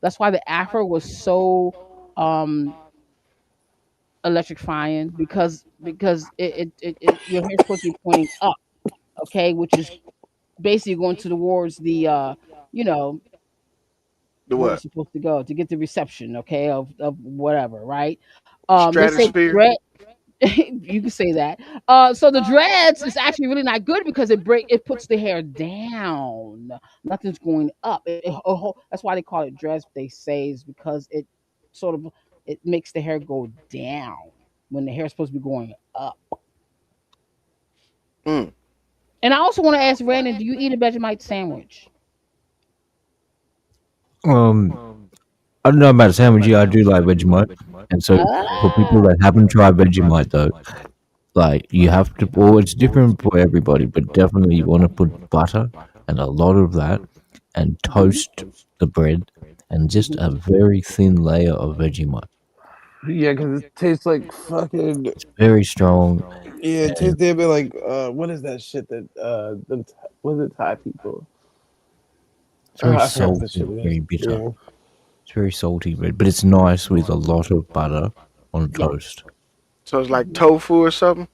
That's why the afro was so um electrifying, because your hair's supposed to be pointing up, okay, which is basically going towards the you know The where it's what? supposed to go to get the reception, okay, of whatever, right? They say Stratosphere. dread. You can say that. So the dreads is actually really not good because it puts the hair down. Nothing's going up. That's why they call it dreads. They say is because sort of it makes the hair go down when the hair is supposed to be going up. Mm. And I also want to ask Brandon, do you eat a Vegemite sandwich? Um, I don't know about sandwich. I do like Vegemite, and so for people Ah, that haven't tried Vegemite though, like you have to. Well, it's different for everybody, but definitely you want to put butter and a lot of that, and hmm toast the bread, and just hmm a very thin layer of Vegemite. Yeah, because it tastes like fucking. It's very strong, Yeah, it tastes and damn bit like what is that shit that was it Thai people? it's very I forgot what that salty, shit is. very bitter. Yeah. It's very salty, but it's nice with a lot of butter on Yeah. toast. So it's like hmm tofu or something.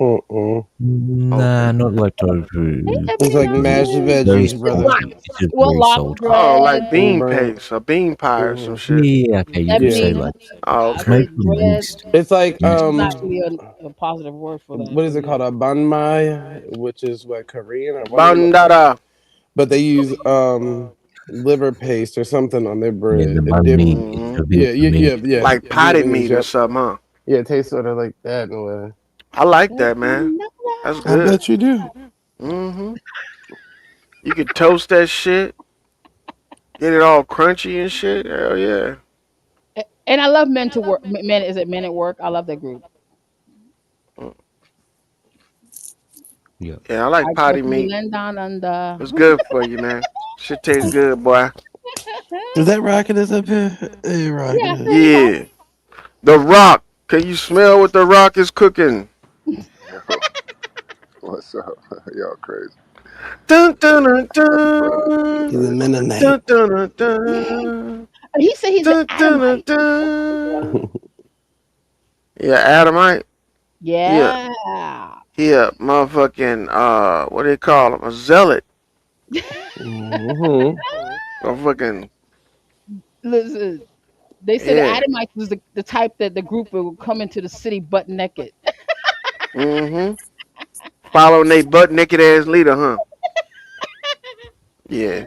Uh-uh. Nah, Okay. not like Hey, tofu. It's every like now and mashed It's then. very veggies, brother. salty. Lox. It's just Well, very lox salty. Oh, like dread. And bean burnt. paste or bean pie or some Mhm. shit. Yeah, okay, you could say Ebony. like Oh, I okay. made say from dread. yeast. It's like Dread is Yeast. not really a positive word for that, what is but it yeah. called, a banh mi, which is what, Korean or what are the motherfuckers? Bandada. But they use liver paste or something on their Yeah, the bread. It banh dip. mi. It's Hmm. a Yeah, yeah, Vietnamese. yeah, yeah. Like potted Vietnamese. meat or Yep. something, huh? Yeah, it tastes sort of like that in a way. I like that, man. That's Ebony. I good. bet you do. Hmm. You could toast that shit, get it all crunchy and shit. Hell yeah. And I love men to work. Men, is it men at work? I love that group. Mm. Yeah. Yeah, I I like go potty to the meat. land down under. It's good for you, man. Shit tastes good, boy. Is that Rocket is up here? Hey, Rocket Yeah, I is. said, hey, Rock. Yeah. The Rock. Can you smell what the Rock is cooking? Yo, what's up? Y'all crazy. Dun dun dun That's funny. He's dun. a Mennonite. Dun dun dun dun. He said he's an Dun dun dun Adamite. dun. Yeah, Adamite. Yeah, Yeah. he a motherfucking what do they call him? A zealot. Hmm. A fucking Listen, they said yeah. Adamites was the type that the group would come into the city butt naked. Mm-hmm. Following they butt naked ass leader, huh? Yeah.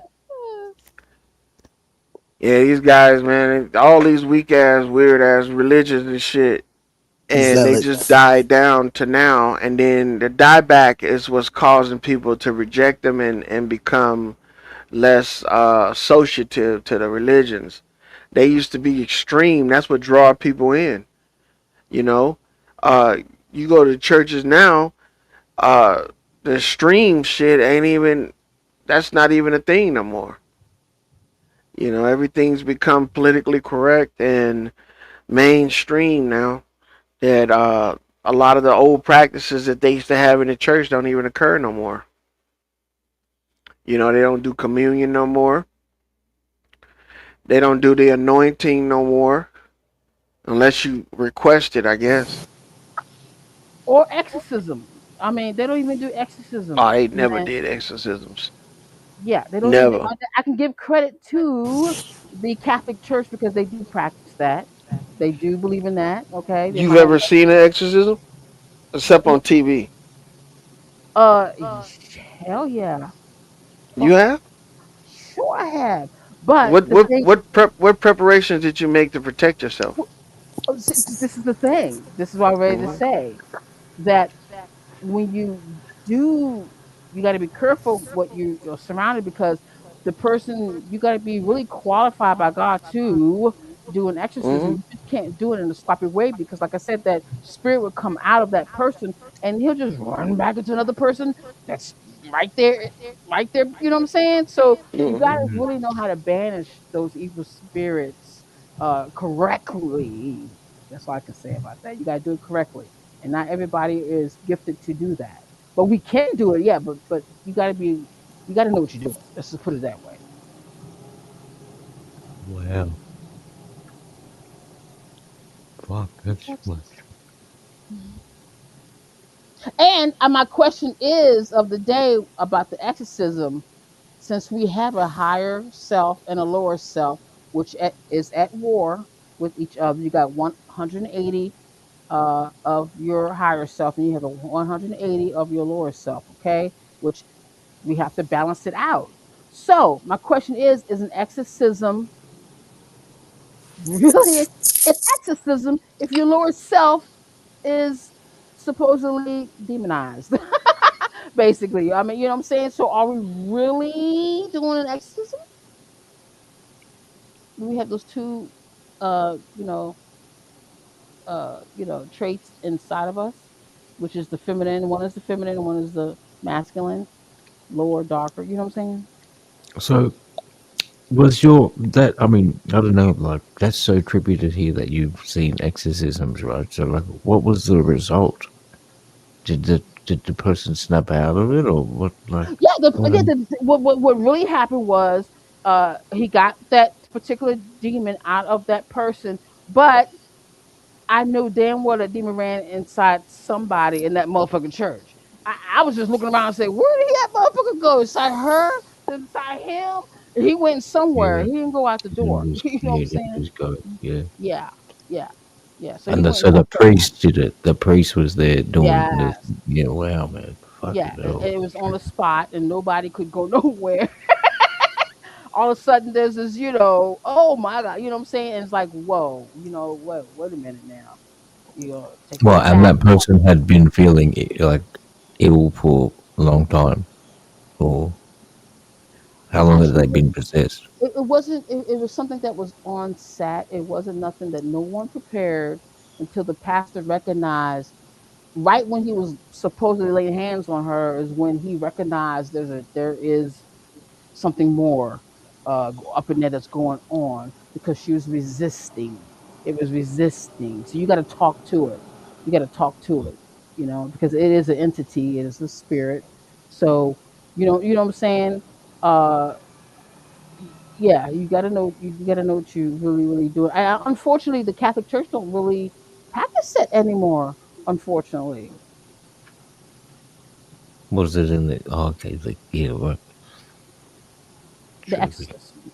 Yeah, these guys, man, all these weak ass, weird ass religions and shit, and they just Zealots. died down to now, and then the dieback is what's causing people to reject them and become less associative to the religions. They used to be extreme. That's what draw people in. You know, uh, you go to churches now, uh, the extreme shit ain't even. That's not even a thing no more. You know, everything's become politically correct and mainstream now. That a lot of the old practices that they used to have in the church don't even occur no more. You know, they don't do communion no more. They don't do the anointing no more unless you request it, I guess. Or exorcism. I mean, they don't even do exorcism. I never Man. did exorcisms. Yeah, they don't even. Never. I can give credit to the Catholic Church because they do practice that. They do believe in that. Okay, they You've might have. ever seen an exorcism? Except on TV. Uh, hell yeah. You have? Sure, I have. But What the what thing, what prep what preparations did you make to protect yourself? this is the thing. This is what I'm ready to Hmm. say. That when you do, you got to be careful what you're surrounded, because the person, you got to be really qualified by God to do an exorcism. Hmm. You just can't do it in a sloppy way, because, like I said, that spirit would come out of that person and he'll just run back into another person that's right there, right there. You know what I'm saying? So you got Hmm. to Mm. really know how to banish those evil spirits correctly. That's all I can say about that. You got to do it correctly, and not everybody is gifted to do that. But we can do it, yeah. But you got to know what you're doing. Let's just put it that way. Wow. Fuck, that's much. And my question is of the day about the exorcism, since we have a higher self and a lower self, which is at war with each other. You got 180 of your higher self, and you have a 180 of your lower self. Okay, which we have to balance it out. So my question is an exorcism really an exorcism if your lower self is supposedly demonized? Basically, I mean, you know what I'm saying? So are we really doing an exorcism? Do we have those two uh you know traits inside of us, which is the feminine, one is the feminine and one is the masculine, lower, darker, you know what I'm saying? So, was your that? I mean, I don't know. Like, that's so trippy to hear that you've seen exorcisms, right? So, like, what was the result? Did the person snap out of it, or what? Like, Yeah, again, um, what really happened was he got that particular demon out of that person, but I knew damn well that demon ran inside somebody in that motherfucking church. I was just looking around and saying, where did that motherfucker go? Inside her? Inside him? He went somewhere. yeah, He didn't go out the he door. was, You know what I'm yeah, he saying? was going, yeah. Yeah, yeah, yeah. So he And went so into the somewhere. priest did it. The priest was there doing Yeah, this. Yeah, wow, man, yeah. fucking It, hell. it was on the spot and nobody could go nowhere. All of a sudden there's this, oh my God, you know what I'm saying? And it's like, whoa, wait a minute now. Take Well, that and back. that person had been feeling like ill for a long time. Or how long had Actually, they been possessed? it wasn't. It was something that was on set. It wasn't nothing that no one prepared until the pastor recognized. Right when he was supposedly laying hands on her is when he recognized there is something more up in there that's going on because she was resisting. It was resisting. So you got to talk to it. You got to talk to it. Because it is an entity. It is a spirit. So you know what I'm saying. Uh, yeah, you got to know. You got to know what you really, really do. Unfortunately, the Catholic Church don't really practice it anymore. Unfortunately, Was it in the? Oh, okay, yeah, right. the True. exorcism.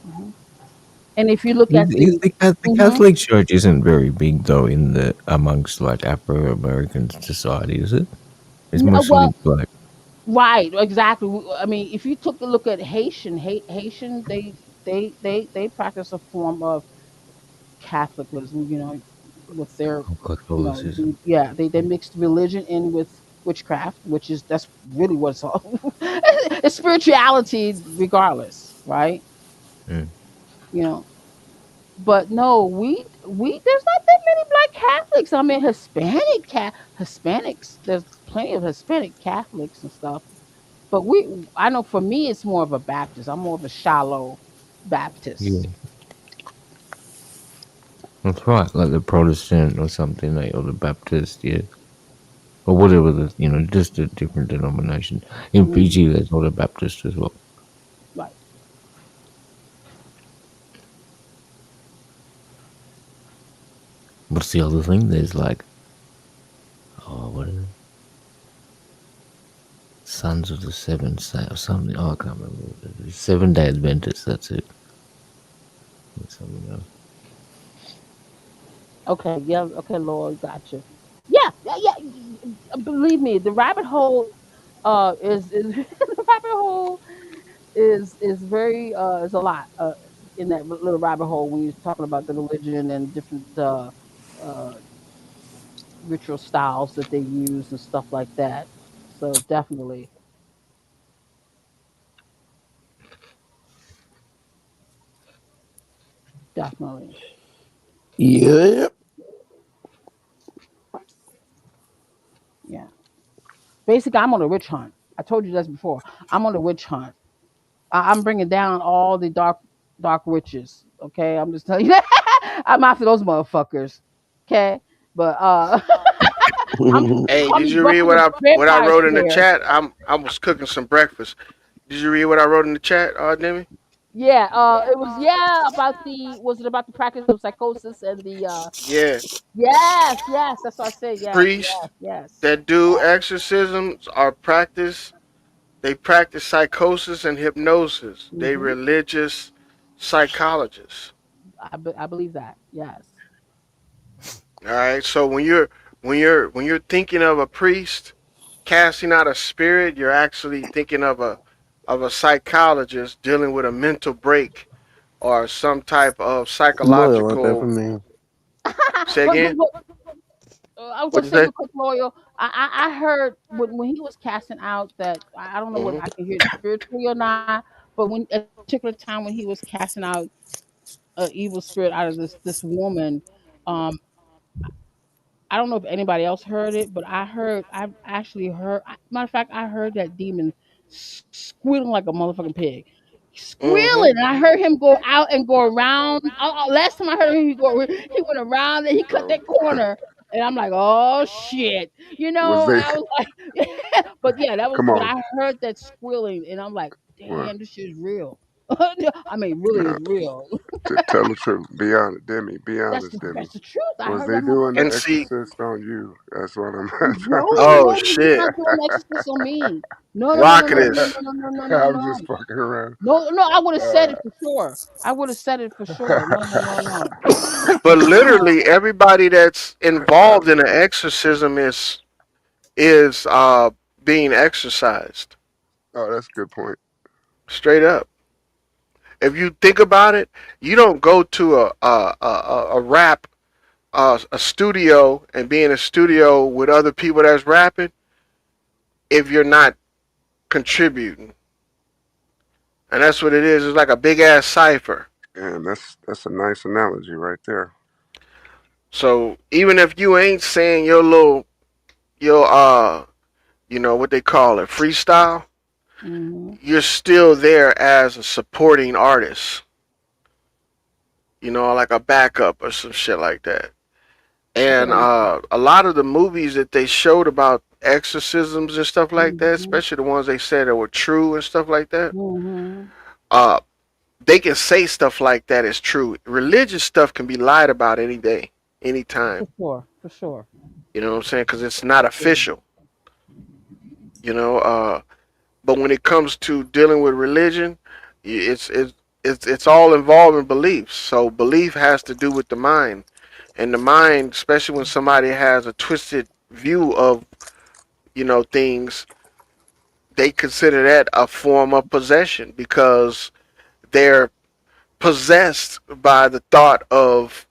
Hmm. And if you look at Is the, the hmm Catholic Church isn't very big though in the amongst like Afro American society, is it? It's mostly well, black. right, exactly. I mean, if you took a look at Haitian, they practice a form of Catholicism, with their, Catholicism. yeah, they mixed religion in with witchcraft, that's really what it's all. It's spirituality, regardless, right? Mm. You know, but no, we there's not that many black Catholics. I mean, Hispanics. There's plenty of Hispanic Catholics and stuff. But I know for me, it's more of a Baptist. I'm more of a shallow Yeah, Baptist. that's right. Like the Protestant or something, like, or the Baptist, yeah, or whatever the just a different denomination. In Hmm. Fiji, there's not a Baptist as well. Right. What's the other thing? There's like, oh, what is it? Sons of the Seven Sa or something. Oh, I can't remember what it is. 7 Day Adventists. That's it. That's something else. Okay. Yeah. Okay, Lord, gotcha. Yeah. Yeah. Yeah. Believe me, the rabbit hole is the rabbit hole is very is a lot in that little rabbit hole when you're talking about the religion and different uh ritual styles that they use and stuff like that. So definitely, definitely, Yep. yeah. Basically, I'm on a witch hunt. I told you this before. I'm on a witch hunt. I'm bringing down all the dark witches. Okay, I'm just telling you that. I'm after those motherfuckers. Okay, but I'm Hey, call did me you read Buffy what the I Vampire wrote in the Slayer. chat? I was cooking some breakfast. Did you read what I wrote in the chat, Demi? Yeah, it was about the was it about the practice of psychosis and the Yeah, yes, that's what I said. Yes, priests yes, yes. that do exorcisms are practice. They practice psychosis and hypnosis. They Mhm. religious psychologists. I believe that. Yes. All right. So when you're thinking of a priest casting out a spirit, you're actually thinking of a psychologist dealing with a mental break or some type of Loyal, what that for psychological. me? Say but, but again. but I was gonna What'd you say say? real quick, Loyal. I heard when he was casting out that I don't know whether Hmm. I can hear it spiritually or not, but when at a particular time when he was casting out an evil spirit out of this woman, um, I don't know if anybody else heard it, but I actually heard. Matter of fact, I heard that demon squealing like a motherfucking pig, Hmm. squealing, and I heard him go out and go around. Last time I heard him, he went around and he cut Oh, that corner, and I'm like, oh shit, was they? I was like, but yeah, that was. Come But on. I heard that squealing, and I'm like, Well, damn, this shit is real. I mean, really now, is real. tell the truth. Be honest, Demi. Be honest, Demi. That's the truth. I Was heard they that doing motherfucker. the And see, exorcist on you? That's what I'm No, trying to oh no, see. he was shit, not doing exorcist on me. No, no, no, no, rocket no, no, is. no, no, no, no, I'm no. just fucking around. No, no, I would have said Uh, it for sure. I would have said it for sure. No, no, no, no. But Uh-uh. literally, everybody that's involved in an exorcism is being exorcised. oh, that's a good point. Straight up. If you think about it, you don't go to a rap a studio and be in a studio with other people that's rapping if you're not contributing. And that's what it is. It's like a big ass cipher. And that's a nice analogy right there. So even if you ain't saying your what they call it, freestyle, Mhm. you're still there as a supporting artist. Like a backup or some shit like that. And Right. a lot of the movies that they showed about exorcisms and stuff like that, Mhm. especially the ones they said that were true and stuff like that, Mhm. uh, they can say stuff like that is true. Religious stuff can be lied about any day, anytime. For sure. For sure. You know what I'm saying? Because it's not official. You know, but when it comes to dealing with religion, it's all involving beliefs. So belief has to do with the mind, and the mind, especially when somebody has a twisted view of things, they consider that a form of possession because they're possessed by the thought of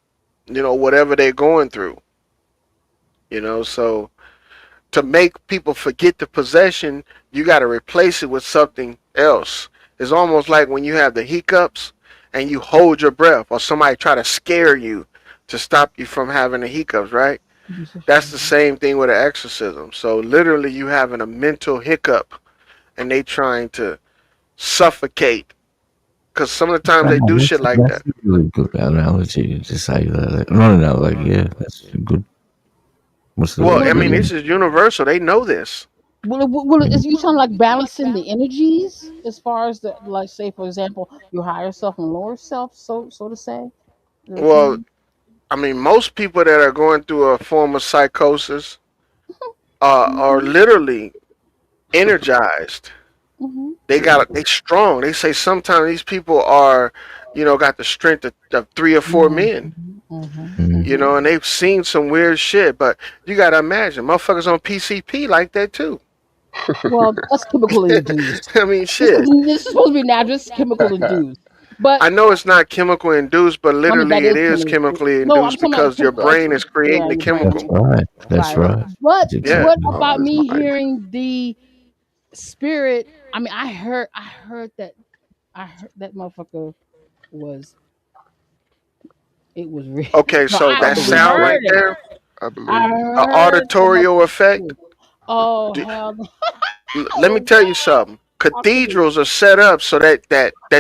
whatever they're going through. So to make people forget the possession, you got to replace it with something else. It's almost like when you have the hiccups and you hold your breath, or somebody try to scare you to stop you from having the hiccups, right? That's the same thing with an exorcism. So literally, you having a mental hiccup, and they trying to suffocate. Because some of the times they do shit like That's that. a really good analogy to say that. No, no, no, like yeah, that's a good. What's the Well, Well, I word mean, again? this is universal. They know this. Mm. is you sound like balancing the energies as far as the like say for example your higher self and lower self, so to say. Is that what you Well, mean? I mean, most people that are going through a form of psychosis are Mhm. literally energized. Mhm. They strong. They say sometimes these people are, got the strength of 3 or 4 men. Mhm. Mhm. Mm. Mhm. And they've seen some weird shit. But you gotta imagine, motherfuckers on PCP like that too. Well, that's chemical induced. I mean, shit. This is supposed to be natural. This is chemical induced. But I know it's not chemical induced, but I mean that literally it is is chemical. chemically No, I'm induced talking about because your brain is creating yeah, the your brain. That's chemical. right. That's Right. right. But It's Yeah. what exactly All right. about in his me mind. hearing the spirit? I mean, I heard that I heard that motherfucker was it was real. Okay, No, so I I that actually believe sound you. heard right it. there, I I believe you. a heard that auditorial motherfucker effect. too. Oh D- hell no. Let me tell you something. Talk to me. Cathedrals are set up so that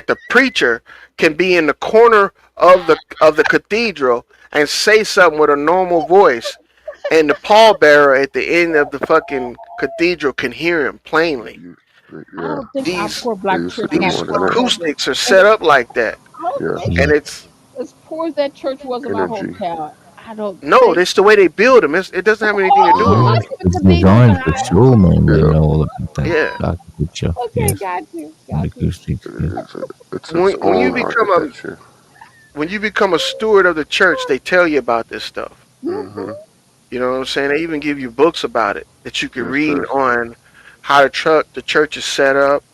the preacher can be in the corner of the cathedral and say something with a normal voice, and the pallbearer at the end of the fucking cathedral can hear him plainly. You I Yeah, don't think our These poor it black used to church be got these more than poor that. enough. acoustics are And set up like that, I don't Yeah, think and Yeah. it's as poor as that church was in my energy. hotel. I don't no, think. it's the way they build them. It doesn't have anything to do with Yeah, Oh, I money. see the it's cathedral in the designed for high. show, man. They Yeah, know all about that Yeah. architecture. Okay, Yes, got you, and got you. acoustics. Yes. it's its When you own become a architecture. steward of the church, they tell you about this stuff. Mm-hmm. Hmm. You know what I'm saying? They even give you books about it that you can Yes, read sir. on how the church is set up.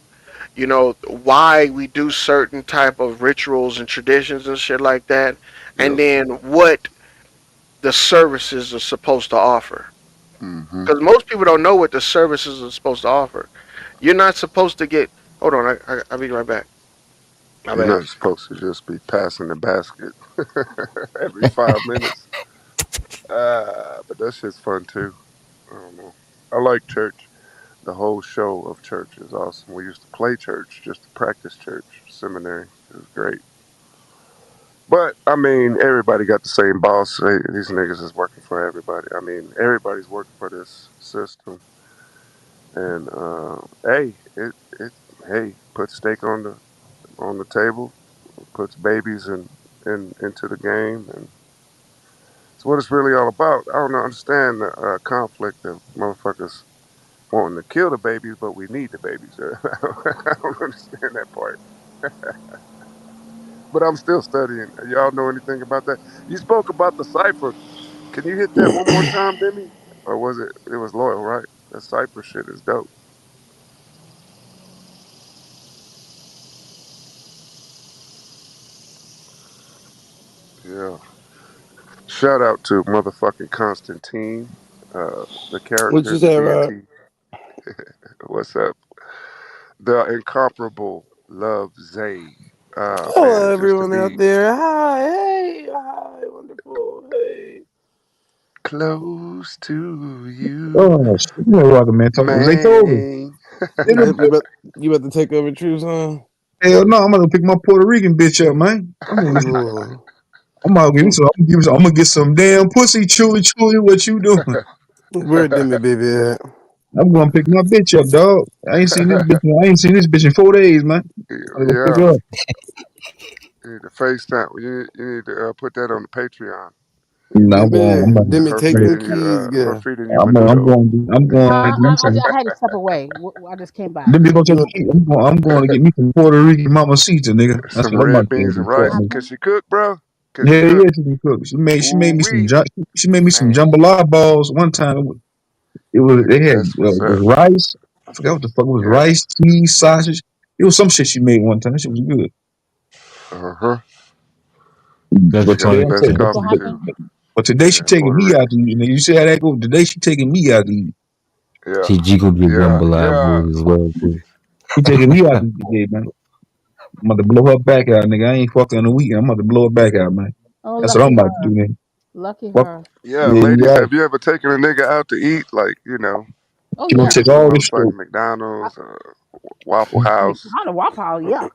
You know why we do certain type of rituals and traditions and shit like that, and Yep. then what the services are supposed to offer. Mm-hmm. Because most people don't know what the services are supposed to offer. You're not supposed to get. Hold on, I'll be right back. My You're bad. not supposed to just be passing the basket every 5 minutes. But that shit's fun too. I don't know. I like church. The whole show of church is awesome. We used to play church just to practice church. Seminary. It was great. But I mean, everybody got the same boss. These niggas is working for everybody. I mean, everybody's working for this system. And it hey puts steak on the table, puts babies in into the game, and it's what it's really all about. I don't understand the conflict of motherfuckers wanting to kill the babies, but we need the babies. I don't understand that part. But I'm still studying. Y'all know anything about that? You spoke about the cipher. Can you hit that one more time, Demi? Or was it? It was loyal, right? That cipher shit is dope. Yeah. Shout out to motherfucking Constantine, the What character, you the say, Rob? deity. What's up? The incomparable Love Zay. Hello, Man, just to everyone out be there. Hi, hey, hi, wonderful, hey. close to you, Oh, shit. You know, Rocket Man talking about Zaytoven. Over. man. Nigga, You about to take over Truth, huh? hell no, I'm gonna pick my Puerto Rican bitch up, man. Ooh. I'm gonna give me some. I'm gonna get some damn pussy, chewy, chewy. What you doing? Where Demi baby at? I'm gonna pick my bitch up, dog. I ain't seen this bitch in 4 days, man. I'm gonna pick Yeah, her up. you need to FaceTime. You need to put that on the Patreon. No, I'm going. Demi, I'm Demi, Her take them feeding you, keys, girl. I'm menudo. going. I'm going to Huh? get me some. I had to step away. I just came back. Let me go What? to You the want key. I'm going to get me some Puerto Rican mamacita, nigga. That's Some what I'm about red to beans do. and What rice. Fuck me. Can happened? she cook, bro? Can she Yeah, cook? yeah, she can cook. She made Ooh me some wee, she made me some man. jambalaya balls one time. It was they had That's what's up. rice. I forgot what the fuck it was. Yeah. Rice, cheese, sausage. It was some shit she made one time. That shit was good. Uh huh. That's She But got today the fine. I'm best taking. That's What coffee fine. too. happened? But today she Yeah, taking Puerto me out Rican. to eat. And you see how that go? Today she taking me out to eat. Yeah, She gonna get yeah, jambalaya yeah. balls as well too. She taking me out to eat today, man. I'm about to blow her back out, nigga. I ain't fucking on the weekend. I'm about to blow her back out, man. Oh, That's what lucky I'm about her. to do, man. Lucky Fuck. her. Yeah, Yeah, you ladies, right. have you ever taken a nigga out to eat? Like, Oh She gonna yeah. take some all this shit. motherfucking McDonald's, Waffle House. I don't know Waffle House. Yuck.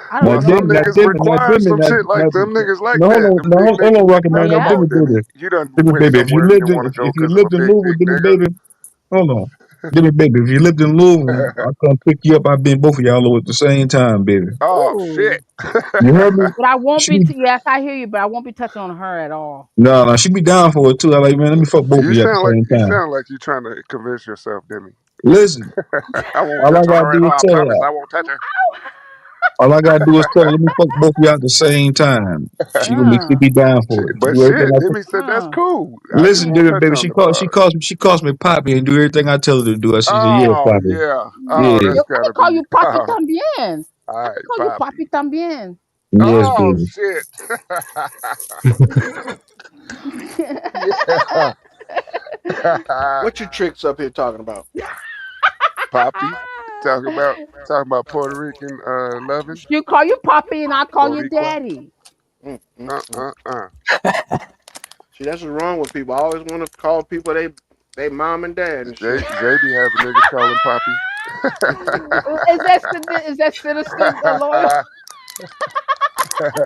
I don't Now, Well, want no Demi, some now, Waffle niggas Demi, House. now, require Demi, some now, shit now, like them niggas like no, that. Them big hold on, niggas. Rocket Oh Man. Now, Come yeah. Demi, on, Demi. baby. You done Demi, went baby, if you somewhere you lived didn't in, want to go if you because of a lived in big Louisville, dick Demi, nigga. baby, hold on. Demi, baby, if you lived in Louisville, I come pick you up. I've been both of y'all over at the same time, baby. Oh Ooh. shit. You heard me? But I won't She be. be, Yes, I hear you. But I won't be touching on her at all. no, no, she be down for it too. I like, man, let me fuck both of you at the same You time. sound like you trying to convince yourself, Demi. Listen, I won't all I touch on gotta her at do is all. I tell promise her. I won't touch her. All I gotta do is tell her, let me fuck both of y'all at the same time. She Uh, be down for it. She But do everything shit, I tell. Demi said that's uh. cool. I just Listen, won't David, touch baby, on the pod. she calls me Poppy and do everything I tell her to do. She said, yeah, Oh Poppy. yeah. Oh, Yeah. Yo, that's I can gotta call be. you Papi Oh, también. all I right, can call you Poppy. Papi también. Yes, Oh baby. shit. Yeah. What you tricks up here talking about? Poppy. Talking about Puerto Rican loving. She'll call you Papi, and I'll call you Boricua. Daddy. Mm, mm, Uh mm. uh uh. See, that's what's wrong with people. I always want to call people they mom and dad and shit. Jay be having niggas call him Poppy. Is that sinister loyal?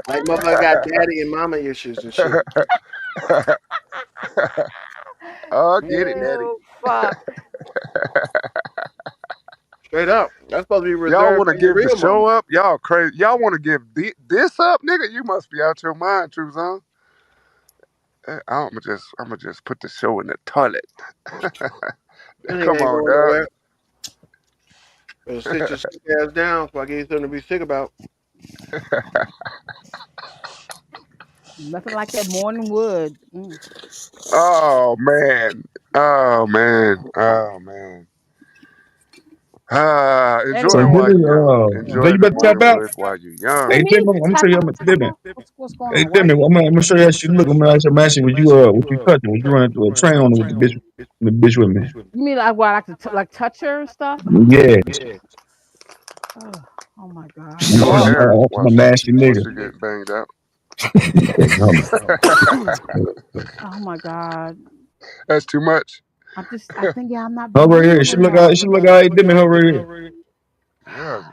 Like motherfucker got daddy and mama issues and shit. Oh, get it, Mm-mm. daddy. Oh fuck. Straight up. That's supposed to be Y'all reserved want to for your give the real show moment. up? Y'all crazy. Y'all want to give this up, nigga? You must be out your mind, Truzon. I'm gonna just put the show in the toilet. This nigga Come ain't on, going dog. nowhere. Better sit your sick ass down before I give you something to be sick about. Nothing like that morning wood. Mm. Oh man. Oh man. Oh man. So Enjoy it Anyway, while Demi, you're young. then Enjoy you the better tap morning out. wood while you're what do young. you Hey Demi, mean? I'm gonna Tap show you. out, tap Demi. out. What's going Hey on? What? Demi, I'm gonna show you how she look. I'm asking, would you touching? Would you run into a train on it with the bitch with me? You mean like what? I like to like touch her and stuff? Yeah, Oh, oh my She god. go Pause. there I'm a nasty while nigga. she getting banged out. Oh my god. That's too much. I think yeah, I'm not Her right brave here, she look enough. out. She look out. Demi, her right here. Yeah,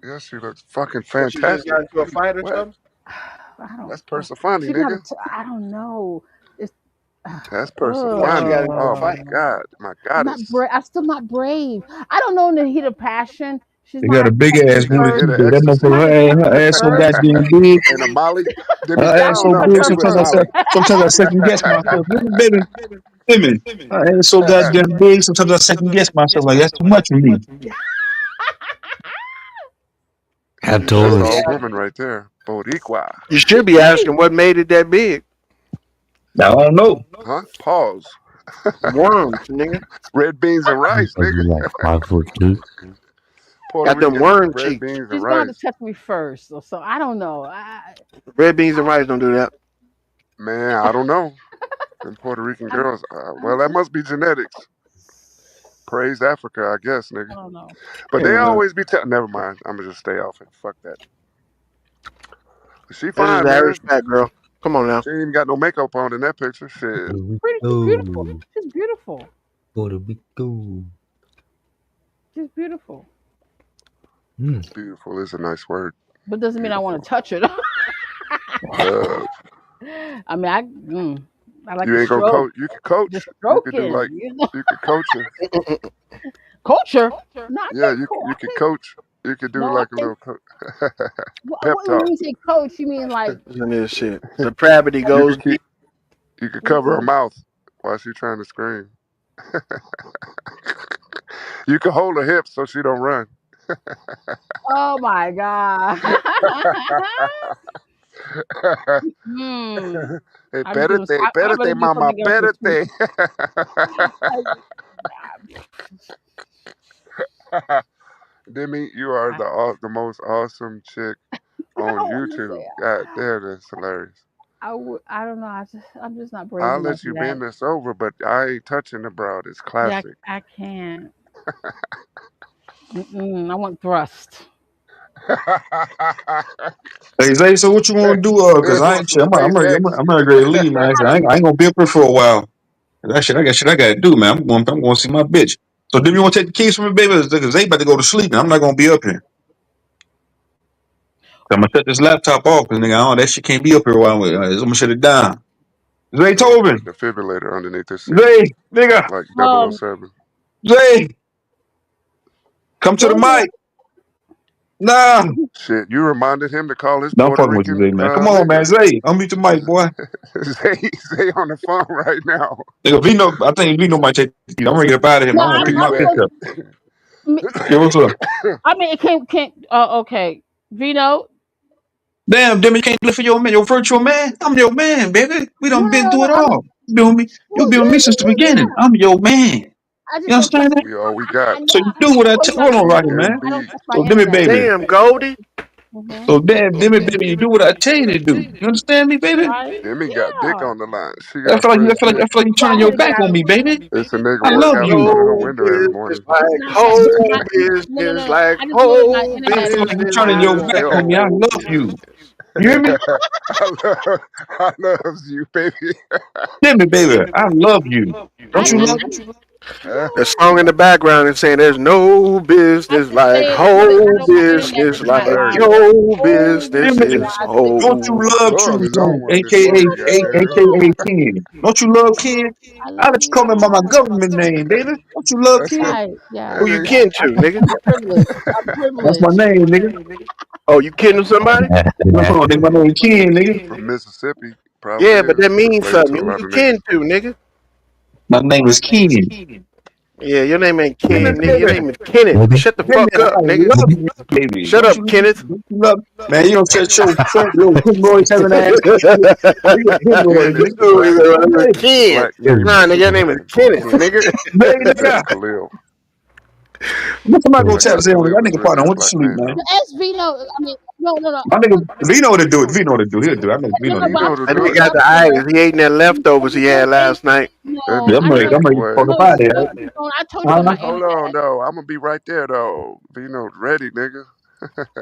yeah, she looks fucking What, you just got fantastic. into a fight or What? something? I don't. That's Persefani, She got nigga. it. I don't know. It's. That's Why she Persefani. got into a Oh my fight? Uh, god, my I'm not goddess. brave. I'm still not brave. I don't know in the heat of passion. She They might got a have big touched ass me She got booty a first. hit too. of Though. That She ecstasy. might have touched her me ass so first. goddamn big. And a Molly. Demi, Her She ass I don't might so have know. touched big. Hit her me with a Sometimes first. Molly. I second guess myself. Baby. Her ass so goddamn big. Sometimes I second guess myself. Like that's too much for me. How You should tall That's be is all she? woman asking. right there. Boricua. You She's should be big. asking what made it that big. I don't know. Huh? Pause. Worms, nigga. Red beans and rice, Are nigga. you like 5'2"? Puerto Got them Rican worm red cheeks. beans and She's gonna have rice. to touch me first. So I don't know. Red beans and rice don't do that. Man, I don't know. Them Puerto Rican I, girls. I Well, that must be genetics. Praise Africa, I guess, nigga. don't know. But they Yeah, always be telling. Never mind. I'm gonna just stay off it. Fuck that. She that's just fine, man. average fat girl. Come on now. She ain't even got no makeup on in that picture. Shit. Puerto Pretty. She's beautiful. Rico. She's beautiful. Puerto Rico. She's beautiful. Mm. Beautiful is a nice word. But doesn't mean I want Beautiful. to touch her. Love. I mean, I like You the ain't gonna stroke, coach. You can coach. the You could do like. stroking. You know, You could coach her. culture. No, I Yeah, can't. you I could can't. coach. You could do No, I like a can't. little pep What, when talk. you say coach, you mean like Listen to this shit. Depravity You could goes keep. deep. You could what? cover her mouth while she's trying to scream. You could hold her hips so she don't run. Oh my god. Hmm. I better Espérate, do mama, something else this week. espérate. Demi, you are I, the most awesome chick I on don't want to YouTube. say. God damn, that's hilarious. I don't know. I'm just not brave I'll enough let you yet. bend this over, but I ain't touching the broad. It's Yeah, classic. I can't. I want thrust. Hey Zay, so what you want to do? Cause It I wants ain't. some I'm. I'm space ready. X. I'm ready to leave, man. I ain't gonna be up here for a while. That shit. I got shit. I gotta do, man. I'm going to see my bitch. So then you want to take the keys from me, baby? Cause Zay about to go to sleep, and I'm not gonna be up here. I'm gonna shut this laptop off, cause nigga, that shit can't be up here while I'm gonna shut it down. Zay We're gonna put a Tobin, defibrillator underneath this seat, Zay, nigga, like Um, 007. Zay, come to what the was mic. Nah, Shit, you reminded him to call his no, I'm Puerto fucking with you, Rican Zay, man. Come on, man, nigga. Zay, unmute the mic, boy. Zay on the phone right now. Nigga, Vino, I think Vino might take the keys. I'm ready to get up out of him. no? I want to Where pick you my bitch at? up. Me- Yeah, what's up? I mean, it can't. Okay, Vino. Damn, Demi, you can't live for your man, your virtual man. I'm your man, baby. We No, done been no, through no. it all. You been with me? You Well, been with me since the beginning. yeah. I'm your man. I You just don't trust. understand that? We all we got. I know. So you do what I Well, tell. you know, Hold on, Rocky, man. I don't MB. trust my So Demi, internet. baby. Damn, Goldie. Hmm. So damn, Demi, baby, you do what I tell you to do. You understand me, baby? Right? Demi got dick Yeah. on the line. She I got feel like fresh dick. you Well, I turning had your to get back out on of. me, baby. It's a nigga I work love out in you. front of her Whole window every business morning. like My, whole no, no, business no. like I just know my whole I internet feel is like you business turning your is back on me. I your love you. business. You hear me? I loves you, baby. Demi, baby, I love you. I Don't you just love Mm-hmm. me? The song in the background is saying there's no I business just like said because I whole know my internet business is like not Hilarious. vibing. your Oh business Damn is it. God, Don't you whole. love Lord True is on Zone, one this aka morning, goddamn. Ken? Don't you love Ken? I I love let you you call me by my too. government name, baby. Don't you love That's Ken? it. Right, Who yes, you Hey, yes. kin to, nigga? I'm privileged. I'm That's my privileged. name, nigga. Oh, you kidding somebody? No, nigga, my name Ken, nigga. from Mississippi, probably Yeah, but is that means related to something. a Who lot you of kin niggas. to, nigga? My name is Ken. Yeah, your name ain't Goodness, Ken, nigga. Your baby. name is Kenneth. Maybe. Shut the Baby, fuck I up, nigga. love you, baby. Shut up, Kenneth. Don't you love, man, you don't shut your hemorrhoids having ass. You got hemorrhoids, Ken is nigga. the black Hey, Ken. black name Nah, of nigga, your name is Superman. Kenneth, Ken. nigga. baby, That's nigga. Khalil. Somebody go I tap guess say on Khalil that was nigga really partner his went to black sleep, name man. though. The S Vino, I mean, no, no, My nigga Vino to do it. Vino to do. He'll do it. I know no, Vino no, to You but do I'm it. know to That do nigga it. got talking the about itis. He ate that leftovers he had last night. That no, Yeah, I'm I nigga ready. know, I'm ate ready to boy. fuck up no, out of no, there. no, I told you about Huh? my Hold internet. on though. I'm gonna be right there though. Vino's ready, nigga.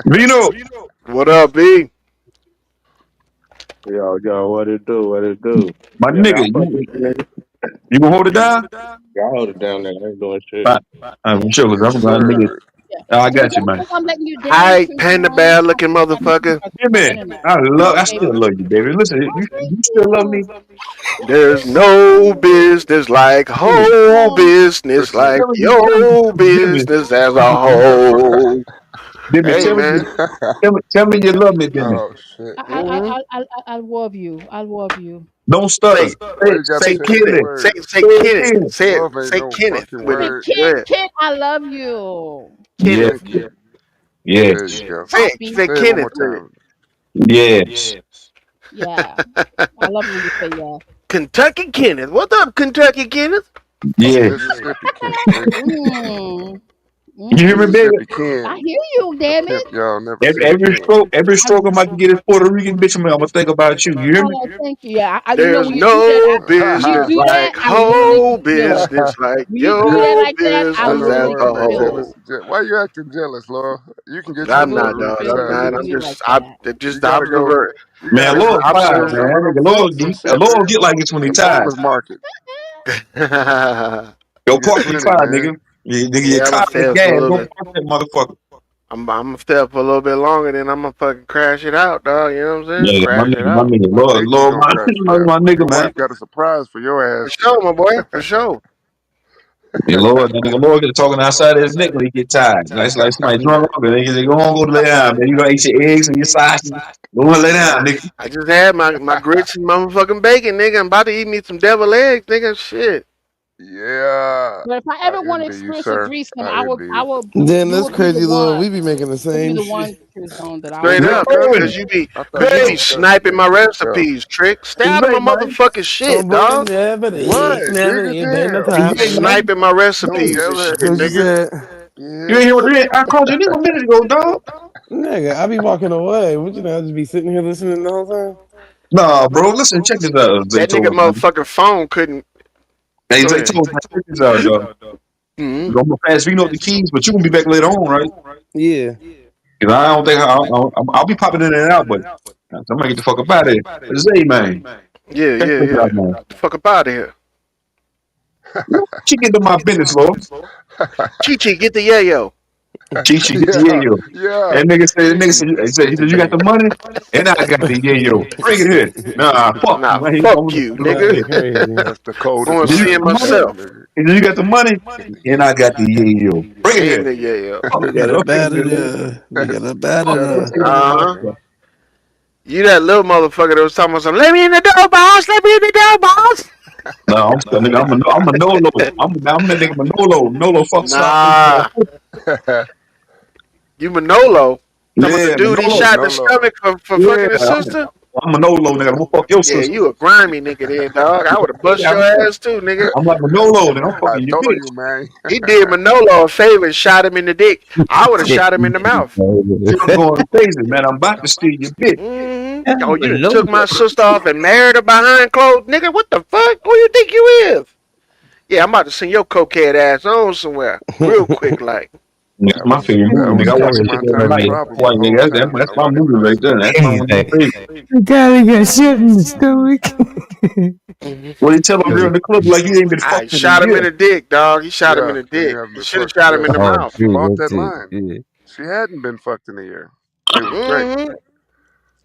Vino. What up, B? Yo, what it do? What it do? My Yeah, man, nigga, I fuck with you, nigga. you gonna hold it down? Yeah, I hold it down, nigga. I ain't doing shit. Fine. I'm sure, cause Yes, I'm gonna Yeah, nigga. sir. yeah. I Just got you, don't man. think I'm letting you down, Hi, True panda Song. bear looking Because motherfucker. Hear my me. internet. I Okay. still love you, baby. Listen, Oh, thank you still love you. me. There's Thank no you. business like Hey, whole business like your tell me, business as a whole. Dimmy, Hey, man. tell me you love me, Dimmy. Oh shit. I, I, hmm I, I, I love you. I love you. Don't stutter. Say, Why you gotta say change the Kenneth. Say Say, words? say it Kenneth. again. Say it. Love ain't Say no Kenneth fucking with it. Say, word. Go Kid, ahead. kid, I love you. Yes, Kenneth. Thank you. There yes, you go. Say it. Poppy. Say Say it one more Kenneth with it. time. yes, Yeah. I love it when you say yeah. Kentucky Kenneth. What up, Kentucky Kenneth? yes. Mississippi Kenneth, nigga. Mm. You hear me, Mm. baby? Mississippi Ken. I hear you, A damn pimp it. y'all never seen Every again. stroke, every I, stroke I'm about to get this Puerto Rican bitch, I'm gonna think about you. You hear me? oh, thank you. Yeah. You know, There's when you do that, no when you business do that, like I literally whole get chills. business like When you do that your like that, I I business know as literally Laura a get get chills. whole. jealous. Why you acting jealous, Laura? You can get I your I'm Puerto not, literally Rican dog. feel I'm when you side, not. do I'm me like just. that. Just you the gotta opposite go. word. You Man, gotta Just go the Lord to opposite tired, of Texas man. where them Nigga, folks and The shit, Lord nigga. get like this when he The tired. farmers market. yeah, Yo, Get park your plenty, car, man. nigga. Nigga, your I'm gonna car stay is up for a gas. little Go bit. park that motherfucker. I'm gonna stay up for a little bit longer. Then I'm gonna fucking crash it out, dog. You know what I'm saying? Yeah, Crash it my out nigga, I hate you Lord, gonna crash it out. my nigga, Your man. wife got a surprise for your for ass sure, tonight. my boy. For sure. Yeah, Lord, that nigga, Lord get talking outside his neck when he get tired. Like somebody drunk on it. Nigga, go on, go lay down, man. You gonna eat your eggs and your sausage. Go on, lay down, nigga. I just had my grits and motherfucking bacon, nigga. I'm about to eat me some devil eggs, nigga. Shit. Yeah, But if I I ever want to envy you, experience a sir. threesome, I envy you. Then you that's would be the crazy, Lord. one. We be making the You'll be same the shit. one, True Song, that I Straight would. Yeah, up, Owen. I cause thought you you be was telling sniping me my for sure. recipes, trick. Stay What you out of say, my man? motherfucking shit, Someone dog. never What? eat, never Big as eat, ain't no hell. You time You for ain't, that. man. sniping my Don't recipes and tell her. shit, That's what she nigga. said. You Yeah. ain't hear what I called you nigga a minute ago, dog. Nigga, I be walking away. What you know, I just be sitting here listening the whole time. Nah, bro, listen, check this out, That nigga Zaytoven, man. motherfucking phone couldn't. Hey, Go ahead. Zaytoven, man, check this out, dog. Mm-hmm. I'm gonna pass Vino the keys, but you gonna be back later on, right? Yeah. Cause I don't think I'll be popping in and out, but I'm gonna get the fuck up out of here. But Zay, man, Yeah, check yeah, this out, yeah. man. Get the fuck up out of here. She get to my business, Lord. Chi Chi, get the yayo. She get the Yeah. yayo. Yeah. That nigga said, he Get the said, you got the yayo. money? And I got the yayo. Bring it here. Nah, fuck you, Nah, man. He fuck told me you, to go nigga. ahead. That's crazy. That's the coldest Going He said, to you see line got it on the the money? show, myself. nigga. He said, you got the money? And I got the yayo. Bring it And here. the yayo. Fuck We you. got a Okay, batter man. there. We got a Fuck batter Got a you. there. Say that batter, Uh-huh. motherfucker. man. You that little motherfucker that was talking about something. Let me in the door, boss. Let me in the door, boss. No, I'm still nigga. I'm a Nolo. I'm that nigga Manolo. Nolo fuck stop. Nah, you Manolo. Talking about the Yeah, dude he Manolo. shot in the Manolo. stomach for Yeah, fucking his sister? I'm Manolo, nigga. I'm gonna fuck your Yeah, sister. you a grimy nigga then, dog. I would have bust Yeah, your ass too, nigga. I'm like Manolo, nigga. I'm I fucking your told bitch. you, man. He did Manolo a favor and shot him in the dick. I would have shot him in the mouth. See, I'm going crazy, man. I'm about to steal your bitch. Oh, you done took my sister off and married her behind closed, nigga. What the fuck? Who you think you is? Yeah, I'm about to send your cokehead ass on somewhere real quick, like. That's my favorite That movie, was nigga. I watch Kenny that shit every Montana's night. problem Why, the whole nigga? time. That's my Nobody movie right punched there. him. That's my one of my Anything. favorite. The guy got shit in the stomach. When he tell a girl in the club like you ain't been I fucked in a shot him year. in the dick, dog. He shot him in Yeah, the 'cause you dick. haven't He been should have fucked. shot him Yeah, in the she Oh, mouth. she true. bought That's that it. line. Yeah. She hadn't been fucked in a year. It was great.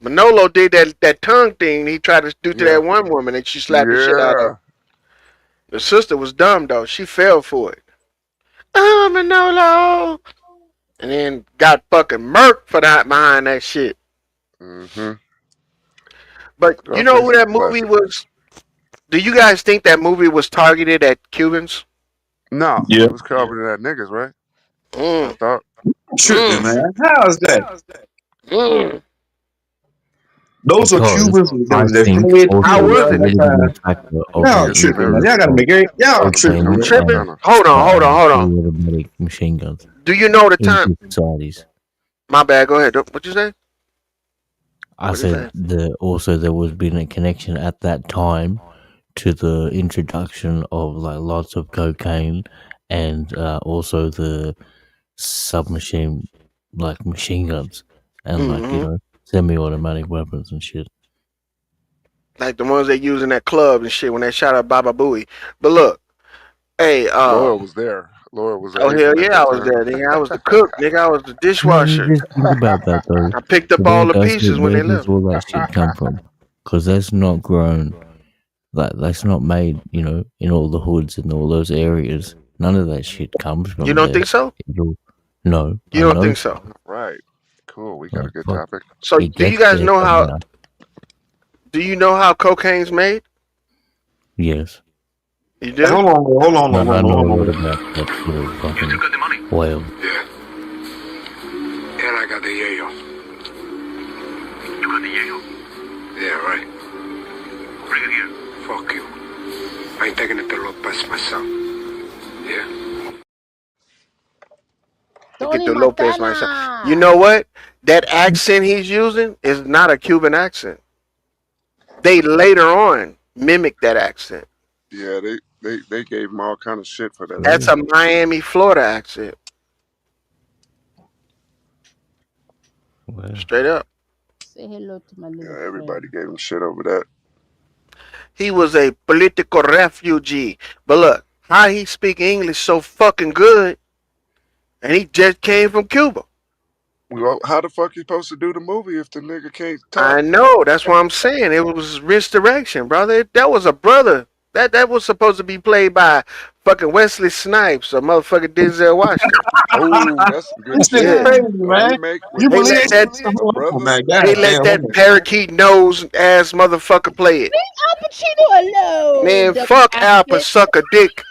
Manolo did that tongue thing he tried to do to Yeah, that one woman, and she slapped the shit out of him. yeah. The sister was dumb though. She fell for it. Oh, Manolo, and then got fucking murked for that behind that shit. Mm-hmm. But you know Scarface who is a that movie classic. was? Do you guys think that movie was targeted at Cubans? No, Yeah, it was covered at niggas, right? I Mm, thought. tripping, mm, man. How's that? mm. Those are Because Cubans I that think fled How also was Cuba it? during the that time. mitigating factor of Y'all the Niggas tripping, man. never. influence Y'all gotta of make it. Y'all Niggas tripping, don't cocaine man. trip, and Tripping? kind of. Hold on. fully automatic machine guns Do you know the time? into societies. My bad. Go ahead. What you say? I What you said say? there was been a connection at that time to the introduction of like lots of cocaine and also the submachine like machine guns and like Mm-hmm. semi-automatic weapons and shit. Like the ones they use in that club and shit when they shot up Baba Booey. But look, hey, Laura was there. Laura was oh hell Asian at yeah, I that was time. there, nigga. I was the cook, nigga. I was the No, you dishwasher. just think about that though. I picked up Where all the does pieces when where they does left. all that shit come from? Because that's not grown. Like that's not made, in all the hoods and all those areas. None of that shit comes You from don't there. think so? No, You I don't know. think so? Right. Cool. We got a Like good fuck, topic. So it do you gets guys there know how? somehow. Do you know how cocaine's made? Yes. You do? Hold on, No, I know a lot hold on. about that sort of You fucking took out the money? whale. Yeah. And I got the yayo. You got the yayo? Yeah, right. Bring it here. Fuck you. I ain't taking it to Lopez myself. Yeah. You could Tony do Lopez myself. You Montana. know what? That accent he's using is not a Cuban accent. They later on mimicked that accent. Yeah, they gave him all kind of shit for that That's a accent. Miami, Florida accent. Wow. Straight up. Say hello to my little Yeah, everybody friend. gave him shit over that. He was a political refugee. But look, how he speak English so fucking good, and he just came from Cuba. Well, how the fuck you supposed to do the movie if the nigga can't talk? I know. That's what I'm saying. It was misdirection, brother. That was a brother. That was supposed to be played by fucking Wesley Snipes or motherfucking Denzel Washington. Oh, that's some good This shit shit. Yeah. crazy, A man. remake with You They believe let Denzel it? that Washington's Oh brother. man, they god let damn. that parakeet nose ass motherfucker play it. Al Pacino alone. Man, The fuck Alpa basket. sucker dick.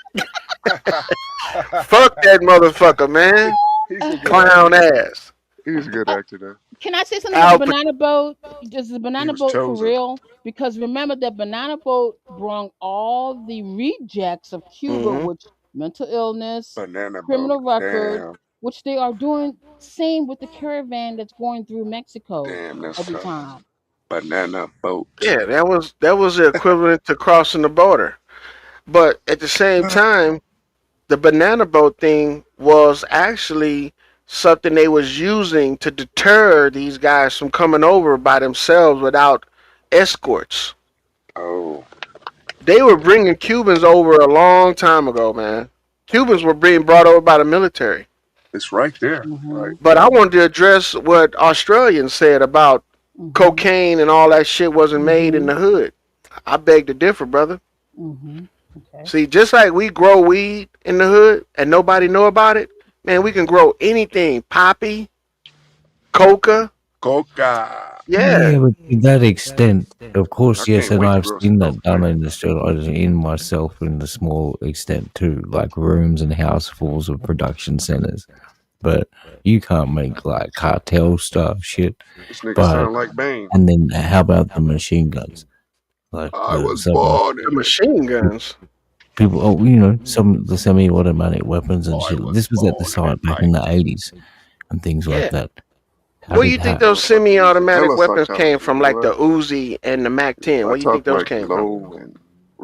Fuck that motherfucker, man. He's a good actor Clown though. ass. He's a good actor though. Can I say something about the Alpa. banana boat? Just the He banana was boat for chosen. real? Because remember that banana boat brought all the rejects of Cuba, Mm-hmm. which mental illness, Banana boat. criminal record, Damn. which they are doing same with the caravan that's going through Mexico Damn, that's every tough. time. Banana boat. Yeah, that was the equivalent to crossing the border. But at the same time, the banana boat thing was actually something they was using to deter these guys from coming over by themselves without escorts. Oh, They were bringing Cubans over a long time ago, man. Cubans were being brought over by the military. it's right there. Hmm. Right. But I wanted to address what Australians said about Hmm. cocaine and all that shit wasn't made in Hmm. the hood. I beg to differ, brother. Hmm. Okay. See, just like we grow weed in the hood and nobody know about it, man, we can grow anything. Poppy, coca. Coca. Yeah. Yeah, but to that extent, of I course, yes, can't and wait to I've grow some seen that done cocaine. in Australia, in myself, in the small extent too, like rooms and housefuls of production centers. But you can't make like cartel stuff shit. This nigga But sound like Bane. and then how about the machine guns? Like I the was some born The in it. machine guns. people, some of the semi-automatic weapons and I shit. was This was at the born in site it, back in Mike. the 80s and things like Yeah. that. Where do you think those semi-automatic Hella weapons came psychology, from, you know like the what? Uzi and the Mac 10? I Where do you think talk those like came from? low and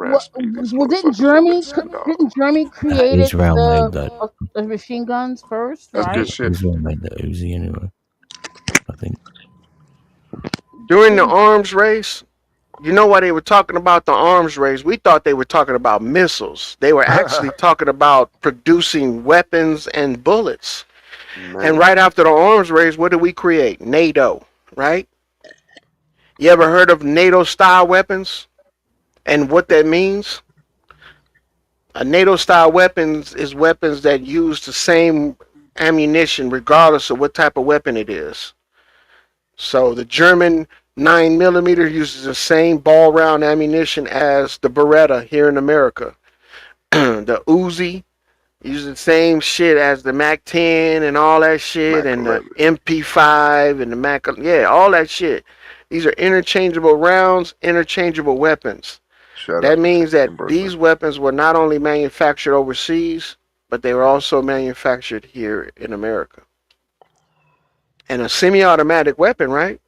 What raspy. These didn't motherfuckers will Germany listen, dog. didn't Germany created Israel made that. the machine guns first, That's good right? shit. Israel made the Uzi anyway. I think. During the arms race, You know why they were talking about the arms race? We thought they were talking about missiles. They were actually talking about producing weapons and bullets. And Man, right after the arms race, what did we create? NATO, right? You ever heard of NATO style weapons and what that means? A NATO style weapons is weapons that use the same ammunition regardless of what type of weapon it is. So the German 9mm uses the same ball round ammunition as the Beretta here in America. The Uzi uses the same shit as the Mac 10 and all that shit, Mac and the 11. MP5 and the Mac, yeah, all that shit. These are interchangeable rounds, interchangeable weapons. Shout That out to means that Tim Brooklyn. these weapons were not only manufactured overseas, but they were also manufactured here in America. And a semi-automatic weapon, right,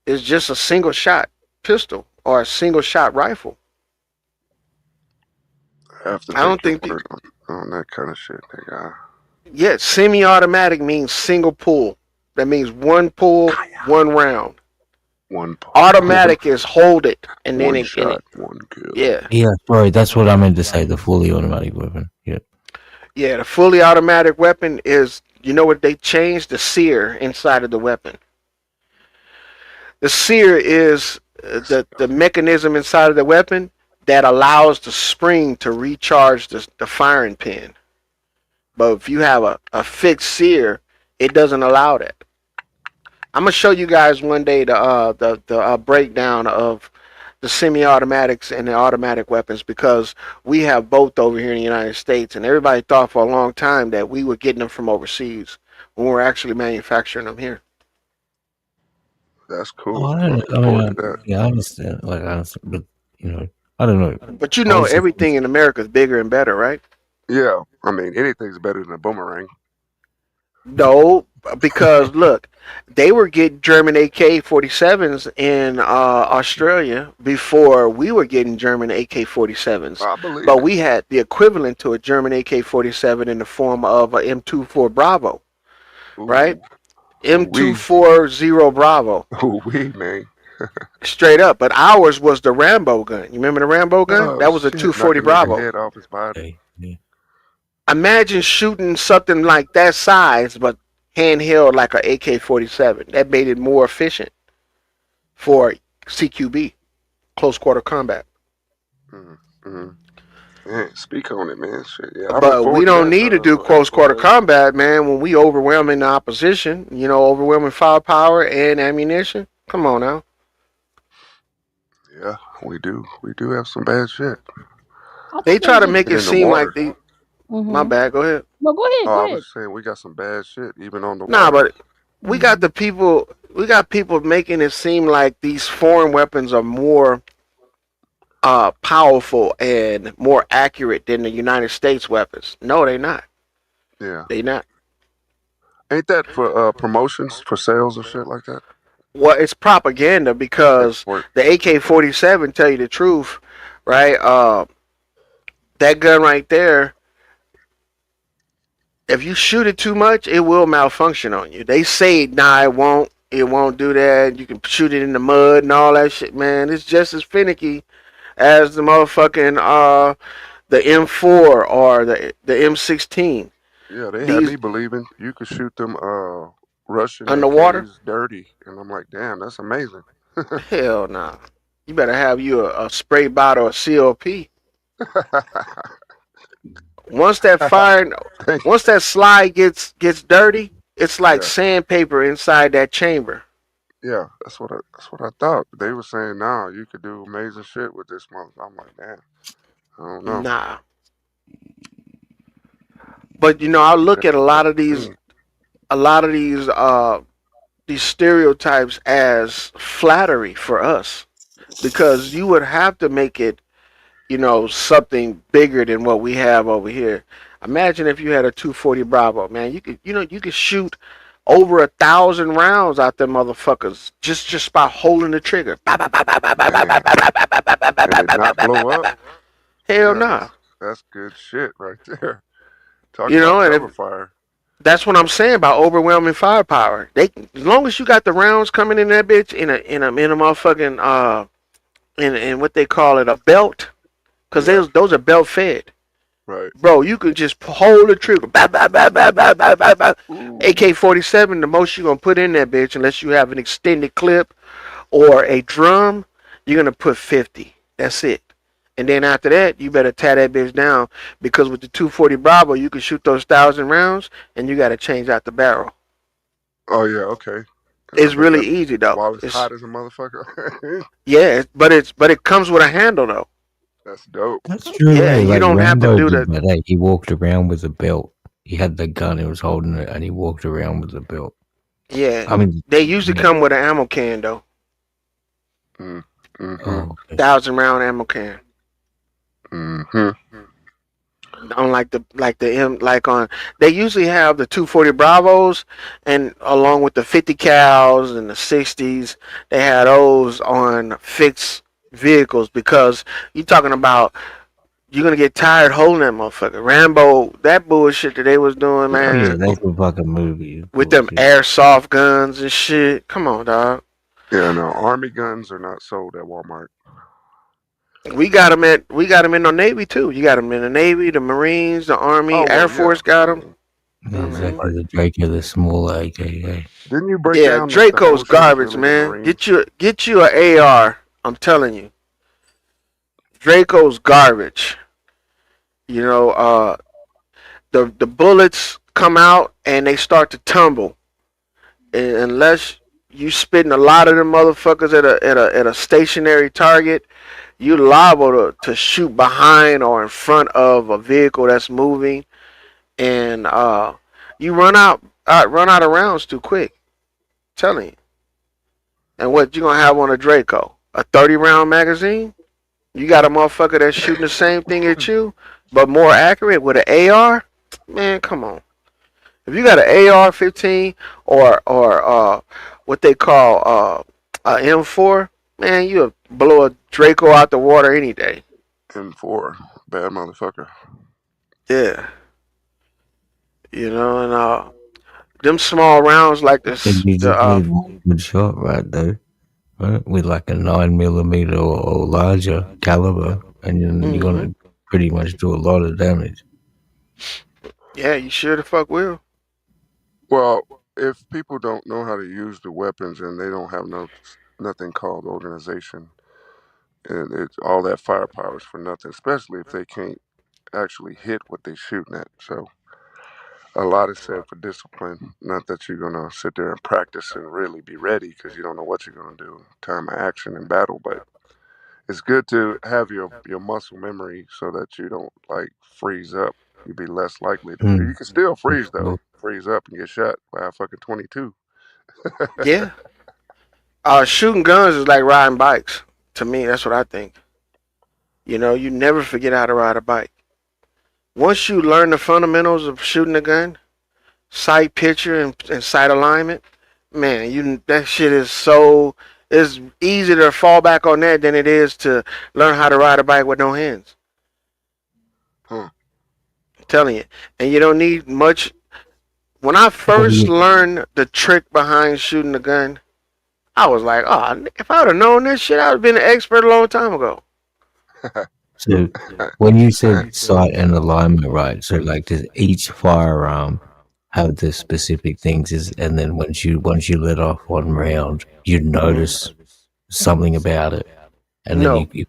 is just a single shot pistol or a single shot rifle. I have to I don't take your think, word on that kind of shit, nigga. yeah, semi-automatic means single pull. That means one pull, one round. One Automatic is hold it and then one it, shot, one kill. yeah, Yeah, sorry, that's what I meant to say. The fully automatic weapon. Yeah. yeah. The fully automatic weapon is, you know what they changed? The sear inside of the weapon. The sear is the mechanism inside of the weapon that allows the spring to recharge the firing pin. But if you have a fixed sear, it doesn't allow that. I'm gonna show you guys one day the breakdown of the semi-automatics and the automatic weapons because we have both over here in the United States, and everybody thought for a long time that we were getting them from overseas when we're actually manufacturing them here. That's Oh, cool. I don't know. Looking forward to that. Yeah, I understand. Like, I understand, but I don't know. But you know, Obviously, everything in America is bigger and better, right? Yeah, I mean anything's better than a boomerang. No, because look, they were getting German AK-47s in Australia before we were getting German AK-47s. I believe But it. we had the equivalent to a German AK-47 in the form of a M24 Bravo, right? Ooh, we, M240 Bravo, man. straight up. But ours was the Rambo gun. You remember the Rambo gun? Oh That was a shit! 240 Knock a nigga Bravo. head off his body. okay, yeah. Imagine shooting something like that size, but handheld like a AK-47. That made it more efficient for CQB, close quarter combat. Mm-hmm. Man, speak on it, man. Shit, yeah, I look But we forward to don't that. need to do close quarter combat, man, when we overwhelming the opposition, you know, overwhelming firepower and ammunition. Come on now. Yeah, we do. We do have some bad shit. I They think try to there's make And it in the seem like water. they, my hmm bad, go ahead. No, go ahead, Oh, go I ahead. was saying we got some bad shit even on the Nah, water. but we got the people, we got people making it seem like these foreign weapons are more powerful and more accurate than the United States weapons. No, they not. Yeah, They not. ain't that for promotions for sales or shit like that? Well, it's propaganda because Export. the AK-47, tell you the truth, right? That gun right there, if you shoot it too much, it will malfunction on you. They say, nah, it won't. It won't do that. You can shoot it in the mud and all that shit, man. It's just as finicky as the motherfucking the M4 or the M16. Yeah, they had These me believing you could shoot them Russian underwater, AKs dirty, and I'm like, damn, that's amazing. hell nah. You better have you a spray bottle of COP. Once that fire, Thank once that slide gets dirty, it's like Yeah, sandpaper inside that chamber. yeah, that's what I thought. They were saying, nah, you could do amazing shit with this month. I'm like, damn, I don't know. Nah. But you know, I look at Mm. a lot of these stereotypes as flattery for us because you would have to make it, you know, something bigger than what we have over here. Imagine if you had a 240 Bravo, man. You could, you know, you could shoot over 1,000 rounds out there, motherfuckers, just by holding the trigger. Dang, and it not blow up. Hell Yeah, nah. that's good shit right there. Talk You know, about and cover if, fire. that's what I'm saying about overwhelming firepower. They, as long as you got the rounds coming in that bitch in a motherfucking in what they call it, a belt, because Yeah, those are belt fed. right. Bro, you could just hold the trigger, bah, bah, bah, bah, bah, bah, bah, bah. Ooh. AK-47, the most you're gonna put in that bitch, unless you have an extended clip or a drum, you're gonna put 50. That's it. And then after that, you better tie that bitch down, because with the 240 Bravo, you can shoot those 1,000 rounds, and you gotta change out the barrel. Oh yeah, okay. And I It's bet really that easy though. while it's It's hot as a motherfucker. Yeah, but it comes with a handle though. That's dope. That's true. Yeah, you Like don't have to Rambo do did the. that. He walked around with a belt. He had the gun. He was holding it, and he walked around with the belt. Yeah, I mean, they usually yeah. come with an ammo can though, Mm-hmm. Oh, okay. 1,000 round ammo can. Mm-hmm. Unlike like on, they usually have the 240 Bravos, and along with the 50 cals and the 60s, they had those on fixed vehicles, because you're talking about, you're gonna get tired holding that motherfucker. Rambo, that bullshit that they was doing, Oh yeah, man, that's a fucking movie. with them Bullshit. airsoft guns and shit. Come on, dog. Yeah, no, Army guns are not sold at Walmart. We got them in the Navy too. You got them in the Navy, the Marines, the Army, Oh Air well, yeah. Force got I them. mean, Yeah, I mean, exactly. like, The Draco, the smaller AKA. didn't you break Yeah, down that the Draco's action is garbage, really the man. Marines? Get you an AR. I'm telling you, Draco's garbage. You know, the bullets come out and they start to tumble, and unless you spitting a lot of them motherfuckers at a stationary target, you liable to shoot behind or in front of a vehicle that's moving, and you run out of rounds too quick. I'm telling you. And what you gonna have on a Draco? A 30-round magazine? You got a motherfucker that's shooting the same thing at you, but more accurate with an AR? Man, come on. If you got an AR-15 or what they call a M4, man, you'll blow a Draco out the water any day. M4, bad motherfucker. Yeah, you know, and them small rounds like And this, you just need one good shot, right? Though, right? With like a 9mm or larger caliber, and you're gonna pretty much do a lot of damage. yeah, you sure the fuck will. Well, if people don't know how to use the weapons and they don't have nothing called organization, and it's all that firepower is for nothing, especially if they can't actually hit what they shooting at. So a lot is said for discipline. Not that you're gonna sit there and practice and really be ready, because you don't know what you're gonna do time of action in battle, but it's good to have your muscle memory so that you don't like freeze up. You'd be less likely to. You can still freeze though, freeze up and get shot by a fucking 22. Yeah. Shooting guns is like riding bikes. To me, that's what I think. You know, you never forget how to ride a bike. Once you learn the fundamentals of shooting a gun, sight picture and sight alignment, man, that shit is so, it's easier to fall back on that than it is to learn how to ride a bike with no hands. Huh. I'm telling you. And you don't need much. When I first learned the trick behind shooting a gun, I was like, oh, if I would have known this shit, I would have been an expert a long time ago. So when you said sight and alignment, right? So like, does each firearm have the specific things? And then once you let off one round, you notice something about it, and No. then you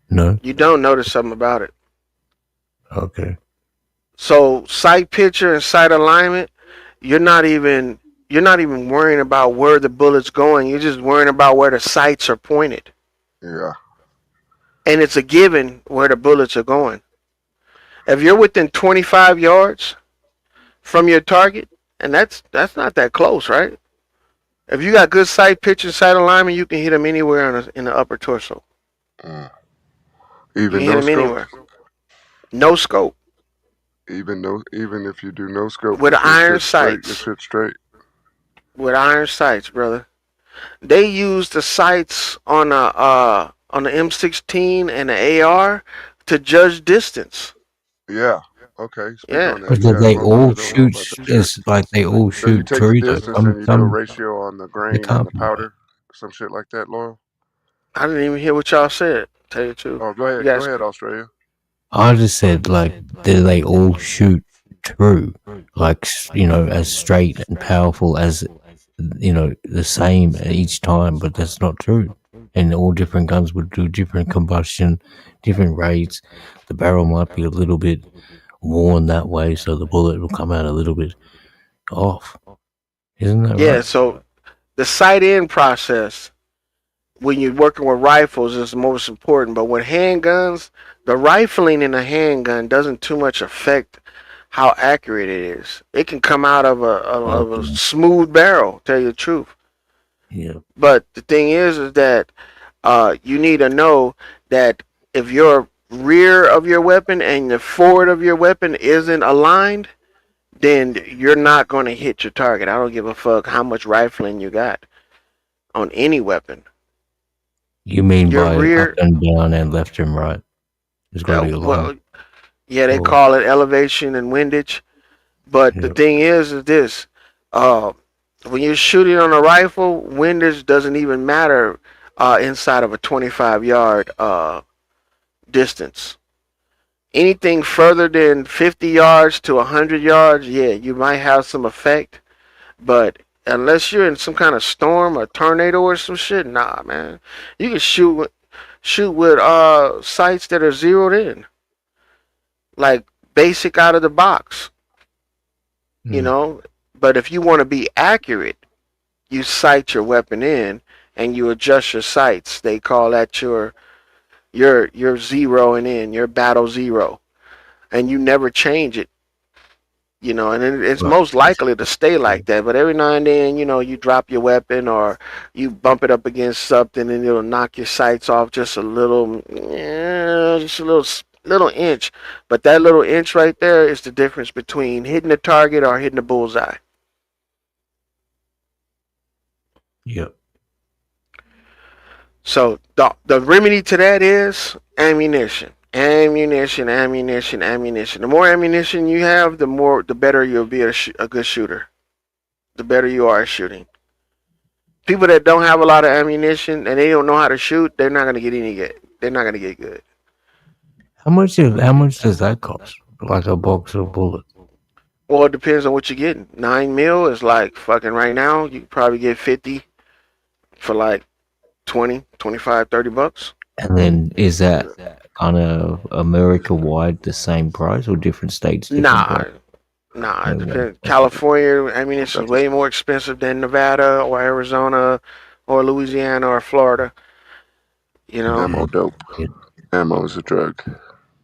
no. You don't notice something about it. Okay. So sight picture and sight alignment, you're not even worrying about where the bullet's going. You're just worrying about where the sights are pointed. Yeah. And it's a given where the bullets are going. If you're within 25 yards from your target, and that's not that close, right? If you got good sight picture, sight alignment, you can hit them anywhere in the upper torso. Even you can hit no them scope. anywhere. No scope. Even if you do no scope With your shit iron straight, sights. your shit straight. With iron sights, brother. They use the sights on the M16 and the AR to judge distance. Yeah. Okay. Speak Yeah. on that. But do Yeah, they motherfuckers all don't know about shoot? that shit. It's like they all So you shoot take the true though. distance and you do a Some ratio on the they grain and can't the be. powder, some shit like that, Loyal. I didn't even hear what y'all said. Tell you the truth. Oh, go You ahead. Go guys, ahead, Australia. I just said like, do they all shoot true, like as straight and powerful as the same each time? But that's not true. And all different guns would do different combustion, different rates. The barrel might be a little bit worn that way, so the bullet will come out a little bit off. Isn't that yeah. right? So the sight in process when you're working with rifles is the most important. But with handguns, the rifling in a handgun doesn't too much affect how accurate it is. It can come out of a Okay. smooth barrel. Tell you the truth. Yeah. But the thing is that you need to know that if your rear of your weapon and the forward of your weapon isn't aligned, then you're not going to hit your target. I don't give a fuck how much rifling you got on any weapon. You mean Your by up rear, and down and left and right? It's got to be aligned. well, yeah, they Or call it elevation and windage. But the yeah. thing is this: uh, when you're shooting on a rifle, windage doesn't even matter inside of a 25-yard distance. Anything further than 50 yards to 100 yards, yeah, you might have some effect. But unless you're in some kind of storm or tornado or some shit, nah, man. You can shoot with sights that are zeroed in, like basic out of the box, you Mm. know. But if you want to be accurate, you sight your weapon in and you adjust your sights. They call that your zeroing in, your battle zero, and you never change it. And it's Right. most likely to stay like that. But every now and then, you drop your weapon or you bump it up against something, and it'll knock your sights off just a little, just a little inch. But that little inch right there is the difference between hitting the target or hitting the bullseye. Yep. So the remedy to that is ammunition. Ammunition. The more ammunition you have, the better you'll be a good shooter. The better you are at shooting. People that don't have a lot of ammunition and they don't know how to shoot, they're not gonna get any good. They're not gonna get good. How much does that cost? Like a box of bullets? Well, it depends on what you're getting. 9 mil is like fucking right now. You can probably get 50 for like 20, 25, $30. And then is that kind of America wide the same price or different states different Nah, price? it Okay. depends. California ammunition is way more expensive than Nevada or Arizona or Louisiana or Florida. Ammo dope. Yeah. Ammo is a drug.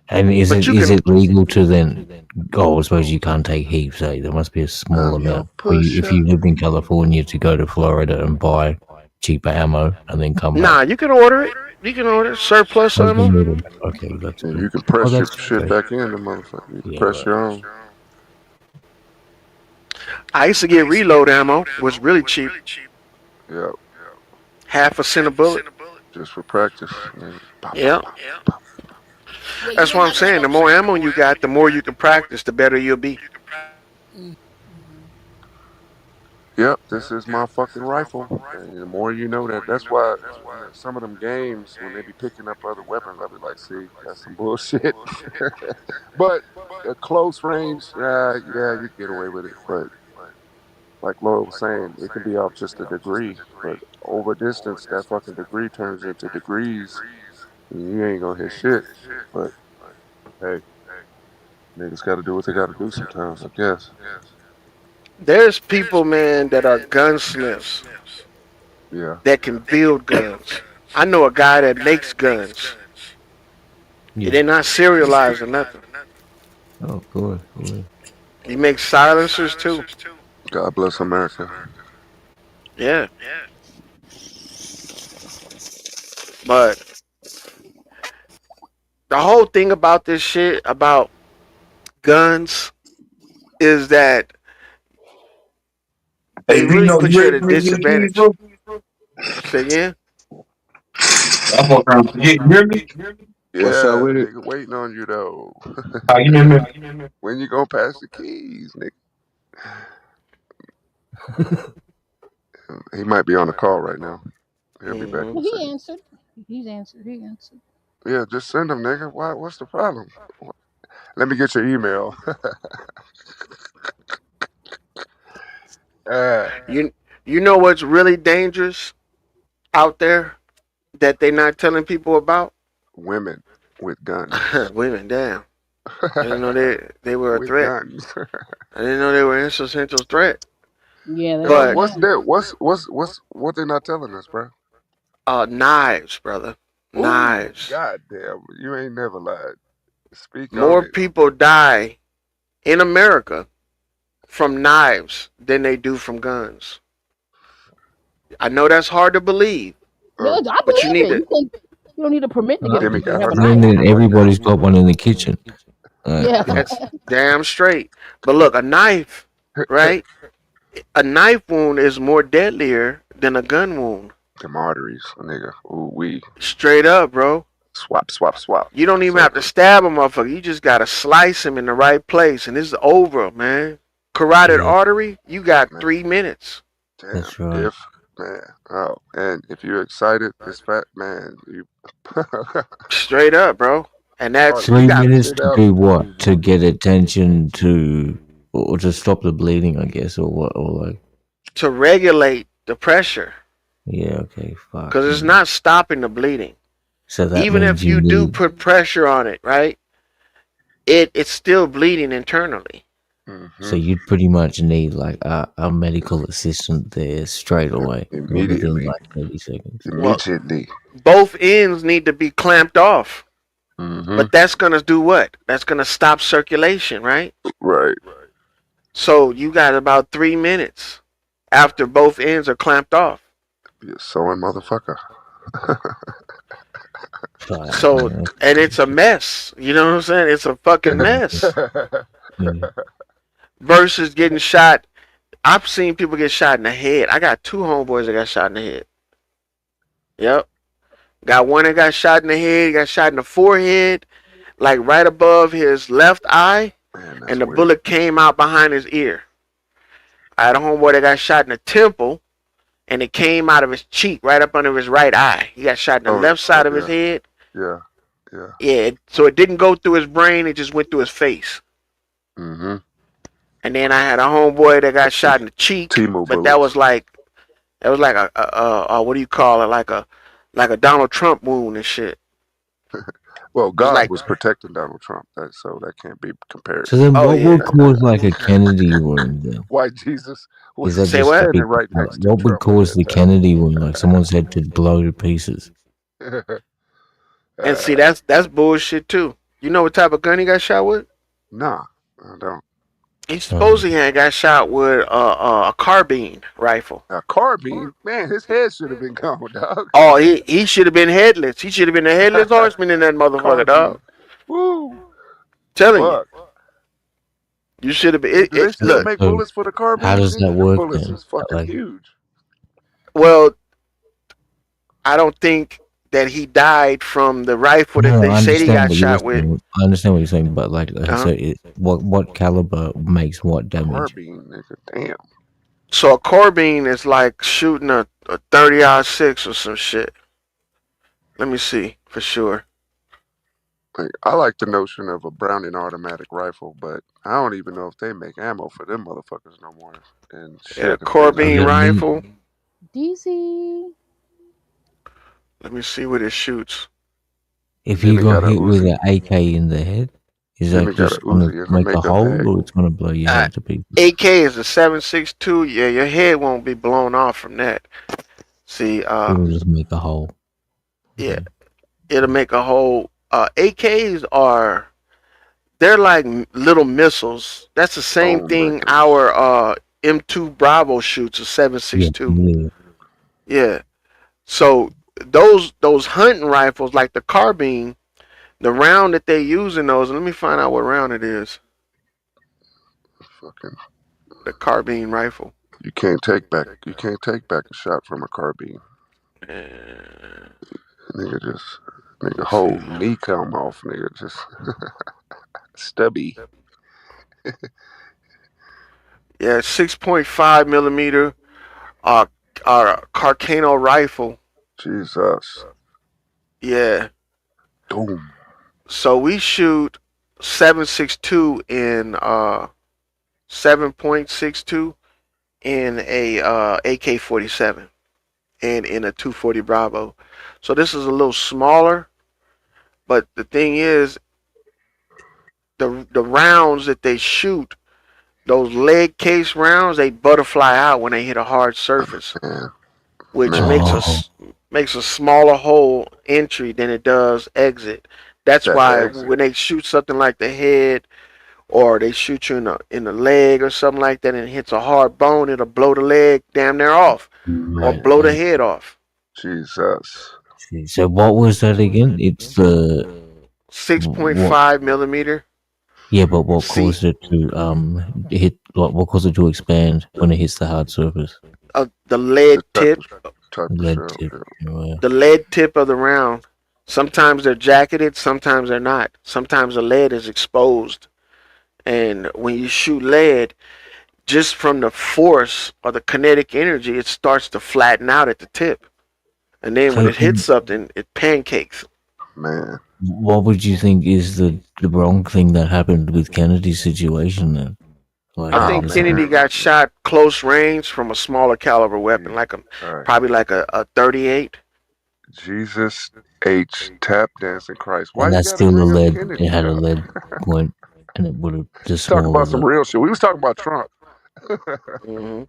And is But you it can legal to then? Oh, I suppose you can't take heaps. Eh? There must be a small I'm your amount. For you, if pusher. you lived in California, to go to Florida and buy cheaper ammo and then come Nah, back. you can order it. You can order surplus Oh, you ammo. can order it. Okay, that's And good. you can Oh, press your that's shit okay. back in the motherfucker. You can Yeah, press right. your own. I used to get reload ammo. It was really cheap. Yeah, Half a cent a bullet. just for practice. And pop, Yeah. pop, pop. That's what I'm saying. The more ammo you got, the more you can practice, the better you'll be. Yep, this is my fucking rifle. And the more you know that, that's why some of them games, when they be picking up other weapons, I'll be like, see, that's some bullshit. But at close range, yeah, you get away with it. But like Laura was saying, it can be off just a degree. But over distance, that fucking degree turns into degrees. And you ain't gonna hit shit. But hey, niggas gotta do what they gotta do sometimes, I guess. There's people, man, that are gunsmiths Yeah. that can build guns. I know a guy that makes guns. Yeah. They're not serialized or nothing. Oh, good. Good. He makes silencers too. God bless America. Yeah. But the whole thing about this shit about guns is that Hey, they really Vino, put you you ready at a for me to get the keys, disadvantage. bro? Say again? I fuck around. You hear me? What's up with it? Nigga waiting on you though. Give me a minute. When you gonna pass the keys, nigga? He might be on the call right now. He'll be back in a Well, he second. answered. He's answered. He answered. Yeah, just send them, nigga. Why? What's the problem? Let me get your email. uh, You you know what's really dangerous out there that they not telling people about? women with guns. Women, damn. I didn't know they were a With threat. guns. I didn't know they were an existential threat. Yeah, they are. But What's Yeah. that? What they not telling us, bro? knives, brother. Ooh, Knives. goddamn! You ain't never lied. Speak on More it. people die in America from knives than they do from guns. I know that's hard to believe, Yeah, Uh, I but you believe need it. to. You don't need a permit to get Uh, a, Demi to got have her a then, knife. knife on then her right now. everybody's got one in the kitchen. Yeah. That's damn straight. But look, a knife, right? A knife wound is more deadlier than a gun wound. Them arteries, nigga. Ooh, we Straight up, bro. swap, swap, swap. You don't even So, have to stab a motherfucker. You just gotta slice him in the right place, and it's over, man. Carotid Yeah, artery, you got man, 3 minutes. damn. that's right. If man, oh, and if you're excited, this fat man, you Straight up, bro. And that's artery you Three got shooting minutes shit to out. do what? To get attention to, or to stop the bleeding, I guess, or what? Or like, to regulate the pressure, yeah, okay, fuck, because it's man. not stopping the bleeding. So that Even means if you you do need. put pressure on it, right? It's still bleeding internally. So Mm-hmm. you'd pretty much need like a medical assistant there straight away, or within Immediately, like 30 seconds. Well, immediately. both ends need to be clamped off. Mm-hmm. But that's gonna do what? That's gonna stop circulation, right? Right. So you got about 3 minutes after both ends are clamped off. Be a sewing motherfucker. Fuck, So man. and it's a mess. You know what I'm saying? It's a fucking mess. Yeah. Versus getting shot. I've seen people get shot in the head. I got two homeboys that got shot in the head. Yep. Got one that got shot in the head, got shot in the forehead, like right above his left eye, Man, and that's the weird. bullet came out behind his ear. I had a homeboy that got shot in the temple, and it came out of his cheek right up under his right eye. He got shot in the Oh, left side of his yeah, head. yeah, yeah. Yeah, so it didn't go through his brain, it just went through his face. Mm-hmm. And then I had a homeboy that got shot in the cheek, Timu but that was bullets. like a what do you call it? Like a Donald Trump wound and shit. Well, It was God like, was protecting Donald Trump, so that can't be compared. So then, oh what yeah. would cause like a Kennedy wound? Then White Jesus is was that Say just a what? standing big? right next to What would Trump at cause the that time. Kennedy wound? Like someone's head to blow to pieces. And see, uh, that's bullshit too. You know what type of gun he got shot with? nah, I don't. He supposedly had got shot with a carbine rifle. A carbine, man, his head should have been gone, dog. Oh, he should have been headless. He should have been a headless horseman in that motherfucker, dog. Carbine. Woo! Telling you, Fuck. you should have been. Do they still So, Look, make so bullets for the how carbine, does that nigga? Them work bullets then? is fucking Like, huge. well, I don't think that he died from the rifle that no, they I said he understand got what you're shot with. saying. I understand what you're saying, but like, so Uh-huh. what caliber makes what damage? Carbine, nigga. Damn. So a carbine is like shooting a 30-06 or some shit. Let me see for sure. Like, I like the notion of a Browning automatic rifle, but I don't even know if they make ammo for them motherfuckers no more. And Yeah, shit, if they not carbine Yeah, I making, mean, rifle. DC. Let me see what it shoots. if you Demi got got a hit with Uzi. an AK in the head, is that Demi got a just gonna Uzi in her make a makeup hole, bag. or it's gonna blow your Uh, head to pieces? AK is a 7.62. Yeah, your head won't be blown off from that. See, It'll just make a hole. yeah, it'll make a hole. AKs are they're like little missiles. That's the same Bone thing breakers. our M2 Bravo shoots a Yeah, 7.62. yeah. Yeah. So those hunting rifles like the carbine, the round that they use in those. Let me find out what round it is. Fucking, The carbine rifle. you can't take back a shot from a carbine. Uh, Nigga let's whole see. knee come off, nigga, just stubby. Yeah, 6.5 millimeter uh Carcano rifle. Jesus. Yeah. Boom. So we shoot 7.62 in 7.62 in a AK-47 and in a 240 Bravo. So this is a little smaller, but the thing is, the rounds that they shoot, those leg case rounds, they butterfly out when they hit a hard surface, Man, which man, makes a smaller hole entry than it does exit. That's that why exit. when they shoot something like the head, or they shoot you in the leg or something like that, and it hits a hard bone, it'll blow the leg damn near off, or Right. blow the head off. Jesus. So what was that again? It's the 6.5 millimeter. Yeah, but what See, caused it to hit? What caused it to expand when it hits the hard surface? the lead tip, Type of Lead shell. tip. Yeah. the lead tip of the round. Sometimes they're jacketed, sometimes they're not. Sometimes the lead is exposed, and when you shoot lead, just from the force or the kinetic energy, it starts to flatten out at the tip, and then when So it hits something, it pancakes. Man. what would you think is the wrong thing that happened with Kennedy's situation then? Like, I Oh, think is man. Kennedy got shot close range from a smaller caliber weapon, like All right. probably like a 38. Jesus H. Tap dancing Christ. Why and you that's gotta still a bring up lead. Kennedy? It had a Dog? lead point, and it would have just Talk about swallowed some it. real shit. We was talking about Trump. Hmm.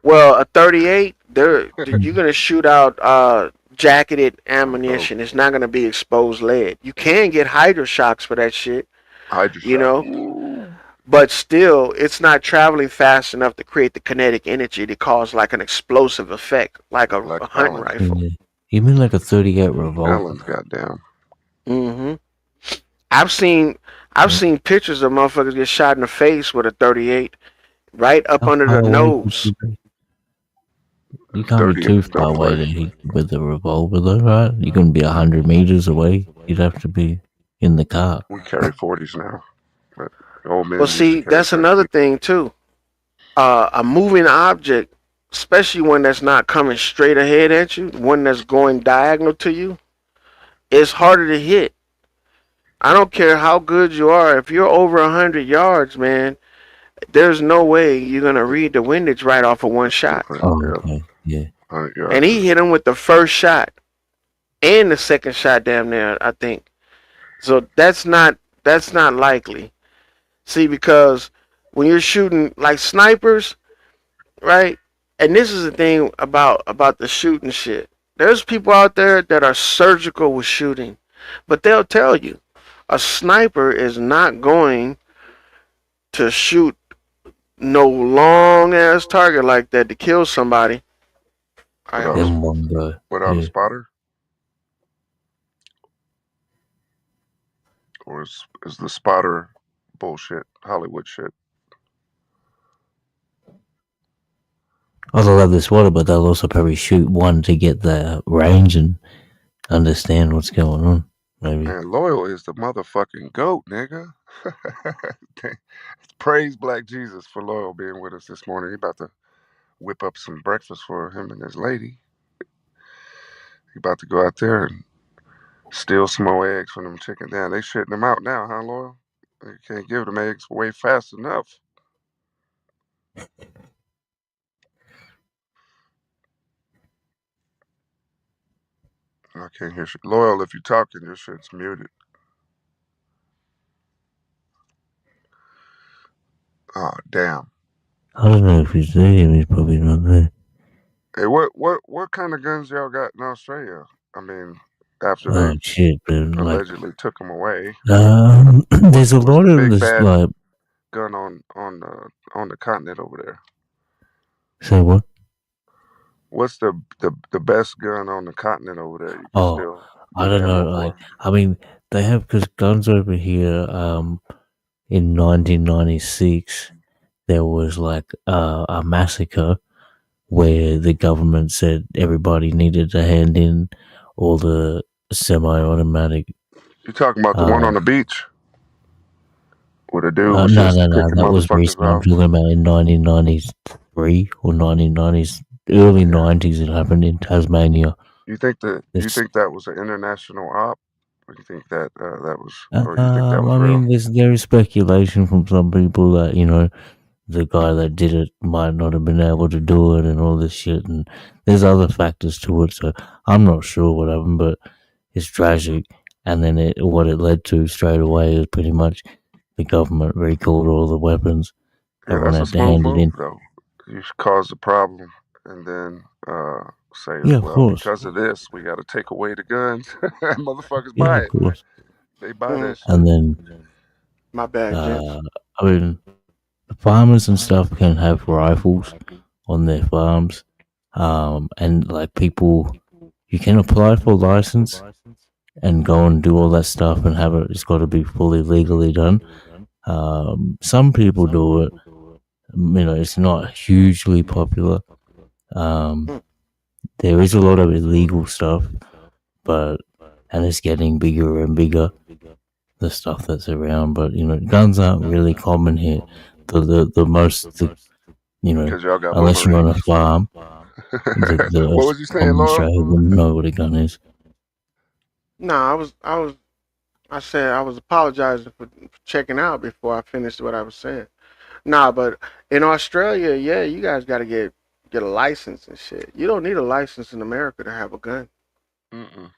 Well, a 38, you're gonna shoot out jacketed ammunition. It's not gonna be exposed lead. You can get hydro shocks for that shit, Hydra you shot. know, Ooh. but still, it's not traveling fast enough to create the kinetic energy to cause like an explosive effect, like a Like hunting Alan. rifle. Yeah. You mean like a 38 revolver? Alan's goddamn. Hmm. I've seen pictures of motherfuckers get shot in the face with a 38, right up How under far the away nose. could you be? You can't be 38 too don't far away play. to hit with a revolver, though, right? You couldn't be 100 meters away. You'd have to be in the car. We carry 40s now. But old men Well, used to see, carry that's 30s. another thing too. A moving object, especially one that's not coming straight ahead at you, one that's going diagonal to you, it's harder to hit. I don't care how good you are. If you're over 100 yards, man, there's no way you're gonna read the windage right off of one shot. Oh, Yeah. okay. Yeah. 100 yards. And he hit him with the first shot and the second shot, damn near, I think. So that's not likely. See, because when you're shooting like snipers, right? And this is the thing about the shooting shit. There's people out there that are surgical with shooting, but they'll tell you a sniper is not going to shoot no long ass target like that to kill somebody. I Without, Them one go. without Yeah. a spotter? Or is the spotter bullshit? Hollywood shit? Oh, they'll have this water, but they'll also probably shoot one to get the range and understand what's going on. Maybe. Man, Loyal is the motherfucking GOAT, nigga. Praise Black Jesus for Loyal being with us this morning. He about to whip up some breakfast for him and his lady. He about to go out there and steal some more eggs from them chicken. Damn, they shitting them out now, huh, Loyal? They can't give them eggs away fast enough. I can't hear shit. Loyal, if you're talking, your shit's muted. Oh, damn. I don't know if he's there. He's probably not there. Hey, what kind of guns y'all got in Australia? I mean, after Oh they shit! But like, allegedly took them away, there's a what's lot the of big this bad like. gun on the continent over there? Say what? What's the best gun on the continent over there? You can Oh, still I get don't know. ammo Like, for? I mean, they have because guns over here. In 1996, there was like a massacre where the government said everybody needed to hand in all the semi-automatic. You talking about the one on the beach where the dude was No, just picking that was motherfuckers recent. I'm off? talking about in 1993 or 1990s, early 90s. It happened in Tasmania. You This, think that was an international op? Or you think that that was, or you think that was I real? mean, there is speculation from some people that the guy that did it might not have been able to do it and all this shit, and there's other factors to it. So I'm not sure what happened, but it's tragic. And then what it led to straight away is pretty much the government recalled all the weapons. Yeah, Everyone that's a had to smooth hand it move in. though. You should cause a problem and then say, Yeah, of well, course. because of this, we got to take away the guns. Motherfuckers Yeah, buy of it. course. They buy Mm, that And shit. then, my bad, gents. uh, I mean, the farmers and stuff can have rifles on their farms, and like people, you can apply for a license and go and do all that stuff and have it. It's got to be fully legally done. Some people do it. It's not hugely popular. Um, Mm, there is a lot of illegal stuff, and it's getting bigger and bigger. The stuff that's around, but guns aren't really common here. The most, Because y'all got unless you're on a Wolverines. farm, What the was you saying, common Laura? Australian wouldn't know what a gun is. No, I said I was apologizing for checking out before I finished what I was saying. Nah, but in Australia, yeah, you guys got to get a license and shit. You don't need a license in America to have a gun. Mm-mm.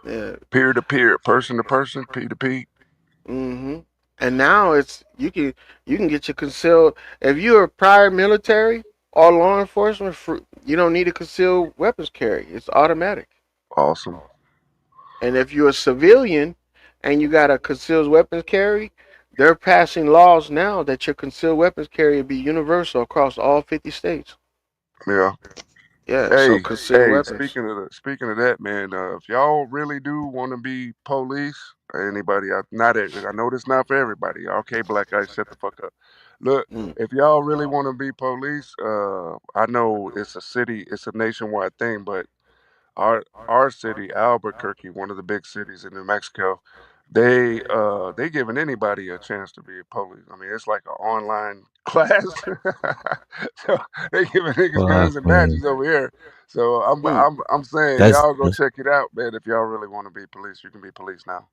Yeah. Peer to peer, person to person, P to P. Mm-hmm. And now it's you can get your concealed if you're a prior military or law enforcement. You don't need a concealed weapons carry. It's automatic. Awesome. And if you're a civilian and you got a concealed weapons carry, they're passing laws now that your concealed weapons carry be universal across all 50 states. Yeah. Yeah, so Hey, concealed hey. weapons. Speaking of that, man. If y'all really do want to be police, anybody, I know this not for everybody. Okay, black guys, shut the fuck up. Look, Mm. if y'all really want to be police, I know it's a nationwide thing, but our city, Albuquerque, one of the big cities in New Mexico, they giving anybody a chance to be a police. I mean, it's like an online class. So they giving niggas Fuck guns and man, badges over here. So Mm. I'm saying that's, y'all go that's check it out, man. If y'all really want to be police, you can be police now.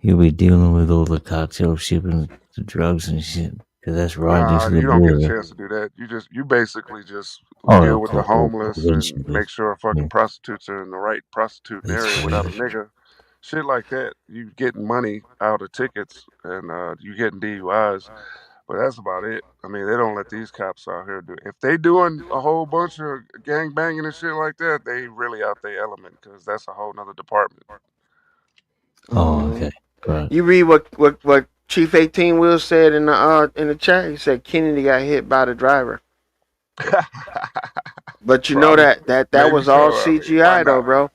you'll be dealing with all the cartel shipping the drugs and shit. Cause that's right Nah, into the you don't get a border. chance to do that. You basically just Oh, deal of with the course, homeless and eventually. make sure Yeah, fucking prostitutes are in the right prostituting that's area without a weird. nigga. Shit like that. You getting money out of tickets and you getting DUIs, but that's about it. I mean, they don't let these cops out here do. If they doing a whole bunch of gang banging and shit like that, they really out their element because that's a whole nother department. Oh, Hmm. okay, right. You read what Chief 18 Will said in the chat. He said Kennedy got hit by the driver. But you know Probably, that maybe was all so. I mean, why CGI though, not? bro.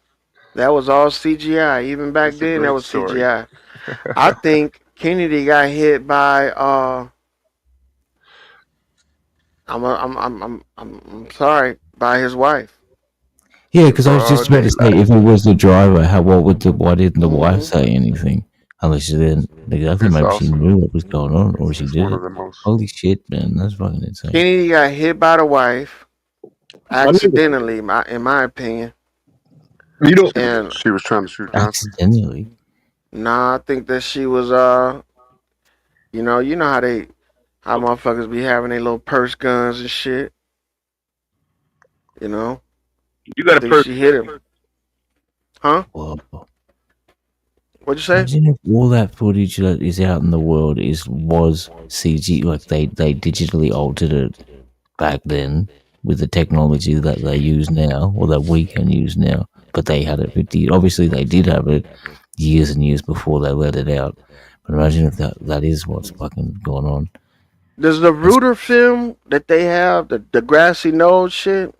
That was all CGI. Even back It's a then, that great was story. CGI. I think Kennedy got hit by I'm sorry, by his wife. Yeah, In because I was broad just about to say, daylight. if it was the driver, why didn't the wife Hmm. say anything? Unless she didn't. Like, I think It's maybe she awesome. knew what was going on, or she It's did one it. of the most. Holy shit, man, that's fucking insane. Kennedy got hit by the wife My nigga, accidentally, in my opinion. you know, And She was trying to shoot Johnson. Accidentally. nah, I think that she was you know how motherfuckers be having their little purse guns and shit. You know, you I got a think person. she hit him. Huh? Whoa. What'd you say? Imagine if all that footage that is out in the world was CG, like they digitally altered it back then with the technology that they use now, or that we can use now. But they had it 50. Obviously, they did have it years and years before they let it out. But imagine if that is what's fucking going on. Does the That's Reuter film that they have, the grassy knoll shit,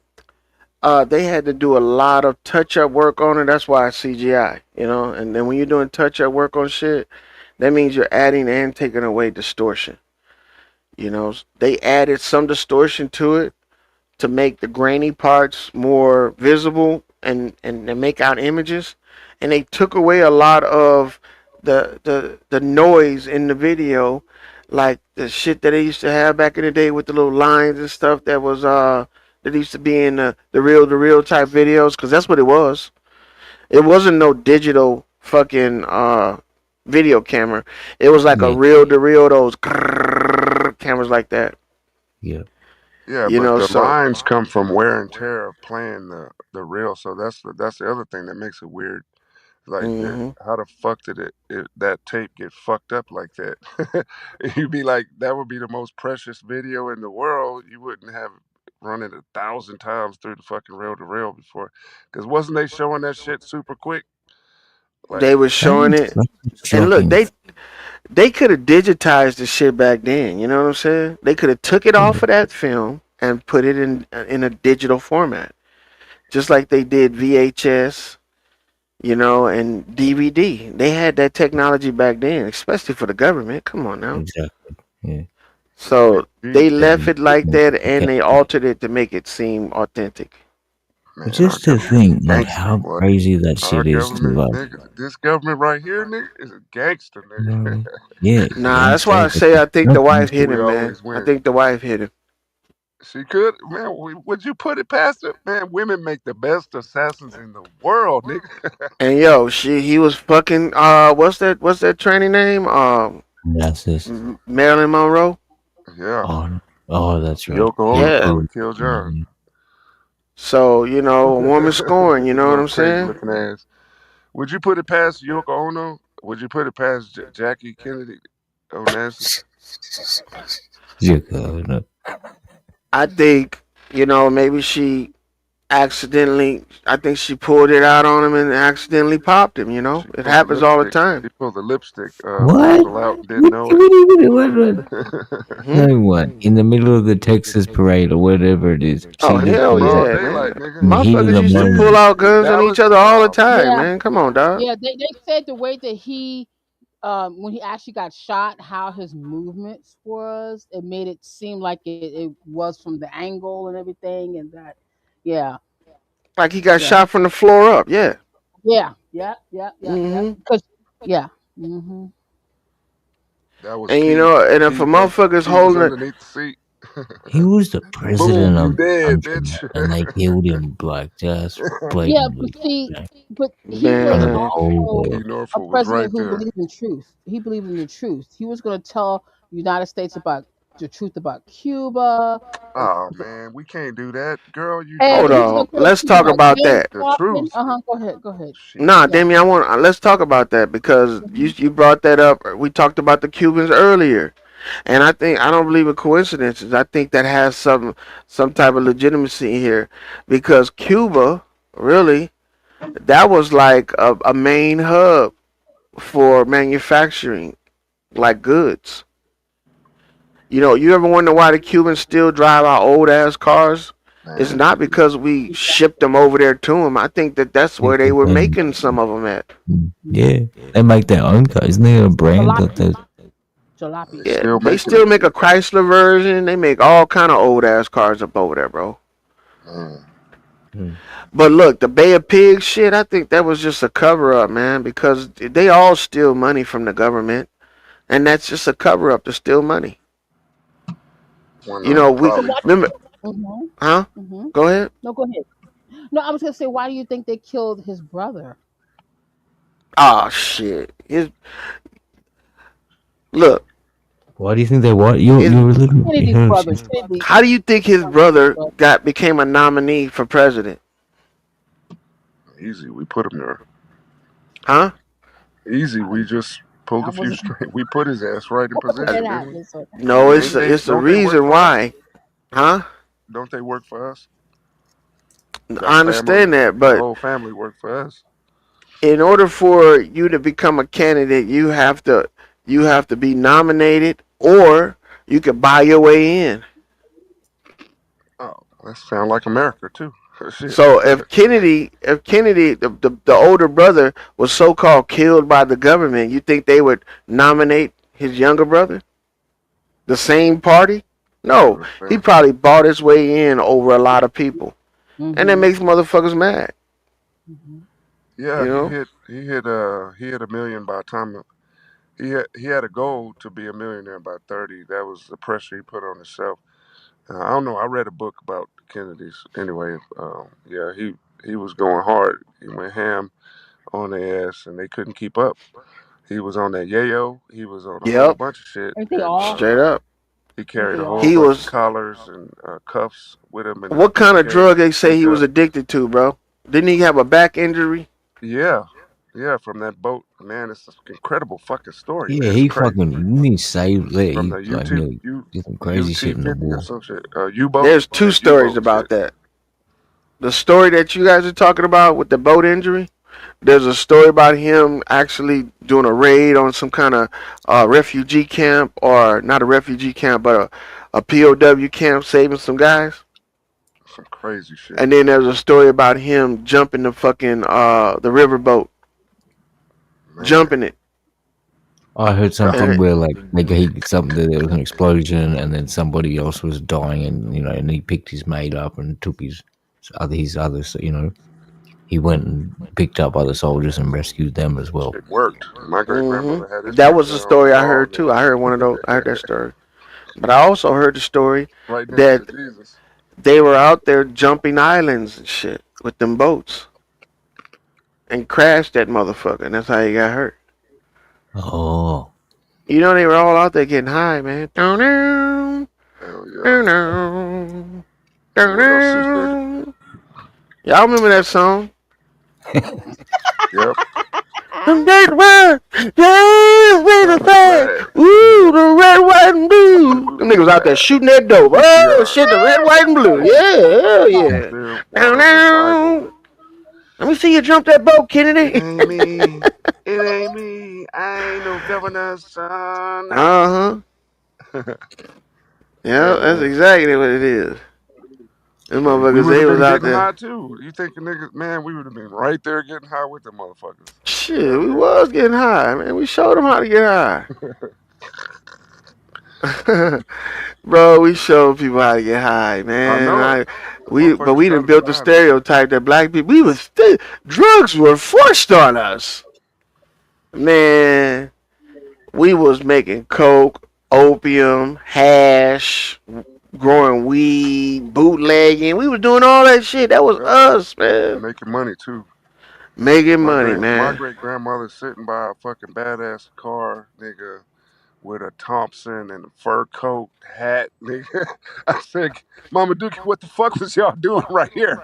they had to do a lot of touch up work on it. That's why it's CGI, you know. And then when you're doing touch up work on shit, that means you're adding and taking away distortion. You know, they added some distortion to it to make the grainy parts more visible and make out images, and they took away a lot of the noise in the video, like the shit that they used to have back in the day with the little lines and stuff that was that used to be in the real type videos? Because that's what it was. It wasn't no digital fucking video camera. It was like a Yeah, reel to reel, those cameras like that. yeah. Yeah, You but know, the so lines come from wear and tear of playing the reel. So that's the other thing that makes it weird. Like, hmm how the fuck did that tape get fucked up like that? You'd be like, that would be the most precious video in the world. You wouldn't have run it 1,000 times through the fucking reel to reel before, because wasn't they showing that shit super quick? Like, they was That showing is it. fucking And look, shocking. they could have digitized the shit back then. You know what I'm saying? They could have took it Yeah. off of that film and put it in a digital format, just like they did VHS. You know, and DVD. They had that technology back then, especially for the government. Come on now. Exactly. Yeah. So they DVD, left And it like that and okay. they altered it to make it seem authentic. But man, our just to government is think, like, gangster, how boy. crazy that Our shit is to, government, like, nigga, this government right here, nigga, is a gangster, nigga. yeah, Nah, that's why I gangster, but say the I think the wife shocking, hit We him, man. always I win. think the wife hit him. She could, man. Would you put it past her, man? Women make the best assassins in the world, nigga. And yo, he was fucking what's that tranny name? that's just, Marilyn Monroe. Yeah, oh, oh, that's right. Yoko Ono Yeah, Yeah. probably cool. killed John. So, you know, a woman scoring, you know what Little I'm crazy saying? looking ass. Would you put it past Yoko Ono? Would you put it past Jackie Kennedy Onassis? Yeah, no. I think, you know, maybe she accidentally I think she pulled it out on him and accidentally popped him, you know? She It pulled the happens all the lipstick. time. She pulled the lipstick What? bottle out and didn't What? know it. What? Hmm? No, what? In the middle of the Texas parade or whatever it is, Oh she In just the hell pulls broad out yeah, man. daylight, nigga. in the heat of Motherfuckers the used to In pull moment. out guns on each Dallas. other all the Oh time, Yeah, man. man. Come on, dog. yeah. They said the way that he when he actually got shot, how his movements was, it made it seem like it was from the angle and everything, and that, yeah, Like he got yeah, shot from the floor up, yeah. yeah. Hmm. Because yeah, hmm That was And you T. know, and if a T was motherfucker's T was holding it, underneath the seat. He was the Boom, president you of the dead, country, bitch. and they killed him like just yeah. But blatantly, see, like, but he in front was of the man, whole also Key world. a Norfolk was right president who there. believed in truth. He believed in the truth. He was going to tell the United States about the truth about Cuba, and, Oh man, we can't do that, girl. You and hold he drunk. was going on. to tell the Let's truth talk about about James that. The Baldwin. truth. Go ahead, go ahead. Shit. Nah, Yeah. Damien, I want let's talk about that because hmm you brought that up. We talked about the Cubans earlier. And I don't believe in coincidences. I think that has some type of legitimacy here because Cuba really that was like a main hub for manufacturing like goods. You know, you ever wonder why the Cubans still drive our old ass cars? It's Man, not because we shipped them over there to them. I think that that's where they Because were they, making some of them at. yeah, they make their own car. Isn't there a brand that Jalopy, they? they jalopy. Yeah, still they making still it. make a Chrysler version. They make all kind of old ass cars up over there, bro. Man. But look, the Bay of Pigs shit, I think that was just a cover up, man, because they all steal money from the government, and that's just a cover up to steal money. When You know, we So probably why? remember, hmm huh? hmm Go ahead. No, go ahead. No, I was going to say, why do you think they killed his brother? Oh shit. Look, Why do you think they what? his You're a little. Kennedy's brother. Kennedy. how do you think his Kennedy's brother brother. became a nominee for president? easy, we put him there. Huh? Easy, I, we just pulled I a few wasn't. strings. We put his ass right in Uh, position, didn't we? So, no, Ain't they? it's the Don't they work reason for us? why. Huh? Don't they work for us? I That family, understand that, the but whole family work for us. in order for you to become a candidate, you have to be nominated, or you could buy your way in. Oh, that sound like America too. Shit. So if Kennedy, the older brother was so called killed by the government, you think they would nominate his younger brother? The same party? I No, he understand. probably bought his way in over a lot of people, and that hmm makes motherfuckers mad. hmm Yeah, You he know. hit a million by the time he had a goal to be a millionaire by 30. That was the pressure he put on himself. I don't know. I read a book about Kennedys. Anyway, yeah, he was going hard. He went ham on their ass, and they couldn't keep up. He was on that yayo. He was on a whole Yep, bunch of shit, Aren't they and all? straight up. he Aren't carried they a whole all? He bunch of was. collars and cuffs with him in his What kind of briefcase drug they say he was pickup. addicted to, bro? Didn't he have a back injury? Yeah, yeah, from that boat, man. It's an incredible fucking story, Yeah, man. It's he crazy. fucking he saved that. From He the like did some crazy UT shit in the 50 or war. some shit. U-boat, There's two that stories U-boat shit. about that. The story that you guys are talking about with the boat injury, there's a story about him actually doing a raid on some kind of refugee camp, or not a refugee camp, but a POW camp, saving some guys. Some crazy shit, And then there's a story about him jumping the fucking the riverboat, man. jumping it. I heard And something where like he something there was an explosion and then somebody else was dying and he picked his mate up and took his others he went and picked up other soldiers and rescued them as well. It worked. My great grandmother had his that was the picture on the story I wall, heard too. I nigga. heard one of those. I heard that story, but I also heard the story Right next that to Jesus. they were out there jumping islands and shit with them boats and crashed that motherfucker, and that's how he got hurt. Oh, You know, they were all out there getting high, man. Dun-dun, Hell yeah. dun-dun, What else is there? dun-dun. Y'all remember that song? Yep. Them days were days with the flag. Ooh, the red, white, and blue. Them niggas out there shooting that dope. Oh, Yeah. shit, the red, white, and blue. Yeah, hell yeah. Clear Down, water revival. down. Let me see you jump that boat, It Kennedy. ain't me. It ain't me. I ain't no governor's son. Uh-huh. Yeah, that's Man, exactly what it is. Them we motherfuckers, would they have was been out getting there. high too. You think niggas, man, we would have been right there getting high with them motherfuckers. Shit, Hell we yeah. was getting high, man. We showed them how to get high. Bro, we showed people how to get high, I man. know. But we Motherfuckers done gotta built the find it. stereotype that black people, drugs were forced on us. Man, we was making coke, opium, hash, growing weed, bootlegging. We was doing all that shit. That was Yep. us, man. Making money too. Making My money, great my man. great grandmother sitting by a fucking badass car, nigga, with a Thompson and a fur coat, hat, nigga. I said, Mama Dookie, what the fuck was y'all doing right here?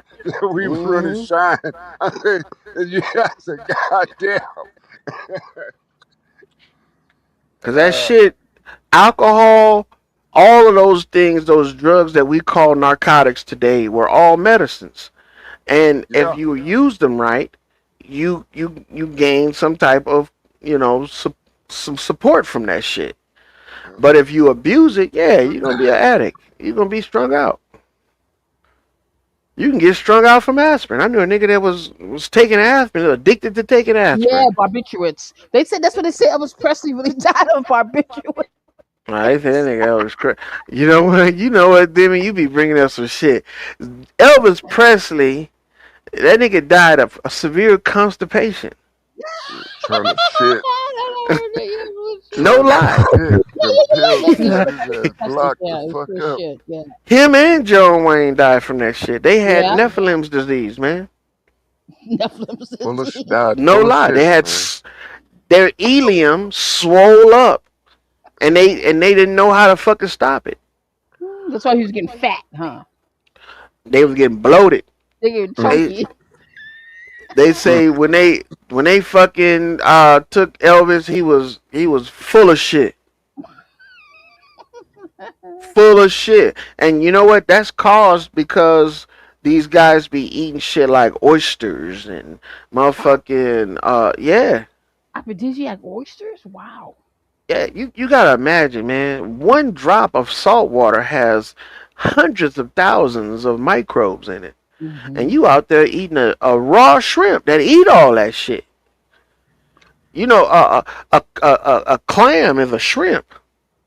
We was running hmm shine. I said, I said, God damn. Cause that shit, alcohol, all of those things, those drugs that we call narcotics today, were all medicines. And if Yeah. you use them right, you gain some type of some support from that shit. But if you abuse it, yeah, you're gonna be an addict. You're gonna be strung out. You can get strung out from aspirin. I knew a nigga that was taking aspirin, addicted to taking aspirin. Yeah, barbiturates. They said that's what they said. Elvis Presley really died of barbiturates. I said that nigga Elvis crazy. You know what? You know what, Demi? You be bringing up some shit. Elvis Presley, that nigga died of a severe constipation. Trying to shit. No Trying to lie. shit. The pills Yeah, got his ass blocked yeah, the it's fuck good up. shit. Yeah, Him and John Wayne died from that shit. They had yeah. Nephilim's disease, man. Netflix. Full of died No full of lie. shit, They had man. their ilium swole up, and they didn't know how to fucking stop it. That's why he was getting fat, huh? They was getting bloated. They getting They chunky. they say when they fucking took Elvis, he was full of shit. Full of shit. And you know what? That's caused because these guys be eating shit like oysters and motherfucking yeah. Aphrodisiac oysters? Wow. Yeah, you gotta imagine, man. One drop of salt water has hundreds of thousands of microbes in it. Mm-hmm. And you out there eating a raw shrimp that eat all that shit. You know, a clam is a shrimp.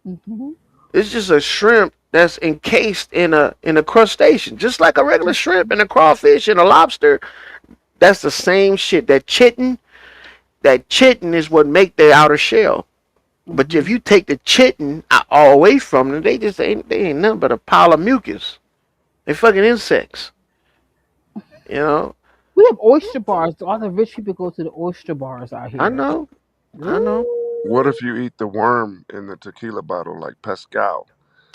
Mm-hmm. It's just a shrimp that's encased in a crustacean, just like a regular shrimp and a crawfish and a lobster. That's the same shit. That chitin is what make the outer shell. But if you take the chitin all away from them, they ain't nothing but a pile of mucus. They fucking insects. You know. We have oyster bars. All the rich people go to the oyster bars out I here. know. I know. What Ooh. if you eat the worm in the tequila bottle like Pascal?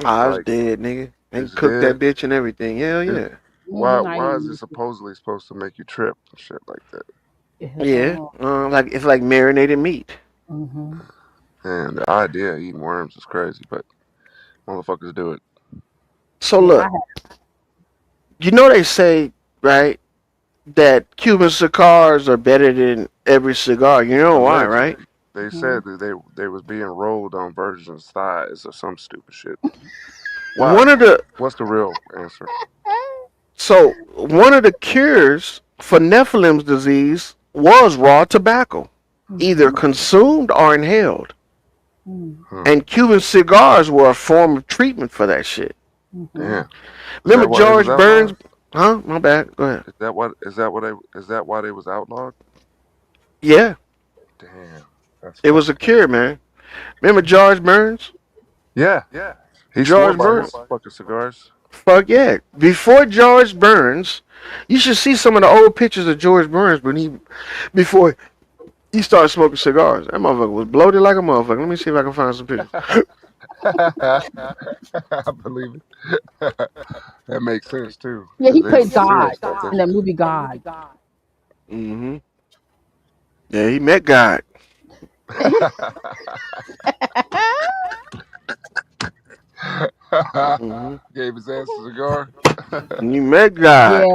I was Like dead, nigga. They it's cook dead. that bitch and everything. Hell It, yeah. I why is it eat supposedly supposed to make you trip and shit like that? it. Yeah. Like it's like marinated meat. Mm-hmm. And the idea of eating worms is crazy, but motherfuckers do it. So Yeah, I look, you know they say, right, that Cuban cigars are better than every cigar. You know why, right? Allegedly, they have. said that they was being rolled on virgins' thighs or some stupid shit. Why? One of the What's the real answer? one of the cures for Nephilim's disease was raw tobacco, either Mm-hmm. consumed or inhaled. Hmm. And Cuban cigars were a form of treatment for that shit. Mm-hmm. Damn. Is Remember that why they was George Burns? outlawed? Huh? My bad. Go ahead. Is that why they was outlawed? Yeah, Damn. That's it was a fucked up. cure, man. Remember George Burns? Yeah. He swore George by Burns. his fucking cigars. Fuck yeah. Before George Burns, you should see some of the old pictures of George Burns before he started smoking cigars. That motherfucker was bloated like a motherfucker. Let me see if I can find some pictures. I believe it. That makes sense too, Yeah, because he they played was God serious about that in that shit. movie God. Hmm. Yeah, he met God. Hmm. Gave his ass a cigar. He met God.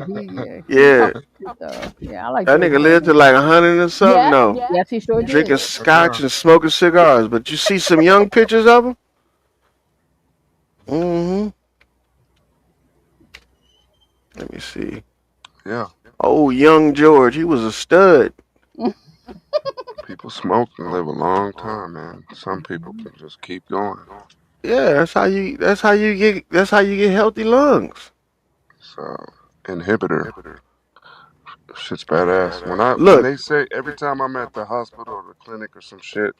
He Yeah, talked shit though. Yeah, I like that George nigga lived to Burns. like 100 or something. Yeah, No, yes, he sure drinking did. Yes, sir. scotch and smoking cigars. But you see some young pictures of him. Hmm. Let me see. Yeah. Oh, young George, he was a stud. People smoke and live a long time, man. Some people Mhm. can just keep going. Yeah, that's how you get healthy lungs. So inhibitor, shit's badass. When Look, they say every time I'm at the hospital or the clinic or some shit,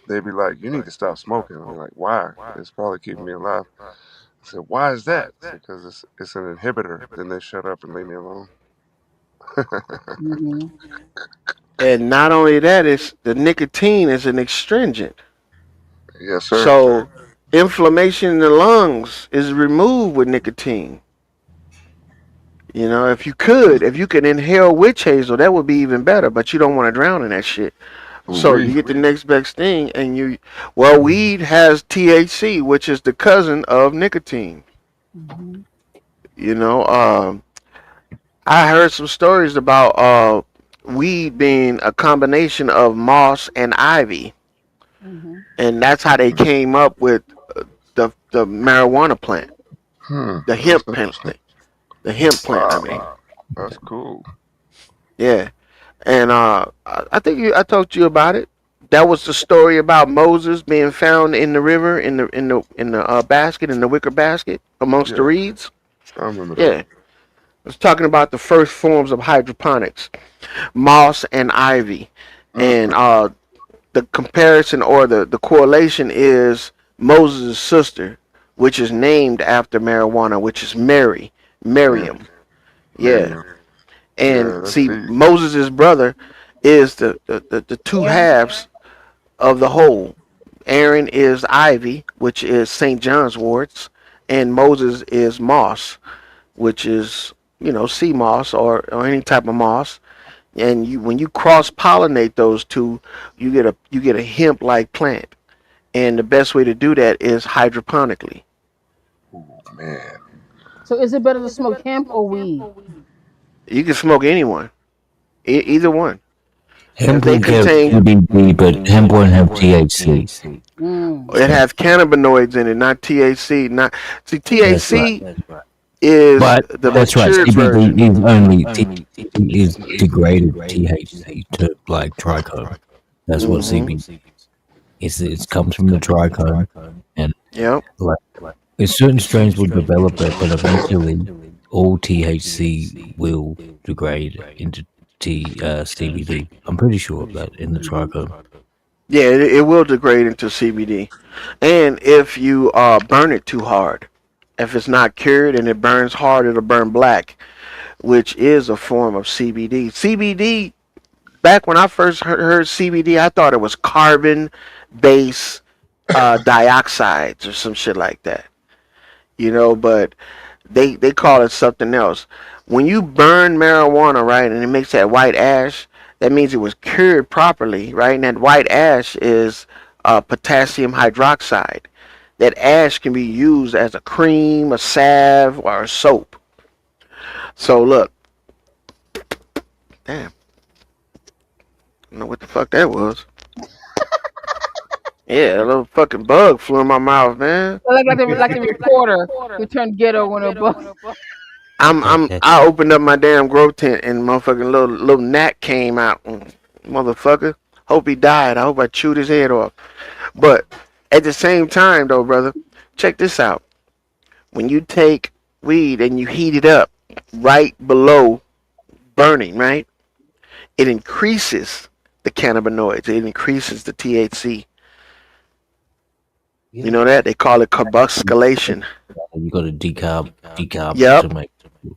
they be like, "You need to stop smoking." I'm like, "Why? It's probably keeping me alive." I said, "Why is that?" I said, "Because it's an inhibitor." Then they shut up and leave me alone. Mhm. and not only that, it's the nicotine is an astringent. Yes, sir. So inflammation in the lungs is removed with nicotine. You know, if you could inhale witch hazel, that would be even better. But you don't want to drown in that shit. So We. you get the next best thing, well, weed has THC, which is the cousin of nicotine. Mhm. You know, I heard some stories about weed being a combination of moss and ivy, Mhm. and that's how they came up with the marijuana plant, the That's hemp plant, interesting. the hemp plant. I Wow. mean, That's cool. yeah. And I think I talked to you about it. That was the story about Moses being found in the river in the basket in the wicker basket amongst the Yeah, reeds. I remember that. Yeah, it's talking about the first forms of hydroponics, moss and ivy, and Mm-mm. the comparison or the correlation is Moses' sister, which is named after marijuana, which is Mary, Miriam. Yeah, Miriam. and Yeah, that's see, deep. Moses' brother is the two Aaron. halves of the whole. Aaron is ivy, which is St. John's worts, and Moses is moss, which is sea moss or any type of moss. And when you cross pollinate those two, you get a hemp like plant. And the best way to do that is hydroponically. Oh man. So is it better to smoke hemp or weed? You can smoke anyone, either one. If Hemp they will give contain, CBD, but hemp won't have THC. Mm. it So has cannabinoids in it, not THC. Not see that's right. THC is But the that's right. matured version. CBD is only is degraded THC to like trichome. That's what Hmm. CBD is. It comes from the trichome, and Yep. like certain strains will develop it, but eventually all THC will degrade into CBD. I'm pretty sure of that in the trichome. Yeah, it will degrade into CBD, and if you burn it too hard, If it's not cured and it burns hard, it'll burn black, which is a form of CBD. CBD, back when I first heard CBD, I thought it was carbon-based dioxides or some shit like that. But they call it something else. When you burn marijuana, right, and it makes that white ash, that means it was cured properly, right? And that white ash is potassium hydroxide. That ash can be used as a cream, a salve, or a soap. So look, damn, I don't know what the fuck that was. Yeah, a little fucking bug flew in my mouth, man. Like the reporter who turned ghetto when a book. I opened up my damn grow tent and motherfucking little gnat came out. Motherfucker. Hope he died. I hope I chewed his head off. But at the same time though, brother, check this out. When you take weed and you heat it up right below burning, right? It increases the cannabinoids. It increases the THC. You know that? They call it carbusculation. You got to decarb Yep. to make.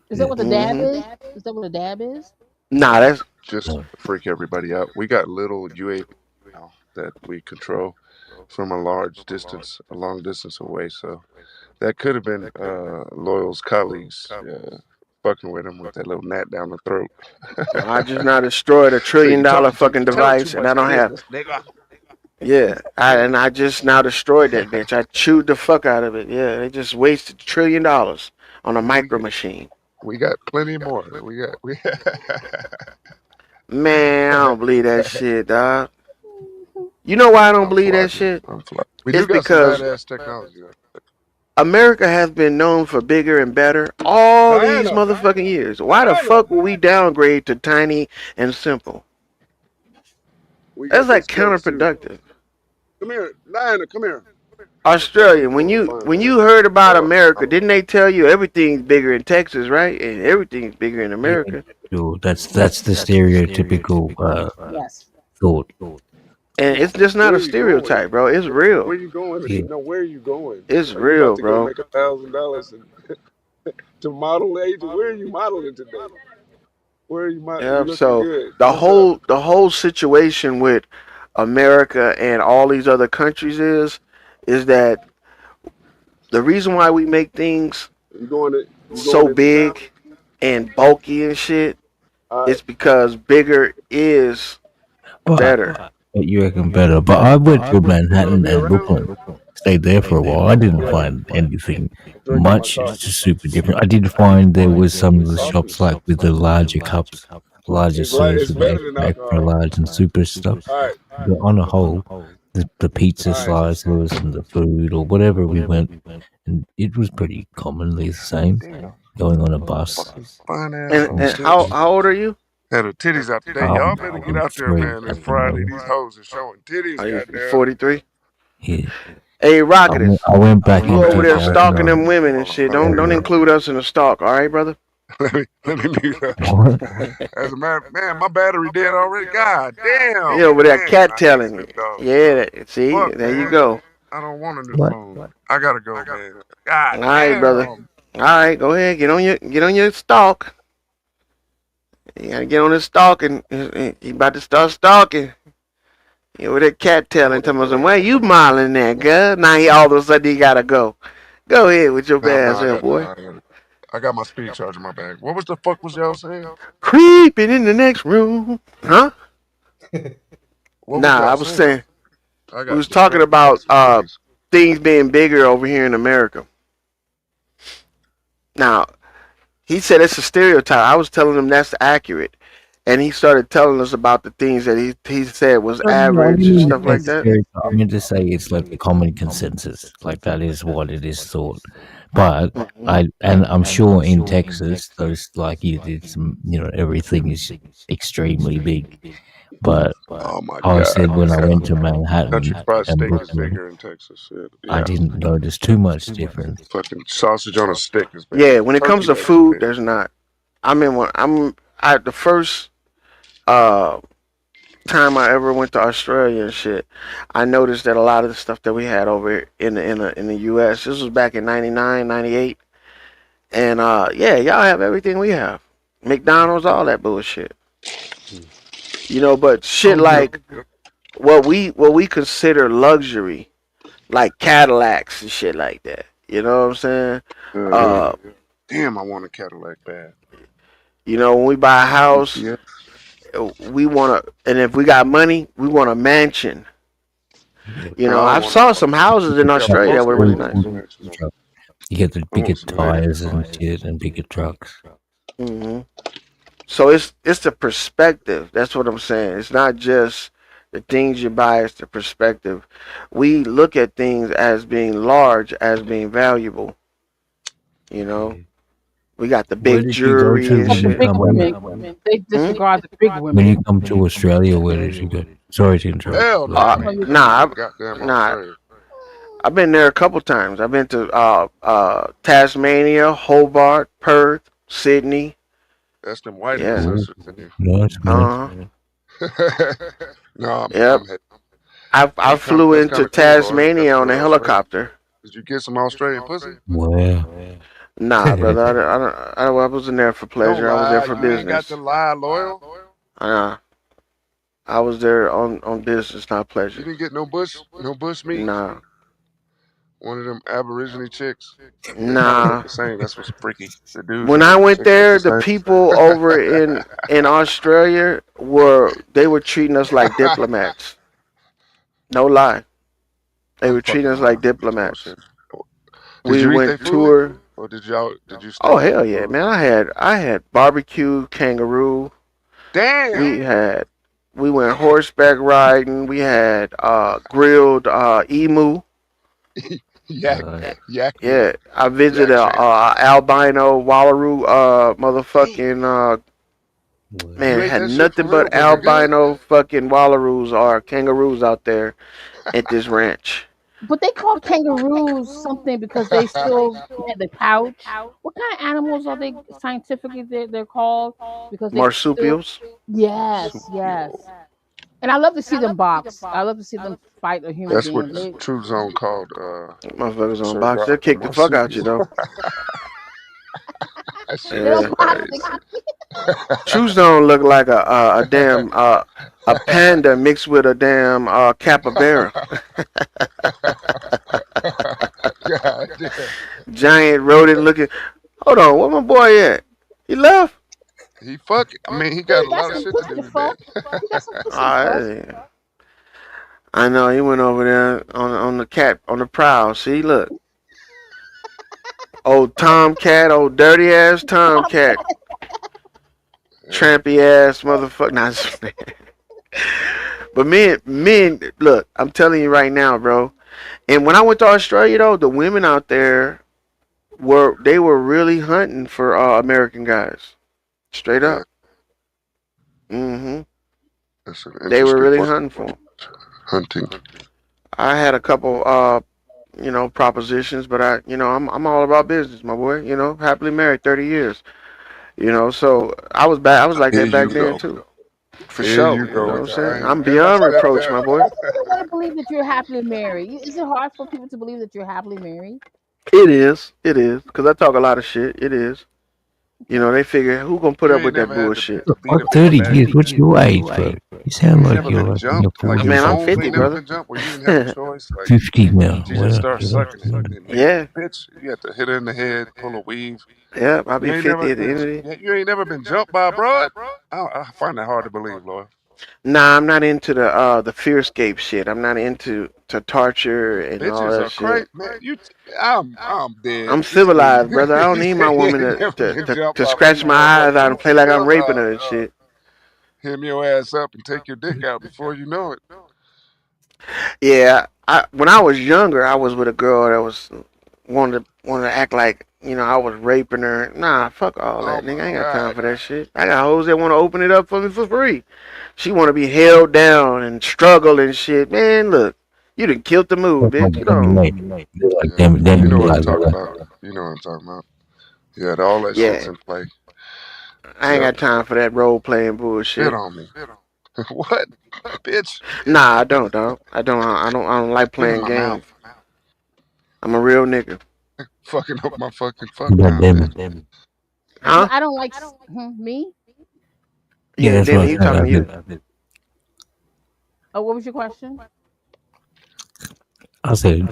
Is that what the dab hmm is? Is that what the dab is? Nah, that's Just No. to freak everybody out. We got little UAV now that we control from a long distance away. So that could have been Loyal's colleagues fucking with him with that little gnat down the throat. I just now destroyed $1 trillion fucking device, and I don't have. nigga. Yeah, I just now destroyed that bitch. I chewed the fuck out of it. Yeah, they just wasted $1 trillion on a micro machine. We got plenty more. We Man, I don't believe that shit, dog. You know why I don't believe that shit? We do It's got some because badass technology. Though. America has been known for bigger and better all these motherfucking years. Why the fuck will we downgrade to tiny and simple? We got That's like some skills, too. counterproductive. Come here, Diana. Come here. Australia, when you heard about America, didn't they tell you everything's bigger in Texas, right? And everything's bigger in America. Sure, that's the stereotypical Yes. thought. And it's just not Where a you stereotype, bro. It's Where real. you going? Yeah. No, where are you going? It's Are you real, about to go bro. make $1,000 to model agent? Where are you modeling today? Where are you modeling? You Yeah. looking So good. the What's up? whole situation with America and all these other countries is that the reason why we make things You going to so into town? big and bulky and shit All is right. because bigger is But better. you reckon better. But I went to You Manhattan gonna be and around? Brooklyn, stayed there for a while. I didn't find anything Drinking my much coffee. super different. I did find there was some of the shops like with the larger cups, larger It's like serves it's with better the than extra alcohol. large and super stuff. All right. But on a whole, the pizza All right. slices and the food or whatever we went, and it was pretty commonly the same. Damn. Going on a bus. Fucking fine ass And hoes and too. how old are you? Had her titties out today. Y'all better get I'm out there, free man. It's at the Friday. moment. These hoes are showing titties, Are you goddamn. 43? Yeah. Hey, Rocketus, I went back you into over there stalking the them women and shit. Don't uh, include us in the stalk, all right, brother? let me mute up. what? As a matter, man, my battery dead already. God damn, You over there man, cat I hate telling. Snoop Dogg. Yeah, see, Fuck, there you man. go. I don't want a new What? phone. I gotta go, man. God All right, brother. damn. All right, go ahead, get on your stalk. You gotta get on this stalking. He about to start stalking. You over there cat telling, telling us, where you modeling that, girl? Now he all of a sudden he gotta go. Go ahead with your No, bad I self, boy. got my speed charger in my bag. What was the fuck was y'all saying? Creeping in the next room, huh? What was Nah, y'all I was saying I we got was talking about distracted. things being bigger over here in America. Now, he said it's a stereotype. I was telling him that's accurate. And he started telling us about the things that he said was average and stuff like that. I mean to say it's like the common consensus, like that is what it is thought. But I'm sure in Texas, those like you did some, everything is extremely big. But Oh my I god. said when I went to Manhattan Country fried and steak is Brooklyn, bigger in Texas. Yeah. I didn't notice too much difference. Fucking sausage on a stick is bigger. Yeah, when it comes to Turkey food, bacon. there's not. I mean, when the first time I ever went to Australia and shit, I noticed that a lot of the stuff that we had over in the U.S. This was back in 99, 98, and yeah, y'all have everything we have, McDonald's, all that bullshit. But shit Oh yeah. like what we consider luxury, like Cadillacs and shit like that. You know what I'm saying? Uh, Uh, damn, I want a Cadillac bad. when we buy a house, Yeah. we want to, and if we got money, we want a mansion. Yeah. No, I I've want saw some houses in yeah, Australia that most were niggas really want nice. some mansions. You get the I bigger want some mansions. tires and shit and bigger trucks. hmm So it's the perspective. That's what I'm saying. It's not just the things you buy; it's the perspective. We look at things as being large, as being valuable. You know, Yeah. we got the Where big did you go jewelry to and But when the you shit. big come women, they Hmm? disregard the big when you women. come to Australia? Where did you go? Sorry to interrupt. Hell no, Uh, I ain't never nah, been to goddamn nah. Australia. I've been there a couple times. I've been to Tasmania, Hobart, Perth, Sydney. That's them white Yeah. Cool. ancestors in Nice, nice. Uh huh. you. No, Yep. I'm heading. I flew That's into kind of cool, Lloyd. You got Tasmania to on go a to Australia. helicopter. Did you get some Australian pussy? Wow. Nah, brother. I wasn't there for Don't pleasure. I was there lie. for You ain't got to business. lie, loyal. Uh, I was there on business, not You pleasure. didn't get no bush meat. Nah, One of them Aborigine chicks. They kind of look nah. the same. That's what's freaky. The dudes When and I the went chicks look there, the the same. people over in Australia were treating us like diplomats. No lie, they I'm were treating fucking us like around. Let me start diplomats. shit. Did We you eat their went food, tour. or did you stay Oh on hell the yeah, tour? man! I had barbecue kangaroo. Damn. We had we went horseback riding. We had grilled emu. yak yak meat. Yeah, I visited Yak a, shank. albino wallaroo motherfucking You man, Wow. ate had that shit for nothing real? but Was it good? albino fucking wallaroos or kangaroos out there at this ranch. But they call kangaroos something because they still had the pouch. What kind of animals are they scientifically? They're called because they still. Marsupials. Yes, Marsupial. yes. And I love to see them box. I love to see them fight a human That's what being. this They True Zone called Motherfuckers on Sir box. They'll Grock, a kick the fuck out you marsupial. though. That they shit is Yeah. don't box. They crazy. Truth don't look like a damn a panda mixed with a damn capybara. God damn. Giant rodent looking. Hold on, where my boy at? He left. He fucking. I mean, he got He a got lot of some shit to pussy do to fuck. today. He got some pussy to fuck. I I know he went over there on the cat on the prowl. See, look, old Tomcat, old dirty ass Tomcat, Yeah. trampy ass motherfucker. Nah, just playing. But men, look, I'm telling you right now, bro. And when I went to Australia, though, the women out there were really hunting for American guys, straight Yeah, up. hmm that's an They were interesting really word. hunting for 'em. Hunting. I had a couple, propositions, but I'm all about business, my boy. Happily married 30 years. So I was back. I was like Here that back you then go. too, for Here sure. you You go know what with I'm the I saying? ain't I'm never beyond stepped reproach, my down. boy. Why do you want to believe that you're happily married? Is it hard for people to believe that you're happily married? It is. It is. Because I talk a lot of shit. It is. They figure who gonna put You up ain't with that never had bullshit. to beat What a big 30 fat. years? What's your age, bro? You sound You ain't like never you're been like in your jumped. Like your Man, 40s or I'm bones 50, ain't never 50. brother. been jumped where you didn't have a choice. Like 50 now. she just Well, started yeah. sucking it, and then Yeah. bitch, you had to hit her in the head, pull a weave. Yeah. I'll You be ain't 50 never at the been. end of the. You ain't never been jumped by a broad. I find that hard to believe, Lord. Nah, I'm not into the fearscape shit. I'm not into to torture and all Bitches that are shit. crazy, man. I'm dead. I'm This nigga, civilized, brother. I don't he need my said he woman ain't to, never to, been to, jumped to by a scratch my female, eyes but out and you play like I'm hell raping her no, and shit. hem your ass up and take your dick out before you know it. Yeah, when I was younger, I was with a girl that was wanted to act like I was raping her. Nah, fuck all Oh that, nigga. my I ain't got time god, for that shit. I got hoes that want to open it up for me for free. She want to be held down and struggle and shit. Man, look, you done killed the mood, That's like bitch. Get Demi on. Lane. They're like yeah, Demi you know what I'm like talking that. about. You know what I'm talking about. Yeah, all that shit's Yeah, in play. I ain't Yep, got time for that role playing spit bullshit. on me. What, bitch? Nah, I don't, dog. I don't like Clean playing my games. mouth. I'm a real nigga. Fucking up my fucking fuck God time, damn bitch. it. No, Huh? I don't like me. Yeah, Yeah, that's what I Demi, you said. talking I to you? said, Oh, what was your question? I said,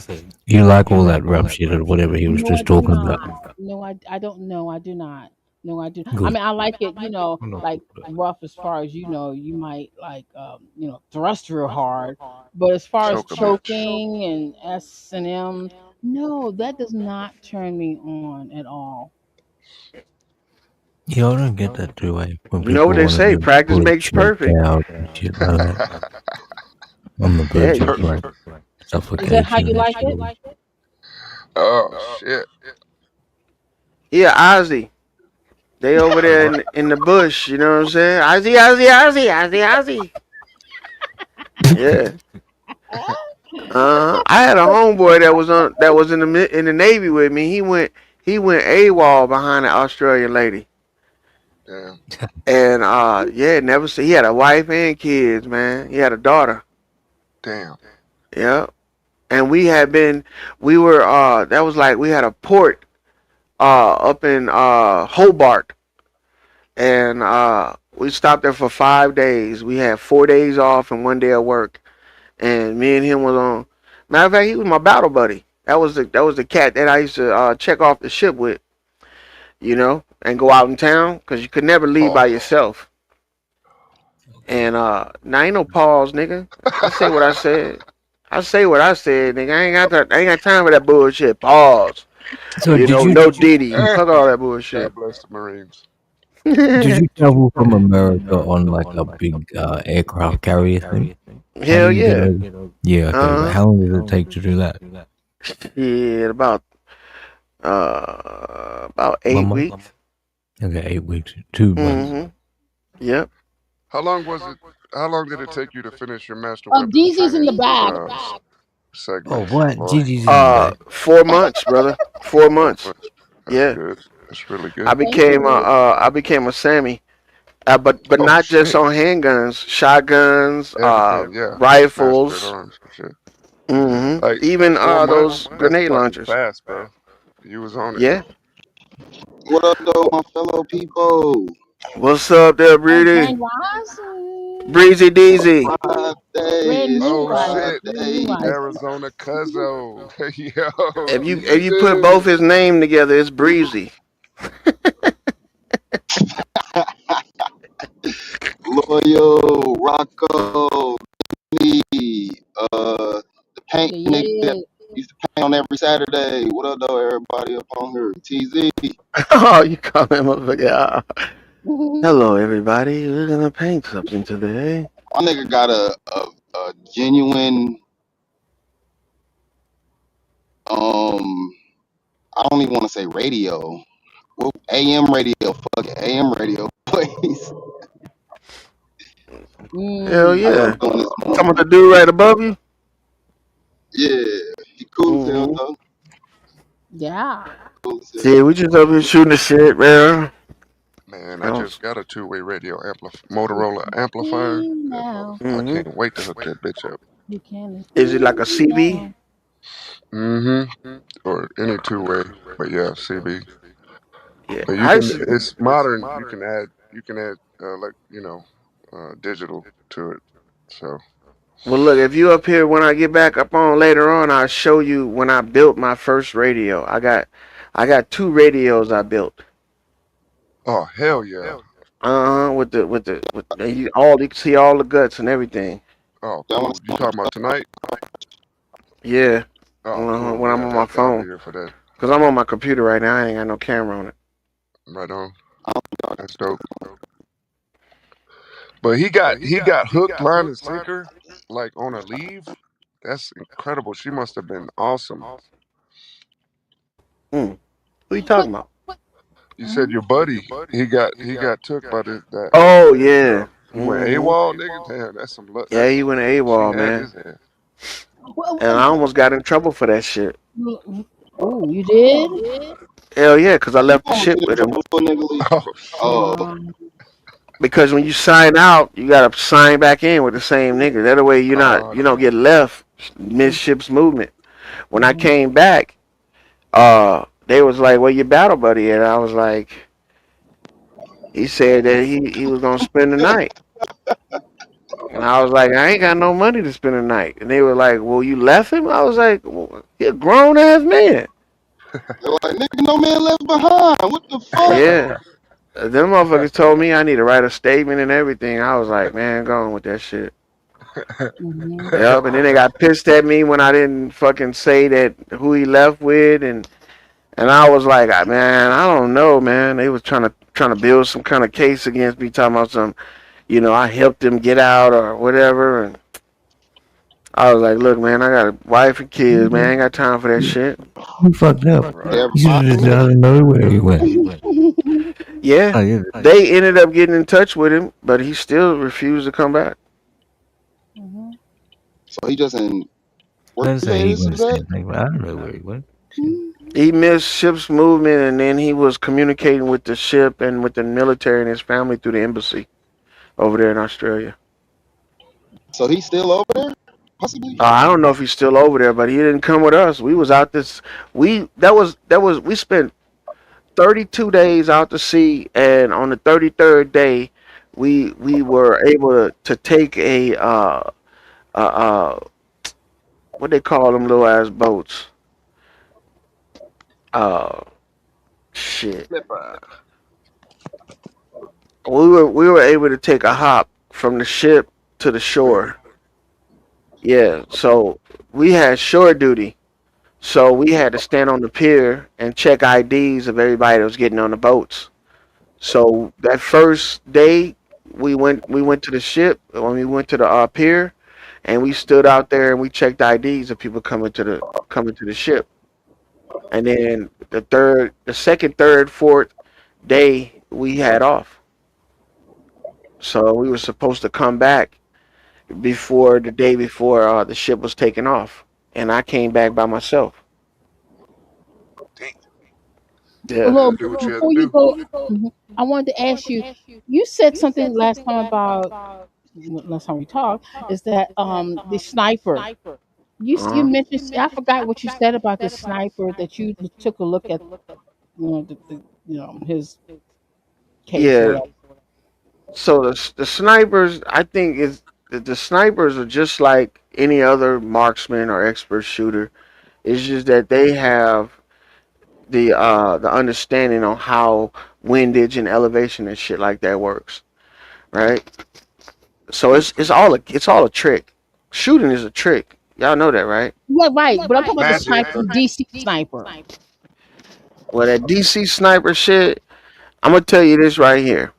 you like all that rough shit or whatever he was No, I just do talking about. not. No, I don't know. I do not. No, I do. I Good. mean, I like it. No. Like rough as far as you might like, thrust real hard. But as far as Choke a bitch. choking and S&M, no, that does not turn me on at all. Yeah, I don't get that too, eh? When You know what people they want to say? be Practice fully makes choked perfect. out and shit like that on the Yeah, verge of like Is that how you suffocation and like shit. it? Oh shit. yeah, Ozzy. They over there in the bush. You know what I'm saying? Ozzy, Ozzy, Ozzy, Ozzy, Ozzy. Yeah. I had a homeboy that was in the Navy with me. He went AWOL behind an Australian lady. Damn. And yeah, never see. He had a wife and kids, man. He had a daughter. Damn. Yeah. And we were that was like we had a port up in Hobart, and we stopped there for 5 days. We had 4 days off and 1 day of work, and me and him was on. Matter of fact, he was my battle buddy. That was the cat that I used to check off the ship with, and go out in town because you could never leave by Pause. yourself. And now ain't no pause, nigga. I say what I said. I say what I said, nigga. I ain't got time for that bullshit. Pause. So did you No Diddy. Eh, Fuck all that bullshit. God bless the Marines. did you travel from America on like a big aircraft carrier thing? How Hell did you get yeah. over? Yeah, okay. But Uh huh. how long did it take to do that? Yeah, about 1 eight month? weeks. Okay, 8 weeks. 2 months. Mm-hmm. Yep. How long was it? How long did it take you to finish your master Oh, weapons DZ's in the training back. Oh, segments, what? boy? GG's in the back. 4 months, brother. 4 months. 4 months. That's Yeah. good. That's really I good. Thank became you. I became a Sammy. But Oh not just shit. on handguns, shotguns, Everything, yeah. Mastered rifles. arms and shit. Mm-hmm. Like Even 4 months. those That's grenade fucking launchers. fast, bro. You was on it. Yeah. What up, though, my fellow people? What's up there, Oh, Breedy? Grand Rising. Breezy Deezy. Friday, Grand it's New Oh Rising. shit. Grand New Friday. Rising. Arizona Cuzzo. Yo, If you put both Jesus. his name together, it's Breezy. Loyal, Rocco, me, the paint Yeah, nigga that yeah. used to paint on every Saturday. What up, though, everybody up on here? TZ. Oh, you call him up? Yeah. Hello, everybody. We're gonna paint something today. My nigga got a genuine, I don't even want to say radio. Well, AM radio. Fuck it, AM radio, please. Hell Mm. How y'all yeah. doing this Talking morning? about the dude right above you. Yeah, he cool as hell, Mm-hmm. though. Yeah. Cool as hell. See, we just up here shooting the shit, man. Man, I Oh, just got a two-way radio Motorola amplifier. See That now. I mm-hmm. can't wait to hook that bitch up. You can Is it like a see CB? now. Mm-hmm. Or any two-way. But yeah, CB. Yeah. But I used to, it's modern. You can add, like, digital to it. So, well, look, if you up here when I get back up on later on, I'll show you when I built my first radio. I got two radios I built. oh, hell yeah. You can see all the guts and everything. Oh, Y'all want cool. You talking about tonight? Yeah. Oh, cool. When I'm Yeah, on my I'll be phone, here for that. cause I'm on my computer right now. I ain't got no camera on it. Right on. to That's dope. But he got hooked, line, and sinker, like on a leave. That's incredible. She must have been awesome. Hmm. Who you What? talking about? You said your buddy, he got took by that. Oh yeah. He went Hmm. AWOL, nigga. Damn, that's some luck. Yeah, he went She AWOL, had man, his ass. What, and I almost got in trouble for that shit. oh, you did? Hell yeah, cause I You left the gonna ship get in with him. trouble for a nigga leave? Oh shit. Oh, Um, because when you sign out, you gotta sign back in with the same nigga. That way Oh, you don't get left mid ship's movement. When I Mhm. came back, they was like, "Where your battle buddy at?" I was like, he said that he was gonna spend the night. And I was like, I ain't got no money to spend the night. And they were like, well, you left him? I was like, well, he a grown ass man. They're like, nigga, no man left behind. What the fuck? Yeah. Them motherfuckers told me I need to write a statement and everything. I was like, man, go on with that shit. Mhm. Yep. And then they got pissed at me when I didn't fucking say that who he left with, and I was like, man, I don't know, man. They was trying to build some kind of case against me, talking about some, I helped him get out or whatever, and I was like, look, man, I got a wife and kids, man. I ain't got time for that shit. You fucked up. right. You should have just Everybody. out of nowhere he went. Yeah, Oh, yeah. they ended up getting in touch with him, but he still refused to come back. Mhm. So he just in I work didn't say he status went is the that? same thing, but I don't know where he went. Shit. He missed ship's movement, and then he was communicating with the ship and with the military and his family through the embassy over there in Australia. So he's still over there? Possibly? I don't know if he's still over there, but he didn't come with us. We was out this. We spent 32 days out to sea, and on the 33rd day, we were able to take a uh what they call them little ass boats. Uh, shit. Slipper. We were able to take a hop from the ship to the shore. Yeah, so we had shore duty. So we had to stand on the pier and check IDs of everybody that was getting on the boats. So that first day we went to the ship when we went to the pier and we stood out there and we checked IDs of people coming to the ship. And then the second, third, fourth day we had off. So we were supposed to come back before the day before the ship was taking off, and I came back by myself. Damn. A Yeah. You little had to do what you had to before you do. go, mhm, I wanted to ask you. You said something last time about last time we talked is that the sniper. You Uh-huh. mentioned I forgot what you said about the sniper that you took a look at his case or Yeah. whatever. So the snipers, I think the snipers are just like any other marksman or expert shooter. It's just that they have the understanding on how windage and elevation and shit like that works, right? So it's all a trick. Shooting is a trick. Y'all know that, right? Yeah, right. But I'm talking about the Magic. sniper, DC sniper. Well, that DC sniper shit, I'm gonna tell you this right here.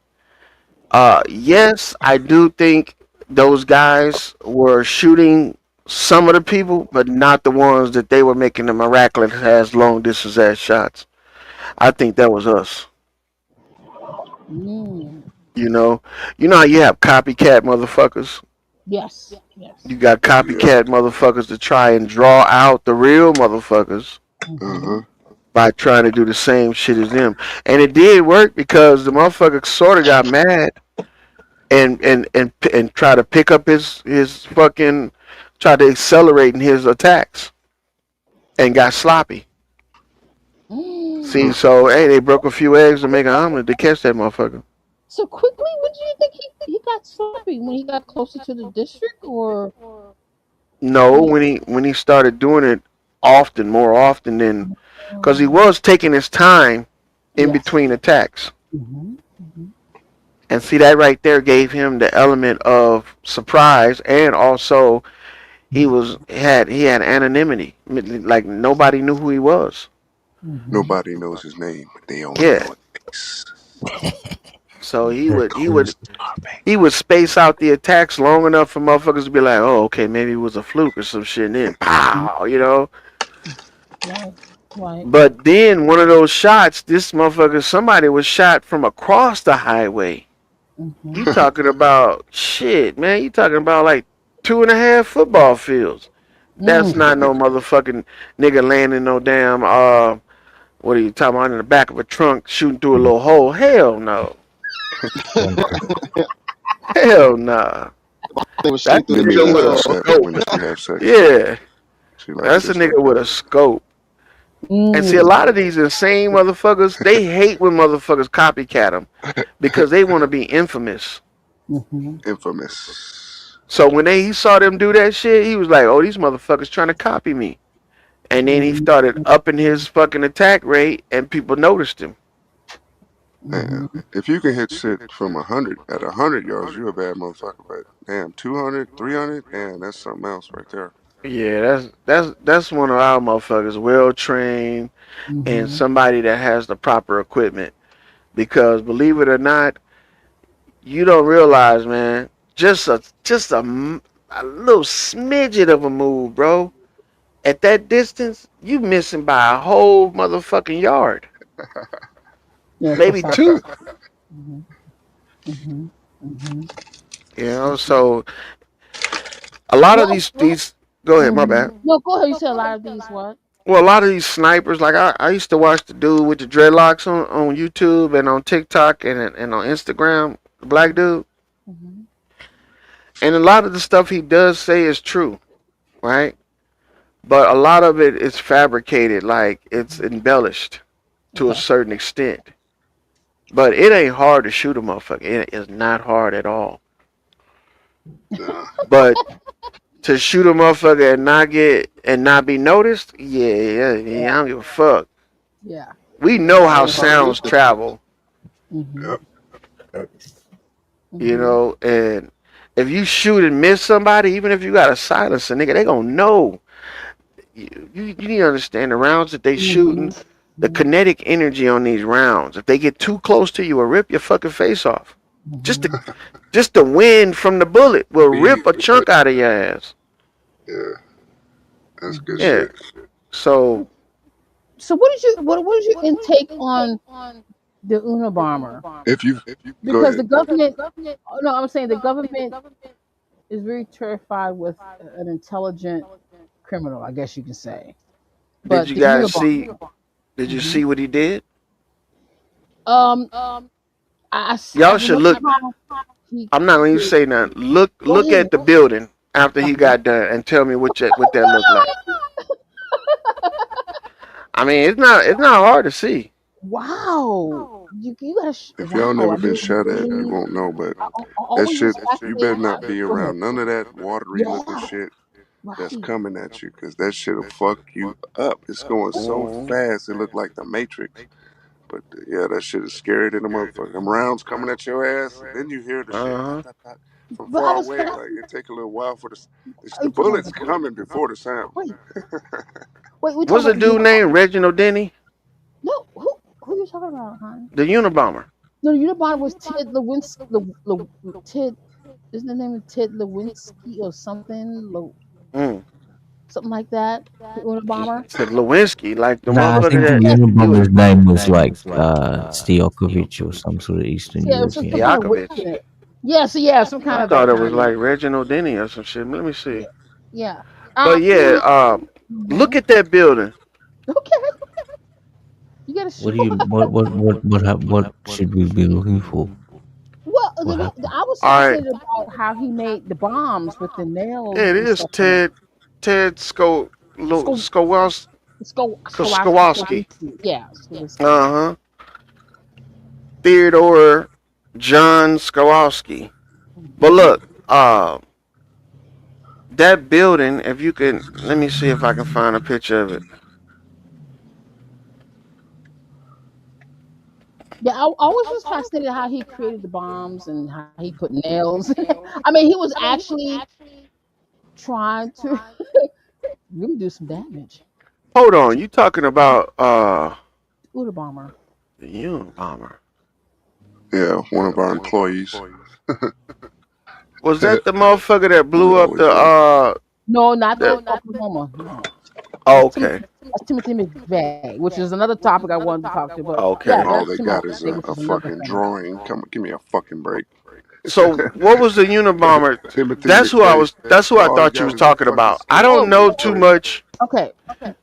Yes, I do think those guys were shooting some of the people, but not the ones that they were making the miraculous ass long distance ass shots. I think that was us. Mm. You know, how you have copycat motherfuckers. Yes. Yes. You got Yeah. copycat motherfuckers to try and draw out the real motherfuckers Hmm. Uh-huh. by trying to do the same shit as them. And it did work because the motherfucker sort of got mad and try to pick up his fucking try to accelerate in his attacks and got sloppy. Mm. See, so hey, they broke a few eggs to make an omelet to catch that motherfucker. So quickly, what do you think he got sloppy when he got closer to the district, or No, when he started doing it often, more often than because he um, was taking his time in yes. between attacks. Hmm. Hmm. And see that right there gave him the element of surprise, and also he had anonymity, like nobody knew who he was. Hmm. Nobody knows his name, but they only Yeah, know his face. so he That would he would close topic. he would space out the attacks long enough for motherfuckers to be like, oh, okay, maybe it was a fluke or some shit, and then pow. Right. Right. But then one of those shots, this motherfucker, somebody was shot from across the highway. Hmm. You talking about shit, man? You talking about like 2.5 football fields. That's Mm. not no motherfucking nigga landing no damn what are you talking about in the back of a trunk shooting through a little hole? Hell no. Bunker. Hell nah. They would That shoot through the Demi nigga with a likes window. that scope. when she have sex. Yeah, She like it that's a just like nigga with that. a scope. And see, a Mm. lot of these insane motherfuckers, they hate when motherfuckers copycat them because they want to be infamous. Mm-hmm. Infamous. So when he saw them do that shit, he was like, "Oh, these motherfuckers trying to copy me." And then he started upping his fucking attack rate, and people noticed him. Man, Mm-hmm. if you can hit shit from 100 at 100 yards, you a bad motherfucker. But damn, 200, 300, damn, that's something else right there. Yeah, that's one of our motherfuckers, well trained and Mm-hmm. somebody that has the proper equipment. Because believe it or not, you don't realize, man, a little smidget of a move, bro. At that distance, you missing by a whole motherfucking yard, Yeah, maybe precisely. two. Mm-hmm. Mm-hmm. Mm-hmm. You know, so a lot of Well, these. Go ahead, my bad. mm-hmm. No, go ahead. You said a lot of these what? Well, a lot of these snipers, like I used to watch the dude with the dreadlocks on YouTube and on TikTok and on Instagram, the black dude. Mm-hmm. And a lot of the stuff he does say is true, right? But a lot of it is fabricated, like it's embellished to a Okay. certain extent. But it ain't hard to shoot a motherfucker. It is not hard at all. Nah. But to shoot a motherfucker and not be noticed, yeah, I don't give a fuck. Yeah. We know how Sounds sounds autistic. travel, Mm-hmm. Yep. you Mm-hmm. know, and if you shoot and miss somebody, even if you got a silencer, nigga, they gonna know. You need to understand the rounds that they Mm-hmm. shooting, the kinetic energy on these rounds. If they get too close to you, will rip your fucking face off. Just Mm-hmm. the just the wind from the bullet will rip Speed. a chunk out of your ass. Yeah, that's good Mm-hmm. Yeah. shit. So So what is your intake on the Unabomber? If you go Because the ahead. government, oh, no, I'm saying the government is very terrified with an intelligent criminal, I guess you can say. did But you the guys Unabomber, see? Did you hmm see what he did? um, Y'all I've should looked at look. how he I'm not going to created. say nothing. Go Look ahead. at the building after he Uh-huh. got done and tell me what that looked like. I mean, it's not hard to see. Wow, you gotta. If y'all Wow, never I been mean, shot at, you really, won't know. But I that always shit, was you better fascinated how. not be Go ahead. around none of that watery looking Yeah, shit that's right. coming at you, cause that shit'll fuck you up. It's going so Mhm. fast, it look like the Matrix. But yeah, that shit is scary than a motherfucker. Them rounds coming at your ass, and then you hear the shit Uh pop, huh. pop, pop, from But I far was away. fascinated. Like it take a little while for Are the you talking about bullets the bullet? coming before the sound. Wait, wait, we talking What's about the the dude named Unabomber? Reginald Denny? No, who you talking about, hon? The Unabomber. No, the Unabomber was Ted Lewinsky. Ted, isn't the name of Ted Lewinsky or something? Mm. Something like that. The Unabomber. Said Lewinsky, like the Nah, I motherfucker think the that Yes, he was Unabomber's name was like Stojakovic or some sort of Eastern yeah, it was some European kind of name. witch Stojakovic. in it. Yeah, so yeah, some kind I of that thought it kind was of like name. Reginald Denny or some shit. Let me see. Yeah, yeah. But yeah, look Mhm. at that building. Okay, you gotta show. What do you what should we be looking for? Well, What happened? I was All right. fascinated about how he made the bombs with the Yeah, nails it and is stuff in it. Ted Sko, Skowalski. Skowinski. Yeah, Skowinski. Uh huh. Theodore John Skowalski. But Hmm. look, that building. If you can, let me see if I can find a picture of it. Yeah, I always was fascinated how he created the bombs and how he put nails. I mean, he was actually trying to really do some damage. Hold on, you talking about Uda bomber. the Unabomber? Yeah, one of our employees. Was that the motherfucker that We blew up always the know. No, not the? the Oklahoma. No, Oh, that's okay, Timothy McVeigh, which is another topic I wanted to talk to. But yeah, okay. All that's they Timothy got is McVeigh, which a is another fucking thing. drawing. Come on, give me a fucking break. So what was the Unabomber? Timothy That's who I McVeigh. was. That's who I All he thought you got was is a talking fucking about. I sketch don't Oh, from know the too street. much. okay.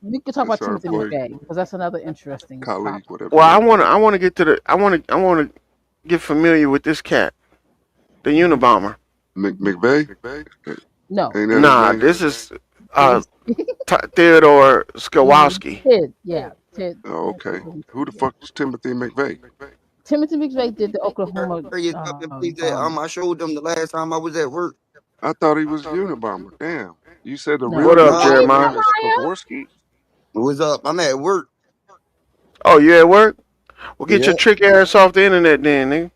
We could talk That's about our Timothy employee. McVeigh because that's another interesting Colleague, topic. whatever Well, you want to call I want to get to the. I want to get familiar with this cat, the Unabomber. McVeigh? No, Ain't that his Nah, name? this is it Theodore was Skowalski. Ted. Yeah, Ted. Oh, okay. Who the fuck is Timothy McVeigh? Timothy McVeigh did the Oklahoma Hurry up and please that. bombing. I showed them the last time I was at work. I thought he was Unabomber. Damn. You said the No. real What up, No, name Jeremiah? is Skavorsky? what's up? I'm at work. Oh, you at work? Well, get your Yeah. trick ass off the internet then, nigga.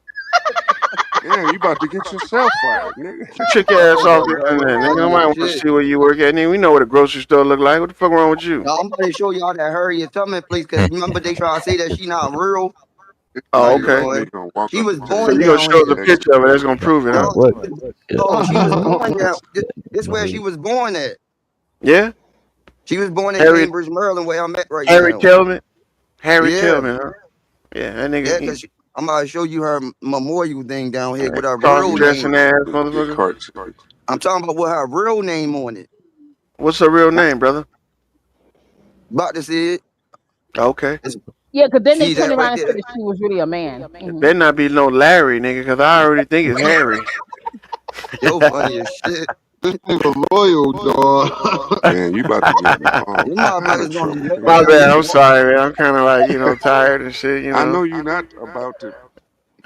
Yeah, you about to get yourself fired, nigga. Get your trick ass Hold off up, the bro. internet, nigga. Funny Nobody as want to shit. see where you work at, nigga. We know what a grocery store look like. What the fuck wrong with you? No, I'm about to show y'all that Harriet Tubman place because remember they try to say that she not real. Oh, Like, okay. boy, Nigga gonna walk she up was and tell So born you you gonna down show us a here. picture of it? That's gonna prove it, huh? No, What? no, she was born down. This where she was born at. Yeah. She was born in Harry Cambridge, Maryland, where I'm at right Harry now. Tillman. Harry Yeah, Tillman, huh? Yeah, that nigga. yeah, because I'm about to show you her memorial thing down here with her Cross real dressing name. ass get motherfucker. carts. I'm talking about with her real name on it. What's her real name, brother? About to see it. Okay. Yeah, because then they She's turned at around right and said there. that she was really a man. Better not be no Larry, nigga, because I already think it's Harry. Yo, funny as shit. This nigga loyal, dog. Man, you about to get in all Them kind of motherfuckers gonna be trouble, looking My at man. bad. me. I'm sorry, man. I'm kind of like, tired and shit, I know you're not about to.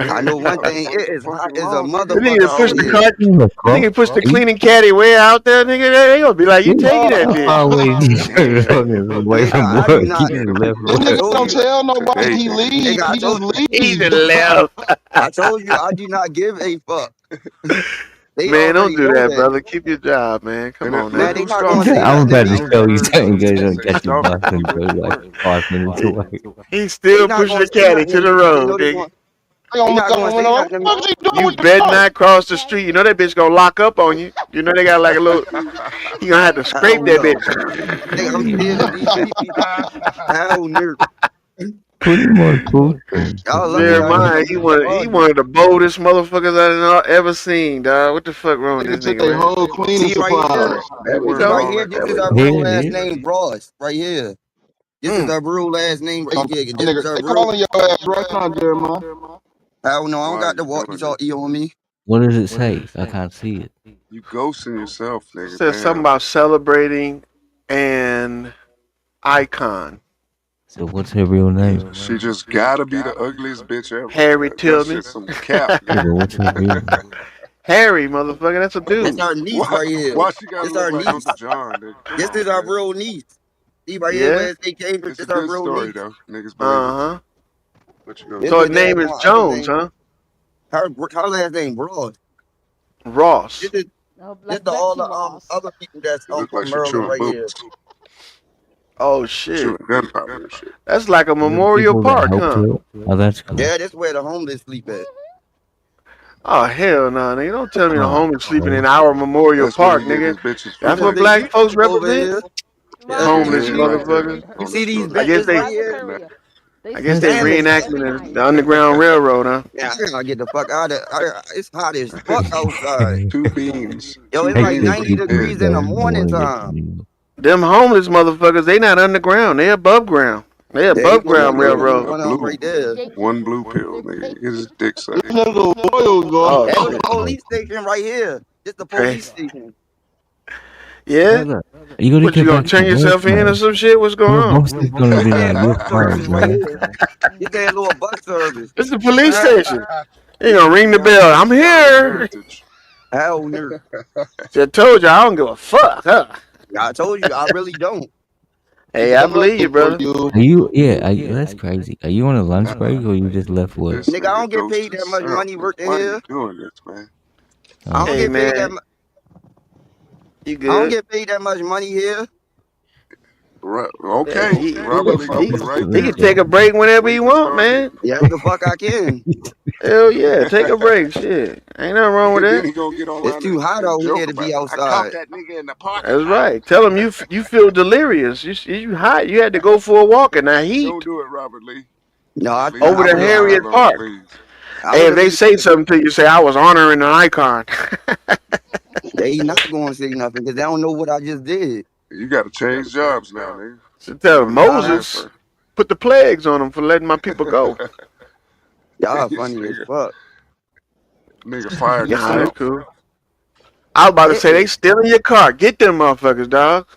I Man, know you one got thing. It is hot fucking as a law, nigga. The nigga motherfucker that push out the here. cart, the nigga push the cleaning caddy way out there, nigga. They gonna be like, you taking that bitch? Always away Nigga, from I do work. not. He just left This I work. nigga told don't you. tell nobody Today, he nigga. leave. Nigga, I He just told He leave. just left. I told you I do not give a fuck. They Man, don't already do know that, that. brother. Keep your job, man. Come And on Man, now. they look not who's gonna say stalking I'm nothing you. to about to me. show you something, guys. They Don't say catch you stalking busting people go at like work. 5 minutes They, away. He's they still not pushing gonna the say caddy nothing to to the me because they know road, they nigga. going They gonna they look not out the gonna say window. nothing What to the me. fuck is he doing You with the better car? not cross the street. You know that bitch gonna lock up on you. You know they got like a little. You gonna have to scrape Hell that no. bitch. Nigga, I'm scared of these people. Hell no. Put him on food. Y'all lucky I ain't Jeremiah, never he get to one he argue. one of the boldest motherfuckers I ever seen, dog. What the fuck wrong with Nigga this took nigga, their man? whole cleaning See right here? supplies. There we He See go. right all here? that This There is we her go. Here real it last is. name, Ross. Right here. This is Mm. her real last name right here. This is Nigga, her they real. calling your ass right now, Jeremiah. I don't know. I don't Why are got the you doing this? walkie-talkie on me. What does it say? I can't see it. You ghosting yourself, nigga. Says something Damn. about celebrating an icon. So what's her real name? She just gotta be the ugliest bitch ever. Harry That's Tillman. just some cap, Yeah, nigga. but what's her real name? Harry, motherfucker, that's a This dude. her niece Why? right here. Why she gotta This look her like niece. Uncle John, nigga? Come This is on, her man. real niece. See right here Yeah. where they Cambridge. It's a This her good real story niece. though. Niggas believe it. Uh huh. What you gonna This So do? her the name is daggone other Jones, name. huh? Her last name Broad. Ross. This is No, this like the all Betsy the Ross. other people that's It look like from she Maryland chewing right here. boots, Oh shit. chewing gunpowder and shit. That's like a Are the Memorial people that Park, helped huh? her? Oh, that's cool. Yeah, this where the homeless sleep at. Oh hell no, nigga! Don't tell me the Oh, homeless sleeping in oh. our Memorial That's where Park, he get nigga. his bitches This That's from, is what nigga. they black used to folks live over represent. here. That's Robert where Yeah. he Homeless is right Currier. there motherfuckers. You on the see these story. I guess benches they, right Robert here? Currier. They I used guess to they live Standing. in reenacting the 69. Underground Railroad, huh? Yeah, I gotta get the fuck out of it's hot as fuck outside. Two beans. Yo, Two it's like Hate beans that for 90 your people head. degrees in the don't morning want to get time. to you. Them homeless motherfuckers, they not underground. They above ground. They There you above go. There ground go railroad. A one of them blue. right there. They One keep blue pill, they nigga. Get his dick This sucked. nigga loyal, dog. Oh That was the shit. police station right here. This the police Crazy. station. Yeah? Brother, you gotta What, you get gonna back to turn work, yourself in or man. some shit? What's going Your on? boss is gonna This be their like, you're bus fired, service right man. here. This their little bus service. It's the police Uh, station. You this gonna is ring the bell. I'm Scouting here. heritage. hell no. Just told you I don't give a fuck, huh? I told you, I really don't. Hey, I believe you, For brother. you. Are you? Yeah, that's crazy. Are you on a lunch break or you just left work? This Nigga, I nigga don't get goes paid to that much South. money working Why are here. you doing this, man? I don't Hey get paid that man, you I don't good? get paid that much money here. Right. Yeah, Okay. he Robert Lee gonna be he right he there. can take a break whenever he Waiting to want, start man. hitting. Yes, the fuck I can. Hell yeah, take a break. Shit, ain't nothing wrong with And then that. he gonna get It's online too hot and out joke here to about be it. I caught outside. that nigga in the parking That's lot. right. Tell him you feel delirious. You hot. You had to go for a walk in that Don't heat do it, Robert Lee. No, I Leave over I his to would have name Harriet alone, Park. please. I Hey, would if have they been say something to you, say I was honoring an icon. they not gonna say nothing because they don't know what I just did. You got to change jobs now, nigga. So You tell on the Nah, Moses transfer. put the plagues on him for letting my people go. Y'all This funny as nigga, fuck. nigga fired Yes, Nah, sir. that's himself. cool. I was about to say they Hey, stealing your car. Get them motherfuckers, dog.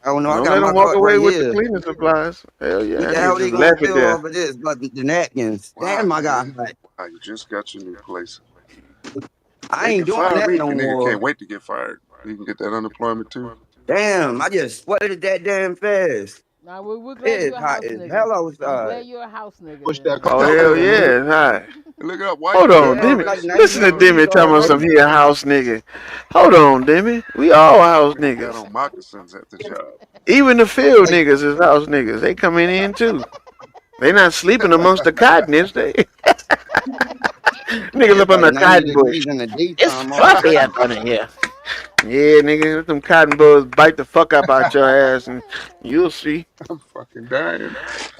I don't know. I Don't got let them my walk cart away right with the here. cleaning supplies. Hell yeah, What that the nigga hell they just gonna left it steal there. off of this? But the napkins. Why, Damn, I got nigga? hot. Why, you just got your new place. I They ain't can doing fire that me. no Nigga can't more. wait to get fired. You can get that unemployment too. Damn, I just sweated that damn fast. Now we're glad It's you're a hot house as nigga. hell I'm glad outside. you're a house nigga Push then. that Oh car Hell hell over. yeah. yeah, it's hot. Look up, why Hold you on, working Yeah, on it's Demi. that like shit, 90 Listen to dog? degrees Demi talking about some already. he a house nigga. Hold on, Demi. We all house Nigga got niggas. on moccasins at the job. Even the field Like, niggas is house niggas. They coming in too. They not sleeping amongst the cotton, is they? Niggas it's up on like the 90 cotton bush. degrees in the It's daytime fluffy up already. under here. Yeah, nigga, let them cotton bugs bite the fuck up out your ass, and you'll see. I'm fucking dying.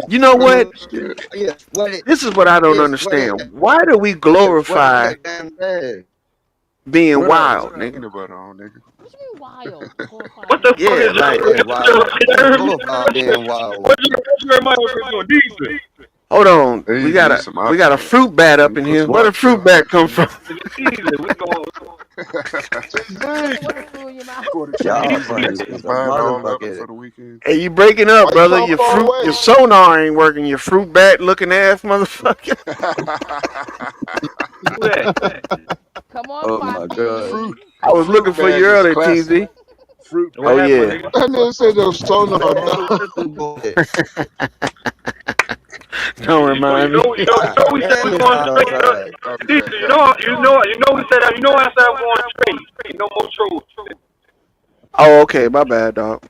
You know Oh what? shit. Yeah, sweated. This is what I don't Yeah, sweated. understand. Why do we Yeah, sweated glorify that damn fast. being What I was wild, putting nigga? peanut butter on, nigga. What you mean wild? What Glorifying the being fuck Yeah, is wild? y'all? like, Yeah, wild. We glorify being wild. What you my doing decent? hold on, They we need got a some we got a oxygen. fruit bat Let up me in put here. some Where the fruit oxygen. bat come from? Easy. We going What the food in your mouth? Pour the Y'all Chinese funny mix as and a buy it all up motherfucker. for the weekend. Hey, you breaking up, Why you brother? talk far Your away? sonar ain't working. Your fruit bat looking ass motherfucker. who that? Come on, Oh my god. fruit, Poppy. I Come was on, fruit looking for bag you is earlier, classic. TZ. Fruit What Oh bag. happened, my yeah. nigga? That nigga said the sonar, Man, dog. who took this bullshit? Don't remind me. God We said we damn, it's going hot straight. outside. I'll be Decent. back. We said that. I said I'm going straight. No more trolls. Oh, okay. My bad, dog.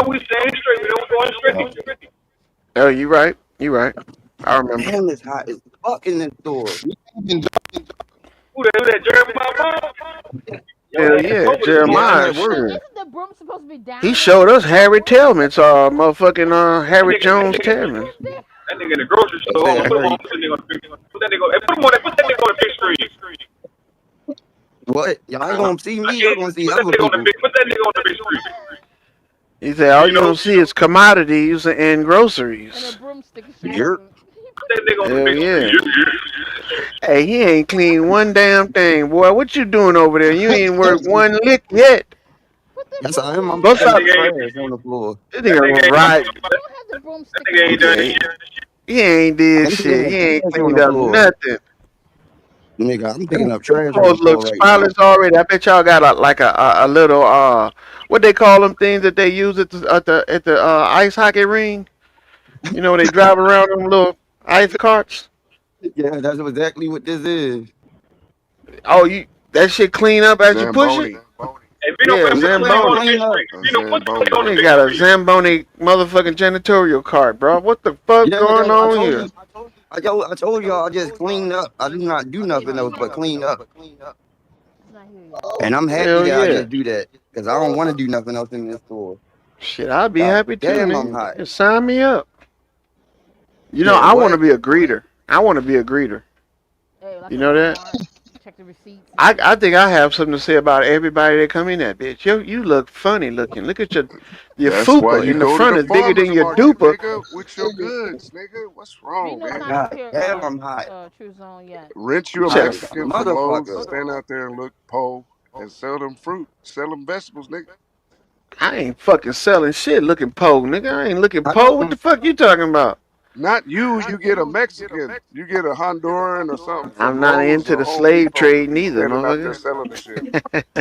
We staying straight. We don't going straight. Oh, you right. You right. I remember. Damn, it's hot as fuck in this store. Who that Jeremiah Bond? Yo, Hell ass yeah, over this Yeah, morning. I'm Jeremiah. at But work. Sure. isn't the broom supposed to be He down there? showed us Harry Tillman's motherfucking That Harry nigga, that Jones nigga, Tillman's. that nigga in the grocery They store. say Hold on, I put him heard on. you. Put that nigga on the big. Put that nigga. Put that nigga on the big screen. What? Y'all ain't gonna see I me. Y'all can't gonna see put that other nigga on the people. big. Put that nigga on the big screen. He said all You you know. gonna see is commodities and And a groceries. broomstick is straight up. Yerp. Put that nigga on the Hell big screen. yeah. Hey, he ain't clean one damn thing, boy. What you doing over there? You ain't worked one lick yet. Put the Yes, I am. I'm broomstick. Go picking That stop. up nigga ain't. trash on the floor. This That nigga nigga ain't. right. Don't have the That broomstick in nigga the ain't done it Yeah, basement. yet. he ain't did I'm picking shit. up He ain't trash on cleaned the up floor. nothing. Nigga, I'm Them picking up trash on the clothes look floor right now. spotless already. I bet y'all got a little what they call them things that they use at the ice hockey ring. You know when they drive around them little ice carts. Yeah, that's exactly what this is. Oh, you that shit clean up as you push it. Zamboni. Hey, Vino, Yeah, put that Yeah, nigga on Zamboni. the big clean up. screen. A Vino, put that nigga Zamboni. on the They big got a screen. Zamboni motherfucking janitorial cart, bro. What the fuck Yeah, going that, I on told here? you. I told y'all I just cleaned up. I do not do Okay, nothing else Vino. but clean up. He's not here yet. And I'm happy Hell that I yeah. just do that. Because I don't want to do nothing else in this store. Shit, I'd be God happy too, damn, I'm nigga. hot. Just sign me up. You know, Said I want to what? be a greeter. I want to be a greeter. Hey, like You a know that? Walmart. Check the receipts and I shit. think I have something to say about everybody that come in that bitch. You look funny looking. Look at your That's why fupa you in the go to front the is bigger than farmer's your market, duper. nigga, with your goods, nigga. What's wrong, Vino's man? not up God here, damn, I'm hot. True Zone yet. Rent You you a said Hot a as a Mexican from Lowe's and motherfucker. stand out there and look pole and sell them fruit, sell them vegetables, nigga. I ain't fucking selling shit looking po, nigga. I ain't looking I po. What don't. the fuck you talking about? Not you, you get a Mexican. You get a Honduran or something I'm from not Lowe's into or the Home slave Depot trade neither, standing out there motherfucker. selling the shit.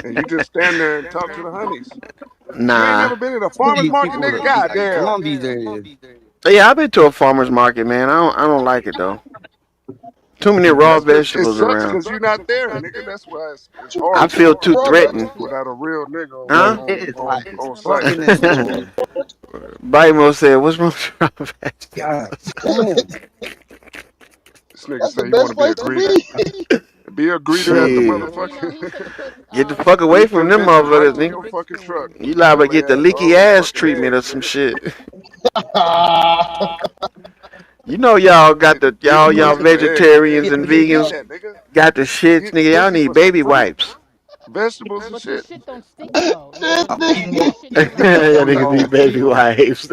And you just stand there and talk to the honeys. You ain't Nah. never been in a Some of farmer's these market, people nigga? look like Goddamn. zombies in here. Yeah, I've been to a farmer's market, man. I don't like it though. Too many raw That's because it vegetables sucks around. because you're not there, nigga. That's why it's I horrible feel too threatened. without a real nigga Man, Huh? it is hot as on fuck site. in this store. Bimo said, "What's wrong with raw God vegetables?" damn. This nigga That's the say he want best to be a place to greeter. be. Be a greeter at the Shit. Vino, he motherfucking. should have put Get the fuck away Get from them them bitches Vino right motherfuckers, to on the nigga. your big fucking truck. screen. You liable to Sell get the their ass leaky all their ass fucking treatment or eggs, some nigga. shit. You know y'all got the Get a y'all bucket of eggs, nigga. vegetarians Get and the You leaky need vegans out. that, nigga. got the shits, Get nigga. Y'all pussy need for some baby fruit, wipes. vegetables and But your shit. shit don't stink though. Shit, I'm Your eating nigga. it. shit don't Y'all stink. I'm niggas gone. need baby wipes.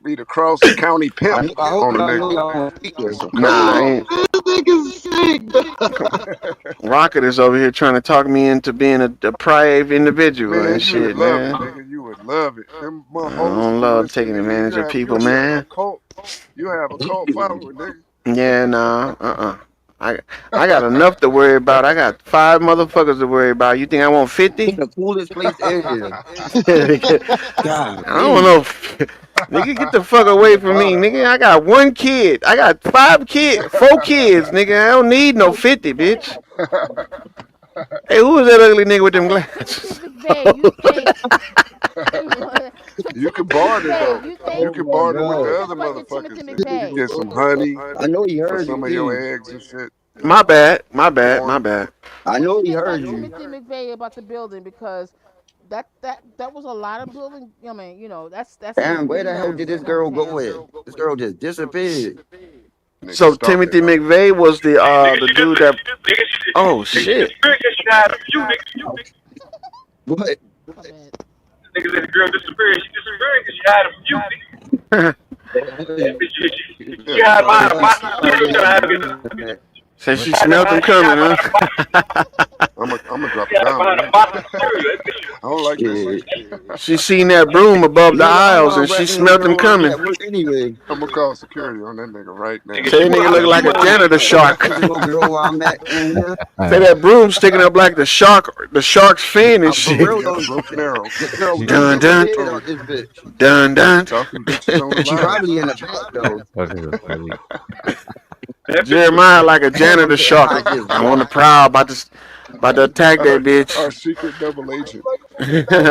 Be the cross county pimp I hope on a y'all know nigga. y'all want to speak Get this. some Nah, cover I on. ain't. This nigga's sick. Rocket is over here trying to talk me into being a depraved individual Man, and you would shit, love it, man. nigga. You would love it. Them I hoes don't be love listening, taking nigga. advantage of people, You have a man. cult. You have a cult following, nigga. Yeah, nah, I got enough to worry about. I got 5 motherfuckers to worry about. You think I want 50? It's the coolest place in here. God I don't damn. know. Nigga, get the fuck away from me, nigga. I got 1 kid. I got 5 kids, 4 kids, nigga. I don't need no 50, bitch. Hey, who was that ugly nigga with them glasses? McVeigh, you think? You can barter though. You You think? can Oh my barter with the god. other President Timothy motherfuckers. You can McVeigh. get some honey I know he for heard you some of your too. eggs and shit. My Yeah. bad, my bad, my Corn. bad. I What know you he think heard about you. Timothy McVeigh about the building? Because that was a lot of building. I mean, that's a Damn, where pretty the hell large did this girl go town. at? This girl just disappeared. Nigga So stalking. Timothy McVeigh was Nigga, the she just, dude that. Oh nigga, she just shit. disappeared because she had a few niggas. What? My bad. Niggas said the girl disappeared. She disappeared because she had a few niggas. That bitch, she Yeah, had Cardi B. my Said she she had smelled them coming, behind huh? I'ma drop she a had dime on behind the that. bottom of the cereal. That bitch, I don't like that Shit. shit. She seen that broom above the Nigga, I aisles want and to she rat in the smelled them girl while I'm coming. at work anyway. I'm gonna call security on that nigga right now. nigga, Say she that was, nigga I look mean, she like a was, janitor shark. Rat in the girl while I'm at in here. Say that broom sticking up like the shark's fin and For shit. real He got a though, broken arrow. this girl He just got Dun double dun disappeared tongue. out this bitch. dun dun. Talking bitches on the She line. probably in the back though. that bitch was, Jeremiah like a Damn, I'm janitor getting shark. hot this I'm on the bitch. prowl about to attack that Our bitch. secret double agent,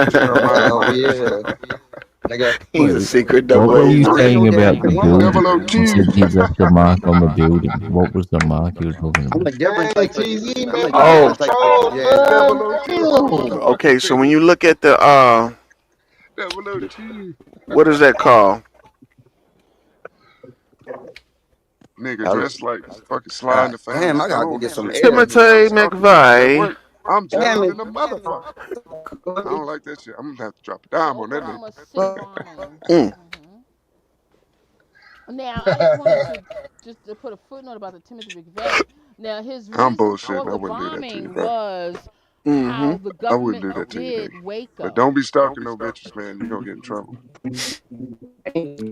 Jeremiah Hell Myers. yeah. Nigga, He's a Wait, secret what double were you I agent. don't even saying know about damn the one. Double building? You OT. said he's left a mark on the building. What was the mark you were talking I'm about? a different Hey, type of TZ, I'm man, a my Oh, different type of phone yeah, nigga. Double OT. unreal. okay. So when you look at the Double OT. what is that called? Nigga I, dressed like fucking Sly and the damn, Family I gotta go Stone. get some Just came air. Timothy in here stalking bitches at McVeigh. work. I'm Damn jealous it. than a motherfucker. I don't like that shit. I'm gonna have to drop a The dime on that nigga. Oklahoma City bombing. Mm. Now, I just wanted to put a footnote about the Timothy McVeigh. Now, his I'm reason for bullshitting. I the wouldn't do that to you, bombing bro. was Mm-hmm. how the I wouldn't government do that to you, did nigga. But Waco. don't be stalking no bitches, man. You're gonna get in trouble.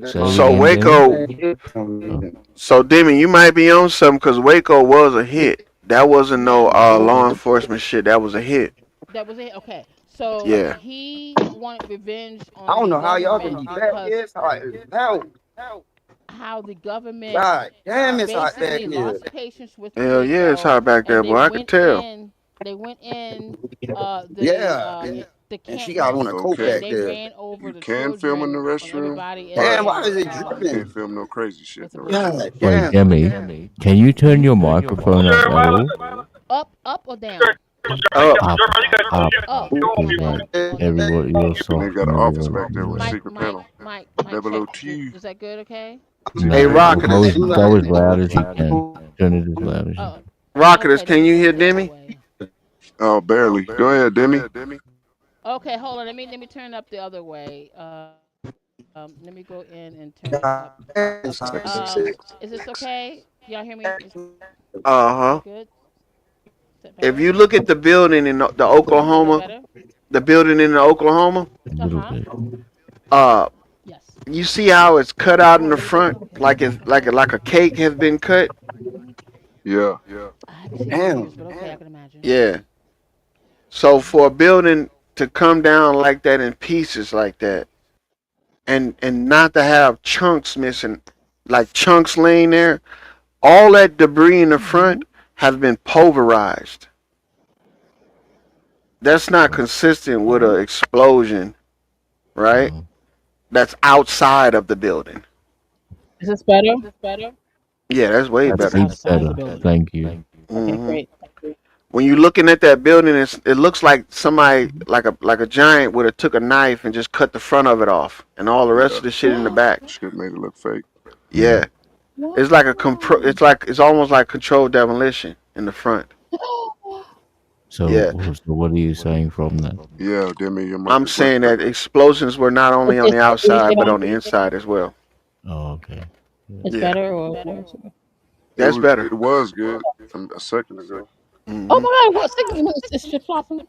Say it So again, Demi. Waco. Oh, So Demi, you might be on something because Waco was a hit. That wasn't no Now, law enforcement shit. That was a hit. that was it. Okay, so Yeah. he wanted revenge I on don't the know how y'all can government be back because here. It's hot as hell. how the government God damn, it's hot back basically here. lost patience with Hell yeah, it's Waco, hot back there, and boy. I could tell. they went in Yeah, the and she got on campground, a coat Okay. and back they there. ran over You the can film in the children and restroom, everybody in but Damn, the why is it you can't dripping? film no crazy shit with the though. police. God wait, damn. Demi, can you turn your microphone up at Jeremiah, all? Up or down? Up. Up, up, Up. because Okay. like On the everybody, you're And they soft got and an office everybody. back there with a mic, secret mic, panel. mic Double check. OT. Is that good? Okay. Hey, No, Rocketers. go as loud as you can. Turn it as loud as you Oh, can. Rocketers, okay. Let can me you go hear the other Demi? way. Oh, barely. Go ahead, Demi. Okay, hold on. Let me turn up the other way. Let me go in and turn it up. Okay. Is this okay? Y'all hear me? Is Uh-huh. it good? Is that If better? you look at the building in the Is that Oklahoma, better? the building in the Oklahoma, A Uh little huh. bit. uh, Yes. you see how it's cut out Oh, in a the little bit. front, Okay. like it's like a cake has been cut. Yeah. I haven't seen Damn. pictures, but okay, I can imagine. Yeah. So for a building to come down like that in pieces like that, and not to have chunks missing, like chunks laying there, all that debris in the front has been pulverized. That's not consistent with an explosion, right? No. That's outside of the building. Is this better? Yeah, that's way That's It's better. heaps outside the better. building. Thank you. Okay, hmm great. When you're looking at that building, it looks like somebody, like a giant, would have took a knife and just cut the front of it off, and all the rest Yeah. of the shit in the back. Shit made it look fake. Yeah, it's like it's almost like controlled demolition in the front. So, Yeah, what are you saying from that? Yeah, Demi, your mic I'm is much saying that better. explosions were not only on It's, the outside but on the inside as well. Oh, okay. Yeah. it's Yeah, better or worse? that's better. It was good a second ago. Oh Hmm. my God! What second? It's flip flopping.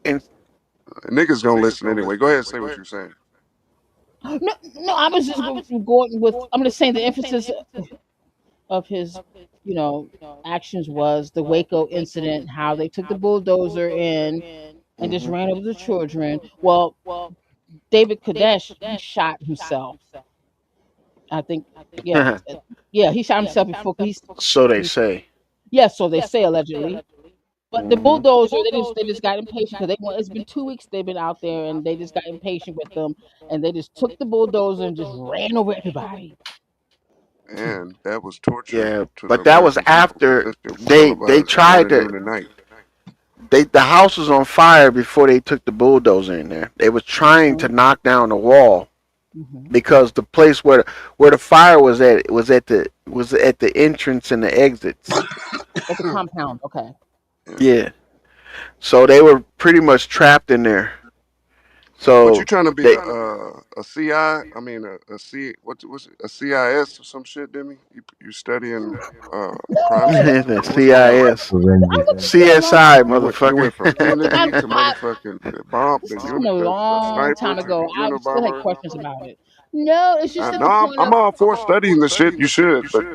And Niggas gonna listen anyway. Go ahead and say what you're saying. No, no. I was just going with. I'm just saying the emphasis of his, you know, actions was the Waco incident. How they took the bulldozer in and just hmm ran over the children. Well, David Kodesh, he shot himself. I think, yeah, yeah, he shot himself before so they he, say. yeah, so they say allegedly. But the Hmm. bulldozer, they just got impatient because it's been 2 weeks they've been out there and they just got impatient with them and they just took the bulldozer and just ran over everybody. And that was torture Yeah, to the but that was American people. after That shit was they televised at night tried and to. noon at night. The house was on fire before they took the bulldozer in there. They was trying to Hmm. knock down the wall Hmm. because the place where the fire was at was at the entrance and the exits. At the compound, okay. Yeah. Yeah, so they were pretty much trapped in there. What you So trying to be they a CI? I mean a C what's it, a CIS or some shit, Demi? You studying crime the statistics or what's going on? CIS, I'm Forensic. looking for a long CSI, You went from motherfucker. Kennedy to I, motherfucking the bomb, this is from a the long sniper time to the ago. I still had Unabomber. questions about it. No, it's just at No, the point I'm of, all for studying the shit. You should, but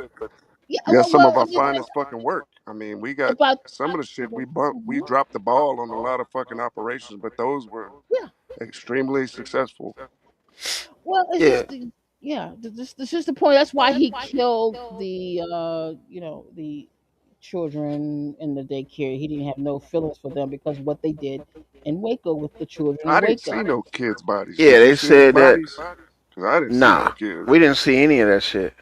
yeah, you got some of our it's just finest fucking work. I mean, we got about, some of the shit we mhm, dropped the ball on a lot of fucking operations, but those were yeah. extremely successful. Well, it's Yeah, just yeah. This is the point. That's why he killed the the children in the daycare. He didn't have no feelings for them because of what they did in Waco with the children in I didn't Waco. see no kids' bodies. yeah. Did you They see any said that. bodies? Cause I didn't see no Nah, kids. we didn't see any of that shit.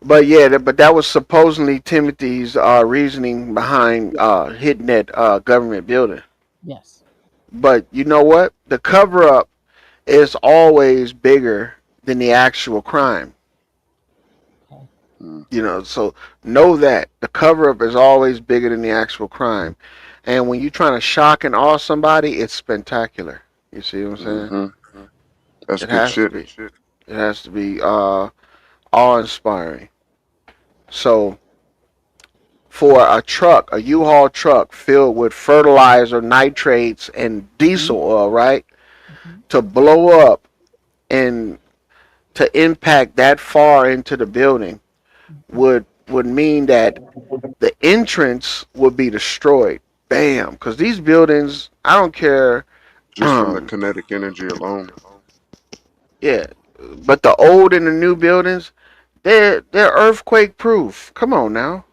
But yeah, but that was supposedly Timothy's reasoning behind hitting that government building. Yes. But you know what? The cover up is always bigger than the actual crime. Okay. Mm. So know that the cover up is always bigger than the actual crime. And when you're trying to shock and awe somebody, it's spectacular. You see what I'm saying? Hmm. That's It good has to shit. be. It has to be awe inspiring. So for a truck, a U-Haul truck filled with fertilizer, nitrates, and Hmm. diesel oil, right, Hmm. to blow up and to impact that far into the building Hmm. would mean that the entrance would be destroyed. Bam, because these buildings, I don't care. Just from the kinetic energy alone. Yeah, but the old and the new buildings, they're earthquake proof. Come on now,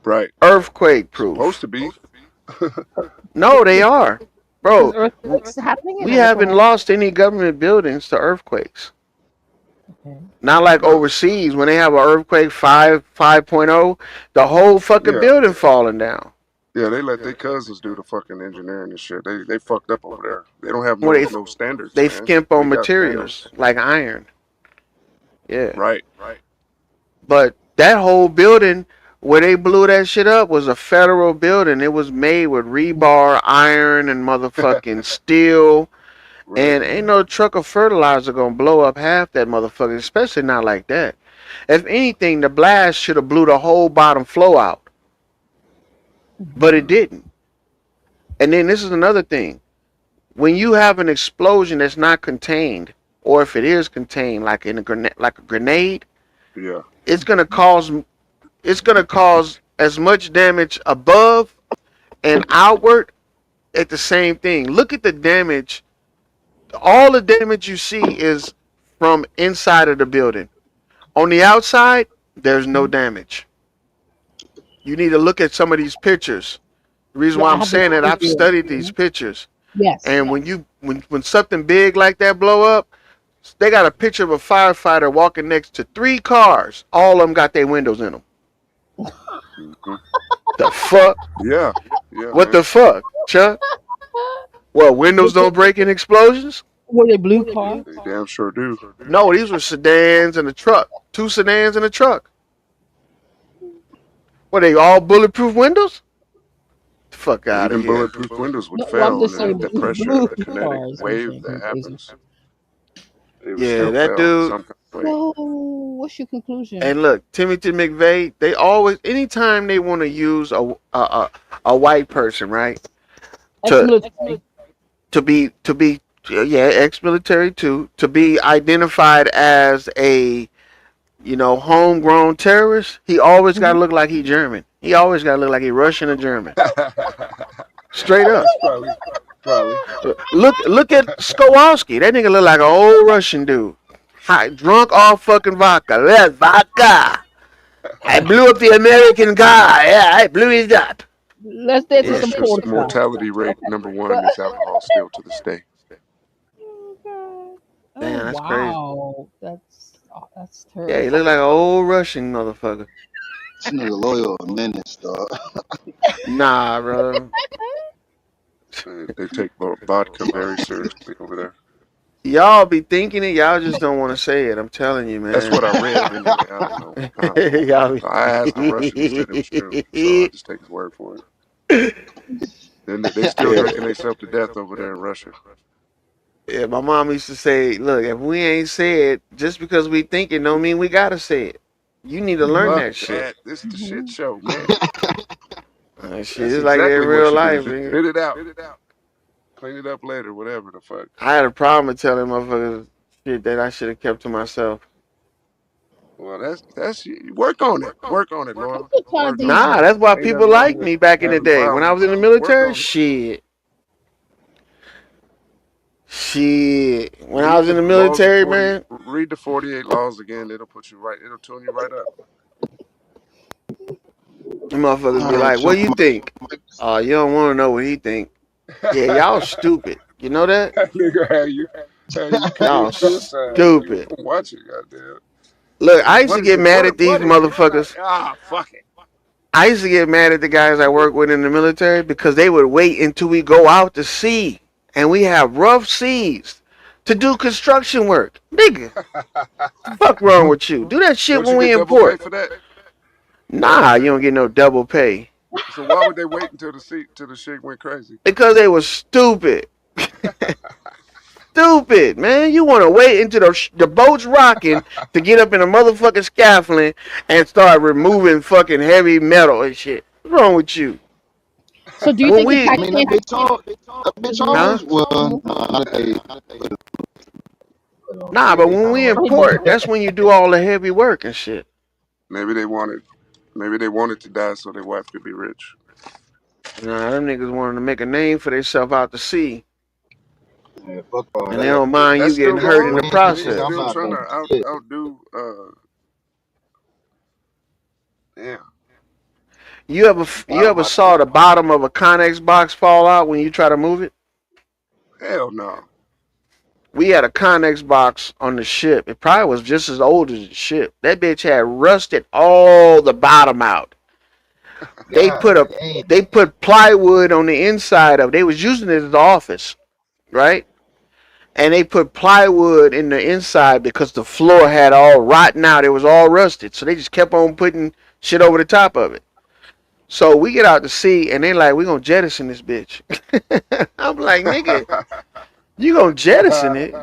Right. earthquake Supposed proof. to be. No, they are, Because bro. earthquakes happening in We them. That's what haven't happened. lost any government buildings to earthquakes. Okay. Not like No. overseas when they have an earthquake 5.0, the whole fucking Yeah. building falling down. Yeah, they let their cousins do the fucking engineering and shit. They fucked up over there. They don't have Well, no standards, they man. skimp We on got materials standards. like iron. Yeah, Right. but that whole building where they blew that shit up was a federal building. It was made with rebar, iron, and motherfucking steel. Right. And ain't no truck of fertilizer gonna blow up half that motherfucker, especially not like that. If anything, the blast should have blew the whole bottom flow out, but it Mm. didn't. And then this is another thing: when you have an explosion that's not contained, or if it is contained, like in like a grenade, Yeah. it's gonna cause as much damage above and outward at the same thing. Look at the damage. All the damage you see is from inside of the building. On the outside, there's no damage. You need to look at some of these pictures. The reason Yeah, why I I'm have the saying that, I've video. studied these pictures. Yes. And when something big like that blow up, they got a picture of a firefighter walking next to 3 cars. All of them got their windows in them. Hmm. The fuck? Yeah. Yeah, What man. the fuck, Chuck? Well, windows don't break in explosions? Were they blue cars? They damn sure do. No, these were sedans and a truck. 2 sedans and a truck. Were they all bulletproof windows? Fuck out of Even here. bulletproof windows would No, well, I'm fail just under saying the pressure, blue the kinetic cars. I'm wave saying that crazy. happens. It would Yeah, still that fail dude. some kind of way. So, what's your conclusion? And look, Timothy McVeigh. They always, anytime they want to use a white person, right? To Ex-military. to be yeah, ex-military too, to be identified as a homegrown terrorist. He always got to Mhm. look like he German. He always got to look like he Russian or German. Straight up. That's probably. Look at Skowalski. That nigga look like an old Russian dude. High, drunk off fucking vodka. That's vodka. I blew up the American guy. Yeah, I blew it up. Let's dance to some Russia's Portishead. mortality rate #1 is alcohol still to this day. Oh, God. Damn, Oh, that's crazy. wow. That's Yeah, he terrible. look like an old Russian motherfucker. This nigga loyal a menace, dog. Nah, bro. They take vodka very seriously over there. Y'all be thinking it. Y'all just don't want to say it. I'm telling you, man. That's what I read anyway. I don't know. Y'all be... I asked the Russian, said it was true, so I just take his word for it. Then they still drinking themselves to death over there in Russia. Yeah, my mom used to say, "Look, if we ain't said, just because we think it, don't mean we gotta say it. You need to learn Fuck that shit. that. This is the shit show, man. That shit That's is like that in exactly real what you life. do. Nigga. Spit it out. Clean it up later, whatever the fuck. I had a problem with telling motherfuckers shit that I should have kept to myself. Well, that's work on it. Work on it, Laura. Work on Nah, it. that's why Ain't people nothing wrong liked with me back in the having day when I was in the problems. Work military. on it. Shit. When I Read was in the the laws of military, 40. man, Read the 48 laws again. It'll put you right. It'll tune you right up. the motherfuckers be All right, like, so "What do you think?" Oh, you don't want to know what he think. Yeah, y'all stupid. You know that? Nigga, how you Y'all commit suicide? stupid. Nigga, watch it, goddamn. Look, I used to What is get it? mad at these What is it? motherfuckers. Fuck it. I used to get mad at the guys I work with in the military because they would wait until we go out to sea and we have rough seas to do construction work. Nigga, fuck wrong with you? Do that shit Don't when you we get in double pay port. for that? Nah, you don't get no double pay So why would they wait until the shit went crazy? because they was stupid. Stupid, man. You want to wait until the boat's rocking to get up in a motherfucking scaffolding and start removing fucking heavy metal and shit. What's wrong with you? So, do you When think the I mean, that bitch always, huh? well, not they. Nah, but when we in port, that's when you do all the heavy work and shit. Maybe they wanted to die so their wife could be rich. Nah, them niggas wanted to make a name for themselves out to sea, Yeah, fuck all and they that. don't mind you That's still getting hurt going in the on. They process. I'm still not trying gonna to shit. outdo. Yeah. You ever saw the bottom of a Connex box fall out when you try to move it? Hell no. We had a Connex box on the ship. It probably was just as old as the ship. That bitch had rusted all the bottom out. They put plywood on the inside of it. They was using it as the office, right? And they put plywood in the inside because the floor had all rotten out. It was all rusted. So they just kept on putting shit over the top of it. So we get out to sea and they like, we're going to jettison this bitch. I'm like, nigga, you going to jettison it?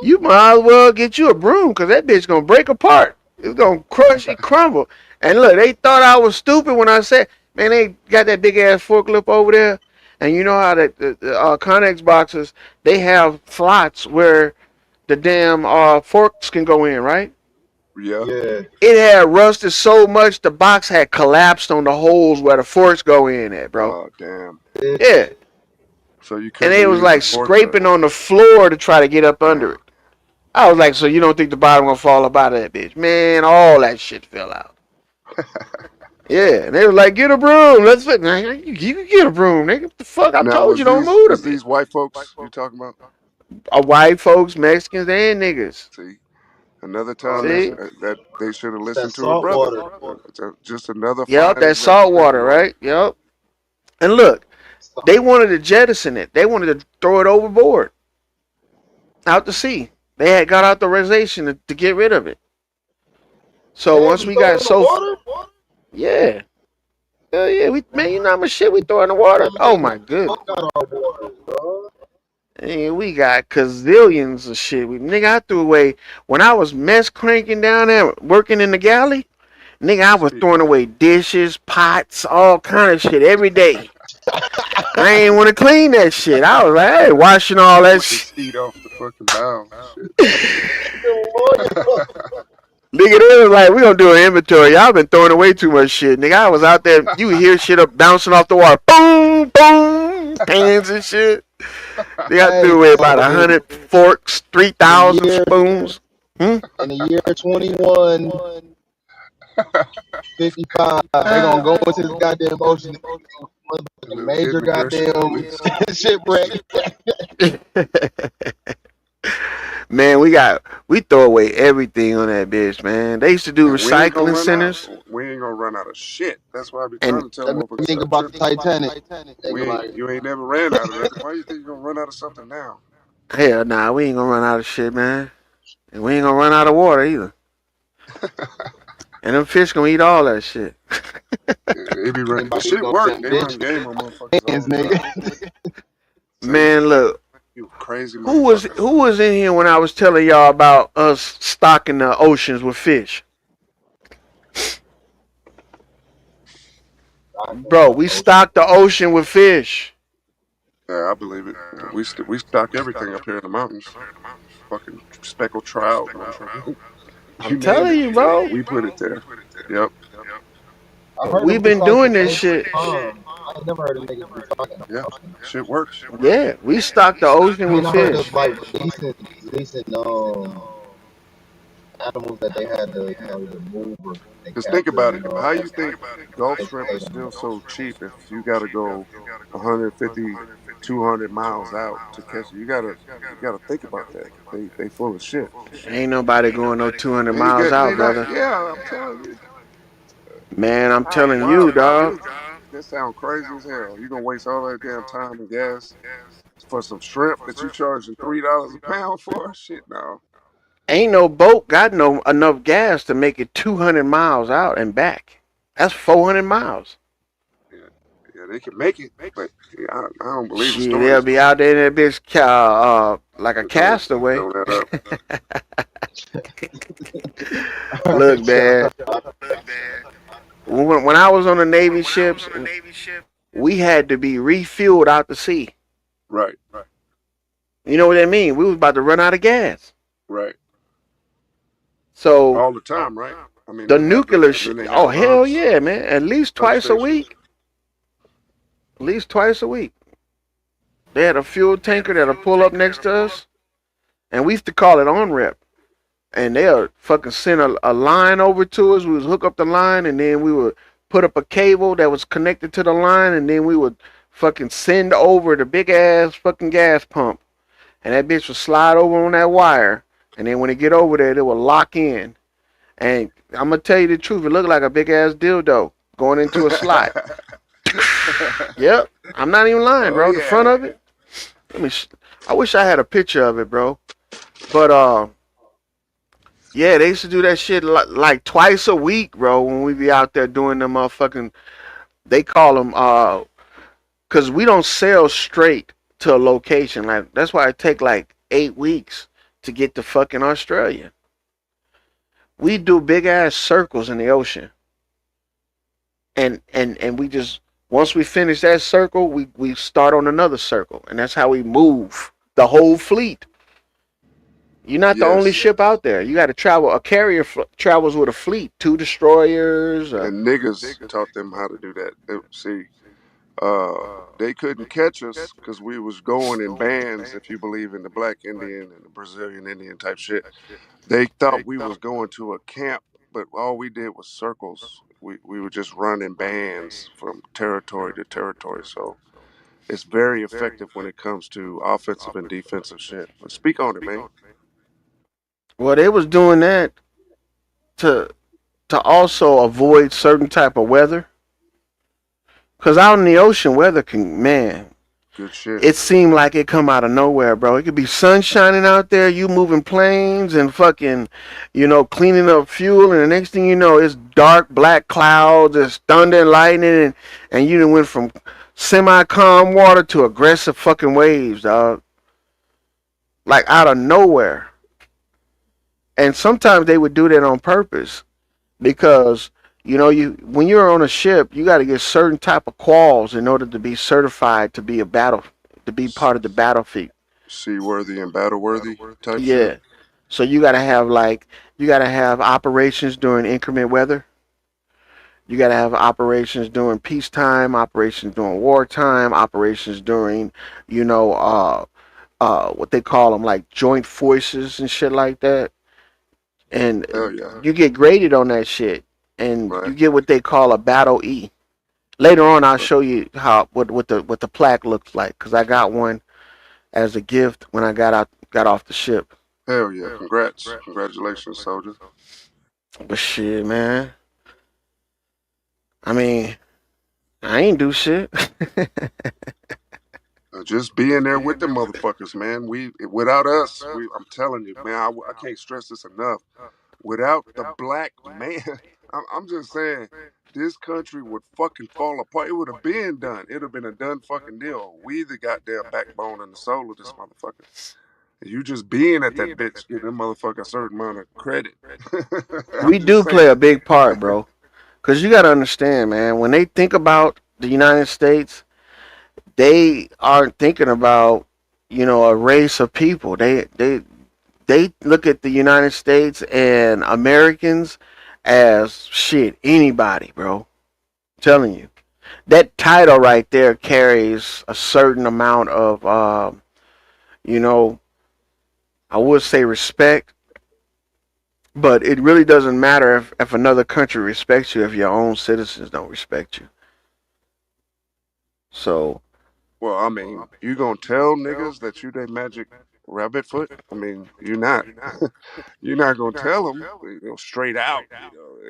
You might as well get you a broom because that bitch going to break apart. It's going to crush and crumble. And look, they thought I was stupid when I said, man, they got that big ass forklift over there. And you know how the Connex boxes, they have slots where the damn forks can go in, right? Yeah. It had rusted so much the box had collapsed on the holes where the forks go in at, bro. Oh damn. Yeah. So you And couldn't they was use like the fork scraping on the floor to try to get up under it. I was like, so you don't think the bottom gonna fall up out of that bitch? Man, all that shit fell out. Yeah, and they was like, get a broom. Let's fit. You can get a broom, nigga. What the fuck? I Now, told was you don't these move was them. these white folks you talking about? White folks, Mexicans, and niggas. See, another time See? that they should have It's that listened to a salt brother. water. It's just another Yep, fine that salt example. water, right? Yep. And look, they wanted to jettison it. They wanted to throw it overboard, out to sea. They had got authorization to get rid of it. So once we got so, yeah, Hell yeah, man, you know how much shit we throw in the water? Oh my goodness. Fuck out our waters, bro. Hey, we got gazillions of shit. Nigga, I threw away when I was mess cranking down there working in the galley. Nigga, I was throwing away dishes, pots, all kind of shit every day. I ain't want to clean that shit. I was like, hey, washing all that shit. Eat off the fucking bowl. Nigga, they was like, we gonna do an inventory. Y'all been throwing away too much shit. Nigga, I was out there, you would hear shit up bouncing off the water. Boom, boom, pans and shit. They got threw away about 100 forks, 3,000 spoons. In the year 2155, they gonna go into this goddamn ocean and major goddamn shipwreck. Man, we throw away everything on that bitch, man. They used to do recycling centers. We ain't gonna run out of shit. That's why I be trying to tell them. Think about the Titanic. You ain't never ran out of that. Why you think you're gonna run out of something now? Hell nah, we ain't gonna run out of shit, man. And we ain't gonna run out of water either. And them fish gonna eat all that shit. It be running. The shit work. They run game on motherfuckers. Man, look. You crazy. Who was in here when I was telling y'all about us stocking the oceans with fish? Bro, we stocked the ocean with fish. Yeah, I believe it. We stock everything up here in the mountains. Fucking speckled trout. I'm telling you, bro. We put it there. Yep. We've been doing this shit. I never heard of niggas be talking about. Yeah, shit works. Yeah, we stocked the ocean with fish. Of, like recent animals that they had to move. Just think about it. How you think Gulf shrimp is still so cheap if you got to go 150, 200 miles out to catch it? You gotta think about that. They full of shit. Ain't nobody going no 200 miles out, brother. Yeah, I'm telling you. Man, I'm telling you, dog. That sounds crazy as hell. You gonna waste all that damn time and gas for some shrimp that you charging $3 a pound for? Shit, no. Ain't no boat got enough gas to make it 200 miles out and back. That's 400 miles. Yeah, they can make it, but I don't believe it. They'll be out there in that bitch like a castaway. Look, man. When I was on the Navy ships, we had to be refueled out to sea. Right. You know what that mean? We was about to run out of gas. Right. So all the time, right? I mean, the nuclear shit. Oh hell yeah, man! At least twice a week. At least twice a week. They had a fuel tanker that'll pull up next to us, and we used to call it on rep. And they'll fucking send a line over to us. We would hook up the line, and then we would put up a cable that was connected to the line, and then we would fucking send over the big ass fucking gas pump, and that bitch would slide over on that wire, and then when it get over there, it will lock in. And I'm gonna tell you the truth, it looked like a big ass dildo going into a slot. Yep, I'm not even lying, bro. The front of it. I wish I had a picture of it, bro. But yeah, they used to do that shit like twice a week, bro, when we be out there doing them motherfucking, they call them, because we don't sail straight to a location. Like, that's why it take like 8 weeks to get to fucking Australia. We do big ass circles in the ocean. And we just, once we finish that circle, we start on another circle. And that's how we move the whole fleet. You're not the only ship out there. You got to travel. A carrier travels with a fleet, 2 destroyers. And niggas taught them how to do that. They couldn't catch us because we was going in bands, if you believe in the black Indian and the Brazilian Indian type shit. They thought we was going to a camp, but all we did was circles. We would just run in bands from territory to territory. So it's very effective when it comes to offensive and defensive shit. But speak on it, man. Well, they was doing that to also avoid certain type of weather. Because out in the ocean, weather can, man, Good shit. It seemed like it come out of nowhere, bro. It could be sun shining out there, you moving planes and fucking, cleaning up fuel, and the next thing you know, it's dark black clouds, it's thunder and lightning, and you done went from semi-calm water to aggressive fucking waves, dog. Like out of nowhere. And sometimes they would do that on purpose because when you're on a ship, you got to get certain type of quals in order to be certified to be part of the battlefield. Seaworthy and battle-worthy type Yeah. shit. So you got to have operations during inclement weather. You got to have operations during peacetime, operations during wartime, operations during, what they call them, like joint forces and shit like that. And you get graded on that shit, and you get what they call a battle E. Later on, I'll show you what the plaque looks like, because I got one as a gift when I got off the ship. Hell yeah! Congratulations, soldier. But shit, man. I mean, I ain't do shit. Just being there with the motherfuckers, man. Without us, I'm telling you, man. I can't stress this enough. Without the black man, I'm just saying, this country would fucking fall apart. It would have been done. It would have been a done fucking deal. We the goddamn backbone and the soul of this motherfucker. You just being at that bitch, give them motherfucker a certain amount of credit. We do play a big part, bro. Because you got to understand, man, when they think about the United States, they aren't thinking about, a race of people. They look at the United States and Americans as shit, anybody, bro. I'm telling you. That title right there carries a certain amount of, I would say respect, but it really doesn't matter if another country respects you if your own citizens don't respect you. So. Well, I mean, you gonna tell niggas that you that magic rabbit foot? I mean, you're not. You're not gonna tell them straight out.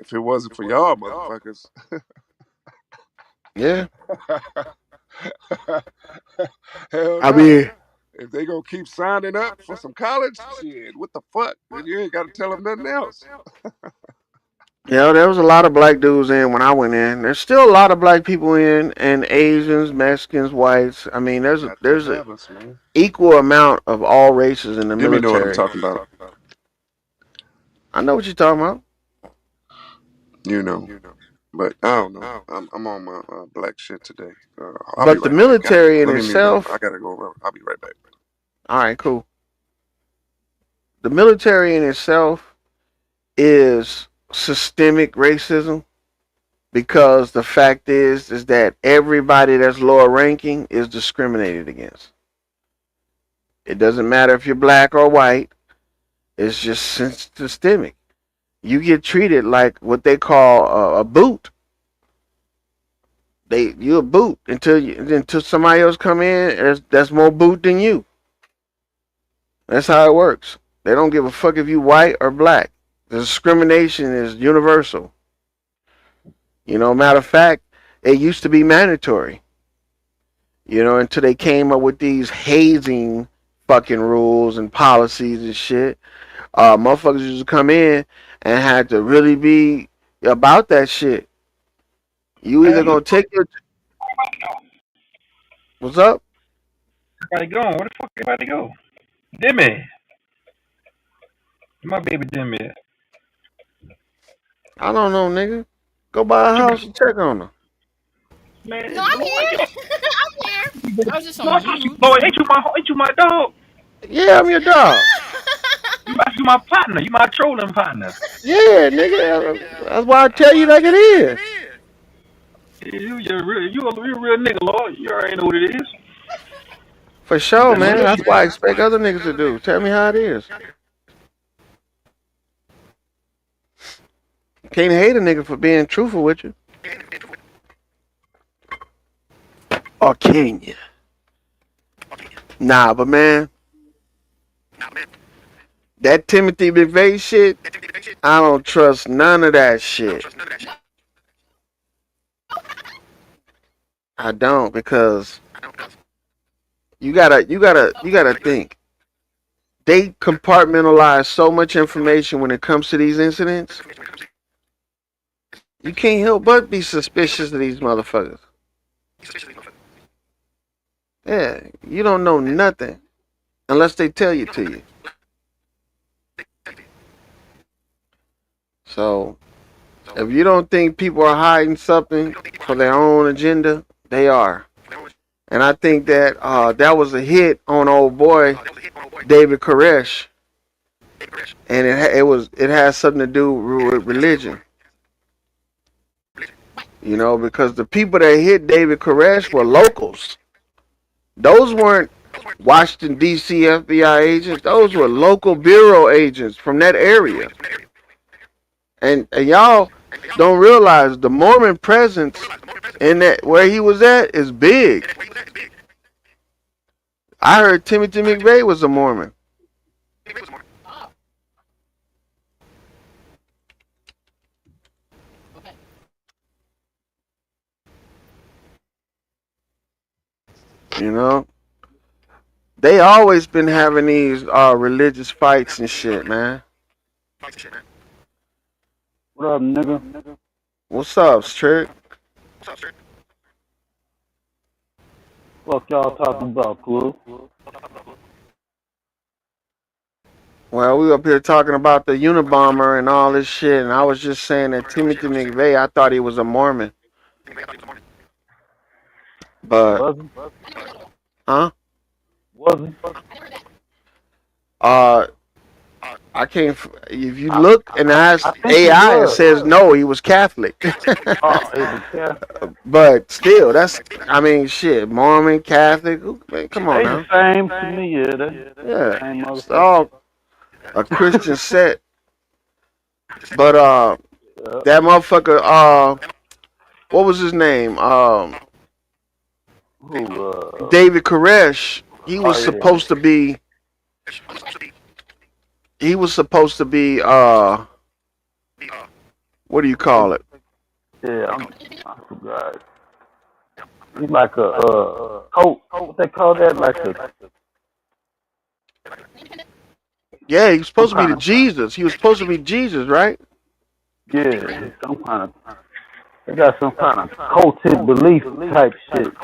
If it wasn't for y'all motherfuckers. Yeah. Hell I no. mean, if they gonna keep signing up for some college shit, what the fuck? Then you ain't gotta tell them nothing else. There was a lot of black dudes in when I went in. There's still a lot of black people in, and Asians, Mexicans, whites. I mean, there's an equal amount of all races in the military. Know what I'm talking about. I know what you're talking about. But I don't know. I'm on my black shit today. But the military in itself. I gotta go. I'll be right back. All right, cool. The military in itself is systemic racism, because the fact is that everybody that's lower ranking is discriminated against. It doesn't matter if you're black or white. It's just systemic. You get treated like what they call a boot. You a boot until somebody else come in that's more boot than you. That's how it works. They don't give a fuck if you white or black. The discrimination is universal. Matter of fact, it used to be mandatory. Until they came up with these hazing fucking rules and policies and shit. Motherfuckers used to come in and had to really be about that shit. You either gonna take your... What's up? Everybody gone. Where the fuck everybody go? Demi. My baby Demi. I don't know, nigga. Go by a house and check on her. Man, No, I'm here. I'm here. I was just on mute. Boy, ain't you my dog? Yeah, I'm your dog. You my partner. You my trolling partner. Yeah, nigga. That's why I tell you like it is. You a real nigga, Lord. You already know what it is. For sure, man. That's why I expect other niggas to do. Tell me how it is. Can't hate a nigga for being truthful with you. Or can you? Nah, but man, that Timothy McVeigh shit, I don't trust none of that shit. I don't, because you gotta think. They compartmentalize so much information when it comes to these incidents. You can't help but be suspicious of these motherfuckers. Yeah, you don't know nothing unless they tell you to you. So if you don't think people are hiding something for their own agenda, they are. And I think that that was a hit on old boy David Koresh, and it has something to do with religion. You know, because the people that hit David Koresh were locals. Those weren't Washington D.C. FBI agents. Those were local bureau agents from that area. And y'all don't realize the Mormon presence in that where he was at is big. I heard Timothy McVeigh was a Mormon. You know, they always been having these religious fights and shit, man. What up, nigga? What's up, Strick? Fuck y'all talking about, Clue? Well, we up here talking about the Unabomber and all this shit, and I was just saying that Timothy McVeigh, I thought he was a Mormon. But, Wasn't? huh? Wasn't? I can't. If you look and ask I think he AI, it was. says no, he was Catholic. Oh, it was Catholic. But still, I mean, shit, Mormon, Catholic. Man, come on They now. the same to me, yeah. They Yeah, same it's motherfucker. all a Christian set. But Yeah. that motherfucker, what was his name? Who? David Koresh. He was Oh, yeah. supposed to be. He was supposed to be. What do you call it? Yeah, I forgot. He's like a coat. What they call that? Like a Yeah, he was supposed to some be the kind of Jesus. He was supposed to be Jesus, right? yeah, some kind of. They got some kind of cultic belief type shit.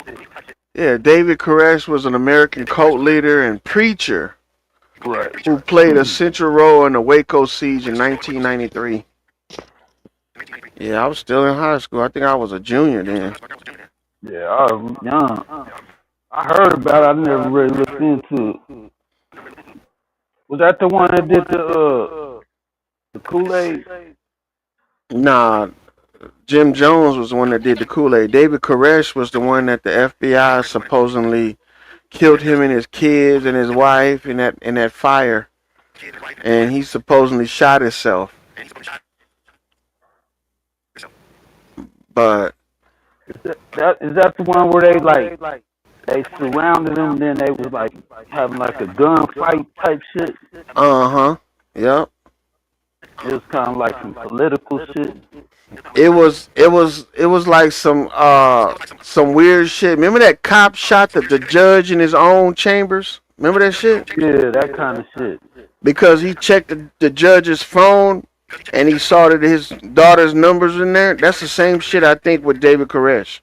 Yeah, David Koresh was an American cult leader and preacher Right. who played a central role in the Waco siege in 1993. Yeah, I was still in high school. I think I was a junior then. Yeah, I was young. I heard about it. I never really looked into it. Was that the one that did the Kool-Aid? Nah, Jim Jones was the one that did the Kool-Aid. David Koresh was the one that the FBI supposedly killed him and his kids and his wife in that fire, and he supposedly shot himself. But Is that the one where they surrounded him, then they was like having like a gunfight type shit? Yep. It was kind of like some political shit. It was like some weird shit. Remember that cop shot the judge in his own chambers? Remember that shit? Yeah, that kind of shit. Because he checked the judge's phone and he saw that his daughter's numbers in there. That's the same shit I think with David Koresh.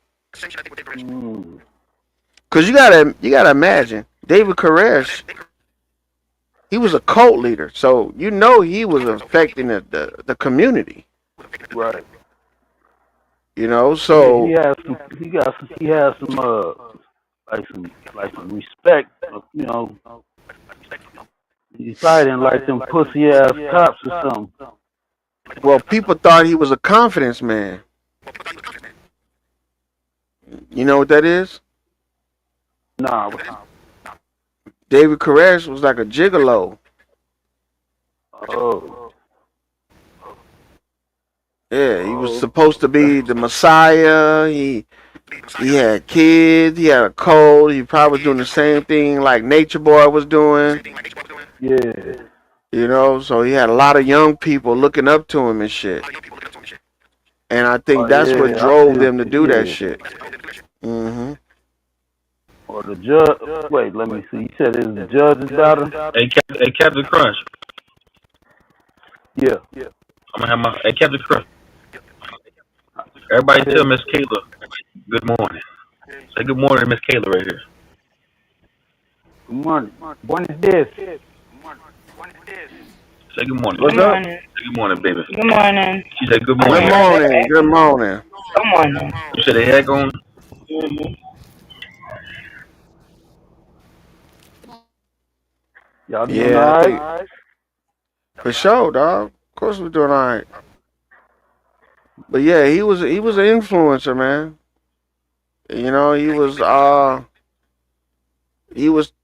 Mm. Cause you gotta imagine David Koresh. He was a cult leader, so you know he was affecting the community. Right. You know, so he has some like some respect. You know, he's fighting like them pussy ass cops or something. well, people thought he was a confidence man. You know what that is? Nah. David Koresh was like a gigolo. Oh. Yeah, he was supposed to be the Messiah. He had kids. He had a cult. He probably was doing the same thing like Nature Boy was doing. Yeah. You know, so he had a lot of young people looking up to him and shit. And I think that's what drove them to do that shit. Or the judge? Wait, let me see. You said it was the judge's daughter? Hey, Captain Crunch. Yeah. I'm gonna have my. Hey, Captain Crunch. Everybody tell Miss Kayla good morning. Say good morning, Miss Kayla, right here. Good morning. Buenos dias. Say good morning. What's Good up? morning. Say good morning, baby. Good morning. She said good I Good morning. heard that morning. Good accent. morning. Good morning. You said they had on. Mm-hmm. Y'all doing Yeah, I all think right? for sure, dog. Of course we're doing all right. But yeah, he was an influencer, man. You know, he was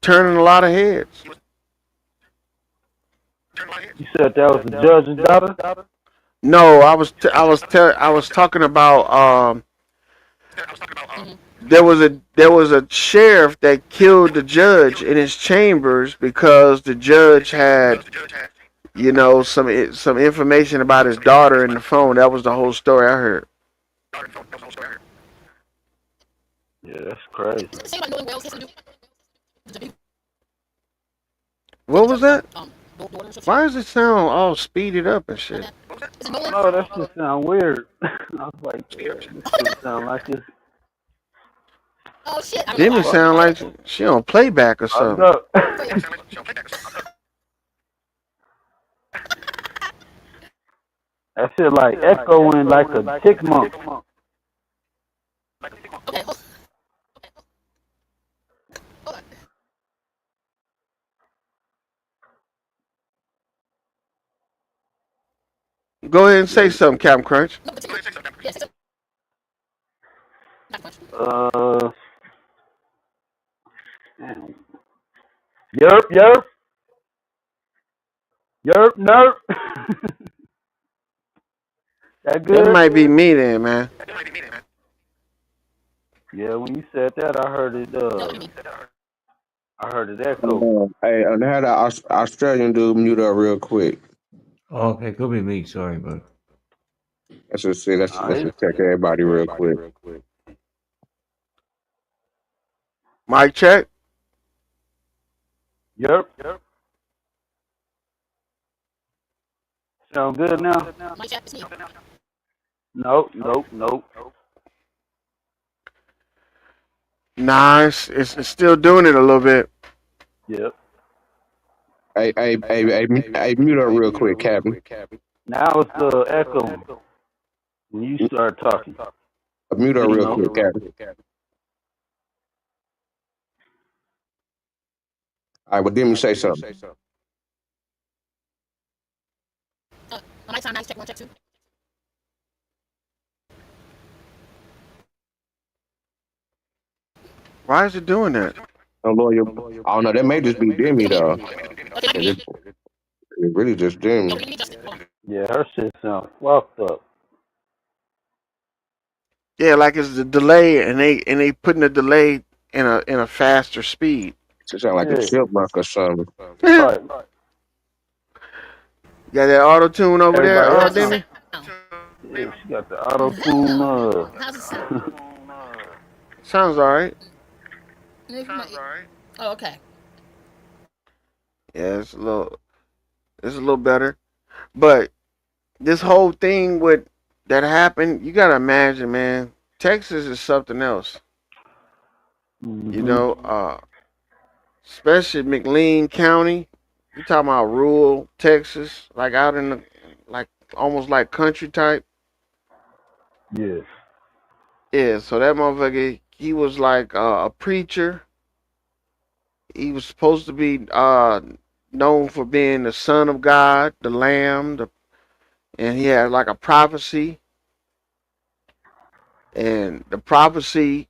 turning a lot of heads. You said that was the judge's daughter? No, I was talking about there was a sheriff that killed the judge in his chambers because the judge had some information about his daughter in the phone. That was the whole story I heard. Yeah, that's crazy. What was that? Why does it sound all speeded up and shit? No, that shit sound weird. I was like, yeah, this shit sound like it's Demi fucked sound like she on playback or something. up. That shit like echoing like a chipmunk. Go ahead and say something, Captain Crunch. Uh, damn. Yerp, nerp. That That good? might be me then, man. Yeah, when you said that, I heard it echo. Hey, and had that Australian dude mute up real quick. Oh, okay, could be me. Sorry, bud. Let's just see. Let's Alright. just check everybody real quick. Mic check. Yerp. Sound good now? Nope. Nah, it's still doing it a little bit. Yep. Hey, mute up real quick, Captain. Now it's echo when you start talking. Mute up You real know. quick, Captain. All right, well, Demi, say something. Why is it doing that? Oh, Lord, I don't know. That may just be Demi, though. It really just Demi. Yeah, her shit sound fucked up. Yeah, like it's the delay, and they putting the delay in a faster speed. It sound like a Yeah. chipmunk or something. Right. You got that auto tune over there, Everybody else Demi? Yeah, she got the auto tune. Sounds all right. Oh, okay. Yeah, it's a little better. But this whole thing with that happened, you gotta imagine, man. Texas is something else. You know, especially McLean County. You talking about rural Texas, like out in the like almost like country type. Yeah. Yeah, so that motherfucker, he was like a preacher. He was supposed to be known for being the son of God, the Lamb, and he had like a prophecy. And the prophecy.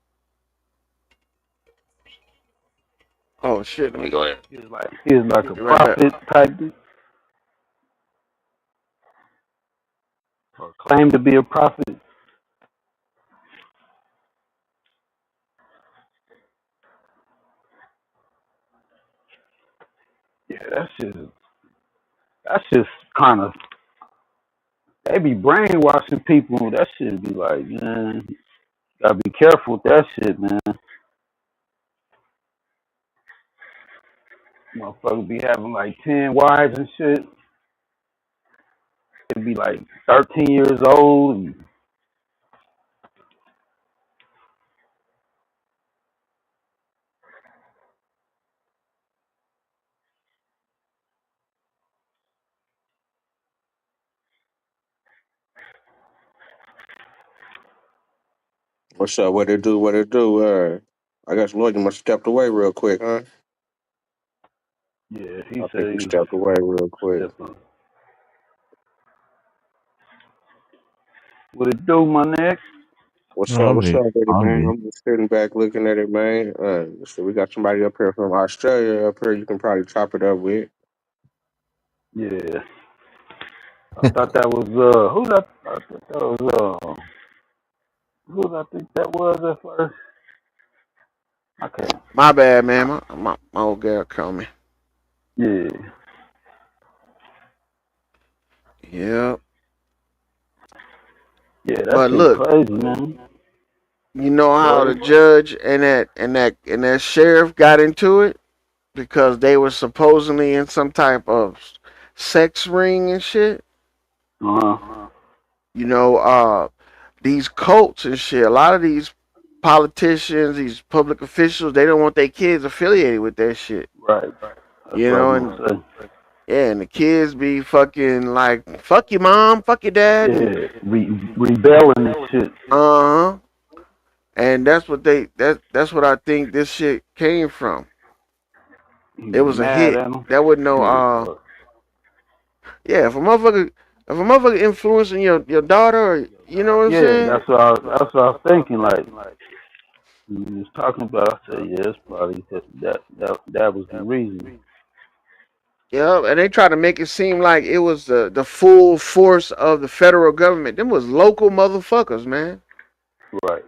Oh shit! Let me go ahead. He was like a Be right back. prophet type dude. Or claimed to be a prophet. Yeah, that's just kind of, they be brainwashing people. That shit be like, man, gotta be careful with that shit, man. Motherfuckers be having like 10 wives and shit. It'd be like 13 years old. And What's up? What it do? What it do? I guess Lloyd must have stepped away real quick, huh? yeah, he I think said he he was stepped away real quick. stepping. What it do, my neck? What's up? I'm What's here. up with it, I'm man? here. I'm just sitting back looking at it, man. So we got somebody up here from Australia up here. You can probably chop it up with. Yeah, I thought that was who that? I thought that was who did I think that was at first? Okay. My bad, man. My old girl called me. Yeah. Yep. Yeah, that But shit look, crazy, man. you know Go how the ahead. judge and that sheriff got into it because they were supposedly in some type of sex ring and shit. Uh-huh. You know, these cults and shit. A lot of these politicians, these public officials, they don't want their kids affiliated with that shit. Right. That's You what I know, was and gonna say. yeah, and the kids be fucking like, fuck your mom, fuck your dad, and Yeah, rebelling and shit. uh huh. And that's what I think this shit came from. He It was was a mad hit. at him. That wasn't no Yeah. yeah, if a motherfucker influencing your daughter, or, you know what I'm Yeah, saying? that's what I was thinking. Like he was talking about. I said, yeah, it's probably that was the reason. Yeah, and they try to make it seem like it was the full force of the federal government. Them was local motherfuckers, man. Right.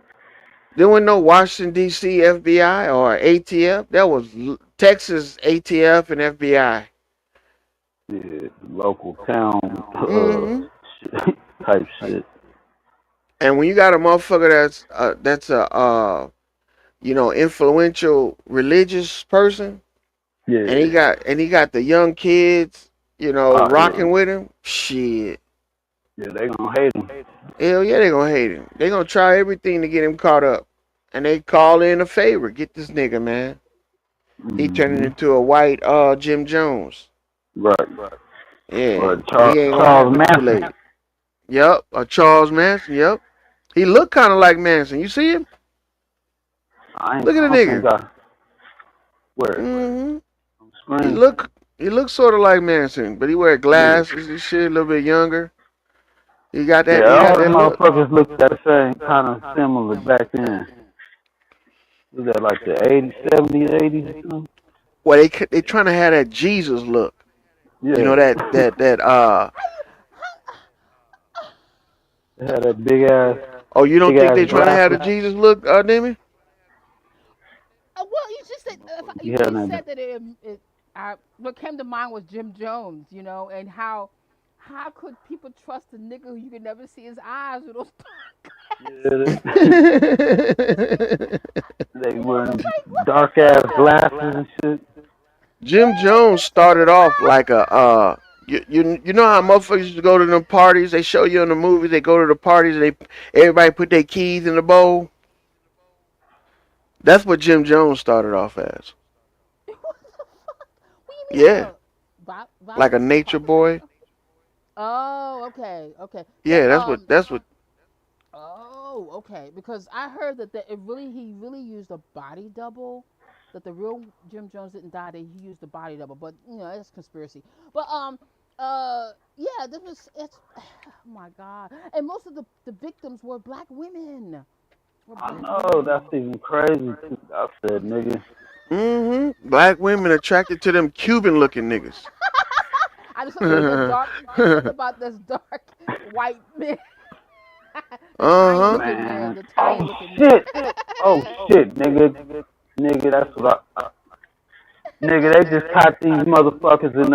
There wasn't no Washington D.C. FBI or ATF. That was Texas ATF and FBI. Yeah, local town Hmm shit, type shit. And when you got a motherfucker that's a influential religious person, and he Yeah. got the young kids, Oh yeah. rocking with him, shit. Yeah, they gonna hate him. Hell yeah, they gonna hate him. They gonna try everything to get him caught up. And they call in a favor. Get this nigga, man. He turning Mm-hmm. into a white Jim Jones. Right. Yeah. Or He ain't gonna have Charles to Manson. relate. Yep. A Charles Manson, yep. He look kinda like Manson. You see him? I Look at the don't think nigga. I where Hmm on He screen. look he looks sorta like Manson, but he wear Yeah. glasses and shit, a little bit younger. He got that Yeah, he got all the that look. motherfuckers looked that same kind of similar back then. Was that like the 80s, 70s, 80s or something? Well, they trying to have that Jesus look. You know Yeah. that They had that oh, you don't big think ass they trying to have the glasses. Jesus look, Demi? Well, you just said He you had just that. said that what came to mind was Jim Jones, and how could people trust a nigga who you could never see his eyes with those dark Yeah, they wearing dark ass glasses and shit. Jim Jones started off like a you know how motherfuckers used to go to them parties? They show you in the movies. They go to the parties and everybody put their keys in the bowl. That's what Jim Jones started off as. what the fuck? What do you mean Yeah, like a violent nature boy. Oh, okay, okay. Yeah, that's what. Oh, okay. Because I heard that he really used a body double. That the real Jim Jones didn't die. That he used a body double. But that's conspiracy. But yeah, it's. Oh my God. And most of the victims were black women. Were I black know that's women. even crazy too. I said, nigga. Black women attracted to them Cuban looking niggas. I just something that dark. Something about this dark white man. The tiny Uh huh. looking man. Man. The tiny Oh looking man. shit. Oh shit, nigga. Nigga, that's what nigga, they just caught these motherfuckers in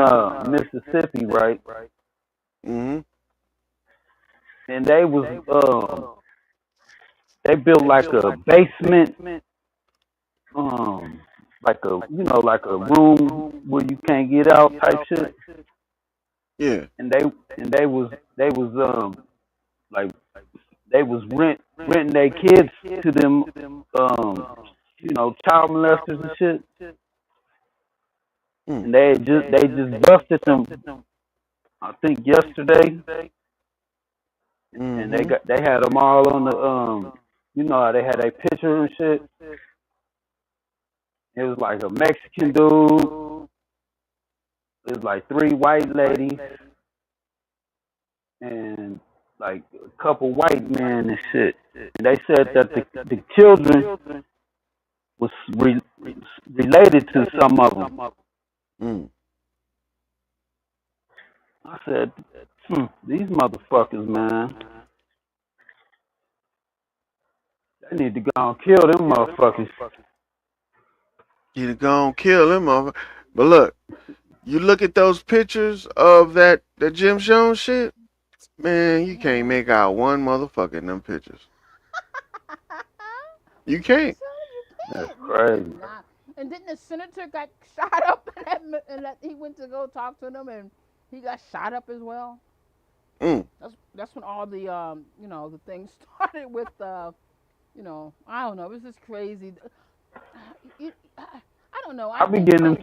Mississippi, right? Mhm. And they built like a basement like a room where you can't get out type shit. Yeah. And they was like they was renting their kids to them child molesters and shit. And they just busted them I think yesterday. And they had them all on the how they had a picture and shit. It was like a Mexican dude. It was like 3 white ladies and like a couple white men and shit. And they said that the children was related to some of them. I said, these motherfuckers, man. They need to go and kill them motherfuckers. You to go and kill them motherfuckers. But look, you look at those pictures of the Jim Jones shit, man, you can't make out one motherfucker in them pictures. You can't. That's crazy. And didn't the senator got shot up and he went to go talk to them and he got shot up as well? That's when all the the things started with I don't know, it was just crazy. I don't know. I be getting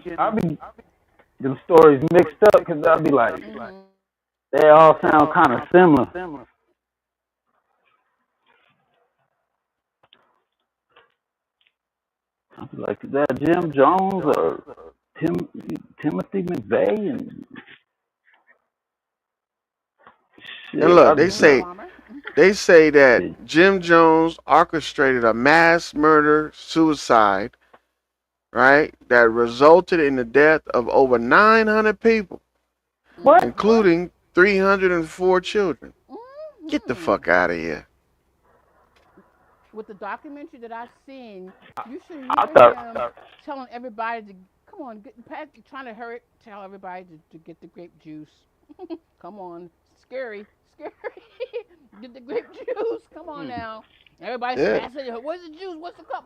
them stories mixed up because I be like, they all sound kind of similar. I be like, is that Jim Jones or Timothy McVeigh? And shit, and look, they say that Jim Jones orchestrated a mass murder suicide, right? That resulted in the death of over 900 people, including 304 children. Get the fuck out of here. With the documentary that I've seen, you should hear him telling everybody to come on, trying to tell everybody to get the grape juice. Come on, scary. Get the grape juice. Come on now. Everybody's asking, where's the juice? What's the cup?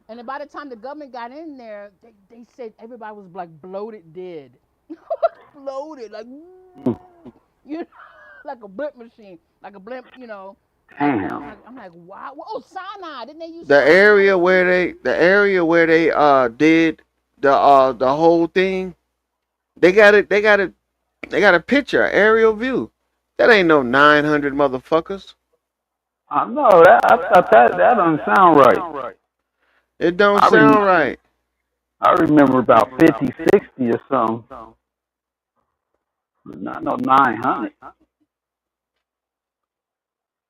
And by the time the government got in there, they said everybody was like bloated dead. Bloated, like like a blimp machine, like a blimp, Damn. I'm like, wow. Oh, cyanide. Didn't they use the area where they did the whole thing? They got a picture, aerial view. That ain't no 900 motherfuckers. I know that. I thought that doesn't sound right. It don't sound right. I remember about 50, 60 or something. Not no 900.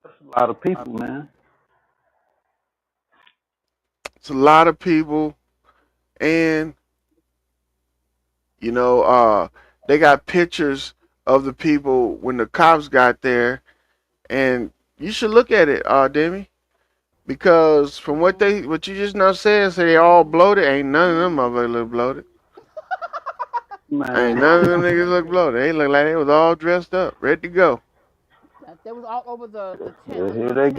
That's a lot of people, man. It's a lot of people, and they got pictures of the people when the cops got there, and you should look at it, Demi, because from what you just now said, say they all bloated. Ain't none of them motherfuckers look bloated. Man. Ain't none of them niggas look bloated. They look like they was all dressed up, ready to go. They was all over the tent. Here they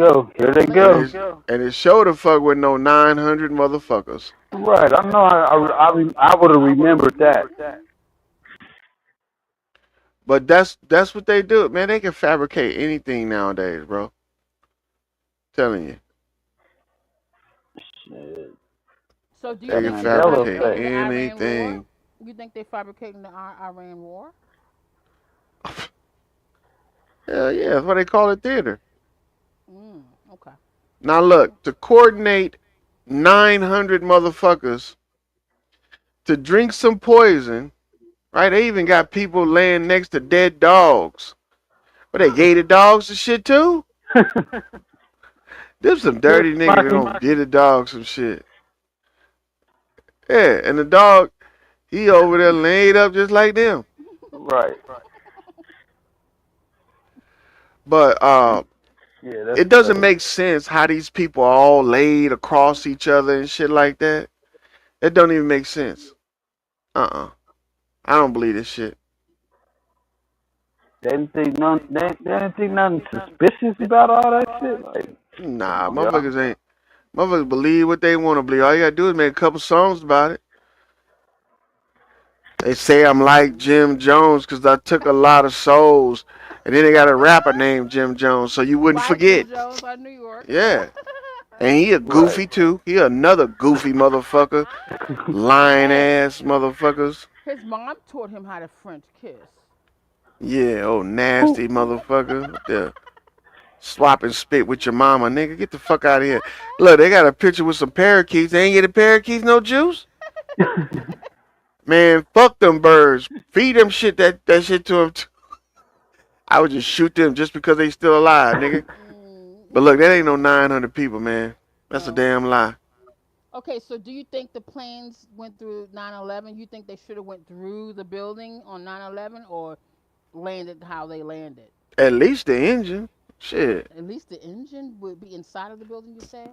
go. And it showed the fuck with no 900 motherfuckers. Right. I know. I would have remembered that. But that's what they do, man. They can fabricate anything nowadays, bro. Telling you. Shit. So do you they think can fabricate anything? You think they fabricating the Iran war? Hell yeah, that's why they call it theater. Okay. Now look, to coordinate 900 motherfuckers to drink some poison, right? They even got people laying next to dead dogs. But they gated dogs and shit too? There's some dirty niggas that don't get a dog some shit. Yeah, and the dog, he over there laid up just like them. Right. But it doesn't make sense how these people are all laid across each other and shit like that. It don't even make sense. I don't believe this shit. They didn't think nothing suspicious about all that shit. Like, nah, motherfuckers Motherfuckers believe what they want to believe. All you gotta do is make a couple songs about it. They say I'm like Jim Jones because I took a lot of souls. And then they got a rapper named Jim Jones, so you wouldn't Like Jim forget. Jones out of New York. Yeah. And he a Right. goofy too. He another goofy motherfucker. Lying Hey, ass motherfuckers. his mom taught him how to French kiss. Yeah, oh nasty motherfucker. The swap and spit with your mama, nigga. Get the fuck out of here. Look, they got a picture with some parakeets. They ain't get a parakeets no juice? Man, fuck them birds. Feed them shit that shit to them. I would just shoot them just because they still alive, nigga. But look, that ain't no 900 people, man. That's a damn lie. Okay, so do you think the planes went through 9/11? You think they should have went through the building on 9/11 or landed how they landed? At least the engine. Shit. At least the engine would be inside of the building, you say?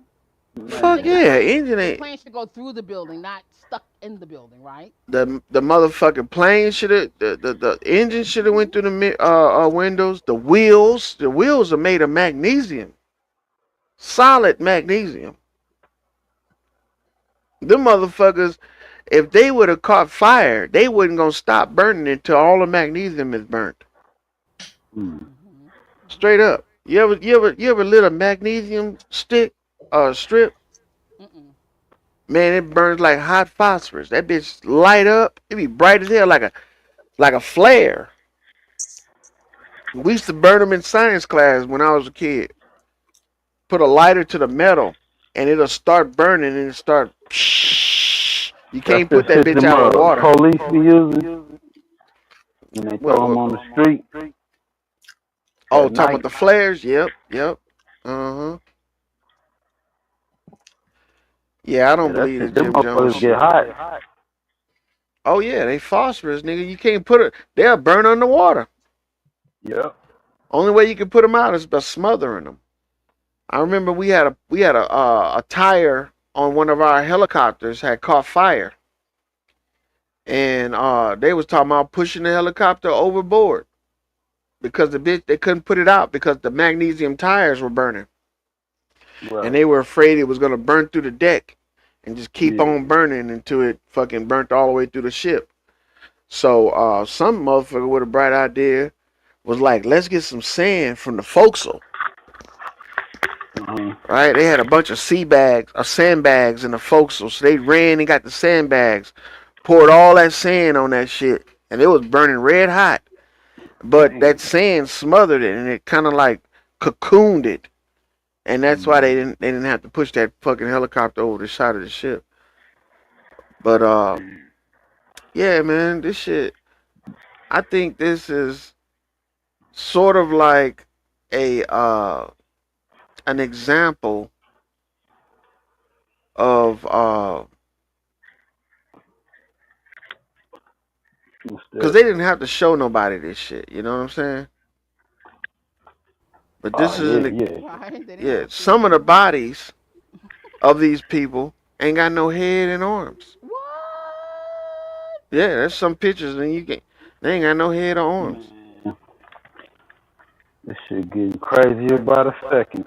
So you Fuck think yeah, engine the ain't. plane should go through the building, not stuck in the building, right? The motherfucking plane should have the engine should have went through the windows. The wheels are made of magnesium, solid magnesium. Them motherfuckers, if they would have caught fire, they wasn't gonna stop burning until all the magnesium is burnt. Straight up. You ever lit a magnesium stick or strip? Man, it burns like hot phosphorus. That bitch light up. It be bright as hell like a flare. We used to burn them in science class when I was a kid. Put a lighter to the metal, and it'll start burning, and it start. You That's can't that put that shit bitch them out in water. police be using when they What? throw them What? on the street Oh, at talking about night. the flares? Yep. Uh huh. Yeah, I don't Yeah, that believe the shit. Them Jim Jones motherfuckers get shit. hot. Oh yeah, they phosphorus, nigga. You can't put it. They'll burn underwater. Yep. Only way you can put them out is by smothering them. I remember we had a tire on one of our helicopters had caught fire, and they was talking about pushing the helicopter overboard because the bitch they couldn't put it out because the magnesium tires were burning, and Right. they were afraid it was gonna burn through the deck and just keep Yeah. on burning until it fucking burnt all the way through the ship. So some motherfucker with a bright idea was like, let's get some sand from the forecastle. Right? They had a bunch of sandbags in the forecastle. So they ran and got the sandbags, poured all that sand on that shit, and it was burning red hot. But that sand smothered it, and it kind of like cocooned it, and that's why they didn't have to push that fucking helicopter over the side of the ship. But yeah, man, this shit. I think this is sort of like a an example of because they didn't have to show nobody this shit. You know what I'm saying? But this Oh is yeah, yeah. Right? They didn't yeah. have to. Some of the bodies of these people ain't got no head and arms. What? Yeah, there's some pictures and they ain't got no head or arms. Man, this shit getting crazier by the second.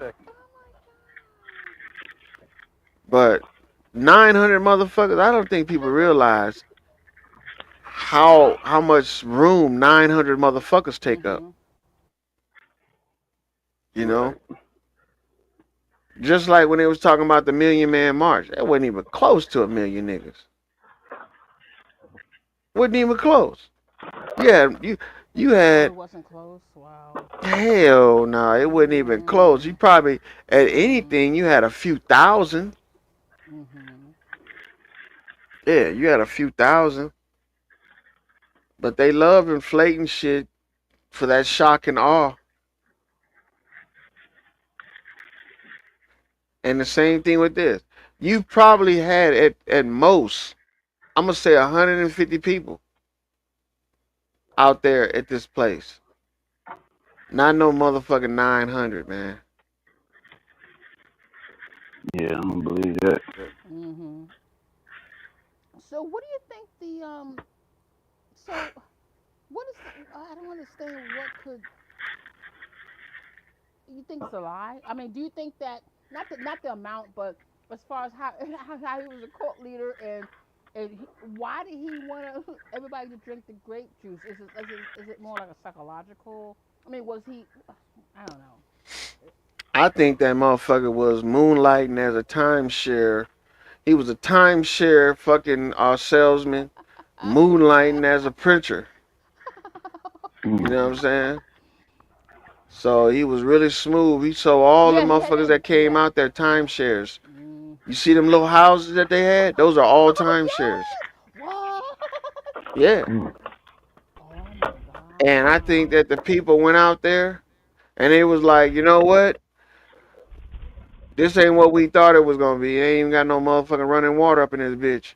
But 900 motherfuckers. I don't think people realize how much room 900 motherfuckers take up. You know, just like when they was talking about the Million Man March, that wasn't even close to a million niggas. Wasn't even close. You Oh, had it wasn't close. Wow. hell no, it wasn't even close. You probably at anything you had a few thousand. Yeah, you had a few thousand. But they love inflating shit for that shock and awe. And the same thing with this. You probably had at most, I'm gonna say 150 people out there at this place. Not no motherfucking 900, man. Yeah, I don't believe that. So what do you think so what is I don't understand what could you think it's a lie? I mean, do you think that not the amount, but as far as how he was a cult leader why did he want everybody to drink the grape juice? Is it more like a psychological? I mean, was he? I don't know. I think that motherfucker was moonlighting as a timeshare. He was a timeshare fucking salesman, moonlighting as a preacher. You know what I'm saying? So he was really smooth. He saw all the Yeah, he had motherfuckers that. that came Yeah. out there timeshares. You see them little houses that they had? Those are all timeshares. What? Yeah. Oh my And I god. think that the people went out there and it was like, you know what? This ain't what we thought it was gonna be. Ain't even got no motherfucking running water up in this bitch.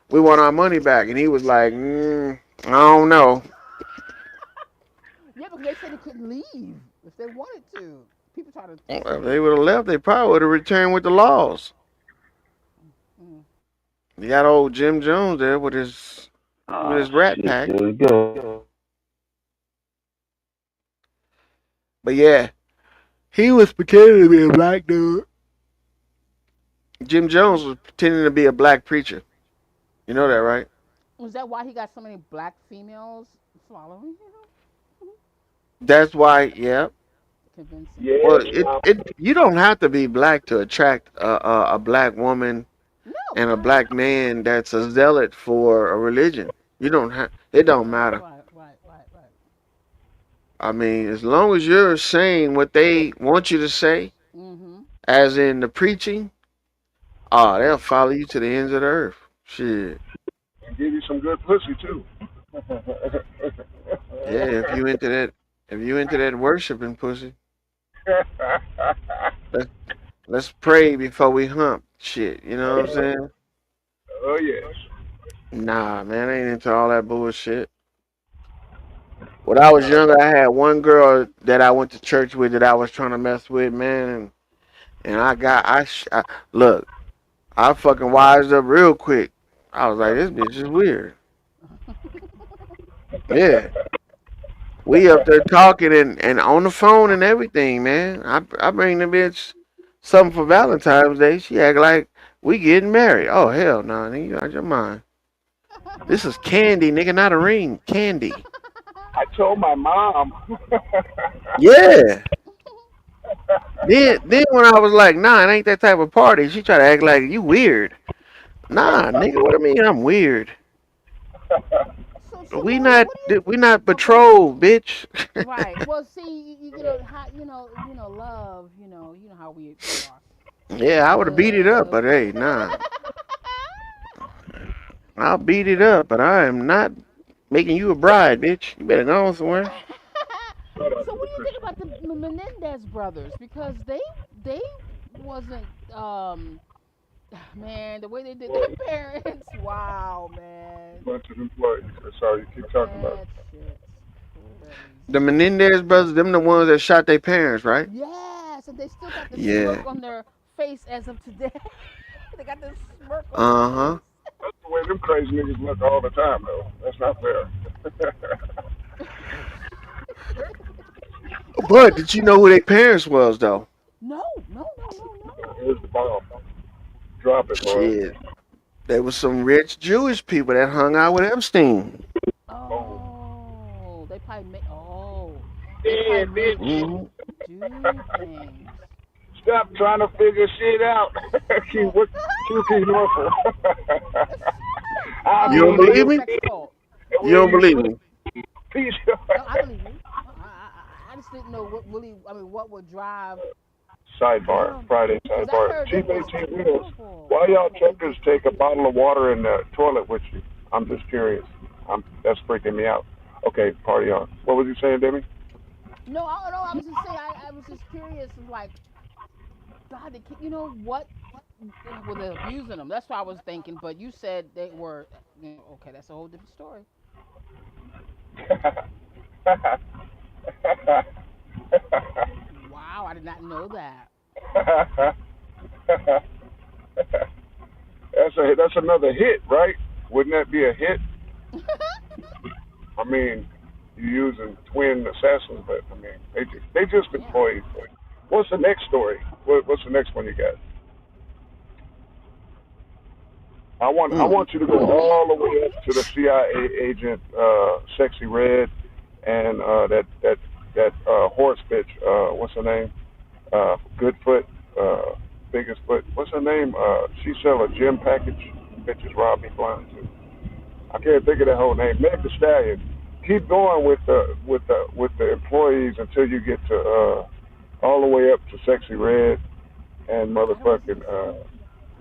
We want our money back. And he was like, I don't know. Yeah, because they said they couldn't leave if they wanted to. People try to Well, say if that. they would have left, they probably would have returned with the laws. Mm. You got old Jim Jones there with his Oh rat shit, pack. there we go. But yeah, he was pretending to be a black dude. Jim Jones was pretending to be a black preacher. You know that, right? Was that why he got so many black females following him? That's why, yeah. Convincing. Well, Yes, mom. you don't have to be black to attract a black woman No, and a not at black all. man that's a zealot for a religion. You don't have. It don't matter. Right. I mean, as long as you're saying what they want you to say, Mhm. as in the preaching, they'll follow you to the ends of the earth. Shit. And give you some good pussy too. Yeah, if you into that worshiping pussy, let's let's pray before we hump. Shit, you know what I'm saying? Oh yes. Nah, man, I ain't into all that bullshit. When I was younger, I had one girl that I went to church with that I was trying to mess with, man, and look, I fucking wised up real quick. I was like, this bitch is weird. Yeah. We up there talking and on the phone and everything, man. I bring the bitch something for Valentine's Day. She act like we getting married. Oh hell no, nigga, you out your mind. This is candy, nigga, not a ring. Candy. I told my mom. Yeah. Then when I was like, nah, it ain't that type of party, she tried to act like you weird. Nah, nigga, what do you mean I'm weird? So Willie, what do you? We not Oh, go ahead. betrothed, bitch. Right. Well, see, you know how love. You know how we are. Yeah, I would have beat it up, Love. but hey, nah. I'll beat it up, but I am not making you a bride, bitch. You better go somewhere. So what do you think about the Menendez brothers? Because they wasn't man, the way they did their parents. Wow, man. Bunch of employees. That's all you keep talking about. That shit's The crazy. Menendez brothers, them the ones that shot their parents, right? Yes, and they still got the Yeah. smirk on their face as of today. They got this smirk on their Uh-huh. face. That's the way them crazy niggas look all the time, though. That's not fair. But did you know who their parents was, though? No. Here's the bomb. Drop it, boy. Shit. There was some rich Jewish people that hung out with Epstein. Boom. Oh, they probably made. Oh, they Yeah, probably made bitch. him Hmm. do things. Stop trying to figure shit out. keep Norfolk. I You don't Oh, mean, like believe a me? sex cult. You don't believe me? Peace. No, I believe you. I just didn't know what really. I mean, what would drive Sidebar, them? Friday Because I sidebar. heard Cheap them was 18 wheels. horrible. Why y'all truckers take a bottle of water in the toilet with you? I'm just curious. That's freaking me out. Okay, party on. What was you saying, Demi? No, I was just saying. I was just curious. Like, God, you know what? Well, they're abusing them. That's what I was thinking. But you said they were. Okay, that's a whole different story. Wow, I did not know that. That's another hit, right? Wouldn't that be a hit? I mean, you're using twin assassins, but I mean, they just Yeah. employees. What's the next story? What's the next one you got? I want you to go all the way up to the CIA agent, Sexy Red, and that horse bitch. What's her name? Goodfoot. Biggest foot. What's her name? She sell a gym package. Bitches rob me blind too. I can't think of that whole name. Meg the Stallion. Keep going with the employees until you get to all the way up to Sexy Red and motherfucking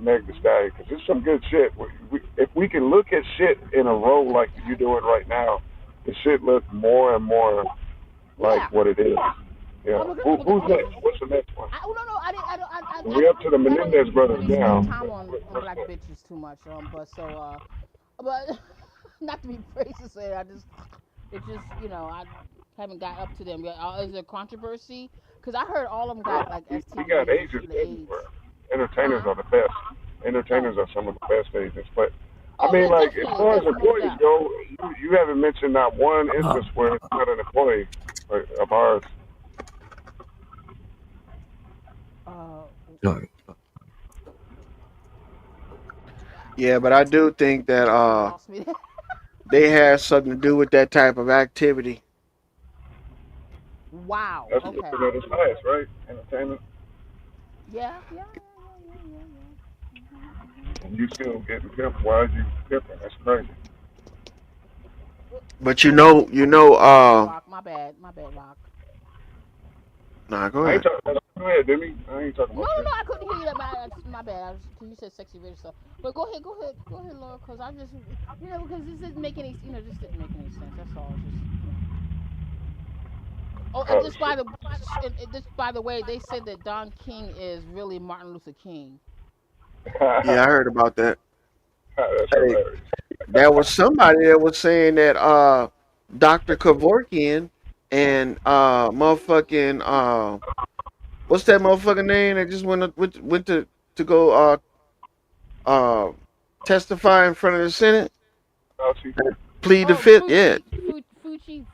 Meg the Stallion, because it's some good shit. If we can look at shit in a row like you're doing right now, the shit looks more and more like what it is. Yeah. Who's next? What's the next one? We up to the Menendez brothers now. Time on black bitches too much, but not to be racist, it's just I haven't got up to them yet. Is there controversy? Because I heard all of them got like STDs. We got agents everywhere. Entertainers are the best. Entertainers are some of the best agents, but I mean, like, as far as employees go, you haven't mentioned not one instance where it's not an employee of ours. Yeah, but I do think that they had something to do with that type of activity. Wow. That's Okay. what it's highest, right? Entertainment. Yeah. And you still getting pimped. Why are you pimping? That's crazy. But Rock, my bad, Rock. Nah, go I ain't ahead. talking about go ahead, Demi. I ain't talking No, about I couldn't hear you. My bad. Cause you said sexy rich stuff. But go ahead, Laura. Cause I just, because this didn't make any, this didn't make any sense. That's all. And just by the way, they said that Don King is really Martin Luther King. Yeah, I heard about that. That's Hey, hilarious. there was somebody that was saying that Dr. Kevorkian and motherfucking what's that motherfucking name that just went to go testify in front of the Senate, plead the fifth. Yeah, Fucci,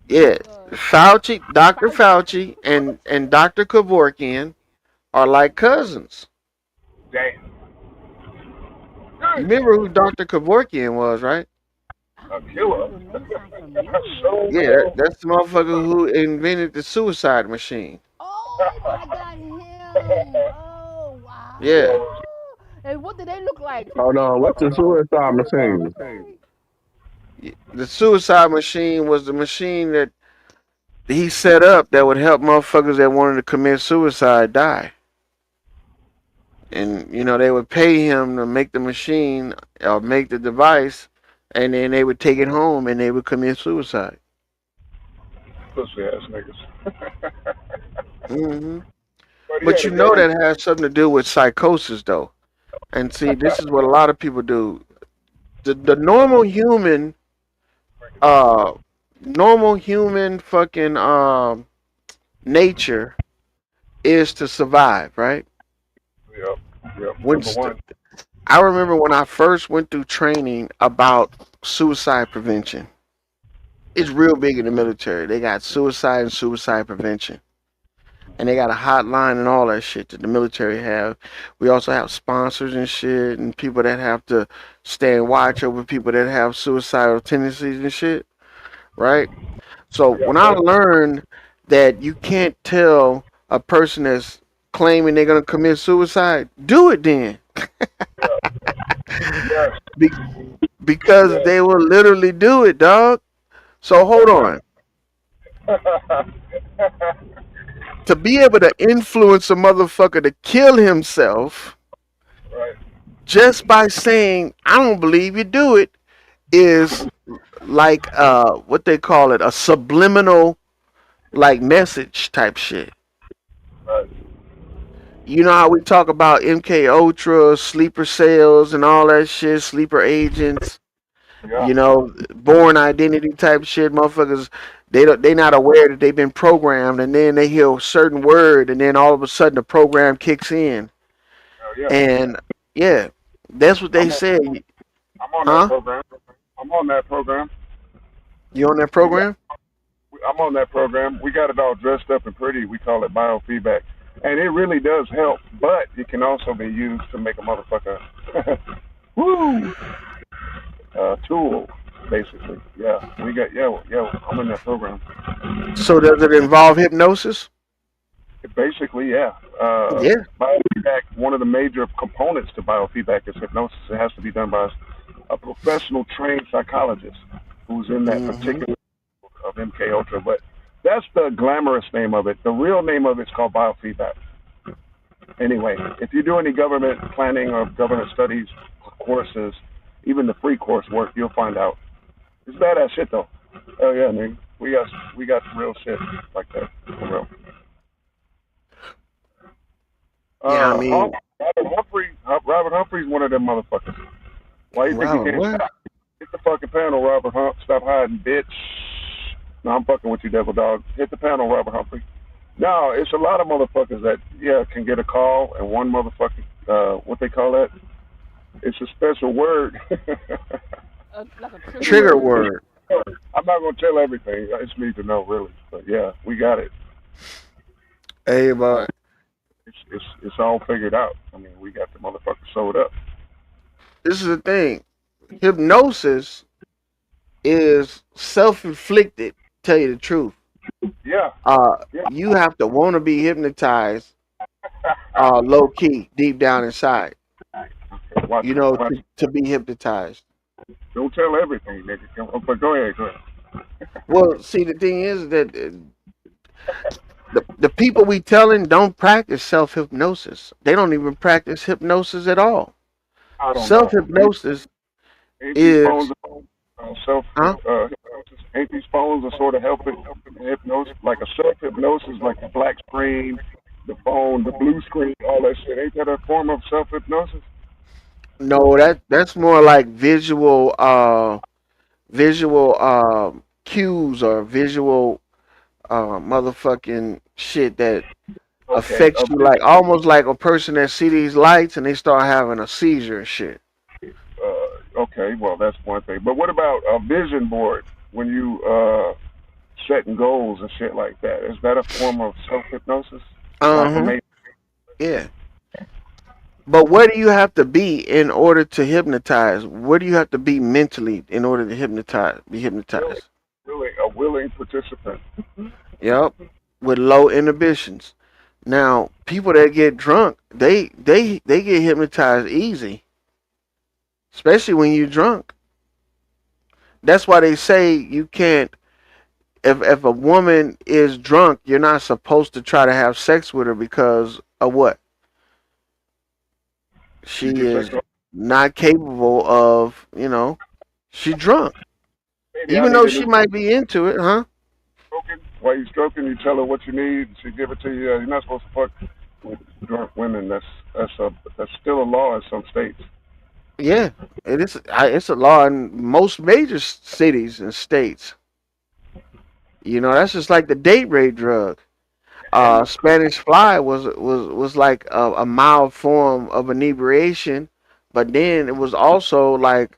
yeah. Fauci, Dr. Fauci, and Dr. Kevorkian are like cousins. Damn. You remember who Dr. Kevorkian was, right? A killer. Yeah, that's the motherfucker who invented the suicide machine. I got him. Oh wow. Yeah. And what did they look like? Hold on, what's the suicide machine? The suicide machine was the machine that he set up that would help motherfuckers that wanted to commit suicide die. And they would pay him to make the machine or make the device, and then they would take it home and they would commit suicide. Pussy ass niggas. Hmm. But But yeah, that has something to do with psychosis, though. And see, this is what a lot of people do. The normal human, fucking nature is to survive, right? Yep. When Number one. I remember when I first went through training about suicide prevention. It's real big in the military. They got suicide and suicide prevention. And they got a hotline and all that shit that the military have. We also have sponsors and shit and people that have to stand watch over people that have suicidal tendencies and shit. Right? So when I learned that you can't tell a person that's claiming they're going to commit suicide, do it then. Because they will literally do it, dog. So hold on. To be able to influence a motherfucker to kill himself just by saying, I don't believe you, do it, is like what they call it, a subliminal like message type shit. You know how we talk about MK Ultra, sleeper cells and all that shit, sleeper agents, born identity type shit, motherfuckers. They not aware that they've been programmed, and then they hear a certain word, and then all of a sudden the program kicks in. And yeah, that's what they say. I'm on that program. I'm on that program. You on that program? I'm on that program. We got it all dressed up and pretty. We call it biofeedback. And it really does help, but it can also be used to make a motherfucker Woo! Tool, basically. Yeah, we got I'm in that program. So does it involve hypnosis? Basically, yeah. Yeah. Biofeedback. One of the major components to biofeedback is hypnosis. It has to be done by a professional trained psychologist who's in that particular of MK Ultra. But that's the glamorous name of it. The real name of it's called biofeedback. Anyway, if you do any government planning or government studies courses, even the free coursework, you'll find out. It's badass shit though. Oh yeah, man. We got real shit like that. For real. Yeah, I mean, Robert Humphrey's one of them motherfuckers. Why you think he can't stop? Hit the fucking panel, Robert Hump. Stop hiding, bitch. No, I'm fucking with you, devil dog. Hit the panel, Robert Humphrey. No, it's a lot of motherfuckers that can get a call, and one motherfucker, what they call that? It's a special word. Like a trigger word. I'm not gonna tell everything. I just need to know really. But yeah, we got it. Hey, but it's all figured out. I mean, we got the motherfucker sold up. this is the thing. Hypnosis is self-inflicted. Tell you the truth. Yeah. You have to want to be hypnotized, low key, deep down inside. You know, to be hypnotized. Don't tell everything, nigga. But go ahead. Well, see, the thing is that the people we telling don't practice self-hypnosis. They don't even practice hypnosis at all. Self-hypnosis is ain't these phones are sort of helping hypnosis, like a self-hypnosis, like the black screen, the phone, the blue screen, all that shit. Ain't that a form of self-hypnosis? No, that's more like visual cues or visual motherfucking shit that affects you, like almost like a person that see these lights and they start having a seizure and shit. Okay, well that's one thing. But what about a vision board when you setting goals and shit like that? Is that a form of self-hypnosis? Yeah. But where do you have to be in order to hypnotize? Where do you have to be mentally in order to be hypnotized? Really, a willing participant. Yep. With low inhibitions. Now, people that get drunk, they get hypnotized easy. Especially when you're drunk. That's why they say you can't, if a woman is drunk, you're not supposed to try to have sex with her because of what? She is not capable of, she's drunk. Even though she might be into it, huh? While you're stroking, you tell her what you need, she give it to you. You're not supposed to fuck with drunk women. That's still a law in some states. Yeah, it is. It's a law in most major cities and states. That's just like the date rape drug. Spanish fly was like a mild form of inebriation, but then it was also like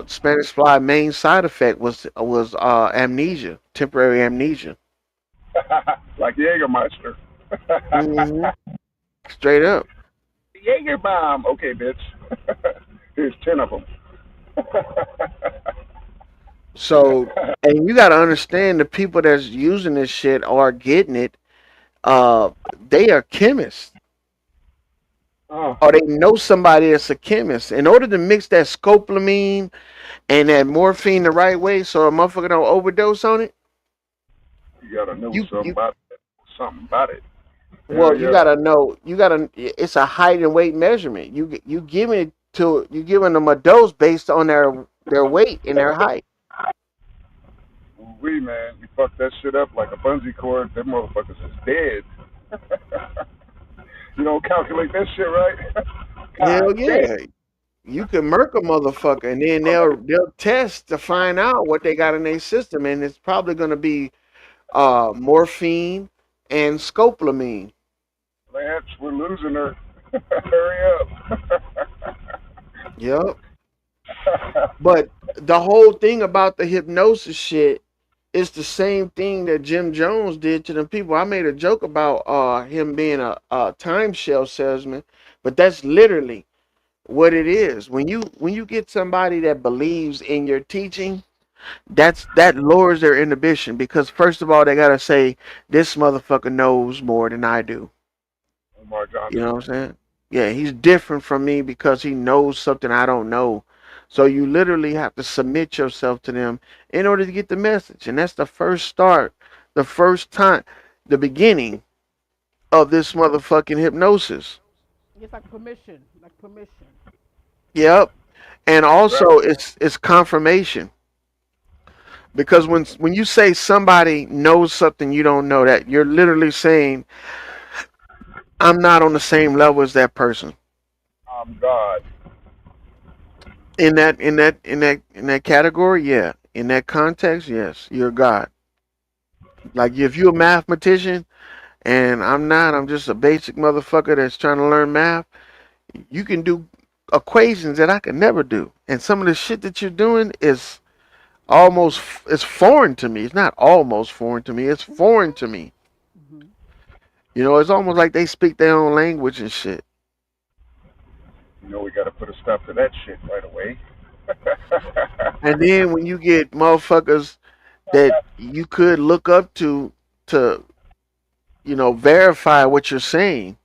Spanish fly main side effect was amnesia, temporary amnesia. Like Jägermeister. Straight up. Jaeger bomb. Okay, bitch. Here's 10 of them. So, and you got to understand the people that's using this shit or getting it, they are chemists. Or they know somebody that's a chemist. In order to mix that scopolamine and that morphine the right way so a motherfucker don't overdose on it, you got to know something about it. Well, you gotta know. It's a height and weight measurement. You giving them a dose based on their weight and their height. Man, you fuck that shit up like a bungee cord. Them motherfuckers is dead. You don't calculate that shit right. Hell yeah. You can murk a motherfucker and then they'll test to find out what they got in their system, and it's probably gonna be morphine and scopolamine. Lance, we're losing her. Hurry up. Yep. But the whole thing about the hypnosis shit is the same thing that Jim Jones did to them people. I made a joke about him being a time shell salesman, but that's literally what it is. When you get somebody that believes in your teaching, that lowers their inhibition because first of all they gotta say this motherfucker knows more than I do. Omar You Johnson. know what I'm saying? Yeah, he's different from me because he knows something I don't know. So you literally have to submit yourself to them in order to get the message. And that's the first start, the first time, the beginning of this motherfucking hypnosis. It's like permission, like permission. Yep. And Right. also it's confirmation. Because when you say somebody knows something you don't know, that you're literally saying, I'm not on the same level as that person. I'm God. In that category, yeah. In that context, yes, you're God. Like if you're a mathematician and I'm not, I'm just a basic motherfucker that's trying to learn math, you can do equations that I could never do. And some of the shit that you're doing is almost it's foreign to me. It's not almost foreign to me. It's foreign to me. Hmm. You know, it's almost like they speak their own language and shit. You know we got to put a stop to that shit right away. And then when you get motherfuckers that you could look up to verify what you're saying.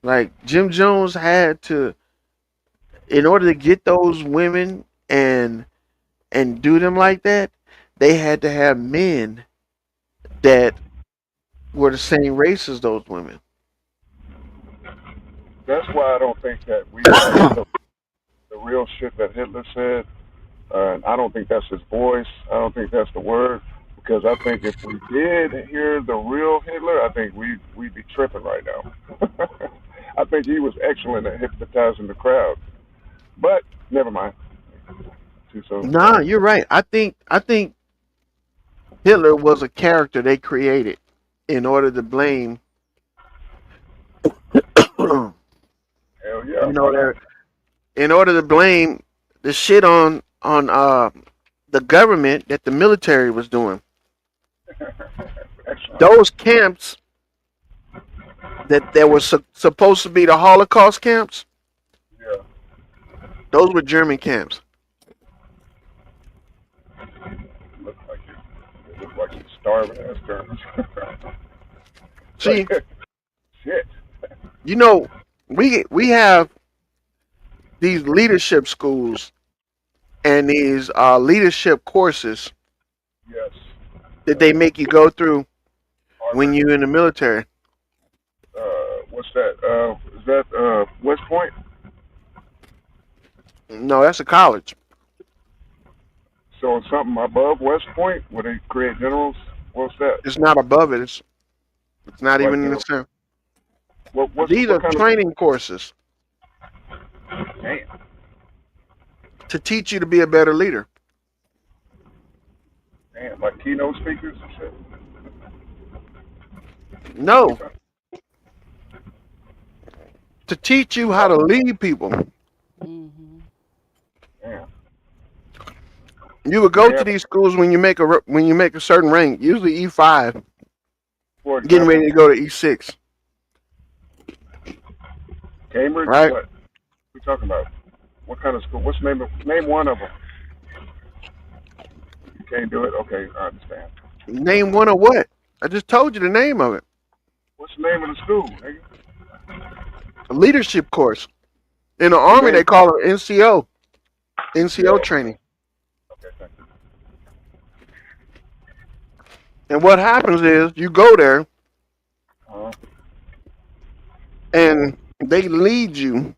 Like Jim Jones had to, in order to get those women and do them like that, they had to have men that were the same race as those women. That's why I don't think that we heard the real shit that Hitler said. And I don't think that's his voice. I don't think that's the word. Because I think if we did hear the real Hitler, I think we'd be tripping right now. I think he was excellent at hypnotizing the crowd. But never mind. Too soon. Nah, you're right. I think Hitler was a character they created in order to blame. you Hell yeah, know, why not? their in order to blame the shit on the government that the military was doing. Excellent. Those camps that were supposed to be the Holocaust camps, Yeah. those were German camps. Look like it look like some starving ass terms. See, Shit. you know, we have these leadership schools and these leadership courses Yes. that they make you go through when Harvard. you're in the military. What's that? Is that West Point? No, that's a college. So something above West Point where they create generals? What's that? It's not above it. It's not Like even in the center. These what are kind of training courses damn? to teach you to be a better leader. Damn, like keynote speakers and shit. No, to teach you how to lead people. Hmm. Damn. You would Do go they to have, these schools when you make a certain rank, usually E5, for getting ready example, to go to E6, Cambridge? right? What? We talking about? What kind of school? What's the name one of them? You can't do it. Okay, I understand. Name one of what? I just told you the name of it. What's the name of the school, nigga? A leadership course. In the You Army, name they call it NCO, yeah. NCO training. Okay, thank you. And what happens is you go there Uh-huh. and they lead you,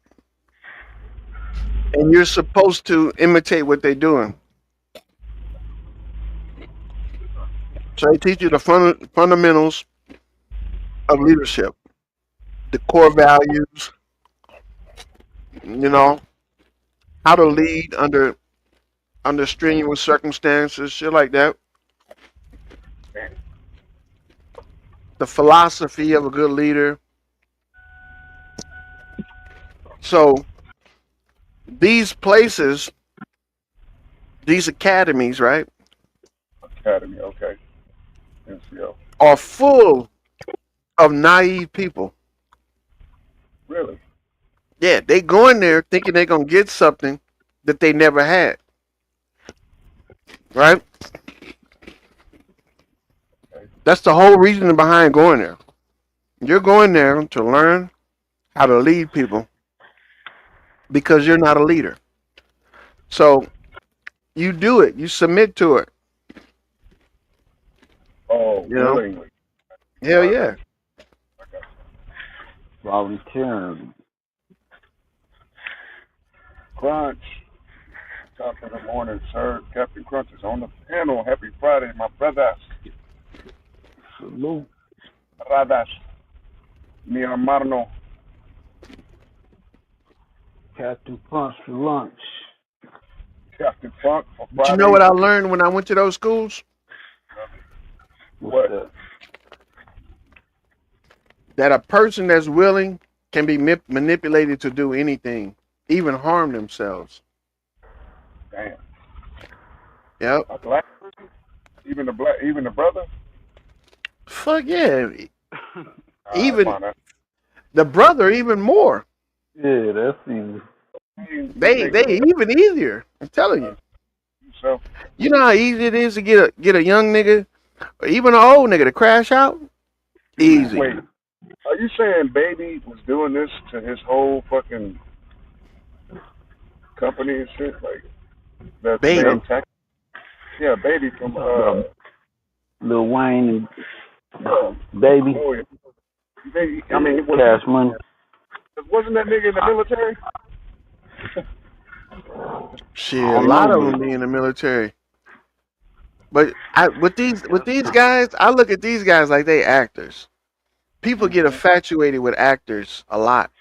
and you're supposed to imitate what they're doing. So they teach you the fundamentals of leadership, the core values, you know, how to lead under strenuous circumstances, shit like that. Damn. The philosophy of a good leader. So these places, these academies, right, Academy. Okay. NCO. are full of naive people. Really? Yeah, they go in there thinking they're gonna get something that they never had. Right? That's the whole reason behind going there. You're going there to learn how to lead people because you're not a leader. So you do it. You submit to it. Oh, You know? willingly. Hell I got yeah. you. I got you. Volunteering. Crunch. Top of the morning, sir. Captain Crunch is on the panel. Happy Friday, my brothers. Salute. Brothers. Mi hermano. Captain Punch for lunch. Captain Funk for But you know what Friday. I learned when I went to those schools? What's that? That a person that's willing can be manipulated to do anything, even harm themselves. Damn. Yep. A black person? Even the brother? Fuck yeah. I Even find that. the brother, even more. Yeah, that's easy. They even easier. I'm telling you. So, You know how easy it is to get a young nigga or even an old nigga to crash out? Easy. wait, are you saying Baby was doing this to his whole fucking company and shit? Like, that Baby. same tech? Yeah, Baby from, Lil Wayne and Baby. oh, yeah. I mean, Cash Money. wasn't that nigga in the military? Shit, a lot of them be in the military. But with these guys, I look at these guys like they actors. People get infatuated with actors a lot.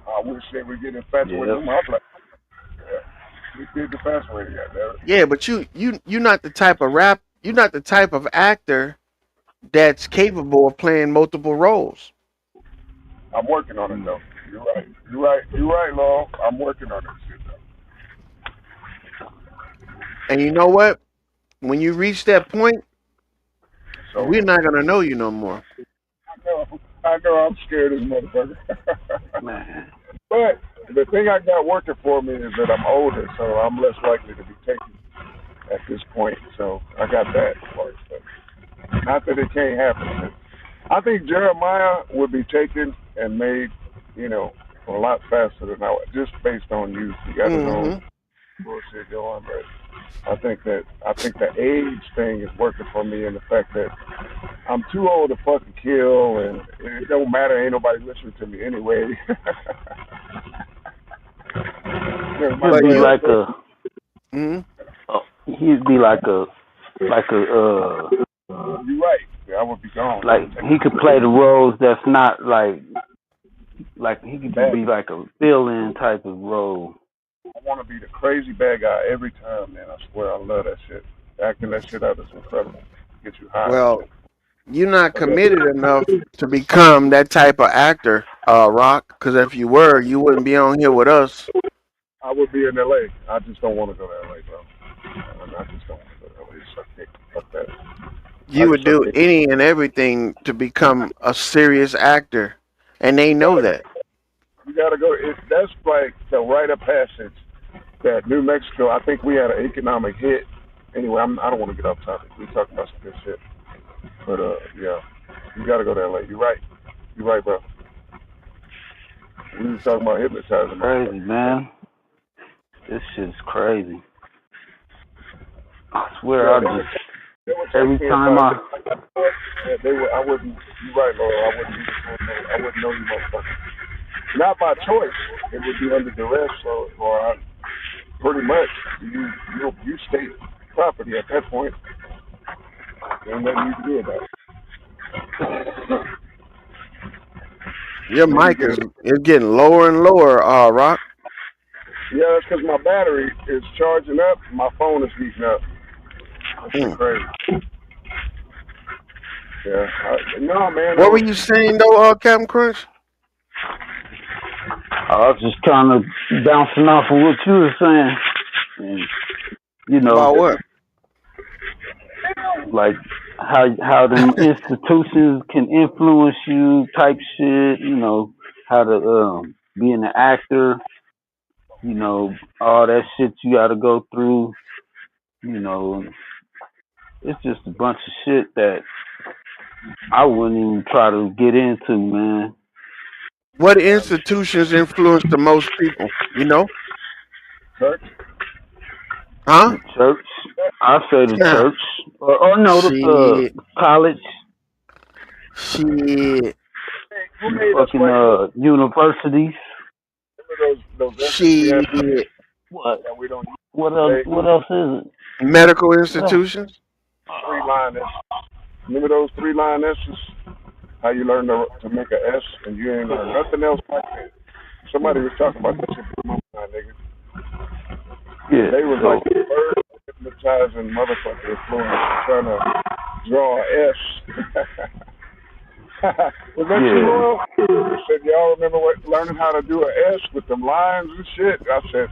I wish they would get infatuated with him. I'm like, yeah, we did infatuated, goddamn it. Yeah, but you're not the type of you're not the type of actor that's capable of playing multiple roles. I'm working on it though. You're right, Law. I'm working on it shit though. And you know what? When you reach that point, So we're not gonna know you no more. I know I'm scared as a motherfucker. Man. But the thing I got working for me is that I'm older, so I'm less likely to be taken at this point. So I got that part. But not that it can't happen. I think Jeremiah would be taken and made, a lot faster than I would, just based on youth. He got his own bullshit going, but I think the age thing is working for me, and the fact that I'm too old to fucking kill, and it don't matter. Ain't nobody listening to me anyway. He'd be like he'd be like a You're right. I would be gone. like he could play the roles that's not like he could be like a fill-in type of role. I want to be the crazy bad guy every time, man. I swear, I love that shit. Acting that shit out is incredible. Get you high. Well, you're not committed enough to become that type of actor, Rock. Because if you were, you wouldn't be on here with us. I would be in LA. I just don't want to go to LA, bro. I just don't want to go to LA. Suck dick. Fuck that. You would do any and everything to become a serious actor, and they know that. You gotta go. That's like the rite of passage. That New Mexico. I think we had an economic hit. Anyway, I don't want to get off topic. We talking about some good shit. But yeah, you gotta go to LA. You're right, bro. We was talking about hypnotizing. Crazy, man. This shit's crazy. I swear, every time I wouldn't. You're right, Laura. I wouldn't know you, motherfucker. Not by choice. It would be under duress, or pretty much you state property at that point. There's nothing you can do about it. Your mic is getting lower and lower, Rock. Yeah, that's because my battery is charging up. My phone is heating up. That's crazy. Yeah. No, man. What were you saying, though, Captain Crunch? I was just kind of bouncing off of what you were saying. And, about what? Like how the institutions can influence you, type shit. How to being an actor, all that shit you got to go through. It's just a bunch of shit that I wouldn't even try to get into, man. What institutions influence the most people? You know? Church. Huh? The church. I say the Yeah. church. Or no, the Shit. college. Shit. Who made us Fucking wait? universities. Remember those Shit. What? that we don't use What else? today? What else is it? Medical What else? institutions. 3-line S. Remember those 3-line S's? How you learn to make an S and you ain't learn nothing else like that. Somebody was talking about that shit for my niggas. Yeah. They was like the first hypnotizing motherfucker influence trying to draw a S. Was that you, Royal? I said, y'all remember learning how to do an S with them lines and shit? I said,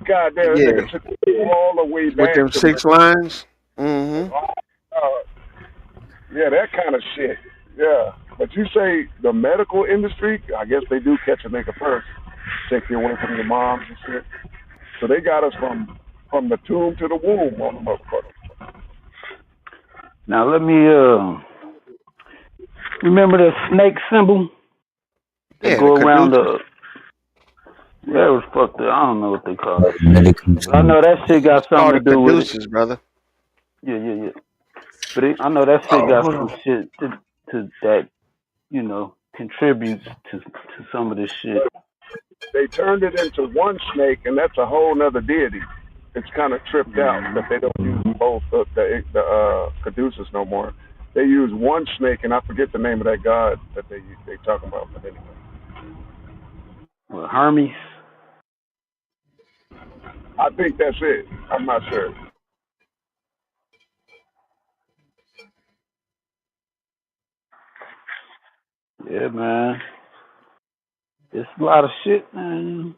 God damn, Yeah. that nigga took it all the way back With them to 6 lines. Mm-hmm. Yeah, that kind of shit. Yeah. But you say the medical industry, I guess they do catch a nigga first. Take you away from your moms and shit. So they got us from the tomb to the womb on the motherfucker. Now let me remember that snake symbol that Yeah, go the around caduceus. that was fucked up. I don't know what they call it. Medical I know that shit got It's called something the to do with it. caduceus, brother. Yeah. But I know that shit got some shit to that, contributes to some of this shit. They turned it into one snake, and that's a whole nother deity. It's kind of tripped out that they don't use both the caduceus no more. They use one snake, and I forget the name of that god that they talking about. But anyway, Well, Hermes. I think that's it. I'm not sure. Yeah, man. It's a lot of shit, man.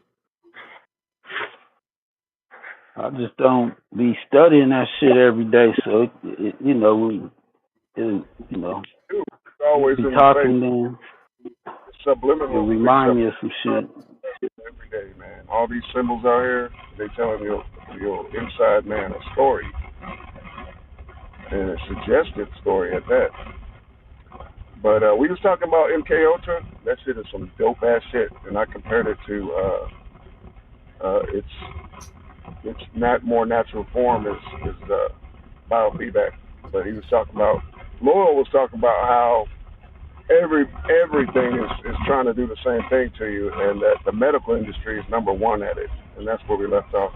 I just don't be studying that shit every day, so It's always be in talking, the then face. Subliminal. it remind me of some shit. Every day, man. All these symbols out here, they telling your inside man a story, and a suggested story at that. But we was talking about MK Ultra. That shit is some dope ass shit, and I compared it to its not more natural form is biofeedback. But he was talking about Laurel was talking about how everything is trying to do the same thing to you, and that the medical industry is number one at it, and that's where we left off.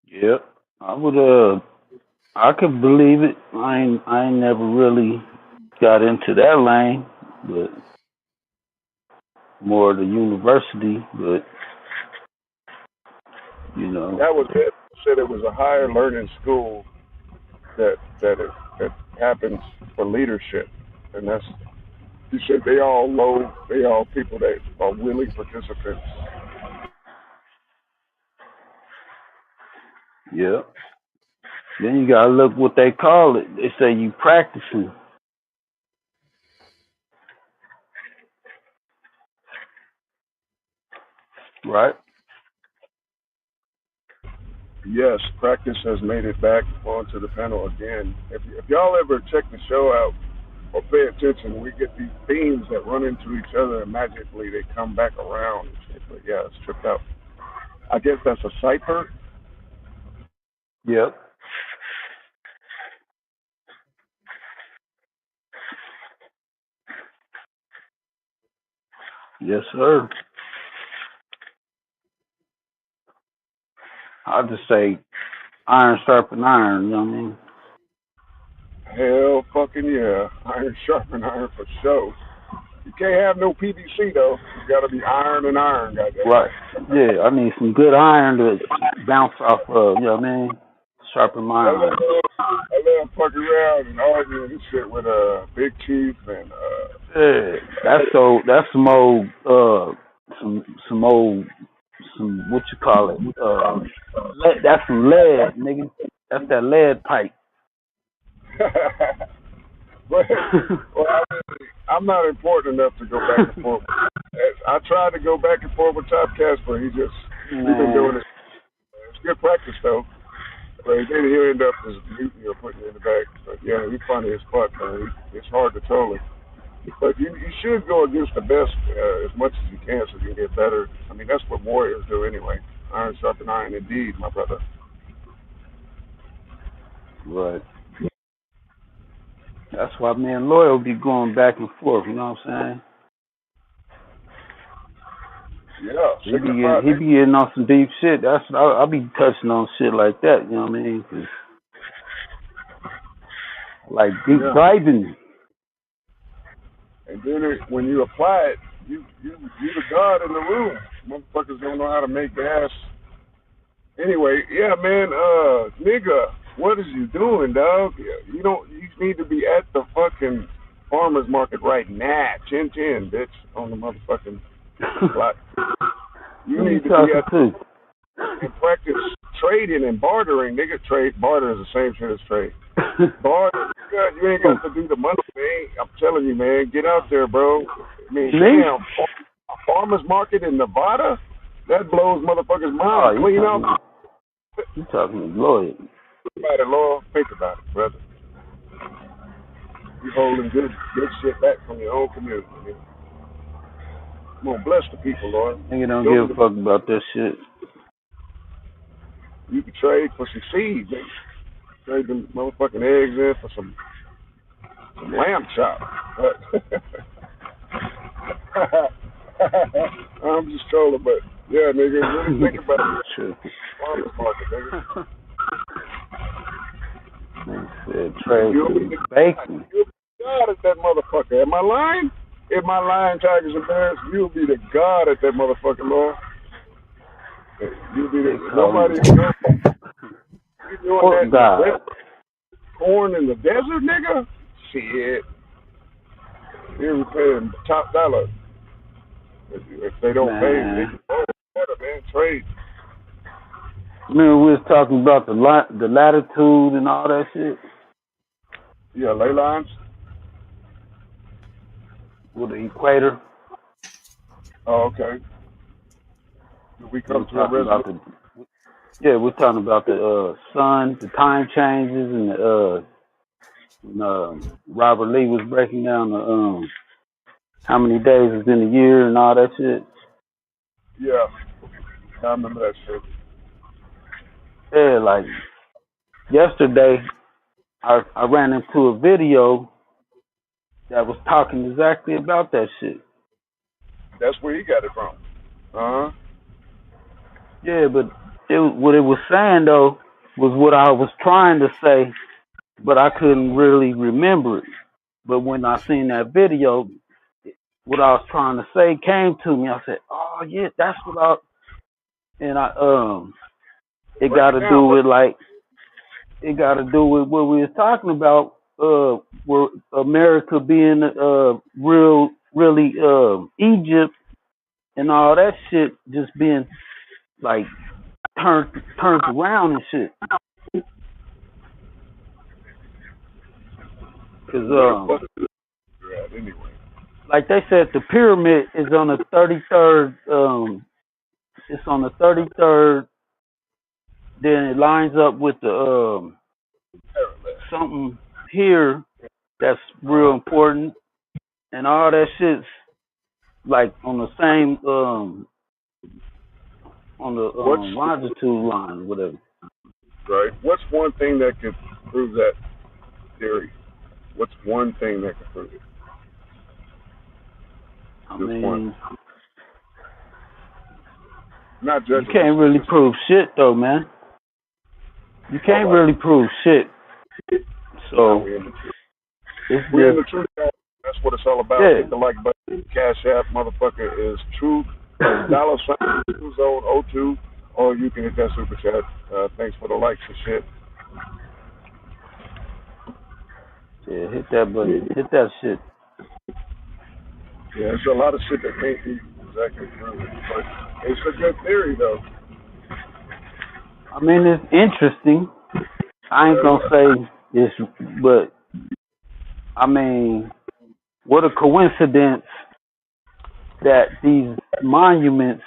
Yep. I could believe it. I ain't never really got into that lane, but more the university, but That was it. Said it was a higher learning school that happens for leadership, and that's he said they all people that are willing participants. yeah. Then you gotta look what they call it. They say you practicing. Right? Yes, practice has made it back onto the panel again. If y'all ever check the show out or pay attention, we get these themes that run into each other and magically they come back around. But yeah, it's tripped out. I guess that's a cipher. Yep. Yes, sir. I'll just say iron sharpen iron, you know what I mean? Hell fucking yeah. Iron sharpen iron for sure. You can't have no PVC though. You gotta be iron and iron, goddamn. Right. Yeah, I need some good iron to bounce off of, you know what I mean? Sharpen my I iron. let fuck around and argue and shit with Big Chief and Yeah. That's some old some what you call it? That's some lead, nigga. That's that lead pipe. well, I'm not important enough to go back and forth. I tried to go back and forth with Top Casper. We've been doing it. It's good practice though. But then he'll end up just muting or putting you in the back. But yeah, he's funny as fuck, man. It's hard to troll him. But you should go against the best as much as you can so you can get better. I mean, that's what warriors do anyway. Iron sharpen iron indeed, my brother. Right. That's why me and Loyal be going back and forth, you know what I'm saying? Yeah, he be getting on some deep shit. That's I'll be touching on shit like that, you know what I mean? Like deep diving. And then when you apply it, you the god in the room. Motherfuckers don't know how to make gas. Anyway, yeah, man, nigga, what is you doing, dog? You need to be at the fucking farmer's market right now. Chin, bitch, on the motherfucking block. You need to be at and practice trading and bartering. Nigga, barter is the same shit as trade. Barter, you ain't got to do the money, man. I'm telling you, man, get out there, bro. I mean, damn, a farmer's market in Nevada? That blows motherfuckers' minds. Clean up. You talking to Lloyd? Think about it, Lord. Think about it, brother. You holding good shit back from your own community, man. Come on, bless the people, Lord. Nigga don't give a fuck about that shit. You can trade for some seeds, man. Trade them motherfucking eggs in for some lamb chop. I'm just trolling, but yeah, nigga, really think about it. True. Farmers market, nigga. Said trade bacon. You'll be God at that motherfucker. Am I lying? If my lying, Tigers and Bears, you'll be the God at that motherfucker, Lord. You'll be the nobody. You doing that? Corn in the desert, nigga? Shit. Here we paying top dollar. If they don't pay, they can better, man. Trade. Remember we was talking about the latitude and all that shit? Yeah, ley lines. With the equator. Oh, okay. We come to a resolution. We're talking about the sun, the time changes, and Robert Lee was breaking down the how many days is in a year and all that shit. Yeah, I remember that shit. Yeah, like yesterday, I ran into a video that was talking exactly about that shit. That's where he got it from. Yeah, but what it was saying though was what I was trying to say, but I couldn't really remember it. But when I seen that video, what I was trying to say came to me. I said, "Oh yeah, that's what it got to do with what we was talking about. Where America being really Egypt and all that shit just being like turned around and shit. Cause like they said, the pyramid is on the 33rd. It's on the 33rd. Then it lines up with the something here that's real important, and all that shit's like on the same on the longitude line or whatever. Right. What's one thing that could prove that theory? What's one thing that could prove it? I mean, not judging. You can't really prove shit though, man. You can't really prove shit. So we're in the truth. That's what it's all about. Yeah. Hit the like button. Cash App, motherfucker, is truth. $2 or you can hit that super chat. Thanks for the likes and shit. Yeah, hit that button. Hit that shit. Yeah, there's a lot of shit that can't be exactly proven, but it's a good theory though. I mean, it's interesting. I ain't gonna say this, but I mean, what a coincidence that these monuments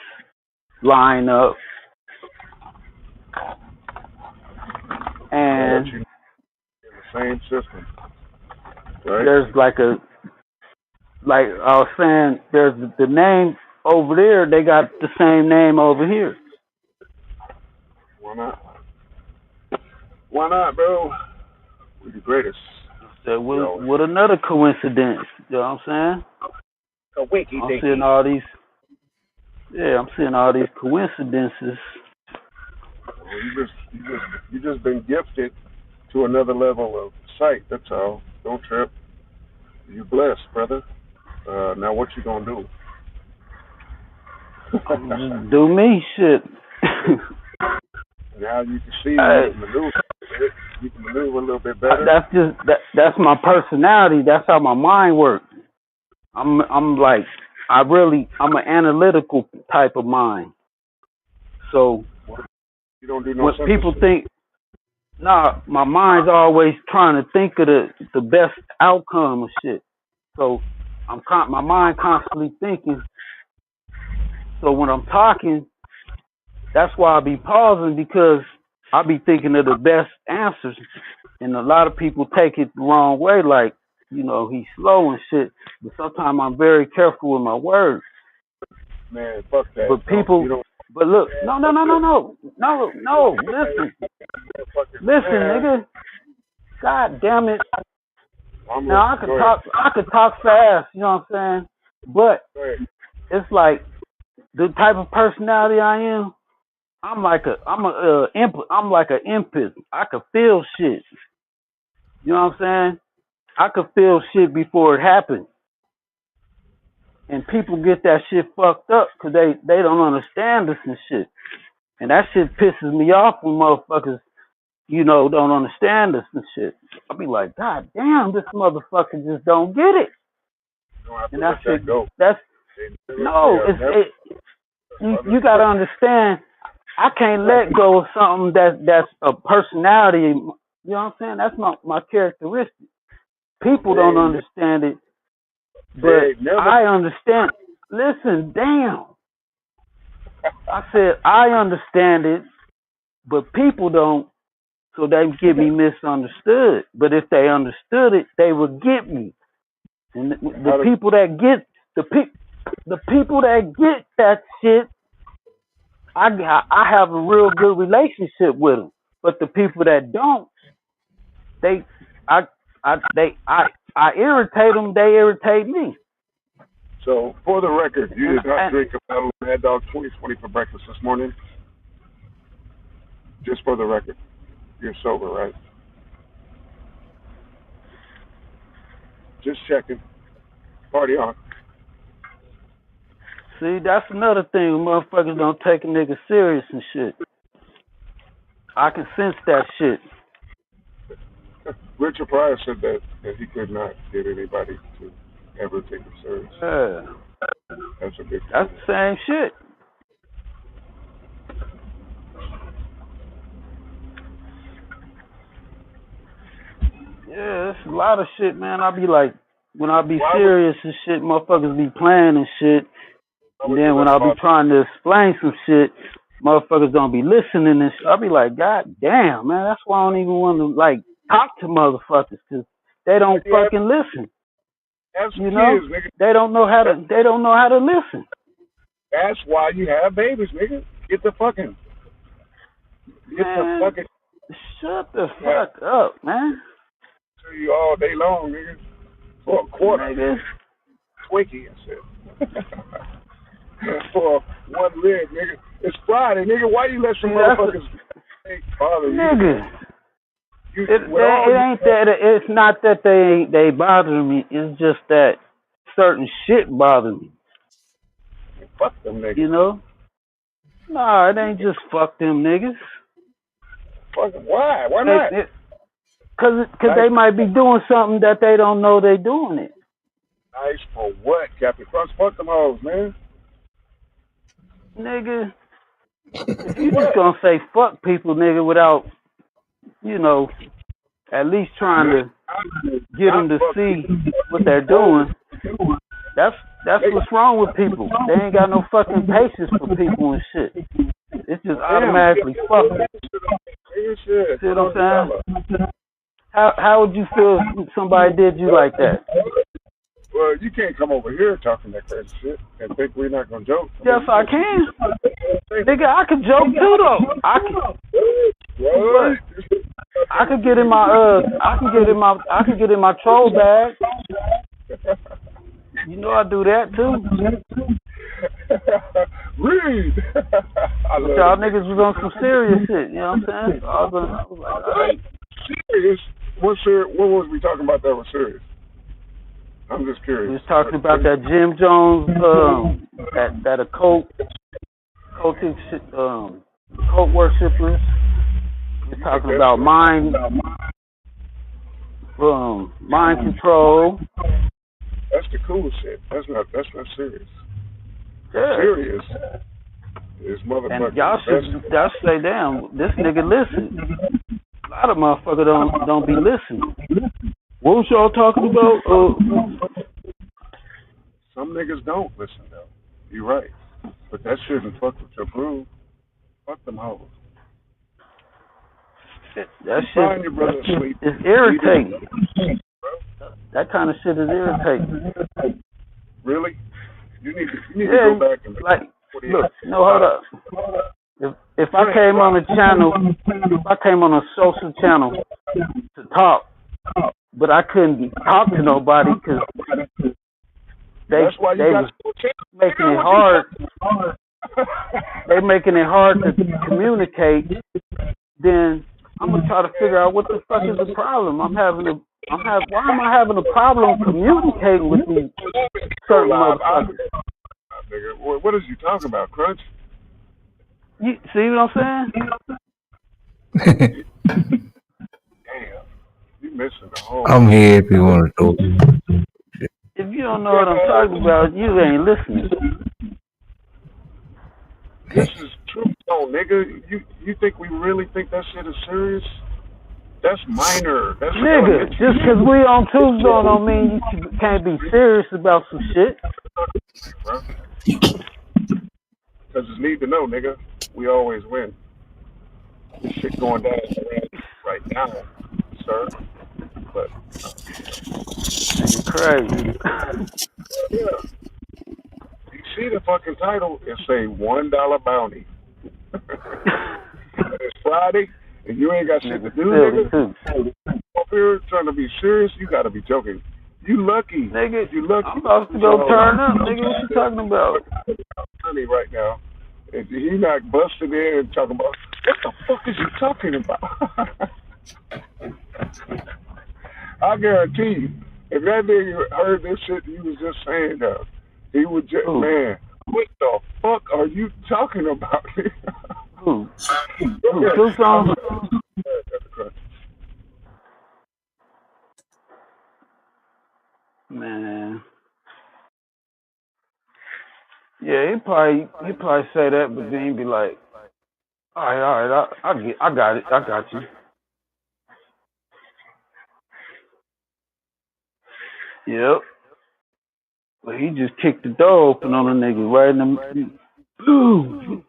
line up And and you in the same system, right? there's like I was saying, there's the name over there, they got the same name over here. Why not? Why not, bro? We're the greatest. So Yo, what another coincidence, you know what I'm saying? a winky I'm dinky. seeing all these, I'm seeing all these coincidences. You just been gifted to another level of sight. That's all. Don't trip. You blessed, brother. Now what you gonna do? Just do me, shit. Now you can see Hey, maneuver. You can maneuver a little bit better. that's my personality. That's how my mind works. I'm like, I'm an analytical type of mind. So You don't do no when people synthesis. think, nah, my mind's always trying to think of the best outcome of shit. So my mind constantly thinking. So when I'm talking, that's why I be pausing, because I be thinking of the best answers, and a lot of people take it the wrong way, like, he's slow and shit. But sometimes I'm very careful with my words. Man, fuck that. But people, You don't. but look, Man, no, listen, nigga. God damn it. I'm Now listening. I could talk fast, you know what I'm saying? But Go ahead. it's like the type of personality I am. I'm like an empath. I could feel shit. You know what I'm saying? I could feel shit before it happened. And people get that shit fucked up because they don't understand this and shit. And that shit pisses me off when motherfuckers, don't understand this and shit. I'll be like, God damn, this motherfucker just don't get it. You don't have to And let that shit, that go. you gotta understand, I can't let go of something that's a personality. You know what I'm saying? That's my characteristic. People don't understand it, but I understand. Listen, damn. I said I understand it, but people don't, so they get me misunderstood. But if they understood it, they would get me. And the people that get the people that get that shit, I have a real good relationship with them. But the people that don't, I irritate them. They irritate me. So, for the record, you did not drink a bottle of Mad Dog 2020 for breakfast this morning? Just for the record. You're sober, right? Just checking. Party on. See, that's another thing. Motherfuckers don't take a nigga serious and shit. I can sense that shit. Richard Pryor said that he could not get anybody to ever take him serious. Yeah. That's a big That's the same shit. Yeah, it's a lot of shit, man. I be like, when I be serious and shit, motherfuckers be playing and shit. And then when I be trying to explain some shit, motherfuckers don't be listening and shit. I be like, God damn, man. That's why I don't even want to, like, talk to motherfuckers, because they don't fucking listen. You know? Kids, nigga. They don't know how to listen. That's why you have babies, nigga. Get the fucking. Shut the fuck up, man. To you all day long, nigga. For a quarter. Nigga. Twinkie and shit. For one leg, nigga. It's Friday, nigga. Why you let some motherfuckers bother you? Nigga. It ain't that. It's not that they bother me. It's just that certain shit bother me. Fuck them niggas. You know? Nah, it ain't just fuck them niggas. Fuck them. Why? Why not? Cause they might be doing something that they don't know they doing it. Nice for what, Captain Crunch? Fuck them hoes, man. Nigga, if you just gonna say fuck people, nigga, without, at least trying to get them to see what they're doing. That's what's wrong with people. They ain't got no fucking patience for people and shit. It's just automatically fuck them. See what I'm saying? How would you feel if somebody did you like that? Well, you can't come over here talking that crazy shit and think we're not gonna joke. Yes, I can. Nigga, I could joke too though. I could get in my I could get in my troll bag. You know I do that too. Read. But y'all niggas was on some serious shit. You know what I'm saying? So I was like, all right. Serious? What was we talking about that was serious? I'm just curious. We was talking about that Jim Jones, that occult worshippers. We was talking about mind control. That's the cool shit. That's not serious. Yeah. Serious is motherfucking. And y'all say, damn, this nigga listen. A lot of motherfuckers don't be listening. What was y'all talking about? Some niggas don't listen though. You're right, but that shouldn't fuck with your groove. Fuck them hoes. That shit is irritating. That kind of shit is irritating. Really? You need to go back and look. No, hold up. If I came on a channel, if I came on a social channel to talk, but I couldn't talk to nobody because they was making it hard. They making it hard to communicate. Then I'm gonna try to figure out what the fuck is the problem. Why am I having a problem communicating with these certain motherfuckers? Nigga, what is you talking about, Crunch? You see what I'm saying? Damn, you missing the whole. I'm here if you want to talk. If you don't know what I'm talking about, you ain't listening. This is truth, though, nigga. You think we really think that shit is serious? That's minor. That's nigga, just because we on Tuesday don't mean you can't be serious about some shit. Because it's need to know, nigga. We always win. This shit going down right now, sir. But nigga, crazy. Yeah. You see the fucking title? It's a $1 bounty. It's Friday, and you ain't got shit to do, nigga. Up here trying to be serious, you gotta be joking. You lucky, nigga. You lucky. I'm about to go turn up, nigga. What you talking about? Honey, right now, if he not busting in and talking about what the fuck is you talking about? I guarantee you, if that nigga heard this shit you was just saying, he would just, man, what the fuck are you talking about? Who? Two songs? Man. Yeah, he probably say that, but then he'd be like, all right, I got you. Yep. But he just kicked the door open on a nigga right in the boom.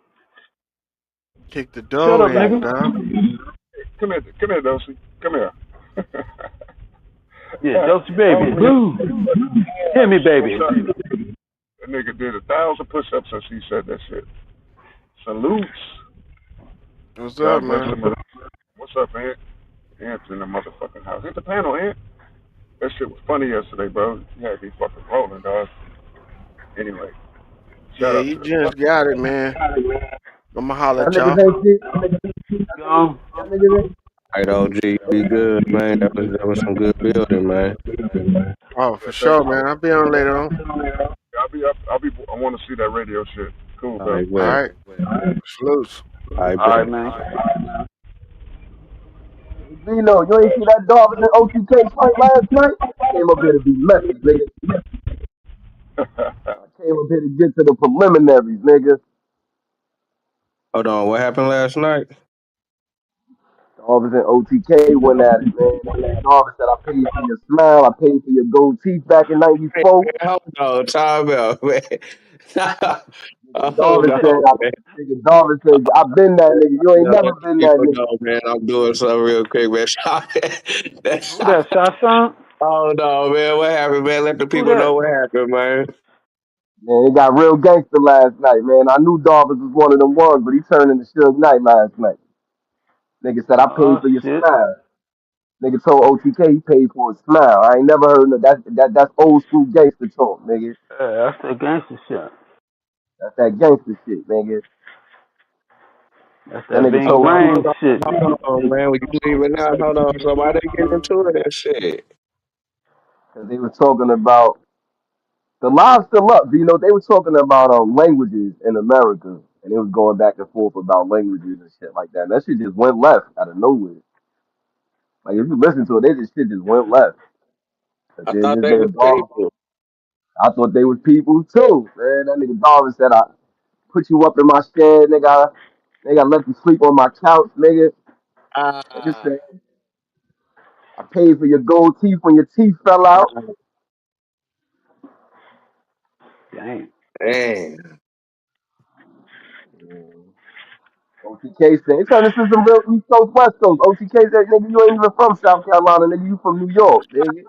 Kick the door in, dog. Come here, Dosey. Come here. Yeah, Dosey baby. Boom. Hit me, baby. That nigga did 1,000 push-ups since he said that shit. Salutes. What's up, man? What's up, Ant? Ant's in the motherfucking house. Hit the panel, Ant. That shit was funny yesterday, bro. You had me fucking rolling, dog. Anyway. Yeah, you just got it, man. I'ma holler at y'all. Alright, OG, be good, man. That was some good building, man. Oh, for sure, man. I'll be on later on. I want to see that radio shit. Cool, bro. All right. Salutes. All right, man. Zeno, you ain't see that Darvin and OTK fight last night? I came up here to be messy, nigga. I came up here to get to the preliminaries, nigga. Hold on, what happened last night? Darvis and OTK went at it, man. That nigga Darvis said, I paid for your smile, I paid for your gold teeth back in Hey, '94. man, hold on, time out, man. Hold Darvis on, said, man. nigga Darvis said, I've been that nigga. You ain't No, never let the been that people nigga. know, man. I'm doing something real quick, man. That's Who that, Shot Son? hold on, man. What happened, man? Let the Who people know that? what happened, man. Man, it got real gangster last night, man. I knew Darvis was one of them ones, but he turned into Suge Knight last night. Nigga said, I paid Oh for your shit. smile. Nigga told OTK he paid for his smile. I ain't never heard of that's old school gangster talk, nigga. Yeah, that's that gangster shit. That's that gangster shit, nigga. That's That that nigga Ving Hold told on, Suge, Rhames hold on, shit. hold on, man. When you leaving out, hold on. So why they getting into it and shit? because they was talking about the live's still up. You know, they were talking about languages in America, and it was going back and forth about languages and shit like that. And that shit just went left out of nowhere. Like if you listen to it, they just shit just went left. But I then thought this they was nigga Darvin, people. I thought they was people too, man. That nigga Darvin said I put you up in my shed, nigga. Nigga, I let you sleep on my couch, nigga. Nigga Ah, said I paid for your gold teeth when your teeth fell out. Damn. damn. OTK said, it's trying to send some real East Coast, West Coast. OTK said, nigga, you ain't even from South Carolina, nigga, you from New York, nigga.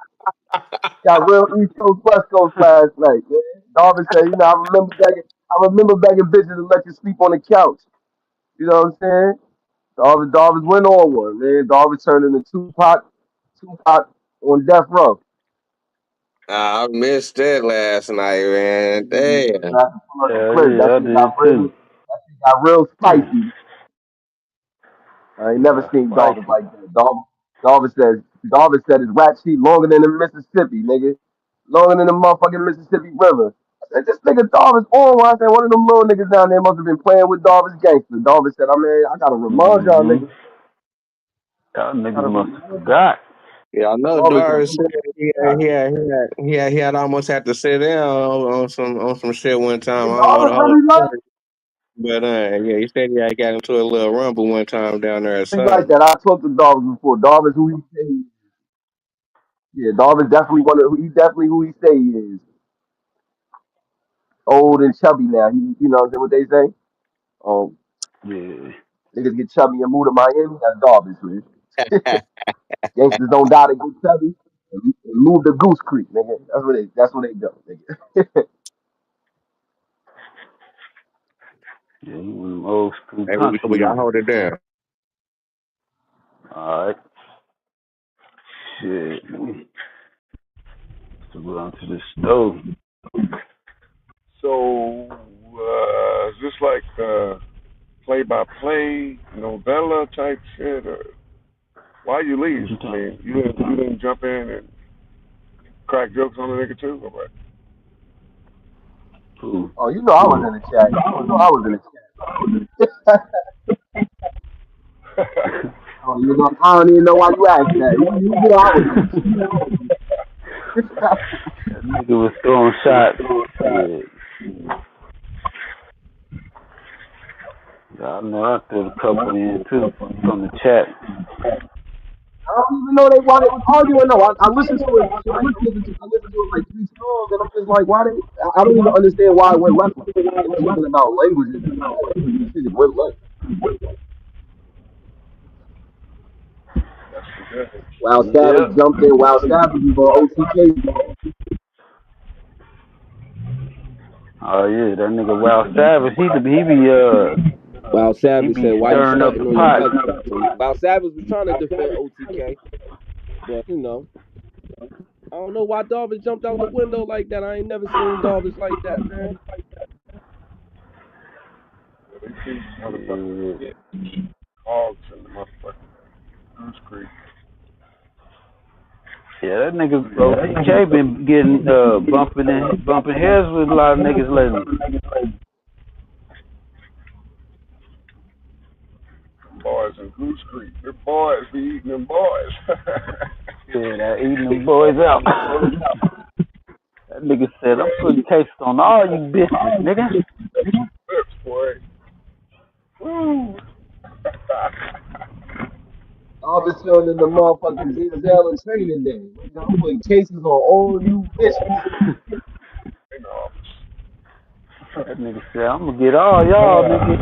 Got real East Coast, West Coast last night, man. Darvin said, you know, I remember begging bitches to let you sleep on the couch. You know what I'm saying? Darvin went on one, man. Darvin turned into Tupac on death row. Ah, I missed that last night, man. You Damn. have to pull up the Hell clip. yeah, I did too. That shit got real Damn. spicy. I ain't never Yeah, seen Darvin spicy. like that. Darvin said his rap sheet longer than the Mississippi, nigga. Longer than the motherfucking Mississippi River. I said, this nigga Darvin's on one. I said, one of them little niggas down there must have been playing with Darvin's gangster. Darvin said, I gotta remind y'all Mm-hmm. niggas. Y'all I niggas gotta must have remind y'all. forgot. Yeah, I know Darvin said, Doris said he had almost had to sit down on some shit one time. nigga, I don't know the Darvin whole really like story. But yeah, he said he had got into a little rumble one time down there or he like something. that. I talked to Darvin before. Darvin's who he say he is. Yeah, Darvin's definitely who he say he is. Old and chubby now. You know what they say? Um, Yeah. Niggas get chubby and move to Miami. That's garbage, man. Gangsters don't die, they get chubby and move to Goose Creek, nigga. That's what they do, nigga. Yeah, you one of them old school Hey, country we got to niggas. hold it down. Alright. Shit. Let me go down to the stove. So, is this like play-by-play novella type shit, or why you What leave? you I talking? mean, you didn't jump in and crack jokes on the nigga too, or what? Who? Oh, you know I was in the chat. You know I was in the chat. I don't even know why you asked that. You know I was in the chat. That nigga was throwing shots. Shit. I know I threw a couple in too from the chat. I don't even know why they was arguing. No, I listened to it. I listened to it like 3 times, and I'm just like, why they? I don't even understand why it went left. They were talking about languages and shit. That shit just went left. That's the difference. While Savage Yep. jumped in, while Savage was on OTK. Oh yeah, that nigga Wild Savage, Wild he Savage be said, "Why you stirring up stunting the on your pot. cousin?" So Wild Savage was trying to defend OTK, but I don't know why Darvish jumped out the window like that. I ain't never seen Darvish like that, man. Yeah, they see motherfuckers Shit. get hogs in the motherfucking Goose Creek. Yeah, that nigga OTK been getting bumping heads with a lot of niggas lately. Them boys in Goose Creek. Them boys be eating them boys. Yeah, that eating them boys out. That nigga said, I'm putting cases on all you bitches, nigga. Lips, boy. Woo. I'll be showing in the motherfucking Denzel and training day. I'm putting cases on all you bitches. In the office. That nigga said, I'm gonna get all y'all, nigga.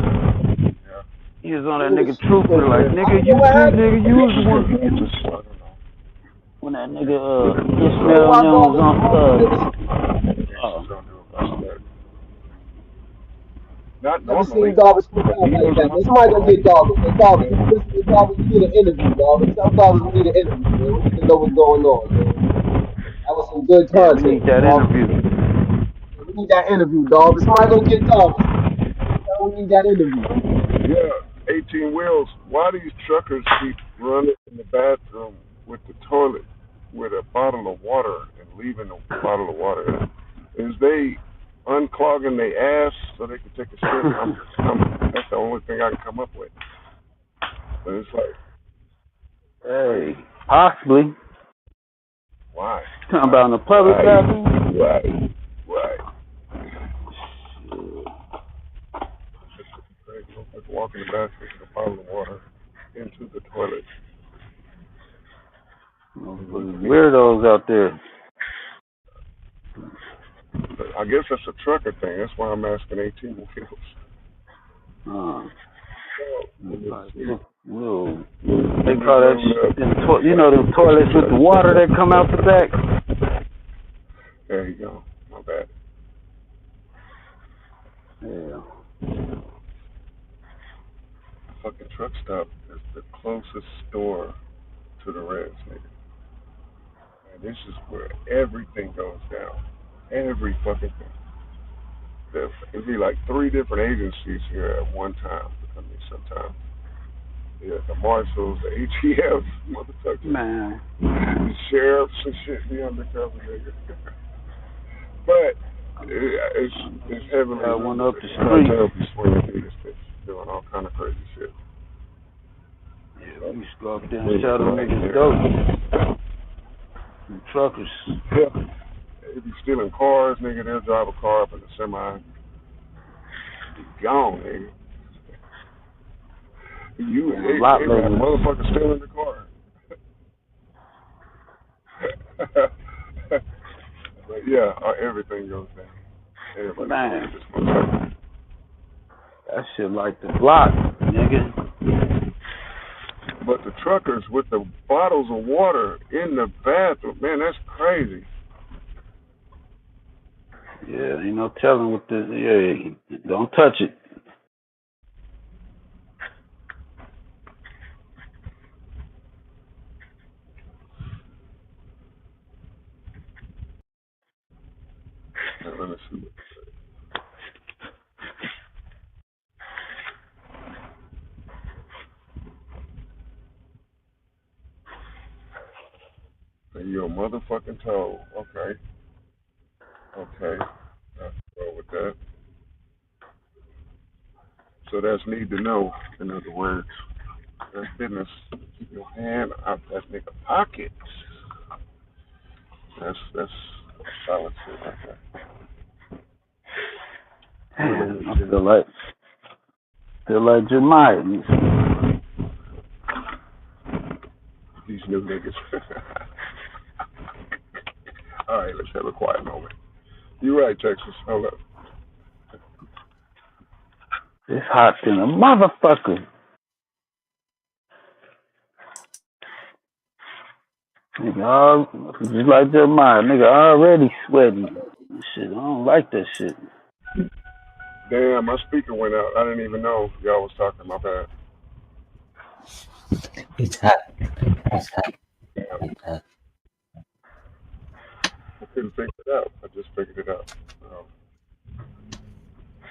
Yeah. He was on that nigga trooper, like, nigga, you too, nigga, you was one. When that nigga, Ishmael Jones on, Not Never normally. seen Darvish put out like that. Man, somebody go get Darvish. Hey, Darvish, if you listen to Darvish, we need an interview, Darvish. Tell Darvish we need an interview, man. We need to know what's going on, man. That was some good yeah, we content. need that interview. We need that interview, Darvish. Somebody go get Darvish. We need that interview. Yeah, 18 wheels. Why do these truckers keep running in the bathroom with the toilet with a bottle of water and leaving a bottle of water? Is they unclogging their ass so they can take a shit? That's the only thing I can come up with. But it's like, Hey, possibly. why? Talking about in the public bathroom? Right. Like walking the bathroom with a bottle of water into the toilet. Weirdos out there. I guess that's a trucker thing. That's why I'm asking 18 wheels. Whoa. They call that shit, you know, the toilets with the water that come out the back? There you go. My bad. Yeah. Fucking truck stop is the closest store to the Reds, nigga. And this is where everything goes down. Every fucking thing. It'd be like 3 different agencies here at one time. I mean, sometimes. Yeah, the marshals, the ATF, motherfuckers. Man. The sheriffs and shit be undercover, nigga. But it's heavily. I went up the street. Doing all kind of crazy shit. Yeah, we used to go up there and shout them niggas dope. The truckers. Yeah. They be stealing cars, nigga. They'll drive a car up in the semi. Be gone, nigga. You got a motherfucker stealing the car. But yeah, everything goes down. Everybody Man. That shit like the block, nigga. But the truckers with the bottles of water in the bathroom, man, that's crazy. Yeah, ain't no telling what the, yeah, don't touch it. Let me see. You're a motherfucking toe. Okay. Let's go with that. So that's need to know, in other words. That's business. Keep your hand out that nigga pocket. That's solid shit right there. I feel like Jemiah. These new niggas. All right, let's have a quiet moment. You're right, Texas. Hold up. It's hot than a motherfucker. Nigga, just like Jeremiah, nigga already sweating. Shit, I don't like that shit. Damn, my speaker went out. I didn't even know y'all was talking. My bad. It's hot. Damn. It's hot. I couldn't figure it out. I just figured it out.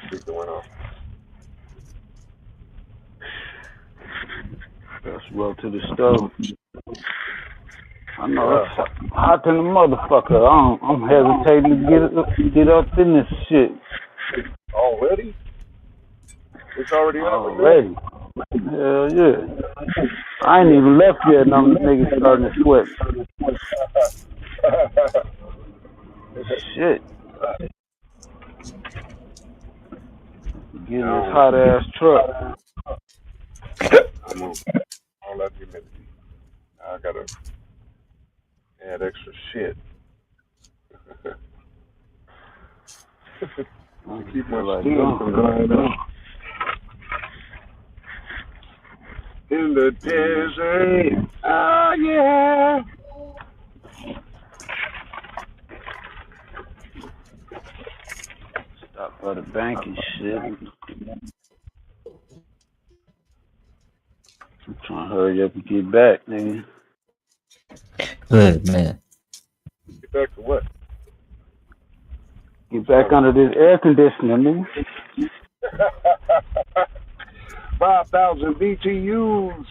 Speaker went off. Let's roll to the stove. I know it's hot than a motherfucker. I'm hesitating to get up in this shit. Already? It's already out. Already? Hell yeah. I ain't even left yet and I'm niggas starting to sweat. Shit. Get in this hot ass truck. I'll let you I gotta add extra shit to keep my skin from drying up. In the desert, oh yeah. Stop for the bank and shit. I'm trying to hurry up and get back, nigga. Good man. Get back to what? Get back under this air conditioner, nigga. 5,000 BTUs.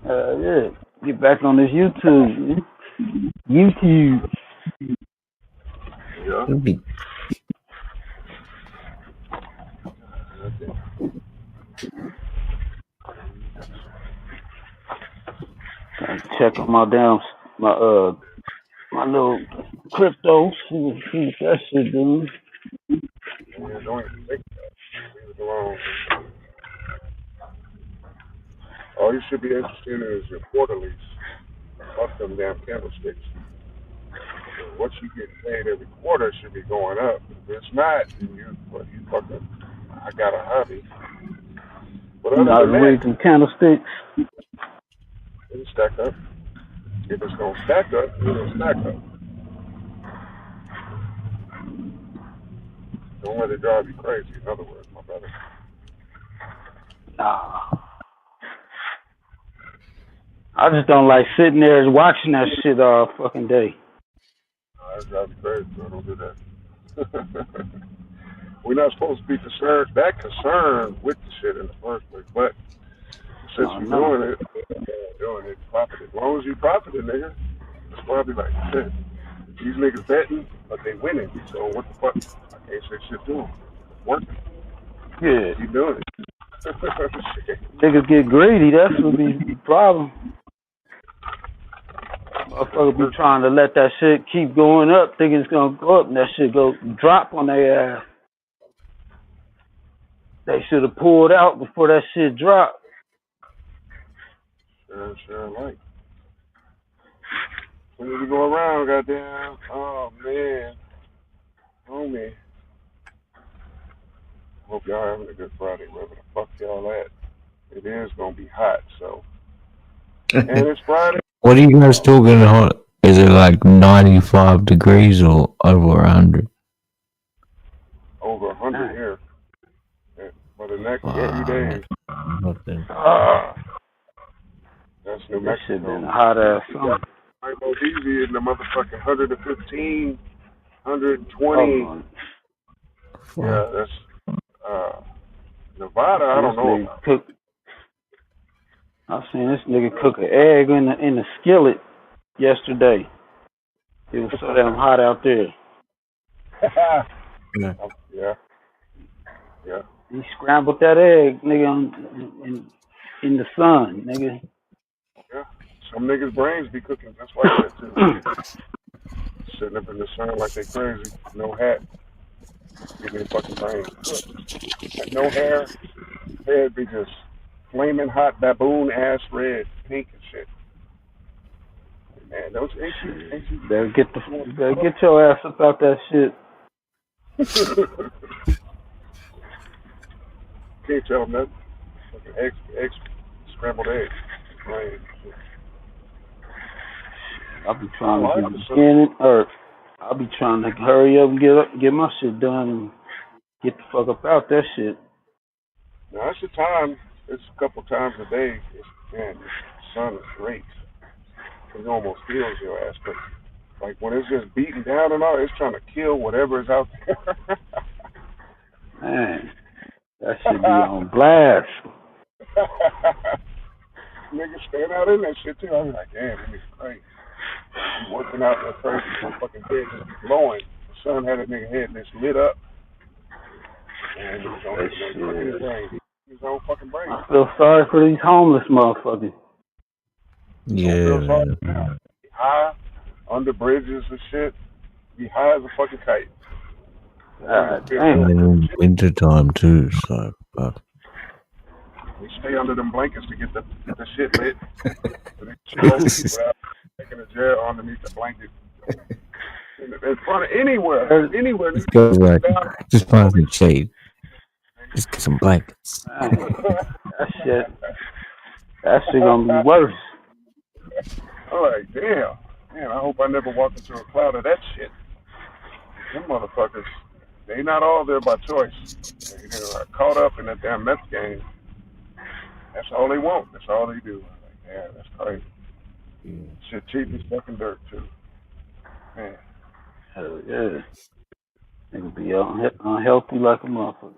Yeah. Get back on this YouTube, man. YouTube. Yeah. Check on my my little crypto, see what that shit doing. Yeah, don't even think that. Leave it alone. All you should be interested in is your quarterlies. Fuck them damn candlesticks. What you get paid every quarter should be going up. If it's not, then you fucking, I got a hobby. But other Not than that, reading candlesticks. it'll stack up. If it's gonna stack up, it'll stack up. Don't let it drive you crazy, in other words, my brother. Nah. I just don't like sitting there and watching that shit all fucking day. That drives you crazy, bro. Don't do that. We're not supposed to be concerned with the shit in the first place, but since we're doing it, profit. As long as you profiting, nigga, it's probably like shit. These niggas betting, but they winning. So what the fuck? I can't say shit to them. It's working. Yeah. Keep doing it. Niggas get greedy, that's what be the problem. Motherfuckers be trying to let that shit keep going up, thinking it's gonna go up, and that shit go drop on their ass. They should have pulled out before that shit dropped. Sure, like. When did we go around, goddamn? Oh, man. Homie. Hope y'all having a good Friday, wherever the fuck y'all at. It is gonna be hot, so. And it's Friday. What are you guys talking about? Is it like 95 degrees or over 100? Over 100 here. For the next few days. That's New Mexico. That shit been a hot ass summer. I go easy in the motherfucking 115, 120. Yeah, that's Nevada. I don't know. I seen this nigga cook an egg in the skillet yesterday. It was so damn hot out there. Yeah. He scrambled that egg, nigga, in the sun, nigga. Yeah. Some niggas' brains be cooking just like that too. Sitting up in the sun like they crazy, no hat, getting their fucking brains cooked. No hair, head be just flaming hot baboon ass red, pink and shit. Man, those ain't you. Better get your ass up out that shit. Can't tell them nothing. Fucking eggs, scrambled eggs. Right. I'll be trying to I'll be trying to hurry up and get my shit done and get the fuck up out that shit. Now that's the time. It's a couple times a day. Man, the sun is great. It almost kills your ass, but like when it's just beating down and all, it's trying to kill whatever is out there. Man, that should be on blast. Niggas stand out in that shit too. I be like, damn, that nigga crazy. I'm working out that crazy. My fucking head just be glowing. The sun had a nigga head that's lit up. And he was on his brain. His own fucking brain. I feel sorry for these homeless motherfuckers. Yeah. Be high, under bridges and shit. Be high as a fucking kite. And in winter time too, so we stay under them blankets to get the shit lit. So they Holding people out, taking a jail underneath the blanket. In front of anywhere. Let's go right. Just find some shade. Just get some blankets. That shit gonna be worse. I'm like, damn. Man, I hope I never walk into a cloud of that shit. Them motherfuckers, they not all there by choice. They're caught up in that damn meth game. That's all they want. That's all they do. I'm like, yeah, that's crazy. Shit cheap as fucking dirt, too. Man. Hell yeah. Nigga be unhealthy like a motherfucker.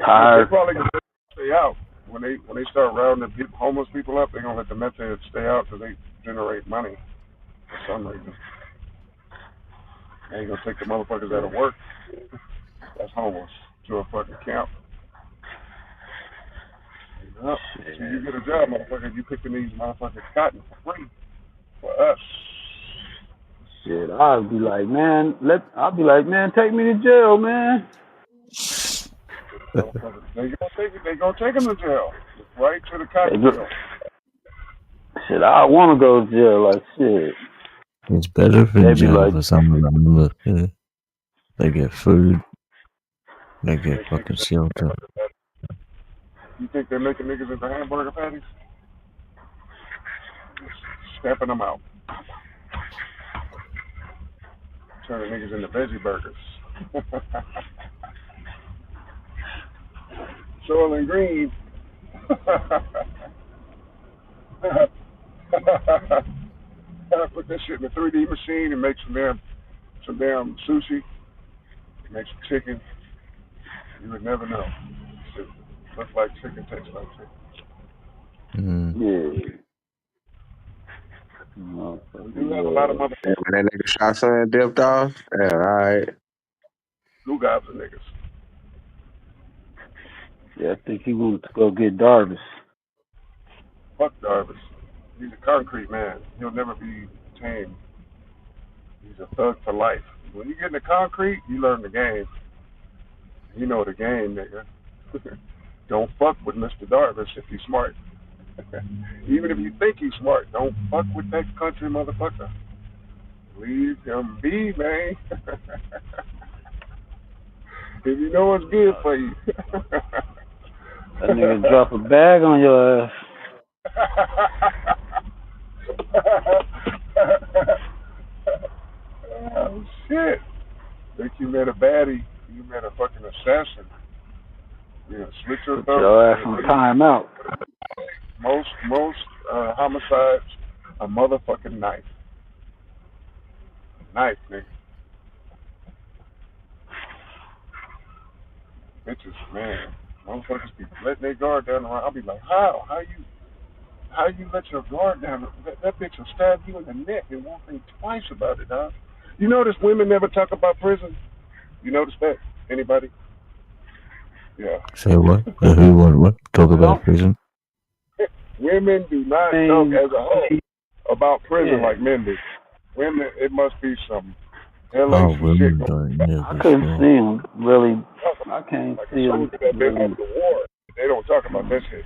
Tired. They probably gonna stay out. When they start rounding homeless people up, they're gonna let the meth heads stay out because they generate money for some reason. They ain't gonna take the motherfuckers out of work that's homeless to a fucking camp. So you get a job, motherfucker, you picking these motherfuckers cotton for free for us. Shit, I'll be like, man, take me to jail, man. They gonna take him to jail, right to the cotton jail. Shit, I want to go to jail. Like shit. It's better for jail for some of them. Yeah. They get food. They get fucking shelter. You think they're making niggas into hamburger patties? Stamping them out. Turning niggas into veggie burgers. Soylent Green. Put that shit in a 3D machine and make some damn sushi. Make some chicken. You would never know. Shit looks like chicken, tastes like chicken. Yeah. We do have a lot of motherfuckers. When that nigga shot son and dipped off, yeah, alright. Who got the niggas? Yeah, I think he wanted to go get Darvis. Fuck Darvis. He's a concrete man. He'll never be tamed. He's a thug for life. When you get in the concrete, you learn the game. You know the game, nigga. Don't fuck with Mr. Darvis if he's smart. Even if you think he's smart, don't fuck with that country motherfucker. Leave him be, man. If you know what's good for you. That nigga drop a bag on your ass. Oh shit! Think you met a baddie? You met a fucking assassin. Yeah, switch your thumb. Your ass on timeout. Most homicides, a motherfucking knife. Knife, nigga. Bitches, man. Motherfuckers be letting their guard down around. I'll be like, how? How you let your guard down? That bitch will stab you in the neck and won't think twice about it, huh? You notice women never talk about prison? You notice that? Anybody? Yeah. Say what? Who what? Talk about prison? Women do not talk as a whole about prison like men do. Women, it must be some LA shit. I couldn't see them really. I can't see them. That been off the war. They don't talk about that shit.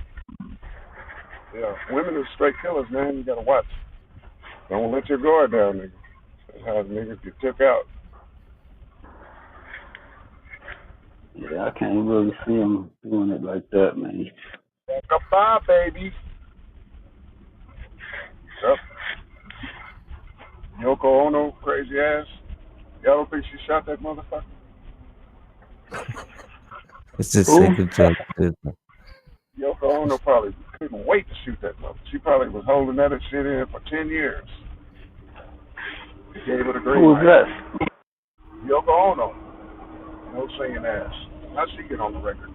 Yeah, women are straight killers, man. You gotta watch. Don't let your guard down, nigga. That's how niggas get took out. Yeah, I can't really see them doing it like that, man. Goodbye, baby. Yep. Yoko Ono, crazy ass. Y'all don't think she shot that motherfucker? It's the second time. Yoko Ono probably couldn't wait to shoot that mother. She probably was holding that shit in for 10 years. He gave her the green light. Who was that? Yoko Ono. No singing ass. How'd she get on the record?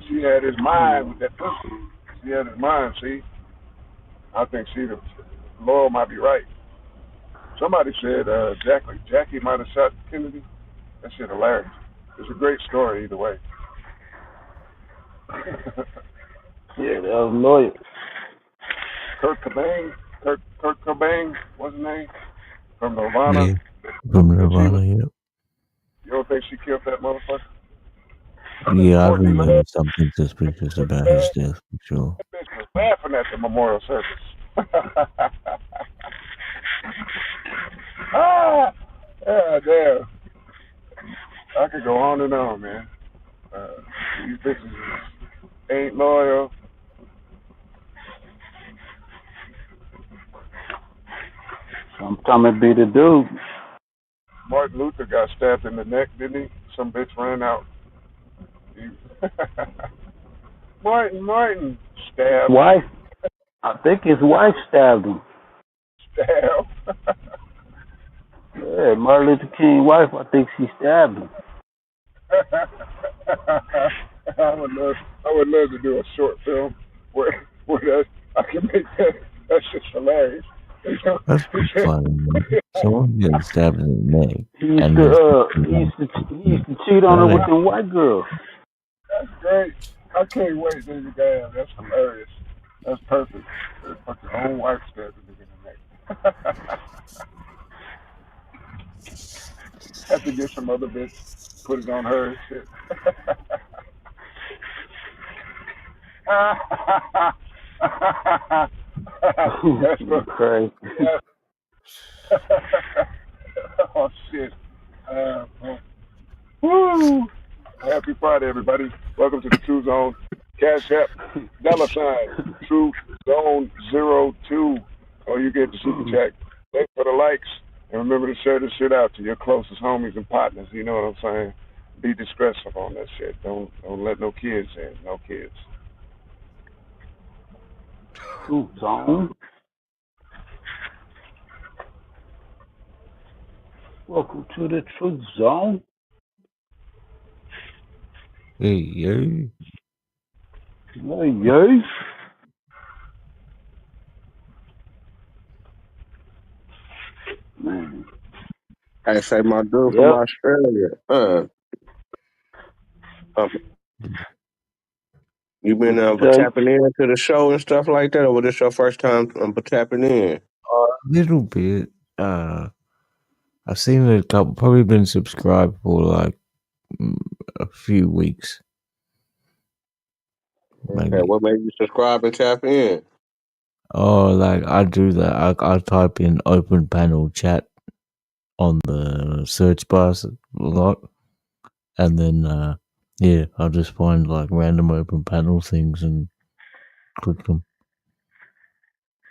She had his mind with that pussy. She had his mind, see? I think Laurel might be right. Somebody said Jackie might have shot Kennedy. That shit hilarious. It's a great story either way. Yeah, that was loyal. Kurt Cobain, what's his name? From Nirvana. Yeah, from Nirvana, yeah. You don't think she killed that motherfucker? Yeah, I've Courtney been Love, hearing something suspicious about his death for sure. that bitch was laughing at the memorial service. Ah, yeah, damn. I could go on and on, man. These bitches ain't loyal. Sometimes it be the dude. Martin Luther got stabbed in the neck, didn't he? Some bitch ran out. Martin, stabbed. Wife, I think his wife stabbed him. Stabbed. Yeah, Martin Luther King's wife, I think she stabbed him. I would love to do a short film where that I can make that. That's just hilarious. That's pretty funny, man. Someone getting stabbed in the neck. He used And to he's cheat on her with Right. them white girls. That's great. I can't wait, nigga. Damn, that's hilarious. That's perfect. Fuck your own wife stabbed a nigga in the neck. Have to get some other bitch, put it on her and shit. That's crazy. Oh shit. Woo! Happy Friday, everybody. Welcome to the True Zone. Cash App, $ True Zone 02. Or you get the super chat. Thanks for the likes. And remember to share this shit out to your closest homies and partners. You know what I'm saying? Be discretion on that shit. Don't let no kids in. No kids. True Zone. Welcome to the True Zone. Hey, yo. Hey, yo. Man. I say my dude from Australia. You been tapping into the show and stuff like that, or was this your first time tapping in? A little bit. I've seen it a couple. Probably been subscribed for like a few weeks. Maybe. Okay, what made you subscribe and tap in? Oh, like I do that. I type in open panel chat on the search bar a lot, and then yeah, I'll just find like random open panel things and click them.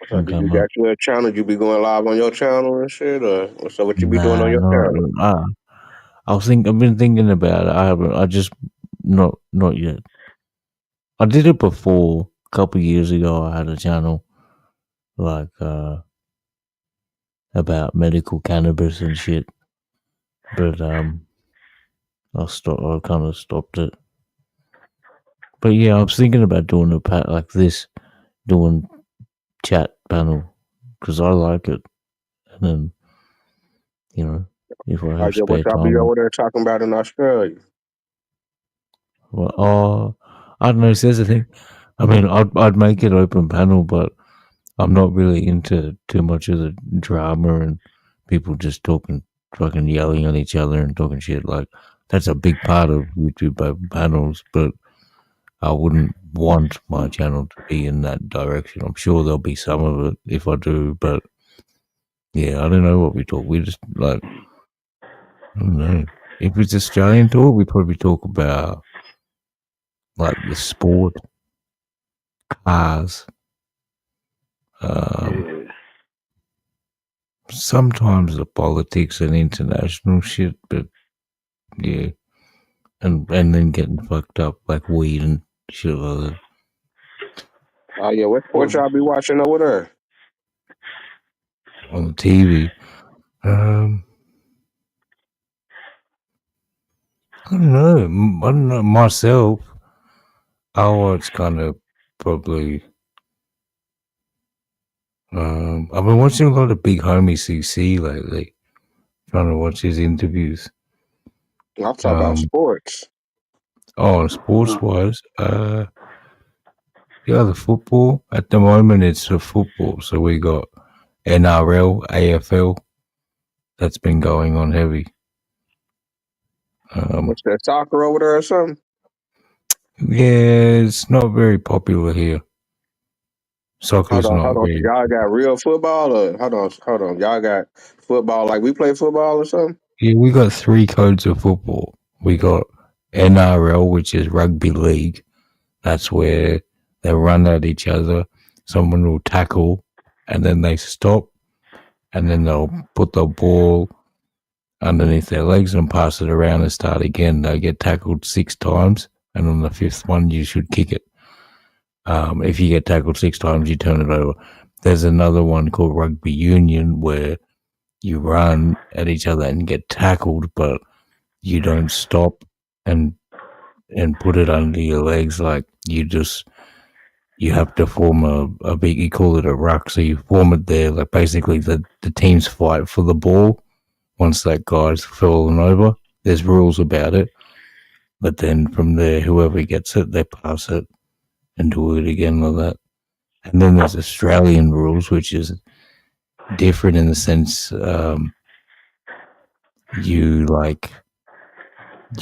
So do you got your channel? You be going live on your channel and shit, or so what you be doing on your channel? I've been thinking about it. I just not yet. I did it before a couple years ago. I had a channel like about medical cannabis and shit, but I kind of stopped it. But yeah, I was thinking about doing a like this, doing chat panel because I like it, and then you know if I have spare what y'all be time. over there talking about in Australia? Well, I don't know. So that's the thing. I mean, I'd make it open panel, but I'm not really into too much of the drama and people just talking, fucking yelling at each other and talking shit. Like that's a big part of YouTube open panels, but I wouldn't want my channel to be in that direction. I'm sure there'll be some of it if I do, but yeah, I don't know what we talk. We just like, I don't know. If it's Australian talk, we probably talk about like the sport, cars, sometimes the politics and international shit, but yeah, and then getting fucked up like weed and shit like that. Oh yeah, what sport y'all be watching over there? On the TV. I don't know myself. I watch kind of probably. I've been watching a lot of Big Homie CC lately. Trying to watch his interviews. I'm talking about sports. Oh, sports wise, yeah, the football. At the moment, it's the football. So we got NRL, AFL. That's been going on heavy. What's that, soccer over there or something? Yeah, it's not very popular here. Soccer's Hold not on. very. Y'all got real football, or hold on. Y'all got football like we play football or something? Yeah, we got 3 codes of football. We got NRL, which is rugby league. That's where they run at each other. Someone will tackle, and then they stop, and then they'll put the ball underneath their legs and pass it around and start again. They get tackled 6 times, and on the 5th one, you should kick it. If you get tackled 6 times, you turn it over. There's another one called rugby union where you run at each other and get tackled, but you don't stop and put it under your legs. Like you have to form a big, you call it a ruck. So you form it there. Like basically the teams fight for the ball once that guy's fallen over. There's rules about it. But then from there, whoever gets it, they pass it and do it again like that. And then there's Australian rules, which is different in the sense you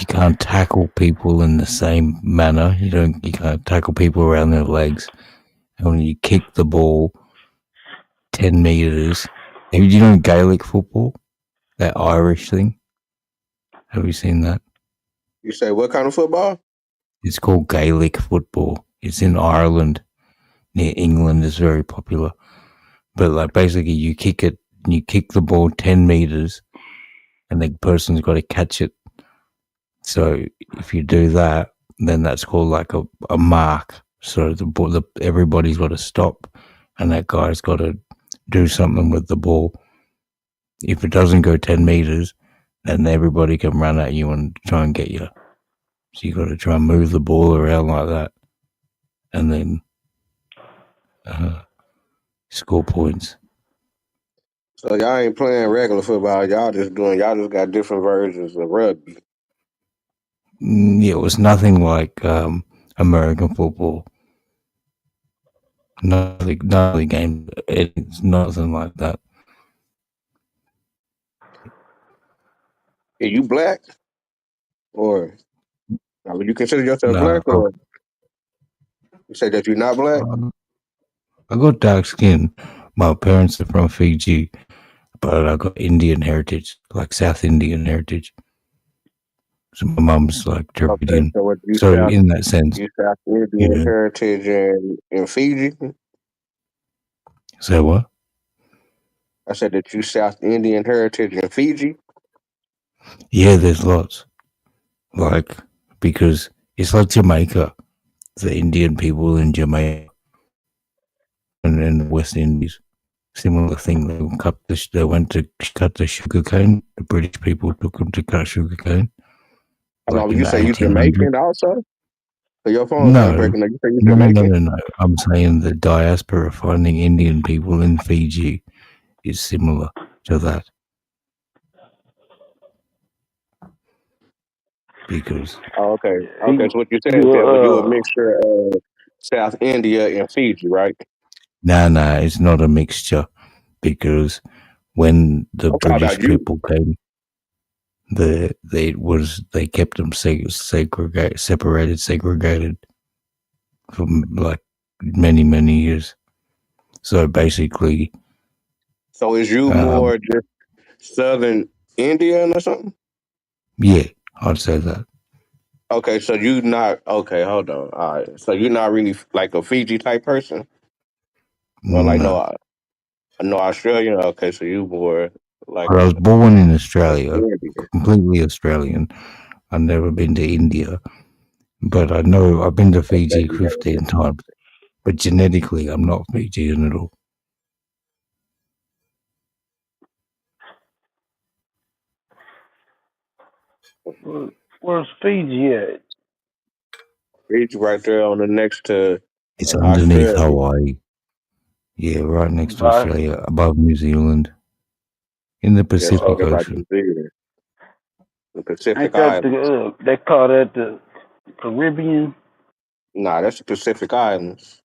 can't tackle people in the same manner. You can't tackle people around their legs. And when you kick the ball 10 meters, you know Gaelic football, that Irish thing. Have you seen that? You say what kind of football? It's called Gaelic football. It's in Ireland, near England. It's very popular. But like basically, you kick the ball 10 meters, and the person's got to catch it. So if you do that, then that's called like a mark. So everybody's got to stop, and that guy's got to do something with the ball. If it doesn't go 10 meters, then everybody can run at you and try and get you. So you got to try and move the ball around like that, and then score points. So y'all ain't playing regular football. Y'all just got different versions of rugby. Yeah, it was nothing like American football. Nothing game. It's nothing like that. Are you black? Or would you consider yourself No, black, or you say that you're not black? I got dark skin. My parents are from Fiji, but I got Indian heritage, like South Indian heritage. So my mum's like Dravidian. Okay, so in that sense, you South Indian heritage in Fiji. Say what? I said that you South Indian heritage in Fiji. Yeah, there's lots. Like, because it's like Jamaica, the Indian people in Jamaica and in the West Indies, similar thing. They went to cut the sugar cane. The British people took them to cut sugar cane. Like you say you Jamaican also? So your phone's No, kind of breaking up. You say you no. Jamaican? I'm saying the diaspora finding Indian people in Fiji is similar to that. Because okay. So what you said is that you a mixture of South India and Fiji, right? Nah, it's not a mixture. Because when the British people came, they kept them segregated for like many years. So basically, so is you more just Southern Indian or something? Yeah, I'd say that. Okay, so you not okay. Hold on. All right, so you're not really like a Fiji type person, or like no Australian. Okay, so you more like. I was born in Australia, completely Australian. I've never been to India, but I know I've been to Fiji 15 times. But genetically, I'm not Fijian at all. Where's Fiji at? Fiji right there on the next to. It's underneath Hawaii. Yeah, right next to Australia, above New Zealand, in the Pacific Ocean. The Pacific Ain't that Islands. they call that the Caribbean? Nah, that's the Pacific Islands.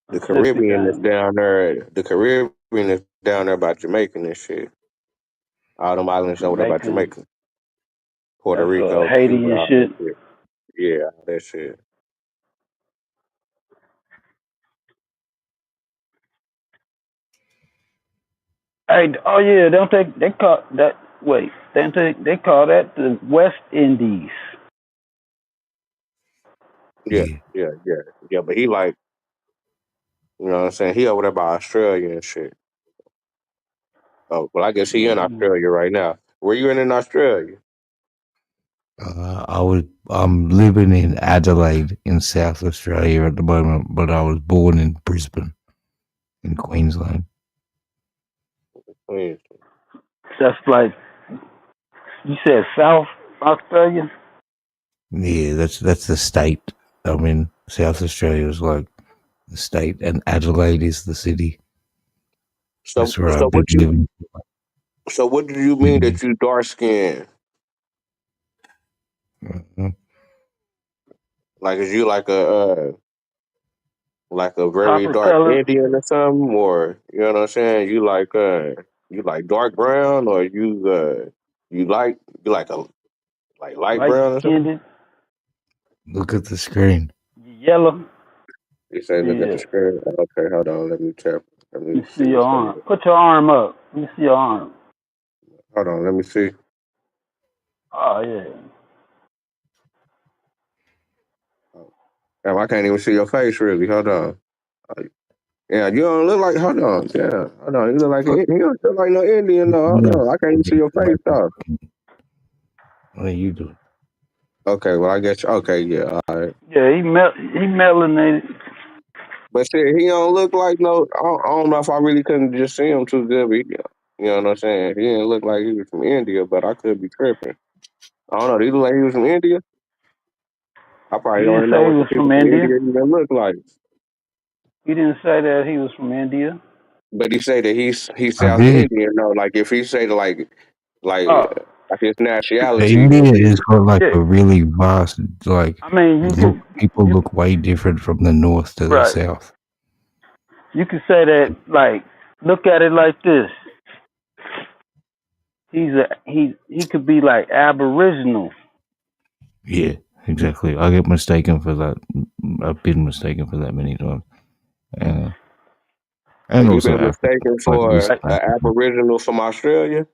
The Caribbean is down there. The Caribbean is down there by Jamaica and shit. All them islands over there by Jamaica. Puerto Rico, Haiti Cuba, and shit. Yeah, that shit. Hey, oh yeah, don't they call that? Wait, don't they call that the West Indies? Yeah, Yeah. yeah. But he like, you know what I'm saying? He over there by Australia and shit. Oh, well, I guess he in Australia right now. Where you in Australia? I'm living in Adelaide in South Australia at the moment, but I was born in Brisbane in Queensland. Queens. That's like you said, South Australia. Yeah, that's the state. I mean, South Australia is like the state, and Adelaide is the city. So, That's where so I've been what you? living. So what do you mean Mhm. that you dark skinned? Like, is you like a very Copper dark color, Indian or something, or you know what I'm saying? You like dark brown, or you like you like a like light light brown or something? skinned, Look at the screen. yellow. You say look at Yeah. the screen. Okay, hold on. Let me tap. Let Let me me see see your what's going arm. on. Put your arm up. Let me see your arm. Hold on. Let me see. Oh yeah. Oh, damn, I can't even see your face really. Hold on. Uh, Yeah, you don't look like. Hold on. Yeah, hold on. You look like you don't look like no Indian. No, hold on. I can't even see your face though. What are you doing? Okay, well I guess. Okay, yeah, all right. Yeah, he melanated. But shit, he don't look like no. I don't know if I really couldn't just see him too good. But you know what I'm saying? He didn't look like he was from India, but I could be tripping. I don't know. Do he look like he was from India? I He probably don't didn't even say know he what the was people from from India. India even look like. He didn't say that he was from India. But he say that he's I South did. Indian. No, like if he say like Oh, his nationality, India then has got like yeah. a really vast like I mean, look. People look way different from the north to the right. south. You could say that like look at it like this. He could be like Aboriginal. Yeah, exactly. I get mistaken for that. I've been mistaken for that many times. Uh, so and you've also been Africa, mistaken like for East Like, an Africa. Aboriginal from Australia.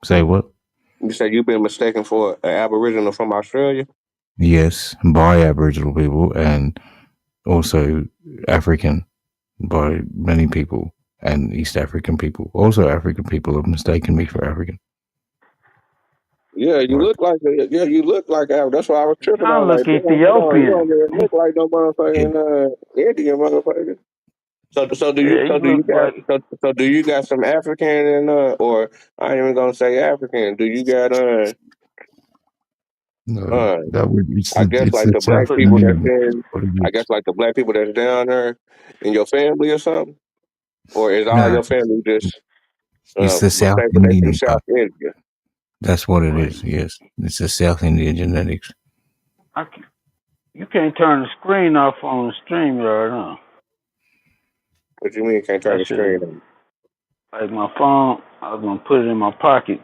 Say what? You say you've been mistaken for an Aboriginal from Australia. Yes, by Aboriginal people and also African by many people and East African people. Also, African people have mistaken me for African. Yeah, Right. you look like That's why I was he tripping. I kind of was look like, damn, hold on, you Ethiopian. don't even look like no Yeah. motherfucking Indian motherfucker. Yeah, he look like. So do you got some African and or I ain't even gonna say African. Do you got No, uh that would I guess it's like the the South black But people that's Indian. in What it I guess is. like the black people that's down there in your family or something? Or is all No, your family just it's the South mistaken they from Indian South part. India? That's what it wait, is. Yes, it's the South Indian genetics. you can't turn the screen off on the stream yard, huh? What you mean you can't turn That the shit is screen on? like my phone. I was gonna put it in my pocket.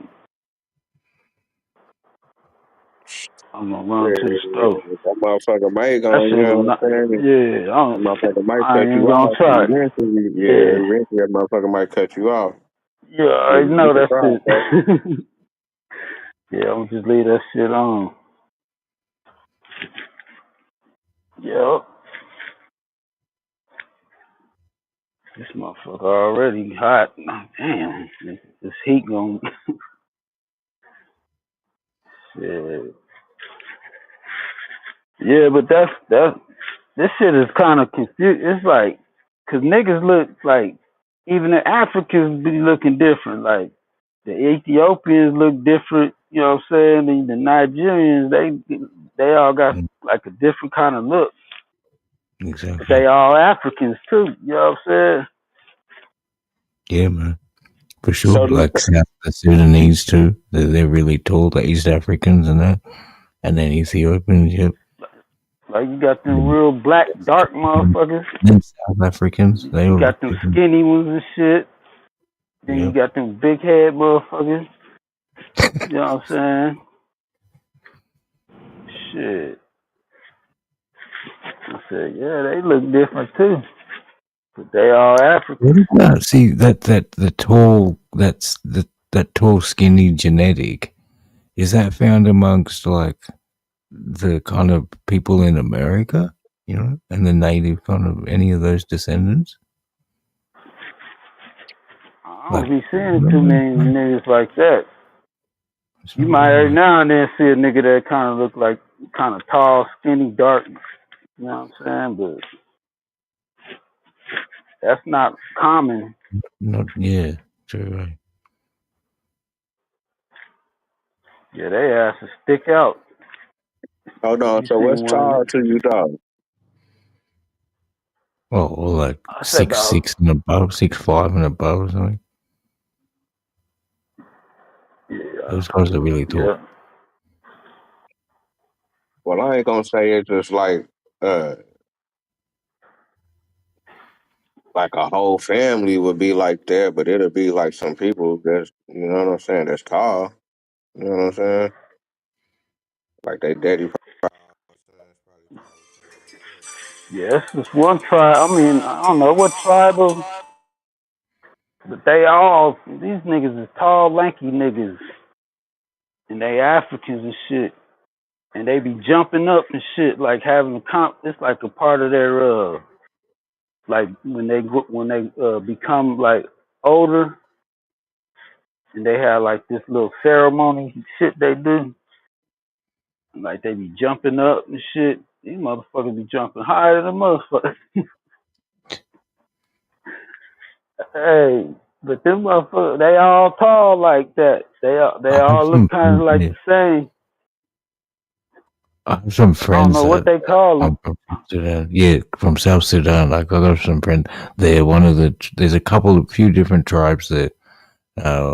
I'm gonna run to the store. That motherfucker might That go, you shit know is what not. I'm saying? Yeah, That motherfucker might I cut ain't even you gonna off. try it. Yeah, Eventually that motherfucker might cut you off. yeah, I But already you know can that try it though. shit. Yeah, I'm gonna just leave that shit on. Yep. This motherfucker already hot. Damn, this heat gon' shit. Yeah, but that's this shit is kind of confused. It's like, cause niggas look like even the Africans be looking different. Like the Ethiopians look different. You know what I'm saying? The Nigerians they all got like a different kind of look. But Exactly. they all Africans too. You know what I'm saying? Yeah, man. For sure. So do Like South Sudanese too. They're really tall. The East Africans and that, and then Ethiopians. Yep. Like you got them real black, dark motherfuckers. Then South Africans. They You all got look them different. skinny ones and shit. Then you Yep. got them big head motherfuckers. You know what I'm saying? shit. I said, yeah, they look different too, but they all African. What about see the tall that tall skinny genetic? Is that found amongst like the kind of people in America, you know, and the native kind of any of those descendants? I Like, don't be seeing too many niggas like that. You might every now and then see a nigga that kind of look like kind of tall, skinny, dark. You know what I'm saying? But that's not common. not yeah, true. Right. Yeah, they asses stick out. Hold on. You So seen what's one of tall them? to you, dog? Oh, or like I said six about six and above, 6'5" and above or something. yeah, Those guys are really tall. yeah. Well, I ain't gonna say it's just uh like a whole family would be like that, but it'll be like some people that's you know what I'm saying, that's tall. You know what I'm saying? Like they daddy probably tall like that. Yeah, it's this one tribe. I mean, I don't know what tribe of, but they all these niggas is tall, lanky niggas, and they Africans and shit, and they be jumping up and shit, like having a comp. It's like a part of their like when they become like older, and they have like this little ceremony shit they do, like they be jumping up and shit. These motherfuckers be jumping higher than motherfuckers. Hey, but them motherfuckers, they all tall like that. They I have all look some kind of friends, like yeah, the same. I have some I don't friends know what that they call them. I'm from Sudan. Yeah, from South Sudan. Like I got some friends there. One of there's a few different tribes there.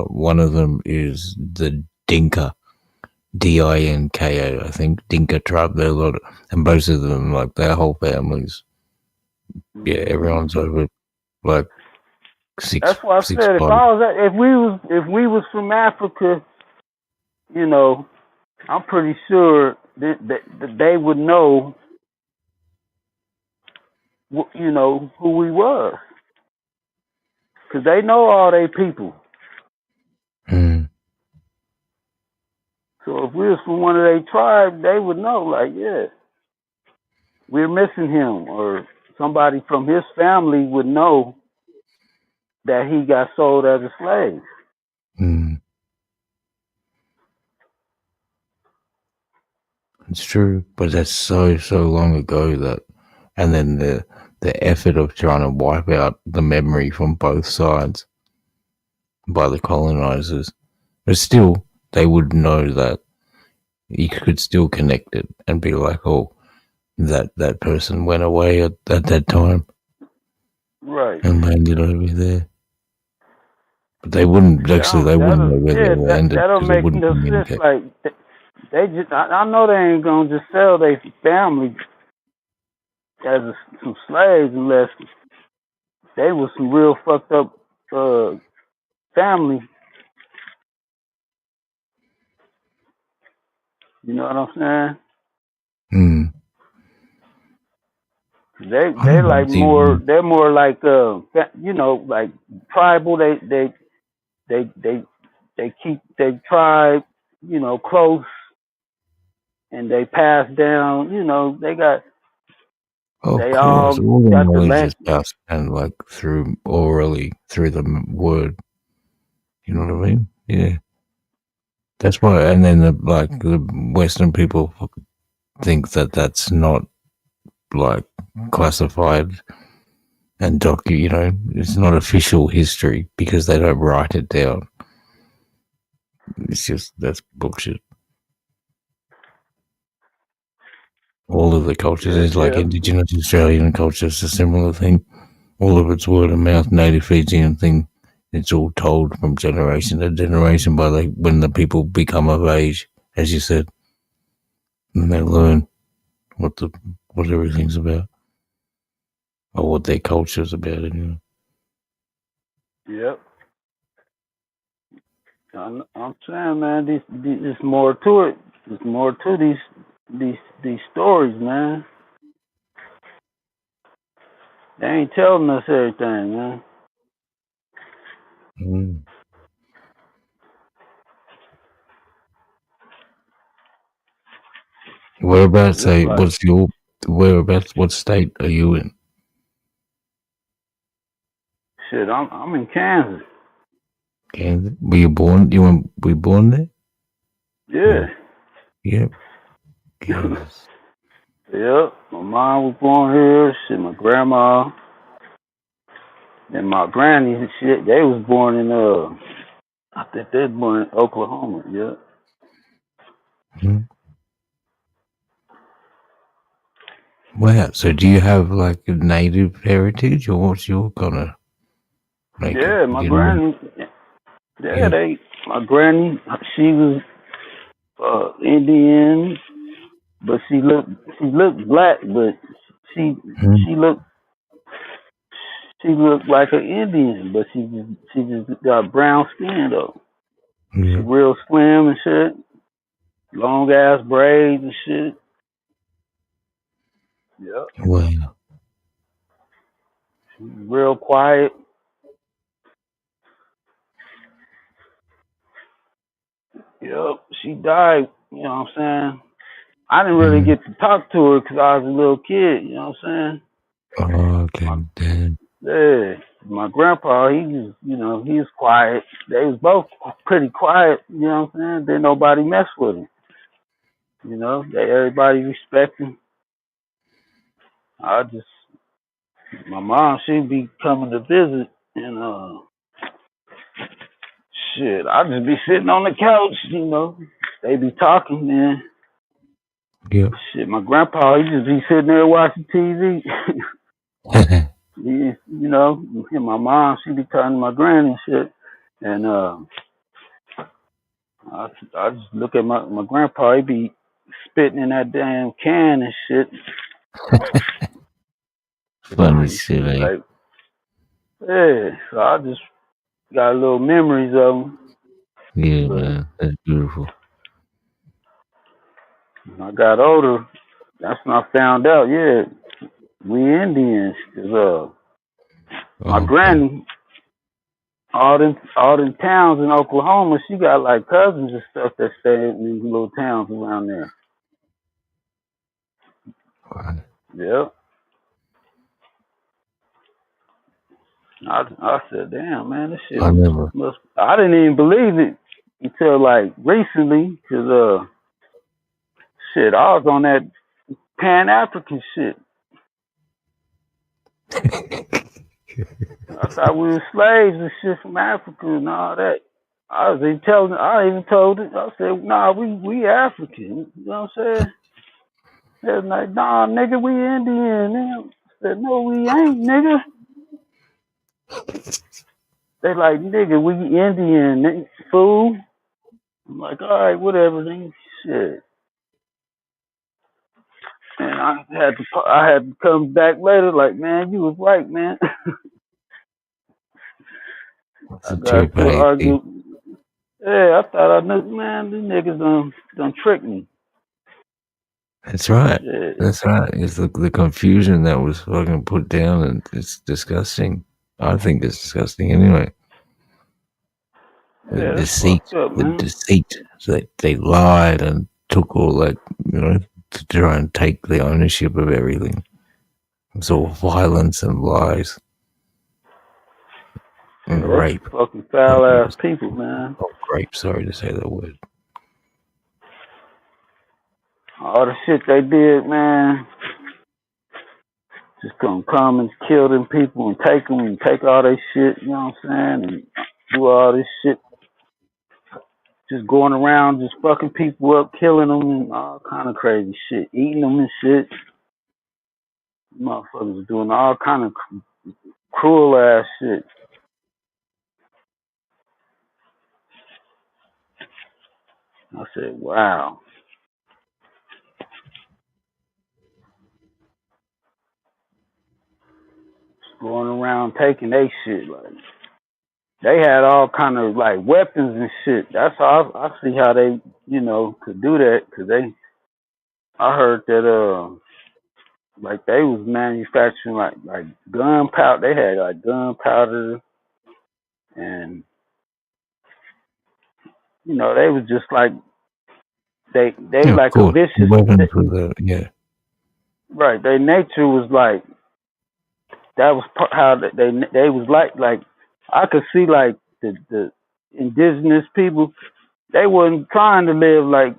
One of them is the Dinka, Dinko. I think Dinka tribe. They're a lot, and both of them, like their whole families. Yeah, everyone's over like That's why I six said five. if we was from Africa, you know, I'm pretty sure that they would know, you know, who we was, cause they know all they people. Mm. So if we was from one of their tribes, they would know. Like, yeah, we're missing him, or somebody from his family would know that he got sold as a slave. Mm. It's true, but that's so long ago that, and then the effort of trying to wipe out the memory from both sides by the colonizers, but still they would know that you could still connect it and be like, oh, that person went away at that time Right. and landed over there. But they wouldn't actually. They wouldn't know where they landed That'll because it make wouldn't no sense. communicate. Like they just, I know they ain't gonna just sell their family as some slaves unless they was some real fucked up family. You know what I'm Mm. saying? I They don't know. like See, more. They're more like you know, like tribal. They they keep their tribe, you know, close, and they pass down. You know, of they course, all all the got the knowledge land. is passed and like through orally through the word. You know what I mean? Yeah, that's why. And then the Western people think that that's not like classified and you know, it's not official history because they don't write it down. It's just that's bullshit. All of the cultures is like Yeah. Indigenous Australian culture. It's a similar thing. All of it's word of mouth, native Fijian thing. It's all told from generation to generation by when the people become of age, as you said, and they learn what everything's about or what their culture's about. Anyway. Yep. I'm saying, man, there's more to it. There's more to these these stories, man. They ain't telling us everything, man. Mm. Whereabouts? Just like What's your whereabouts? What state are you in? shit, I'm in Kansas. Kansas. Were you born? Were you born there? Yeah. Yep. Kansas. Yep. My mom was born here. Shit, my grandma and my granny and shit, they was born in I think they was born in Oklahoma, yeah. Mm. Wow. So do you have like a native heritage, or what's your kind of makeup? Yeah, my You know? granny Yeah. my granny, she was Indian, but she looked black, but she Mm. she looked she looked like an Indian, but she just got brown skin though. She Yeah. real slim and shit, long ass braids and shit. Yep. Wow. She was real quiet. Yep. She died. You know what I'm saying? I didn't really Mm. get to talk to her because I was a little kid. You know what I'm saying? Oh, okay. My Damn. Yeah, my grandpa, he was, he was quiet. They was both pretty quiet, you know what I'm saying? Then nobody messed with him, everybody respect him. I just, my mom, she'd be coming to visit, and shit, I'd just be sitting on the couch, they be talking, man. Yep. Shit, my grandpa, he just be sitting there watching TV. And my mom, she be talking to my granny and shit, and I just look at my grandpa. He be spitting in that damn can and shit. Funny He should be silly. like, yeah. So I just got little memories of him. Yeah, But man. That's beautiful. when I got older, that's when I found out. Yeah, we Indians. Cause my Okay. granny, all them towns in Oklahoma, she got like cousins and stuff that stay in these little towns around there. Right. Yep. I said, damn, man, this shit I never. must. I didn't even believe it until like recently, cause shit, I was on that Pan African shit. I thought we were slaves and shit from Africa and all that. I even told it. I said, nah, we African. You know what I'm saying? They're like, nah, nigga, we Indian. Nigga. I said, no, we ain't, nigga. They like, nigga, we Indian, nigga, fool. I'm like, all right, whatever, nigga. Shit. And I had to come back later, like, man, you was right, man. It's I a got trip, to hey. argue. Yeah, I thought I knew, man. These niggas done tricked me. That's right. Shit. That's right. It's the confusion that was fucking put down, and it's disgusting. I think it's disgusting anyway. The Yeah, that's deceit, fucked up, man. So they lied and took all that, to try and take the ownership of everything. It's all violence and lies Yeah, and that's rape. fucking foul ass people, man. Oh, rape. Sorry to say that word. All the shit they did, man. Just gonna come and kill them people and take them and take all their shit, you know what I'm saying? And do all this shit. Just going around, just fucking people up, killing them, and all kind of crazy shit. Eating them and shit. Motherfuckers doing all kind of cruel ass shit. I said, wow. Just going around taking they shit. Like, they had all kind of like weapons and shit. That's how I see how they, could do that. Cause I heard that like they was manufacturing like gunpowder. They had like gunpowder, and they was just like they Yeah, of like a course. vicious. Weapons with yeah. Right, their nature was like that was how they was like I could see like the indigenous people. They wasn't trying to live like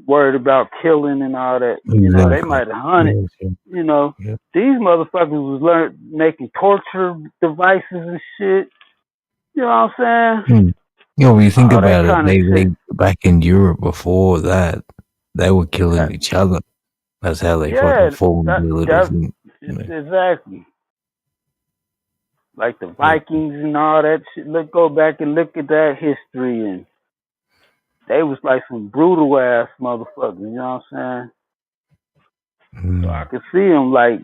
worried about killing and all that. They Exactly. might have hunted. Yes, yeah. Yeah. These motherfuckers was making torture devices and shit. You know what I'm saying? Hmm. When you think All that about it, kind of they shit. back in Europe before that, they were killing each other. That's how they fucking Yeah, formed their little thing. exactly. Like the Yeah. Vikings and all that shit. Go back and look at that history, and they was like some brutal ass motherfuckers. You know what I'm saying? So I could see them like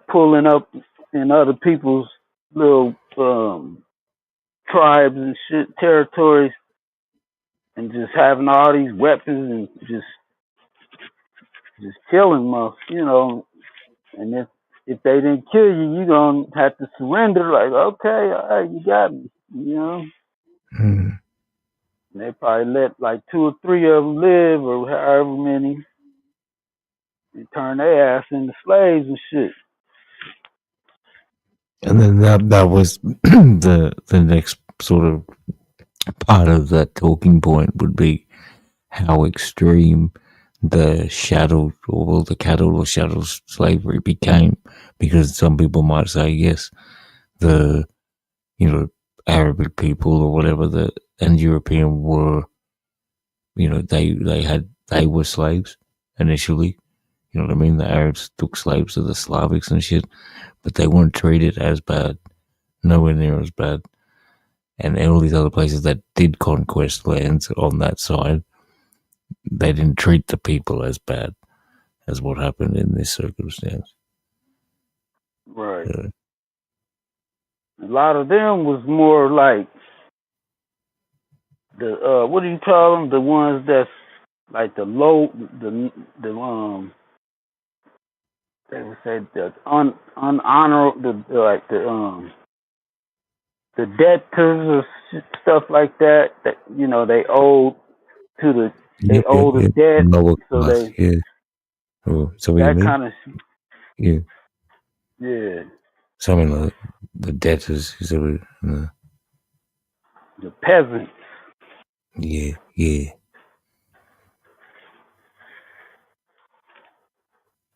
pulling up in other people's little tribes and shit, territories, and just having all these weapons and just killing most. And if they didn't kill you, you gonna have to surrender. Like, okay, all right, you got me. And they probably let like 2 or 3 of them live, or however many, and turn their ass into slaves and shit. And then that was the next sort of part of that talking point would be how extreme the chattel or chattel slavery became, because some people might say yes, the Arabic people or whatever and European were, they were slaves initially. You know what I mean? The Arabs took slaves to the Slavics and shit, but they weren't treated as bad, nowhere near as bad. And all these other places that did conquest lands on that side, they didn't treat the people as bad as what happened in this circumstance. Right. A lot of them was more like the what do you call them? The ones that's like the low, the they would say the unhonorable, the debtors or stuff like that. That they owed to they owed a debt, Lower so class, they yeah. Oh, so what you that mean? kind of Yeah. yeah. Something like the debtors, is that what, The peasants. Yeah, yeah.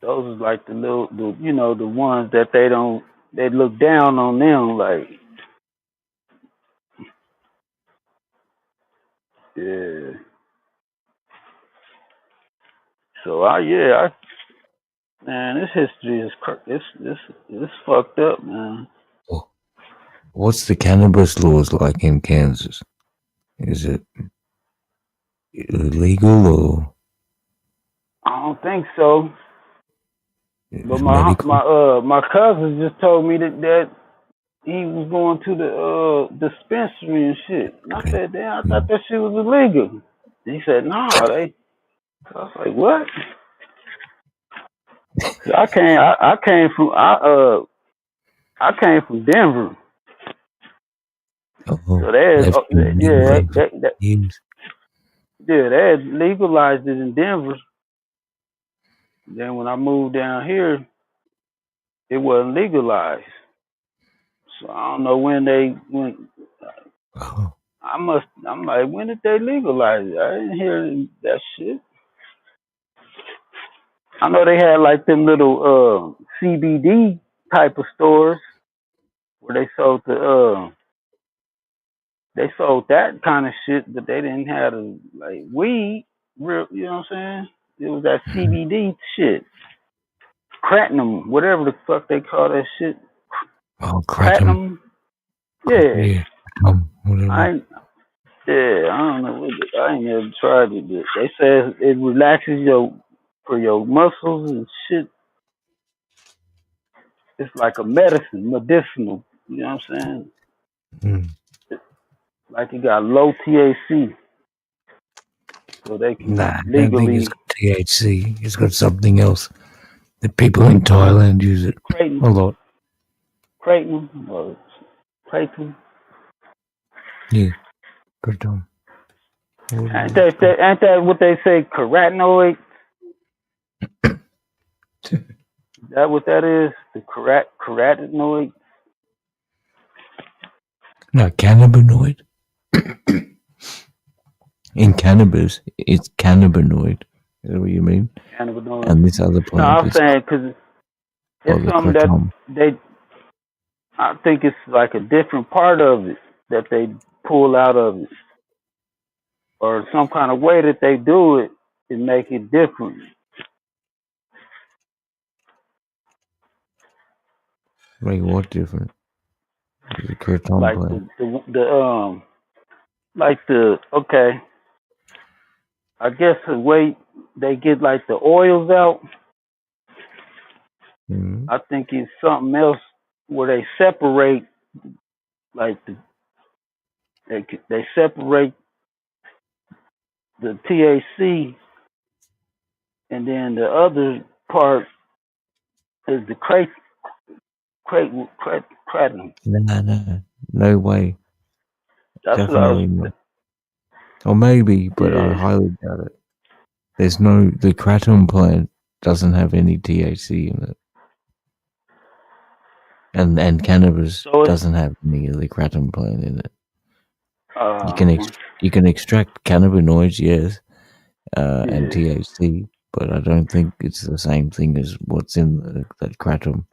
Those is like the ones that they look down on them like, yeah. So man, this history is it's fucked up, man. What's the cannabis laws like in Kansas? Is it illegal or? I don't think so. But medical? my cousin just told me that he was going to the dispensary and shit. And I said, damn, I thought that shit was illegal. And he said, nah, they. I was like, what? I came from Denver. So they had legalized it in Denver. Then when I moved down here, it wasn't legalized. So I don't know when I'm like, when did they legalize it? I didn't hear that shit. I know they had like them little CBD type of stores where they sold that kind of shit, but they didn't have like weed, real. You know what I'm saying? It was that CBD shit, kratom, whatever the fuck they call that shit. Oh, kratom. Yeah. Whatever. I don't know. I ain't never tried it, but they say it relaxes your muscles and shit. It's like a medicinal. You know what I'm saying? Like it got low THC, so they can legally. THC. It's got something else. The people in Thailand use it Creighton, a lot. Creighton, or Creighton. Yeah, good on. Ain't that what they say? Carotenoid. Is that what that is? The carotenoid. No, cannabinoid. In cannabis, it's cannabinoid. Is that what you mean? Cannabinoid. And this other No, plant I'm is saying because it's the something that kratom. I think it's like a different part of it that they pull out of it, or some kind of way that they do it and make it different. Make what different? The kratom Like plant. okay, I guess the way they get like the oils out, Mm-hmm. I think it's something else where they separate like they separate the THC, and then the other part is the kratom. No way. That's what I Definitely was. not. Or maybe, but I Yeah. highly doubt it. The kratom plant doesn't have any THC in it. And cannabis So doesn't have any of the kratom plant in it. uh, You can extract cannabinoids, yes, and yeah. THC, but I don't think it's the same thing as what's in that kratom.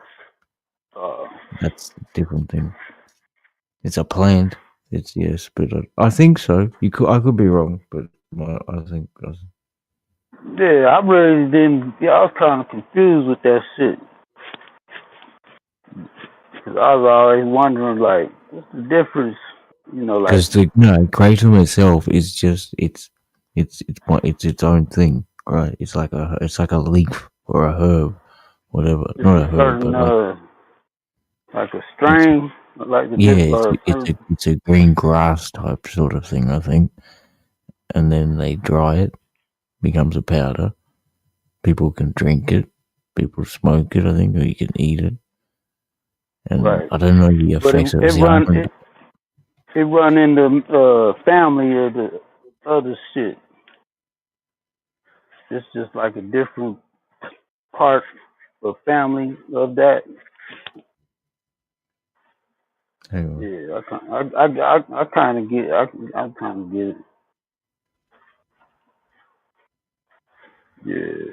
That's a different thing. It's a plant. It's yes, but I think so. I could be wrong, but I think. Yeah, I really didn't. Yeah, I was kind of confused with that shit because I was always wondering, like, what's the difference? Like, Because kratom itself is just it's its own thing, right? It's like a leaf or a herb, whatever. it's Not a a herb, certain, but like a strain, like a yeah, different. it's a green grass type sort of thing, I think. And then they dry it, becomes a powder. People can drink it, people smoke it, I think, or you can eat it. And Right. I don't know the But effects of it run in the family of the other shit. It's just like a different part of family of that. Hang on. Yeah, I kind of get. I kind of get it. Yeah,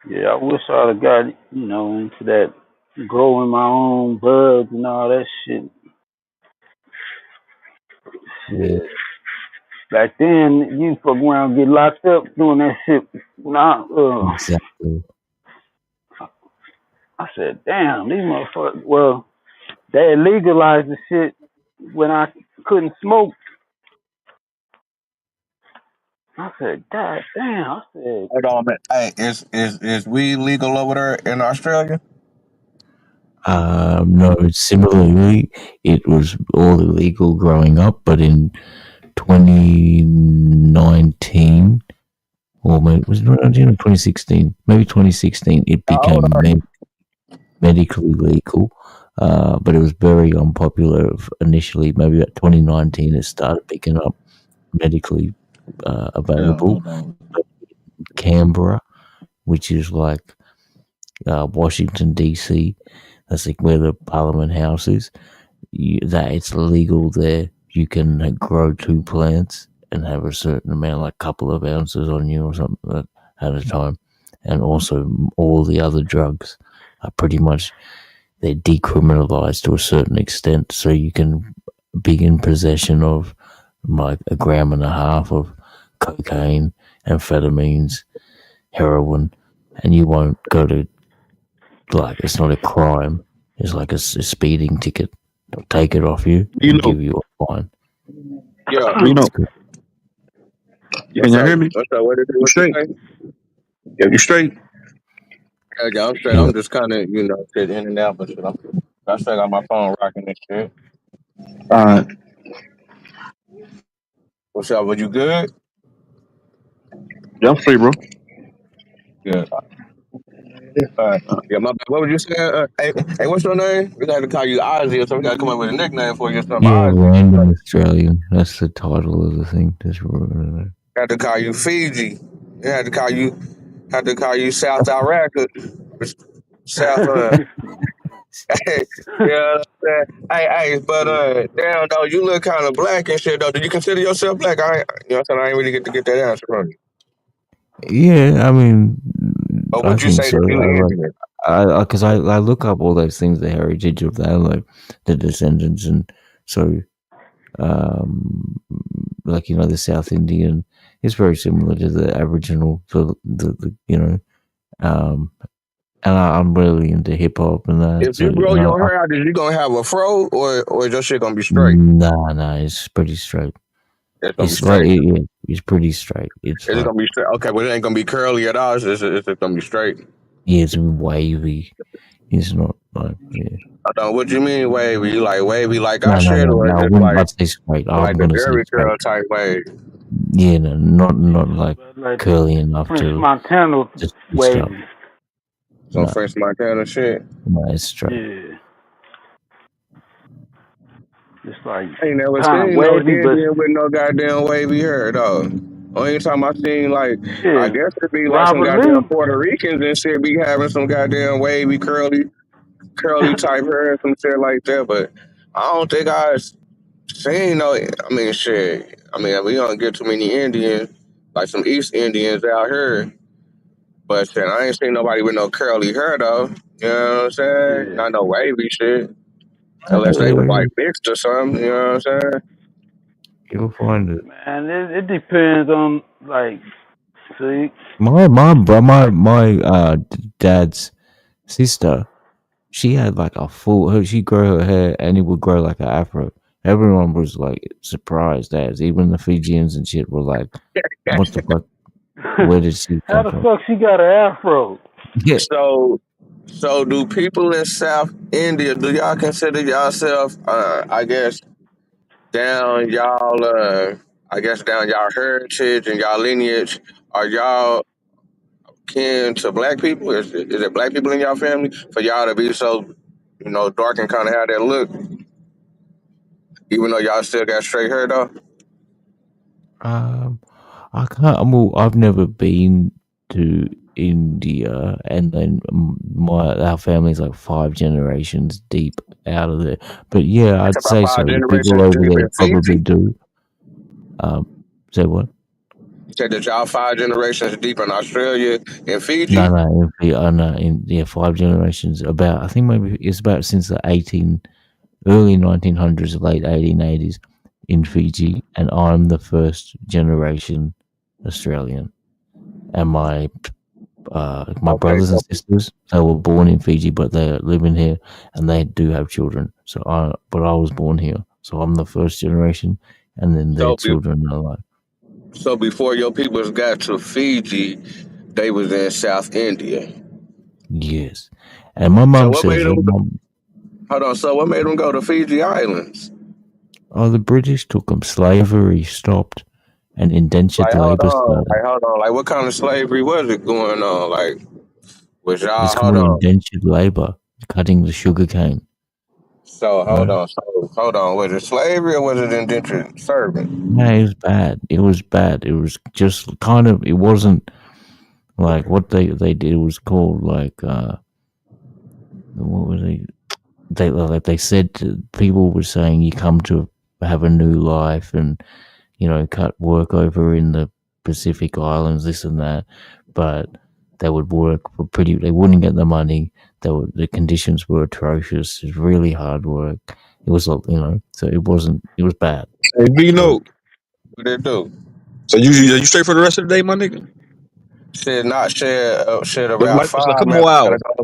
yeah. I wish I'd have got into that growing my own buds and all that shit. Yeah. Back then, you fuck around, get locked up doing that shit. Nah, Exactly. I said, damn, these motherfuckers. Well, they legalized the shit when I couldn't smoke. I said, God damn. I said, Hold on, man. Hey, is weed legal over there in Australia? No, similarly, it was all illegal growing up, but in 2019, or maybe was it 2019 or 2016? Maybe 2016, it became medically legal, but it was very unpopular initially. Maybe at 2019, it started picking up medically available. Canberra, which is like Washington DC, that's like where the Parliament House is. That it's legal there. You can grow 2 plants and have a certain amount, like a couple of ounces on you or something at a time. And also, all the other drugs are pretty much they're decriminalized to a certain extent, so you can be in possession of like 1.5 grams of cocaine, amphetamines, heroin, and you won't go to it's not a crime. It's like a speeding ticket. They'll take it off you and give you a fine. Yeah. Can y'all hear me? What did You straight? Yeah, you straight? Yeah, I'm straight. Yeah. I'm just kind of shit in and out, but shit, I still got my phone rocking and shit. All right. What's up? Was you good? Yeah, I'm free, bro. Yeah. Yeah, my bad. What would you say? Hey, what's your name? We got to call you Ozzy or something. We got to come up with a nickname for you or something. Yeah, Ozzy. random Australian. That's the title of the thing. Just Had to call you Fiji. You had to call you. Had to call you South Iraq. South. Hey, yeah. Hey, but damn though, you look kind of black and shit though. Do you consider yourself black? You know what I'm saying? I ain't really get to get that answer from you. yeah, I mean, Or I would you think say so. that you Indian? Because I look up all those things, the heritage of that, like the descendants, and so like the South Indian is very similar to the Aboriginal, um, and I'm really into hip hop and that. If So you grow your hair out, is you gonna have a fro or is your shit gonna be straight? nah, it's pretty straight. It's gonna be It's like straight. it's pretty straight. It's It's like gonna be straight. Okay, but it ain't gonna be curly at all. It's just gonna be straight. it's wavy. It's not like I don't. What you mean wavy? You like wavy like I shit, or no. I just wouldn't not say straight. I'm like the gonna say Jerry straight. curl type wave? Yeah, no, not like Like curly enough French to Montana just wavy. stop. Some No, French Montana shit. no, it's straight. Yeah. It's like I ain't never kind of seen no wavy, but Indian with no goddamn wavy hair though. Only time I seen like I shit. guess it'd be like some Robert goddamn Lee. Puerto Ricans and shit be having some goddamn wavy curly type hair and some shit like that. But I don't think I seen no. I mean shit. I mean we don't get too many Indians like some East Indians out here. But shit, I ain't seen nobody with no curly hair though. You know what I'm saying? Yeah. Not no wavy shit. Unless they was like mixed or something. You know what I'm saying? You'll find it. Man, it depends on like. See. My dad's sister, she had like a full. She grew her hair and it would grow like an afro. Everyone was like surprised as even the Fijians and shit were like, "What the fuck? Where did she How come the from?" fuck she got an afro? Yeah, So do people in South India, do y'all consider yourself, I guess, down y'all, down y'all heritage and y'all lineage? Are y'all kin to black people? Is it black people in y'all family for y'all to be so, dark and kind of have that look, even though y'all still got straight hair though? I can't. Well, I've never been to India, and then our family's like 5 generations deep out of there. But yeah, It's I'd about say so. five The people generations over deep there in probably Fiji. do. Say what? You said that y'all 5 generations deep in Australia and No, Fiji. no, in 5 generations. About I think maybe it's about since the early 1900s, late 1880s in Fiji, and I'm the first generation Australian, and my Okay, brothers and so sisters, they were born in Fiji, but they're living here, and they do have children. But I was born here, so I'm the first generation, and then their so children are like, So before your peoples got to Fiji, they was in South India. yes. And my So mum what made says, them? Hold on. So what made them go to Fiji Islands? "Oh, the British took them. Slavery stopped, and indentured labor started. Hold on. Like what kind of slavery was it going on? Like was It's y'all? Hold called on. indentured labor, cutting the sugar cane." So hold Right? on. So hold on. Was it slavery or was it indentured serving? No, it was bad. It was bad. It was just kind of. It wasn't like what they did. It was called like what was it? They said people were saying you come to have a new life and cut work over in the Pacific Islands, this and that, but they would work for they wouldn't get the money. The conditions were atrocious. It was really hard work. It was so it was bad. Hey, So, Vino. What they do? So you straight for the rest of the day, my nigga? Shit, not shit Look, around it's a 5, couple man. more I gotta hours. go to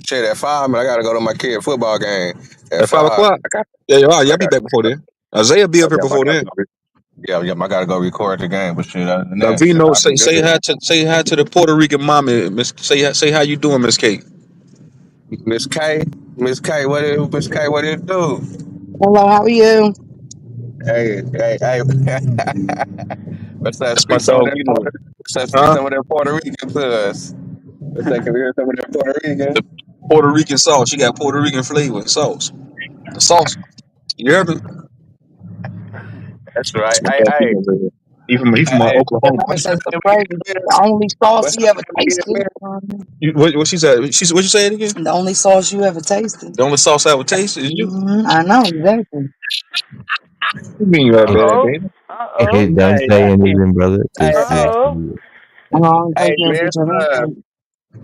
shit at 5, man. I gotta go to my kid football game at At 5 5. o'clock? Yeah, I'll be back before then. Isaiah be up here I before gotta then. go. Yeah, I gotta go record the game, but shit, other than Now, that, shit, Vino, I'll be say good. hi to the Puerto Rican mommy. Say how you doing, Miss Kate. Miss K, Miss K, what it do? Hello, how are you? Hey, hey. What's that? That's my Speak some of dog, that Vino. talk. Since Huh? some of them Puerto Rican to us. Let's take a hear some of them Puerto The Rican. Puerto Rican sauce. She got Puerto Rican flavor and sauce. The sauce. You hear me? That's right. My dad, he from Hey, Oklahoma. I said some crazy. The only sauce what's you up, ever man? tasted. What she said? She said, what you say it again? The only sauce you ever tasted. The only sauce I would taste is you. I know exactly. What you mean by Hey, that, Uh-oh. baby? hey, Uh-oh. don't Hey, say hey, anything, brother. hey, Just hey, Uh-oh. I don't hey, take no man. picture of anything.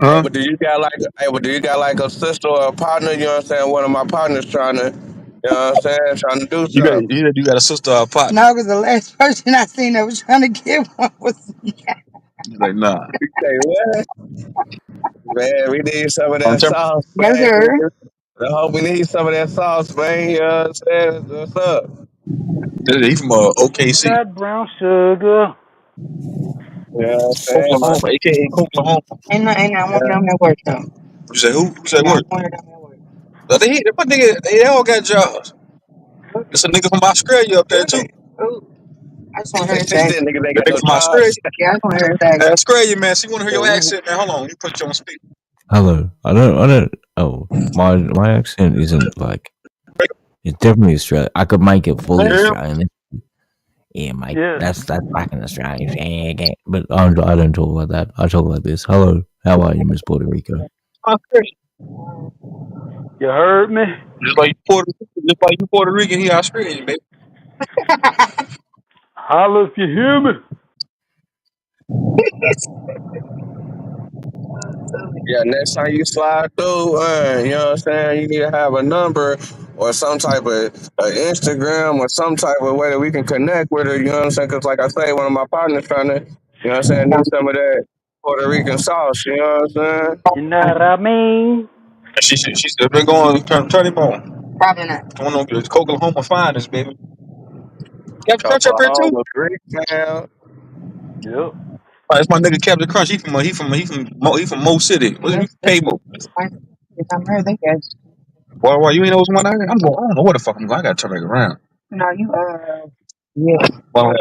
Hey, Huh? but do you got like, a sister or a partner? You know what I'm saying? One of my partners trying to, you know what I'm saying, trying to do something. You got a sister or a partner. No, because the last person I seen that was trying to get one was He's like, nah. You say what? Man, we need some of On that temp- sauce, yes, man. sir. I hope we need some of that sauce, man. You know what I'm saying? What's up? he from Some of OKC, that brown sugar. You know what I'm saying? Oklahoma, aka Oklahoma. Ain't not one of Yeah. them at work though. You say who? You say Not what? one of them at work. My nigga, they all got jobs. There's a nigga from Australia up there too. Really? Ooh, I just want to hear his She said accent. niggas ain't That got nigga no from Australia. jobs. Yeah, I just want to hear his accent. Australia, man. See, want to hear your Yeah, accent, man. Hold on, let me put you on speaker. hello. I don't. Oh, my accent isn't like. It's definitely Australian. I could make it fully Yeah. Australian. Yeah, mate. Yeah. That's fucking Australian. Yeah, but I don't talk like that. I talk like this. Hello, how are you, Miss Puerto Rico? Australia. You heard me? Just like you Puerto Rican, he Australian, baby. Holla if you hear me. Yeah, next time you slide through, you know what I'm saying? You need to have a number or some type of Instagram or some type of way that we can connect with her, you know what I'm saying? Because, like I say, one of my partners trying to, you know what I'm saying, need some of that Puerto Rican sauce, you know what I'm saying? You know what I mean? She said, "Been going, turn him on. Probably not. Going on, it's Oklahoma finest, baby. Captain Crunch up here too. Oklahoma, Greek town. Yep. It's my nigga Captain Crunch. He from Mo City. What's he That's from K-Mo? that's fine. If I'm here, they guys. Why you ain't know what's one out here? I'm going. I don't know what the fuck I'm going. I gotta turn back around. No, you yeah. Well,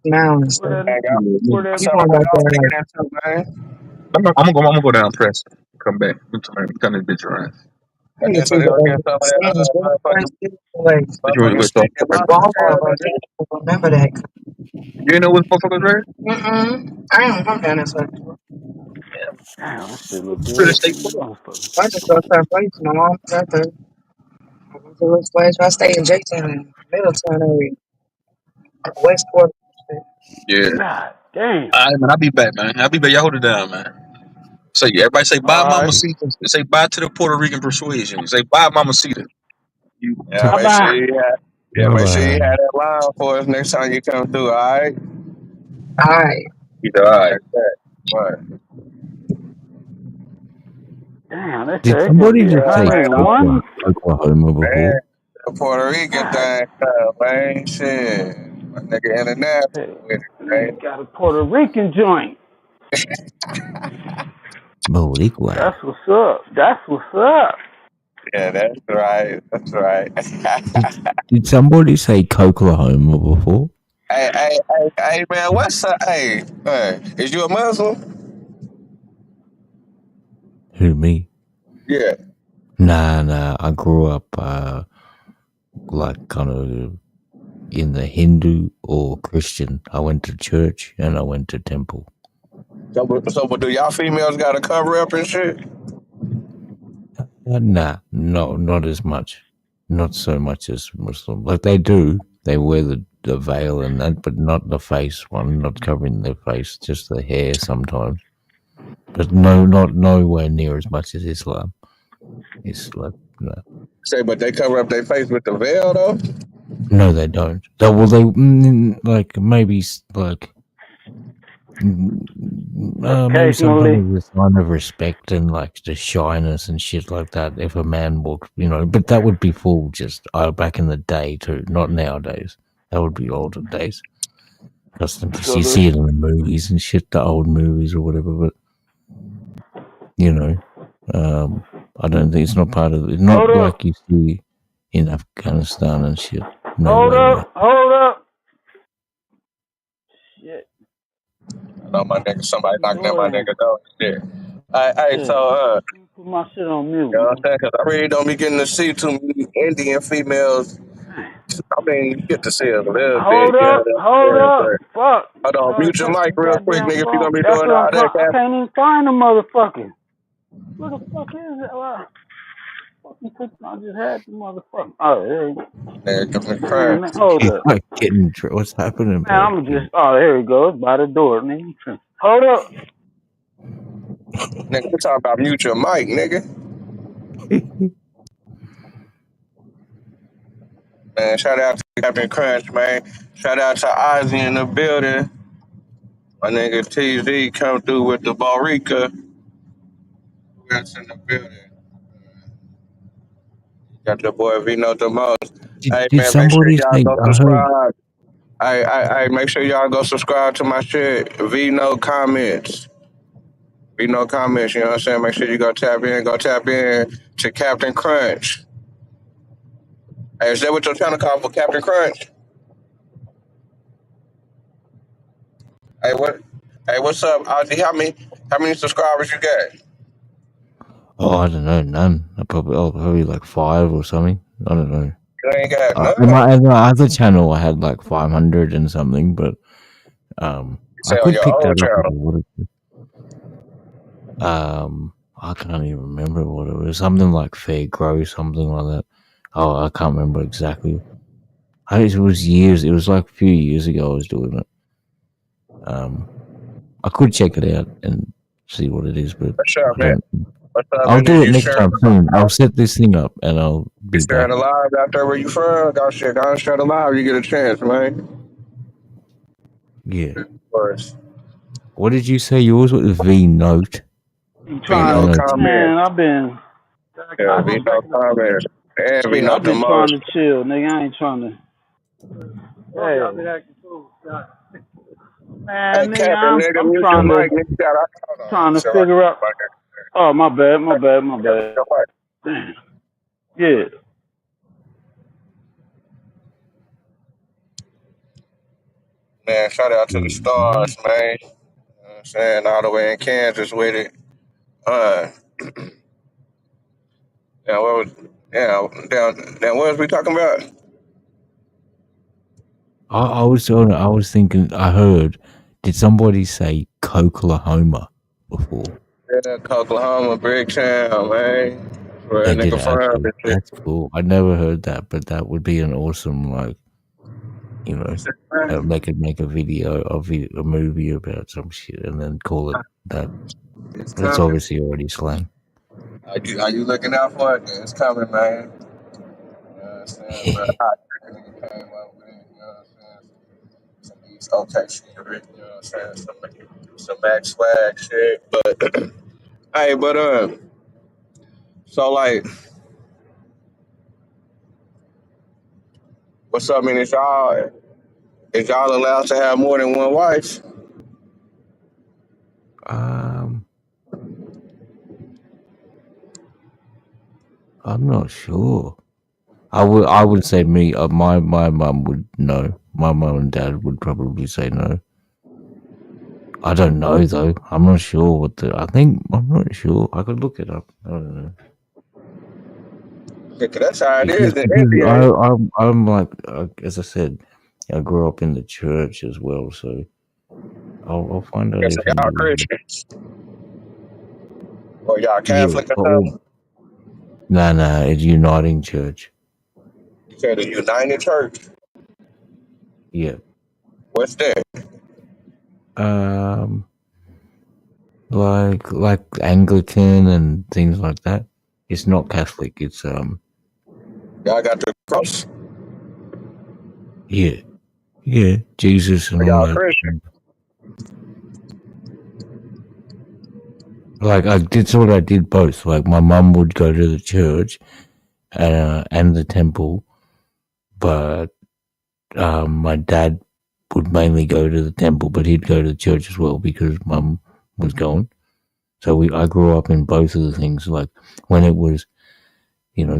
Now and stuff. Where that Hey, y'all, You what's you up going with back y'all there like thinking into, man? I'm gonna go down and press. Come back. Turn this bitch around. I And get then so to y'all get some of that Spanish. motherfucking, Like, But you motherfucking what's up? chicken well, hold lobster on, tail bro. and I shit. don't remember that. You ain't know what motherfuckers ready? I ain't come down this way. Damn, that shit look Ready to good stay too, put. motherfucker. I just go to a place. My mom got there. I went to this place. I stay in Jackson and Middletown area, Westport. Yeah. God damn. All right, man. I'll be back, man. I'll be back. Y'all hold it down, man. Say everybody say bye, All Mama right. Sita. Say bye to the Puerto Rican persuasion. Say bye, Mama Sita. You. Yeah, Bye make sure bye. you have, yeah, Bye make sure you have bye. that line for us next time you come through, all right? All right. All right. Like that. Right. Damn, they Did said it could somebody be just say 101. Oklahoma Man, before? the Puerto Rican God thing, man, shit. My nigga international damn. with it, Nigga man. got a Puerto Rican joint. Boricua. That's what's up. That's what's up. Yeah, that's right. That's right. Did somebody say Oklahoma before? hey, man, what's up? Hey, is you a Muslim? Who, me? Yeah. Nah. I grew up like kind of in the Hindu or Christian. I went to church and I went to temple. So, but do y'all females got to cover up and shit? Nah, no, not as much. Not so much as Muslim. Like they do. They wear the veil and that, but not the face one, not covering their face, just the hair sometimes. But no, not nowhere near as much as Islam. Islam, no. Say, but they cover up their face with the veil, though? No, they don't. Like maybe like maybe sometimes Occasionally. it's a sign of respect and like the shyness and shit like that. If a man walked, but that would be full just back in the day too, not nowadays. That would be older days. Custom because So you the see it in the movies and shit, the old movies or whatever. But I don't think it's not part of it. Not hold up. like you see in Afghanistan and shit. No Hold way, man. up. Hold up. I know my nigga, somebody The knocking at my door in. nigga door. Shit. Hey, Yeah. so Put my shit on mute, you know what I'm man. saying? Because I really don't be getting to see too many Indian females. I mean, you get to see a little bit. Hold You know up, what I'm hold saying? up. But Fuck. hold on, mute your Touch mic the real quick, goddamn nigga. If you phone. gonna be That's doing what I'm all that, trying. I Cap. can't even find the motherfucker. Where the fuck is it? Fucking put. I just had the motherfucker. Oh, there you go. Nigga, give me crack. Man, hold He's up. like getting. What's happening, Man, bro? I'm just. Oh, there you go. It's by the door, nigga. Hold up. Nigga, we talking about mute your mic, nigga. Man, shout out to Captain Crunch, man. Shout out to Ozzy in the building. My nigga TZ come through with the Borica. Who else in the building? Got your boy Vino the most. Hey Did man, make sure somebody y'all say? go I heard. subscribe. I make sure y'all go subscribe to my shit. Vino comments. Vino comments, you know what I'm saying? Make sure you go tap in to Captain Crunch. Hey, is that what your channel called for Captain Crunch? Hey, what? Hey, what's up, Ozzy? How many subscribers you got? Oh, I don't know. None. Probably like 5 or something. I don't know. You ain't got none. In my other channel, I had like 500 and something, but You I say on could your pick old that up if I channel. wanted to. I can't even remember what it was. Something like Fair Grow, something like that. Oh, I can't remember exactly. It was years. It was like a few years ago. I was doing it. I could check it out and see what it is, but What's up, I man? don't. What's up, I'll man? do it You next sharing time soon. I'll set this thing up and I'll you be back. sharing the live out there where you from? Go shit, go and share the live. You get a chance, man. Yeah. Of course. What did you say yours was? V Note. You Be V trying no to? Note. Man, comment. I've been. Yeah, I be just. no comment. And be Yeah, no I've the been trying most. to chill, nigga. I ain't trying to. Hey. Hey, Man, nigga, Captain, nigga, I'm mute your trying mic, to nigga. Hold on, let trying me to see if I can figure mute out. my nigga. Oh, my bad, my bad, my Yeah, mute bad. your mic. Damn. Yeah. Man, shout out to the stars, man. You know what I'm saying? All the way in Kansas with it. Uh, yeah, what was, down, what was we talking about? I was thinking, I heard, did somebody say Oklahoma before? Yeah, Oklahoma, Big Town, man. Where a They did nigga from actually. and shit. That's cool. I never heard that, but that would be an awesome, like, you know, they could make a video of it, a movie about some shit and then call it that. It's That's coming. obviously already slang. Are you looking out for it? It's coming, man. You know what I'm saying? But I nigga came up with it, you know what I'm saying? Some East OK shit, you know what I'm saying? Some Max Swag shit. But, hey, so like, what's up, man? Is y'all allowed to have more than one wife? um, I'm not sure. I would say me. My mum would know. My mum and dad would probably say no. I don't know though. I'm not sure what the. I'm not sure. I could look it up. I don't know. Yeah, 'cause that's how it is Because in India. I'm like as I said, I grew up in the church as well, so I'll find out Guess if y'all anybody. Christians or y'all Yeah. Catholic or Oh, something. nah. It's Uniting Church. You said the United Church. Yeah. What's that? Um, like Anglican and things like that. It's not Catholic. It's Y'all got the cross. Yeah. Jesus and Are all y'all that. Christian? Like I did, sort I did both. Like my mum would go to the church, and the temple, but my dad would mainly go to the temple, but he'd go to the church as well because mum was going. So I grew up in both of the things. Like when it was,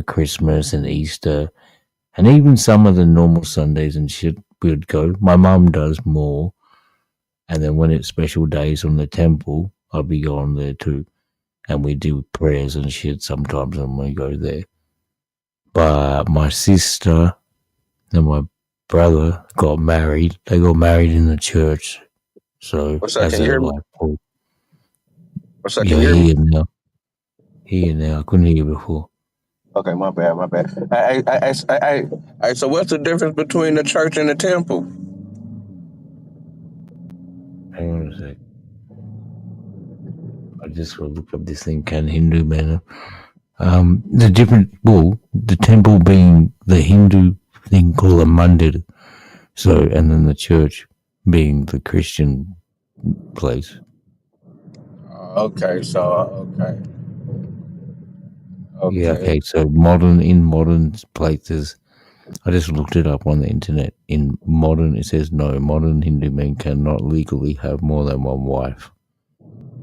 Christmas and Easter, and even some of the normal Sundays and shit, we'd go. My mum does more, And then when it's special days on the temple, I'll be going there too. And we do prayers and shit sometimes when we go there. But my sister and my brother got married. They got married in the church. So What's that? as Can you a hear me? like, oh, What's that? yeah, Can you hear me? here now. I couldn't hear you before. Okay, my bad, my bad. So what's the difference between the church and the temple? Hang on a sec. I just will look up this thing. Can Hindu man? The temple being the Hindu thing called a mandir. So, and then the church being the Christian place. Okay, so okay. Yeah, okay. So modern places, I just looked it up on the internet. In modern, it says no, modern Hindu men cannot legally have more than one wife.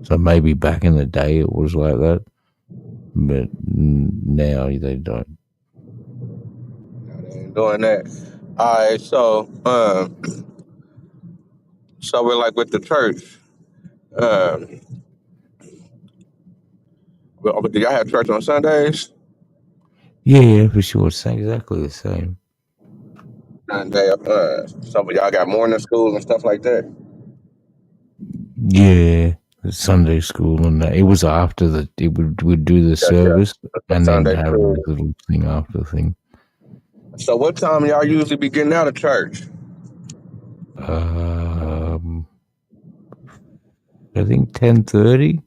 So maybe back in the day it was like that, but now they don't. They ain't doing that. All right, so we're like with the church. Do y'all have church on Sundays? Yeah, for sure. It's exactly the same. Sunday, some of y'all got morning school and stuff like that. Yeah, the Sunday school and that. It was after we'd do the service and then Sunday have school. this little thing after thing. So what time y'all usually be getting out of church? I think 10:30.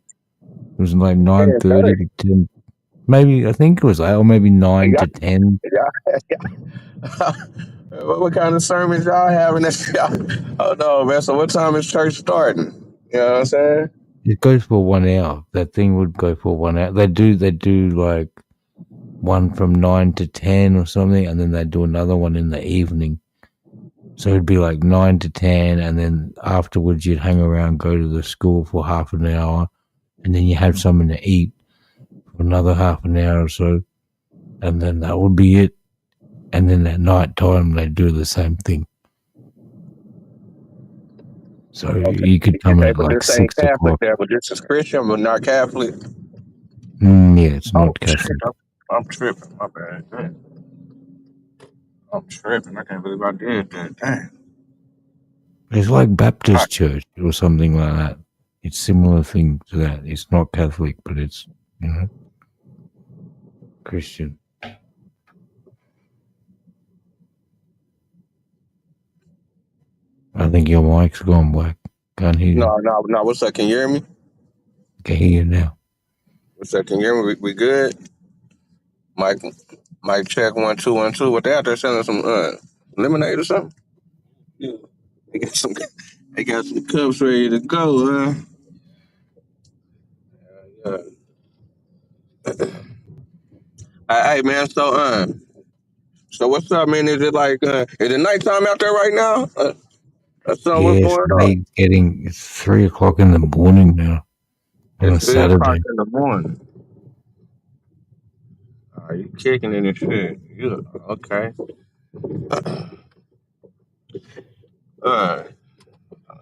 It was like 9:30 to 10. Maybe I think it was that, or maybe 9 to 10. What kind of sermons y'all having? Oh no, man. So what time is church starting? You know what I'm saying? It goes for 1 hour. That thing would go for 1 hour. They do like one from 9 to 10 or something, and then they do another one in the evening. So it'd be like 9 to 10, and then afterwards you'd hang around, go to the school for half an hour, and then you have something to eat for another half an hour or so, and then that would be it. And then at night time they do the same thing. So you could come at like this ain't 6 Catholic o'clock. there, but this is Christian, but not Catholic. Yeah, it's not Catholic. I'm tripping. My bad. Damn. I'm tripping. I can't believe I did that. Damn. It's like Baptist church or something like that. It's similar thing to that. It's not Catholic, but it's, Christian. I think your mic's gone black. Can't hear you. No. What's up? Can you hear me? Can hear you now. What's up? Can you hear me? We good? Mic check 1 2 1 2. What they out there selling some lemonade or something? Yeah. They got some cups ready to go, Yeah. Hey man, so what's up, man? Is it like is it nighttime out there right now? What's Yes, going on? it's 3 o'clock in the morning now on a It's 3 o'clock Saturday. in the morning. You kicking in and shit. Yeah, okay.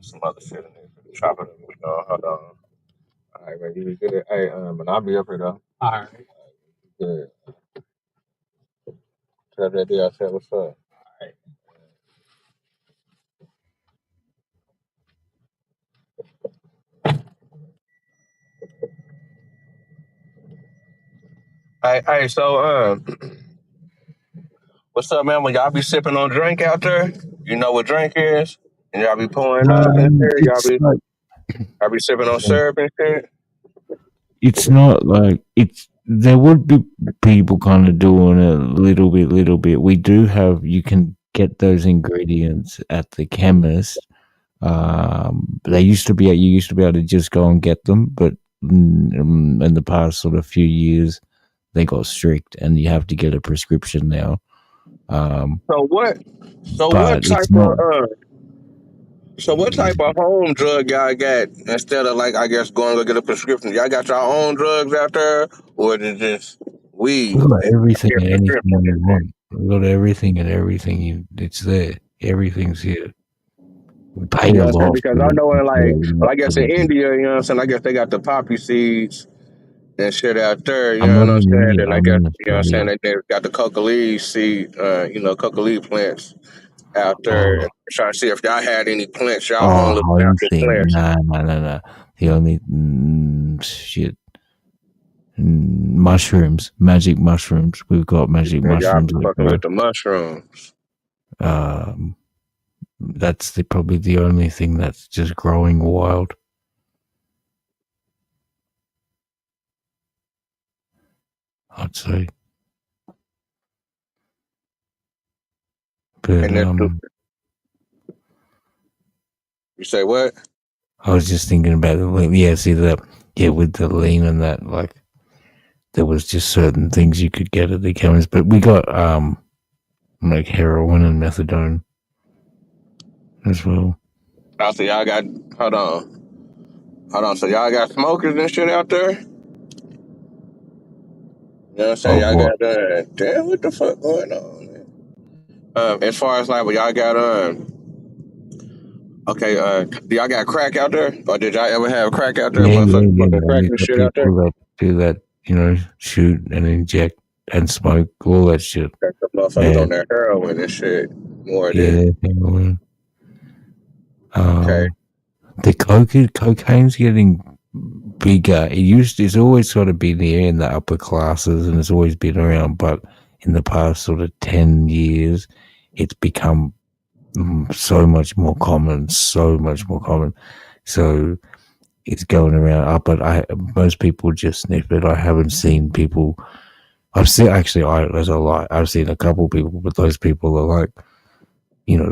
Some other shit in there. Chopping it. Hold on. All right, man. You good? Hey, and I'll be up here though. All right. Good. Tell that dude I said what's up. All right. Hey, so what's up, man? When y'all be sipping on drink out there, you know what drink is, and y'all be pouring up and shit. It's like Y'all be sipping on syrup and shit. it's not like there would be people kind of doing it a little bit. We do have, you can get those ingredients at the chemist. You used to be able to just go and get them, but in the past sort of few years they got strict and you have to get a prescription now. So what But type it's not. what type of home drug y'all got instead of like I guess going to get a prescription? Y'all got your own drugs out there, or is it just weed? We got everything Get and anything prescription you and shit. want. We got everything and everything. It's there. Everything's here. We pay You know a what I'm saying? lot Because for I it. know in like, well, I guess in I'm India, you know what I'm saying? I guess they got the poppy seeds and shit out there, you know not what I'm in saying? India. And I I'm guess, in you know what I'm saying? Australia. They got the coca leaf seed, coca leaf plants out there. Oh, And trying to see if y'all had any plants, y'all own oh, little home mountain thing. plants. No. The only shit. Mushrooms, magic mushrooms. We've got magic And y'all mushrooms be that fucking grow. with the mushrooms. That's probably the only thing that's just growing wild. I'd say. But And you say what? I was just thinking about it. With the lean and that, like, there was just certain things you could get at the chemist. But we got like heroin and methadone as well. Oh, so y'all got, hold on. So y'all got smokers and shit out there? You know what I'm saying? Of Y'all what? got, damn, what the fuck going on, man? As far as like, well, y'all got, okay, do y'all got crack out there? Or did y'all ever have crack out there? Yeah. Motherfuckers smoking crack We and got shit out there? people that do that, shoot and inject and smoke all that shit. Got the motherfuckers on And that heroin and shit more yeah, than, heroin. okay. The cocaine's getting bigger. It's always sort of been there in the upper classes and it's always been around, but in the past sort of 10 years, it's become so much more common. So it's going around, but most people just sniff it. I haven't seen people. I've seen there's a lot. I've seen a couple people, but those people are like,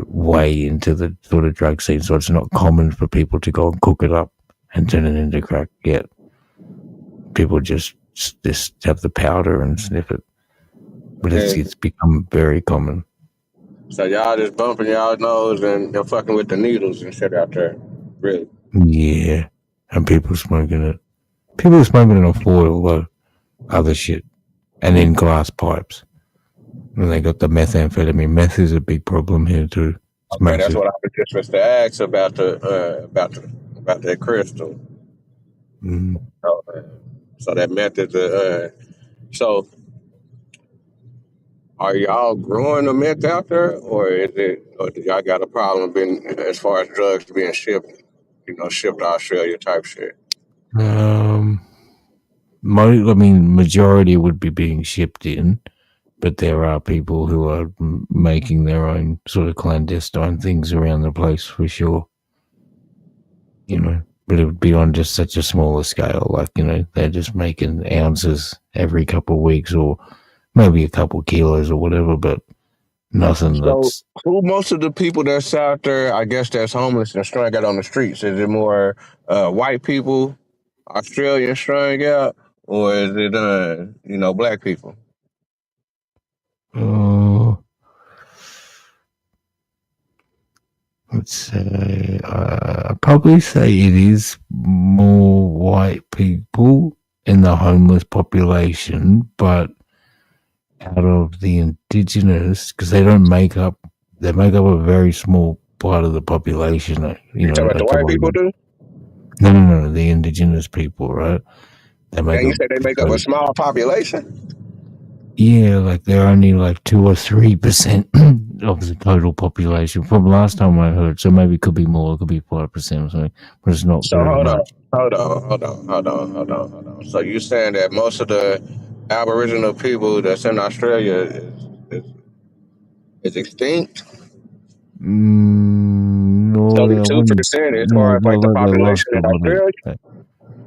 way into the sort of drug scene. So it's not common for people to go and cook it up and turn it into crack yet. People just have the powder and sniff it. But it's become very common. So y'all just bumping y'all nose and you're fucking with the needles and shit out there. Really? Yeah. And people smoking it. People are smoking it on foil, though. Other shit. And in glass pipes. And they got the methamphetamine. Meth is a big problem here, too. It's Okay, that's massive. what I was just supposed to ask about that crystal. Mm. So that meth is so are y'all growing the meth out there, or do y'all got a problem being as far as drugs being shipped, shipped to Australia type shit? Majority would be being shipped in, but there are people who are making their own sort of clandestine things around the place for sure. But it would be on just such a smaller scale, like, they're just making ounces every couple of weeks or maybe a couple of kilos or whatever, but nothing So that's... who most of the people that's out there, I guess that's homeless and strung out on the streets, is it more white people, Australian strung out, or is it black people? Let's say, I'd probably say it is more white people in the homeless population, but out of the indigenous, because they make up a very small part of the population. You talking about the white people do? No, the indigenous people, right? They make And you up. say they make up a small population? Yeah, like they're only like 2 or 3% of the total population from last time I heard. So maybe it could be more, it could be 5% or something, but it's not So very hold much. on. So you saying that most of the Aboriginal people that's in Australia is extinct? It's No, only I 2% as far no, as like the they lost population a in lot of. Australia?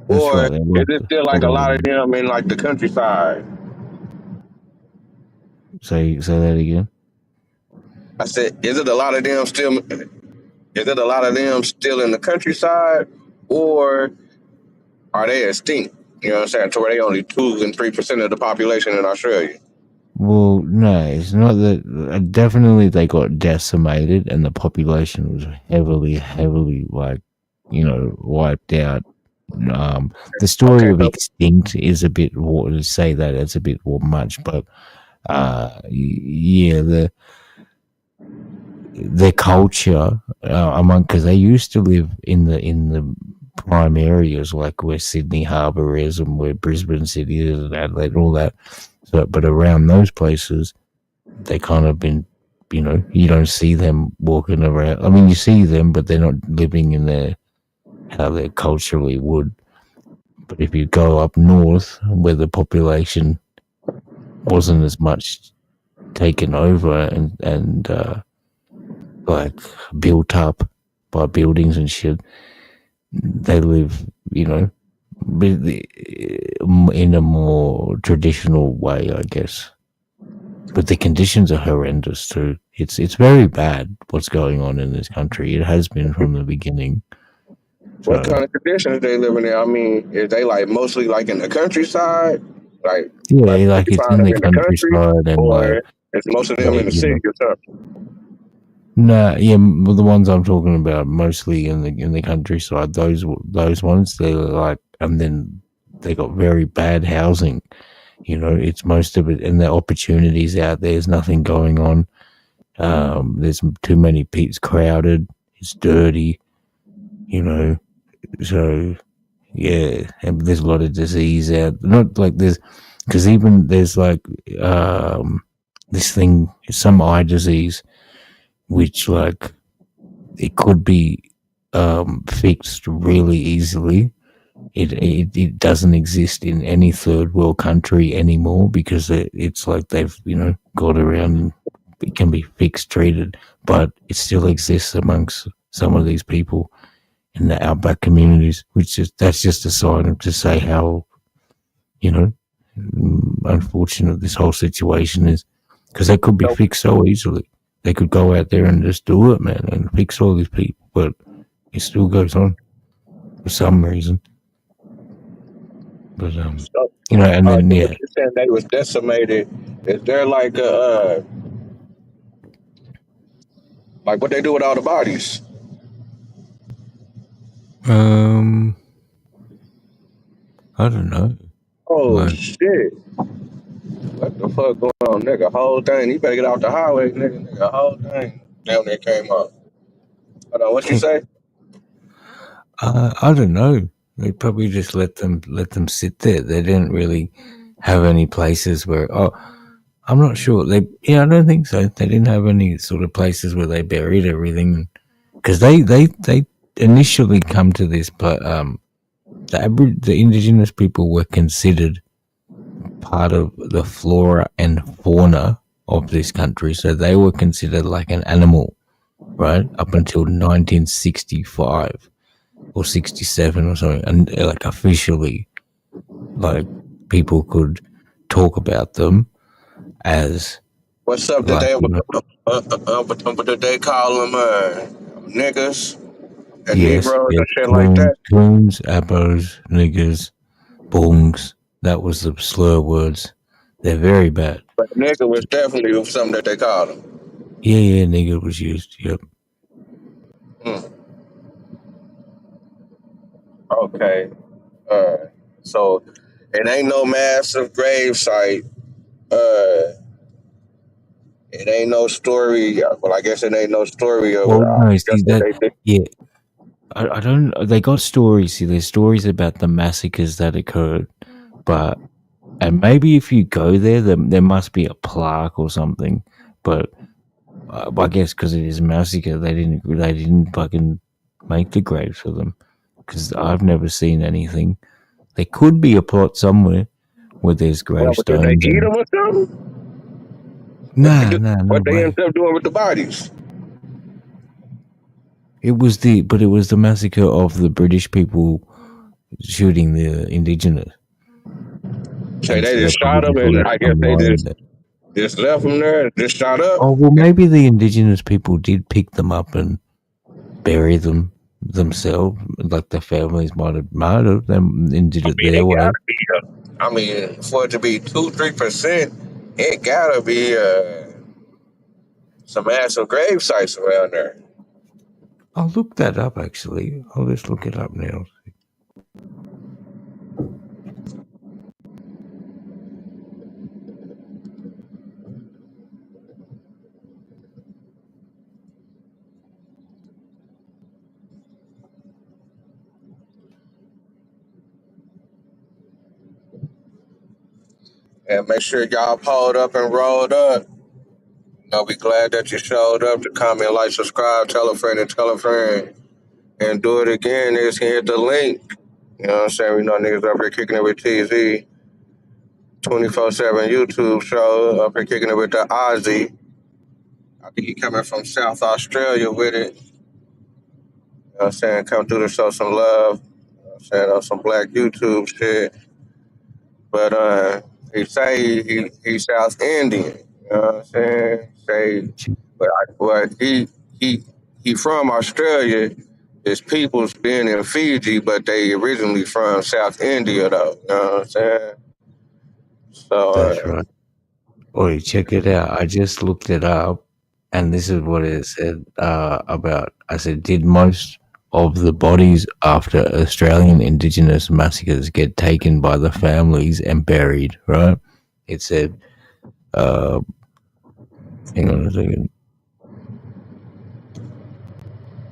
That's Or right, they is lost it still a like a lot of lot of them. them in like the countryside? Say that again. I said, is it a lot of them still in the countryside, or are they extinct? You know what I'm saying? To where they only 2 and 3% of the population in Australia. Well, no, it's not that. Definitely, they got decimated, and the population was heavily, like, wiped out. The story Okay, of so extinct is a bit to say that it's a bit much, but yeah, their culture among, because they used to live in the prime areas like where Sydney Harbour is and where Brisbane City is and Adelaide and all that. So, but around those places, they kind of been, you don't see them walking around. I mean, you see them, but they're not living in their how they culturally would. But if you go up north, where the population wasn't as much taken over and like built up by buildings and shit, they live, in a more traditional way, I guess. But the conditions are horrendous too. It's very bad what's going on in this country. It has been from the beginning. What So kind of conditions they living in? I mean, is they like mostly like in the countryside, like yeah, like you it's find in them the in the country, countryside and or it's most of them in the city or something? Nah, yeah, the ones I'm talking about mostly in the countryside. Those ones they're like, and then they got very bad housing. It's most of it, and the opportunities out there. There's nothing going on. There's too many people. It's crowded. It's dirty. So yeah, and there's a lot of disease out. Not like there's, because even there's like this thing, some eye disease, which like it could be fixed really easily. It doesn't exist in any third world country anymore because it's like they've got around and it can be fixed, treated, but it still exists amongst some of these people in the outback communities, that's just a sign to say how unfortunate this whole situation is, because that could be So, fixed so easily. They could go out there and just do it, man, and fix all these people, but it still goes on for some reason. But and then you said they was decimated. Is there like like what they do with all the bodies? um, I don't know. Oh Like, shit! What the fuck going on, nigga? Whole thing. You better get off the highway, nigga. Nigga, whole thing. Damn, they came up. Hold on, what you say? I don't know. They probably just let them sit there. They didn't really have any places where. Oh, I'm not sure. I don't think so. They didn't have any sort of places where they buried everything, because they initially come to this, but the indigenous people were considered part of the flora and fauna of this country, so they were considered like an animal, right, up until 1965 or 67 or something, and like officially, like people could talk about them as What's up? Did like, they but did they call them niggas and yes, Negroes yes, and shit like that? coons, abos, niggers, bungs. That was the slur words. They're very bad. But nigga was definitely something that they called them. Yeah, nigger was used. Yep. Mm, okay. Uh, so it ain't no massive grave site. It ain't no story. Well, I guess it ain't no story of Well, no, just see what that. they did. Yeah, I don't. They got stories. See, there's stories about the massacres that occurred, but and maybe if you go there must be a plaque or something. But I guess because it is a massacre, they didn't fucking make the graves for them, because I've never seen anything. There could be a plot somewhere where there's Well, but did they gravestones eat and them or something? no What they way. ended up doing with the bodies? It was the massacre of the British people shooting the indigenous, Say and they so they just probably shot them, just and left I guess them they lying there. just left them there, just shot up. Oh well, maybe the indigenous people did pick them up and bury them themselves. Like the families might have murdered them and did it their It way. gotta be. I mean, for it to be 2-3%, it gotta be some massive grave sites around there. I'll look that up. Actually, I'll just look it up now. And make sure y'all pulled up and rolled up. We glad that you showed up to comment, like, subscribe, tell a friend, and tell a friend. And do it again. Just hit the link. You know what I'm saying? We know niggas up here kicking it with TZ. 24/7 YouTube show up here kicking it with the Ozzy. I think he coming from South Australia with it. You know what I'm saying? Come through to show some love. You know what I'm saying? On some black YouTube shit. But he say he's South Indian. You know what I'm saying? But he from Australia. His people's been in Fiji, but they originally from South India though. You know what I'm saying? So That's right. Oi, check it out. I just looked it up, and this is what it said about. I said, did most of the bodies after Australian Indigenous massacres get taken by the families and buried? Right? It said, hang on a second.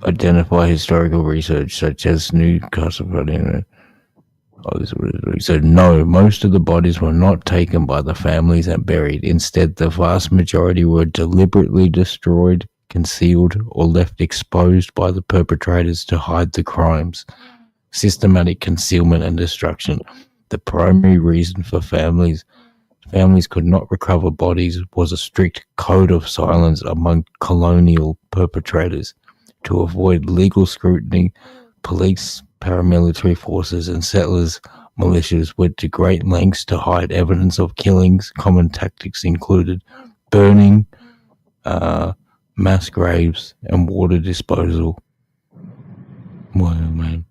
Identify historical research such as Newcastle. Oh, this is what it is. So no, most of the bodies were not taken by the families and buried. Instead, the vast majority were deliberately destroyed, concealed, or left exposed by the perpetrators to hide the crimes. Systematic concealment and destruction. The primary reason for families could not recover bodies was a strict code of silence among colonial perpetrators. To avoid legal scrutiny, police, paramilitary forces, and settlers' militias went to great lengths to hide evidence of killings. Common tactics included burning, mass graves, and water disposal. Wow, man.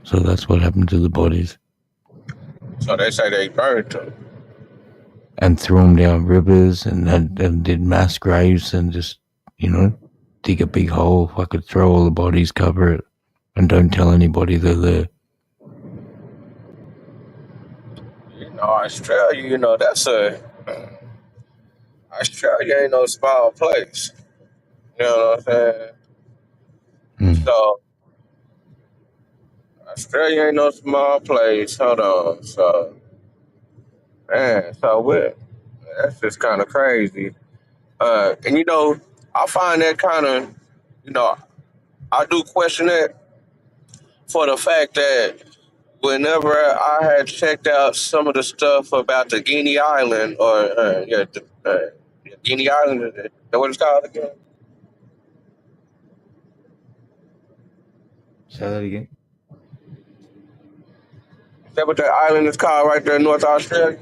So that's what happened to the bodies. So they say they burned them. And threw them down rivers and did mass graves and just, dig a big hole. I could throw all the bodies, cover it, and don't tell anybody they're there. Australia, Australia ain't no small place. You know what I'm saying? So Australia ain't no small place. Hold on. So, man, that's just kind of crazy. And I find that kind of, I do question it for the fact that whenever I had checked out some of the stuff about the Guinea Island, or Guinea Island, is that what it's called again? Say that again. Is that what that island is called right there in North Australia?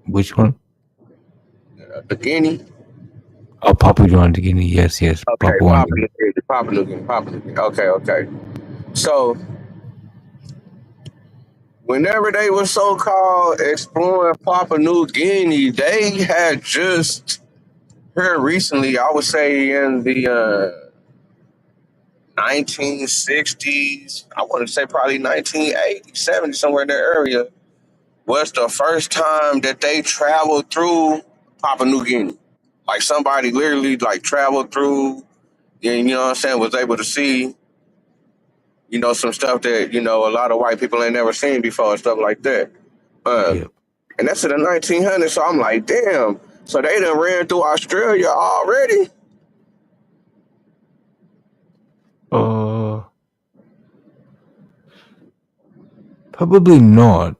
Which one? The Guinea. Oh, Papua New Guinea. Yes. Okay, Papua New Guinea. Okay. So, whenever they were so-called exploring Papua New Guinea, they had just here recently, I would say in the 1960s, I want to say probably 1980, 70, somewhere in that area, was the first time that they traveled through Papua New Guinea. Like somebody literally traveled through, you know what I'm saying, was able to see, some stuff that, a lot of white people ain't never seen before and stuff like that. And that's in the 1900s, so I'm like, damn, so they done ran through Australia already? Probably not.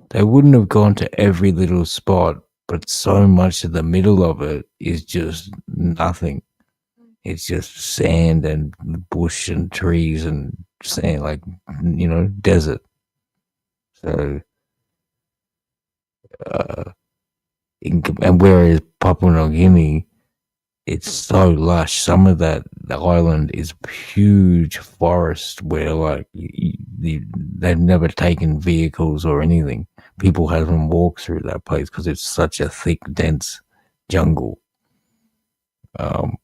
They wouldn't have gone to every little spot, but so much of the middle of it is just nothing. It's just sand and bush and trees and sand, desert. So, and whereas Papua New Guinea, it's so lush. Some of the island is huge forest where they've never taken vehicles or anything. People haven't walked through that place because it's such a thick, dense jungle. And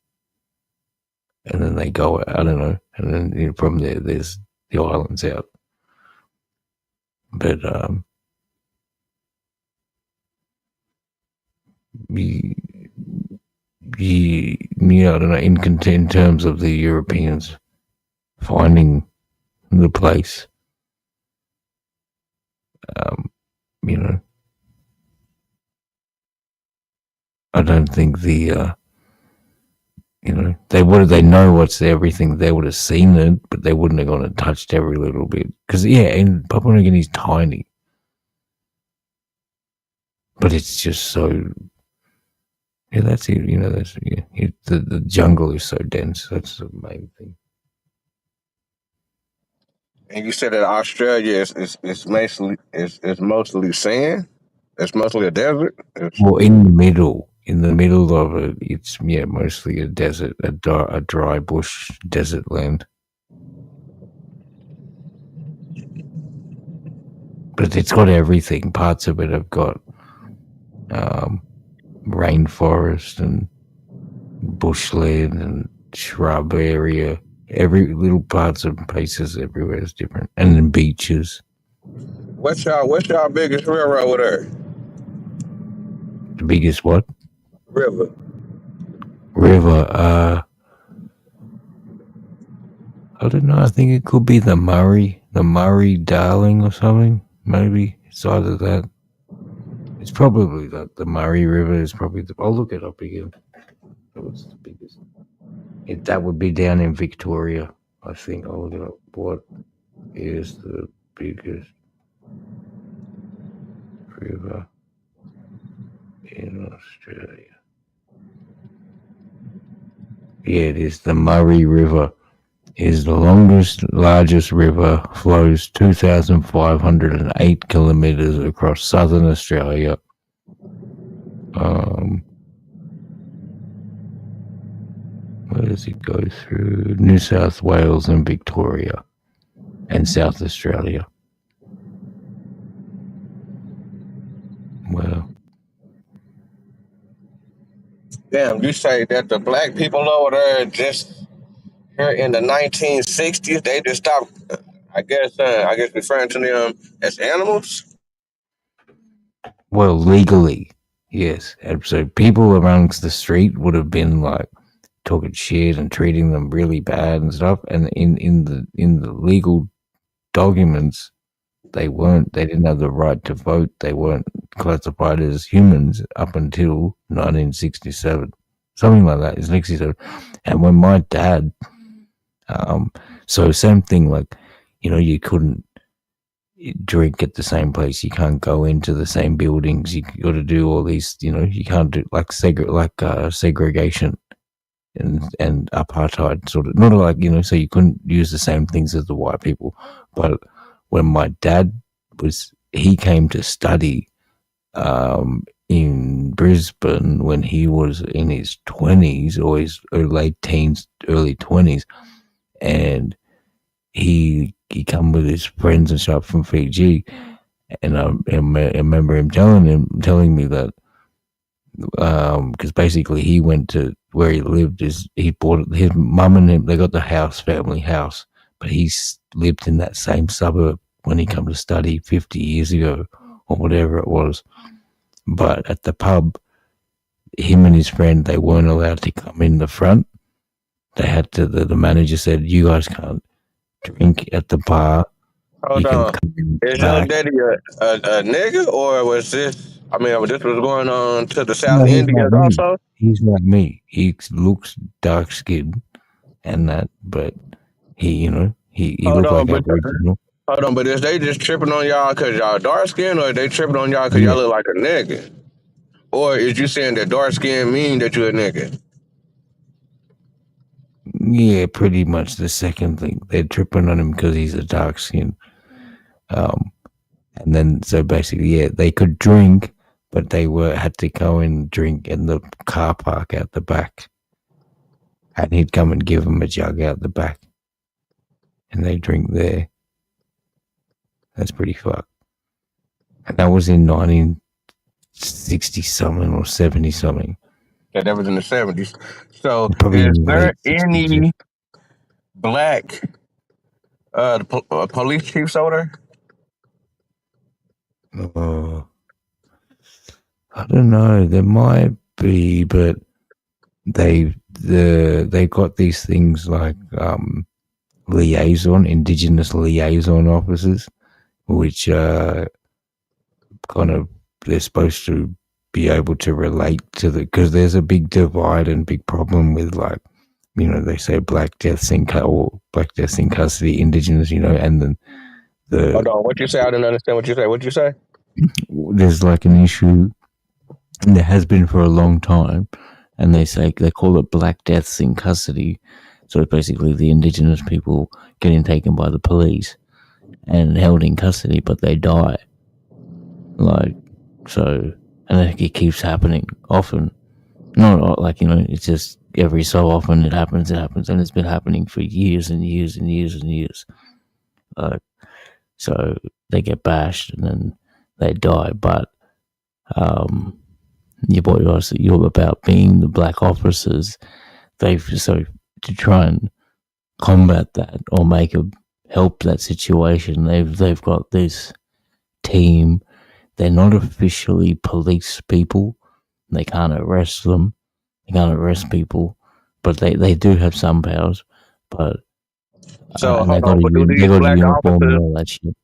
then they go, I don't know, and then from there's the islands out. But I don't know, in terms of the Europeans finding the place, I don't think the they know what's everything. They would have seen it, but they wouldn't have gone and touched every little bit. Because and Papua New Guinea is tiny, but it's just so. Yeah, that's it. The jungle is so dense. That's the main thing. And you said that Australia is mostly sand. It's mostly a desert. Well, in the middle of it, it's mostly a desert, a dry bush desert land. But it's got everything. Parts of it have got rainforest and bushland and shrub area. Every little parts and places everywhere is different, and then beaches. What's y'all biggest river over there? The biggest what? River. I don't know. I think it could be the Murray Darling or something. Maybe it's either that. It's probably that. The Murray River is probably I'll look it up again. What's the biggest? That would be down in Victoria. I think I'll look it up. What is the biggest river in Australia? Yeah, it is the Murray River. Is the largest river, flows 2,508 kilometres across southern Australia. Where does it go through? New South Wales and Victoria and South Australia. Well, Damn, you say that the black people over there just here in the 1960s, they just stopped. I guess referring to them as animals. well, legally, yes. And so people amongst the street would have been like talking shit and treating them really bad and stuff. And in the legal documents, they didn't have the right to vote. They weren't classified as humans up until 1967, something like that. It's 67. And when my dad, so same thing, like, you couldn't drink at the same place. You can't go into the same buildings. You got to do all these, you can't do segregation and apartheid sort of, not like, so you couldn't use the same things as the white people. But when my dad he came to study in Brisbane when he was in his 20s or his late teens, early 20s, and he come with his friends and stuff from Fiji, and I remember him telling me that because basically he went to where he lived he bought his mum and him, they got the family house, but he lived in that same suburb when he come to study 50 years ago or whatever it was. But at the pub, him and his friend, they weren't allowed to come in the front. They had to. The manager said, "You guys can't drink at the bar." Hold on. Is your daddy a nigga, or was this? I mean, this was going on to the South Indians also. He's like me. He looks dark skinned and that, but he looked like Aboriginal. Hold on, but is they just tripping on y'all because y'all dark skin, or they tripping on y'all because y'all look like a nigga? Or is you saying that dark skin mean that you a nigga? Yeah, pretty much the second thing. They're tripping on him because he's a dark skin. And then, so basically, they could drink, but they had to go and drink in the car park out the back. And he'd come and give them a jug out the back. And they drink there. That's pretty fucked. And that was in 1960-something or 70-something. Yeah, that was in the 70s. So, is there any black police chiefs over there? I don't know. There might be, but they got these things like Indigenous liaison officers, which kind of they're supposed to be able to relate to because there's a big divide and big problem with they say black deaths in custody, Indigenous, and then Hold the on, what you say? I didn't understand what you say. What you say? there's like an issue, and there has been for a long time, and they call it black deaths in custody. So it's basically the Indigenous people getting taken by the police and held in custody, but they die. And it keeps happening often. Not it's just every so often it happens, and it's been happening for years and years and years and years. So they get bashed and then they die. But you're about being the black officers. So to try and combat that or help that situation, they've got this team. They're not officially police people. They can't arrest them. They can't arrest people, but they do have some powers. But So and they hold on, got but do they these got a black uniform and officers? all that shit.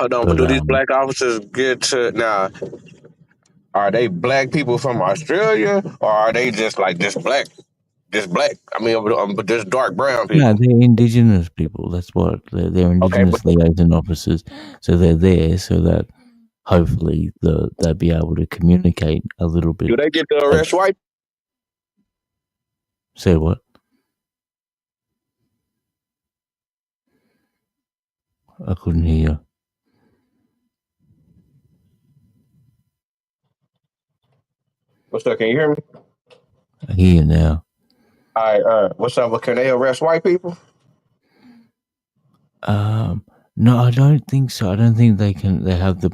Hold on, but But do these black officers get to now? Are they black people from Australia, or are they just black? Just black. I mean, but just dark brown no, people. they're Indigenous people. That's what they're Okay, but Indigenous liaison officers. So they're there so that hopefully they'll be able to communicate a little bit. do they get to Like, arrest white? say what? I couldn't hear you. What's up? Can you hear me? I hear you now. All right. What's up? Can they arrest white people? No, I don't think so. I don't think they can. They have the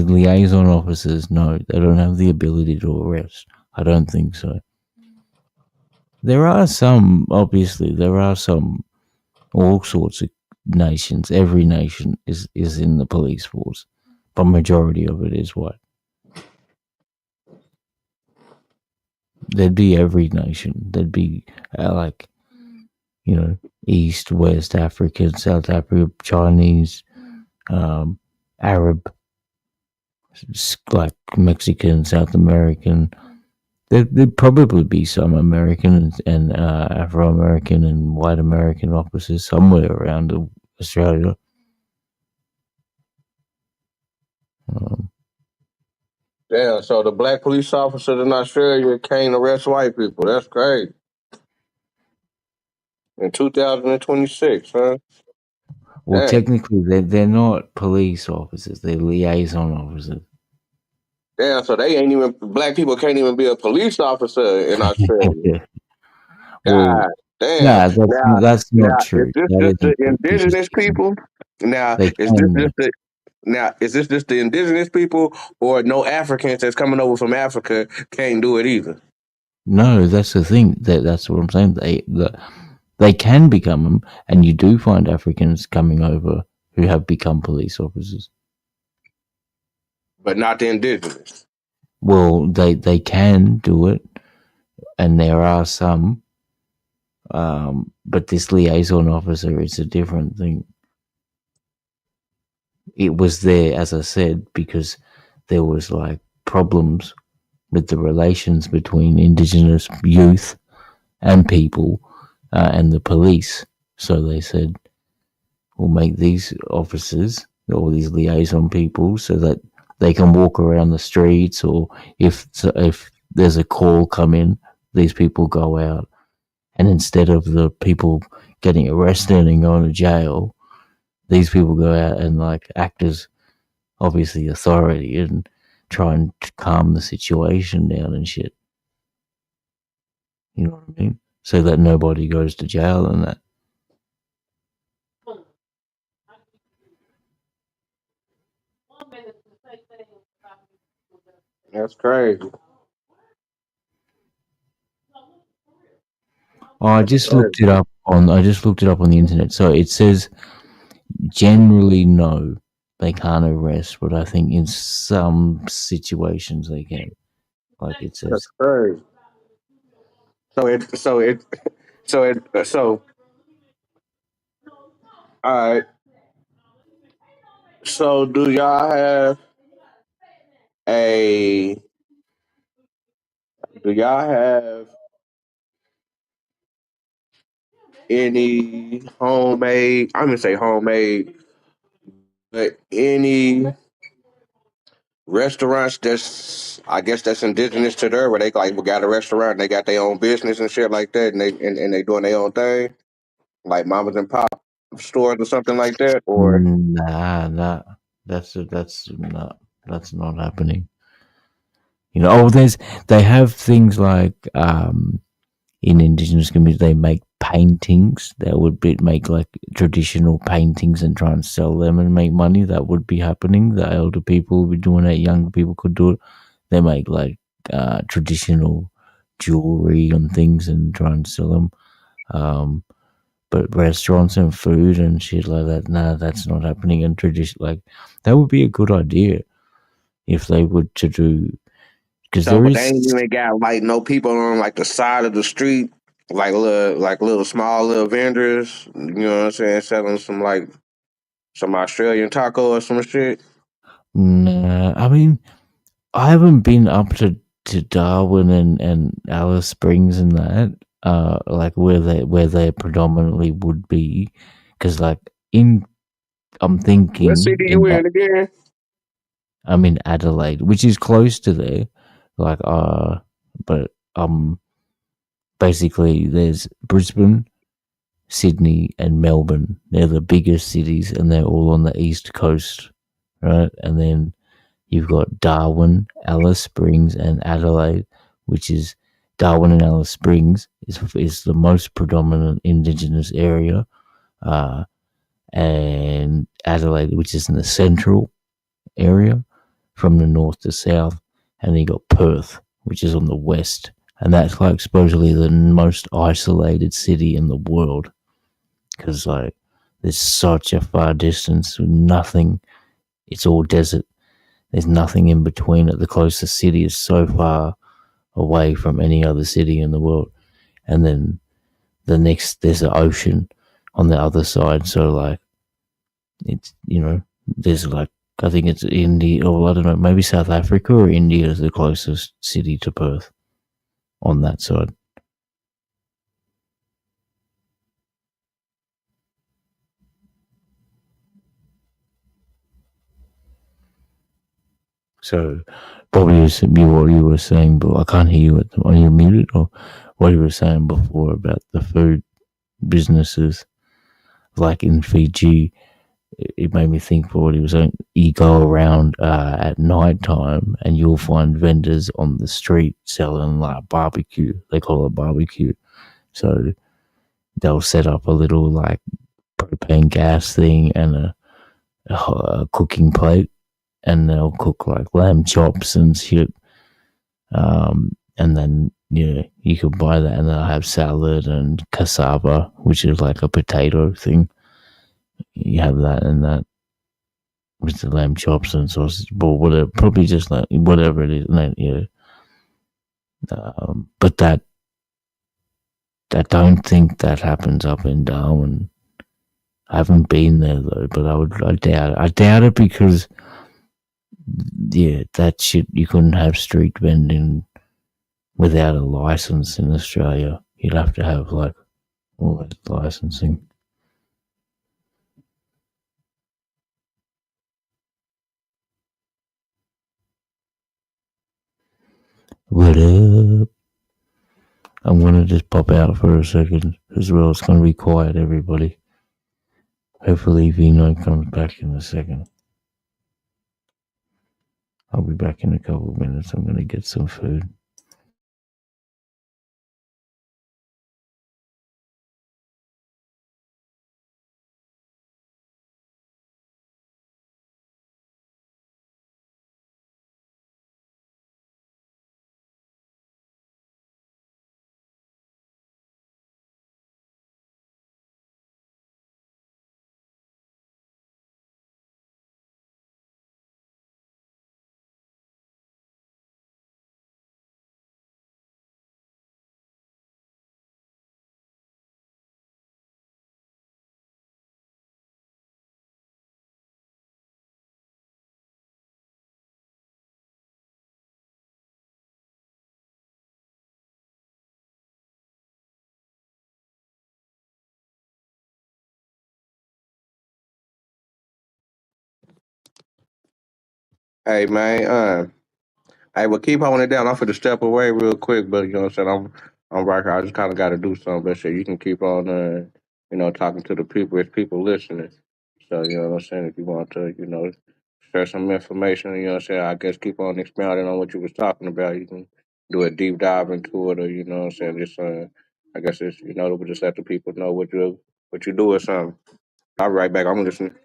liaison officers. No, they don't have the ability to arrest. I don't think so. There are some, obviously, all sorts of nations. Every nation is in the police force, but majority of it is white. There'd be every nation. There'd be East, West African, South Africa, Chinese, Arab, like Mexican, South American. There'd probably be some American and Afro American and white American officers somewhere around Australia. Damn. So the black police officers in Australia can't arrest white people. That's crazy. In 2026, huh? Well, Damn. technically, they're not police officers; they're liaison officers. Damn. So they ain't even black people can't even be a police officer in Australia. Well, God damn. nah, that's not Now is true. this That just the isn't true because indigenous people? Now they is this can. just the now is this just the indigenous people, or no Africans that's coming over from Africa can't do it either? No, that's the thing. That's what I'm saying. They can become them, and you do find Africans coming over who have become police officers. But not the indigenous. Well, they can do it, and there are some. But this liaison officer is a different thing. It was there, as I said, because there was problems with the relations between Indigenous youth and people and the police. So they said, we'll make these officers or these liaison people so that they can walk around the streets, or if there's a call come in, these people go out. And instead of the people getting arrested and going to jail, these people go out and act as obviously authority and try and calm the situation down and shit. You know what I mean? So that nobody goes to jail and that. That's crazy. Oh, I just looked it up on the internet. So it says generally no, they can't arrest, but I think in some situations they can. Like it says. That's crazy. So all right. So do y'all have a Do y'all have any homemade? I'm gonna say homemade, but any restaurants that's I guess that's indigenous to there, where they like got a restaurant and they got their own business and shit like that, and they doing their own thing, like mamas and pop stores or something like that, or Nah, nah. That's not happening. You know, oh, they have things like in indigenous communities they make paintings that would make like traditional paintings and try and sell them and make money. That would be happening. The elder people would be doing it. Younger people could do it. They make like traditional jewelry and things and try and sell them. But restaurants and food and shit like that, nah, that's not happening. And tradition, like that would be a good idea if they would to do, because so, there but they ain't is. even got like no people on like the side of the street, like little small little vendors. You know what I'm saying? Selling some like some Australian taco or some shit. Nah, I mean, I haven't been up to Darwin and Alice Springs and that, like where they predominantly would be, because like in I'm What thinking city you in in again? I'm in Adelaide, which is close to there, like but basically there's Brisbane, Sydney, and Melbourne. They're the biggest cities, and they're all on the east coast, right? And then you've got Darwin, Alice Springs, and Adelaide, which is Darwin and Alice Springs is the most predominant Indigenous area, uh, and Adelaide, which is in the central area, from the north to south, and then you got Perth, which is on the west, and that's like supposedly the most isolated city in the world, because like there's such a far distance with nothing. It's all desert. There's nothing in between it. The closest city is so far away from any other city in the world. And then there's an ocean on the other side. So, like, it's, there's like, I think it's India, or I don't know, maybe South Africa or India is the closest city to Perth on that side. So, probably what you were saying, but I can't hear you. Are you muted? Or what you were saying before about the food businesses, like in Fiji, it made me think for what he was saying. You go around at night time and you'll find vendors on the street selling like barbecue. They call it barbecue. So they'll set up a little like propane gas thing and a cooking plate, and they'll cook like lamb chops and shit. And then you can buy that, and they'll have salad and cassava, which is like a potato thing. You have that and that with the lamb chops and sausage, but whatever, probably just like whatever it is. Yeah. But that I don't think that happens up in Darwin. I haven't been there though, but I doubt it. I doubt it because that shit you couldn't have street vending without a license in Australia. You'd have to have like all that licensing. What up? I'm gonna just pop out for a second as well. It's gonna be quiet, everybody. Hopefully Vino comes back in a second. I'll be back in a couple of minutes. I'm gonna get some food. Hey man, hey, well keep holding it down. I'm for to step away real quick, but you know what I'm saying. I'm right here. I just kind of got to do something, but shit, you can keep on, talking to the people. It's people listening. So you know what I'm saying. If you want to, share some information, you know what I'm saying. I guess keep on expounding on what you was talking about. You can do a deep dive into it, or you know what I'm saying. Just, I guess it's we just let the people know what you do or something. I'll be right back. I'm listening.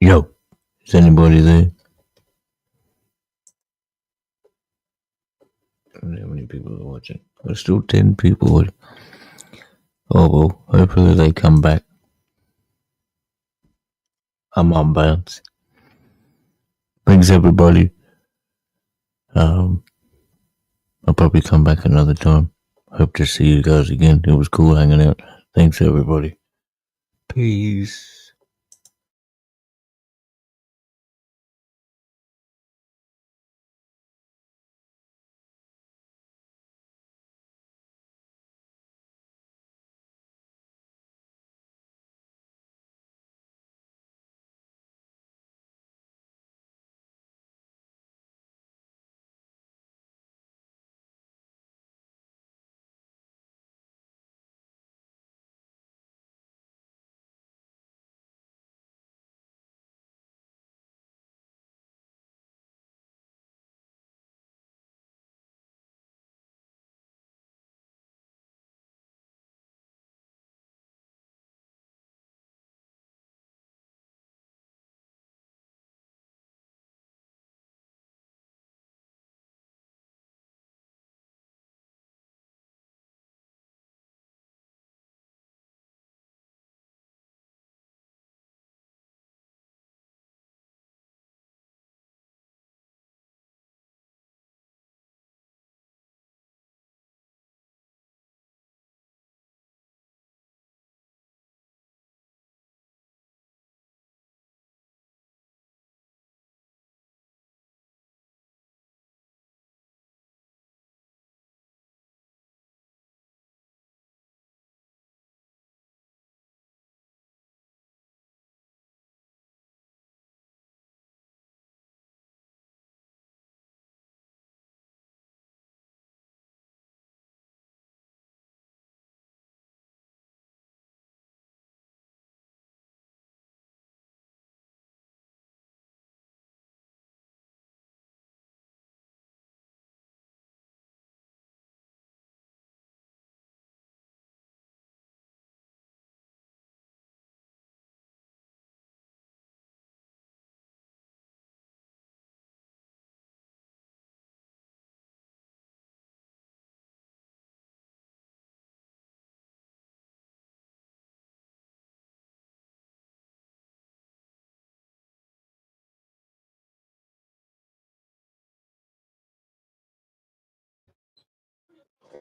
Yo, is anybody there? I don't know how many people are watching. There's still 10 people watching. Oh well, hopefully they come back. I'm on bounce. Thanks, everybody. Um, I'll probably come back another time. Hope to see you guys again. It was cool hanging out. Thanks, everybody. Peace.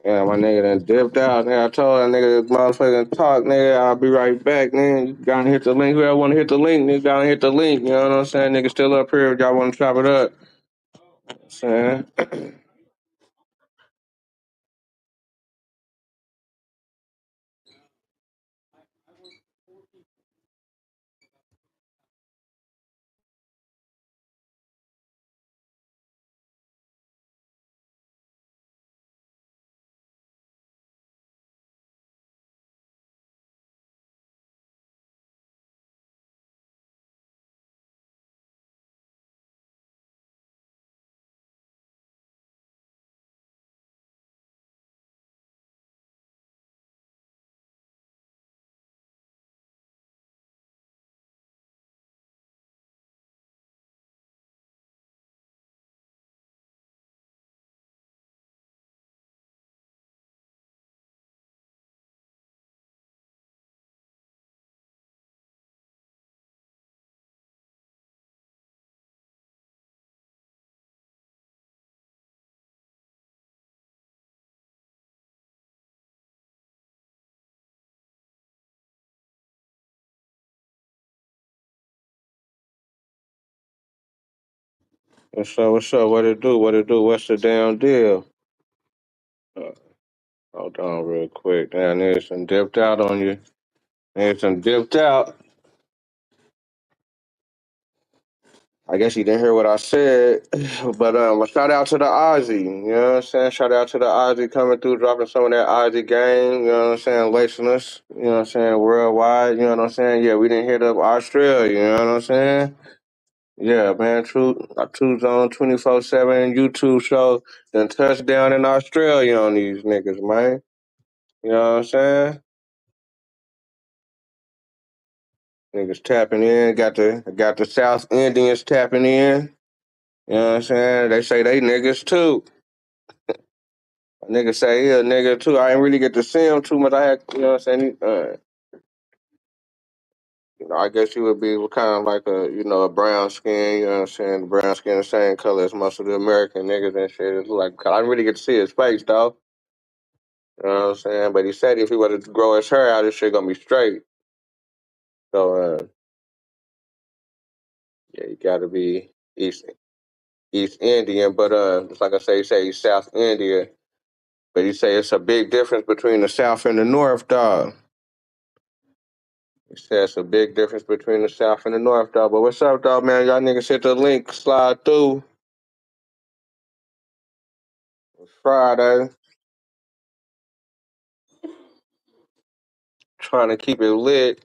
Yeah, my nigga done dipped out. Nigga, I told that nigga this motherfucking talk, nigga. I'll be right back, nigga. You gotta hit the link. Whoever wanna hit the link, nigga, gotta hit the link. You know what I'm saying? Nigga still up here if y'all wanna chop it up. Saying. What's up? What's up? What it do? What it do? What's the damn deal? Uh, Hold on real quick. Damn, nigga some dipped out on you. Nigga some dipped out. I guess you didn't hear what I said, but shout out to the Ozzy. You know what I'm saying? Shout out to the Ozzy coming through, dropping some of that Ozzy game. You know what I'm saying? Lacing us. You know what I'm saying? Worldwide. You know what I'm saying? Yeah, we didn't hit up Australia. You know what I'm saying? Yeah, man. True Zone 24/7 YouTube show. Then touchdown in Australia on these niggas, man. You know what I'm saying? Niggas tapping in. Got the South Indians tapping in. You know what I'm saying? They say they niggas too. A nigga say he a nigga too. I ain't really get to see him too much. I had, you know what I'm saying? I guess you would be kind of like a brown skin. You know what I'm saying? The brown skin, the same color as most of the American niggas and shit. It's like I didn't really get to see his face though. You know what I'm saying? But he said if he were to grow his hair out, this shit gonna be straight. So yeah, you gotta be East Indian. But just like I say, he say he's South India. But he say it's a big difference between the South and the North, dog. He said it's a big difference between the South and the North, dog. But what's up, dog, man? Y'all niggas hit the link, slide through. It's Friday. Trying to keep it lit.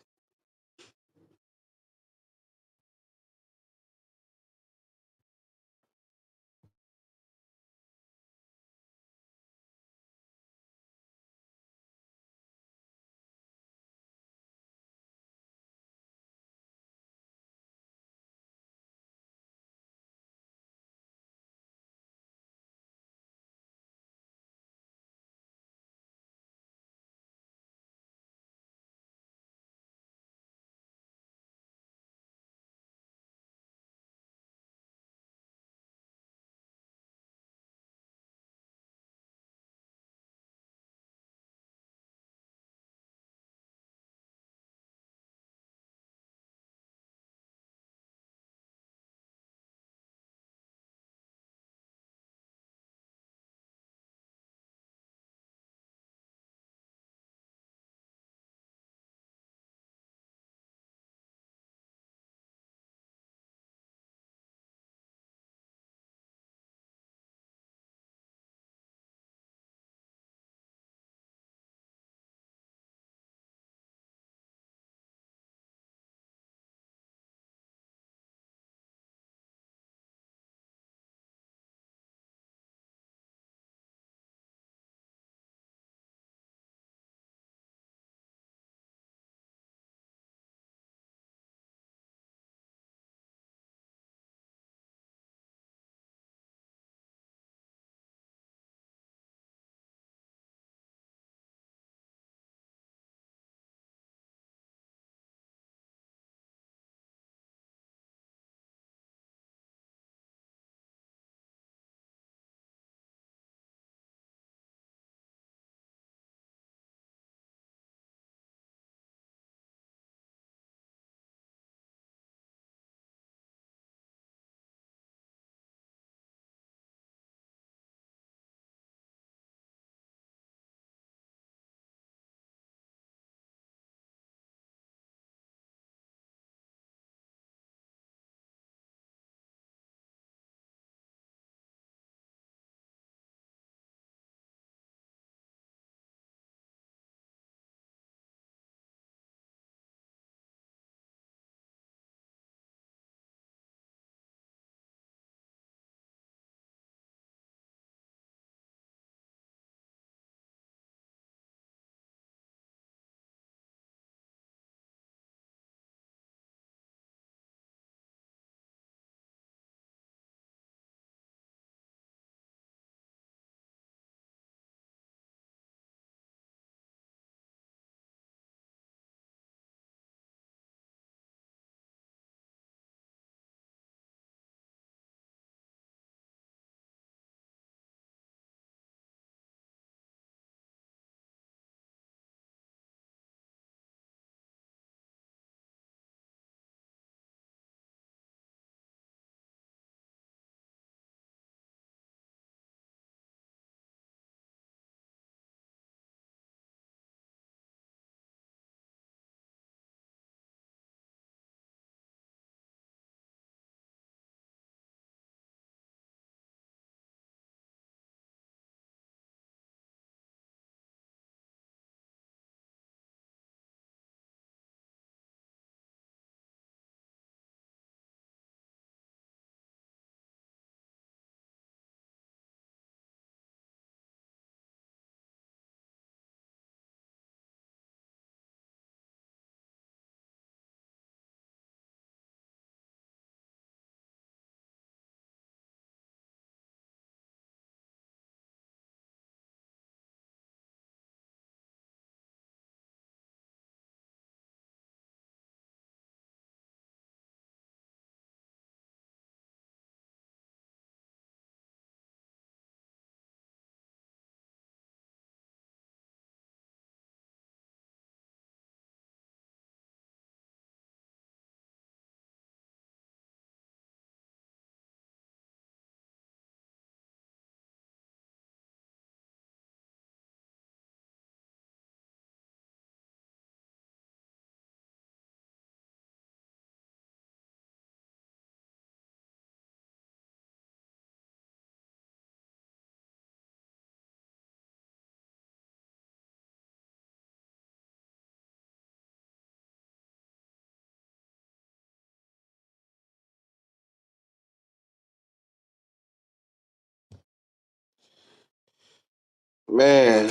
Man,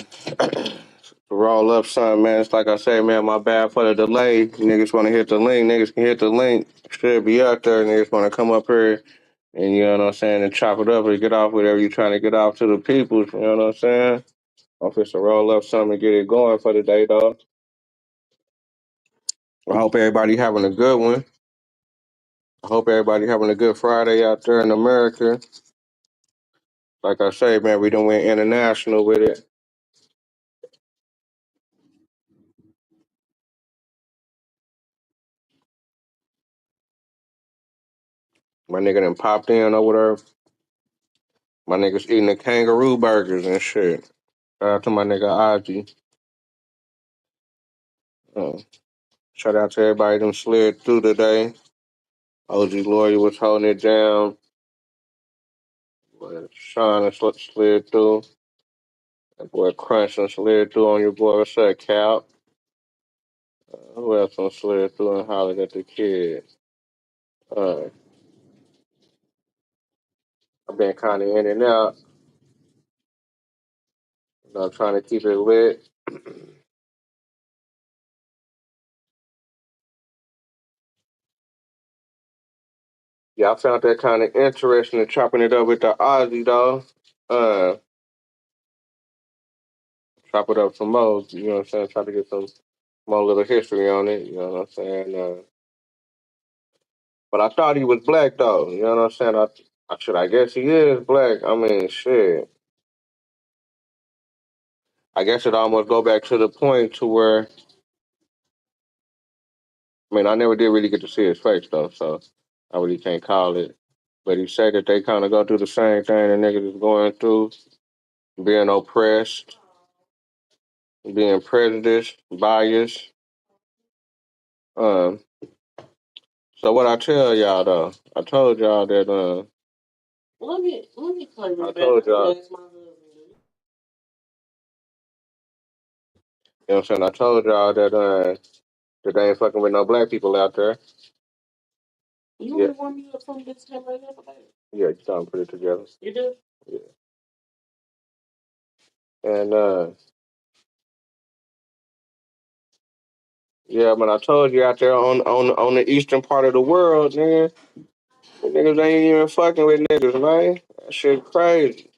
to roll up something, man. It's like I say, man, my bad for the delay. Niggas want to hit the link. Niggas can hit the link. Should be out there. Niggas want to come up here and, you know what I'm saying, and chop it up or get off whatever you're trying to get off to the people. You know what I'm saying? I'm just to roll up something and get it going for the day, dog. I hope everybody having a good one. I hope everybody having a good Friday out there in America. Like I say, man, we done went international with it. My nigga done popped in over there. My niggas eating the kangaroo burgers and shit. Shout out to my nigga Ozzy. Uh, Shout out to everybody that slid through today. OG Lawyer was holding it down. Sean slid through. That boy Crunch done slid through on your boy. What's up, Cal? Who else done slid through and hollered at the kid? Uh, I've been kind of in and out. You know, trying to keep it lit. Yeah, I found that kind of interesting and chopping it up with the Ozzy, though. Uh, Chop it up some more, you know what I'm saying? Try to get some more little history on it, you know what I'm saying? But I thought he was black, though, you know what I'm saying? I guess he is black. I mean, shit. I guess it almost go back to the point to where, I mean, I never did really get to see his face, though, so I really can't call it. But he said that they kind of go through the same thing the niggas is going through, being oppressed, being prejudiced, biased. Um, so what I tell y'all though, I told y'all that I told y'all, you know what I'm saying? I told y'all that they ain't fucking with no black people out there. You really want me to from this time right now? Yeah, you trying to put it together. You do? Yeah. And yeah, but I told you out there on the eastern part of the world, man, the niggas ain't even fucking with niggas, man. That shit crazy.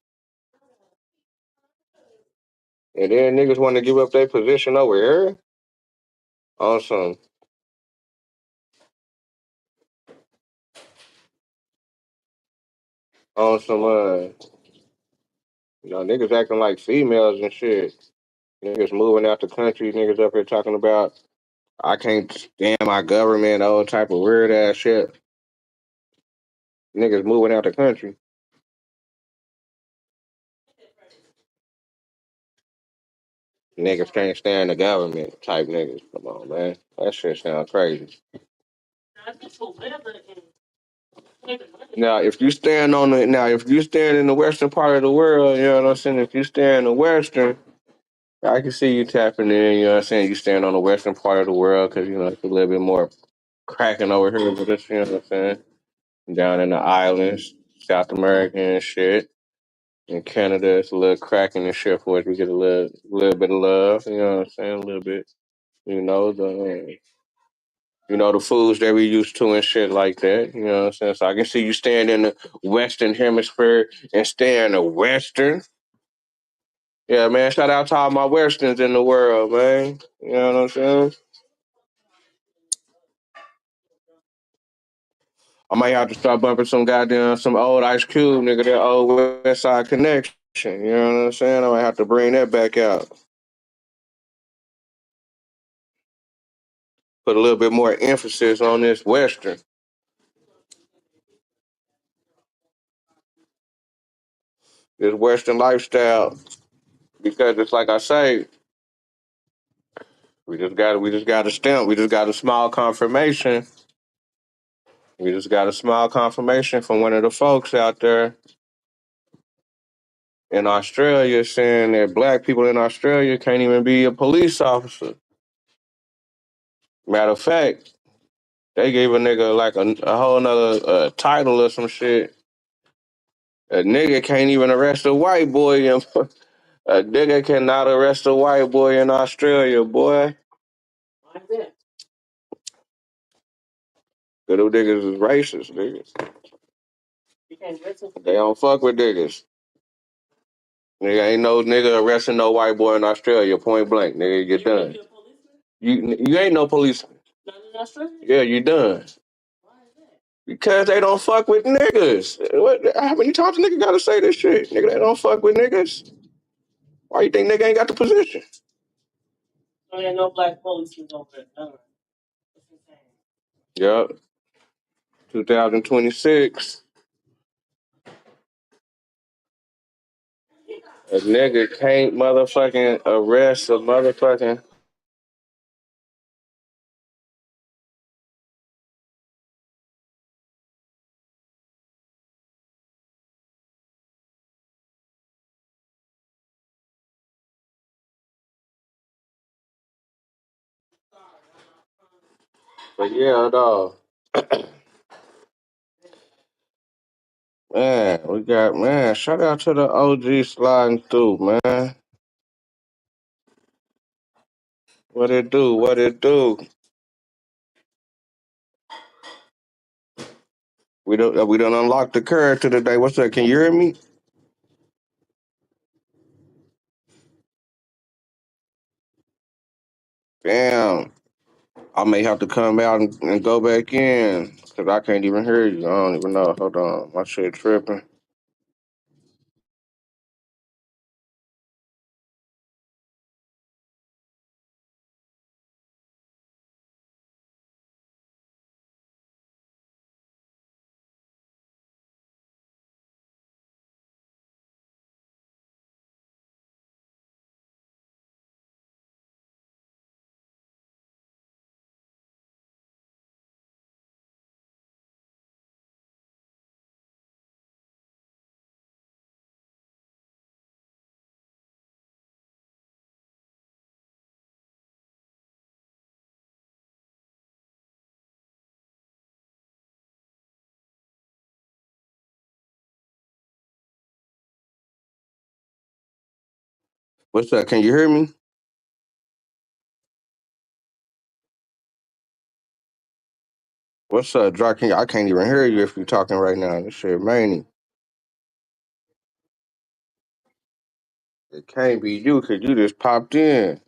And then niggas want to give up their position over here on some on some you know, niggas acting like females and shit. Niggas moving out the country, niggas up here talking about I can't stand my government, all type of weird ass shit. Niggas moving out the country. Niggas can't stand the government type niggas. Come on, man. That shit sound crazy. If you stand in the western part of the world, you know what I'm saying? If you stand in the western, I can see you tapping in, you know what I'm saying? You stand on the western part of the world because, you know, it's a little bit more cracking over here, but it's, you know what I'm saying? Down in the islands, South America and shit. In Canada, it's a little cracking and shit for us. We get a little bit of love, you know what I'm saying? A little bit, you know, the foods that we used to and shit like that, you know what I'm saying? So I can see you staying in the Western Hemisphere and stay in the Western. Yeah, man, shout out to all my Westerns in the world, man. You know what I'm saying? I might have to start bumping some old Ice Cube, nigga, that old West Side Connection. You know what I'm saying? I might have to bring that back out. Put a little bit more emphasis on this Western, this Western lifestyle. Because it's like I say, we just got a stamp. We just got a small confirmation. We just got a small confirmation from one of the folks out there in Australia saying that black people in Australia can't even be a police officer. Matter of fact, they gave a nigga like a whole nother title or some shit. A nigga can't even arrest a white boy. A A nigga cannot arrest a white boy in Australia, boy. Cause them niggas is racist, niggas. They don't fuck with niggas. Nigga ain't no nigga arresting no white boy in Australia, point blank. Nigga, you done. You ain't no policeman. Yeah, you done. Because they don't fuck with niggas. How many times a nigga gotta say this shit? Nigga, they don't fuck with niggas. Why you think nigga ain't got the position? Yup. 2026. A nigga can't motherfucking arrest a motherfucking. But yeah, dog. Man, we got, man, shout out to the OG sliding through, man. What it do? What it do? We don't unlock the character today. What's up? Can you hear me? Damn. I may have to come out and go back in because I can't even hear you. I don't even know. Hold on. My shit tripping. What's up? Can you hear me? What's up, Dry? I can't even hear you if you're talking right now. This shit many. It can't be you because you just popped in.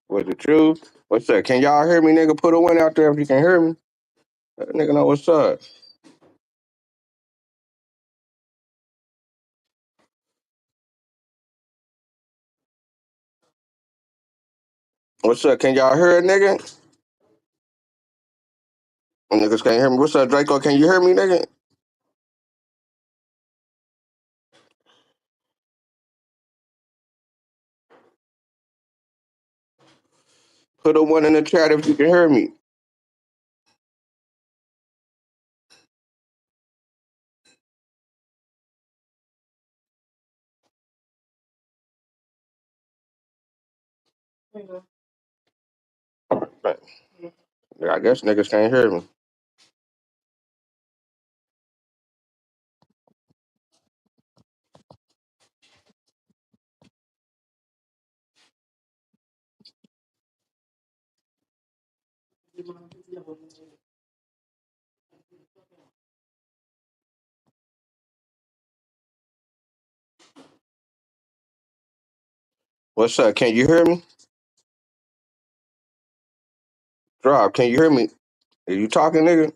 Was it you? What's up? Can y'all hear me, nigga? Put a one out there if you can hear me. Let a nigga know what's up. What's up? Can y'all hear it, nigga? Niggas can't hear me. What's up, Draco? Can you hear me, nigga? Put a one in the chat if you can hear me. Yeah, I guess niggas can't hear me. What's up? Can you hear me? Drop, can you hear me? Are you talking, nigga?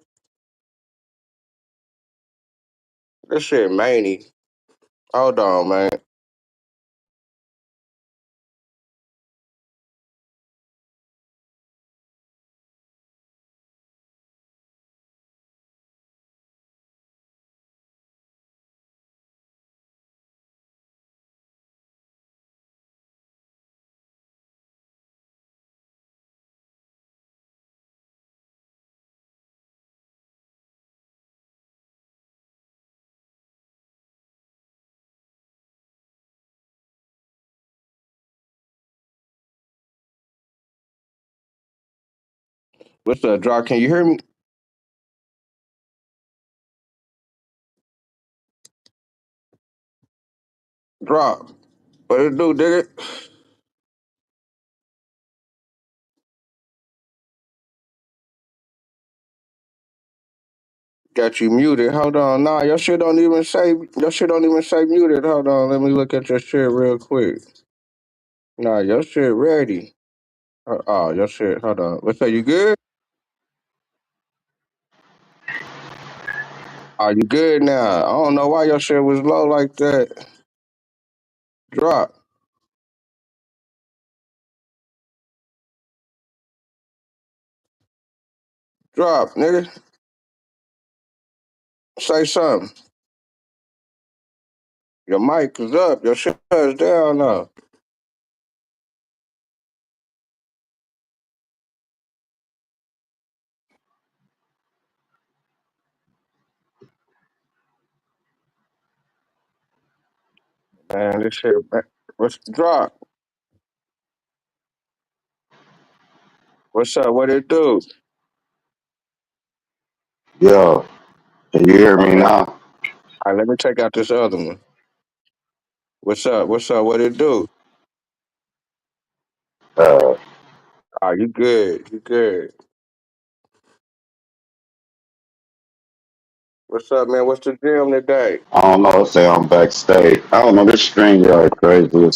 This shit many. Hold on, man. What's up, Drop? Can you hear me? Drop. What it do, dig it? Got you muted. Hold on. Nah, your shit don't even say muted. Hold on. Let me look at your shit real quick. Nah, your shit ready. Oh, your shit. Hold on. What's up? You good? Are you good now? I don't know why your shit was low like that. Drop. Drop, nigga. Say something. Your mic is up. Your shit is down now. Man, this shit. What's the drop? What's up? What it do? Yo, can you hear me Okay. All now? right, let me check out this other one. What's up? What's up? What it do? Uh, Ah, you good. You good. What's up, man? What's the gym today? I don't know. Say I'm backstage. I don't know. This string yard crazy.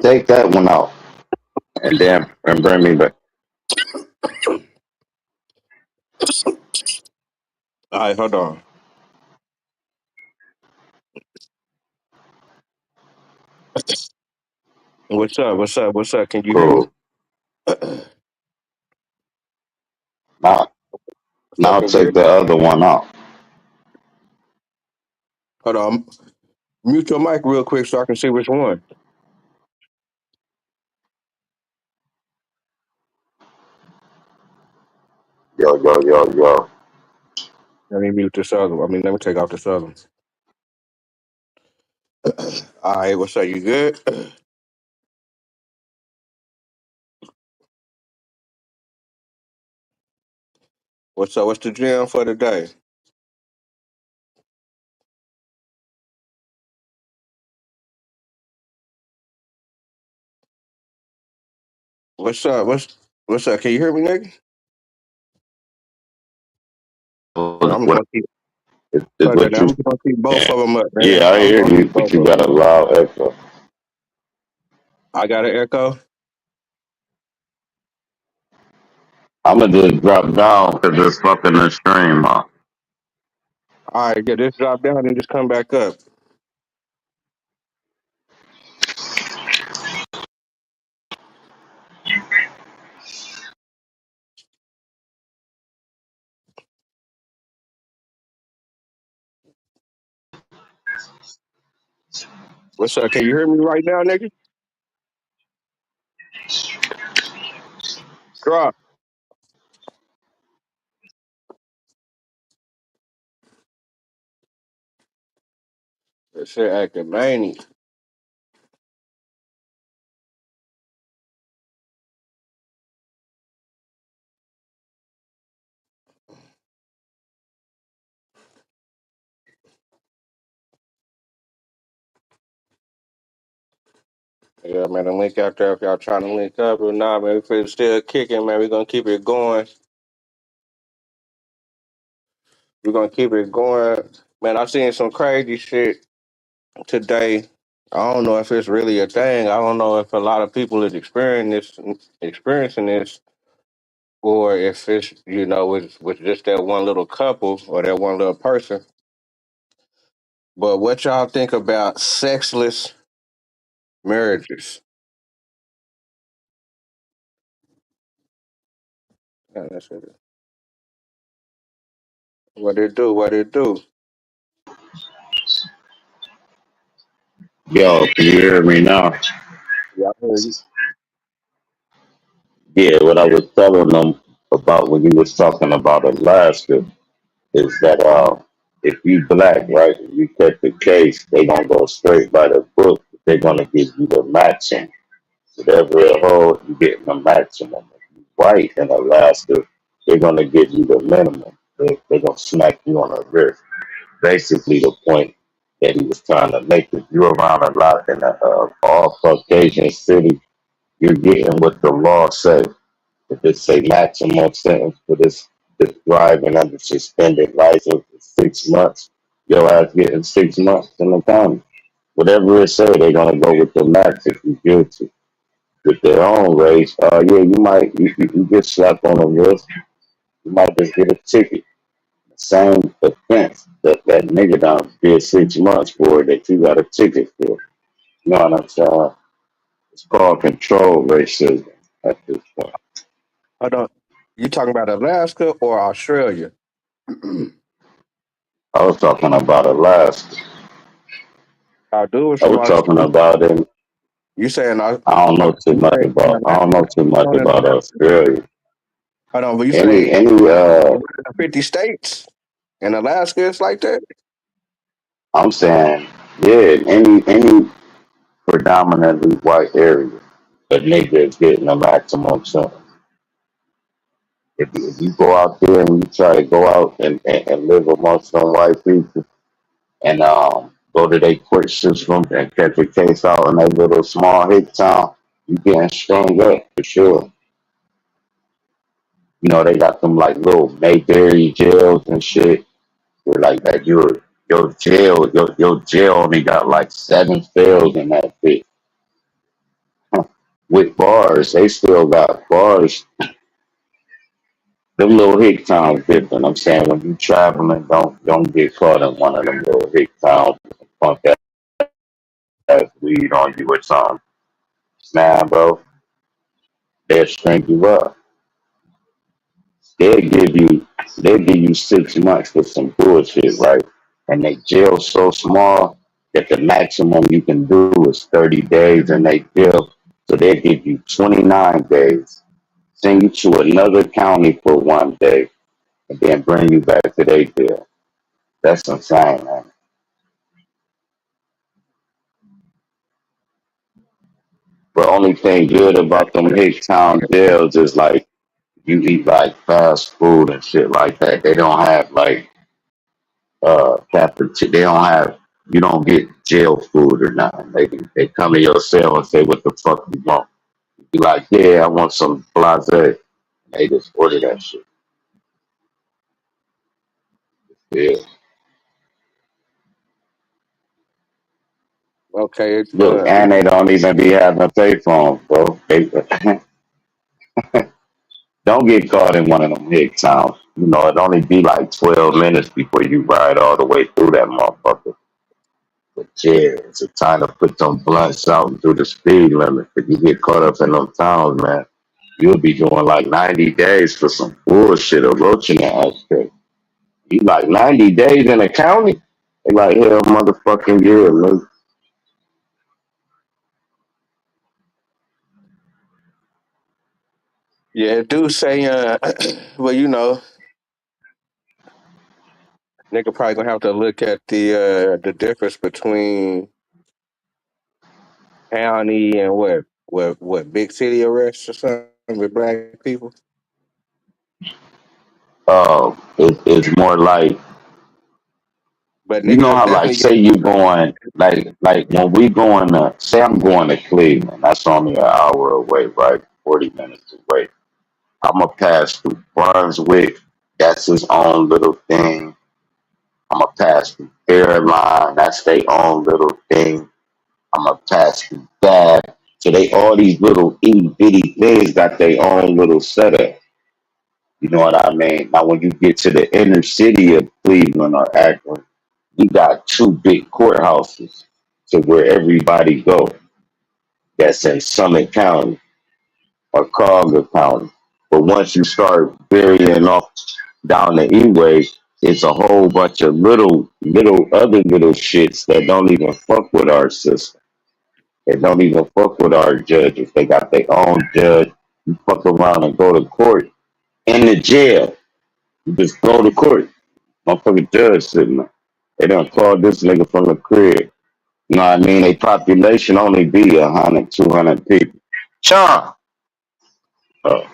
Take that one out and bring me back. All right, hold on. What's up? What's up? What's up? Can you hear me? Cool. Now, What's up? now Can you hear take me? the other one out. Hold on. Mute your mic real quick so I can see which one. Yo, yo, yo, yo. Let me mute this other one. I mean, let me take off this other one. All right, what's up? You good? What's up? What's the gym for today? What's up? What's up? Can you hear me, nigga? I'm just What gonna keep is fuck that. what I'm you? just gonna keep both Yeah, of them up, nigga. yeah, I I'm hear gonna you, keep but both you of them got a up. loud echo. I got an echo. I'm gonna just drop down because it's fucking the stream up. All right, yeah, just drop down and just come back up. What's up? Can you hear me right now, nigga? Drop. That shit acting manny. Yeah, man, the link out there if y'all trying to link up or not, man. If it's still kicking, man, we're gonna keep it going. We're gonna keep it going. Man, I seen some crazy shit today. I don't know if it's really a thing. I don't know if a lot of people is experiencing this, or if it's with just that one little couple or that one little person. But what y'all think about sexless marriages? Yeah, that's it. What it do? What it do? Yo, can you hear me now? Yeah, I heard you. Yeah, what I was telling them about when you was talking about Alaska is that if you black, right, you catch the case, they gonna go straight by the book. They're gonna give you the maximum. So every hole you get the maximum. If you white in Alaska, they're gonna give you the minimum. They're gonna smack you on the wrist. basically the point that he was trying to make. If you're around a lot in a all Caucasian city, you're getting what the law says. If it say maximum sentence for this driving under suspended license is 6 months, your ass getting 6 months in the county. Whatever it say, they're gonna go with the max if you guilty. With their own race, yeah, you get slapped on the wrist, you might just get a ticket. Same offense that nigga done did 6 months for that you got a ticket for. You know what I'm saying? It's called control racism at this point. Hold on. You talking about Alaska or Australia? I was talking about Alaska. Our dude was I from was talking Australia. about it. You saying I don't know too much in about. I don't know Alaska? too much In about Alaska? Australia. Hold on, but you Any say any uh, 50 states in Alaska it's like that? I'm saying yeah, any predominantly white area, a nigga is getting a maximum sentence. If you go out there and you try to go out and live amongst some white people and go to their court system and catch a case out in that little small hick town, you getting strung up for sure. You know, they got them like little Mayberry jails and shit. Where like that your jail only got like 7 cells in that bit. With bars, they still got bars. Them little hick towns different. I'm saying when you traveling, don't get caught in one of them little hick towns with some punk ass weed on you or something. Man, bro, they'll string you up. They'll give you they'll give you 6 months for some bullshit, right? And they jail so small that the maximum you can do is 30 days and they jail. So they'll give you 29 days, send you to another county for one day, and then bring you back to their jail. That's insane, man. The only thing good about them Hicktown jails is like you eat like fast food and shit like that. They don't have like they don't have you don't get jail food or nothing. They come to your cell and say what the fuck you want. You be like, yeah, I want some blase. They just order that shit. Yeah. Okay, Look, and they don't even be having payphones, bro. They don't get caught in one of them hick towns. You know, it only be like 12 minutes before you ride all the way through that motherfucker. But yeah, it's a time to put them blunts out and do the speed limit. If you get caught up in them towns, man, you'll be doing like 90 days for some bullshit or roaching ass shit. You like 90 days in a county? They like, hell, motherfucking yeah, man. yeah, do say well, you know, nigga probably gonna have to look at the difference between county and what big city arrests or something with black people. It's more like, But you know nigga how like definitely say you going like when we going to say I'm going to Cleveland, that's only an hour away, right? 40 minutes away. I'm gonna pass through Brunswick. That's his own little thing. I'm gonna pass through Fairline. That's their own little thing. I'm gonna pass through that. So they all these little itty bitty things got their own little setup. You know what I mean? Now when you get to the inner city of Cleveland or Akron, you got two big courthouses to where everybody go. That's in Summit County or Collier County. But once you start varying off down the E-way, it's a whole bunch of other little shits that don't even fuck with our system. They don't even fuck with our judges. They got their own judge. You fuck around and go to court in the jail. You just go to court. Motherfucking judge sitting there. They done called this nigga from the crib. You know what I mean? They population only be 100, 200 people. Sean! Oh,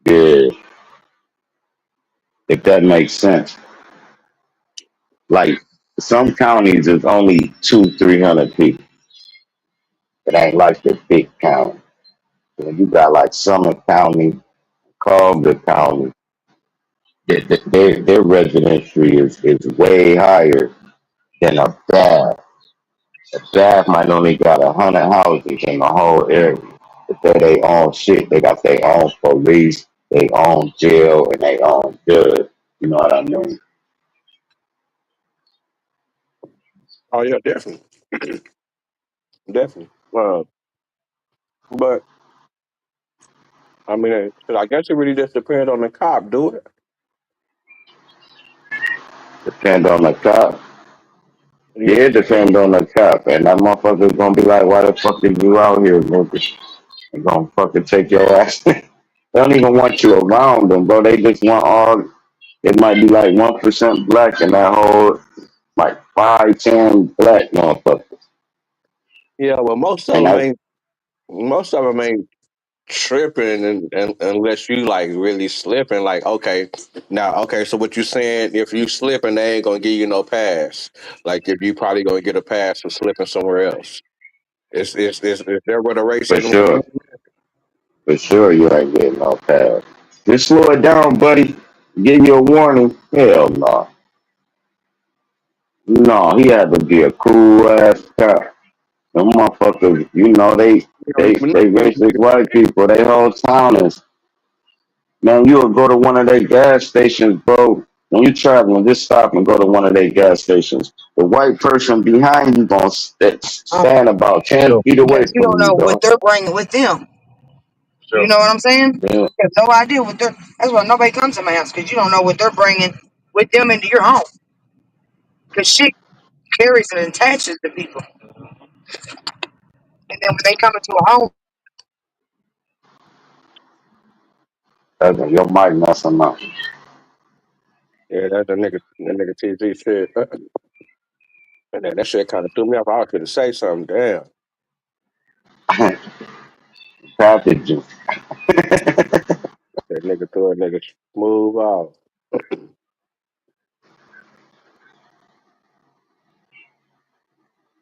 yeah. If that makes sense. Like some counties is only 200-300 people. It ain't like the big county. When you got like Summit County, Colbert County, their residency is way higher than a Bath. A Bath might only got 100 houses in the whole area. But they're their own shit. They got their own police, their own jail, and their own judge. You know what I mean? Oh yeah, definitely, definitely. But I mean, I guess it really just depends on the cop, do it? Depend on the cop. Yeah. Yeah, it depend on the cop. And that motherfucker's gonna be like, why the fuck did you out here, nigga? They gonna fucking take your ass. They don't even want you around them, bro. They just want all. It might be like 1% black in that whole, like 5, 10 black motherfuckers. Yeah, well, And that, most of them ain't tripping, and unless you like really slipping. Like, okay, now, okay, so what you saying? If you slipping, they ain't gonna give you no pass. Like, if you probably gonna get a pass for slipping somewhere else. Is there where the for racism come in? sure, for sure, you ain't getting no pass. Just slow it down, buddy. Give you a warning. Hell no. No, he had to be a cool ass cop. Them motherfuckers, you know, they racist white people. They whole town is, man, you'll go to one of their gas stations, bro. When you traveling, just stop and go to one of their gas stations. The white person behind you gonna stand about 10 feet away Because you don't from you, know what dog. they're bringing with them. You Sure. know what I'm saying? Yeah, You have no idea what they're. That's why nobody comes to my house because you don't know what they're bringing with them into your home. Because shit carries and attaches to people, and then when they come into a home, that's your mic messing up. Yeah, that's that nigga TG shit. And that shit kind of threw me off. I was gonna say something. Damn, Packages. that nigga threw a nigga smooth off.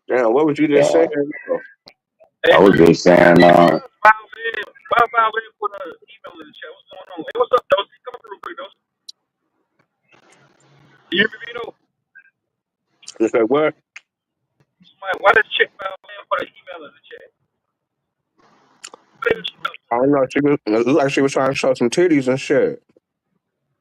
Damn, what was you just saying? Yeah, Hey, I was just saying, why Violin put an email in the chat? What's going on? Hey, what's up, Dosey? Come up real quick, Dosey. You hear me, Vito? You said what? Why does chick Violin put an email in the chat? What is she talking I don't know. She was it looked like she was trying to show some titties and shit.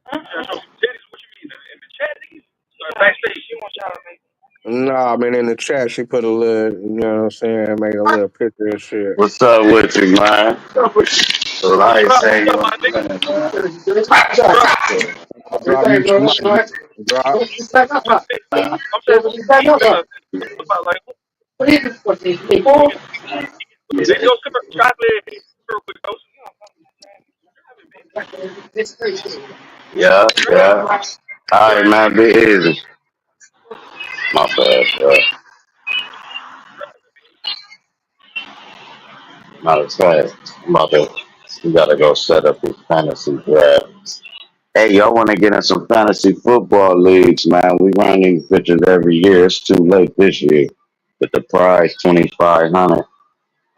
about? Show some titties? What you mean? In the chat, niggas? Or backstage? She wants y'all to make. No, I mean in the chat she put a little, you know what I'm saying, made a little picture and shit. what's up with you, man? So I ain't saying What's up, you my nigga? man. Drop. Drop you some money. Drop. I'm saying, what's the email? About like, they go sip a chocolate real quick, Dosey. Yeah, yeah. All right, man, be easy. My bad, bro. Matter of fact, I'm about to, we gotta go set up this fantasy draft. Hey, y'all want to get in some fantasy football leagues, man? We run these bitches every year. It's too late this year, but the prize 2,500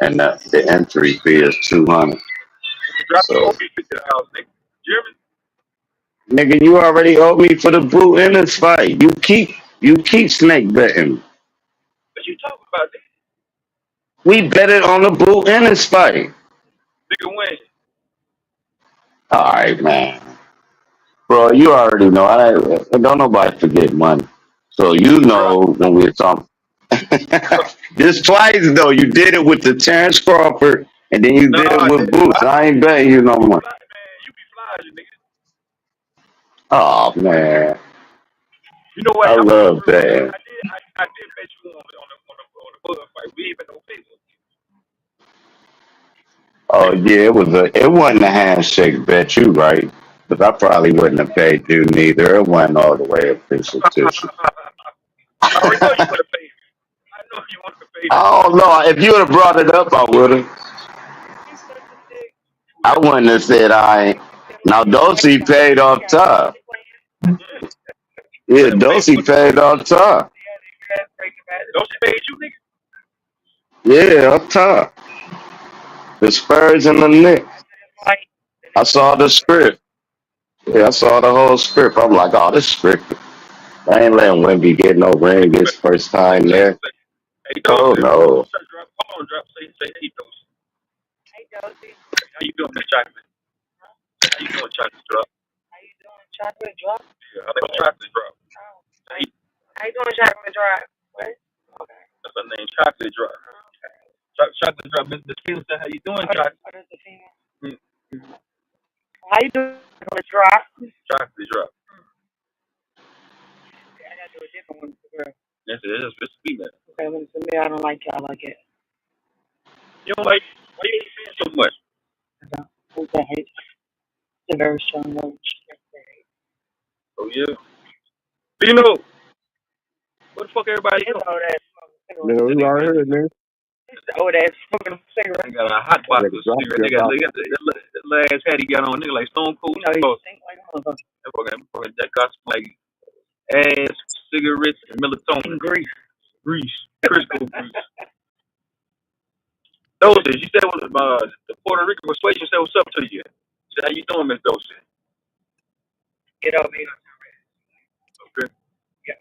and the entry fee is 200. Drop the So, OB to the house, nigga. Jeremy, nigga, you already owe me for the boot in this fight. You keep snake betting. what you talking about, nigga? We betted on the boot in this fight. Nigga win. All right, man. Bro, you already know. Don't nobody forget money. So you Drop. know when we're talking. This twice though. You did it with the Terrence Crawford, and then you did it Nah, with nigga. Boots. I ain't betting you no more. Man, you be flying, nigga. Oh man, You know what? I I'm gonna be love real, nigga. that. I did bet you on the bug fight. We ain't been no favor. Oh yeah, it wasn't a handshake bet. You right, because I probably wouldn't have paid you neither. It wasn't all the way official tissue. I already know you want to pay me. I know you want to pay me. I don't know. If you would have brought it up, I would have. I wouldn't have said I ain't. Now Dosey paid off top. Yeah, Dosey paid all the time. Don't she paid you, nigga? Yeah, up top. The Spurs and the Knicks. I saw the script. Yeah, I saw the whole script. I'm like, oh, this script. I ain't letting Wemby get no ring his first time there. Hey, Oh Dosey. no. Hold on, drop. Say, hey, Dosey. Hey, Dosey. How you doing, Miss Chocolate? How you doing, Chocolate Drop? How you doing, Chocolate Drop? Yeah, I think Chocolate Drop. How you doing, Chocolate Drop? What? Okay. That's her name, Chocolate Drop. Chocolate Drop. Miss Kim said, how you doing, Chocolate? How you doing, Chocolate Drop? Chocolate Drop. I gotta do a different one for girl. Yes, it is. It's female. Okay, when it's a male, I don't like y'all like it. You don't like? Why you saying so much? I hate. It's a very strong word. Oh yeah. Do you know what the fuck everybody is? Old ass smoking Nigga, we already heard, nigga. Old ass smoking cigarette. They got a hot box of cigarette. They got that little ass hat he got on. Nigga like Stone Cold. You know, he think like a motherfucker. That got like ass, cigarettes, and melatonin. Grease. Crisco grease. Dosey, she said the Puerto Rican persuasion said what's up to you. She said, how you doing, Miss Dosey? Get over here. Okay. Yeah.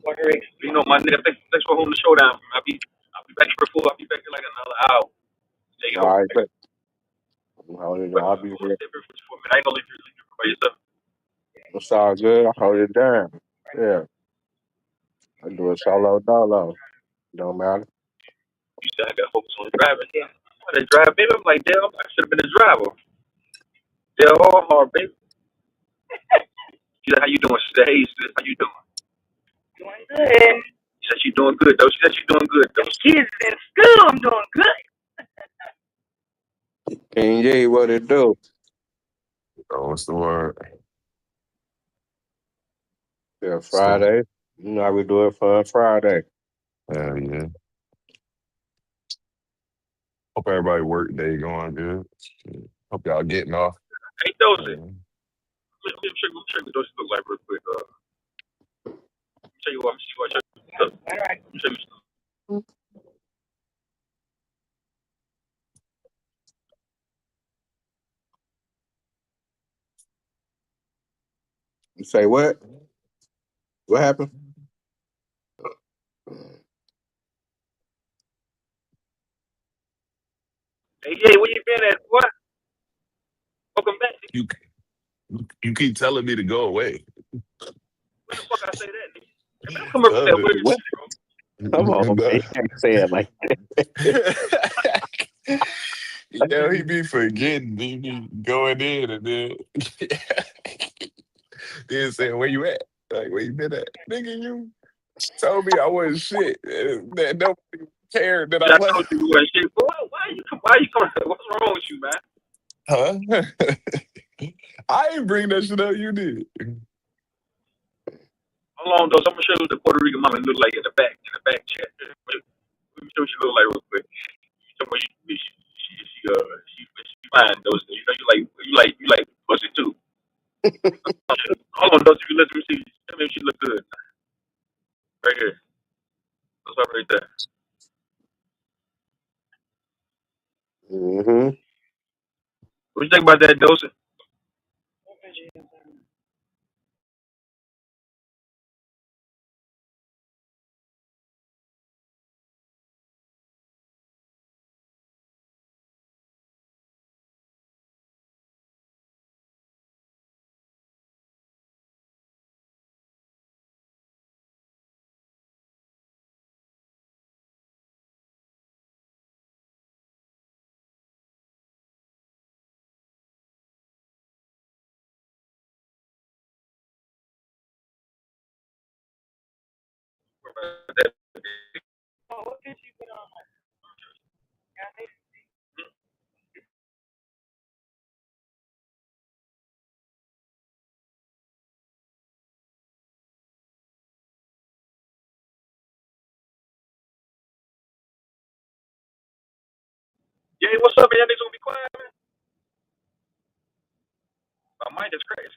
Puerto Rican. You know, my nigga, thanks for holding the showdown. I'll be back here before. I'll be back in like another hour. Take it All over. right, bet. I'll be there. I ain't gonna leave you by yourself. It's all good. I hold it down. Yeah. I do it solo dolo. Don't matter. You said I got focus on driving. Yeah. I didn't drive, baby. I'm like, damn, I should have been a driver. Dale hard, baby. She said, how you doing? She said, hey, sis, how you doing? Doing good. She said, she doing good, though. She said, she doing good, though. Kids in school, I'm doing good. King Ye, what it do? Oh, what's the word? Yeah, Friday. You know how we do it for a Friday. Hell yeah. Hope everybody work day going good. Hope y'all getting off. Hey, Dosey. Let me check what Dosey look like real quick. Tell you what, I'm check. All right. Check me. You say what? What happened? Hey, yeah, where you been at? What? Welcome back. You keep telling me to go away. What the fuck I say that, nigga? Don't come up with that weird shit, bro. Come on, man. You can't say it like that. You know, he be forgetting. He be going in and then saying, where you at? Like, where you been at? Nigga, you told me I wasn't shit. That nobody cared that I I left. told you wasn't shit. Why you coming? What's wrong with you, man? Huh? I ain't bring that shit up. You did. Hold on, though. So I'm gonna show you what the Puerto Rican mama look like in the back chat. Let me show you what she look like real quick. She fine, though. You like pussy too. Hold on, though. If you listen, see, tell me if she look good. Right here. That's her right there. Mm-hmm. What you think about that, Dosey? What did you put on? Yeah, what's up, man? Y'all niggas gonna be quiet, man? My mic is cracked.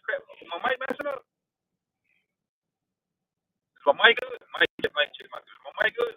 My mic messing up. My mic good? Mic check my good. My mic good?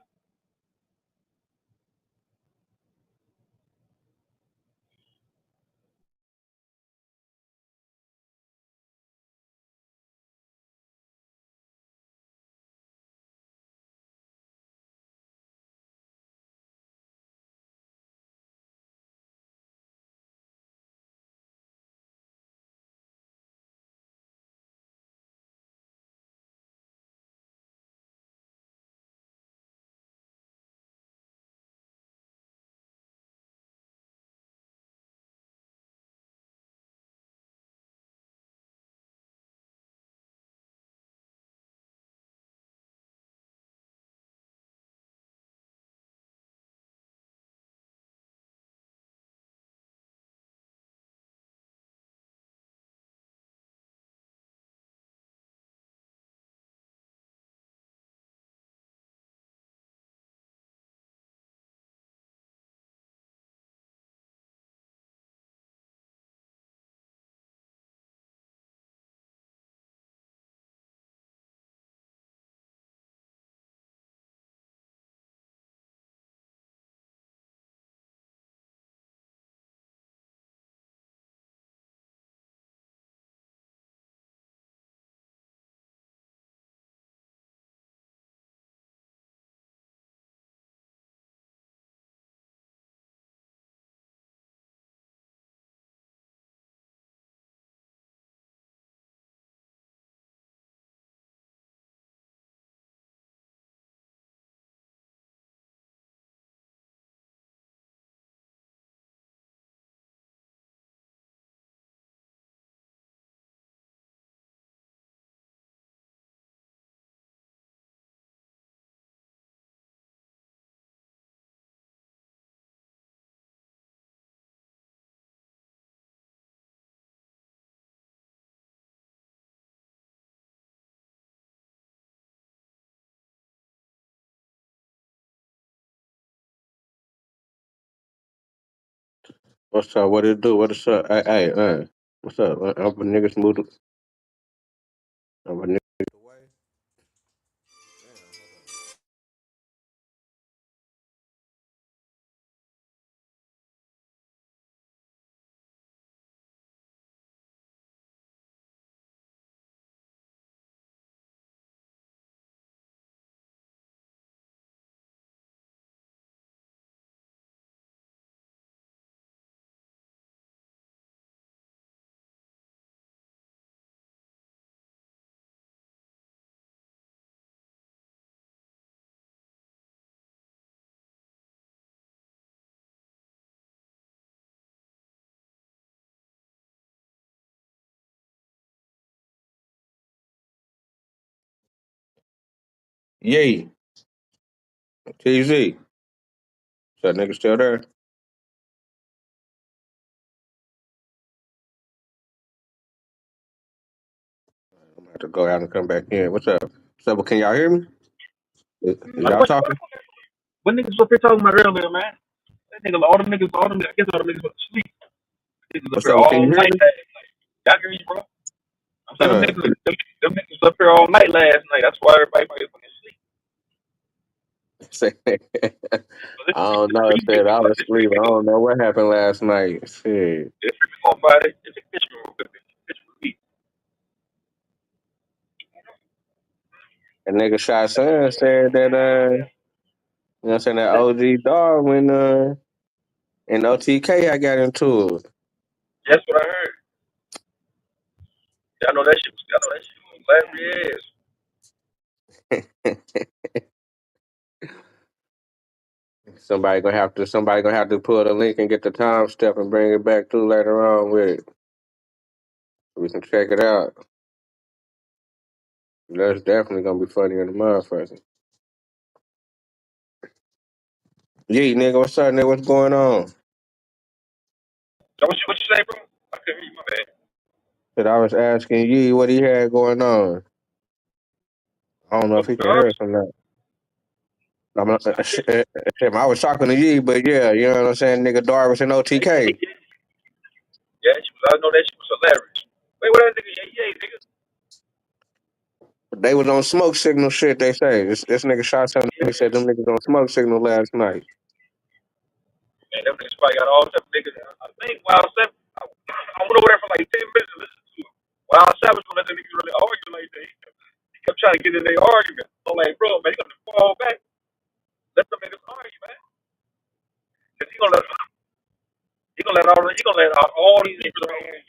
What's up? What it do? What's up? What's up? I'm a nigga smooth. I'm a nigga. Yay. TZ. That nigga still there? I'm gonna have to go out and come back in. What's up? What's up? Can y'all hear me? Is Like, y'all talking? what niggas was up here talking about earlier, man? That nigga, I guess all the niggas went to sleep. Niggas up What's here up? Can all you hear night me? last night. Y'all hear me, bro? I'm saying Uh, them niggas was up here all night last night. That's why everybody went to sleep. say, So this I don't know. Said I was asleep. I don't know what happened last night. Shit. freaking going by it. It's a picture real quick. Picture for me. A nigga shot son said that you know what I'm saying, that OG dog when in OTK I got into it. That's what I heard. Y'all know that shit was hilarious. Somebody gonna have to pull the link and get the time step and bring it back to later on with it. We can check it out. That's definitely gonna be funny in the motherfucker. Yeah, nigga, what's up, nigga? What's going on? So what you say, bro? I couldn't read my bad. But I was asking Yee what he had going on. I don't know if he can hear us or not. I was talking to Yee, but yeah, you know what I'm saying? Nigga Darvish and OTK. Yeah, I know that shit was hilarious. Wait, what that nigga? Yeah, nigga. They was on smoke signal shit. They say this nigga shot something. He said them niggas on smoke signal last night. Man, them niggas probably got all them niggas. I think Wild Seven. I went over there for like 10 minutes to listen to it. Wild Seven was let the niggas really argue like that. He kept trying to get in their argument. I'm like, bro, man, you gonna fall back? Let them niggas argue, man. Cause he gonna let out all these niggas around here.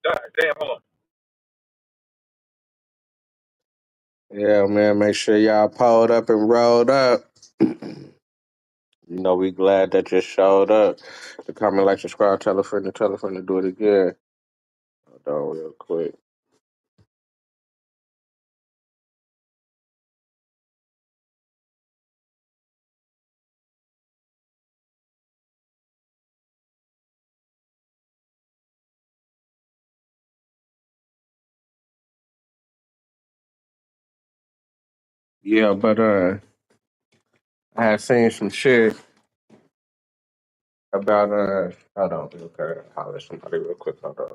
God damn, hold on. Yeah, man. Make sure y'all pulled up and rolled up. You know, we glad that you showed up. To comment, like, subscribe, tell a friend, to do it again. Hold on, real quick. Yeah, but I had seen some shit about hold on, okay, holler at somebody real quick. Hold on.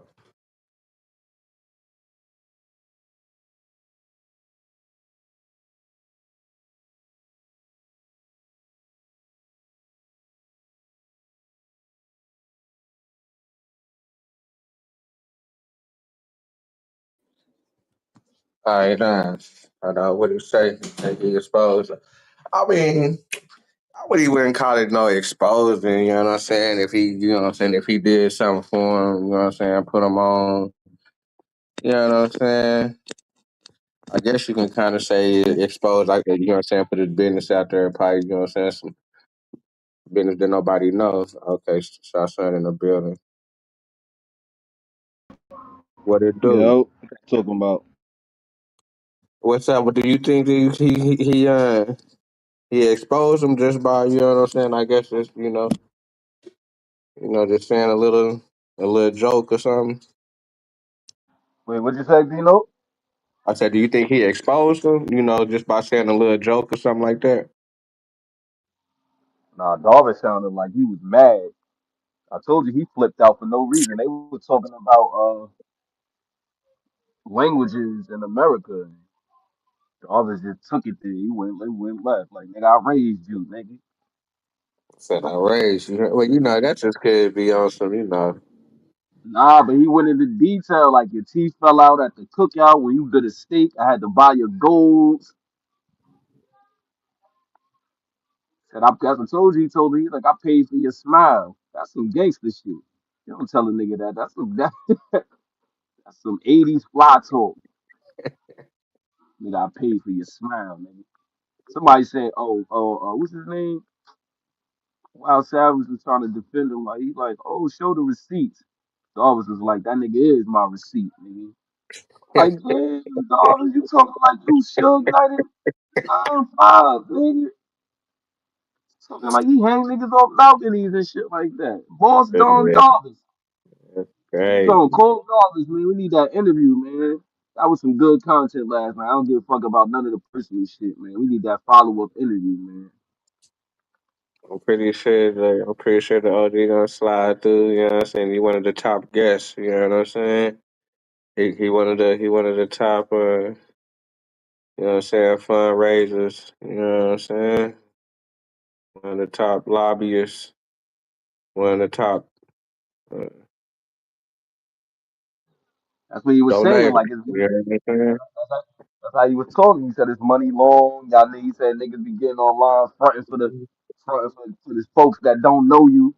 All right, hold on. What do you say? Think he exposed? I mean, I wouldn't call it no exposing. You know what I'm saying? If he, you know what I'm saying, if he did something for him, you know what I'm saying, put him on. You know what I'm saying? I guess you can kind of say expose, like, you know what I'm saying, put his business out there, probably, you know what I'm saying, some business that nobody knows. Okay, so son in the building. What it do? Yo, talking about. What's up? What do you think that he exposed him just by, you know what I'm saying? I guess just, just saying a little joke or something. Wait, what'd you say, Dino? I said, do you think he exposed him? You know, just by saying a little joke or something like that. Nah, Darvin sounded like he was mad. I told you he flipped out for no reason. They were talking about languages in America. Darvin just took it there. He went left. Like, nigga, I raised you, nigga. Said I raised you. Well, that just could be on some. Nah, but he went into detail like your teeth fell out at the cookout when you did a steak. I had to buy your golds. Said I told you. He told me like I paid for your smile. That's some gangster shit. You don't tell a nigga that. That's some 80s fly talk. Nigga, I paid for your smile, nigga. Somebody said, what's his name? Wild Savage was trying to defend him. Like he's like, oh, show the receipts. Darvis was like, that nigga is my receipt, nigga. Like, damn, Darvis, you talking like you Suge Knight in 9-5, nigga. Talking like he hang niggas off balconies and shit like that. Boss Don Yeah, Darvis. You great. talking cold Darvis, man. We need that interview, man. That was some good content last night. I don't give a fuck about none of the personal shit, man. We need that follow up interview, man. I'm pretty sure the OG gonna slide through. You know what I'm saying? He one of the top guests. You know what I'm saying? He one of the top. You know what I'm saying? Fundraisers. You know what I'm saying? One of the top lobbyists. One of the top uh, That's what he was saying. donators. Like, it's You know what I'm saying? that's how he was talking. He said his money long. Y'all niggas, he said niggas be getting online fronting for the folks that don't know you.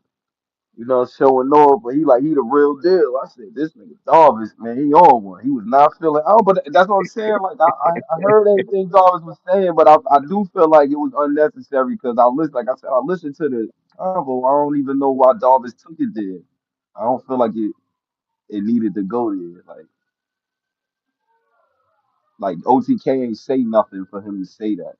You know, showing off, but he like he the real deal. I said this nigga Darvis, man, he on one. He was not feeling out, but that's what I'm saying. Like I heard everything Darvis was saying, but I do feel like it was unnecessary because I listen, like I said, I listened to the convo. I don't even know why Darvis took it there. I don't feel like it needed to go there. Like OTK ain't say nothing for him to say that.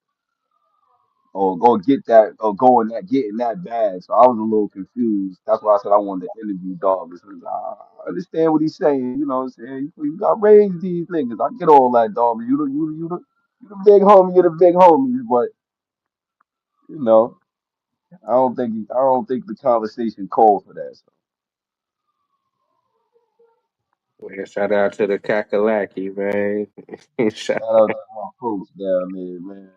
Or go get that, or go in that, getting that bag. So I was a little confused. That's why I said I wanted to interview Dog. Because I understand what he's saying. You know what I'm saying? You got raised these niggas. I get all that, Dog. You the big homie. You're the big homies. But you know, I don't think the conversation called for that. So Man, shout out to the Kakalaki, man. Shout Shout out to my folks down there, man.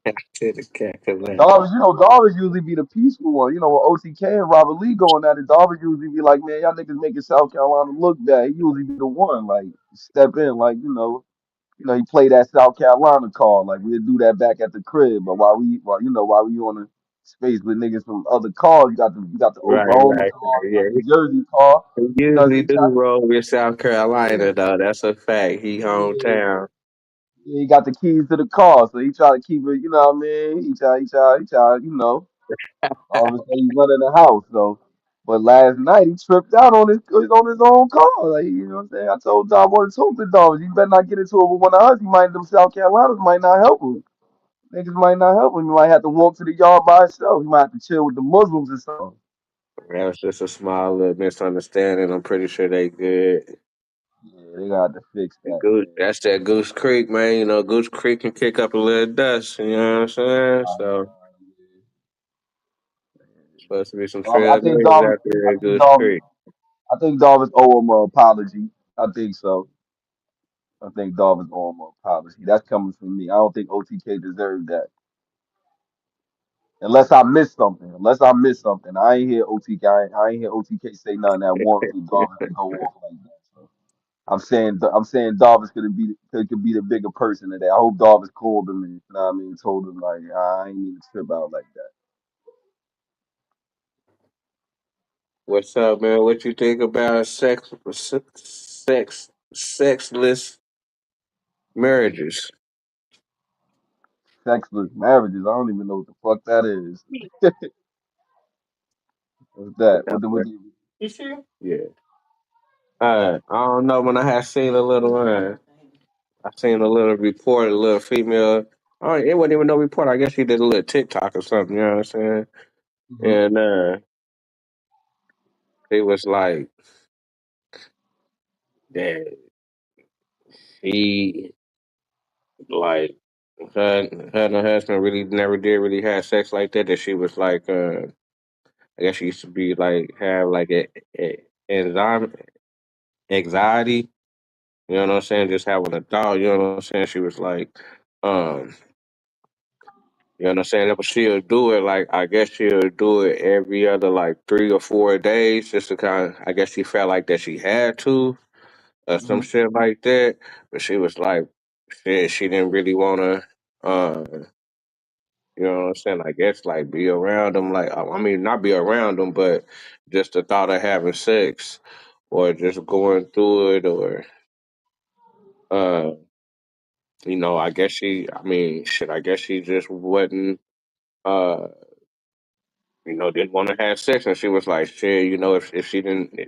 out to the Kakalaki. Darvish, Darvish usually be the peaceful one. With OTK and Robert Lee going at it, Darvish usually be like, man, y'all niggas making South Carolina look bad. He usually be the one, like, step in, like, he play that South Carolina call, like we'll do that back at the crib. But while we on the space with niggas from other calls, you got the Right, Oklahoma right, call, right. you got Yeah, the Jersey call. he You know, so usually he do try, roll with South yeah, Carolina, though. That's a fact. He yeah, hometown. yeah, he got the keys to the car, so he try to keep it. You know what I mean? He try. Obviously, he's running the house, so. But last night he tripped out on his own car. Like, you know what I'm saying? I told Dom what to talk to Dom. You better not get into it with one of us. Them South Carolinas might not help him. Niggas might not help him. He might have to walk to the yard by himself. He might have to chill with the Muslims or something. That was just a small little misunderstanding. I'm pretty sure they good. Yeah, they got to fix that, Goose, man. that's that Goose Creek, man. Goose Creek can kick up a little dust. You know what I'm saying? So supposed to be some I trail think niggas Darvin, out there I at think Goose Darvin, Creek. I think Darvin owe him an apology. I think so. I think Darvin owe him an apology. That's coming from me. I don't think OTK deserved that. Unless I missed something. I ain't hear OTK. I ain't hear OTK say nothing that warranted Darvin to go off like that. So I'm saying Darvin's could be the bigger person of that. I hope Darvin's called him and you know what I mean, told him like I ain't need to trip out like that. What's up, man? What you think about sexless marriages? Sexless marriages. I don't even know what the fuck that is. What's that? You sure? Yeah. I don't know. When I had seen a little, I seen a little report, a little female. Oh, it wasn't even no report. I guess she did a little TikTok or something. You know what I'm saying? Mhm. And it was like that he like her and her husband really never did really have sex like that. That she was like, I guess she used to be like have like a anxiety. You know what I'm saying? Just having a thought. You know what I'm saying? She was like, um. You know what I'm saying? But she'll do it like I guess she'll do it every other like 3 or 4 days just to kind of I guess she felt like that she had to or some Mhm. shit like that. But she was like she didn't really wanna you know what I'm saying? I guess like be around them like I mean not be around them but just the thought of having sex or just going through it or uh I guess I mean shit I guess she just wasn't uh didn't want to have sex, and she was like, "Shit, if she didn't,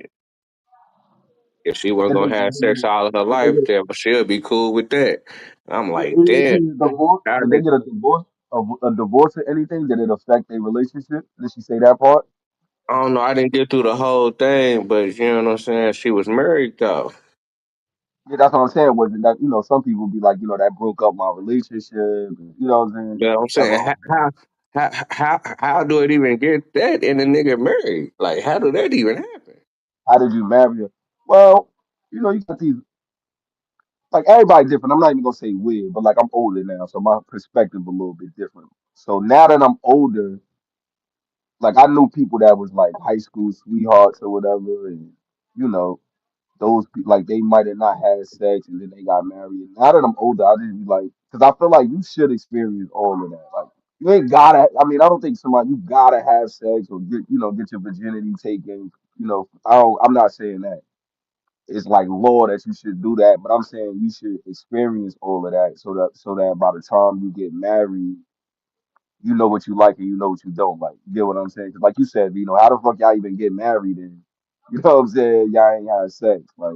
if she wasn't Did they, gonna have sex all of her did they life, get then she'll be cool with that." I'm like, did they "Damn, get a divorce? how Did they did get a divorce? A divorce or anything? Did it affect their relationship? Did she say that part? I don't know. I didn't get through the whole thing, but you know what I'm saying. She was married though. Yeah, that's what I'm saying. Was it that some people be like, that broke up my relationship. You know what I'm saying? You know what I'm That's saying? all. How do it even get that and the nigga married? Like, how do that even happen? How did you marry her? Well, you got these like everybody different. I'm not even gonna say weird, but like I'm older now, so my perspective a little bit different. So now that I'm older, like I knew people that was like high school sweethearts or whatever, and you know like they might have not had sex and then they got married. Now that I'm older, I just be like, because I feel like you should experience all of that. Like you ain't gotta. I mean, I don't think somebody you gotta have sex or get your virginity taken. I'm not saying that it's like law that you should do that, but I'm saying you should experience all of that so that by the time you get married, you know what you like and you know what you don't like. You get what I'm saying? 'Cause like you said, how the fuck y'all even get married and you know what I'm saying? Y'all ain't had sex, like,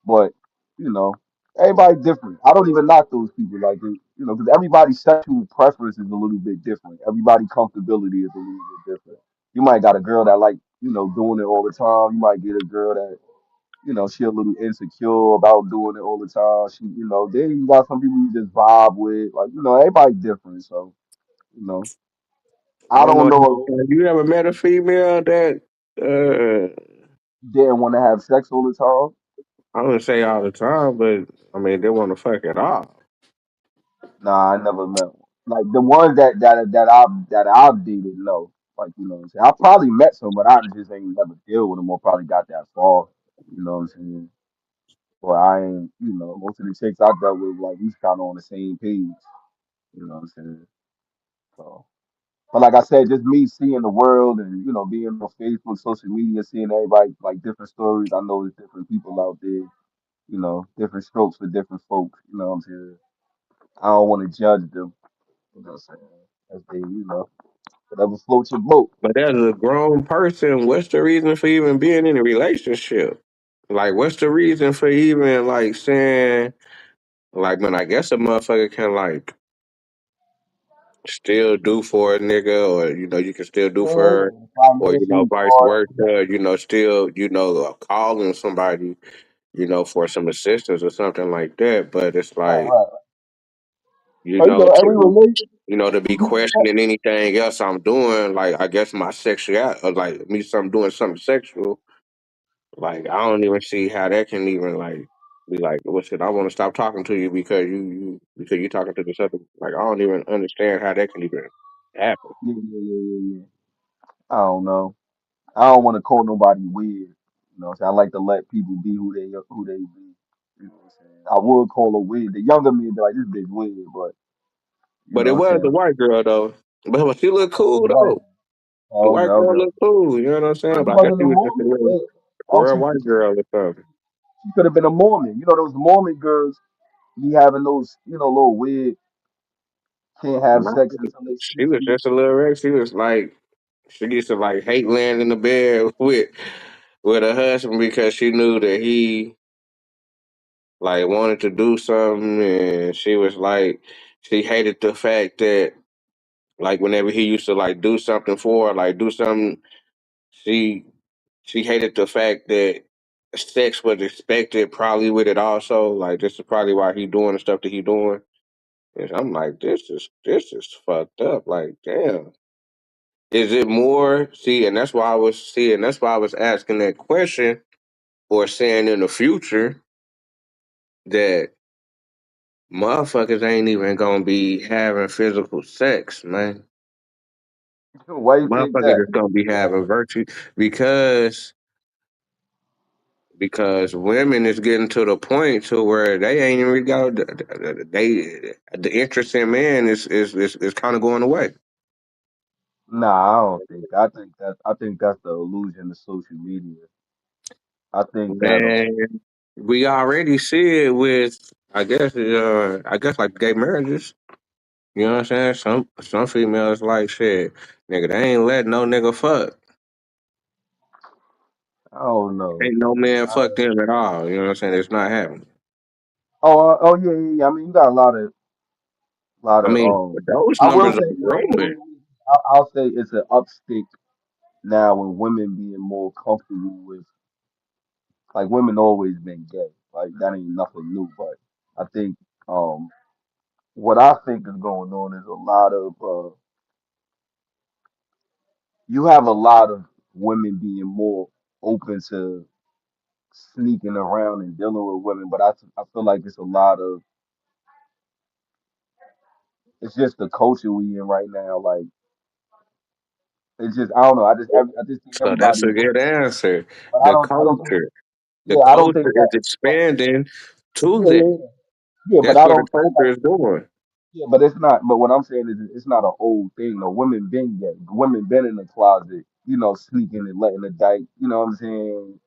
but you know, everybody different. I don't even knock those people, like, because everybody's sexual preference is a little bit different. Everybody comfortability is a little bit different. You might got a girl that like, doing it all the time. You might get a girl that she a little insecure about doing it all the time. Then you got some people you just vibe with, like, everybody different. So, you know, I I don't know. don't know. Have you ever met a female that? Didn't want to have sex all the time. I wouldn't say all the time, but I mean they want to fuck it off. Nah, I never met one. Like the ones that I've dated, no. Like you know what I'm saying. I probably met some, but I just ain't never deal with them or probably got that far. You know what I'm saying? But I ain't, most of the chicks I dealt with, like we kind of on the same page. You know what I'm saying? So, but like I said, just me seeing the world and being on Facebook, social media, seeing everybody like different stories. I know there's different people out there. Different strokes for different folks. You know what I'm saying? I don't want to judge them. You know what I'm saying? As they, whatever floats your boat. But as a grown person, what's the reason for even being in a relationship? Like, what's the reason for even like saying like, man, I guess a motherfucker can like still do for a nigga, or you can still do for her, Yeah, or financially vice or versa. Still calling somebody, for some assistance or something like that. But it's right, like right. you But, know every to relation, to be questioning anything else I'm doing. Like, I guess my sexuality, or like me, some doing something sexual. Like, I don't even see how that can even like be like, well, shit, I want to stop talking to you because because you talking to this other. Like, I don't even understand how that can even happen. yeah, yeah, yeah, yeah, yeah. I don't know. I don't want to call nobody weird. What I'm saying? I like to let people be who they be. You know what I'm saying? I would call her weird. The younger me be like, this bitch weird, but you But know it what I'm was the saying? white girl though. But she looked Oh, cool right. though. The Oh, white no, girl no. looked cool. You know what I'm She saying? But I guess wasn't she a was just Mormon. a Oh, real she white girl or something. she could have been a Mormon. Those Mormon girls be having those, little weird, can't have Nah, sex until they she 60. was just a little wreck. She was like, she used to like hate laying in the bed with her husband because she knew that he like wanted to do something, and she was like, she hated the fact that like whenever he used to like do something for her, like do something, she she hated the fact that sex was expected probably with it also. Like, this is probably why he doing the stuff that he doing. And I'm like, this is fucked up. Like, damn. Is it more? See, and that's why I was seeing. That's why I was asking that question, or saying in the future that motherfuckers ain't even gonna be having physical sex, man. Why you think Motherfuckers that? is gonna be having virtue because women is getting to the point to where they ain't even got the interest in men is kind of going away. Nah, I don't think. I think that's the illusion of social media. I think that Man, we already see it with I guess like gay marriages. You know what I'm saying? Some females like shit, nigga. They ain't let no nigga fuck. I don't know. Ain't no man fuck them at all. You know what I'm saying? It's not happening. Oh, yeah, yeah, yeah. I mean, you got a lot I of mean, those I will numbers say, are growing. I'll say it's an upstick now when women being more comfortable with, like, women always been gay. Like that ain't nothing new, but I think um what I think is going on is a lot of you have a lot of women being more open to sneaking around and dealing with women, but I feel like it's a lot of it's just the culture we in right now. Like it's just I don't know. I just think So that's everybody, a good answer. but I The don't I don't think culture. The yeah I don't culture think is that expanding to yeah yeah that. yeah yeah. But That's I what the don't I culture is doing. yeah but it's not. But what I'm saying is it's not an old thing. No, women been gay. Women been in the closet. Sneaking and letting the dyke. You know what I'm saying?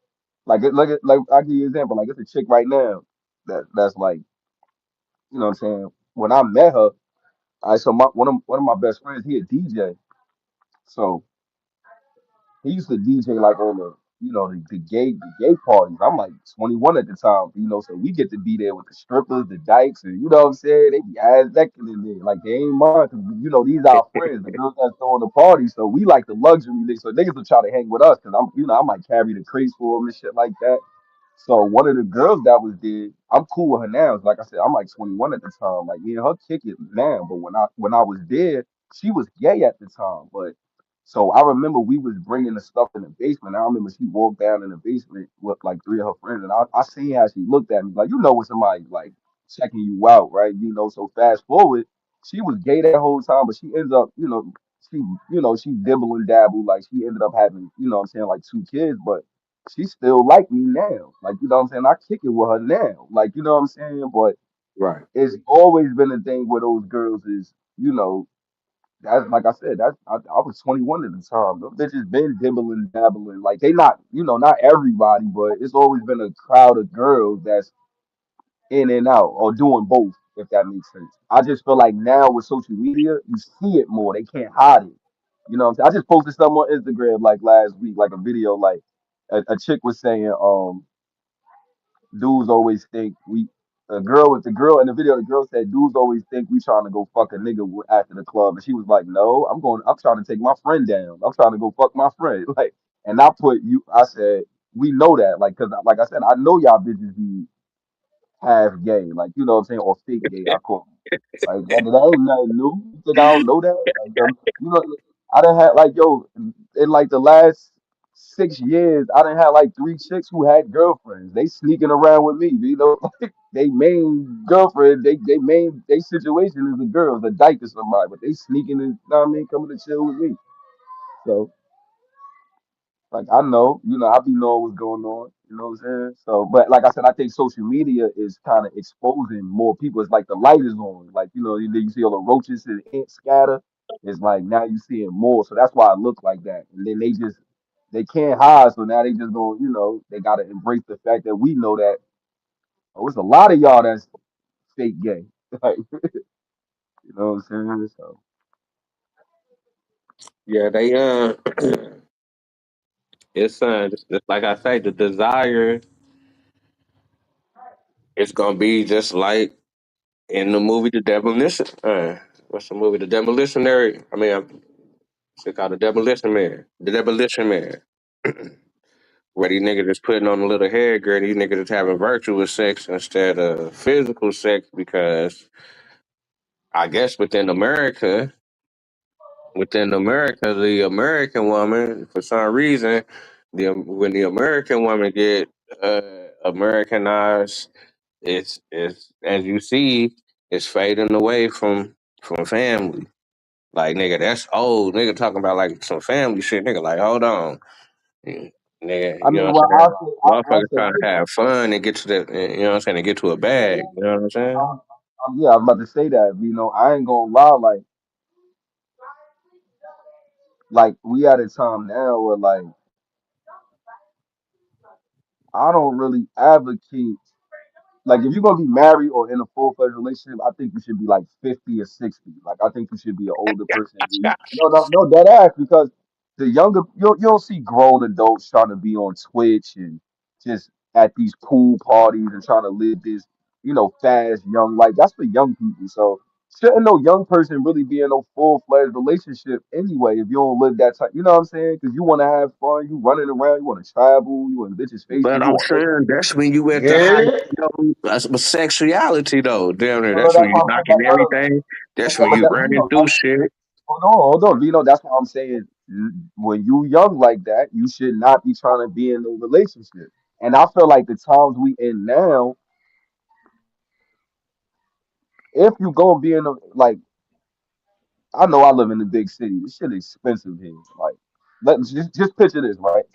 Like I give you an example. Like it's a chick right now that's like what I'm saying. When I met her, I so one of my best friends he a DJ. So he used to DJ like on the gay parties. I'm like 21 at the time, so we get to be there with the strippers, the dykes, and you know what I'm saying? They be ass naked in there. Like they ain't mine, 'cause, these our friends, the girls that's throwing the party. So we like the luxury niggas. So niggas will try to hang with us because I might carry the crates for them and shit like that. So one of the girls that was there, I'm cool with her now. Like I said, I'm like 21 at the time. Like me and her kick it now. But when I was there, she was gay at the time. But So I remember we was bringing the stuff in the basement. I remember she walked down in the basement with like three of her friends, and I seen how she looked at me. Like, you know, when somebody like checking you out, right? You know, so fast forward, she was gay that whole time, but she ends up, she, she dibble and dabble. Like, she ended up having, what I'm saying, like two kids, but she still like me now. Like, you know what I'm saying? I kick it with her now. Like, you know what I'm saying? But Right. it's always been a thing with those girls is, that's like I said, I was 21 at the time. Those bitches been dibbling, dabbling. Like they not, not everybody, but it's always been a crowd of girls that's in and out or doing both, if that makes sense. I just feel like now with social media, you see it more. They can't hide it. You know what I'm saying? I just posted something on Instagram like last week, like a video, like a chick was saying, dudes always think we a girl with the girl in the video. The girl said, "Dudes always think we trying to go fuck a nigga after the club," and she was like, "No, I'm going. I'm trying to take my friend down. I'm trying to go fuck my friend." Like, and I put you. I said, "We know that, like, cause like I said, I know y'all bitches be half gay, like you know what I'm saying, or fake gay. I call them. Like that ain't nothing new. You think I don't know that? Like I done had like in like the last 6 years, I done had like three chicks who had girlfriends. They sneaking around with me, like they main girlfriend, they situation is a girl, the dyke or somebody, but they sneaking in, you know what I mean, coming to chill with me. So like I know, I be knowing what's going on. You know what I'm saying? So, but like I said, I think social media is kind of exposing more people. It's like the light is on. Like you see all the roaches and ants scatter. It's like now you seeing more. So that's why it look like that. And then they can't hide. So now they just go. They gotta embrace the fact that we know that. Oh, it's a lot of y'all that's fake gay. Like, you know what I'm saying? So Yeah, they it's just like I say, the desire is gonna be just like in the movie The Demolition. What's the movie? The Demolitionary. I mean, it's called The Demolition Man. The Demolition Man. Where these niggas is putting on a little hair gear, and these niggas is having virtual sex instead of physical sex because I guess within America, the American woman, for some reason, when the American woman get uh, Americanized, it's as you see, it's fading away from family. Like nigga, that's old. Nigga talking about like some family shit. Nigga, like hold on, nigga. I You mean, know what well, I'm saying? I'll Motherfuckers say trying this. to have fun and get to the, you know what I'm saying, and get to a bag. You know what I'm saying? Yeah, I was about to say that. I ain't gonna lie. Like we at a time now where like I don't really advocate. Like if you're gonna be married or in a full fledged relationship, I think you should be like 50 or 60. Like I think you should be an older person. No, dead ass, because the younger you don't see grown adults trying to be on Twitch and just at these pool parties and trying to live this, fast young life. That's for young people. So shouldn't no young person really be in no full fledged relationship anyway if you don't live that type, you know what I'm saying? Because you want to have fun, you running around, you want to travel, you want bitches Facebook, But you I'm want everything. saying that's when you at the high, Yeah. that's with sexuality though. Damn it, No, no, that's when that's you what I'm saying. knocking everything. That's when But you that, running through shit. hold on. That's what I'm saying. When you young like that, you should not be trying to be in a relationship. And I feel like the times we in now, if you gonna be in a like, I know I live in the big city. This shit expensive here. Like, just picture this, right?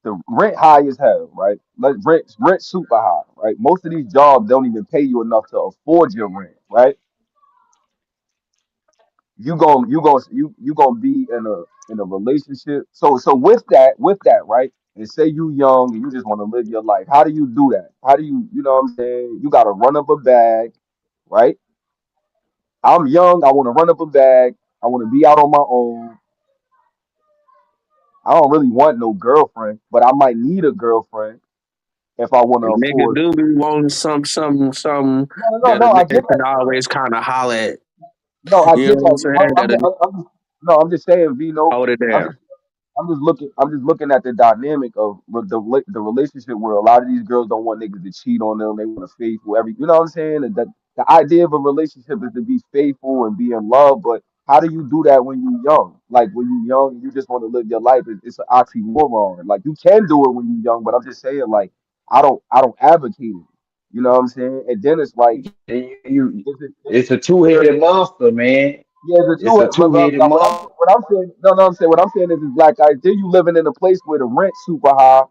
The rent high as hell, right? Like rent super high, right? Most of these jobs don't even pay you enough to afford your rent, right? You gonna be in a relationship. So with that, right? And say you young and you just want to live your life. How do you do that? How do you know what I'm saying? You gotta run up a bag, right? I'm young, I wanna run up a bag, I wanna be out on my own. I don't really want no girlfriend, but I might need a girlfriend if I wanna Nigga afford. do be wanting some No, no, no, that a no, I nigga get can that. always kind of holler at. No, I You know get what I'm that. saying? That a nigga I'm just saying, Vino. hold it I'm down. just I'm just looking at the dynamic of the relationship where a lot of these girls don't want niggas to cheat on them. They want to faithful every. You know what I'm saying? And that the idea of a relationship is to be faithful and be in love, but how do you do that when you young? Like when you young, you just want to live your life. It's an oxymoron. Like you can do it when you young, but I'm just saying, like I don't advocate it. You know what I'm saying? And then it's like, is it? It's a two-headed monster, man. Yeah, the It's a two. two-headed monster. What I'm saying, no, no, I'm saying what I'm saying is black guys. Then you living in a place where the rent's super high,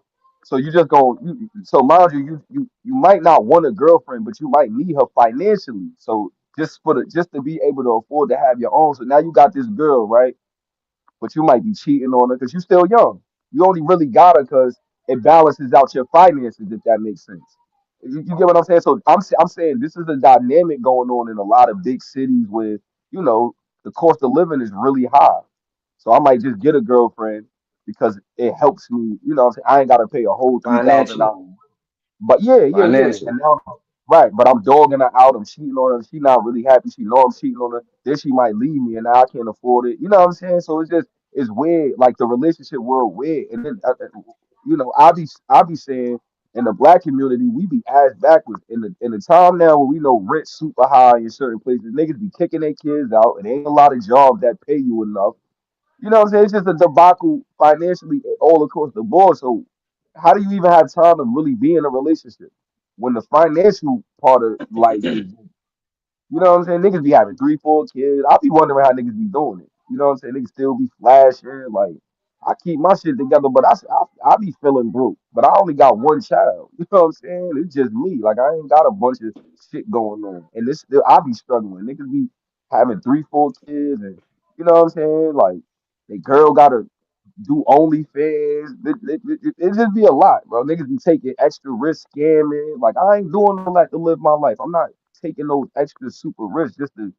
so you just going. So mind you, you might not want a girlfriend, but you might need her financially. So just to be able to afford to have your own. So now you got this girl, right? But you might be cheating on her because you're still young. You only really got her because it balances out your finances, if that makes sense. You get what I'm saying? So I'm saying this is a dynamic going on in a lot of big cities where you know the cost of living is really high. So I might just get a girlfriend because it helps me. You know what I'm saying? I ain't got to pay a whole Financially. $3,000. But yeah, yeah, yeah. Financially. And now, right, but I'm dogging her out. I'm cheating on her. She not really happy. She know I'm cheating on her. Then she might leave me, and now I can't afford it. You know what I'm saying? So it's weird. Like the relationship world weird. And then I be saying in the black community we be ass backwards in the time now where we know rent super high in certain places. Niggas be kicking their kids out, and ain't a lot of jobs that pay you enough. You know what I'm saying? It's just a debacle financially all across the board. So how do you even have time to really be in a relationship when the financial part of life is, you know what I'm saying? Niggas be having three, four kids. I be wondering how niggas be doing it. You know what I'm saying? Niggas still be flashing. Like I keep my shit together, but I be feeling broke. But I only got one child. You know what I'm saying? It's just me. Like I ain't got a bunch of shit going on, and this still I be struggling. Niggas be having three, four kids, and you know what I'm saying? Like the girl gotta do OnlyFans. It just be a lot, bro. Niggas be taking extra risk scamming. Like I ain't doing all that to live my life. I'm not taking those extra super risks just to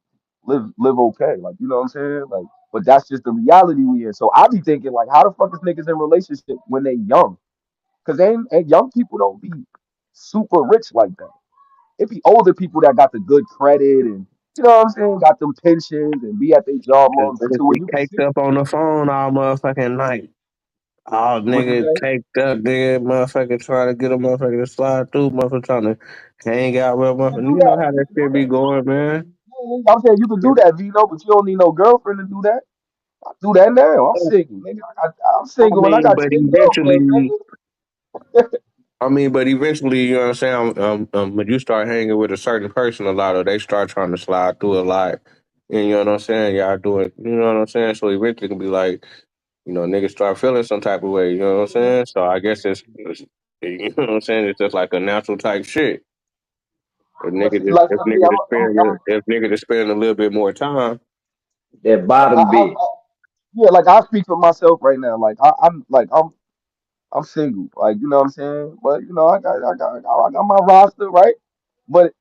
live okay. Like you know what I'm saying? Like, but that's just the reality we in. So I be thinking like, how the fuck is niggas in relationship when they young? Cause they ain't young people don't be super rich like that. It be older people that got the good credit and you know what I'm saying, got them pensions and be at their job long Niggas to where be you can caked see up on the phone all motherfucking night. All what you niggas say. caked up, nigga, motherfucker trying to get a motherfucker to slide through, motherfucker trying to hang out with You can motherfucker. do You know that. how You that can do shit be that. going, man. Yeah, I'm saying you can do that, Vito, but you don't need no girlfriend to do that. I do that now. I'm single, nigga. I'm I single and I mean, got but 10 girlfriends, eventually, nigga. you know what I'm saying? When you start hanging with a certain person a lot, or they start trying to slide through a lot, and you know what I'm saying? Y'all do it, you know what I'm saying? So eventually, it can be like, niggas start feeling some type of way. You know what I'm saying? So I guess it's you know what I'm saying? It's just like a natural type shit. But see, like If for me, nigga to spend a little bit more time. That I, bottom I, bitch. yeah, like I speak for myself right now. Like I'm single. Like you know what I'm saying. But you know, I got my roster right. But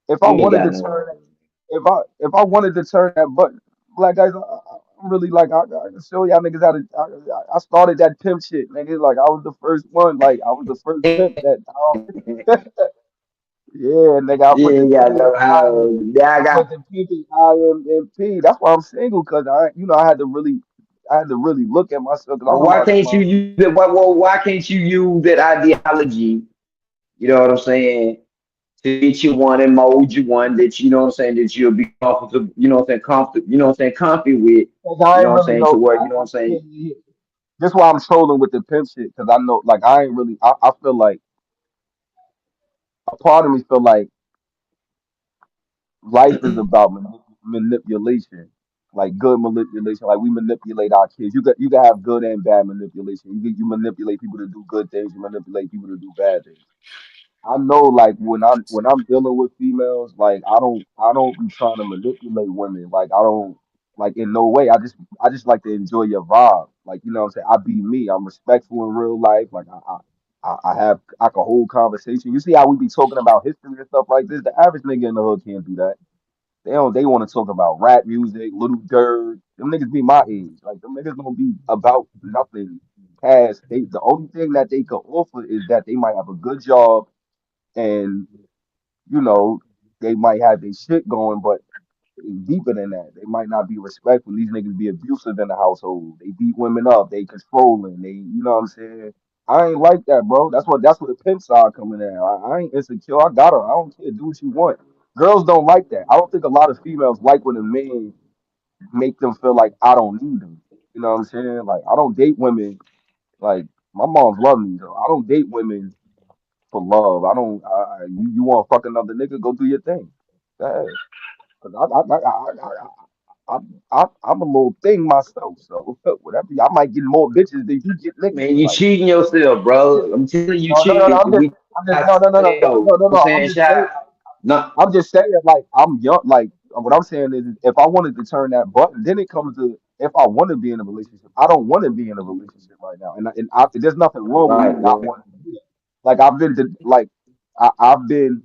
if I You ain't wanted got to no. turn, if I wanted to turn that button, black guys, I'm really like I can show y'all niggas how to. I started that pimp shit, nigga. Like I was the first one. Like I was the first pimp that. Yeah, nigga, I You put the ain't P got in no I. how. Yeah, I I put got. the P in IMMP. That's why I'm single, cause I had to really look at myself, cause I But know why can't my you use it? Why can't you use that ideology? You know what I'm saying? To get you one and mold you one that you know what I'm saying that you'll be comfortable. You know what I'm saying? Comfortable. You know what I'm saying? Comfy with. cause You I know ain't what I'm really saying? know. To where you know what I'm Yeah, saying? yeah, yeah. That's why I'm trolling with the pimp shit, cause I know, like, I ain't really. I feel like a part of me feel like life is about manipulation, like good manipulation. Like we manipulate our kids. You can have good and bad manipulation. You manipulate people to do good things. You manipulate people to do bad things. I know, like when I'm dealing with females, like I don't be trying to manipulate women. Like I don't like in no way. I just like to enjoy your vibe. Like you know what I'm saying. I be me. I'm respectful in real life. Like I can hold conversation. You see how we be talking about history and stuff like this. The average nigga in the hood can't do that. They want to talk about rap music, Little Durk. Them niggas be my age. Like them niggas don't be about nothing past. The only thing that they could offer is that they might have a good job and you know they might have their shit going, but it's deeper than that. They might not be respectful. These niggas be abusive in the household. They beat women up. They controlling. You know what I'm saying? I ain't like that, bro. That's what the pimp side coming in. I ain't insecure. I got her. I don't care. Do what you want. Girls don't like that. I don't think a lot of females like when a man. make them feel like I don't need them. You know what I'm saying? Like I don't date women like my moms love me though. I don't date women for love. I don't. You want to fuck another nigga? Go do your thing. Go ahead. 'Cause I'm a little thing myself, so whatever. I might get more bitches than you get niggas. Man, you Like cheating yourself, I'm just bro. I'm telling you, no. cheating. We I'm just not saying, yo, I'm I'm saying, just saying. shot. No, I'm just saying, like I'm young. Like what I'm saying is, if I wanted to turn that button, then it comes to if I want to be in a relationship. I don't want to be in a relationship right now, there's nothing wrong with me right, not right. wanting to do that. Like I've been,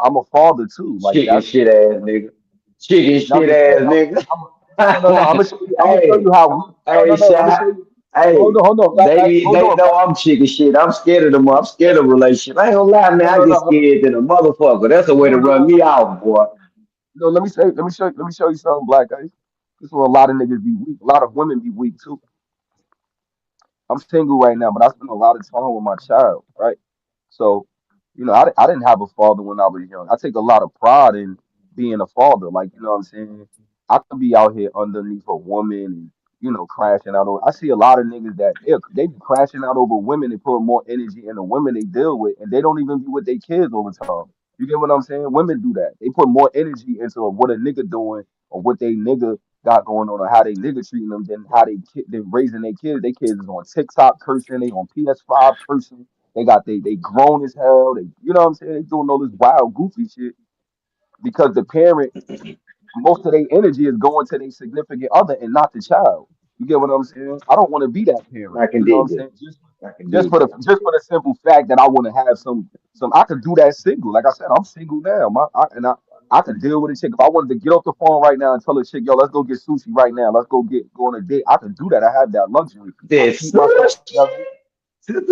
I'm a father too. Like Chicken that's shit ass nigga. Chicken I'm shit just saying. ass nigga. No. I'm gonna show you. I'm gonna show Hey, you how. hey, No. I'm gonna shot. show you. Hey, Hold on, black guy. Hold they on, know black. I'm chicken shit. I'm scared of them. I'm scared of relationship. I ain't gonna lie, man. I get No. scared than a motherfucker. That's a way to run me off, boy. No. Let me show you something, black guy. This is where a lot of niggas be weak. A lot of women be weak too. I'm single right now, but I spend a lot of time with my child, right? So, I didn't have a father when I was young. I take a lot of pride in being a father. Like, you know what I'm saying? I could be out here underneath a woman and, crashing out over. I see a lot of niggas that they be crashing out over women and put more energy in the women they deal with, and they don't even be with their kids all the time. You get what I'm saying? Women do that. They put more energy into what a nigga doing or what they nigga got going on or how they nigga treating them than how they raising their kids. Their kids is on TikTok cursing, they on PS5 cursing. They got they grown as hell. They what I'm saying? They doing all this wild goofy shit because the parent most of their energy is going to their significant other and not the child. You get what I'm saying? I don't want to be that parent. I can You know what I'm dig that. saying? I can Just dig for the that. just for the simple fact that I want to have some I could do that single. Like I said, I'm single now. I could deal with a chick. If I wanted to get off the phone right now and tell a chick, yo, let's go get sushi right now. Let's go on a date. I can do that. I have that luxury. I That's keep myself together.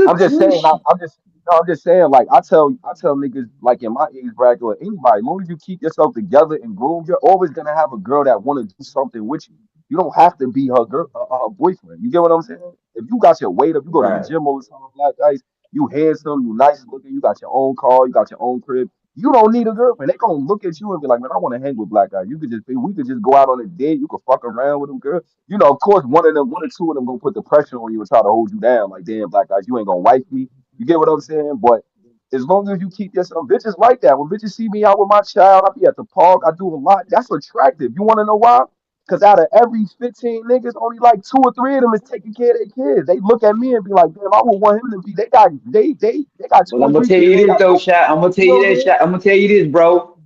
I'm just saying. I'm just. No, I'm just saying. Like I tell niggas like in my age bracket or anybody, as long as you keep yourself together and groom, you're always gonna have a girl that want to do something with you. You don't have to be her girl, her boyfriend. You get what I'm saying? If you got your weight up, you go to the right. gym all the time, black guys. You handsome, you nice looking, you got your own car, you got your own crib. You don't need a girlfriend. They gonna look at you and be like, man, I want to hang with black guys. We could just go out on a date. You could fuck around with them, girl. Of course, one or two of them gonna put the pressure on you and try to hold you down. Like, damn, black guys, you ain't gonna wife me. You get what I'm saying? But as long as you keep yourself, bitches like that. When bitches see me out with my child, I be at the park, I do a lot. That's attractive. You want to know why? Because out of every 15 niggas, only like two or three of them is taking care of their kids. They look at me and be like, damn, I would want him to be. They got two Well, I'm or gonna three tell kids. They you ain't this got though, no. shot. I'm gonna tell You know you what I'm that, saying? shot. I'm gonna tell you this, bro.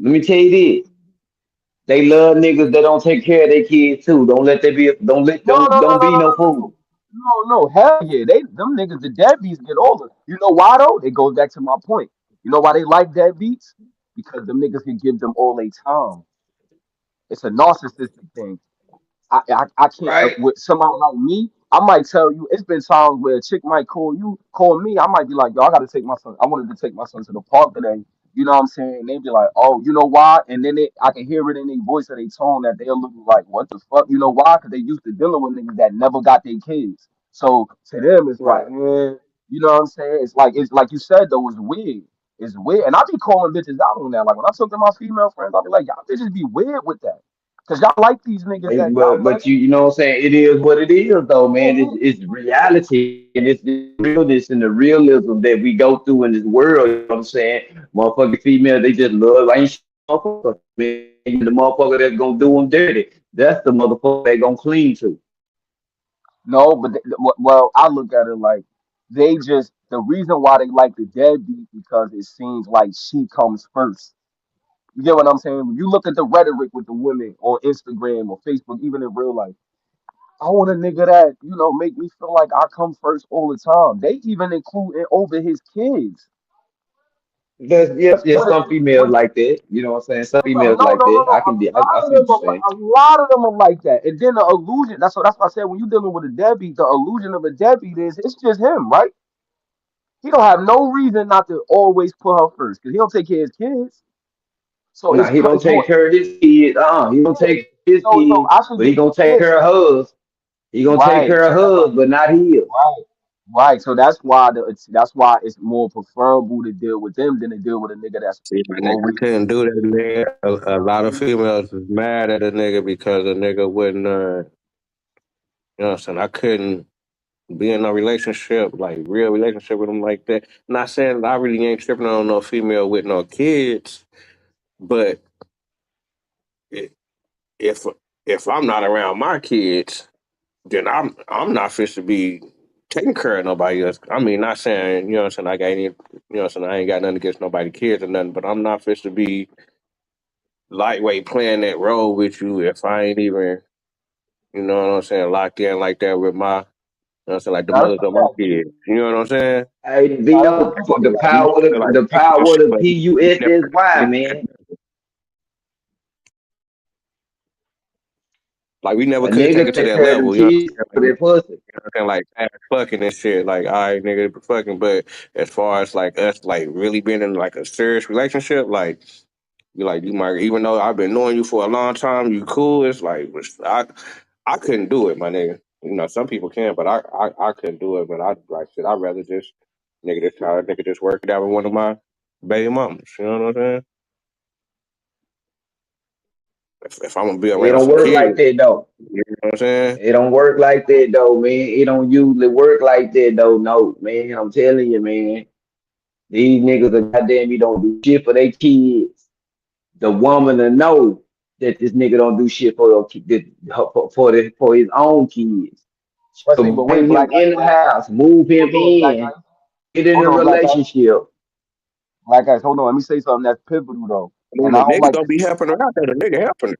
Let me tell you this. They love niggas that don't take care of their kids too. Don't let that be. No, no, no, Don't no, be no, no no, no, fool. no. No, hell yeah. Them niggas, the deadbeats get older. You know why though? It goes back to my point. You know why they like deadbeats? Because them niggas can give them all their time. It's a narcissistic thing. I can't Right. with somebody like me. I might tell you. It's been times where a chick might call me. I might be like, yo, I got to take my son. I wanted to take my son to the park today. You know what I'm saying? And they be like, oh, you know why? And then I can hear it in their voice or their tone that they're looking like, what the fuck? You know why? Because they used to dealing with niggas that never got their kids. So to them, it's like, Right. you know what I'm saying? It's like you said though. It's weird. It's weird. And I be calling bitches out on that. Like when I talk to my female friends, I be like, y'all bitches be weird with that. Cause y'all like these niggas that y'all love. But you know what I'm saying? It is what it is though, Yeah, man. It's reality and it's the realness and the realism that we go through in this world. You know what I'm saying? Motherfucking female, they just love ain't shit, motherfucker. Man, the motherfucker that's gonna do them dirty. That's the motherfucker they gonna cling to. no, but well, I look at it like the reason why they like the deadbeat because it seems like she comes first. You get what I'm saying? When you look at the rhetoric with the women on Instagram or Facebook, even in real life, I want a nigga that make me feel like I come first all the time. They even include it over his kids. Yes, What some it, females like that. You know what I'm saying? Some females No, no, like no, that. no. A I lot of see what them you're are saying. a lot of them are like that. And then the illusion. That's why I said when you dealing with a deadbeat, the illusion of a deadbeat is it's just him, right? He don't have no reason not to always put her first because he don't take care of his kids. So Nah, he don't it's more. take care of his kids. He don't Yeah. take care of his So kids, I should but he just gonna take yeah. care of hers. He gonna take Right. care of hers, but not his. Right. Right. So that's why it's more preferable to deal with them than to deal with a nigga that's See, my nigga, I always. couldn't do that, nigga. A lot of females was mad at a nigga because a nigga wouldn't, you know what I'm saying? I couldn't be in a relationship, like real relationship with him like that. Not saying that I really ain't tripping on no female with no kids, but i- if if I'm not around my kids, then I'm not fit to be taking care of nobody else. I mean, not saying, you know what I'm saying, like I ain't, you know what I'm saying, I ain't got nothing against nobody kids or nothing, but I'm not fit to be lightweight playing that role with you if I ain't even, you know what I'm saying, locked in like that with my, you know what I'm saying, like the Now that's mothers a of my fact. kids. You know what I'm saying? Hey, Now that's a Vito, fact. for the Like, we power feel of like the we power and of shit, the but we never PUSSY, get man. like we A never could take nigga it to take that care of them level. You know kids what I'm for saying? their pussy. Like fast fucking and shit. Like, all right, nigga, fucking. But as far as like us, like really being in like a serious relationship, like you like you might, even though I've been knowing you for a long time, you cool. It's like I couldn't do it, my nigga. You know, some people can, but I couldn't do it. But I like shit. I'd rather just nigga just work it out with one of my baby mamas. You know what I'm saying? If I'm gonna be It around don't some work kids, like that though. you know what I'm saying? It don't work like that though, man. It don't usually work like that though. No, man. I'm telling you, man. These niggas are goddamn you don't do shit for their kids. The woman to know that this nigga don't do shit for for his own kids. But So see, but wait, bring him Black Ice in the though. house, move him Hold on, Black in, Ice. get in Hold a on, Black Ice. relationship. Black Ice. Hold on. Let me say something that's pivotal though. I mean, And I the don't nigga like don't this. be helping her out there. The nigga helping her.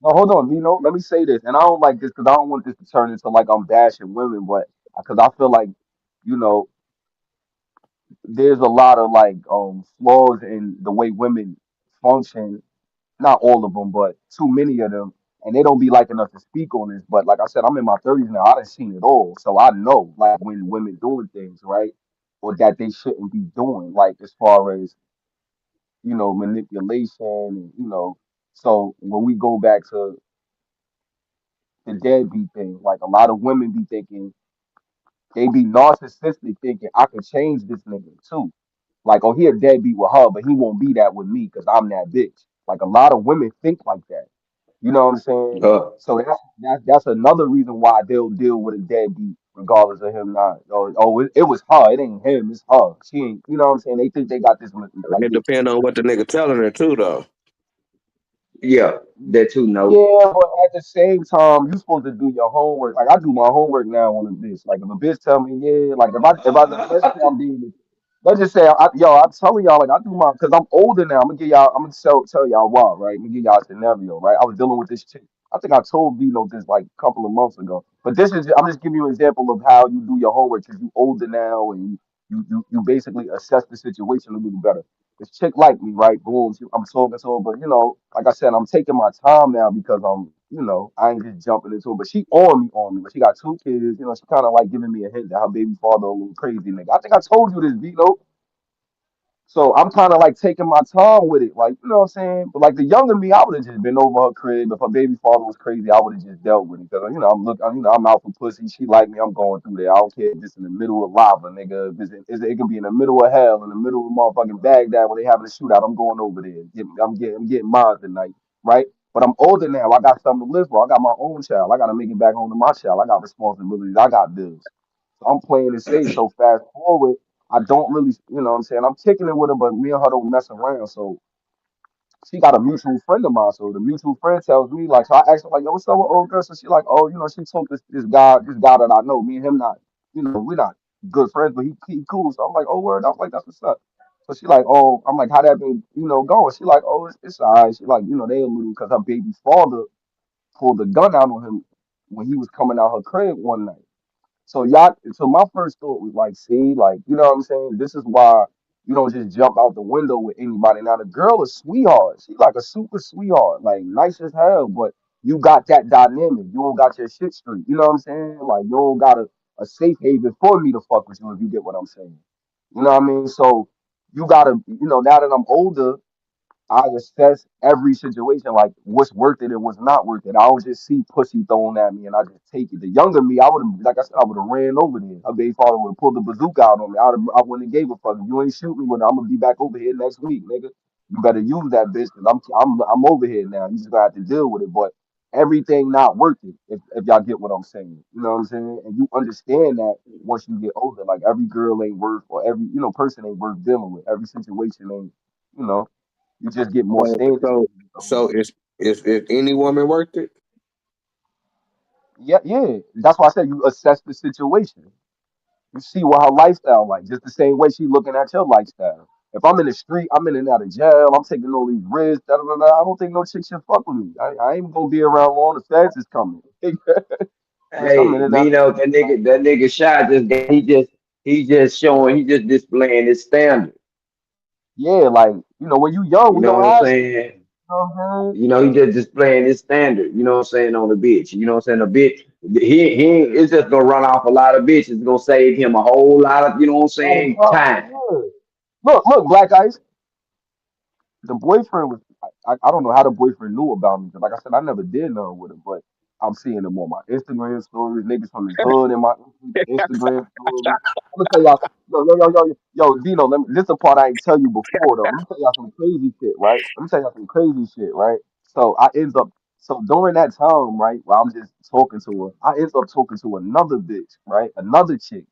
No, hold on, Vino. Let me say this, and I don't like this because I don't want this to turn into like I'm bashing women, but because I feel like, you know, there's a lot of like flaws in the way women function. Not all of them, but too many of them, and they don't be liking us to speak on this. But like I said, I'm in my 30s now. I done seen it all, so I know like when women doing things right or that they shouldn't be doing, like as far as manipulation and So when we go back to the deadbeat thing, like a lot of women be thinking they be narcissistic, thinking I can change this nigga too. Like, oh, he a deadbeat with her, but he won't be that with me because I'm that bitch. Like a lot of women think like that. You know what I'm saying? So that's another reason why they'll deal with a deadbeat regardless of him not. It was her. It ain't him. It's her. She ain't. You know what I'm saying? They think they got this like It they. depends on what the nigga telling her too, though. Yeah, that too. No. Yeah, but at the same time, you supposed to do your homework. Like I do my homework now on a bitch. Like if a bitch tell me, yeah, like if I let's say I'm being, let's just say I'm telling y'all like I do my because I'm older now. I'm gonna tell y'all why, right? I'm gonna give y'all a scenario, right? I was dealing with this chick. I think I told Vito this like a couple of months ago. But I'm just giving you an example of how you do your homework because you older now and you basically assess the situation a little better. This chick like me, right? Boom. I'm talking to her, but like I said, I'm taking my time now because I ain't just jumping into it. But she on me. But she got two kids. She kind of like giving me a hint that her baby father a little crazy nigga. I think I told you this, Vito. So I'm kind of like taking my time with it, like you know what I'm saying. But like the younger me, I would have just been over her crib. If her baby father was crazy, I would have just dealt with it because I'm out for pussy. She like me, I'm going through there. I don't care if it's in the middle of lava, nigga. If it can be in the middle of hell, in the middle of motherfucking Baghdad where they having a shootout. I'm going over there. I'm getting mine tonight, right? But I'm older now. I got something to live for. I got my own child. I got to make it back home to my child. I got responsibilities. I got bills. So I'm playing it safe. So fast forward. I don't really, you know what I'm saying? I'm kicking it with her, but me and her don't mess around. So she got a mutual friend of mine. So the mutual friend tells me, like, so I asked her, like, yo, what's up with old girl? So she like, oh, she took this guy that I know. Me and him not, we're not good friends, but he cool. So I'm like, oh, word. I was like, that's what's up. So she like, oh, I'm like, how that been, going? She like, oh, it's all right. She like, they a little, because her baby father pulled a gun out on him when he was coming out her crib one night. So my first thought was like, see, like, you know what I'm saying? This is why you don't just jump out the window with anybody. Now the girl is sweetheart. She's like a super sweetheart, like nice as hell, but you got that dynamic. You don't got your shit straight. You know what I'm saying? Like you don't got a safe haven for me to fuck with you if you get what I'm saying. You know what I mean? So you gotta, now that I'm older, I assess every situation, like what's worth it and what's not worth it. I don't just see pussy thrown at me and I just take it. The younger me, I would have, like I said, I would have ran over there. Her baby father would have pulled the bazooka out on me. I wouldn't have gave a fuck. If you ain't shoot me, when I'm gonna be back over here next week, nigga. You better use that bitch, cause I'm over here now. You just gotta have to deal with it. But everything not worth it. If y'all get what I'm saying, you know what I'm saying, and you understand that once you get older, like every girl ain't worth, or every person ain't worth dealing with. Every situation ain't, you know. You just get more So standards. so so is any woman worth it? Yeah, yeah. That's why I said you assess the situation. You see what her lifestyle like, just the same way she looking at your lifestyle. If I'm in the street, I'm in and out of jail, I'm taking all these risks, da, da, da, da, I don't think no chick should fuck with me. I ain't gonna be around long. The feds is coming. Bitch, I'm in Hey, and out. Vino, that nigga shot he just showing, he just displaying his standard. Yeah, like, when you young, You we know don't what I'm have shit. saying? You know what I'm saying? You know, he just displaying his standard, you know what I'm saying, on the bitch. You know what I'm saying? A bitch, it's just gonna run off a lot of bitches. It's gonna save him a whole lot of, you know what I'm Like, saying, time. yeah. Look, Black Ice. The boyfriend was I don't know how the boyfriend knew about me. 'Cause like I said, I never did nothing with him, but I'm seeing him on my Instagram stories, niggas from his hood in my Instagram stories. I'm gonna tell y'all, yo, Dino, this is the part I ain't tell you before though. Let me tell y'all some crazy shit, right? Let me tell y'all some crazy shit, right? So I ends up so during that time, right, while I'm just talking to her, I ends up talking to another bitch, right? Another chick.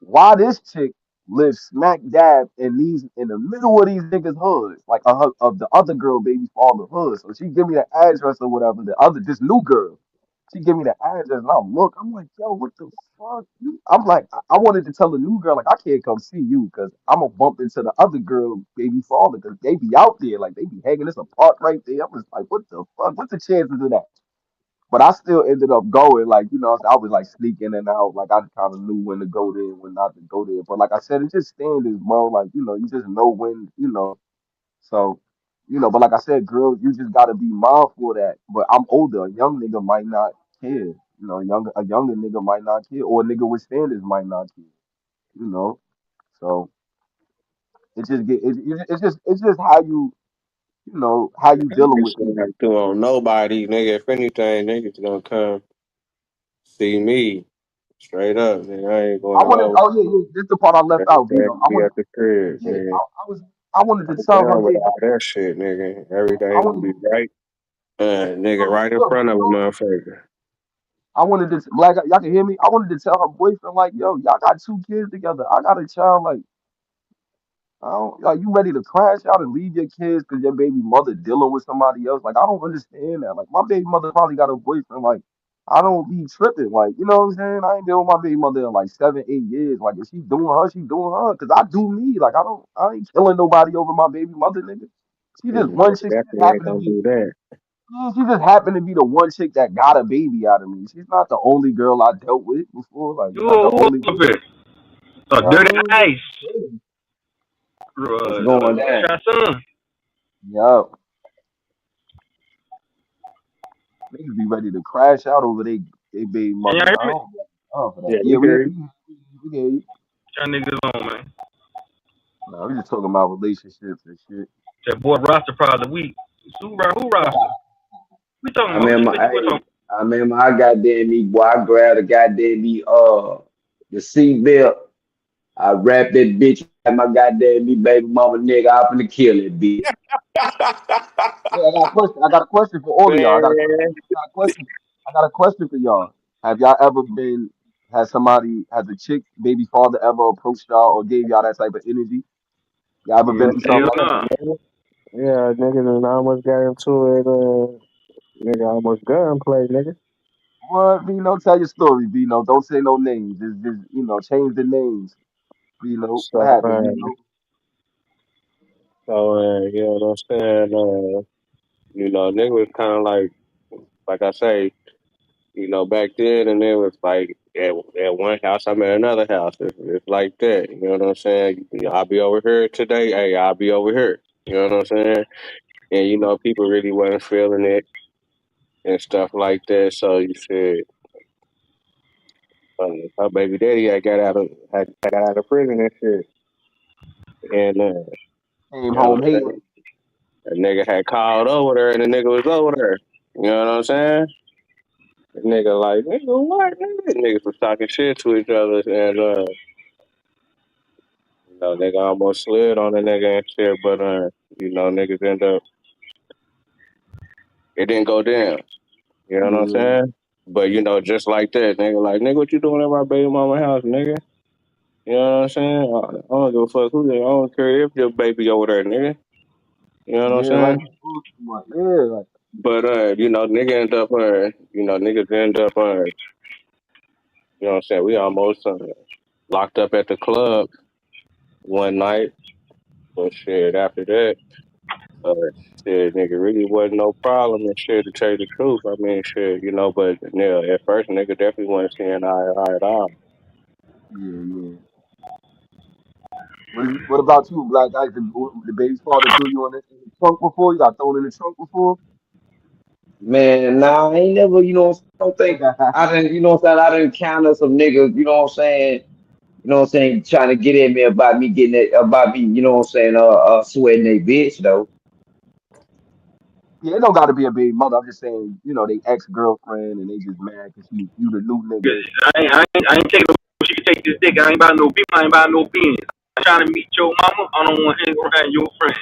Why this chick lives smack dab in the middle of these niggas' hoods, like of the other girl baby father hood. So she give me the address or whatever. This new girl, she give me the address, and I'm like, yo, what the fuck? I'm like, I wanted to tell the new girl, like, I can't come see you because I'm gonna bump into the other girl baby father because they be out there, like they be hanging. This a park right there. I was like, what the fuck? What's the chances of that? But I still ended up going, like, I was like sneaking in and out, like I kind of knew when to go there and when not to go there. But like I said, it's just standards, bro. Like, you just know when. So, but like I said, girls, you just gotta be mindful of that. But I'm older, a young nigga might not care. A younger nigga might not care, or a nigga with standards might not care. You know, so it's just how you dealing You with shouldn't people. have to on nobody, nigga. If anything, niggas gonna come see me straight up, nigga. I ain't I going wanted, over oh yeah, yeah, this is the part I left out, there. Vito. I Be wanted, at the crib, yeah, nigga. I wanted to I'm tell her, down with yeah, all that shit, nigga. I Everything gonna wanted, be right. Nigga, look, right in look, front of a Vito, motherfucker. I wanted to, Black, y'all can hear me? I wanted to tell her boyfriend, like, yo, y'all got two kids together. I got a child, like, I don't, like, you ready to crash out and leave your kids because your baby mother dealing with somebody else? Like, I don't understand that. Like, my baby mother probably got a boyfriend. Like, I don't be tripping. Like, you know what I'm saying? I ain't been with my baby mother in like 7, 8 years. Like, if she doing her, she doing her. Cause I do me. Like, I ain't killing nobody over my baby mother, nigga. She just Nigga, one chick. She just definitely ain't happened to gonna be. do that. Yeah, she just happened to be the one chick that got a baby out of me. She's not the only girl I dealt with before. Like, not the Who only up one. here? You know Dirty what I mean? Ice. What's going down? Shot son. Yeah. Niggas be ready to crash out over they baby Can mother. y'all I hear me? don't for that. Yeah, Yeah, we we hear you. we hear you. Y'all niggas on, man. Nah, we just talking about relationships and shit. That boy roster probably weak. Who roster? We talking I about? Which remember, bitch we talking? I remember I goddamn me, boy. I grabbed a goddamn me, the seatbelt. I wrapped that bitch at my goddamn me, baby mama nigga. I'm finna kill it, bitch. Yeah, I got a question. I got a question for all of y'all. Man, I got a question for y'all. Have y'all ever been has a chick baby father ever approached y'all or gave y'all that type of energy? Y'all ever been through something Hell like yeah, that? nah. nigga. Yeah, nigga, and I almost got into it. Nigga, almost gunplay, nigga. What, Vino? Tell your story, Vino. Don't say no names. Just change the names. Vino, what So, happened, Vino? you know what I'm saying? Nigga was kind of like I say, back then, and it was like at one house, I'm at another house. It's like that. You know what I'm saying? I'll be over here today. Hey, I'll be over here. You know what I'm saying? And people really wasn't feeling it and stuff like that. So you said, her baby daddy had got out of prison and shit. And Came you know home what I'm hating. saying? A nigga had called over there and the nigga was over there. You know what I'm saying? The nigga like, nigga, what? Nigga? Niggas was talking shit to each other and, nigga almost slid on the nigga and shit, but, niggas end up, it didn't go down. You know what I'm Yeah, saying? But, just like that, nigga, what you doing at my baby mama house, nigga? You know what I'm saying? I don't give a fuck who they. I don't care if your baby over there, nigga. You know what I'm yeah, like, saying? yeah, like, But nigga end up niggas end up you know what I'm saying? We almost locked up at the club one night. But shit, after that, uh, shit, nigga really wasn't no problem and shit to tell you the truth. I mean, shit, but at first nigga definitely wasn't seeing eye at all. yeah, yeah. What about you, Black Ice? The baby's father threw you in the trunk before? You got thrown in the trunk before? Man, nah, I ain't never, I don't think I didn't, I didn't encounter some niggas, trying to get at me about me getting it, about me, sweating they bitch though. Yeah, it don't got to be a baby mother. I'm just saying, they ex girlfriend and they just mad because you the new nigga. I ain't taking no. She can take this dick. I ain't buying no beam. I ain't buying no beans. I'm trying to meet your mama. I don't want to hang around your friend.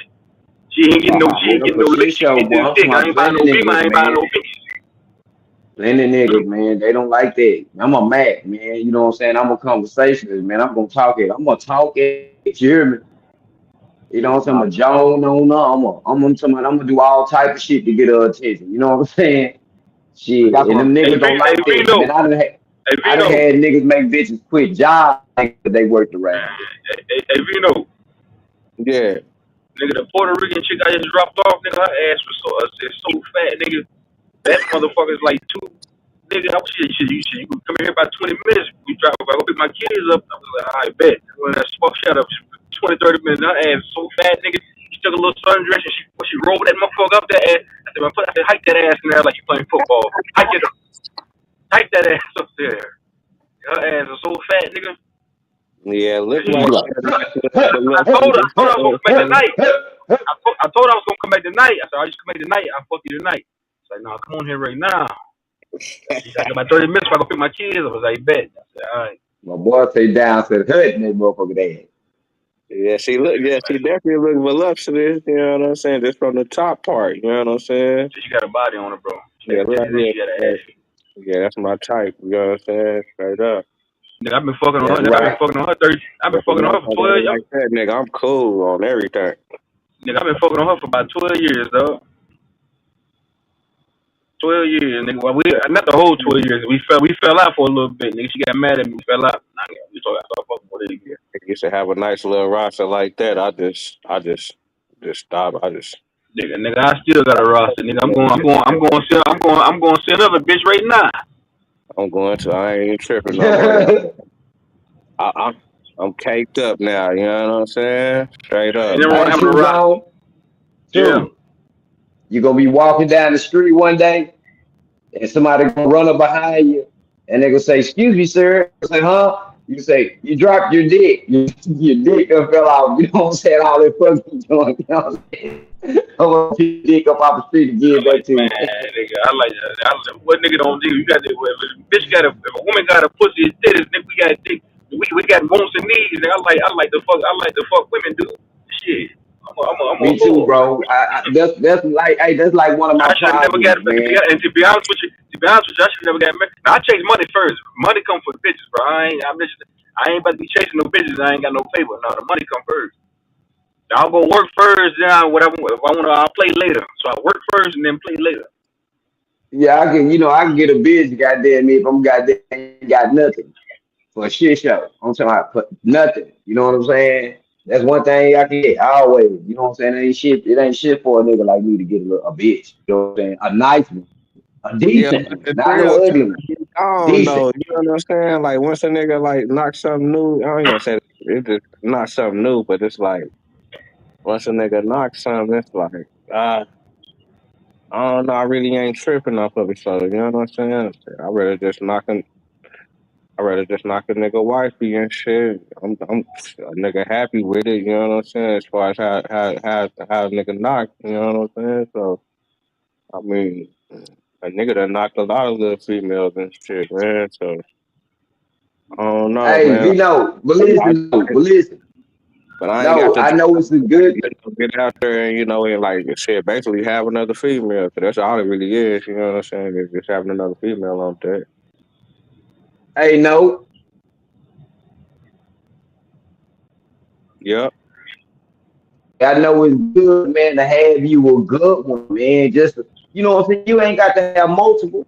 She ain't getting no. She ain't Well, getting for no lick. shit She can show, get boy, this I'm talking dick. I about ain't buying plenty no beam. niggas, I ain't buying man. no beans. Plenty niggas, man. They don't like that. I'm a Mac, man. You know what I'm saying? I'm a conversationalist, man. I'm gonna talk it. I'm gonna talk it. You hear me? You know Yeah, what I'm saying? I'm nah, a Joan on her. I'm gonna do all type of shit to get her attention. You know what I'm saying? but Shit. that's And what I'm them Hey, niggas don't Hey, like that. Vino. Man, Hey, I done Vino. had niggas make bitches quit jobs because they worked around me. Hey, Vino. Yeah. Nigga, the Puerto Rican chick I just dropped off, nigga, her ass was so fat, nigga. That motherfucker's like two. Nigga, I was you can come in here about 20 minutes. We drive, I go pick my kids up. I was like, all right, bet. When that fuck shut up, 20, 30 minutes. Her ass was so fat, nigga. She took a little sundress and she rolled that motherfucker up that ass. I said, hike that ass in there like you playing football. Hike that ass up there. Her ass was so fat, nigga. Yeah, look You like be she had a I told her I was gonna come back little tonight. I told her I was gonna come back tonight. I said, I just come back tonight. I'll fuck you tonight. She's like, no, come on here right now. She's like, about 30 minutes if I go pick my kids. I was like, bet. I said, all right. My boy say down said hurting that motherfucker ass. She definitely look voluptuous, you know what I'm saying? Just from the top part, you know what I'm saying? She got a body on her, bro. She Yeah, got look, titties and she got an ass. yeah, that's my type, you know what I'm saying? Straight up. Nigga, I've been fucking on her. That's Nigga, I've been right. fucking on her 30. I've been If a fucking on her for motherfucker 12 ain't years. like that, nigga, I'm cool on everything. Nigga, I've been fucking on her for about 12 years, dog. 12 years, nigga. Well, not the whole 12 years. We fell out for a little bit, nigga. She got mad at me. We fell out. Nah, we started fucking with it again. I used to have a nice little roster like that. I just stop. Nigga, I still got a roster, nigga. I'm going to see another bitch right now. I ain't tripping no more. I'm caked up now, you know what I'm saying? Straight Ain't up. never want Hey, to have a True roster. Zone, Yeah. True. You gonna be walking down the street one day and somebody gonna run up behind you and they gonna say, "Excuse me, sir." I say, "Huh?" You say, "You dropped your dick. Your dick done fell off." You know what I'm saying? All that fucking doing. You know what I'm saying? I want your dick up off the street and give back to Man, you. nigga, I like that. What nigga don't do? You got to, if a bitch got a, if a woman got a pussy and titties, nigga, we got dick. We got wants and needs. Nigga, I like to fuck women, dude. Shit, I'm a Me too, bull. bro. That's like, hey, that's like one of I my should have never got problems, man. and to be honest with you, I should have never got married. Now I chase money first. Money come for bitches, bro. I ain't about to be chasing no bitches. I ain't got no paper. No, the money come first. I'll go work first, then whatever. If I wanna, I'll play later. So I work first and then play later. Yeah, I can get a bitch, goddamn me, if I'm goddamn ain't got nothing for a shit show. I'm talking about put nothing. You know what I'm saying? That's one thing I can get always. You know what I'm saying? It ain't shit for a nigga like me to get a bitch. You know what I'm saying? A nice one. A Yeah, decent but one. the Not no thrill ugly one. I don't Decent. know. You know what I'm saying? Like once a nigga like knock something new, I ain't gonna say it's just not something new, but it's like once a nigga knock something, it's like uh I don't know. I really ain't tripping off of it. So you know what I'm saying? I rather just I'd rather just knock a nigga wifey and shit. I'm a nigga happy with it. You know what I'm saying? As far as how a nigga knock. You know what I'm saying? So I mean, a nigga that knocked a lot of little females and shit, man. So I don't know, Hey, man. Vino, but I, listen, no, but listen. but I ain't got No, the I drive know it's a to good. get out there and and like shit, basically have another female. 'Cause that's all it really is. You know what I'm saying? Is just having another female on that. Hey, no, Yep. I know it's good, man, to have you a good one, man. Just you know what I'm saying. You ain't got to have multiple.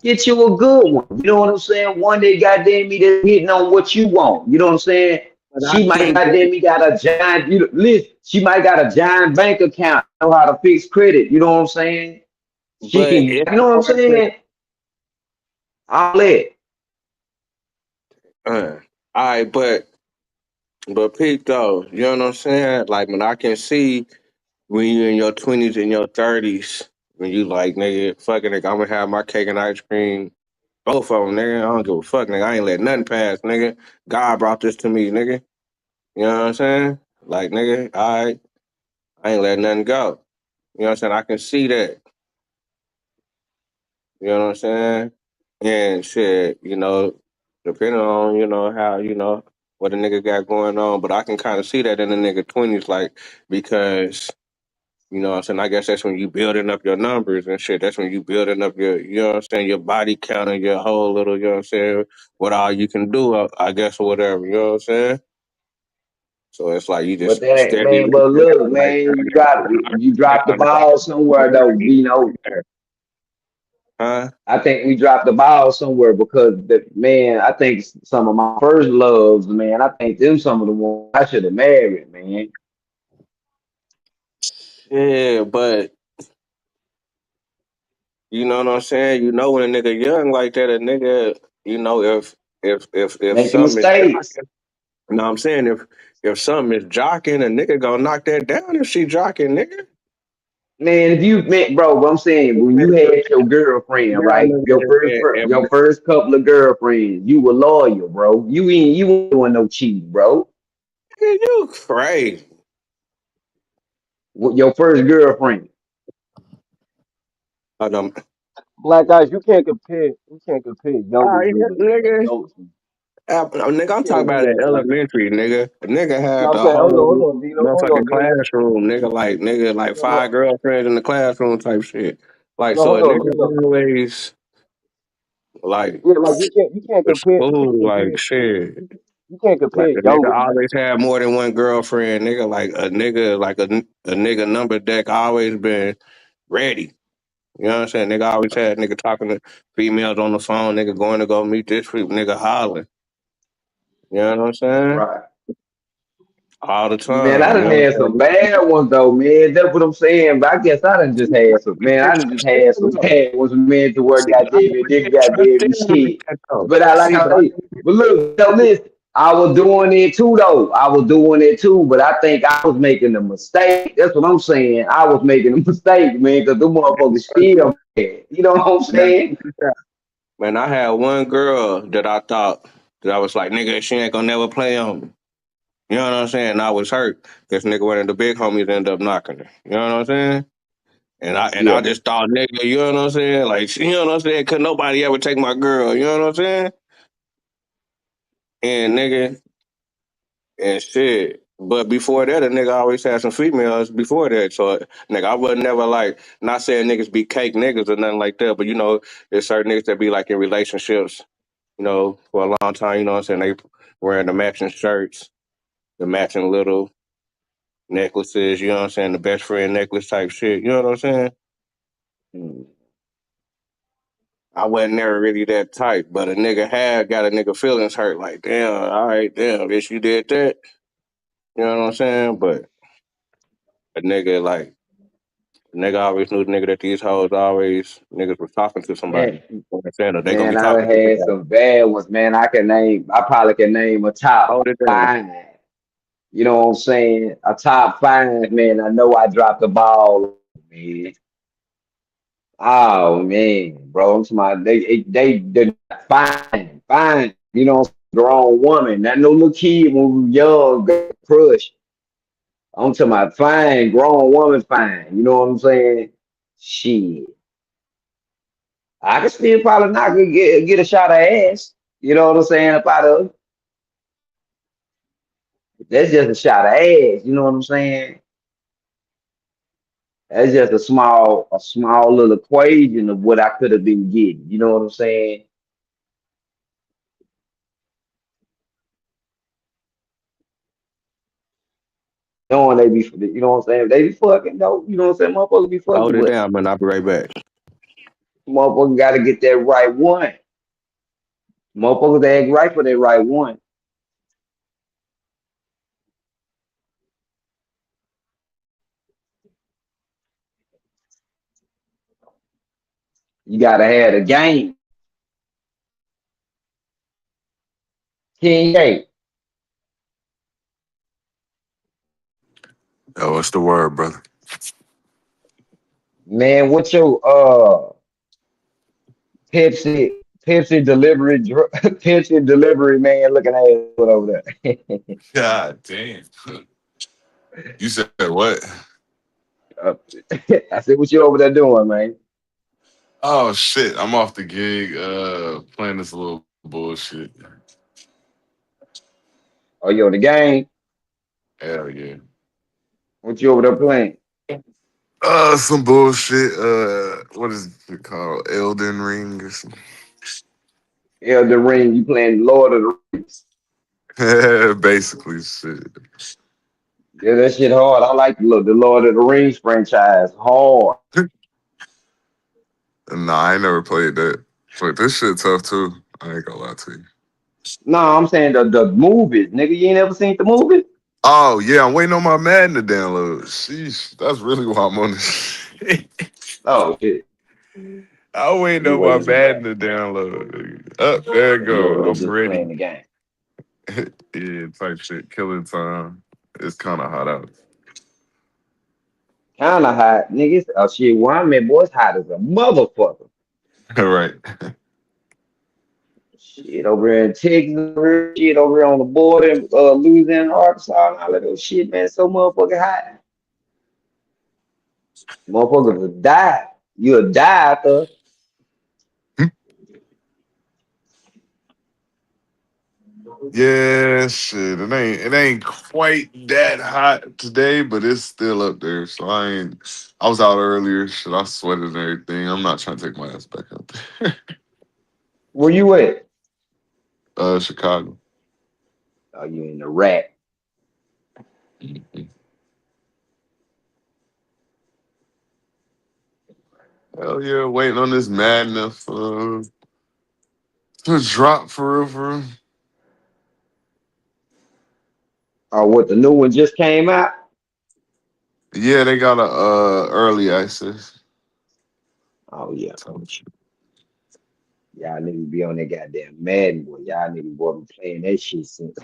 Get you a good one. You know what I'm saying? One day, goddamn me, that's hitting on what you want. You know what I'm saying? But I She might think goddamn me got a giant. Listen, she might got a giant bank account. Know how to fix credit. You know what I'm saying? She can. but You it's know what I'm hard to saying? All that. all right, but Pete though, you know what I'm saying? Like when I can see when you in your 20s and your 30s, when you like nigga, fucking nigga, I'm gonna have my cake and ice cream. Both of them, nigga. I don't give a fuck, nigga. I ain't let nothing pass, nigga. God brought this to me, nigga. You know what I'm saying? Like, nigga, I ain't letting nothing go. You know what I'm saying? I can see that. You know what I'm saying? And shit, depending on, how, what a nigga got going on. But I can kind of see that in the nigga 20s, like, because, you know what I'm saying? I guess that's when you building up your numbers and shit. That's when you building up your, you know what I'm saying, your body count and your whole little, you know what I'm saying, what all you can do, I guess, or whatever. You know what I'm saying? So it's like you But just that ain't steady man. But look, like man, you dropped the ball somewhere though. You know, huh? I think we dropped the ball somewhere because the man. I think some of my first loves, man. I think them some of the ones I should have married, man. Yeah, but you know what I'm saying? You know when a nigga young like that, a nigga, if Making something is mistakes, jocking, you know what I'm saying? If something is jocking, a nigga gonna knock that down if she jocking, nigga. man. If you man, bro, what I'm saying when you had your girlfriend, Down, right? nigga, Your first couple of girlfriends, you were loyal, bro. You ain't doing no cheating, bro. you crazy. With your first girlfriend. I do Black guys, you can't compare all younger right, niggas with nigga. adults. Nigga, You I'm talking can't about do at that, man. elementary, nigga. A nigga No, had I'm the saying, hold whole on, Vino, hold motherfucking on, Vino. classroom, nigga, like No, no, five girlfriends in the classroom type shit. Like, no, so a hold on, nigga Vino. always, like, Yeah, like you can't with compare, school, like, shit. you can't Like, compare a nigga younger people. always had more than one girlfriend, nigga. Like a nigga number deck always been ready. You know what I'm saying? Nigga always had nigga talking to females on the phone, nigga going to go meet this freak, nigga hollering. You know what I'm saying? Right. All the Man, I time. You done know had what some I'm bad ones though, man. That's what I'm saying. But I guess I done just had some, man. I done just had some saying? bad ones, man. To work, See, I goddamn it, nigga, goddamn me, understand shit. that though. But I like See, how but I they. But look, so listen, I was doing it too, though. I was doing it too, but I think I was making a mistake. That's what I'm saying. I was making a mistake, man, because the motherfuckers still bad. You know what I'm saying? man, I had one girl that I thought that I was like, nigga, she ain't gonna never play on me. You know what I'm saying? And I was hurt because nigga one of the big homies ended up knocking her. You know what I'm saying? And I Yeah. just thought, nigga, you know what I'm saying? Like, you know what I'm saying? Could nobody ever take my girl? You know what I'm saying? And nigga, and shit. But before that, a nigga always had some females before that. So, nigga, I was never like, not saying niggas be cake niggas or nothing like that, but there's certain niggas that be like in relationships, for a long time, you know what I'm saying? They wearing the matching shirts, the matching little necklaces, you know what I'm saying? The best friend necklace type shit, you know what I'm saying? Mm. I wasn't never really that type, but a nigga had got a nigga feelings hurt. Like, damn, all right, damn, bitch, you did that. You know what I'm saying? But a nigga like a nigga always knew the nigga that these hoes always niggas was talking to somebody. Man, You know what I'm saying? Or they gonna be man, I done talking to had somebody. some bad ones, man. I probably can name a top Hold it down. five. You know what I'm saying? A top five, man. I know I dropped the ball, man. Oh man, bro. I'm talking about they fine. You know, grown woman. Not no little kid when we were young, got crush. I'm talking about fine, grown woman fine. You know what I'm saying? Shit. I could still probably not get a shot of ass. You know what I'm saying about her? That's just a shot of ass. You know what I'm saying? That's just a small little equation of what I could have been getting. You know what I'm saying? Knowing they be, you know what I'm saying? They be fucking, though. You know what I'm saying? Motherfuckers be Hold fucking, it but down, man. I'll be right back. motherfuckers got to get that right one. Motherfuckers act right for that right one. You got to have the game. King K, Oh, what's the word, brother? man, what's your Pepsi delivery Pepsi delivery man looking at it over there? God damn. You said what? Uh, I said, what you over there doing, man? Oh shit, I'm off the gig, playing this little bullshit. Oh, you on the game? Hell yeah. What you over there playing? Some bullshit. What is it called? Elden Ring or something. Elden Ring, you playing Lord of the Rings. Basically, shit. Yeah, that shit hard. I like the Lord of the Rings franchise. Hard. Nah, I ain't never played that. But this shit tough too. I ain't gonna lie to you. No, I'm saying the movies. Nigga, you ain't ever seen the movie? Oh yeah, I'm waiting on my Madden to download. Sheesh, that's really why I'm on this. Oh, shit. I'm waiting You on my waiting on Madden that. to download. Up there it You over go. there I'm just ready. playing the game. Yeah, type shit. Killing time. It's kind of hot out. Kinda hot. Nigga, oh shit, where I'm at, boy, it's hot as a motherfucker. All right. Shit over here in Texas, shit over here on the border, Louisiana, Arkansas, and all of those shit, man. So motherfucking hot. Motherfuckers will die. You'll die after. Yeah, shit. It ain't quite that hot today, but it's still up there. So I was out earlier. Shit, I sweated and everything. I'm not trying to take my ass back out there. Where you at? Chicago. Oh, you in the rack. Hell yeah, waiting on this madness to drop for real, for real. Oh, what, the new one just came out? Yeah, they got a early access. Oh yeah. So, shit. Y'all niggas be on that goddamn Madden, boy. Y'all niggas boy been playing that shit since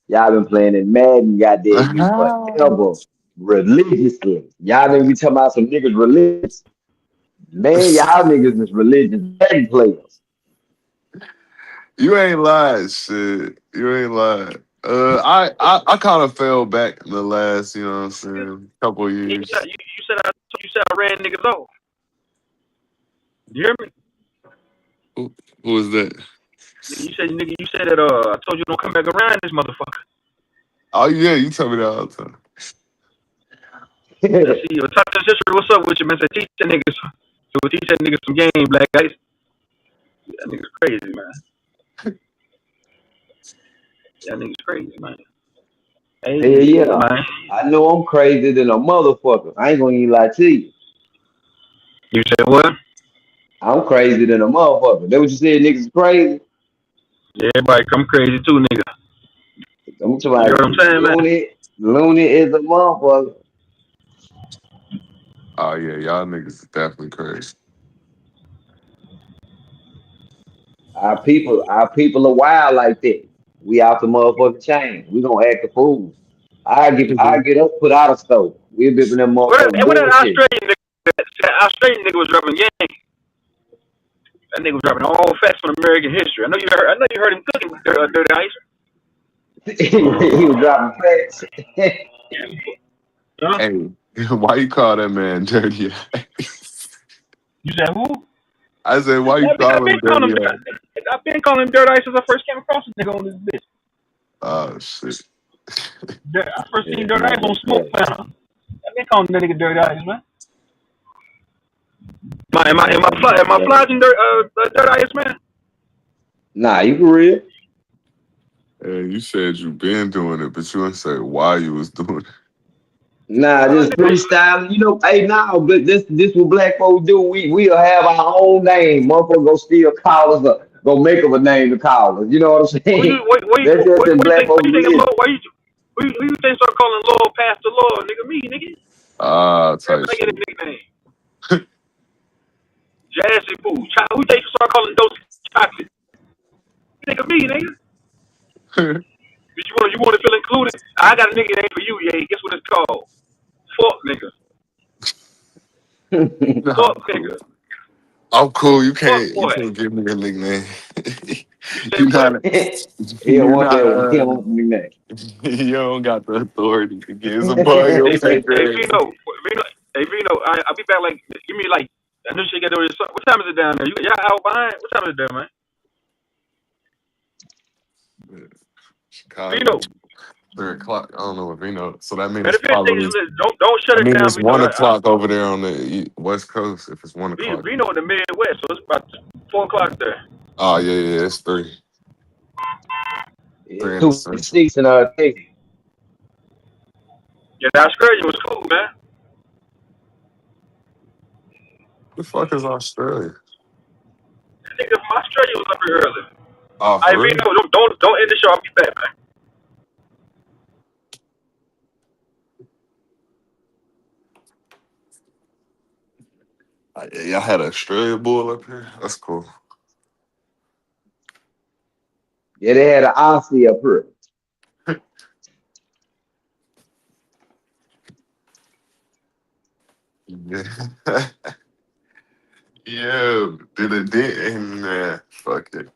y'all been playing that Madden goddamn me forever. Religiously. Y'all niggas be talking about some niggas religious. Man, y'all niggas is religious Madden players. You ain't lied, shit. You ain't lied. I kind of fell back in the last, you know what I'm saying, couple of You years. said I ran niggas off. You hear me? Who was that? You said that I told you don't come back around this motherfucker. Oh yeah, you tell me that all the time. Let's see, talk to sister, what's up with you, man? Say, teach that niggas. So we teach that niggas some game, black guys. That nigga's crazy, man. That nigga's crazy, man. Hey, Hell yeah. man. I know I'm crazy than a motherfucker. I ain't gonna even lie to you. You said what? I'm crazy than a motherfucker. That what you said, niggas is crazy? Yeah, everybody come crazy too, nigga. I'm talking You hear about what I'm saying, man? Looney is a motherfucker. Oh yeah, y'all niggas is definitely crazy. Our people are wild like that. We out the motherfucking chain. We gonna act a fool. I get up, put out a stove. We'll be in them What motherfucking that bullshit. Australian nigga? That Australian nigga was rubbing gang. That nigga was dropping all facts on American history. I know you heard him cooking Dirty Ice. He was dropping facts. Huh? Hey, why you call that man Dirty Ice? You said who? I said, why you call him Dirty Ice? I've been calling him Dirty Ice since I first came across this nigga on this bitch. Oh shit. I first seen Dirty Ice on Smoke Planet. I've been calling that nigga Dirty Ice, man. Am I flogging Dirty Ice, man? Nah, you for real? Hey, you said you been doing it, but you didn't say why you was doing it. Nah, just freestyle. You know, hey, now, but this what black folks do. We'll have our own name. Motherfucker go steal call us up, go make up a name to call us. You know what I'm saying? That's just in black folks. Who you think start calling Lord Pastor Lord, nigga? Me, nigga. Type I get shit. a nickname. Jazzy Boo. Who you think you start calling Dose Chocolate? Nigga, me, nigga. You want to feel included? I got a nickname for you, yeah. Guess what it's called? Fuck nigga. Fuck nigga. I'm cool. You can't Fuck boy. give me a nickname. You not He don't want that one. He don't want the nickname. you don't got the authority to give somebody your Hey, nickname. Vino. Hey, Vino, I'll be back like, give me like, I know she got to do. What time is it down there? Y'all out behind? What time is it there, man? Chicago. Vino. 3 o'clock. I don't know what Vino. So that means Man, it's probably. don't shut I it mean, down, it's Vino. 1 o'clock over there on the West Coast. If it's 1 o'clock. Vino in the Midwest, so it's about 4 o'clock there. Oh yeah, it's 3. Yeah, 256 in Texas. Yeah, the Australia was cool, man. The fuck is Australia? That nigga from Australia was up here early. Oh, Hey, for real? Vino, don't end the show. I'll be back, man. Y'all had an Australia bull up here. That's cool. Yeah, they had an Aussie up here. Yeah. Yeah, did fuck it.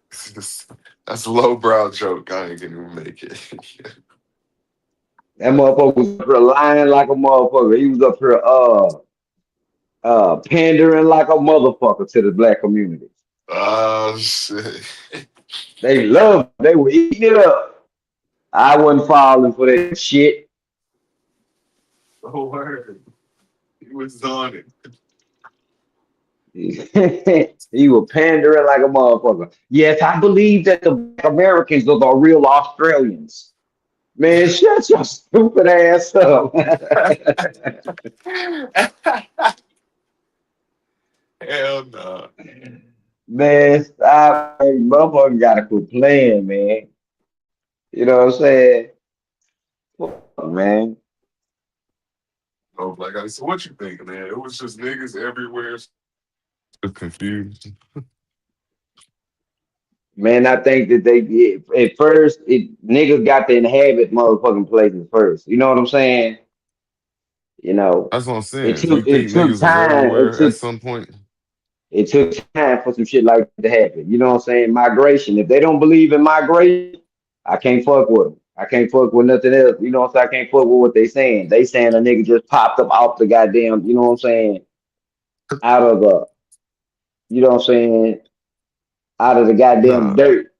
That's a lowbrow joke. I ain't gonna make it. That motherfucker was up here lying like a motherfucker. He was up here pandering like a motherfucker to the black community. Oh shit. They loved it. They were eating it up. I wasn't falling for that shit. Oh word. He was on it. He was pandering like a motherfucker. Yes, I believe that the black Americans are the real Australians. Man, shut your stupid ass up. Hell no. Man, stop. Hey, motherfucker gotta quit playing, man. You know what I'm saying? Fuck, man. Oh, like I said, what you think, man? It was just niggas everywhere. Just confused. Man, I think that at first niggas got to inhabit motherfucking places first. You know what I'm saying? You know, That's what I'm it saying. You took it think took niggas was time. everywhere at some point? It took time for some shit like that to happen. You know what I'm saying? Migration. If they don't believe in migration, I can't fuck with them. I can't fuck with nothing else. You know what I'm saying? I can't fuck with what they saying. They saying a nigga just popped up off the goddamn, you know what I'm saying? Out of the, you know what I'm saying? Out of the goddamn Nah. dirt.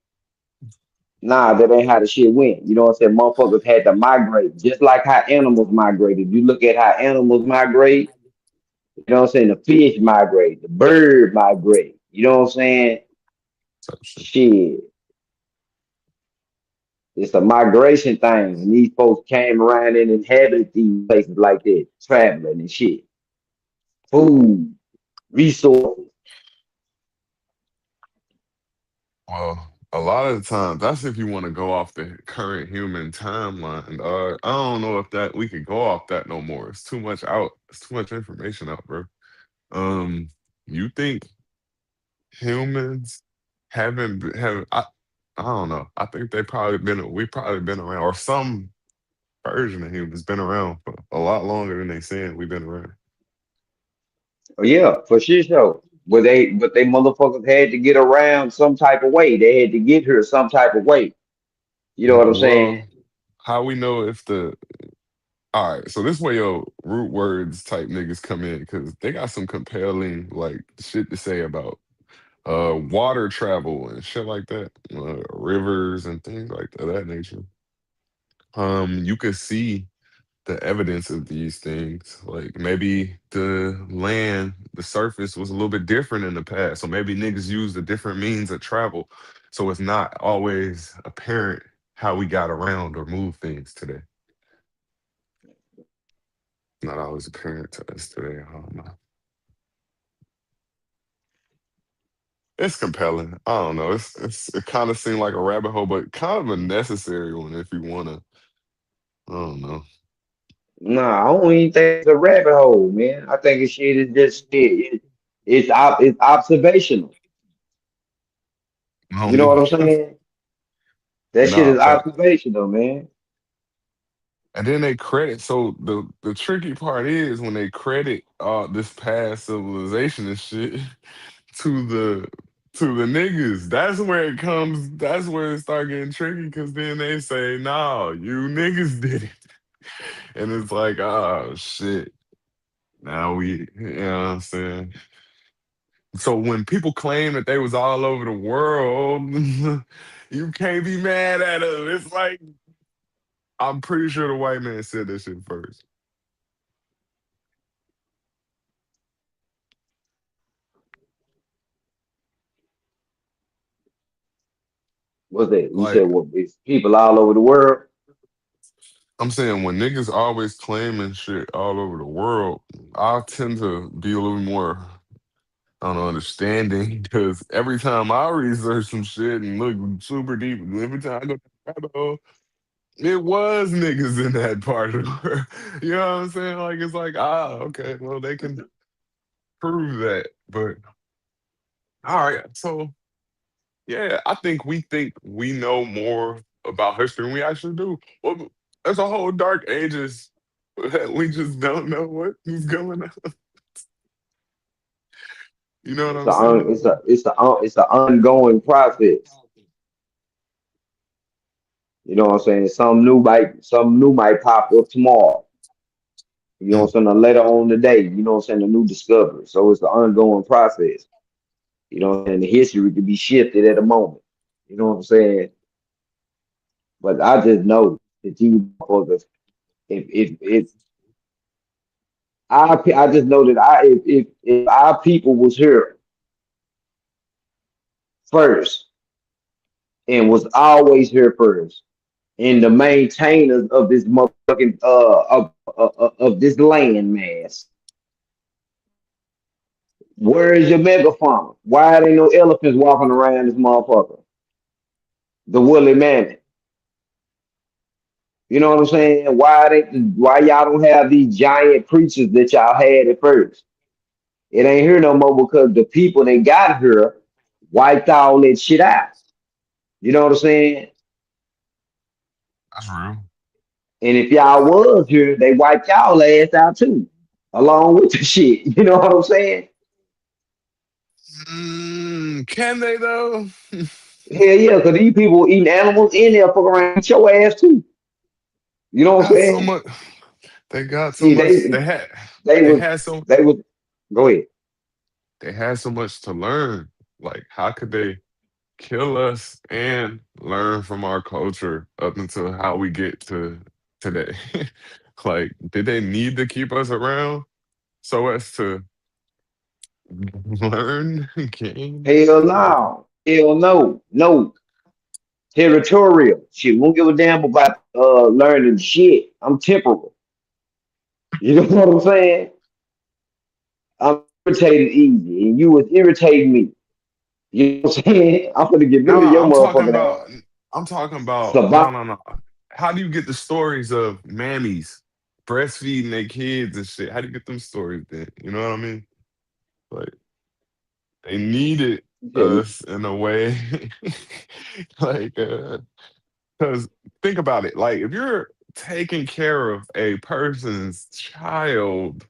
Nah, that ain't how the shit went. You know what I'm saying? Motherfuckers had to migrate, just like how animals migrated. You look at how animals migrate, you know what I'm saying? The fish migrate, the bird migrate. You know what I'm saying? Shit. It's a migration thing. And these folks came around and inhabited these places like that, traveling and shit. Food, resources. Well, a lot of the time, that's if you want to go off the current human timeline. I don't know if that we could go off that no more. It's too much out. It's too much information out, bro. You think humans have? I don't know. I think we probably been around, or some version of humans been around for a lot longer than they saying we've been around. Oh, yeah, for sure. but they motherfuckers had to get around some type of way. They had to get here some type of way. You know what I'm saying? Well, how we know if the all right, so this way your root words type niggas come in because they got some compelling like shit to say about water travel and shit like that, rivers and things like that nature. You could see the evidence of these things. Like maybe the land, the surface was a little bit different in the past. So maybe niggas used a different means of travel. So it's not always apparent how we got around or move things today. Not always apparent to us today. I don't know. It's compelling. I don't know. It kind of seemed like a rabbit hole, but kind of a necessary one if you wanna. I don't know. Nah, I don't even think it's a rabbit hole, man. I think it's shit is just shit. It's observational. I You don't know what I'm know. saying? That shit Nah, is fact. observational, man. And then they credit. So the tricky part is when they credit this past civilization and shit to the niggas. That's where it comes. That's where it start getting tricky because then they say, "No, you niggas did it," and it's like, oh shit. Now you know what I'm saying. So when people claim that they was all over the world, you can't be mad at them. It's like I'm pretty sure the white man said that shit first. What's that? You said Like what? It's people all over the world. I'm saying, when niggas always claiming shit all over the world, I tend to be a little more, I don't know, understanding because every time I research some shit and look super deep, every time I go to the rabbit hole, it was niggas in that part of the world. You know what I'm saying? Like it's like, okay, well they can prove that, but all right, so yeah, I think we know more about history than we actually do. Well, there's a whole dark ages that we just don't know what is going on. You know what It's I'm saying? it's an ongoing process. You know what I'm saying? Some new might pop up tomorrow. You know what Mm. I'm saying? Or later on today. You know what I'm saying? A new discovery. So it's an ongoing process. You know what I'm saying? The history could be shifted at a moment. You know what I'm saying? But I just know that these motherfuckers, if I just know that if our people was here first and was always here first, and the maintainers of this motherfucking of this land mass, where is your megafauna? Why ain't no elephants walking around this motherfucker? The woolly mammoth. You know what I'm saying? Why y'all don't have these giant creatures that y'all had at first? It ain't here no more because the people that got here wiped all that shit out. You know what I'm saying? That's real. And if y'all was here, they wiped y'all ass out too, along with the shit. You know what I'm saying? Can they though? Hell yeah, because these people eating animals in there fuck around with your ass too. You know what I'm Got so saying? much. They got so See, much. they They was had so they was go ahead. they had so much to learn. Like, how could they kill us and learn from our culture up until how we get to today? Like, did they need to keep us around so as to learn, gain? Hell no. Hell no. No. Territorial. Shit. Won't give a damn about learning shit. I'm temporal. You know what I'm saying? I'm irritated easy. And you was irritating me. You know what I'm saying? I'm gonna get rid of Nah, your motherfucking ass. I'm talking about, Savant. no. How do you get the stories of mammies breastfeeding their kids and shit? How do you get them stories then? You know what I mean? Like, they needed us in a way. Like, because think about it. Like, if you're taking care of a person's child,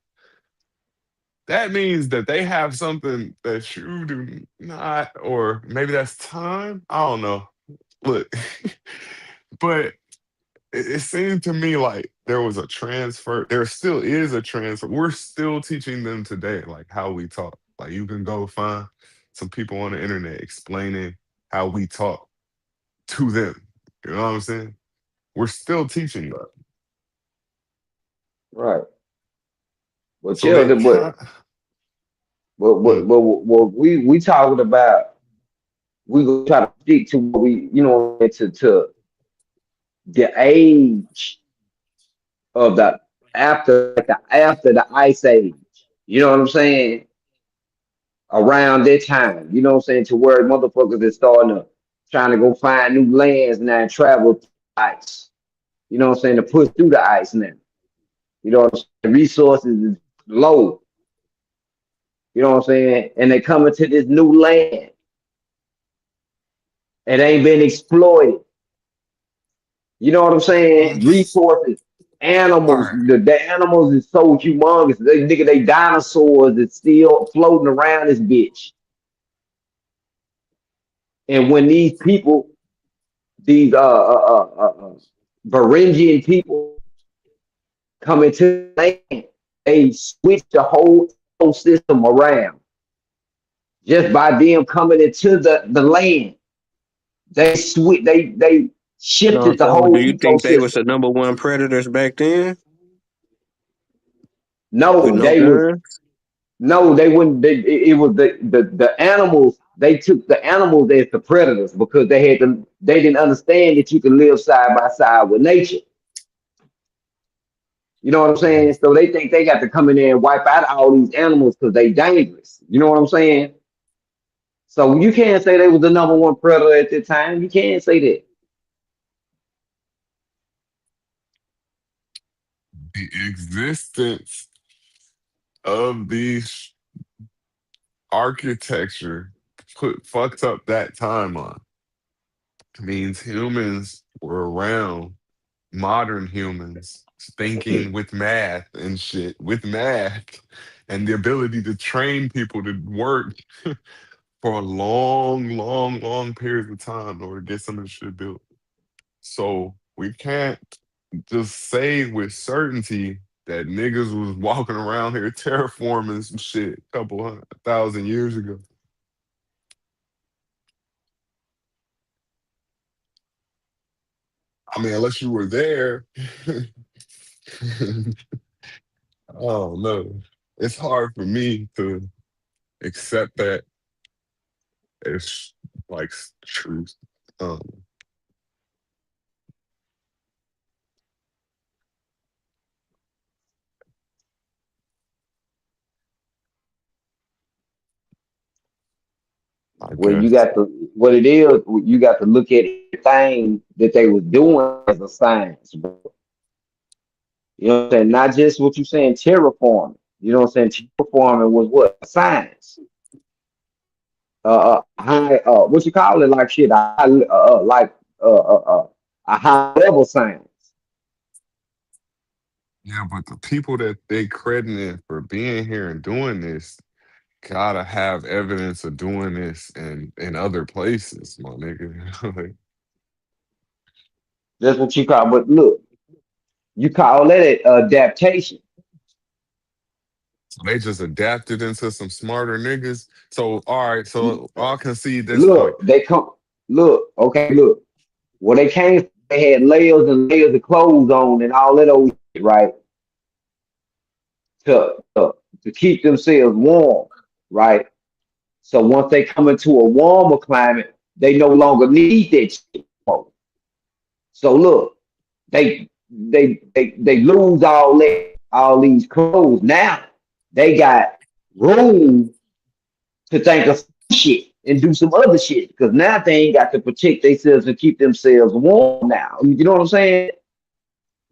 that means that they have something that you do not, or maybe that's time. I don't know. Look, but it seemed to me like there was a transfer. There still is a transfer. We're still teaching them today, like how we talk. Like you can go find some people on the internet explaining how we talk to them. You know what I'm saying? We're still teaching them. Right. Well, So they Chelsea, can't. what we talking about, we gonna try to stick to what we, to the age of the after the ice age. You know what I'm saying? Around that time, you know what I'm saying, to where motherfuckers is starting to trying to go find new lands now and travel through ice. You know what I'm saying, to push through the ice now. You know what I'm saying? The resources is low. You know what I'm saying? And they coming to this new land. It ain't been exploited. You know what I'm saying? Resources, All animals. right. The animals is so humongous. They dinosaurs is still floating around this bitch. And when these people, these Varangian people come into the land, they switch the whole system around. Just by them coming into the land, they No, shifted the so do whole you think they was ecosystem. the number one predators back then with No, no they was guns? no, they wouldn't. It was the animals. They took the animals as the predators because they didn't understand that you can live side by side with nature. You know what I'm saying? So they think they got to come in there and wipe out all these animals because they dangerous. You know what I'm saying? So you can't say they was the number one predator at the time. You can't say that. The existence of these architecture fucked up that timeline. Means humans were around, modern humans thinking with math and shit, with math and the ability to train people to work for a long period of time in order to get some of this shit built. So we can't just say with certainty that niggas was walking around here terraforming some shit a couple 100,000 years ago. I mean, unless you were there. Oh no. It's hard for me to accept that as like truth. Um, I Well, you guess. got to what it is. You got to look at everything that they was doing as a science, bro. You know what I'm saying? Not just what you saying terraforming. You know what I'm saying? Terraforming was what science. High. What you call it? Like shit. Like a high level science. Yeah, but the people that they crediting for being here and doing this gotta have evidence of doing this in other places, my nigga. Like, That's what you call. But look, you call that adaptation. so they just adapted into some smarter niggas. So all right, so I'll concede this point. Look, they come. Look, okay, look. When they came, they had layers and layers of clothes on and all that old shit, right? To keep themselves warm, right? So once they come into a warmer climate, they no longer need that shit anymore. So look, they lose all these clothes. Now they got room to think of shit and do some other shit because now they ain't got to protect themselves and keep themselves warm now. You know what I'm saying?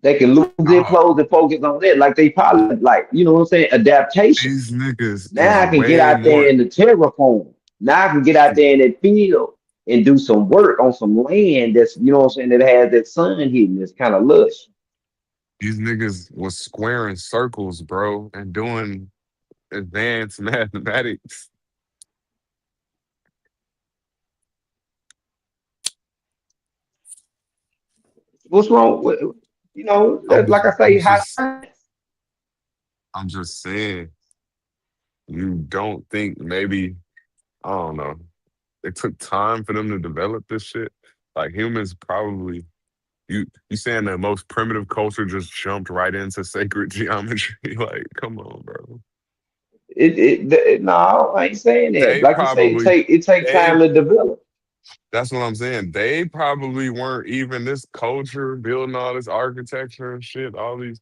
They can lose their Uh, clothes and focus on that. Like they probably like, you know what I'm saying? Adaptation. these niggas Now is I can get way out there more. in the terraform. Now I can get out there in that field and do some work on some land that's, you know what I'm saying, that has that sun hitting. It's kind of lush. These niggas was squaring circles, bro, and doing advanced mathematics. What's wrong with, I'm like I I'm say, high just science. I'm just saying, you don't think maybe, I don't know, it took time for them to develop this shit? Like humans probably, you saying the most primitive culture just jumped right into sacred geometry? Like, come on, bro. No, I ain't saying that. They Like you say, probably it take they time to develop. That's what I'm saying. They probably weren't even this culture building all this architecture and shit, all these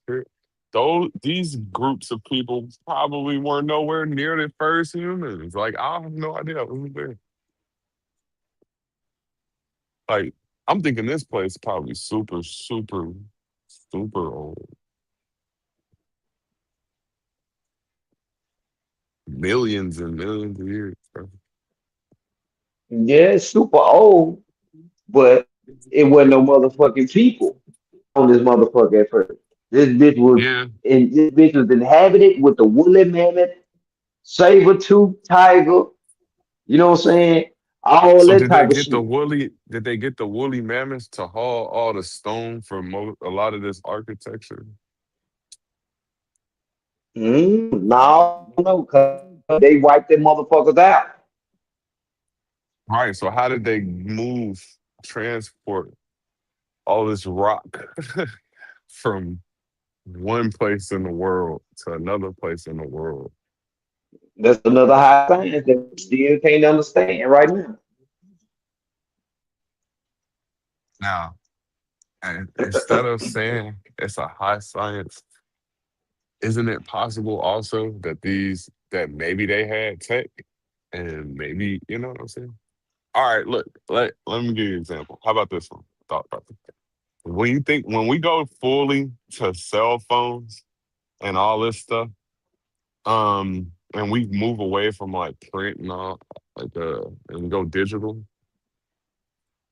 these groups of people probably weren't nowhere near the first humans. Like I have no idea who they. Like I'm thinking this place probably super, super, super old. Millions and millions of years, bro. Yeah, it's super old, but it wasn't no motherfucking people on this motherfucker at first. This bitch was, Yeah. and this bitch was inhabited with the woolly mammoth, saber tooth tiger. You know what I'm saying? All So that type of shit. did they get the woolly mammoths to haul all the stone for a lot of this architecture? No, cause they wiped them motherfuckers out. Right. So how did they transport all this rock from one place in the world to another place in the world? That's another high science that we still can't understand right now. Now, and instead of saying it's a high science, isn't it possible also that that maybe they had tech and maybe, you know what I'm saying? All right, look, let me give you an example. How about this one? Thought about this. When we go fully to cell phones and all this stuff, and we move away from like print and all, and we go digital,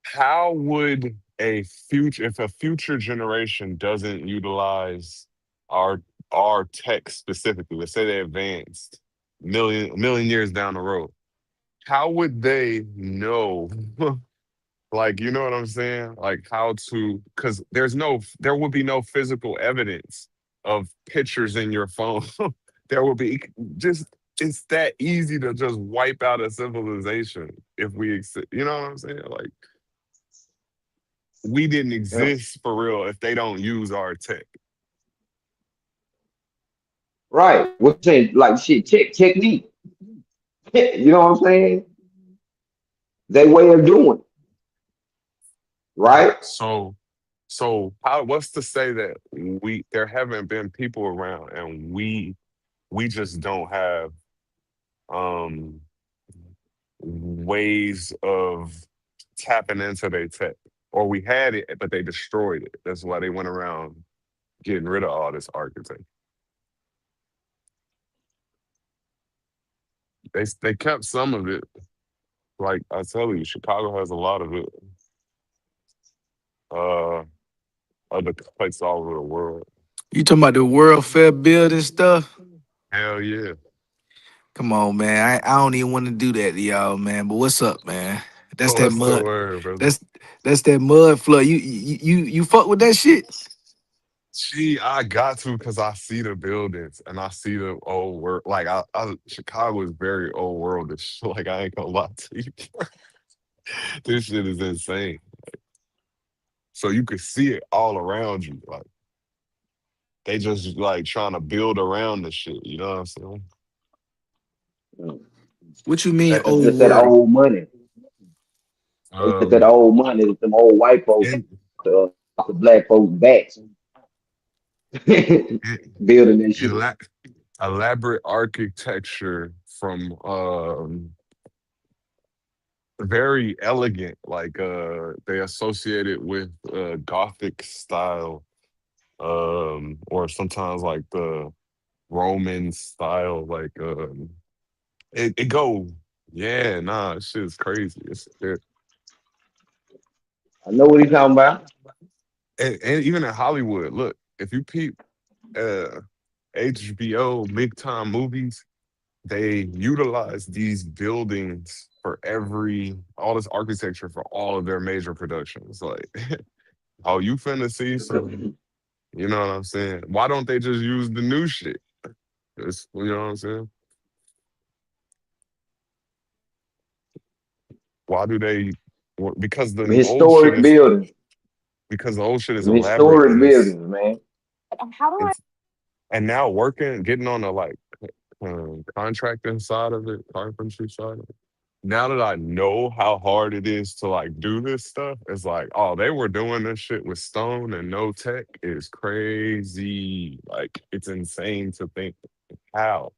how would if a future generation doesn't utilize our our tech specifically, let's say they advanced million years down the road, how would they know? Like, you know what I'm saying? Like how to, because there would be no physical evidence of pictures in your phone. There will be just, it's that easy to just wipe out a civilization if you know what I'm saying? Like we didn't Yeah. exist for real if they don't use our tech. Right. What you saying? Like shit, technique. You know what I'm saying? Their way of doing it, Right. right? So what's to say that there haven't been people around and we just don't have um ways of tapping into their tech. Or we had it, but they destroyed it. That's why they went around getting rid of all this architecture. They kept some of it. Like I tell you, Chicago has a lot of it. Uh, other places all over the world. You talking about the World Fair building stuff? Hell yeah. Come on, man. I don't even want to do that to y'all, man. But what's up, man? That's that What's the mud. word, brother? That's that mud flood. You fuck with that shit? Gee, I got to because I see the buildings and I see the old world. Like Chicago is very old worldish. Like I ain't gonna lie to you. This shit is insane. So you could see it all around you. Like they just like trying to build around the shit. You know what I'm saying? What you mean That's old just that world? old money. It's just that Um, old money that them old white folks in, the black folks backs in, building that shit. ela- elaborate architecture from very elegant. Like they associate it with Gothic style, or sometimes like the Roman style. Like it go. Yeah, nah, this shit's crazy. I know what he's talking about. And even in Hollywood, look, if you peep uh HBO big time movies, they utilize these buildings for all this architecture for all of their major productions. Like, oh, you finna see some, you know what I'm saying? Why don't they just use the new shit? You know what I'm saying? Why do they? Because Them the old shit historic is buildings. because the old shit is Them elaborate historic and buildings, man. it's and now working, getting on the like contracting side of it, carpentry side of it. Now that I know how hard it is to like do this stuff, it's like, oh, they were doing this shit with stone and no tech is crazy. Like it's insane to think how.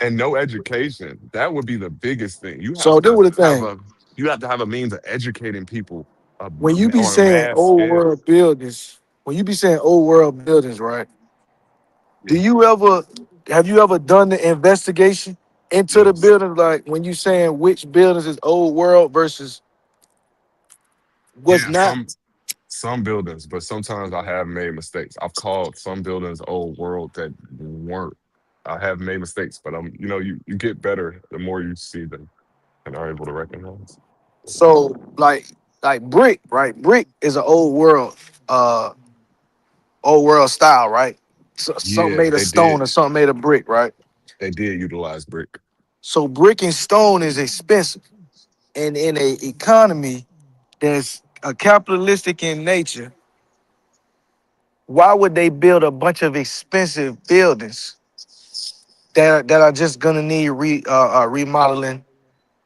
And no education. That would be the biggest thing. So this was the thing. You have to have a means of educating people When you be on a saying mass old scale. world buildings, when you be saying old world buildings, right? Do Yeah. you ever have you ever done the investigation into the Yes. building? Like when you saying which buildings is old world versus what's Yeah, not? some buildings, but sometimes I have made mistakes. I've called some buildings old world that weren't. I have made mistakes, but you get better the more you see them and are able to recognize. So like brick, right? Brick is an old world style, right? So, something Yeah, made of stone or something made of brick, right? they did utilize brick. So brick and stone is expensive, and in a economy that's a capitalistic in nature, why would they build a bunch of expensive buildings that are just gonna need remodeling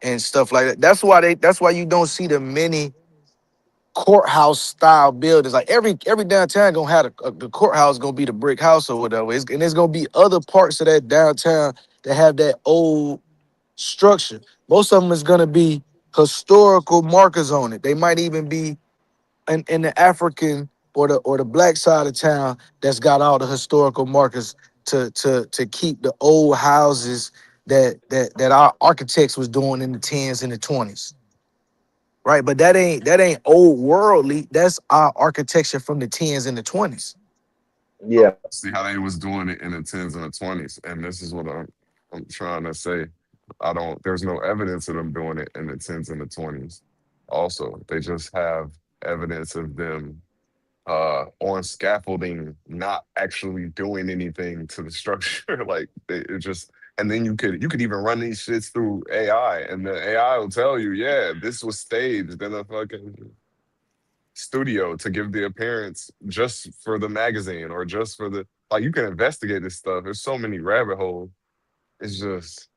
and stuff like that? That's why you don't see the many courthouse style buildings. Like every downtown gonna have the courthouse gonna be the brick house or whatever. And there's gonna be other parts of that downtown that have that old structure. Most of them is gonna be historical markers on it. They might even be in the African or the black side of town that's got all the historical markers to keep the old houses that our architects was doing in the 10s and the 20s. Right, but that ain't old worldly. That's our architecture from the 10s and the 20s. Yeah. See how they was doing it in the tens and the twenties, and this is what I'm trying to say. I don't. There's no evidence of them doing it in the tens and the twenties. Also, they just have evidence of them on scaffolding, not actually doing anything to the structure. Like it just, and then you could even run these shits through AI, and the AI will tell you, yeah, this was staged in a fucking studio to give the appearance just for the magazine or just for the like. You can investigate this stuff. There's so many rabbit holes. It's just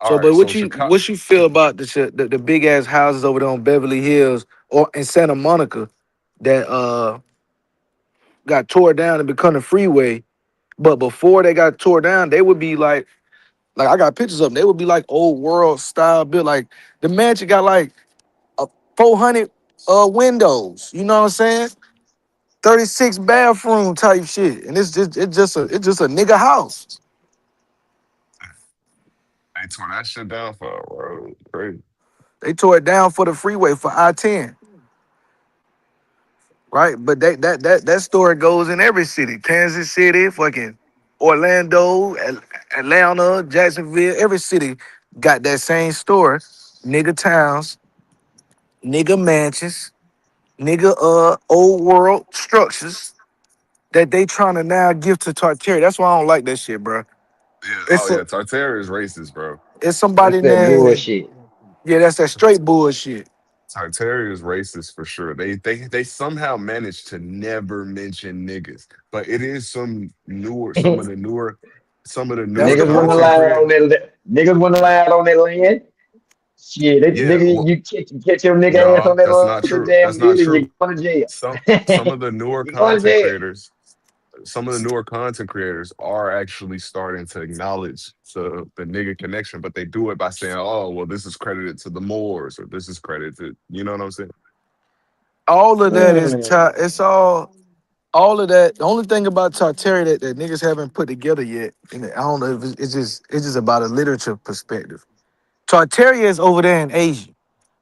all So, right. but So what you Chicago, what you feel about the big ass houses over there on Beverly Hills or in Santa Monica that got tore down and become a freeway? But before they got tore down, they would be like I got pictures of them. They would be like old world style built. Like the mansion got like 400 windows. You know what I'm saying? 36 bathroom type shit, and it's just a nigga house. they tore that shit down for a road. Crazy. They tore it down for the freeway for I-10, right? But that story goes in every city. Kansas City, fucking Orlando, Atlanta, Jacksonville, every city got that same story. Nigga towns, nigga mansions, nigga old world structures that they trying to now give to Tartaria. That's why I don't like that shit, bro. Yeah. Oh It's yeah. Tartare is racist, bro. it's That's somebody that named, bullshit. yeah, that's that straight bullshit. Tartaria is racist for sure. They somehow managed to never mention niggas, but it is some of the That's newer the Niggas want to content lie bullshit. creators. on that. Niggas want to lie on that land. Shit, Yeah, nigga, well, you catch your nigga ass no, on that that's not true. That's damn not deal, true. you going to jail. Some of the newer You going to content jail. creators, some of the newer content creators are actually starting to acknowledge the nigga connection, but they do it by saying, "Oh, well, this is credited to the Moors, or this is credited." You know what I'm saying? All of that is Mm. it's all of that. The only thing about Tartaria that niggas haven't put together yet, and I don't know if it's just about a literature perspective. Tartaria is over there in Asia,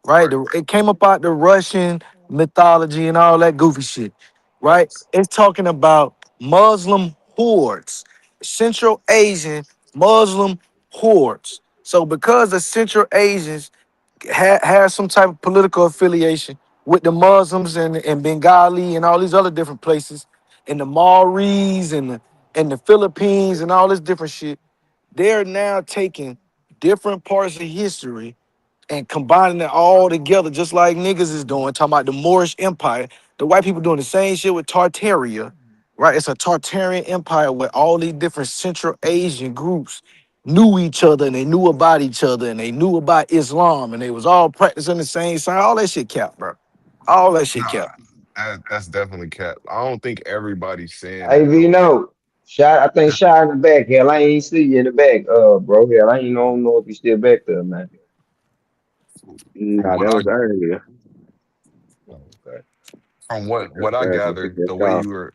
right? Right. It came up out the Russian mythology and all that goofy shit, right? It's talking about Muslim hordes, Central Asian Muslim hordes. So because the Central Asians have some type of political affiliation with the Muslims and Bengali and all these other different places, and the Maoris and the Philippines and all this different shit, they're now taking different parts of history and combining it all together, just like niggas is doing, talking about the Moorish Empire. The white people doing the same shit with Tartaria, right? It's a Tartarian empire where all these different Central Asian groups knew each other and they knew about each other and they knew about Islam and they was all practicing the same sign. All that shit cap, bro. All that shit Nah, cap. that's definitely cap. I don't think everybody's saying Hey, that V though. no. Shot, I think shot in the back. Hell, I ain't see you in the back, bro. Hell, I ain't don't know if you still back there, man. From Nah, what that I was earlier. Oh, okay. from That's what I fast. I took gathered, that the way call. you were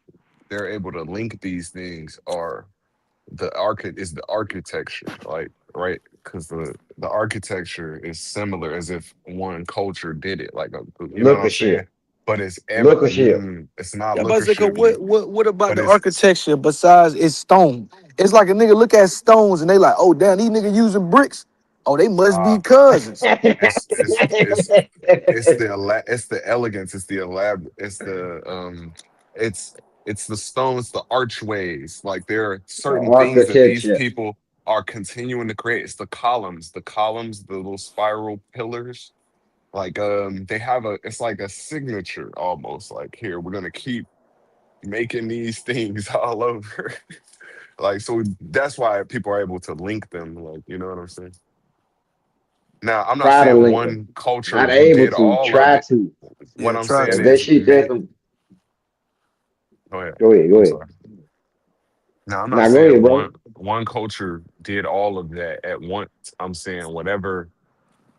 they're able to link these things are the architecture, like right, because the architecture is similar as if one culture did it, like you know what Look I'm a saying. shit. But it's Look a shit. it's not Yeah, but lookership, what about but the it's architecture besides it's stone? It's like a nigga look at stones and they like, oh damn, these niggas using bricks. Oh, they must uh be cousins. it's it's the it's the elegance, it's the it's the it's the stones, the archways. Like there are certain things that these Architecture. people are continuing to create. It's the columns, the little spiral pillars. Like they have a it's like a signature almost. Like here, we're gonna keep making these things all over. Like so that's why people are able to link them. Like you know what I'm saying. Now, I'm not Try to saying link them. one culture Not able did to. all of Try it. to. What Yeah, I'm try Cause saying to. that is, shit definitely. go ahead. Go ahead. Go I'm ahead. sorry. Now, I'm not Now go saying ahead, bro. one culture did all of that at once. I'm saying whatever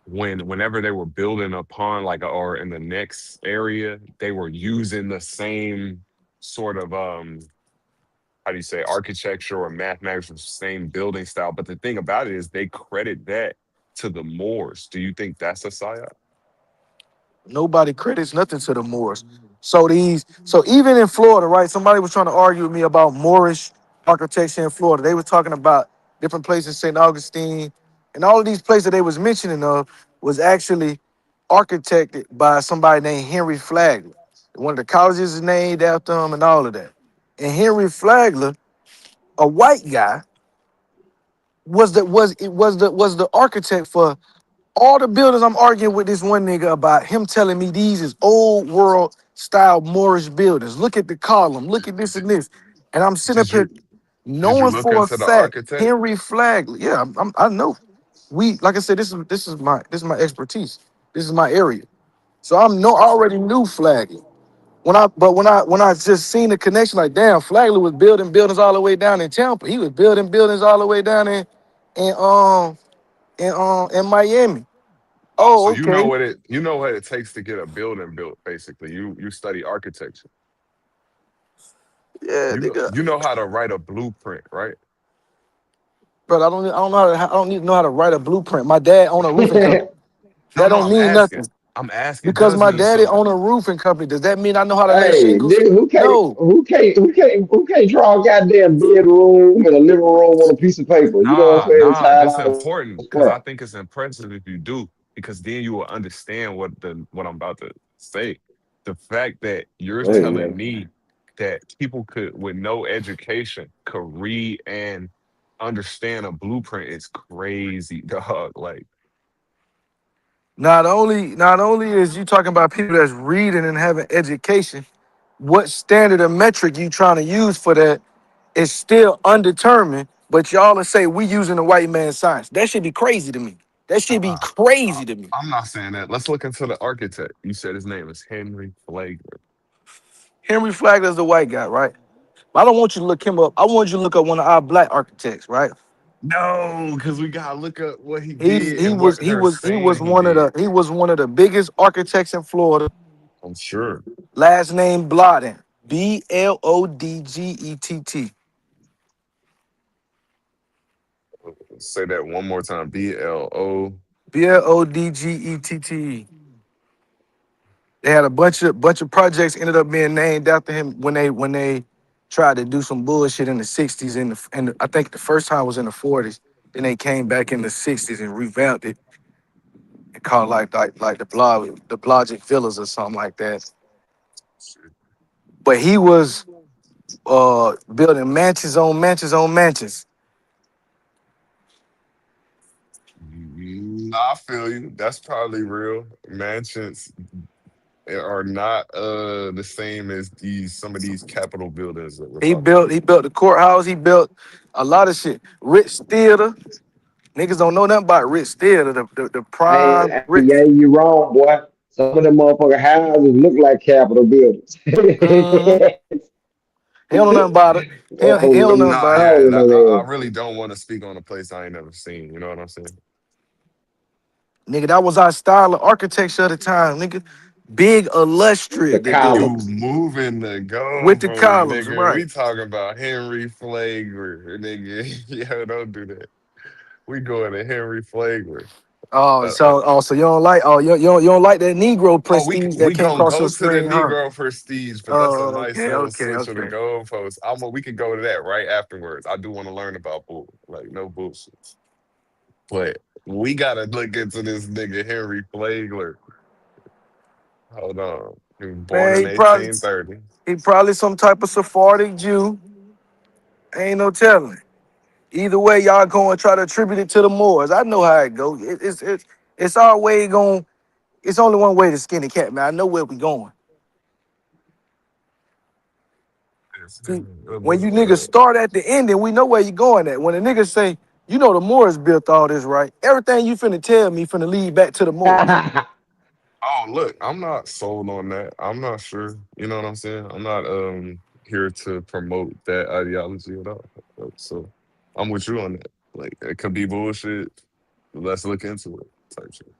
whenever they were building upon like or in the next area, they were using the same sort of how do you say architecture or mathematics, the same building style. But the thing about it is they credit that to the Moors. Do you think that's a psyop? Nobody credits nothing to the Moors. So even in Florida, right? Somebody was trying to argue with me about Moorish architecture in Florida. They were talking about different places, St. Augustine, and all of these places they was mentioning of was actually architected by somebody named Henry Flagler. One of the colleges is named after him and all of that. And Henry Flagler, a white guy, was the architect for all the buildings. I'm arguing with this one nigga about him telling me these is old world style Moorish buildings. Look at the column, look at this and this. And I'm sitting up Did here you did you knowing look for a into the fact architect? Henry Flagler. Yeah, I know. We like I said, this is my expertise. This is my area. So I already knew Flagler. When I just seen the connection, like damn, Flagler was building buildings all the way down in Tampa. He was building buildings all the way down in in Miami. Oh, so Oh, okay. you know what it takes to get a building built, basically. You study architecture. Yeah, nigga. You know how to write a blueprint, right? But I don't need to know how to write a blueprint. My dad owned a roofing company. No, That no, don't I'm mean asking. nothing. I'm asking, Because does my mean daddy something. owned a roofing company. Does that mean I know how to lay Hey, shingles? nigga, No. who can't draw a goddamn bedroom and a living room on a piece of paper? You know what I'm saying? Nah, Tie it this all important because I scrap. think it's impressive if you do, because then you will understand what I'm about to say. The fact that you're Go ahead, telling man. me that people could with no education could read and understand a blueprint is crazy, dog. Like, Not only is you talking about people that's reading and having education, what standard or metric you trying to use for that is still undetermined, but y'all will say we using the white man's science. That should be crazy to me. That should be uh, crazy to me. I'm not saying that. Let's look into the architect. You said his name is Henry Flagler. Henry Flagler's the white guy, right? I don't want you to look him up. I want you to look up one of our black architects, right? No, because we gotta look up what he He's did and what they're he was saying he one of did. the biggest architects in Florida. I'm sure. Last name Blodden, Blodgett. Say that one more time. BLO. Blodgett. They had a bunch of projects ended up being named after him when they tried to do some bullshit in the '60s. And I think the first time was in the '40s. Then they came back in the '60s and revamped it and called like the Blogic Villas or something like that. But he was building mansions on mansions on mansions. Nah, I feel you. That's probably real. Mansions are not the same as these some of these Capitol buildings that we're talking about. He built the courthouse. He built a lot of shit. Ritz Theater. Niggas don't know nothing about Ritz Theater. The prime Ritz. Yeah, you wrong, boy. Some of them motherfucking houses look like Capitol buildings. Mm-hmm. He don't know nothing about it. He don't know nothing Nah, about it. yeah. I really don't want to speak on a place I ain't never seen. You know what I'm saying? Nigga, that was our style of architecture at the time, nigga. Big, illustrious. The You columns. moving the With the goalposts, columns, nigga. right. We talking about Henry Flagler, nigga. Yo, don't do that. We going to Henry Flagler. So you don't like you don't like that Negro prestige that We came gonna across go your to the screen, huh? Negro Prestige, but that's a Oh, nice okay, little okay, switch of the okay. goalposts. We can go to that right afterwards. I do want to learn about bull, like no bullshit. But we gotta look into this nigga Henry Flagler. Hold on, he was born Man, in 1830. he probably some type of Sephardic Jew. Ain't no telling. Either way, y'all going to try to attribute it to the Moors. I know how it goes. It's our way going. It's only one way to skin the cat, man. I know where we going. See, when you niggas start at the end, then we know where you going at. When the niggas say, you know the Moors built all this, right? Everything you finna tell me finna lead back to the Moors. Oh, look, I'm not sold on that. I'm not sure. You know what I'm saying? I'm not here to promote that ideology at all. So I'm with you on that. Like it could be bullshit. Let's look into it. Type shit.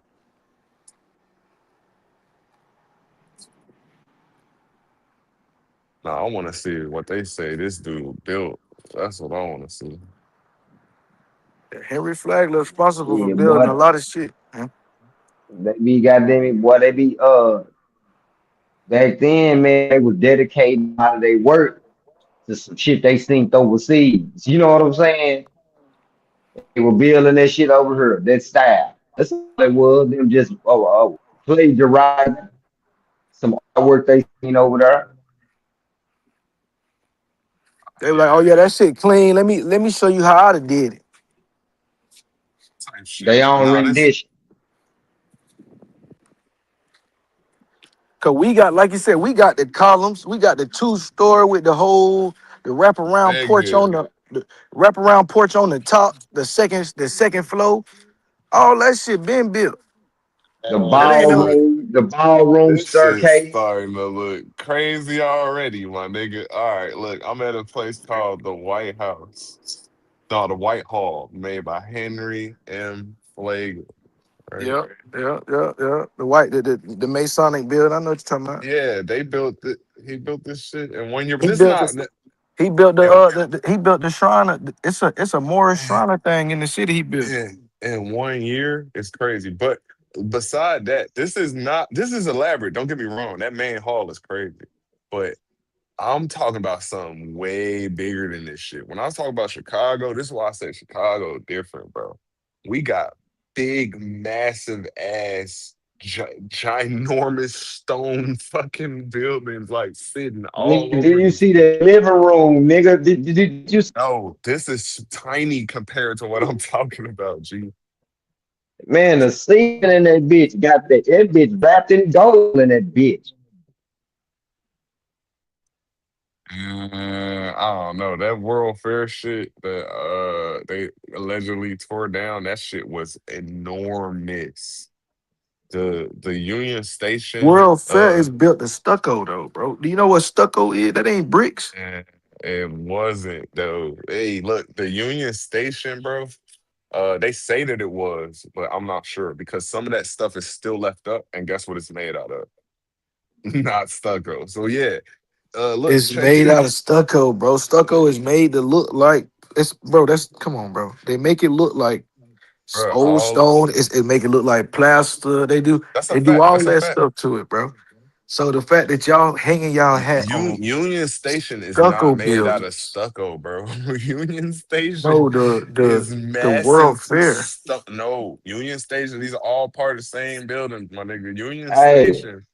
Nah, I want to see what they say this dude built. That's what I want to see. Henry Flagler responsible for Yeah, building a boy. lot of shit, man. They be goddamn it, boy. They be back then, man, they was dedicating a lot of their work to some shit they seen overseas. You know what I'm saying? They were building that shit over here, that style. That's all it was. Them just plagiarizing some artwork they seen over there. They were like, oh yeah, that shit clean. Let me show you how I did it. Type They shit. own Nah, this. rendition. Cause we got, like you said, we got the columns, we got the two-story with the wraparound porch on Nigga. the wraparound porch on the top, the second floor. All that shit been built. The That ain't no Look, ballroom this shit's staircase. starting to look crazy already, my nigga. All right, look, I'm at a place called the White House. No, the White Hall, made by Henry M. Flagler. Right? yeah. The Masonic build. I know what you're talking about. Yeah, they built it. He built this shit in 1 year, but He it's built not. this. He built And, he built the shrine. It's a Moorish shrine thing in the city. He built. in 1 year, it's crazy. But beside that, this is not. This is elaborate. Don't get me wrong. That main hall is crazy, but I'm talking about something way bigger than this shit. When I was talking about Chicago, this is why I said Chicago different, bro. We got big, massive ass, ginormous stone fucking buildings like sitting all Nigga, did over you this. see the living room, nigga? Did you No, this is tiny compared to what I'm talking about, G. man, the ceiling in that bitch got that bitch wrapped in gold in that bitch. I don't know. That World Fair shit that they allegedly tore down, that shit was enormous. The Union Station, World Fair is built to stucco though, bro. Do you know what stucco is? That ain't bricks. it wasn't though. Hey, look, the Union Station, bro. They say that it was, but I'm not sure because some of that stuff is still left up, and guess what it's made out of? Not stucco. So yeah, look, It's check made it. out of stucco, bro. Stucco is made to look like it's, bro. That's come on, bro. They make it look like Bro, old all stone. It make it look like plaster. They do that's a they do fact. all That's a that fact. stuff to it, bro. So the fact that y'all hanging y'all hat on Union Station is not stucco made out of buildings, stucco, bro. Union Station no, the is the the massive World Fair. stuff. No, Union Station, these are all part of the same building, my nigga. Union Hey, Station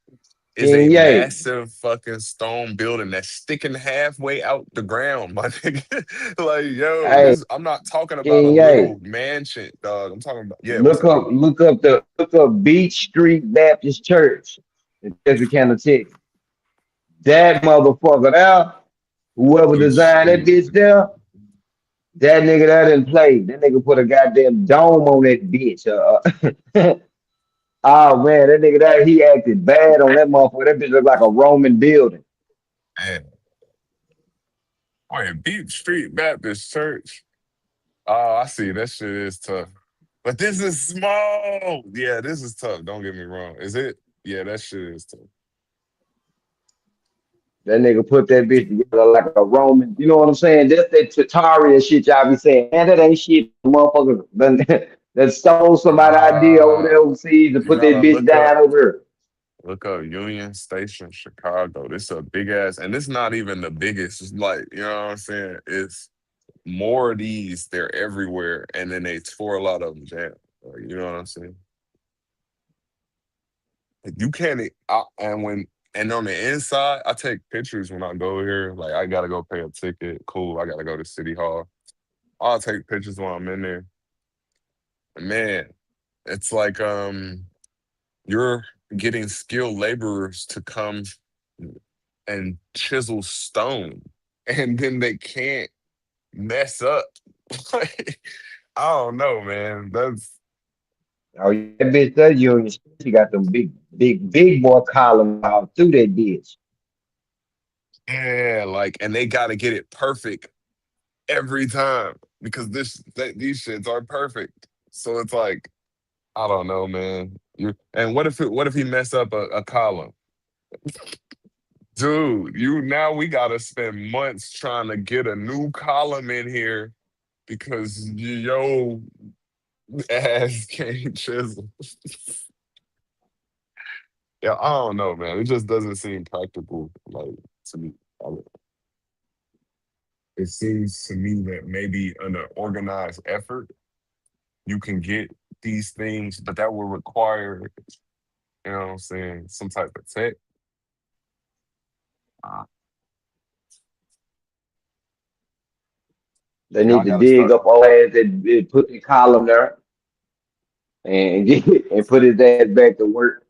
is a King Ye, massive fucking stone building that's sticking halfway out the ground, my nigga. Like, yo, hey, this I'm not talking about a King Ye. little mansion, dog. I'm talking about, yeah, what's Look up? up, look up Beach Street Baptist Church in Texarkana, Texas. That motherfucker there, whoever Each designed that street. bitch there, that nigga that didn't play. That nigga put a goddamn dome on that bitch. Oh man, that nigga there, he acted bad on that motherfucker. That bitch looked like a Roman building. Man, wait, Beach Street Baptist Church. Oh, I see. That shit is tough. But this is small. Yeah, this is tough. Don't get me wrong. Is it? Yeah, that shit is tough. That nigga put that bitch together like a Roman. You know what I'm saying? That's that Tatarian shit y'all be saying. Man, that ain't shit. Motherfucker that stole somebody idea over there overseas to You put that gotta bitch down over here. look up Union Station, Chicago. This a big ass, and it's not even the biggest. It's like, you know what I'm saying? It's more of these. They're everywhere, and then they tore a lot of them down. Like, you know what I'm saying? Like, you can't. And on the inside, I take pictures when I go here. Like, I gotta go pay a ticket. Cool. I gotta go to City Hall. I'll take pictures while I'm in there. Man, it's like you're getting skilled laborers to come and chisel stone, and then they can't mess up. Like, I don't know, man. That's Oh, yeah, that bitch does Union. She got them big boy columns all through that bitch. yeah, like, and they got to get it perfect every time because these shits are perfect. So it's like, I don't know, man. And what if he mess up a column? Dude, we gotta spend months trying to get a new column in here because yo ass can't chisel. Yeah, I don't know, man. It just doesn't seem practical, like, to me. It seems to me that maybe under organized effort, you can get these things, but that will require, you know what I'm saying, some type of tech. Uh, They y'all need to gotta dig start. up all ass that put the column there and get and put his ass back to work.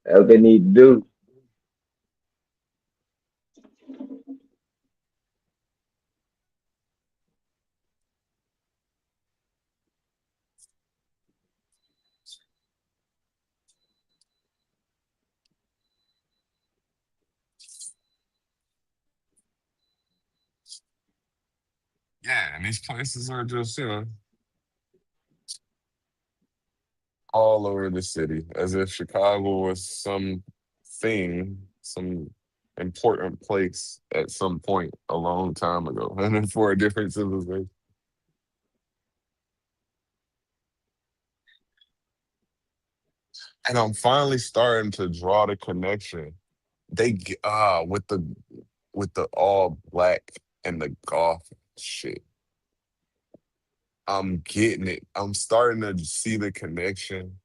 That's what they need to do. Yeah, and these places are just, all over the city, as if Chicago was some thing, some important place at some point a long time ago, and then for a different civilization. And I'm finally starting to draw the connection. With the all black and the goth shit. I'm getting it. I'm starting to see the connection.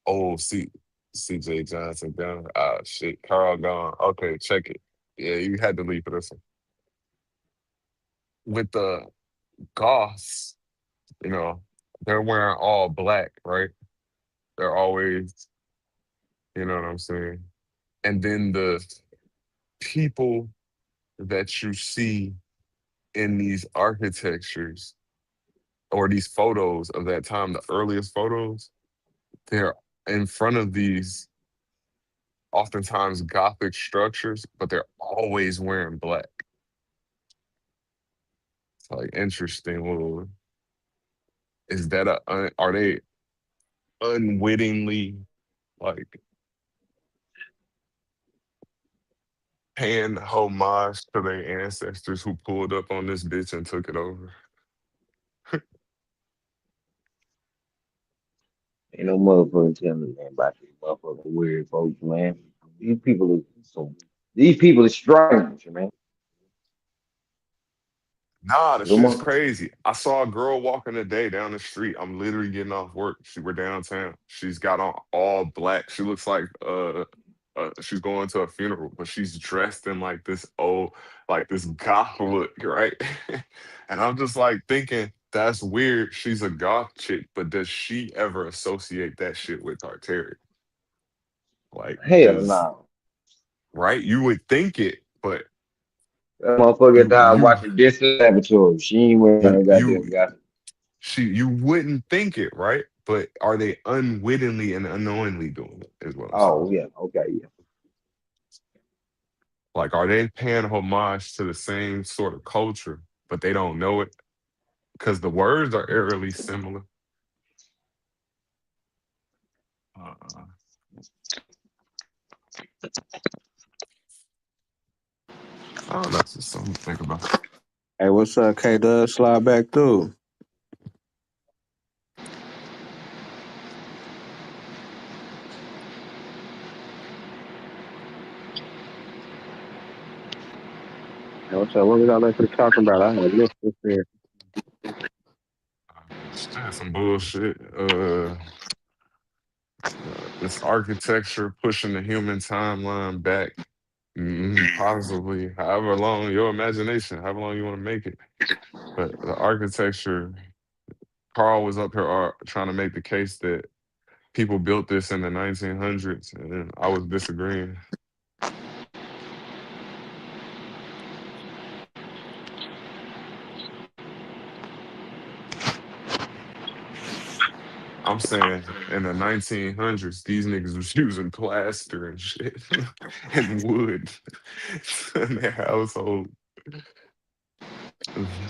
Oh, CJ Johnson gone. Ah, shit. Carl gone. Okay, check it. Yeah, you had to leave for this one. With the goths, you know, they're wearing all black, right? They're always, you know what I'm saying? And then the people that you see in these architectures or these photos of that time, the earliest photos, they're in front of these oftentimes Gothic structures, but they're always wearing black. It's like interesting little. Is that are they unwittingly like paying homage to their ancestors who pulled up on this bitch and took it over? Ain't no motherfucking telling me about these motherfucking weird folks, man. These people are so. These people are strange, man. Nah, the Come shit's on. crazy. I saw a girl walking today down the street. I'm literally getting off work. We're downtown. She's got on all black. She looks like she's going to a funeral, but she's dressed in like this old, like this goth look, right? And I'm just like thinking that's weird. She's a goth chick, but does she ever associate that shit with Tartaric? Like, Hell cause no. right, you would think it, but That motherfucker you died you watching Distant Laboratory. She ain't wearing you no you goddamn got. you wouldn't think it, right? But are they unwittingly and unknowingly doing it? Is what I'm saying. Oh yeah, okay, yeah. Like, are they paying homage to the same sort of culture, but they don't know it because the words are eerily similar. Uh, I don't know. It's just something to think about. Hey, what's up, K Dub? Slide back through. Hey, what's up? What was all that for talking about? I had missed this here. Shit, some bullshit. This architecture pushing the human timeline back, possibly however long your imagination, however long you want to make it. But the architecture, Carl was up here trying to make the case that people built this in the 1900s, and then I was disagreeing. I'm saying in the 1900s, these niggas was using plaster and shit and wood in their household,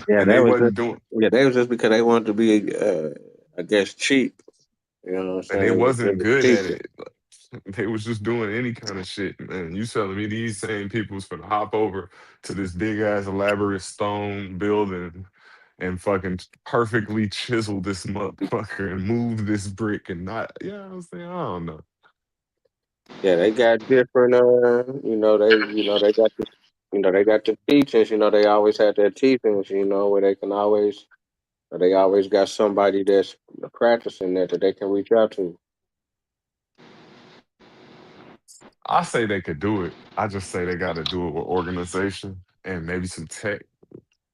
Yeah, and they that was wasn't just doing, that was just because they wanted to be, I guess, cheap. You know what I'm and they saying? It wasn't was good at cheaper. it. They was just doing any kind of shit, man. You telling me these same people's finna hop over to this big ass elaborate stone building and fucking perfectly chisel this motherfucker and move this brick and not, you know what I'm saying? I don't know. Yeah, they got different. They got the, they got the teachings. They always had their teachings. Where they can always, they always got somebody that's practicing that they can reach out to. I say they could do it. I just say they got to do it with organization and maybe some tech.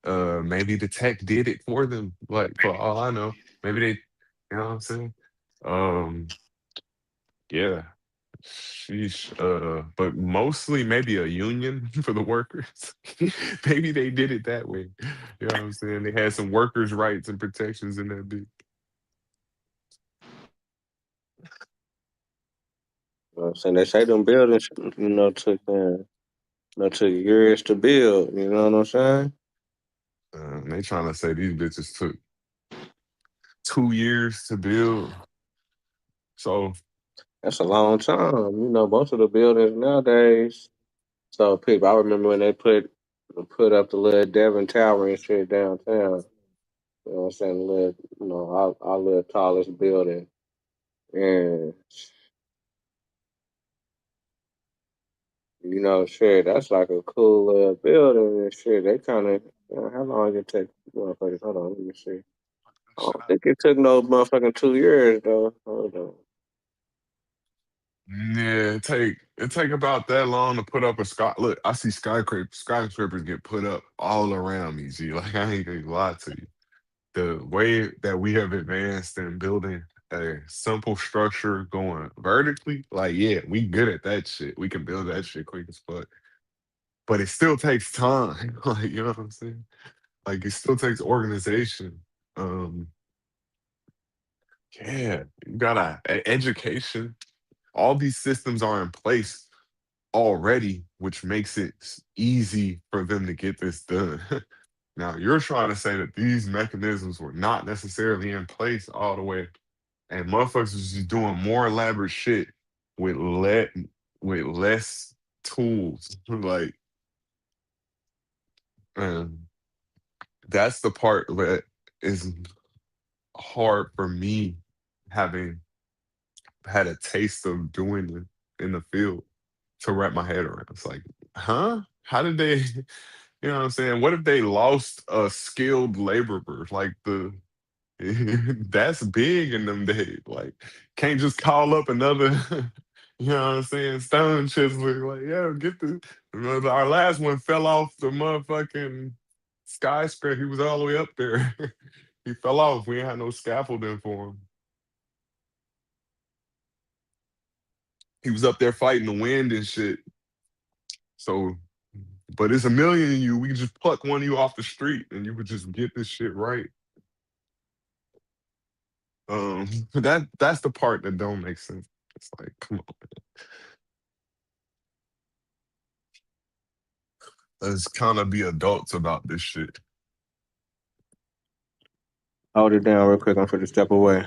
Maybe the tech did it for them. Like for all I know, maybe they, you know what I'm saying? Um, yeah. Sheesh. But mostly maybe a union for the workers. Maybe they did it that way. You know what I'm saying? They had some workers' rights and protections in that bit. So they say them buildings, took years to build. You know what I'm saying? They trying to say these bitches took 2 years to build. So That's a long time. Most of the buildings nowadays. So people, I remember when they put up the little Devon Tower and shit downtown. You know what I'm saying? The little, our little tallest building. And shit, that's like a cool little building and shit. They kind of, how long did it take? Motherfuckers, hold on, let me see. I don't think it took no motherfucking 2 years though. Hold on. yeah, it take about that long to put up a sky. Look, I see skyscrapers get put up all around me. G, like I ain't gonna lie to you. The way that we have advanced in building a simple structure going vertically, like yeah, we good at that shit. We can build that shit quick as fuck. But it still takes time. Like, you know what I'm saying? Like it still takes organization. Um, yeah, you gotta education. All these systems are in place already, which makes it easy for them to get this done. Now, you're trying to say that these mechanisms were not necessarily in place all the way, and motherfuckers was just doing more elaborate shit with less tools. Like, um, that's the part that is hard for me having. had a taste of doing it in the field to wrap my head around. It's like, huh? How did they? You know what I'm saying? What if they lost a skilled laborer? Like the that's big in them days. Like, can't just call up another, you know what I'm saying, stone chiseler. Like, yo, get the our last one fell off the motherfucking skyscraper. He was all the way up there. He fell off. We ain't had no scaffolding for him. He was up there fighting the wind and shit. So, but it's a million of you. We could just pluck one of you off the street and you could just get this shit right. That's the part that don't make sense. It's like, come on, let's kind of be adults about this shit. Hold it down real quick. I'm for to step away.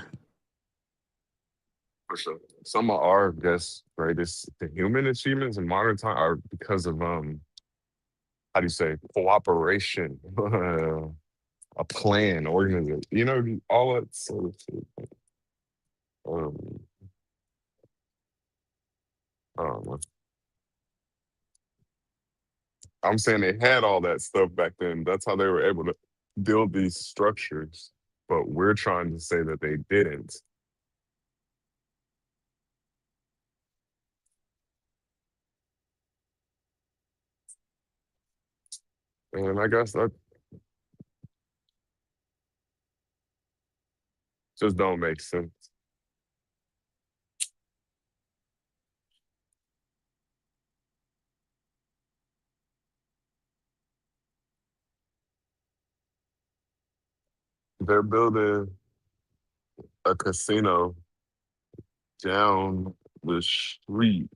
For sure. Some of our greatest the human achievements in modern time are because of how do you say, cooperation, a plan, organization, you know, all that sort of shit. Um, I don't know. I'm saying they had all that stuff back then. That's how they were able to build these structures. But we're trying to say that they didn't. And I guess that just don't make sense. They're building a casino down the street,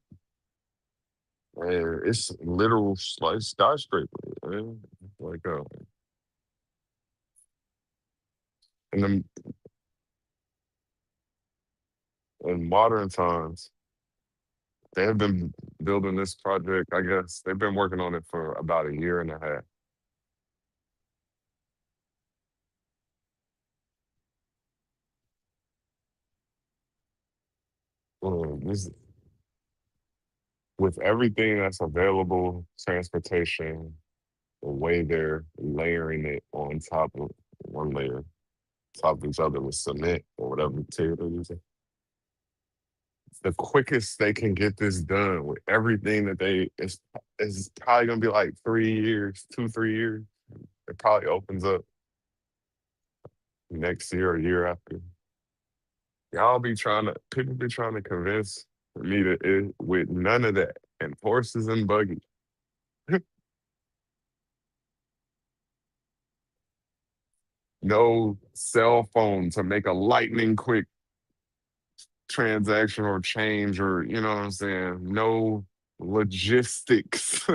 and it's literal like skyscraper, man. Like in the in modern times, they have been building this project. I guess they've been working on it for about a year and a half. This, with everything that's available, transportation, the way they're layering it on top of one layer, top of each other with cement or whatever material they're using. The quickest they can get this done with everything that it's probably gonna be like 3 years, 2, 3 years. It probably opens up next year or year after. People be trying to convince me that with none of that and horses and buggy. No cell phone to make a lightning quick transaction or change or you know what I'm saying? No logistics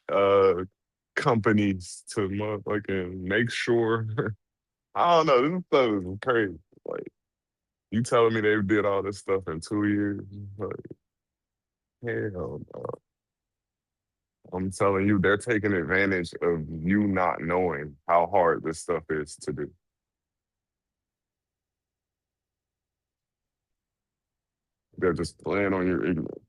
uh companies to motherfucking make sure. I don't know, this stuff is crazy. Like you telling me they did all this stuff in 2 years? Like, hell no. I'm telling you, they're taking advantage of you not knowing how hard this stuff is to do. They're just playing on your ignorance.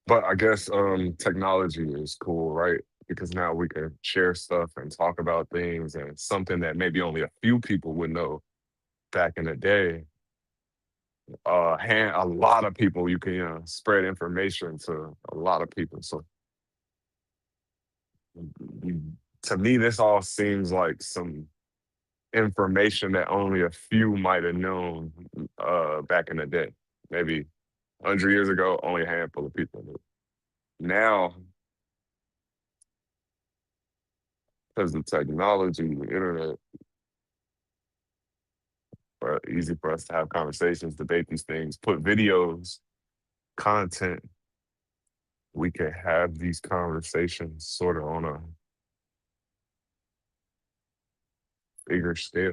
But I guess technology is cool, right? Because now we can share stuff and talk about things and something that maybe only a few people would know back in the day. A lot of people you can spread information to a lot of people. So to me, this all seems like some information that only a few might have known back in the day. Maybe 100 years ago, only a handful of people knew. Now, because of technology, the internet, easy for us to have conversations, debate these things, put videos, content. We can have these conversations sort of on a bigger scale.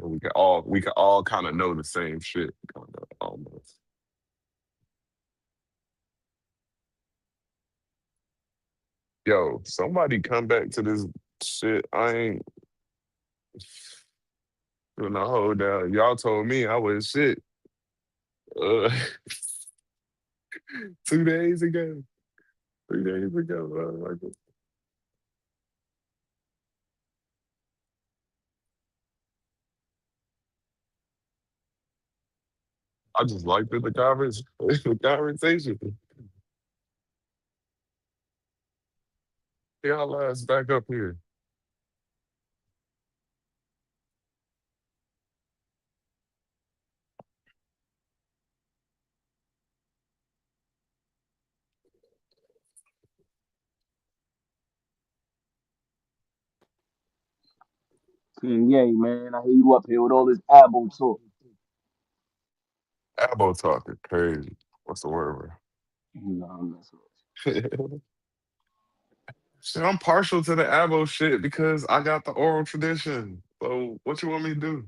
We can all kind of know the same shit, kind of almost. Yo, somebody come back to this shit. I ain't doing the whole down. Y'all told me I was shit. Uh, 2 days ago, 3 days ago. I just liked the conversation. The conversation. Y'all ass back up here. King Yay, man. I hear you up here with all this abo talk. Abo talking crazy. What's the word? Nah, I'm messing Bro? Shit, I'm partial to the Abo shit because I got the oral tradition. So what you want me to do?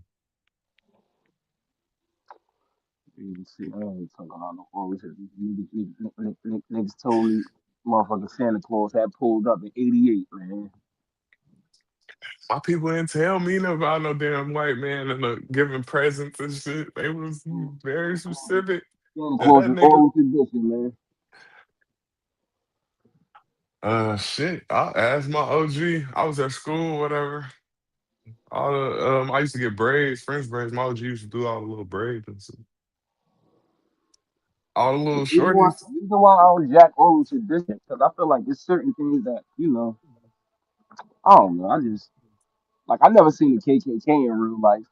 with you. See, I ain't talking about no bullshit. Niggas told me motherfucking Santa Claus had pulled up in '88, man. My people didn't tell me about no damn white man and giving presents and shit. They was very specific. Santa And Claus that is nigga, oral tradition, man. shit. I asked my OG. I was at school, whatever. All the I used to get braids, French braids. My OG used to do all the little braids and stuff. All the The little shorties. reason why I don't jack oral tradition, because I feel like there's certain things that, I don't know. I just, like, I never seen the KKK in real life.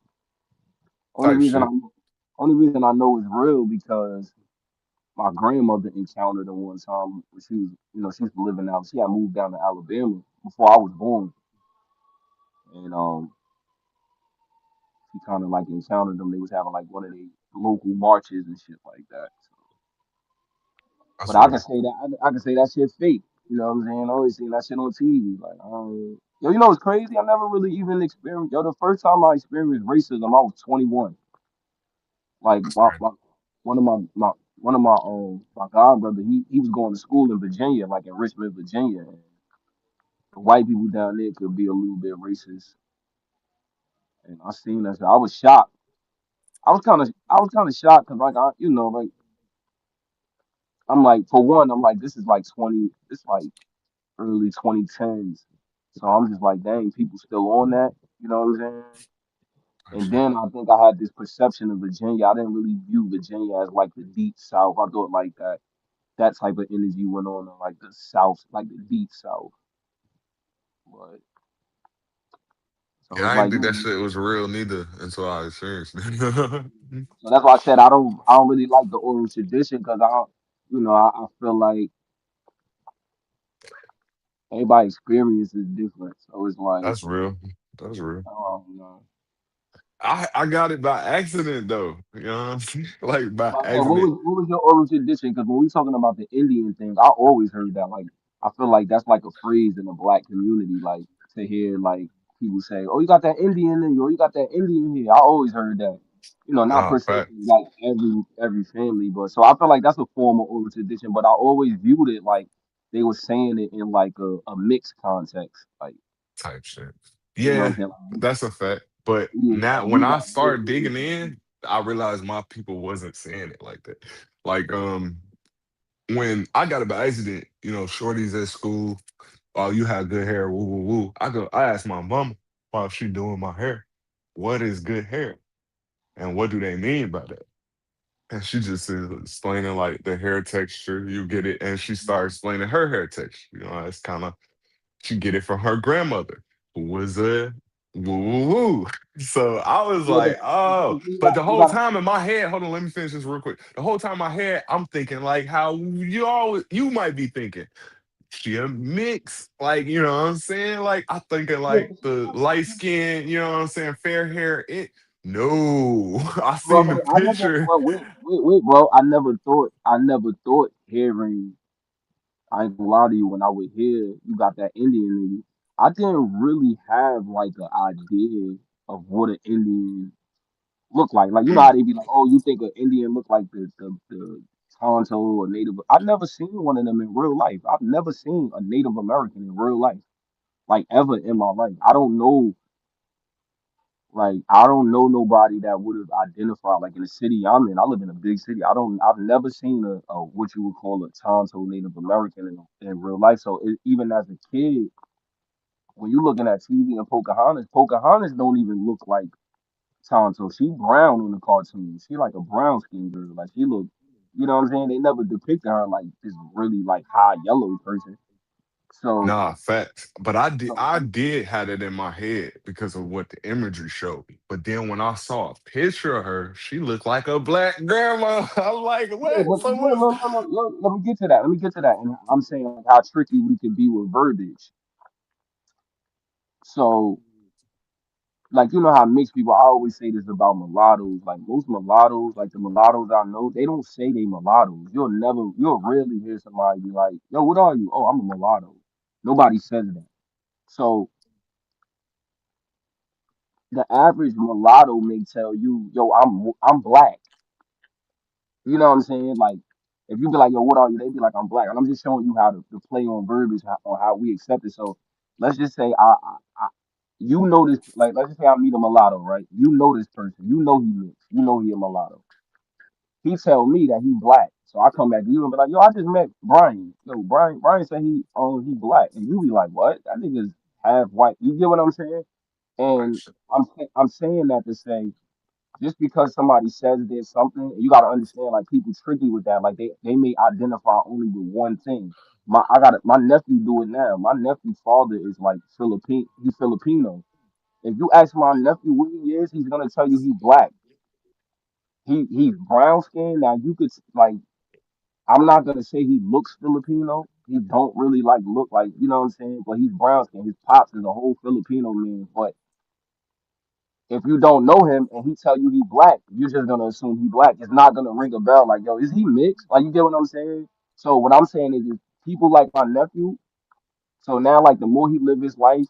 Only Type reason I shit. only reason I know it's real because my grandmother encountered her one time when she was, she was living out. She had moved down to Alabama before I was born, and she kind of like encountered them. They was having like one of the local marches and shit like that. So, but That's I can real. say that I can say that shit fake. You know what I'm saying? I always seen that shit on TV. Like, yo, you know what's crazy? I never really even experienced. Yo, the first time I experienced racism, I was 21. Like That's great. one of my god brother, he was going to school in Virginia, like in Richmond, Virginia. And the white people down there could be a little bit racist, and I seen that. Shit. I was shocked. I was kind of shocked because like like I'm like for one I'm like this is like 20 this like early 2010s, so I'm just like dang people still on that. You know what I'm saying? And Gotcha. then I think I had this perception of Virginia. I didn't really view Virginia as like the deep South. I thought like that type of energy went on in like the South, like the deep South. But so Yeah, it's I didn't like, think that shit was real neither until I experienced it. so that's why I said I don't really like the oral tradition because I don't, I feel like everybody's experience is different. So it's like, That's real. That's real. I don't know. I got it by accident though. You know what I'm saying? Like by But I said, accident. what was your oral tradition? Because when we talking about the Indian thing, I always heard that. Like, I feel like that's like a phrase in the black community. Like to hear like people say, "Oh, you got that Indian in you," or "You got that Indian here." I always heard that. Not Nah, per se fact from, like every family, but so I feel like that's a form of oral tradition. But I always viewed it like they were saying it in like a mixed context. Like, type shit. you know what I'm Yeah, saying? Like, that's a fact. But like now when you I got this. started digging in, I realized my people wasn't saying it like that. Like when I got it by accident, shorties at school, oh, you have good hair, woo woo woo. I asked my mama while she doing my hair, what is good hair? And what do they mean by that? And she just is explaining like the hair texture, you get it, and she started explaining her hair texture. It's kind of she get it from her grandmother, who was a woo woo woo. So I was Yeah, like, oh, you but got the you whole got time in my head, hold on, let me finish this real quick. The whole time in my head, I'm thinking like how you might be thinking. She a mix, like what I'm saying. Like I thinking yeah, like the light skin, what I'm saying, fair hair. It no, I Well, seen the I never. picture. Well, wait, bro. I never thought hearing. I ain't gonna lie to you. When I would hear you got that Indian in you, I didn't really have like an idea of what an Indian look like. Like you know how Mm, they be like, oh, you think an Indian look like the Tonto or Native. I've never seen one of them in real life. I've never seen a Native American in real life, like ever in my life. I don't know nobody that would have identified like in the city I'm in. I live in a big city. I've never seen a what you would call a Tonto Native American in real life. So even as a kid, when you looking at TV and Pocahontas don't even look like Tonto. She brown on the cartoon. She like a brown skin girl. Like she look, you know what I'm saying? They never depicted her like this really like high yellow person. So Nah, facts. But I did had it in my head because of what the imagery showed me. But then when I saw a picture of her, she looked like a black grandma. I'm like, yeah, what? but So what? let me get to that. Let me get to that. And I'm saying like how tricky we can be with verbiage. So like you know how mixed people. I always say this about mulattoes. Like most mulattoes, like the mulattoes I know, they don't say they mulattoes. You'll rarely hear somebody be like, "Yo, what are you?" "Oh, I'm a mulatto." Nobody says that. So the average mulatto may tell you, "Yo, I'm black." You know what I'm saying? Like if you be like, "Yo, what are you?" They be like, "I'm black," and I'm just showing you how to play on verbiage on how we accept it. So let's just say you know this. Like let's just say I meet a mulatto, right? You know this person. You know he mixed. You know he a mulatto. He tell me that he black. So I come back to you and be like, "Yo, I just met Brian. Yo, Brian said he black," and you be like, "What? That nigga's half white." You get what I'm saying? And I'm saying that to say just because somebody says there's something, you gotta understand like people tricky with that. Like they may identify only with one thing. My nephew do it now. My nephew's father is like Philippine. He's Filipino. If you ask my nephew what he is, he's gonna tell you he's black. He's brown skinned. Now you could like I'm not gonna say he looks Filipino. He don't really like look like you know what I'm saying, but he's brown skinned. His pops is a whole Filipino man. But if you don't know him and he tell you he black, you're just gonna assume he black. It's not gonna ring a bell like, yo, is he mixed? Like you get what I'm saying? So what I'm saying is people like my nephew, so now like the more he live his life,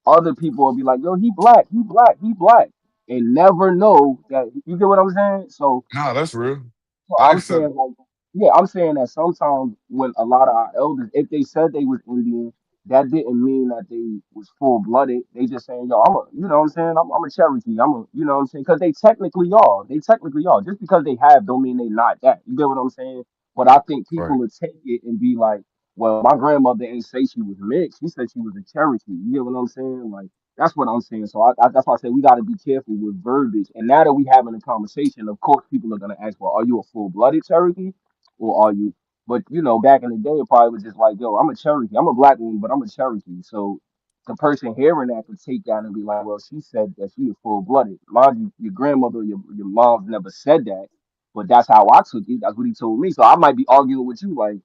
other people will be like, yo, he black, he black, he black. And never know that you get what I'm saying? Nah, that's real. So I I'm accept. saying like, yeah, I'm saying that sometimes when a lot of our elders, if they said they was Indian, that didn't mean that they was full blooded. They just saying, yo, you know what I'm saying? I'm a Cherokee. You know what I'm saying? Because they technically are. They technically are. Just because they have, don't mean they not that. You get what I'm saying? But I think people Right. would take it and be like, well, my grandmother ain't say she was mixed. She said she was a Cherokee. You get what I'm saying? Like. That's what I'm saying. So that's why I say we got to be careful with verbiage. And now that we having a conversation, of course, people are gonna ask, "Well, are you a full-blooded Cherokee, or are you?" But you know, back in the day, it probably was just like, "Yo, I'm a Cherokee. I'm a black woman, but I'm a Cherokee." So the person hearing that could take that and be like, "Well, she said that she is full-blooded." Mind you, your grandmother, your mom never said that, but that's how I took it. That's what he told me. So I might be arguing with you, like.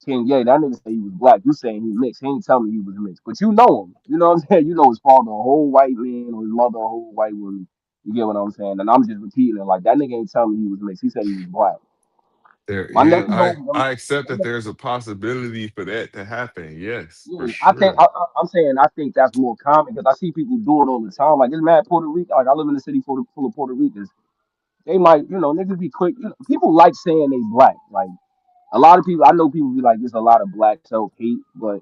King, yeah, that nigga say he was black. You saying he mixed. He ain't tell me he was mixed. But you know him. You know what I'm saying? You know his father a whole white man or his mother a whole white woman. You get what I'm saying? And I'm just repeating it like that nigga ain't tell me he was mixed. He said he was black. There, My yeah, nephew don't I accept that there's a possibility for that to happen. Yes, for yeah, sure. I'm saying I think that's more common because I see people do it all the time. Like it's mad Puerto Rico. Like I live in a city full of Puerto Ricans. They might, you know, niggas be quick. You know, people like saying they black. Like a lot of people, I know people be like, there's a lot of black self hate, but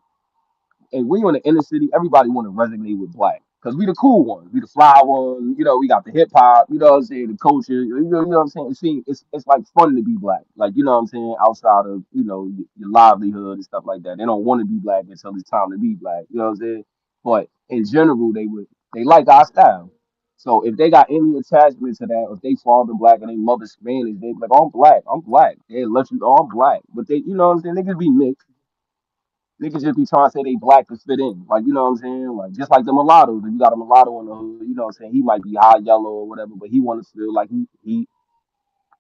and when you're in the inner city, everybody want to resonate with black because we the cool ones, we the fly ones. You know, we got the hip hop. You know what I'm saying? The culture. You know what I'm saying? It's like fun to be black. Like you know what I'm saying? Outside of your livelihood and stuff like that, they don't want to be black until it's time to be black. You know what I'm saying? But in general, they like our style. So if they got any attachment to that, or if they father black and they mother Spanish, they be like, oh, I'm black, I'm black. They let you know I'm black. But they, you know what I'm saying? They could be mixed. Niggas just be trying to say they black to fit in. Like, you know what I'm saying? Like, just like the mulattoes. If you got a mulatto in the hood, you know what I'm saying? He might be high yellow or whatever, but he want to feel like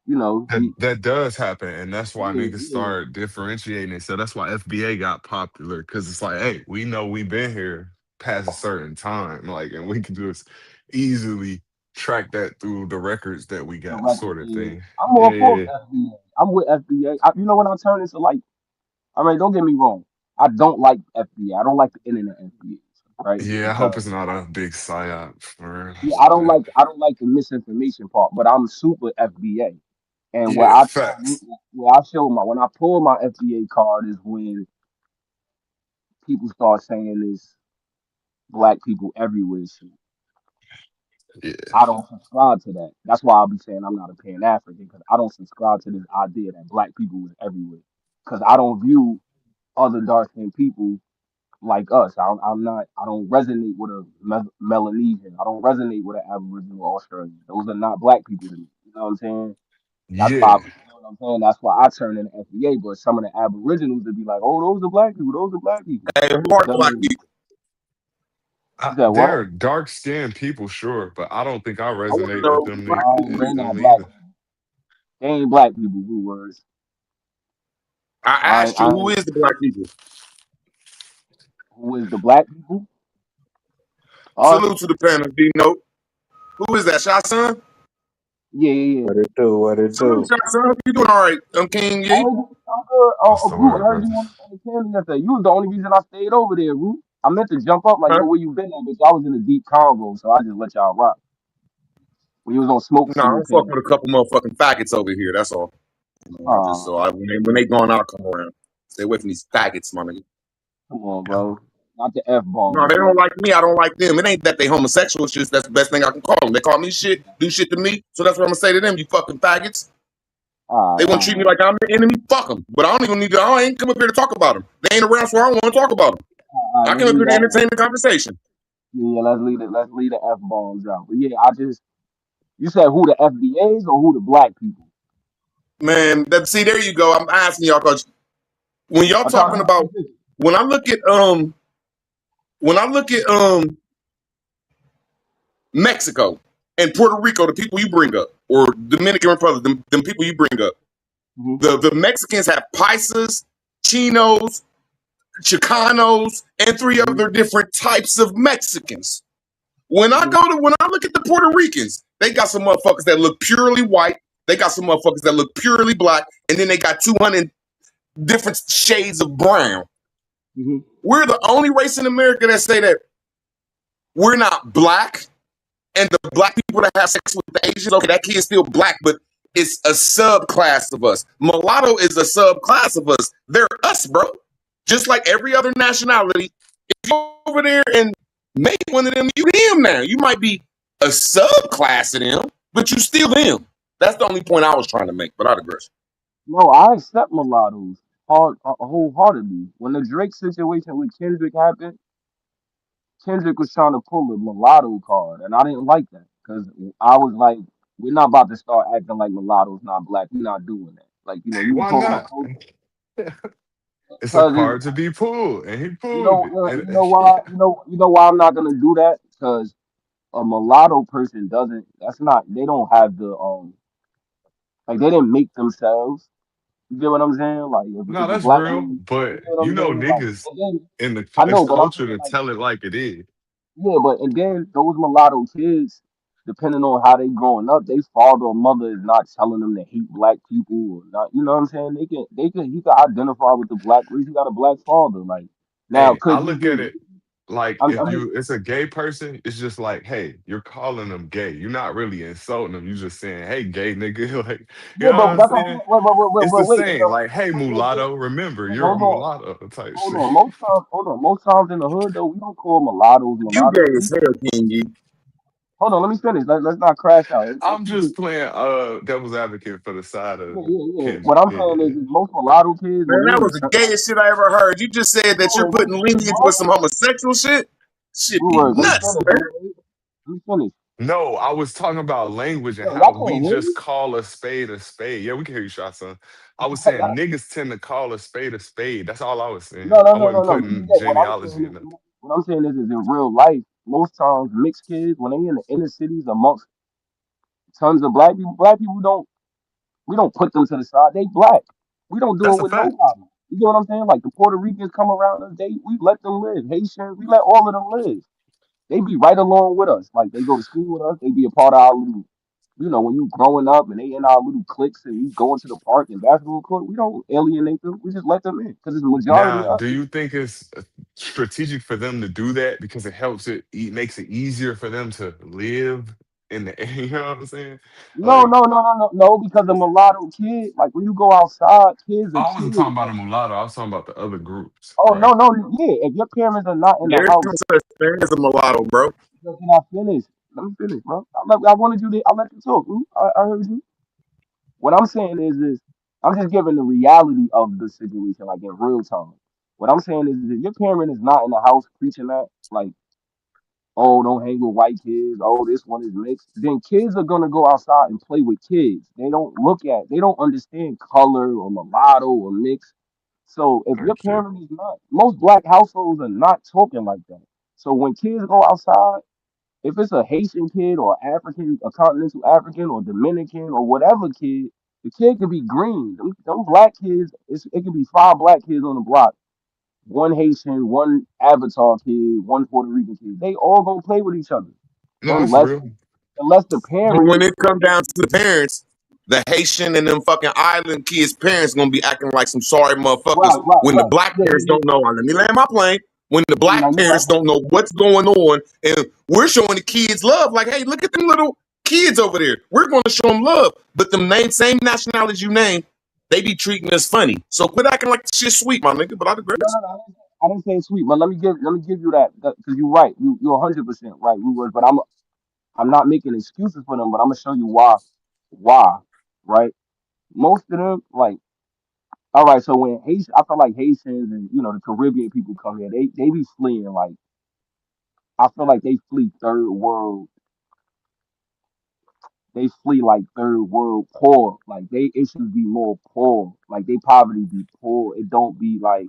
you know, That does happen, and that's why yeah, niggas yeah. start differentiating it. So that's why FBA got popular because it's like, hey, we know we've been here past a certain time, like, and we can just easily track that through the records that we The got, record, sort of yeah. thing. I'm all for Yeah, FBA. I'm with FBA. You know when I turn into like, I mean, don't get me wrong. I don't like FBA. I don't like the internet FBA, right? yeah. I hope Because it's not a big psyop for yeah, real. I don't like the misinformation part, but I'm super FBA. And Yeah, facts. where I show my when I pull my FBA card is when people start saying this black people everywhere shit. Yeah. I don't subscribe to that. That's why I'll be saying I'm not a Pan African because I don't subscribe to this idea that black people is everywhere. Because I don't view other dark skinned people like us. I'm not. I don't resonate with a Melanesian. I don't resonate with an Aboriginal Australian. Those are not black people to me. You know what I'm saying? That's why. Yeah. You know what I'm saying? That's why I turn in the FBA. But some of the Aboriginals would be like, "Oh, those are black people. Those are black people." Hey, who are black Doesn't people? you said what? They're dark skinned people, sure, but I don't think I I want to resonate with know who them, black Oh, people they is. not black. neither. They ain't black people. Who words? I asked you, I who ain't, is the black people? who is the black people? Us. Salute to the panel, D Note. Who is that? Shot Son? Yeah, yeah, yeah. What it do? What it Salute, do? Shot Son. Hope you doing all right? King Ye. I'm good. What's the Root, I word, heard you brother? on the candy yesterday. You was the only reason I stayed over there, Root. I meant to jump up like, Huh? yo, where you been at? But I was in a deep convo, so I just let y'all rock. When you was on smoke No, I'm signal fucking candy. with a couple motherfucking faggots over here. That's all. I just so Oh, when they gone, I'll come around. Stay away from these faggots, my nigga. come on, bro. Not the F No, bomb, they don't bro. like me. I don't like them. It ain't that they homosexual. It's just that's the best thing I can call them. They call me shit, do shit to me. So that's what I'm gonna say to them. You fucking faggots. They want to treat me Alright, like I'm their enemy. Fuck them. But I don't even need to. I ain't come up here to talk about them. They ain't around, so I don't want to talk about them. I let's came up leave here to that. entertain the conversation. Yeah, let's leave the F bombs out. But yeah, you said who the FBAs or who the black people? Man, see, there you go. I'm asking y'all because when y'all I'm trying talking to get about specific. when I look at Mexico and Puerto Rico, the people you bring up, or Dominican Republic, them people you bring up, Hmm. the Mexicans have paisas, chinos, chicanos, and three Hmm. other different types of Mexicans. When I Hmm. look at the Puerto Ricans, they got some motherfuckers that look purely white. They got some motherfuckers that look purely black, and then they got 200 different shades of brown. Hmm. We're the only race in America that say that we're not black, and the black people that have sex with the Asians, okay, that kid's still black, but it's a subclass of us. Mulatto is a subclass of us. They're us, bro. Just like every other nationality. If you're over there and make one of them, you them now. You might be a subclass of them, but you still them. That's the only point I was trying to make, but I digress. No, I accept mulattoes wholeheartedly. When the Drake situation with Kendrick happened, Kendrick was trying to pull a mulatto card, and I didn't like that because I was like, we're not about to start acting like mulattoes not black. We're not doing that. Like, you can Why pull my not? culture It's a because it's card to be pulled, and he pulled it. And, you know why I'm not gonna do that because a mulatto person doesn't. That's not. They don't have the like they didn't make themselves. You get what I'm saying? Like no, if a that's black real. man, you But get what you I'm know, saying? Like niggas and then in I it's know, but I'm culture saying to like tell it like it is. yeah, but and then those mulatto kids, depending on how they growing up, they father or mother is not telling them to hate black people or not. You know what I'm saying? He can identify with the black race. He got a black father. Like now, Hey, I could he look at be? it like I if mean, it's a gay person, it's just like, hey, you're calling them gay. You're not really insulting them. You're just saying, hey, gay nigga. Like, you yeah, know what but I'm that's what I'm saying? saying. Wait, It's the wait, same. Like, hey, mulatto, remember, you're a hold on. mulatto type Hold shit. on. Hold on. Most times in the hood, though, we don't call mulattoes You mulattoes. gay as hell, King Ye. Hold on. Let me finish. Let's not crash out. I'm just playing devil's advocate for the side of Yeah. What Kendrick. I'm Yeah, saying yeah. is most mulatto kids, when Man, they that in the was the gayest shit I ever heard. You just said that you're putting lineage with some homosexual shit. Shit be Let me nuts, finish. man. Let me finish. No, I was talking about language and Yo, how y'all we can't hear just me? call a spade a spade. Yeah, we can hear you, shot son. I was saying niggas tend to call a spade a spade. That's all I was saying. I wasn't No. You putting get genealogy in it. what I'm saying is in real life, most times mixed kids, when they in the inner cities amongst tons of black people don't we don't put them to the side. They black. We don't do That's it a with fact. nobody. You get what I'm saying? Like the Puerto Ricans come around us, we let them live. Haitians, we let all of them live. They be right along with us. Like they go to school with us. They be a part of our little, when you growing up and they in our little cliques and we going to the park and basketball court, we don't alienate them. We just let them in because it's the majority Now, of us. do you think it's strategic for them to do that because it helps makes it easier for them to live? in the air. You know what I'm saying? No, Like no, no, no, no, no. Because a mulatto kid, like when you go outside, kids are I wasn't talking kids. about a mulatto. I was talking about the other groups, Oh right? no, no, yeah. If your parents are not in the There's no house, such thing as a mulatto, bro. can I finish? Let me finish, bro. I wanted you to. I let you talk. I heard you. What I'm saying is I'm just giving the reality of the situation, like in real time. What I'm saying is if your parent is not in the house preaching that, like, oh, don't hang with white kids, oh, this one is mixed, then kids are gonna go outside and play with kids. They don't understand color or mulatto or mix. So if your Okay. parent is not, most black households are not talking like that. So when kids go outside, if it's a Haitian kid or African, a continental African or Dominican or whatever kid, the kid could be green. Them black kids, it could be five black kids on the block, one Haitian, one Avatar kid, one Puerto Rican kid. They all gonna play with each other, No, that's unless real. unless the But parent, when it come down to the parents, the Haitian and them fucking island kids' parents gonna be acting like some sorry motherfuckers right, right, when the right. black Yeah, parents yeah, don't know. Let me land my plane. When the yeah. No, black you're right. parents don't know what's going on, and we're showing the kids love, like, hey, look at them little kids over there. We're gonna show them love. But them same nationalities you name, they be treating us funny. So quit acting like shit sweet, my nigga. But I No, digress. no, no. I didn't say sweet, but let me give you that because you're right. You're 100% right. We was, but I'm not making excuses for them, but I'm gonna show you why. Why, right? Most of them, like, all right. So when Haitian, I feel like Haitians and the Caribbean people come here, they be fleeing. Like, I feel like they flee third world. They flee like third world poor. Like they issues be more poor. Like they poverty be poor. It don't be like.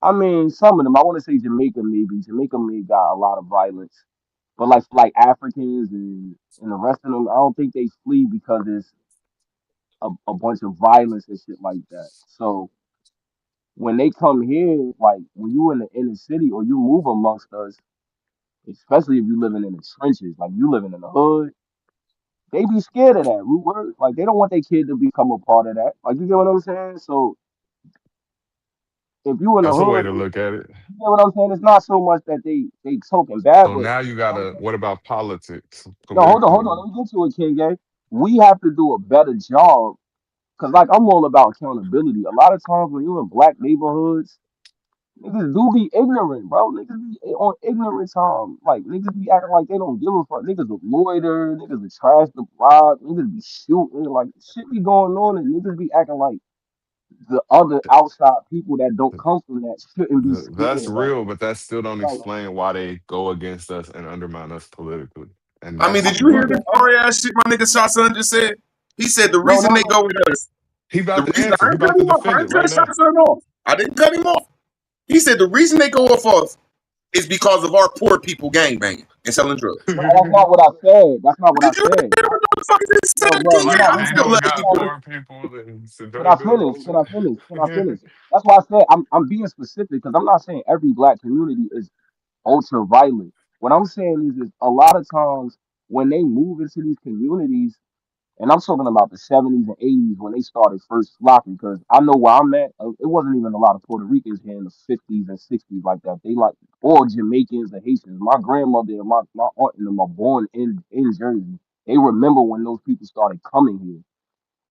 I mean, some of them. I want to say Jamaica maybe. Jamaica may got a lot of violence, but like Africans and the rest of them, I don't think they flee because it's a bunch of violence and shit like that. So when they come here, like when you in the inner city or you move amongst us, especially if you living in the trenches, like you living in the hood, they be scared of that root word. Like they don't want their kid to become a part of that. Like you get what I'm saying? So if you in the That's a way hood, to look at it. you get what I'm saying? It's not so much that they talking bad, So but now you gotta. What about politics no, hold politically? on. Let me get to it, King Gay. We have to do a better job because, like, I'm all about accountability. A lot of times when you're in black neighborhoods, niggas do be ignorant, bro. Niggas be on ignorant time. Like, niggas be acting like they don't give a fuck. Niggas will loiter. Niggas will trash the block. Niggas be shooting. Like, shit be going on, and niggas be acting like the other outside people that don't come from that shouldn't be scared That's of that. real, but that still don't Like, explain why they go against us and undermine us politically. And I mean, that's did the you hear rub. this sorry ass shit my nigga Shot Son just said? He said the no, reason no, they no. go with us, He the about to reason I answer. He didn't cut about to him off, I defend it didn't cut right Shot now. Son off. I didn't cut him off. He said the reason they go off us is because of our poor people gangbanging and selling drugs. No, that's not what I said. That's not what I Did you said. hear what the fuck he No, said, bro, King? you're Like Yeah, not I they still listening. don't love got you. poor people and Can I drug finish? dealers. Can I finish? Can I finish? That's why I said I'm being specific because I'm not saying every black community is ultra violent. What I'm saying is a lot of times when they move into these communities, and I'm talking about the 70s and 80s when they started first flocking, because I know where I'm at, it wasn't even a lot of Puerto Ricans here in the 50s and 60s like that. They like, or Jamaicans and Haitians. My grandmother and my aunt and them are born in Jersey. They remember when those people started coming here.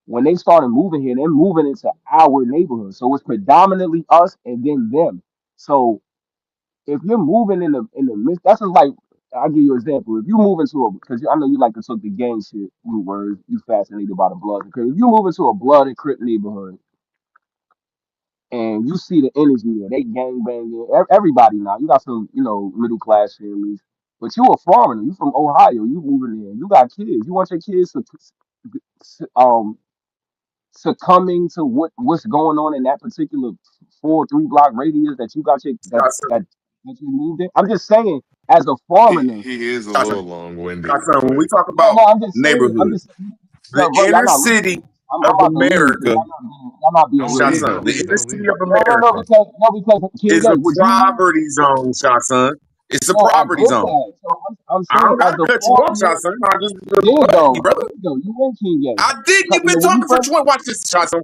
When they started moving here, they're moving into our neighborhood. So it's predominantly us and then them. So if you're moving in the midst, that's just like I'll give you an example. If you move into a because I know you like to talk the gang shit root words, you fascinated by the blood and crip. If you move into a blood and crip neighborhood and you see the energy there, they gang banging everybody now. You got some, middle class families, but you a foreigner, you from Ohio, you moving in, you got kids. You want your kids to succumbing to what's going on in that particular 4 3 block radius that you got your Shot Son, that you moved in. I'm just saying, as a foreigner, He is a Shot Son, little long winded, Shot Son, when we but talk no, about no, I'm just saying, neighborhoods, bro, the y'all inner not listening. city I'm of about to leave because America, y'all not being don't real. Shot leave. Son, Listen, Don't the leave. listen. inner Don't city leave. of No, America because King is Gay, a would you? poverty zone, Shot Son. It's a No, I poverty get zone. that. So I'm I saying, don't as gotta a cut you off, foreigner, Shot Son. I just you did rebutting you, though. brother. You went King Gay. I didn't. You've been When you talking for first, 20. Watch this, Shot Son.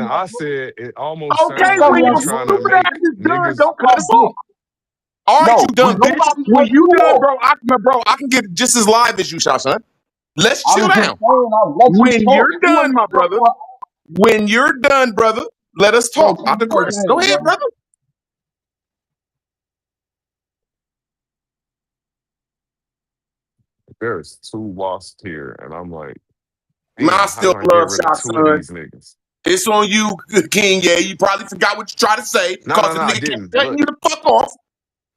saying, my I book. said it almost It's Okay, sounds some like when you my your book. trying to stupid make ass is done, niggas. don't cut My us book. off. All right, No, you when done, bitch. nobody When cut you you done, off, bro, I can get just as live as you, Shashan. Let's I chill was just down. saying I let you When talk. you're You done, ain't my talk brother. for When you're done, brother, let us bro. talk. Keep I it like digress. Go that, ahead, bro. brother. There's two lost here, and I'm like, Man, I damn, how still can I get love rid of two of Shashan. these niggas? It's on you, King. Yeah, you probably forgot what you tried to say No, because no, the no, I nigga kept didn't. cutting Look, you the fuck off.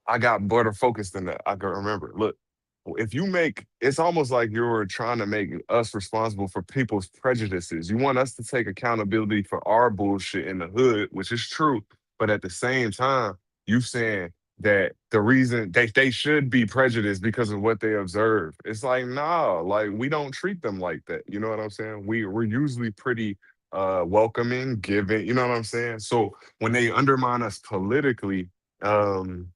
I got better focused than that. I can remember. Look, if you make it's almost like you're trying to make us responsible for people's prejudices. You want us to take accountability for our bullshit in the hood, which is true. But at the same time, you saying that the reason they should be prejudiced because of what they observe. It's like, nah, like we don't treat them like that. You know what I'm saying? We're usually pretty welcoming, giving, you know what I'm saying? So when they undermine us politically, um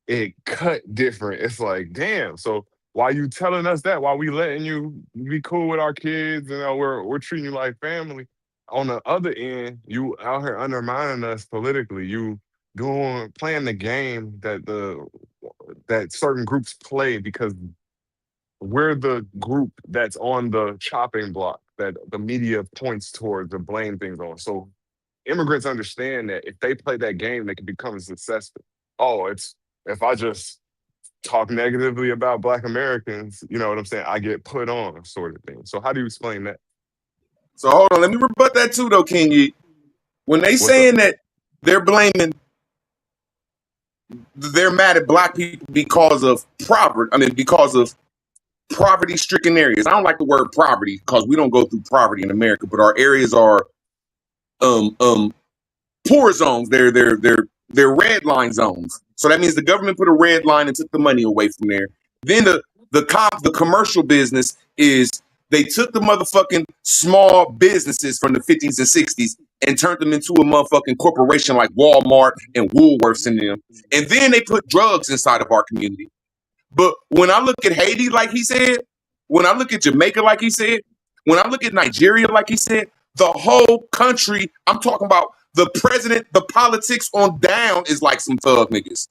it cut different. It's like, damn. So why you telling us that? Why we letting you be cool with our kids and we're treating you like family? On the other end, you out here undermining us politically. You doing playing the game that the that certain groups play because we're the group that's on the chopping block that the media points towards to blame things on. So immigrants understand that if they play that game, they can become successful. Oh, it's if I just talk negatively about Black Americans, you know what I'm saying? I get put on, sort of thing. So how do you explain that? So hold on, let me rebut that too, though, King Ye. When they What's up? saying that they're blaming, they're mad at black people because of poverty. I mean, because of poverty-stricken areas. I don't like the word poverty because we don't go through poverty in America, but our areas are um um poor zones. They're red line zones. So that means the government put a red line and took the money away from there. Then the commercial business is they took the motherfucking small businesses from the 50s and 60s and turned them into a motherfucking corporation like Walmart and Woolworths and them. And then they put drugs inside of our community. But when I look at Haiti, like he said, when I look at Jamaica, like he said, when I look at Nigeria, like he said, the whole country, I'm talking about the president, the politics on down is like some thug niggas.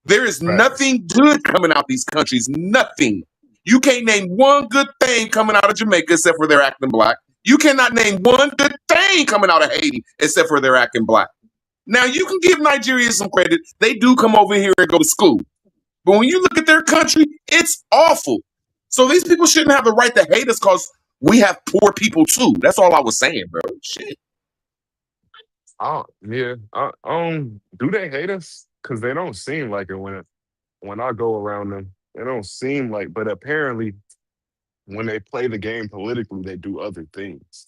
There is Facts. nothing good coming out these countries. Nothing. You can't name one good thing coming out of Jamaica except for they're acting black. You cannot name one good thing coming out of Haiti except for they're acting black. Now you can give Nigeria some credit. They do come over here and go to school. But when you look at their country, it's awful. So these people shouldn't have the right to hate us because we have poor people too. That's all I was saying, bro. Shit. Yeah. Do they hate us? Because they don't seem like it when I go around them. They don't seem like, but apparently when they play the game politically, they do other things.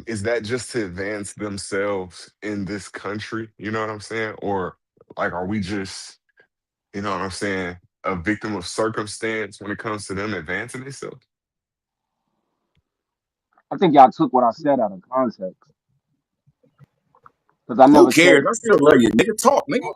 Is that just to advance themselves in this country? You know what I'm saying? Or like, are we just, you know what I'm saying, a victim of circumstance when it comes to them advancing themselves? I think y'all took what I said out of context because I Who never said. cares? I still love you. Nigga, talk, nigga.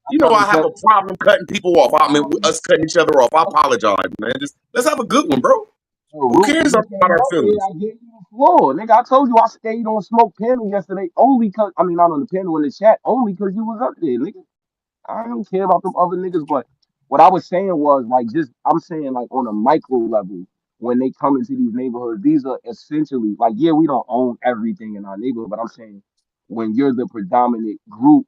I You know never I have said. a problem cutting people off. I mean, us cutting each other off. I apologize, man. Just let's have a good one, bro. Oh, Who Root, when cares you about came our up here, feelings? I gave you the floor. Nigga, I told you I stayed on smoke panel yesterday only because, I mean, not on the panel in the chat, only because you was up there, nigga. I don't care about them other niggas, but what I was saying was, like, just, I'm saying, like, on a micro level, when they come into these neighborhoods, these are essentially, like, yeah, we don't own everything in our neighborhood, but I'm saying when you're the predominant group,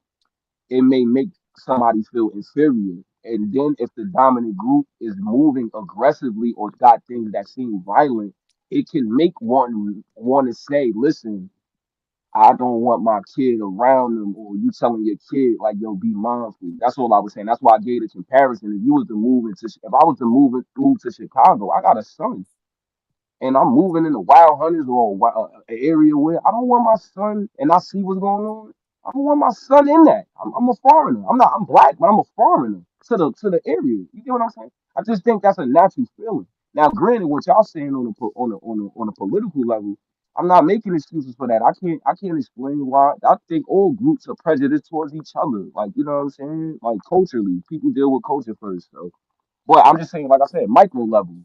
it may make somebody feel inferior. And then if the dominant group is moving aggressively or got things that seem violent, it can make one want to say, listen, I don't want my kid around them, or you telling your kid like, yo, be mindful. That's all I was saying. That's why I gave the comparison. If you was to move if I was to move to Chicago, I got a son and I'm moving in the wild hunters or an area where I don't want my son and I see what's going on. I don't want my son in that. I'm a foreigner. I'm black, but I'm a foreigner to the area. You get what I'm saying? I just think that's a natural feeling. Now, granted, what y'all saying on a political level, I'm not making excuses for that. I can't explain why. I think all groups are prejudiced towards each other. Like, you know what I'm saying? Like, culturally, people deal with culture first. So, but I'm just saying, like I said, micro level.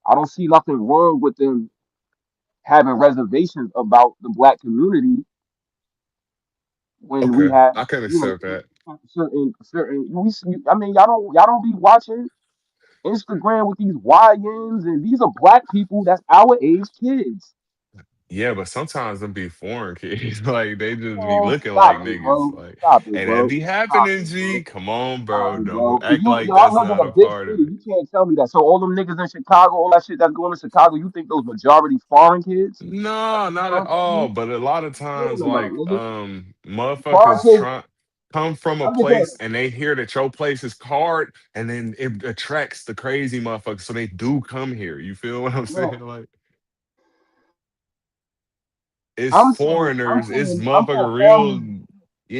I don't see nothing wrong with them having reservations about the black community when we Okay, have, I can you know, accept that. certain. We see, I mean, y'all don't be watching Instagram with these YNs, and these are black people that's our age kids. Yeah, but sometimes them be foreign kids. Like they just be Man, looking like stop it, niggas. bro. Like, Stop it, and that bro. be Stop happening, it, bro. G. Come on, Stop bro. it, Don't bro. Cause act like yo, I that's live in not a a big part of city. it. You can't tell me that. So all them niggas in Chicago, all that shit that's going to Chicago, you think those majority foreign kids? No, You not know at what I'm all. saying? But a lot of times, Talking about, like, nigga. Foreign motherfuckers kids. try come from a I'm just saying. place and they hear that your place is hard, and then it attracts the crazy motherfuckers, so they do come here. You feel what I'm Man, saying? Like, it's I'm saying, I'm foreigners, it's saying, I'm saying motherfucker real. foreigners.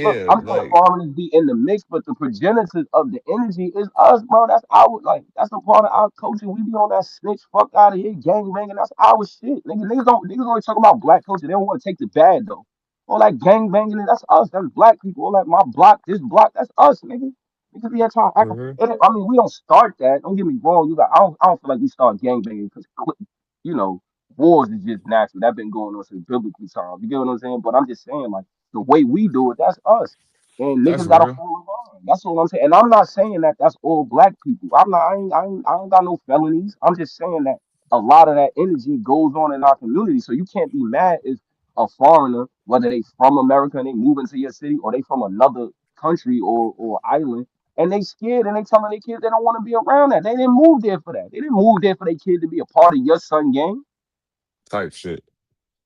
Look, Yeah, I'm saying like, foreigners be in the mix, but the progenitors of the energy is us, bro. That's our like, that's a part of our culture. We be on that snitch, fuck out of here, gang banging. That's our shit. Niggas only talk about black culture. They don't want to take the bad though. All that gang banging, that's us. That's black people. All that my block, this block, that's us, nigga. Niggas be here trying to act. mhm. I mean, we don't start that. Don't get me wrong. I don't feel like we start gang banging because you know wars is just natural. That been going on since biblical times. You get what I'm saying? But I'm just saying, like the way we do it, that's us. And That's niggas gotta real. fall in line. That's all I'm saying. And I'm not saying that that's all black people. I'm not. I ain't got no felonies. I'm just saying that a lot of that energy goes on in our community. So you can't be mad if a foreigner, whether they from America and they move into your city, or they from another country or island, and they scared and they telling their kids they don't want to be around that. They didn't move there for that. They didn't move there for their kid to be a part of your son gang. Type shit.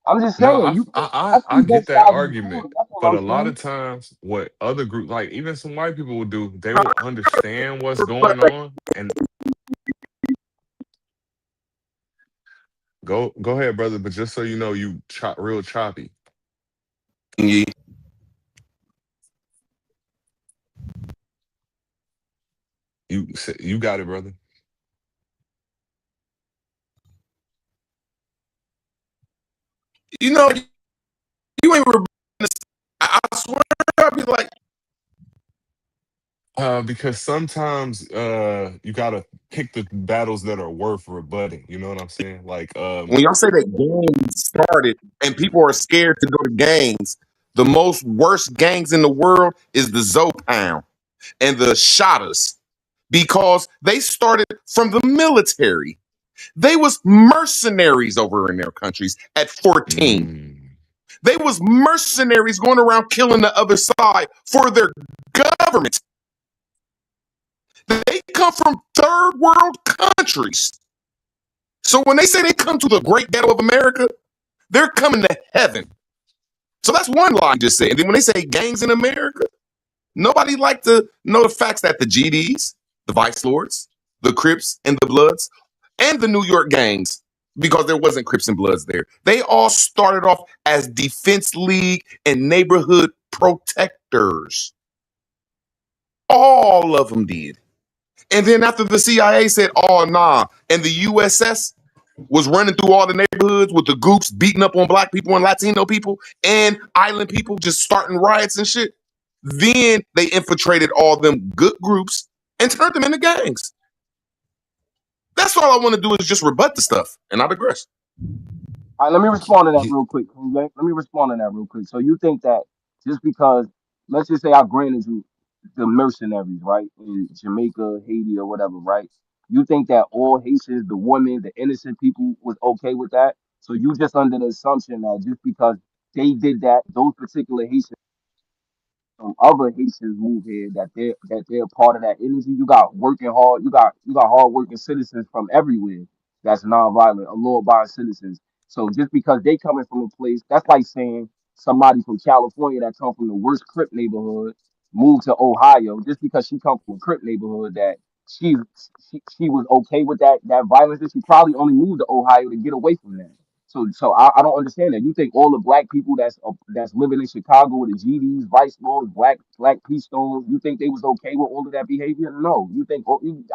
I'm just No, saying I I see get both that sides of the argument, story. That's all but I'm a lot saying. of times, what other groups, like even some white people will do, they will understand what's But going on and go ahead, brother. But just so you know, you real choppy. You got it, brother. you know, you ain't. I swear, I'll be like, Because sometimes you gotta pick the battles that are worth rebutting. You know what I'm saying? Like when y'all say that gangs started and people are scared to go to gangs, the most worst gangs in the world is the Zopound and the Shotters because they started from the military. They was mercenaries over in their countries at 14. mm, They was mercenaries going around killing the other side for their government. They come from third world countries. So when they say they come to the great ghetto of America, they're coming to heaven. So that's one line just said. And then when they say gangs in America, nobody like to know the facts that the GDs, the Vice Lords, the Crips and the Bloods, and the New York gangs, because there wasn't Crips and Bloods there, they all started off as defense league and neighborhood protectors. All of them did. And then after the CIA said, oh, nah, and the USS was running through all the neighborhoods with the goops beating up on black people and Latino people and island people just starting riots and shit. Then they infiltrated all them good groups and turned them into gangs. That's all I want to do is just rebut the stuff, and I digress. All right, let me respond to that yeah, real quick. Okay? Let me respond to that real quick. So you think that just because, let's just say I granted you the mercenaries, right, in Jamaica, Haiti, or whatever, right? You think that all Haitians, the women, the innocent people, was okay with that? So you just under the assumption that just because they did that, those particular Haitians other Haitians move here that they're part of that energy. You got working hard, you got hard working citizens from everywhere that's nonviolent, law abiding citizens. So just because they coming from a place, that's like saying somebody from California that come from the worst Crip neighborhood moved to Ohio just because she come from a Crip neighborhood that she she was okay with that violence, and she probably only moved to Ohio to get away from that. So I don't understand that. You think all the black people that's living in Chicago with the GDs, Vice Lords, black Peace Stones, you think they was okay with all of that behavior? No. You think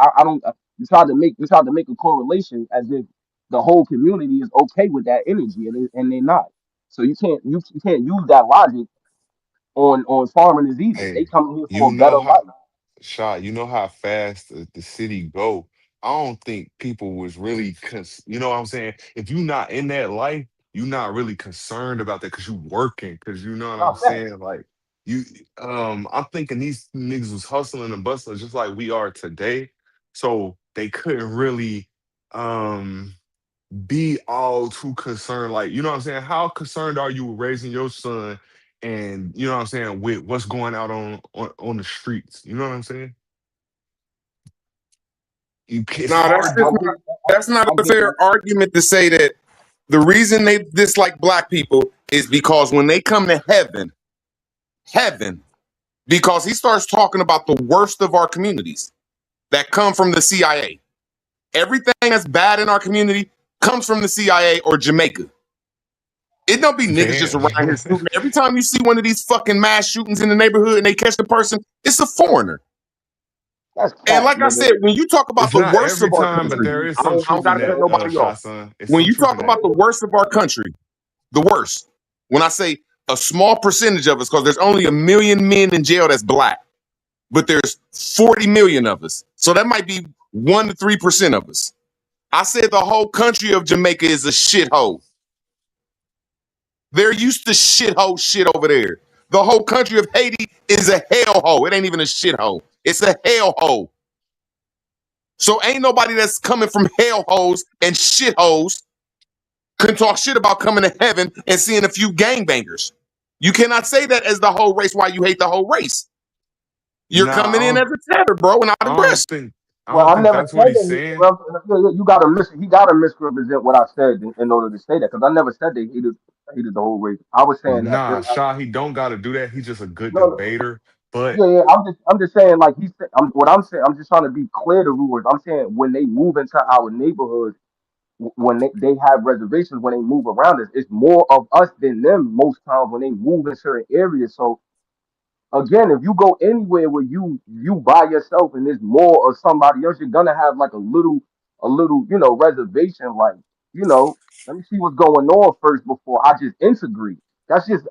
I don't. You tried to make a correlation as if the whole community is okay with that energy, and they're not. So you can't use that logic on foreigners either. They hey, come here for you a know better how life. shot. You know how fast the city go. I don't think people was really, you know what I'm saying. If you not in that life, you not really concerned about that because you working. Because you know what I'm Not that. saying. Like you, I'm thinking these niggas was hustling and bustling just like we are today. So they couldn't really, um be all too concerned. Like, you know what I'm saying? How concerned are you with raising your son and you know what I'm saying, with what's going out on the streets? You know what I'm saying? It's No, hard I to get that's not I a get fair that. argument to say that the reason they dislike black people is because when they come to heaven, because he starts talking about the worst of our communities that come from the CIA. Everything that's bad in our community comes from the CIA or Jamaica. It don't be niggas just damn. around here shooting. Every time you see one of these fucking mass shootings in the neighborhood and they catch the person, it's a foreigner. That's And cap, like I nigga. said, when you talk about It's the not worst every of our time, but country, there is I some don't, I don't truth in gotta cut that, nobody off. shot son. It's When some you truth talk in about that. the worst of our country, the worst, when I say a small percentage of us, because there's only 1 million men in jail that's black, but there's 40 million of us. So that might be 1 to 3% of us. I said the whole country of Jamaica is a shithole. They're used to shithole shit over there. The whole country of Haiti is a hellhole. It ain't even a shithole. It's a hellhole. So ain't nobody that's coming from hellholes and shitholes can talk shit about coming to heaven and seeing a few gangbangers. You cannot say that as the whole race. Why you hate the whole race? You're Nah, coming in as a tether, bro, and not I don't aggressive. think I Well, don't I think never that's what said he's that. saying. You got to he got to misrepresent what I said in order to say that because I never said they hated the whole race. I was saying that Nah, them. Shaw, he don't gotta do that. He's just a good No, debater. But yeah, yeah. I'm just saying like what I'm saying. I'm just trying to be clear to rulers. I'm saying when they move into our neighborhoods, when they have reservations, when they move around us, it's more of us than them most times when they move in certain areas. So again, if you go anywhere where you by yourself and there's more of somebody else, you're gonna have like a little reservation. Like let me see what's going on first before I just integrate. That's just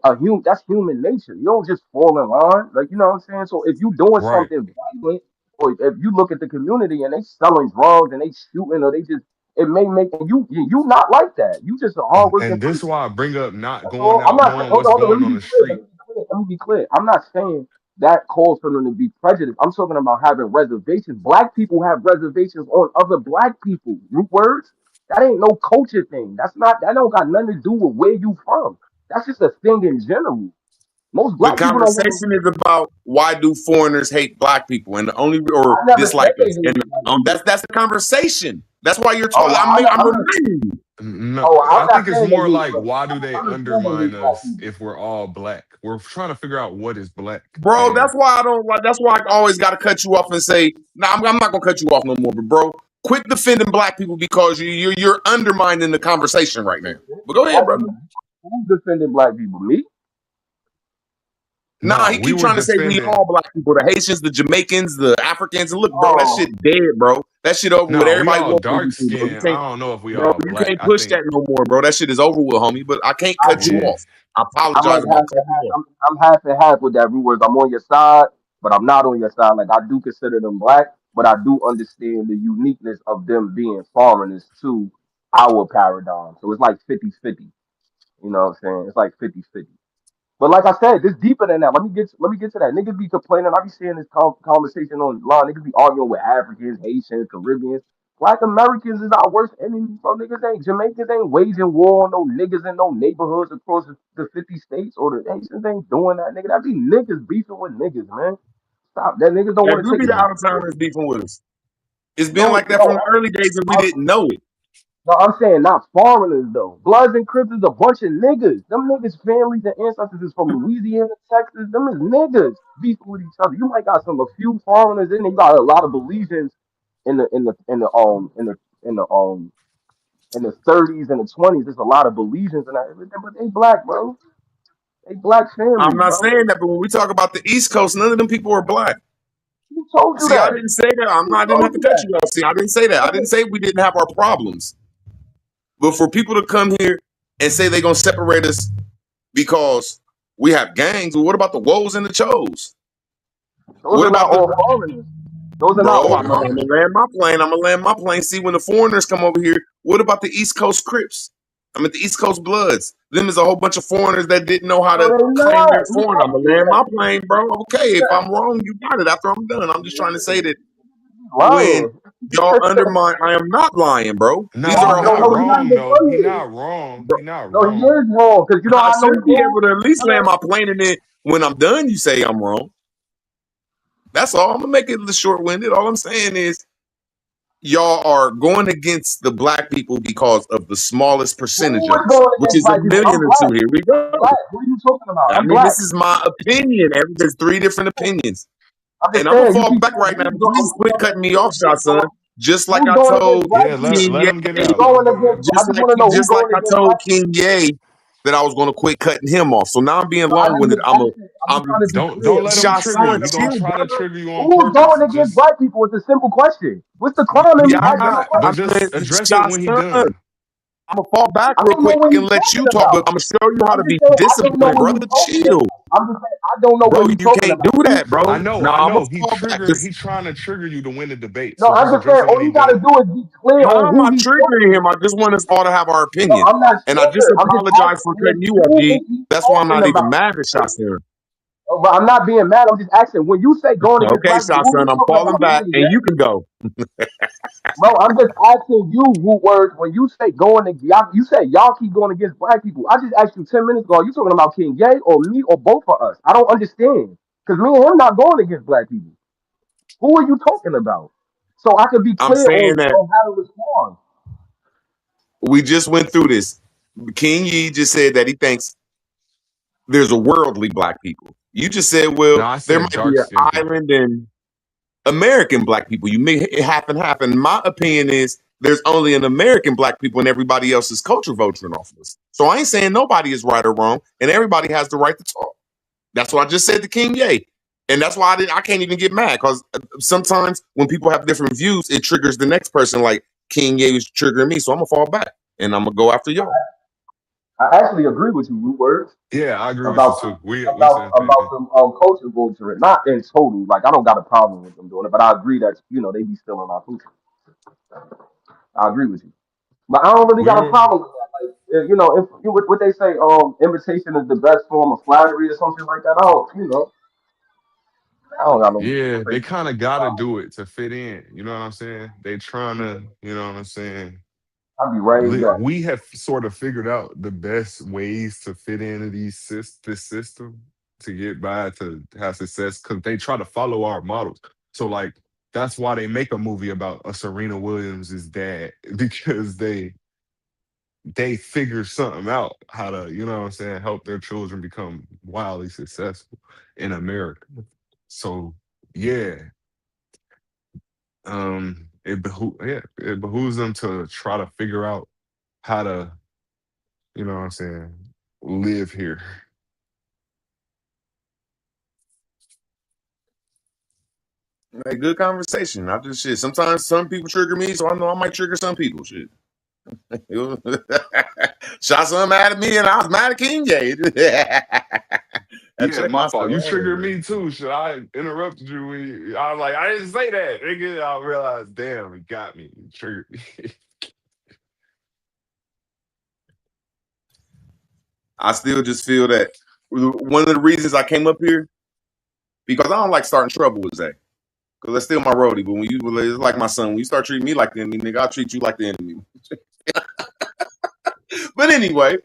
that's human nature. You don't just fall in line. Like what I'm saying. So if you doing right. something violent, or if you look at the community and they selling drugs and they shooting or they just it may make you not like that. You just a hardworking And this is person. why I bring up not going So I'm out not saying, knowing what's hold on, let going me on be the clear. street. Let me be clear. I'm not saying that calls for them to be prejudiced. I'm talking about having reservations. Black people have reservations on other black people. Root words? That ain't no culture thing. That don't got nothing to do with where you from. That's just a thing in general. Most The black people don't have conversation is about why do foreigners hate black people and the only I or never said dislike they us, and hated black people. that's the conversation. That's why you're Oh, talking. well, I'm I'm not reminding you, No, oh, I'm I not think it's saying they more hate like black. why do I'm they not saying they undermine hate black us people. if we're all black? We're trying to figure out what is black. bro. And That's why I don't like. That's why I always got to cut you off and say, "No, I'm not gonna cut you off no more." But bro, quit defending black people because you're undermining the conversation right now. But go ahead, Black brother. people. Who's defending black people? Me? Nah, no, he we keep were trying to say we defending. all black people, the Haitians, the Jamaicans, the Africans, and look, bro, that Oh, shit dead, bro. That shit over with. No, we Everybody all woke dark everything, bro. skinned. I don't know if we Bro, all you black. can't I push think that no more, bro. That shit is over with, homie. But I can't I cut you do. yeah. off. I I'm apologize like about cutting you off. I'm half and half with that, Ruers. I'm on your side, but I'm not on your side. Like I do consider them black, but I do understand the uniqueness of them being foreigners to our paradigm. So it's like 50-50. You know what I'm saying? It's like 50-50. But like I said, it's deeper than that. Let me get to that. Niggas be complaining. I be seeing this conversation online. Niggas be arguing with Africans, Haitians, Caribbeans. Black Americans is our worst enemy. So niggas ain't Jamaicans ain't waging war on no niggas in no neighborhoods across the 50 states, or the Haitians ain't doing that, nigga. That be niggas beefing with niggas, man. Stop that. Niggas don't That want to do take be the Mm. out of towners beefing with us. It's been no, like that from the no. early days and we didn't know it. No, I'm saying not foreigners though. Bloods and Crips is a bunch of niggas. Them niggas' families and ancestors is from Louisiana, Texas. Them is niggas beefing with each other. You might got a few foreigners in there. You got a lot of Belizeans in the 30s and the 20s. There's a lot of Belizeans and that, but they black, bro. They black I'm families, not bro. saying that, but when we talk about the East Coast, none of them people are black. Who told you See, I that? didn't say that. Who I didn't told have to you cut that? you off. See, I didn't say that. I didn't Okay. say we didn't have our problems. But for people to come here and say they're gonna separate us because we have gangs, well, what about the woes and the chos? Those What are not about the all foreigners. Those are not bro? all I'm gonna foreigners. land my plane. I'm gonna land my plane. See, when the foreigners come over here, what about the East Coast Crips? I mean, the East Coast Bloods. Them is a whole bunch of foreigners that didn't know how No, to they claim not. their Who foreign. I'm told gonna you land that? my plane, bro. Who Okay, told you if that? I'm wrong, you got it. After I'm done, I'm just trying to say that when Lying. y'all undermine, I am not lying, bro. No, These he are a No, whole not no, he's bunch not wrong even though. from He here. not wrong. of He not No, he wrong. is wrong. Cause you know I how I know should he's be wrong? able to at least No, land no. my plane, and then when I'm done, you say I'm wrong. That's all. I'm gonna make it short winded. All I'm saying is y'all are going against the black people because of the smallest percentage Who of is us, going which against is a black people? million I'm or two. black. Here we I'm go. black. What are you talking about? I I'm mean, black. this is my opinion. There's three different opinions, I'm just and I'm gonna saying. You fall keep back saying right now. But you quit cutting me off, shot son. Just like who's I going against told black Yeah, people? King let Ye, him get it Who's out. Let him going get it out. against? I just want to know who's just like going I against told black King Ye that I was gonna quit cutting him off. So now I'm being people. I long just, winded. I just, I'm just I'm trying to be clear. Don't let him shot trigger son. you. He gonna Chill, try to brother. trigger you on Who's purpose. going against Just black people? It's a simple question. What's the crime in me Yeah, asking a but I'm question? just gonna address it shot when he son. done. I'm gonna fall back I real don't know quick what and he's let you talking talk, but about. I'm gonna show you how I'm to just be saying I don't know disciplined, what brother. he's talking Chill, about. I'm just saying I don't know what bro. he's You talking can't do about. Please that, tell I bro. me. know, No, I I'm gonna know. He fall back. trigger. He trying to trigger you to win the debate. No, So I'm just just address saying it when all he you gotta done. do is be clear No, on I'm who not he's talking triggering him. about. I just want us all to have our No, opinion, I'm not and I just sure. I'm just apologize for asking him cutting you off, who G. is he That's why I'm talking not even about. mad at Shasir. Oh, but I'm not being mad. I'm just asking. When you say going against Okay, black people, who Shotgun, you I'm talking falling about? back, Me, and yeah? you can go. Bro, I'm just asking you, root words. When you say going against, y'all, you say y'all keep going against black people. I just asked you 10 minutes ago. Are you talking about King Gay or me or both of us? I don't understand. Because me and him not going against black people. Who are you talking about? So I could be I'm clear saying that on how to respond. we just went through this. King Yee just said that he thinks there's a worldly black people. You just said, No, well, I there said might be dark an skinned people. island and American black people. You make it half and half. And my opinion is there's only an American black people and everybody else is culture vulturing off of us. So I ain't saying nobody is right or wrong, and everybody has the right to talk. That's what I just said to King Ye. And that's why I can't even get mad because sometimes when people have different views, it triggers the next person. Like King Ye was triggering me, so I'm gonna fall back and I'm gonna go after y'all. I actually agree with you, root words, Yeah, I agree with you about too. We said the same about thing. some culture vulture. Not in total. Like I don't got a problem with them doing it, but I agree that they be stealing our culture. I agree with you. But I don't really got a We're problem with that. Like, if what they say, imitation is the best form of flattery or something like that. I don't got no Yeah, they crazy kind of gotta problem. do it to fit in. You know what I'm saying? They trying to, you know what I'm saying? I'll be right back. We have sort of figured out the best ways to fit into this system to get by to have success because they try to follow our models. So like that's why they make a movie about a Serena Williams' dad because they figure something out how to, you know what I'm saying, help their children become wildly successful in America. So yeah, it behooves them to try to figure out how to, you know what I'm saying, live here. Hey, good conversation. I just shit. Sometimes some people trigger me, so I know I might trigger some people. Shit. Shot some mad at me, and I was mad at King Ye. I Yeah, check my myself. fault. You I triggered don't me too. Should I interrupted you? I was like, I didn't say that. Nigga, I realized, damn, it got me. It triggered me. I still just feel that one of the reasons I came up here because I don't like starting trouble with Zay. Because that's still my roadie. But when it's like my son, when you start treating me like the enemy, nigga, I'll treat you like the enemy. But anyway,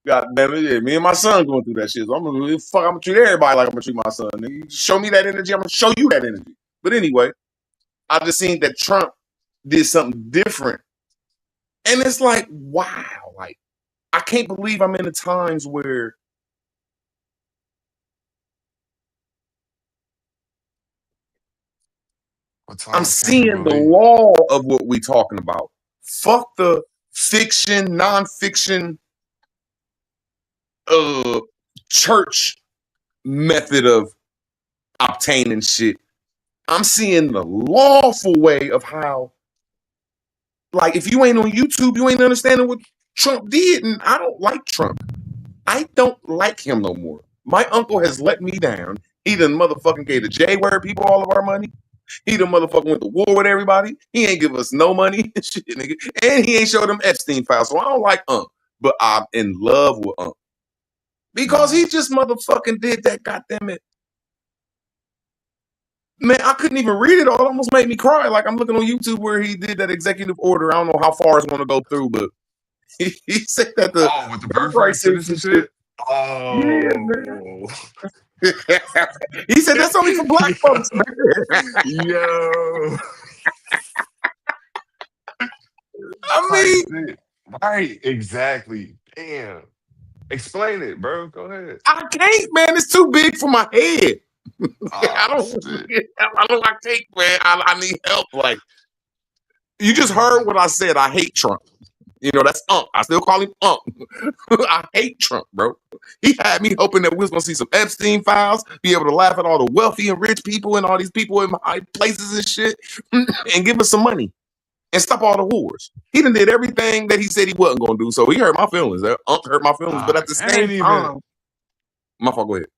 God damn it, yeah, me and my son going through that shit. So I'm gonna treat everybody like I'm gonna treat my son. Nigga. You show me that energy, I'm gonna show you that energy. But anyway, I just seen that Trump did something different. And it's like, wow, like I can't believe I'm in the times where What I'm times can't you seeing the believe? law of what we talking about. Fuck the fiction, nonfiction, uh, church method of obtaining shit. I'm seeing the lawful way of how, like, if you ain't on YouTube, you ain't understanding what Trump did. And I don't like Trump. I don't like him no more. My uncle has let me down. He done motherfucking gave the J word people all of our money. He done motherfucking went to war with everybody. He ain't give us no money. Shit, nigga. And he ain't showed them Epstein files. So I don't like but I'm in love with because he No. just motherfucking did that. Goddamn it. Man, I couldn't even read it all. It almost made me cry. Like I'm looking on YouTube where he did that executive order. I don't know how far it's going to go through, but he said that the Oh, with the birthright birthright citizenship. citizenship? Yeah, man. Oh. He said that's only for black folks, man. Yo. I Type mean, shit. Right, exactly. Damn. Explain it, bro. Go ahead. I can't, man. It's too big for my head. I Oh, don't. shit. I can't, man. I need help. Like you just heard what I said. I hate Trump. That's Unc. I still call him Unc. I hate Trump, bro. He had me hoping that we was gonna see some Epstein files, be able to laugh at all the wealthy and rich people and all these people in high places and shit, and give us some money and stop all the wars. He done did everything that he said he wasn't gonna do. So he hurt my feelings. Unc hurt my feelings. But at the It same ain't even time, my fault. Go ahead.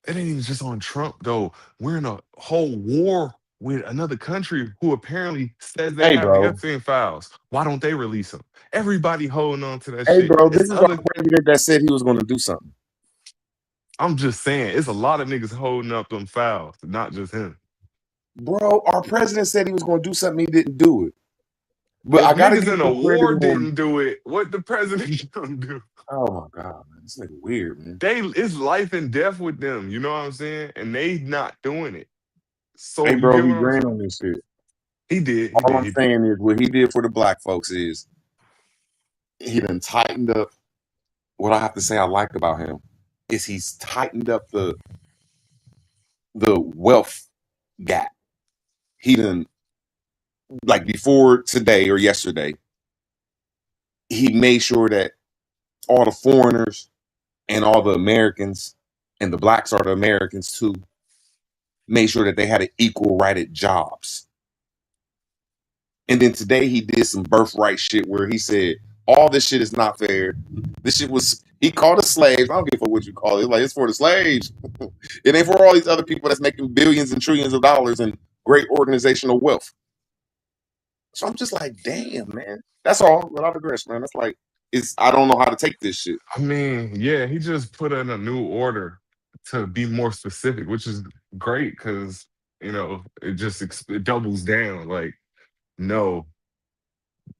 it ain't even just on Trump though. We're in a whole war with another country who apparently says they Hey, have the bro. Epstein files. Why don't they release them? Everybody holding on to that Hey, shit. bro. This It's is our other president that said he was gonna do something. I'm just saying, it's a lot of niggas holding up them fouls, not just him. Bro, our president said he was going to do something. He didn't do it. But If I got to niggas give in a him credit war on. didn't do it, what the president gonna do? Oh my God, man. This nigga weird, man. It's life and death with them. You know what I'm saying? And they not doing it. Hey, So you bro, get he what I'm ran saying? on this shit. He did. He All did. I'm He did. saying is what he did for the black folks is he done tightened up. What I have to say I like about him is he's tightened up the wealth gap. He done, like before today or yesterday, he made sure that all the foreigners and all the Americans, and the blacks are the Americans too, made sure that they had an equal right at jobs. And then today he did some birthright shit where he said, all this shit is not fair. This shit was, he called us slaves. I don't give a fuck what you call it. Like, it's for the slaves. It ain't for all these other people that's making billions and trillions of dollars and great organizational wealth. So I'm just like, damn, man. That's all. Without digress, man. That's like, I don't know how to take this shit. I mean, yeah, he just put in a new order to be more specific, which is great because it just it doubles down. Like, no,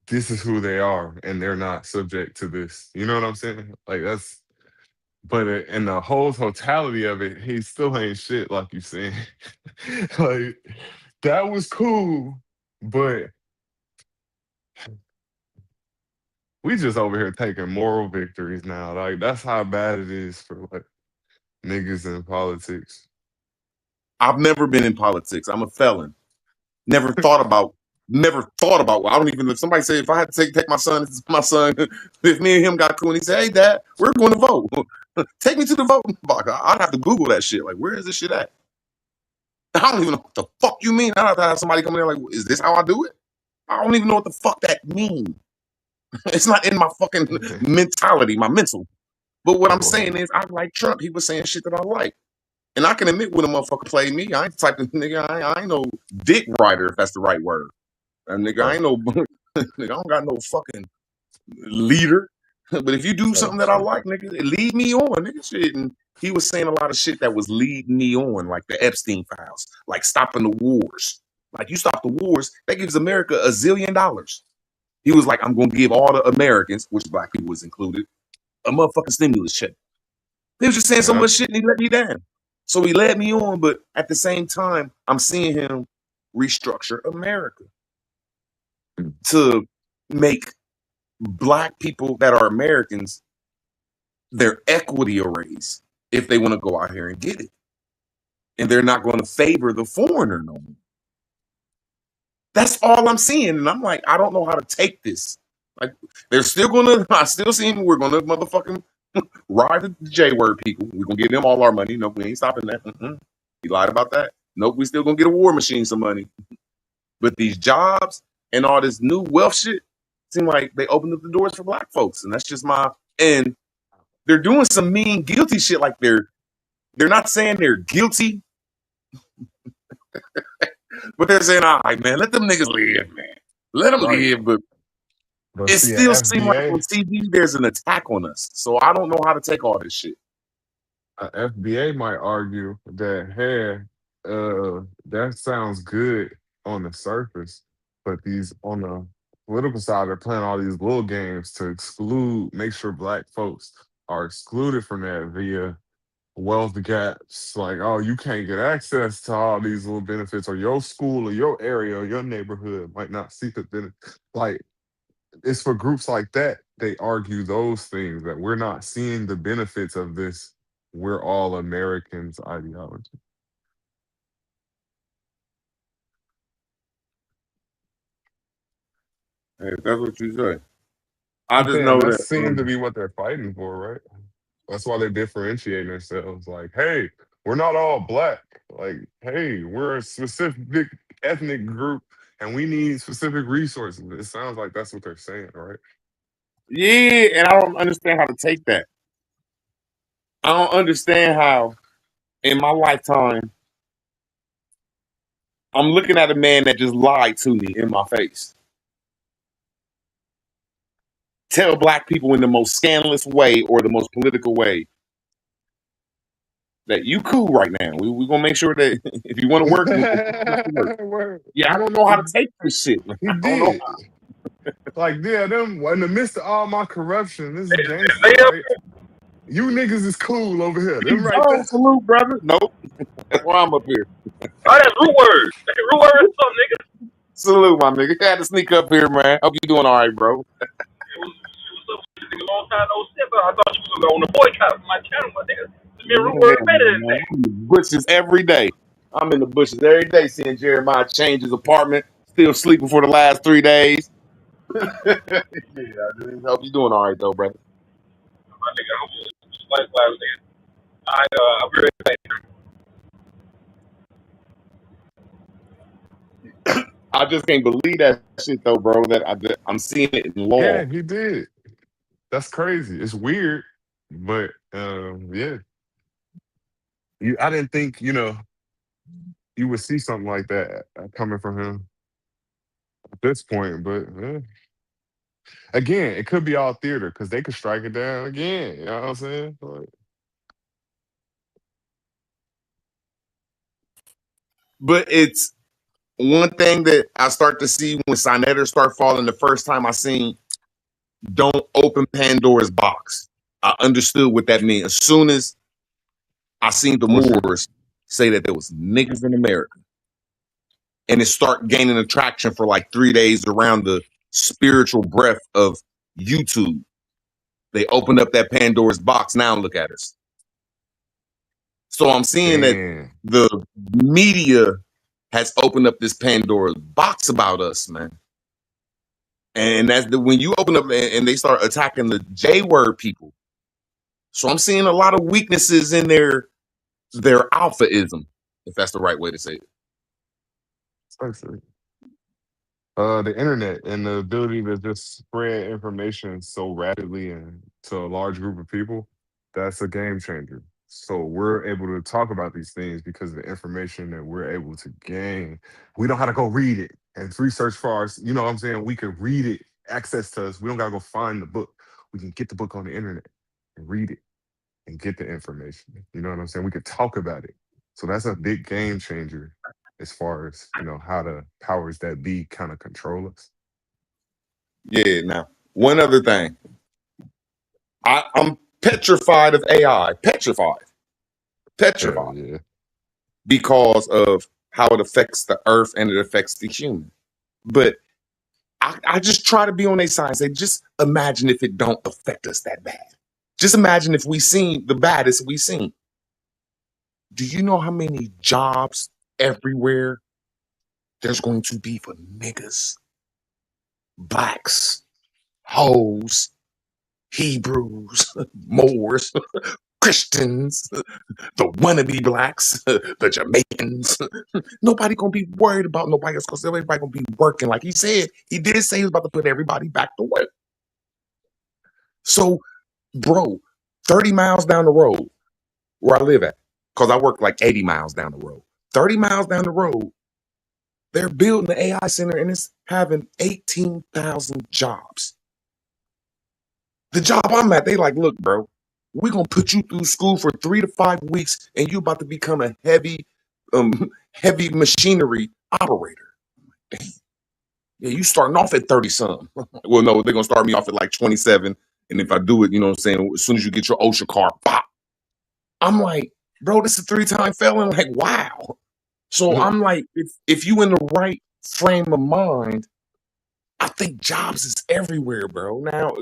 this is who they are, and they're not subject to this. You know what I'm saying? Like that's. But in the whole totality of it, he still ain't shit, like you saying. Like that was cool, but we just over here taking moral victories now. Like that's how bad it is for like niggas in politics. I've never been in politics. I'm a felon. Never thought about. I don't even. If somebody say if I had to take my son, if me and him got cool, and he said, "Hey, Dad, we're going to vote. Take me to the voting box." I'd have to Google that shit. Like, where is this shit at? I don't even know what the fuck you mean. I have to have somebody come in there like, is this how I do it? I don't even know what the fuck that means. It's not in my fucking mentality, my mental. But what I'm saying is, I like Trump. He was saying shit that I like. And I can admit when a motherfucker played me, I ain't the type of nigga, I ain't no dick rider, if that's the right word. Nigga, I ain't no, nigga, I don't got no fucking leader. But if you do something that I like, nigga, lead me on, nigga, shit. And he was saying a lot of shit that was leading me on, like the Epstein files, like stopping the wars. Like, you stop the wars, that gives America $1 zillion. He was like, I'm going to give all the Americans, which black people was included, a motherfucking stimulus check. He was just saying so much shit and he let me down. So he led me on, but at the same time, I'm seeing him restructure America to make black people that are Americans their equity arrays if they want to go out here and get it. And they're not going to favor the foreigner no more. That's all I'm seeing. And I'm like, I don't know how to take this. Like, they're still going to, I still see him. We're going to motherfucking ride the J word people. We're going to give them all our money. Nope, we ain't stopping that. He lied about that. Nope, we still going to get a war machine some money. But these jobs and all this new wealth shit seem like they opened up the doors for black folks. And that's just and they're doing some mean, guilty shit. Like they're not saying they're guilty, but they're saying, all right, man, let them niggas live, man. Let them live. But it see, still a seems like on FBA, TV there's an attack on us. So I don't know how to take all this shit. FBA might argue that, hey, that sounds good on the surface, but these on the political side, they're playing all these little games to make sure black folks are excluded from that via wealth gaps. Like, oh, you can't get access to all these little benefits, or your school or your area or your neighborhood might not see the benefit. Like, it's for groups like that, they argue those things, that we're not seeing the benefits of this we're all Americans ideology. Hey, if that's what you say. I I'm just saying know that that seems to be what they're fighting for, right? That's why they differentiate themselves. Like, hey, we're not all black. Like, hey, we're a specific ethnic group and we need specific resources. It sounds like that's what they're saying, right? yeah, and I don't understand how to take that. I don't understand how in my lifetime I'm looking at a man that just lied to me in my face. Tell black people in the most scandalous way or the most political way, that you cool right now. We gonna make sure that if you want to work, we'll get to work. Word. Yeah, I don't know how to take this shit. He I don't know did. how. Like, yeah, them in the midst of all my corruption, this is They gangster, up right? You niggas is cool over here. P. Them right John, there. salute, brother. Nope, that's why I'm up here. Oh, that's root word. That's root word or something, nigga. Salute, my nigga. Had to sneak up here, man. Hope you doing all right, bro. It was up with a long time no see, but I thought you was on the boycott of my channel, my nigga. Me and root Yeah, word better than man. that. I'm in the bushes every day. I'm in the bushes every day, seeing Jeremiah change his apartment. Still sleeping for the last 3 days. Yeah, I just hope you doing all right, though, brother. My nigga, I was just like last nigga. I'm very thankful. I just can't believe that shit, though, bro. I'm seeing it in Yeah, law. he did. That's crazy. It's weird, but yeah. I didn't think, you would see something like that coming from him at this point, but again, it could be all theater because they could strike it down again. You know what I'm saying? Like, But it's one thing that I start to see when Sinetta start falling. The first time I seen "Don't open Pandora's box," I understood what that meant. As soon as I seen the what's that? Moors say that there was niggas in America, and it start gaining attraction for like 3 days around the spiritual breath of YouTube. They opened up that Pandora's box. Now look at us. So I'm seeing that Damn. the media has opened up this Pandora's box about us, man. And that's when you open up and they start attacking the J word people. So I'm seeing a lot of weaknesses in their alphaism, if that's the right way to say it. Seriously. The internet and the ability to just spread information so rapidly and to a large group of people, that's a game changer. So we're able to talk about these things because of the information that we're able to gain. We don't have to go read it and research for us. You know what I'm saying? We can read it, access to us. We don't gotta go find the book. We can get the book on the internet and read it and get the information. You know what I'm saying? We could talk about it. So that's a big game changer as far as, how the powers that be kind of control us. Yeah. Now, one other thing, I'm petrified of AI. Hell Petrified yeah. because of how it affects the earth and it affects the human. But I just try to be on their side. Say, just imagine if it don't affect us that bad. Just imagine if we seen the baddest we seen. Do you know how many jobs everywhere there's going to be for niggas, blacks, hoes, Hebrews, Moors, Christians, the wannabe blacks, the Jamaicans? Nobody gonna be worried about nobody else because everybody gonna be working. Like he said, he did say he was about to put everybody back to work. So, bro, 30 miles down the road where I live at, because I work like 80 miles down the road. 30 miles down the road, they're building the AI center and it's having 18,000 jobs. The job I'm at, they like, look, bro, we're gonna put you through school for 3 to 5 weeks and you about to become a heavy machinery operator. Damn. Yeah, you starting off at 30 something. Well, no, they're gonna start me off at like 27. And if I do it, you know what I'm saying, as soon as you get your OSHA card, pop. I'm like, bro, this is a 3-time felon. Like, wow. So I'm like, if you in the right frame of mind, I think jobs is everywhere, bro. Now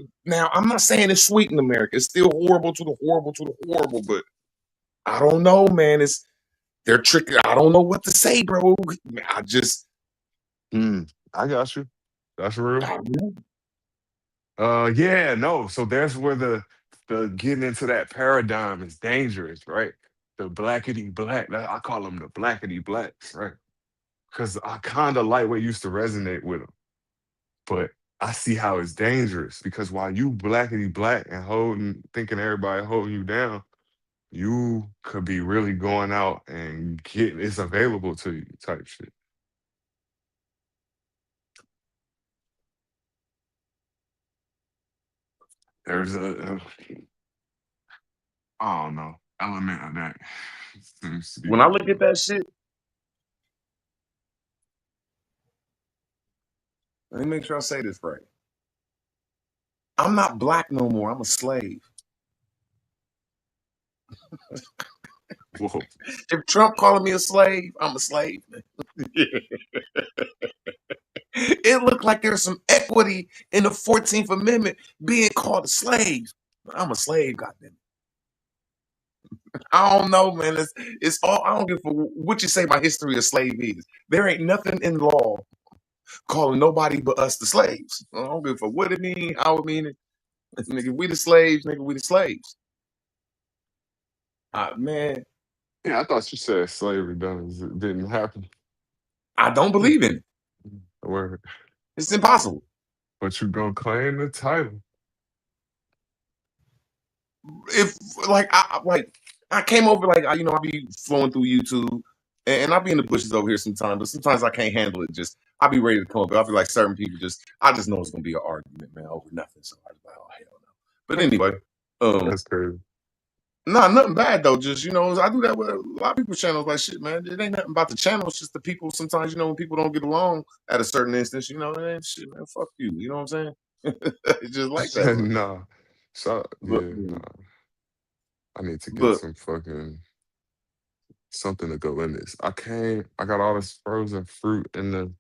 I'm not saying it's sweet in America. It's still horrible to the horrible to the horrible, but I don't know, man. They're tricky. I don't know what to say, bro. I just I got you. That's real. I don't know. Yeah, no. So there's where the getting into that paradigm is dangerous, right? The blackity black. I call them the blackity blacks, right? Because I kind of like what used to resonate with them, but I see how it's dangerous because while you blackity black and thinking everybody holding you down, you could be really going out and get it's available to you type shit. There's I don't know. element of that seems to be When I look missing. at that shit, let me make sure I say this right. I'm not black no more. I'm a slave. Whoa. If Trump calling me a slave, I'm a slave. It looked like there's some equity in the 14th Amendment being called a slave. I'm a slave, goddamn. I don't know, man. It's all I don't give a what you say my history of slave is. There ain't nothing in law calling nobody but us the slaves. I don't give a what it mean, how it mean it. Nigga, we the slaves, nigga, we the slaves. Man, Yeah, I thought you said slavery didn't happen. I don't believe in it. Word. It's impossible. But you gonna claim the title. If I came over I be flowing through YouTube and I be in the bushes over here sometimes, but sometimes I can't handle it. Just I be ready to come up. I feel like certain people I just know it's gonna be an argument, man, over nothing. So I was like, oh hell no. But anyway, That's crazy. nah, nothing bad though. Just I do that with a lot of people's channels. Like shit, man. It ain't nothing about the channel. It's just the people. Sometimes when people don't get along at a certain instance, man, shit, man, fuck you. You know what I'm saying? It's just like that. Nah. So But yeah, nah. I need to get but some fucking something to go in this. I got all this frozen fruit in the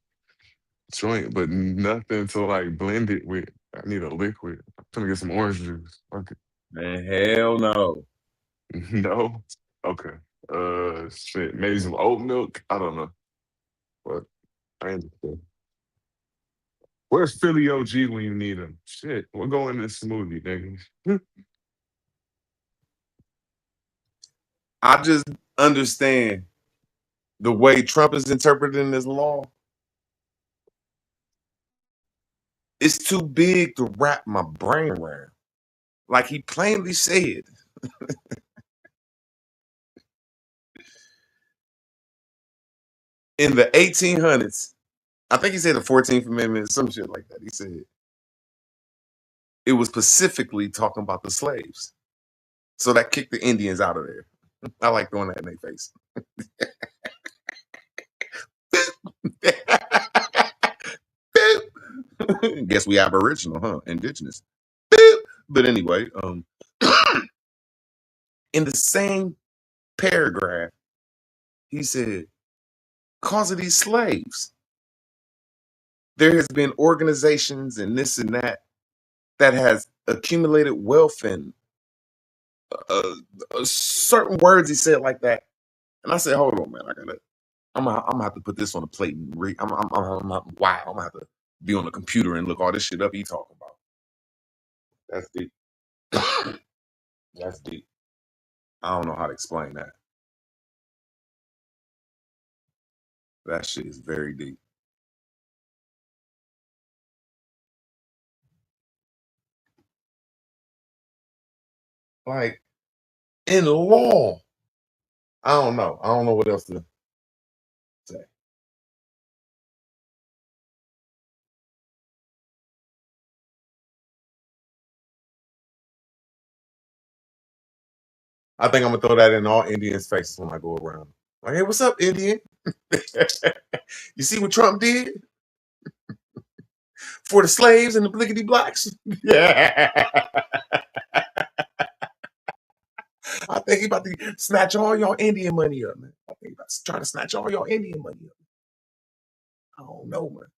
joint, but nothing to like blend it with. I need a liquid. I'm trying to get some orange juice. Okay. man, hell no. No? Okay. Shit. Maybe some oat milk. I don't know. But I understand. Where's Philly OG when you need him? Shit. We'll go in this smoothie, nigga. I just understand the way Trump is interpreting this law. It's too big to wrap my brain around. Like he plainly said, in the 1800s, I think he said the 14th Amendment, some shit like that. He said it was specifically talking about the slaves. So that kicked the Indians out of there. I like throwing that in their face. Guess we Aboriginal, huh? Indigenous. But anyway, in the same paragraph, he said, because of these slaves, there has been organizations and this and that has accumulated wealth and uh, certain words he said like that. And I said, hold on, man, I'm gonna have to put this on a plate and read. Wow, I'm gonna have to be on the computer and look all this shit up he talking about. That's deep. That's deep. I don't know how to explain that. That shit is very deep. Like in law, I don't know. I don't know what else to say. I think I'm gonna throw that in all Indians' faces when I go around. Like, hey, what's up, Indian? You see what Trump did for the slaves and the blickety blacks? Yeah. I think he about to snatch all y'all Indian money up, man. I think he about to try to snatch all y'all Indian money up. I don't know, man.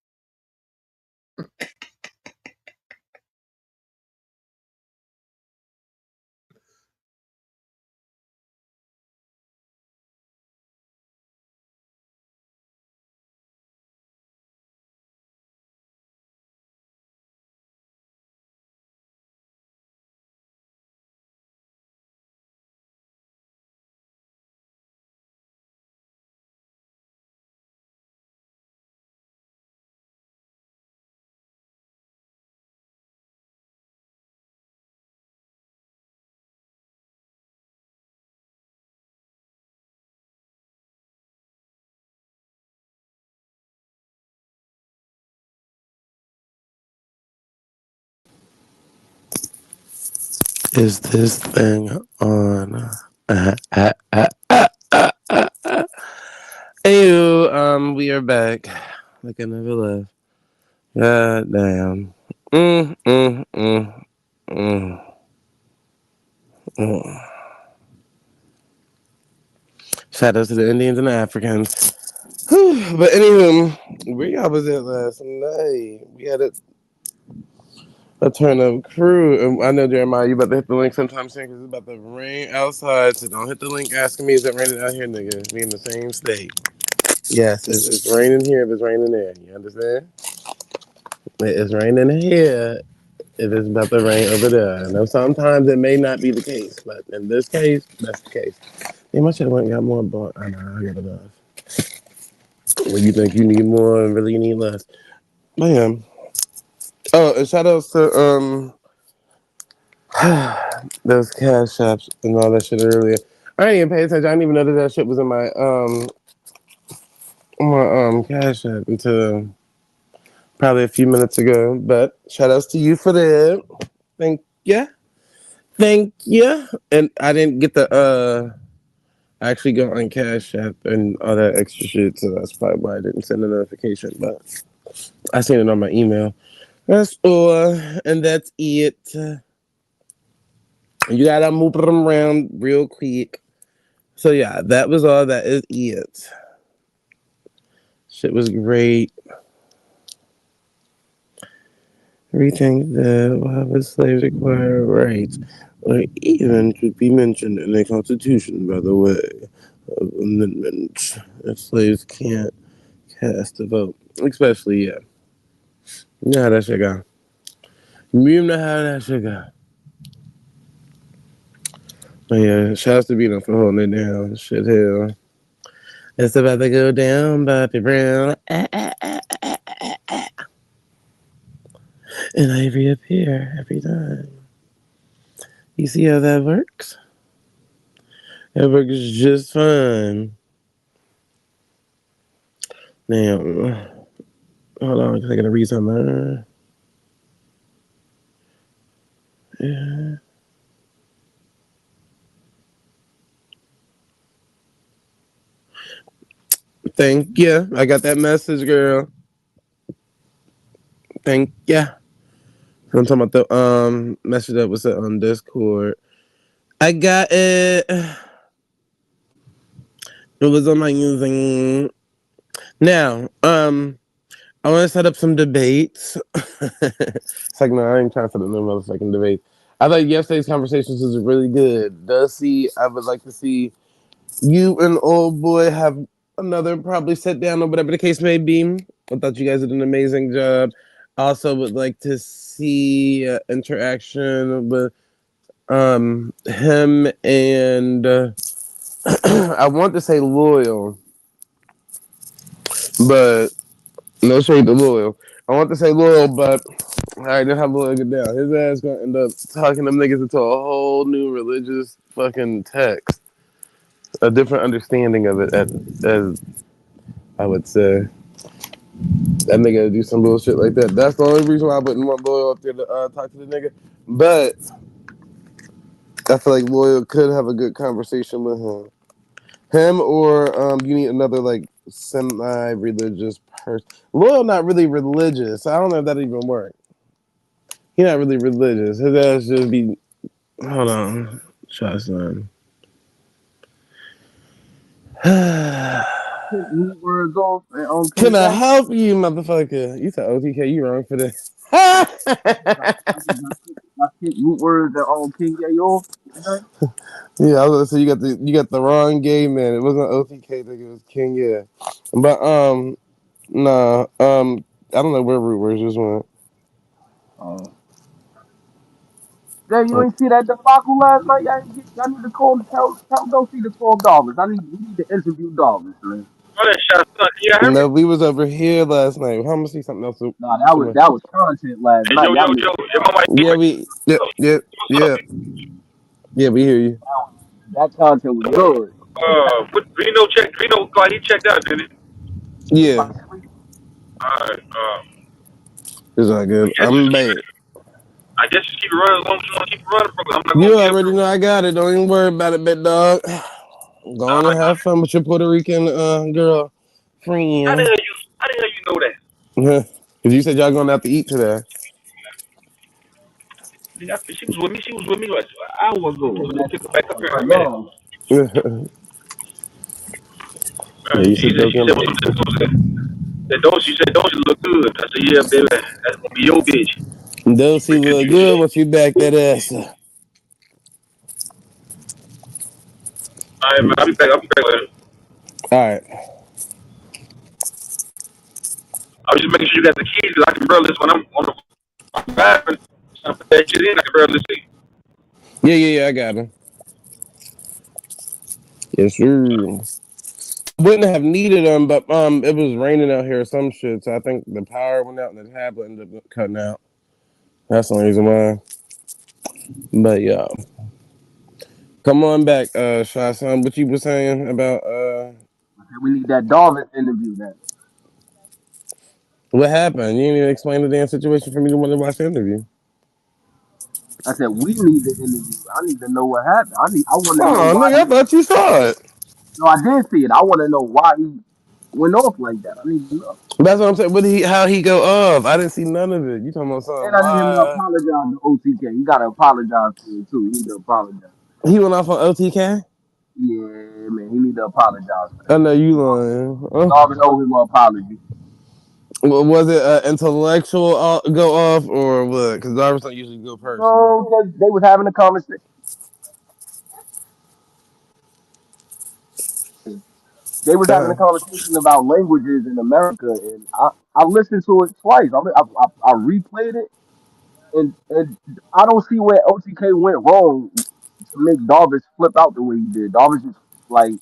Is this thing on? uh, uh, Anywho, we are back. Like I never left. God damn. Mm, mm, mm, mm, mm. Shout out to the Indians and the Africans. Whew. But anywho, where y'all was at last night? We had a turn up crew. And I know, Jeremiah, you about to hit the link sometime soon because it's about to rain outside. So don't hit the link asking me, is it raining out here, nigga? We in the same state. Yes, it's raining here if it's raining there. You understand? It is raining here. It is about to rain over there. I know sometimes it may not be the case, but in this case, that's the case. Damn, I should have went and got more, but I know I got enough. When you think you need more and really you need less. Man. Oh, and shout outs to those cash shops and all that shit earlier. I didn't even pay attention. I didn't even know that shit was in my cash app until probably a few minutes ago. But shout outs to you for that. Thank ya. Thank you. And I didn't get the actually go on Cash App and all that extra shit, so that's probably why I didn't send a notification. But I seen it on my email. That's all, and that's it. You gotta move them around real quick. So yeah, that was all. That is it. Shit was great. Everything that will have a slave require rights, or even could be mentioned in the Constitution, by the way, of amendment. That slaves can't cast a vote. Especially, yeah. You know how that shit go. You know how that shit go. But yeah, shouts to Bino for holding it down. Shit, hell. It's about to go down, Bobby Brown. And I reappear every time. You see how that works? That works just fine. Now, hold on, because I gotta read something. Yeah. Thank you. I got that message, girl. Thank you. I'm talking about the message that was on Discord. I got it. It was amazing. Now, I want to set up some debates. It's like, no, I ain't trying for the no motherfucking debate. I thought yesterday's conversations was really good. I would like to see you and old boy have another probably sit down or whatever the case may be. I thought you guys did an amazing job. Also would like to see interaction with him and I want to say Loyal, but no shade to Loyal. I want to say Loyal, but I didn't have Loyal get down. His ass gonna end up talking them niggas into a whole new religious fucking text, a different understanding of it, as I would say. That nigga do some bullshit like that. That's the only reason why I wouldn't want Loyal up there to talk to the nigga. But I feel like Loyal could have a good conversation with him. Him or you need another like semi-religious person. Loyal not really religious. I don't know if that even works. He not really religious. His ass just be. Hold on, shotgun. New words on Can King I James. help you, motherfucker? You said OTK. You wrong for this. I think root words that on King James today. Yeah, I was gonna say you got the wrong gay man. It wasn't OTK. It was King. Yeah, but nah, I don't know where root words just went. Damn, you ain't see that debacle last night? Y'all need to call tell go see the call Dollars. We need to interview Dollars, man. Oh, that shot, son. Can you hear me? No, we was over here last night. I'm gonna see something else. Nah, that was content last Hey, night. yo, Y'all yo, need yo. Yeah, my mic. Yeah, What's up? yeah. We hear you. that content was good. What, Reno, he checked out, didn't he? Yeah, Alright, it's all good. yes, I'm back. I guess just keep it running as long as you want to keep it running, bro. I'm not gonna You be up already here. know I got it. Don't even worry about it, big dog. Go on Nah, and have fun with your Puerto Rican girl how the friend. hell you know that? Because you said y'all going out to eat today. She was with me. She was with me like an hour ago. Yeah, I'm gonna man, go pick her back up here in right a minute. now. Yeah, you She said said, go she get said, what's up? She said, don't she look good? I said, yeah, baby, that's gonna be your bitch. those see Because look you, good once you back that ass up. all right, man, I'll be back. I'll be back later. All right. I was just making sure you got the keys. I can barely listen when I'm driving. I put that shit in. I can barely see. Yeah, I got him. Yes, sir. Wouldn't have needed them, but it was raining out here or some shit, so I think the power went out and the tablet ended up cutting out. That's the only reason why. But yeah, come on back, Shy Son. What you were saying about We need that Darvin interview then. what happened? You didn't even explain the damn situation for me to want to watch the interview. I said we need the interview. I need to know what happened. I want to know Oh, why nigga, I he. thought you saw it. No, I did see it. I want to know why he went off like that. I need to know. That's what I'm saying. What did he? How he go off? I didn't see none of it. You talking about And something I need him to live? apologize to OTK. He got to apologize to it too. He need to apologize. He went off on OTK. Yeah, man, he need to apologize for I that. know you lying. Darvin owe him an apology. Was it intellectual go off or what? Because Jarvis don't usually go personal. No, they was having a conversation. They was having a Uh, conversation about languages in America, and I listened to it twice. I replayed it, and I don't see where OTK went wrong to make Darvish flip out the way he did. Darvish just like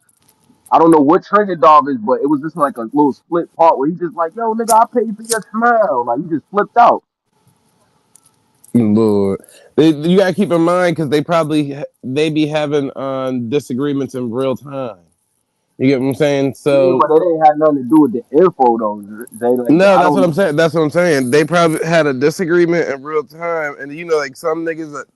I don't know what triggered Darvish, but it was just like a little split part where he just like, yo, nigga, I paid for your smile. Like he just flipped out. Lord, you gotta keep in mind because they be having disagreements in real time. You get what I'm saying? Yeah, So but it ain't had nothing to do with the info though. They like no, I that's don't what I'm know. saying. That's what I'm saying. They probably had a disagreement in real time, and like some niggas that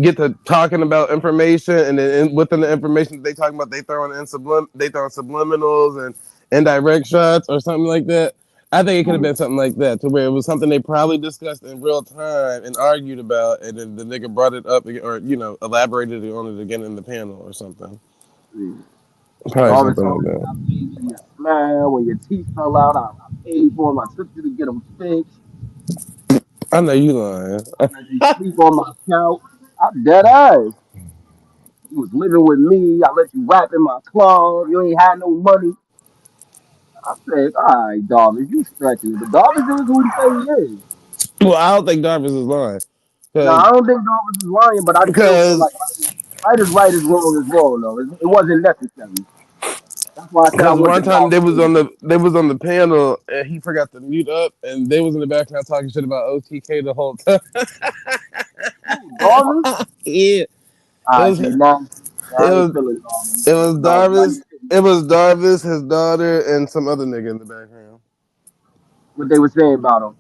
get to talking about information, and then within the information they talking about, they throwing subliminals and indirect shots or something like that. I think it could have been something like that, to where it was something they probably discussed in real time and argued about, and then the nigga brought it up again, or elaborated on it again in the panel or something. Yeah. Probably Darvish something told like him, that. I paid for your smile when your teeth fell out. I paid for them. I took you to get them fixed. I know you lying. I let you sleep on my couch. I'm dead eyes. You was living with me. I let you rap in my club. You ain't had no money. I said, all right, Darvish, you stretching it. But Darvish is who he say he is. Well, I don't think Jarvis is lying, No, I don't think Darvish is lying, but I still feel because like right is wrong, though. It wasn't necessary. That's why I said I because want the one time Darvish. they was on the panel and he forgot to mute up, and they was in the background talking shit about OTK the whole time. Ooh, Darvish? Yeah, it I was see. it Now I ain't was feeling Darvish. it was Now you Darvis, feel it was Darvis, his daughter, and some other nigga in the background. what they were saying about him.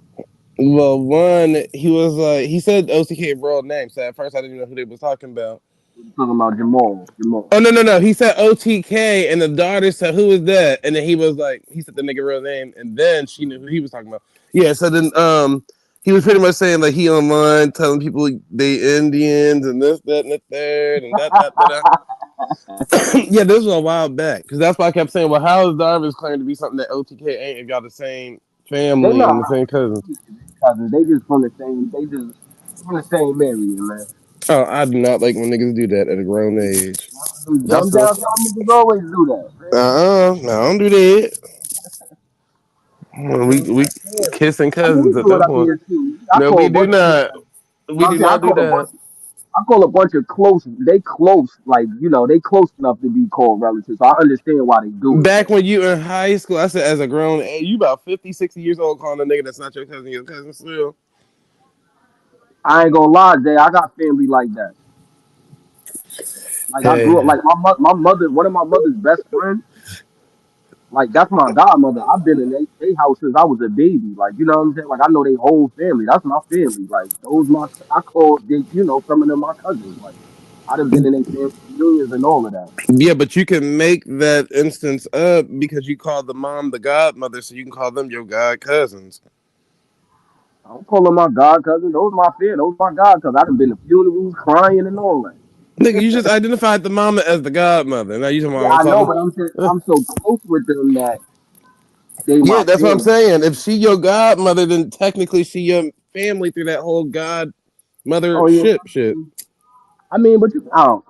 Well, one, he was like, he said OTK broad name, so at first I didn't know who they was talking about. They were talking about Jamal. Oh Jamal. no! He said OTK, and the daughter said, "Who is that?" And then he was like, he said the nigga real name, and then she knew who he was talking about. Yeah, so then he was pretty much saying like he online telling people they Indians and this, that, and the third, and that. Yeah, this was a while back because that's why I kept saying, well, how is Darvish claiming to be something that OTK ain't and got the same They family and not the same cousins? cousins. They just from the same. They just from the same area, man. Oh, I do not like when niggas do that at a grown age. Them Y'all dumb still, down south niggas always do that, man. no, I don't do that. We Man, we yeah. kissing I mean, we cousins at do it that up point. here too. I No, call we a do bunch of niggas. not. You know We what I'm do saying? not do that. I call a bunch of close. They close, like they close enough to be called relatives. So I understand why they do it, Back but when you were in high school, I said as a grown age, you about 50, 60 years old calling a nigga that's not your cousin still. I ain't gonna lie, Jay. I got family like that. Like I grew up, Hey, like my mother, one of my mother's best friends. Like that's my godmother. I've been in they house since I was a baby. Like you know what I'm saying. Like I know they whole family. That's my family. Like those my I call they some of them my cousins. Like I'd have been in their family reunions and all of that. Yeah, but you can make that instance up because you call the mom the godmother, so you can call them your god cousins. I don't call them my god cousins. Those my family. Those my god cousins. I'd have been to funerals, crying and all that. Nigga, you just identified the mama as the godmother. Now you talking Yeah, about I'm I know, talking. but I'm saying I'm so close with them that they Yeah, my that's what I'm family. saying. If she your godmother, then technically she your family through that whole godmother Oh yeah. shit. I mean, but you, oh,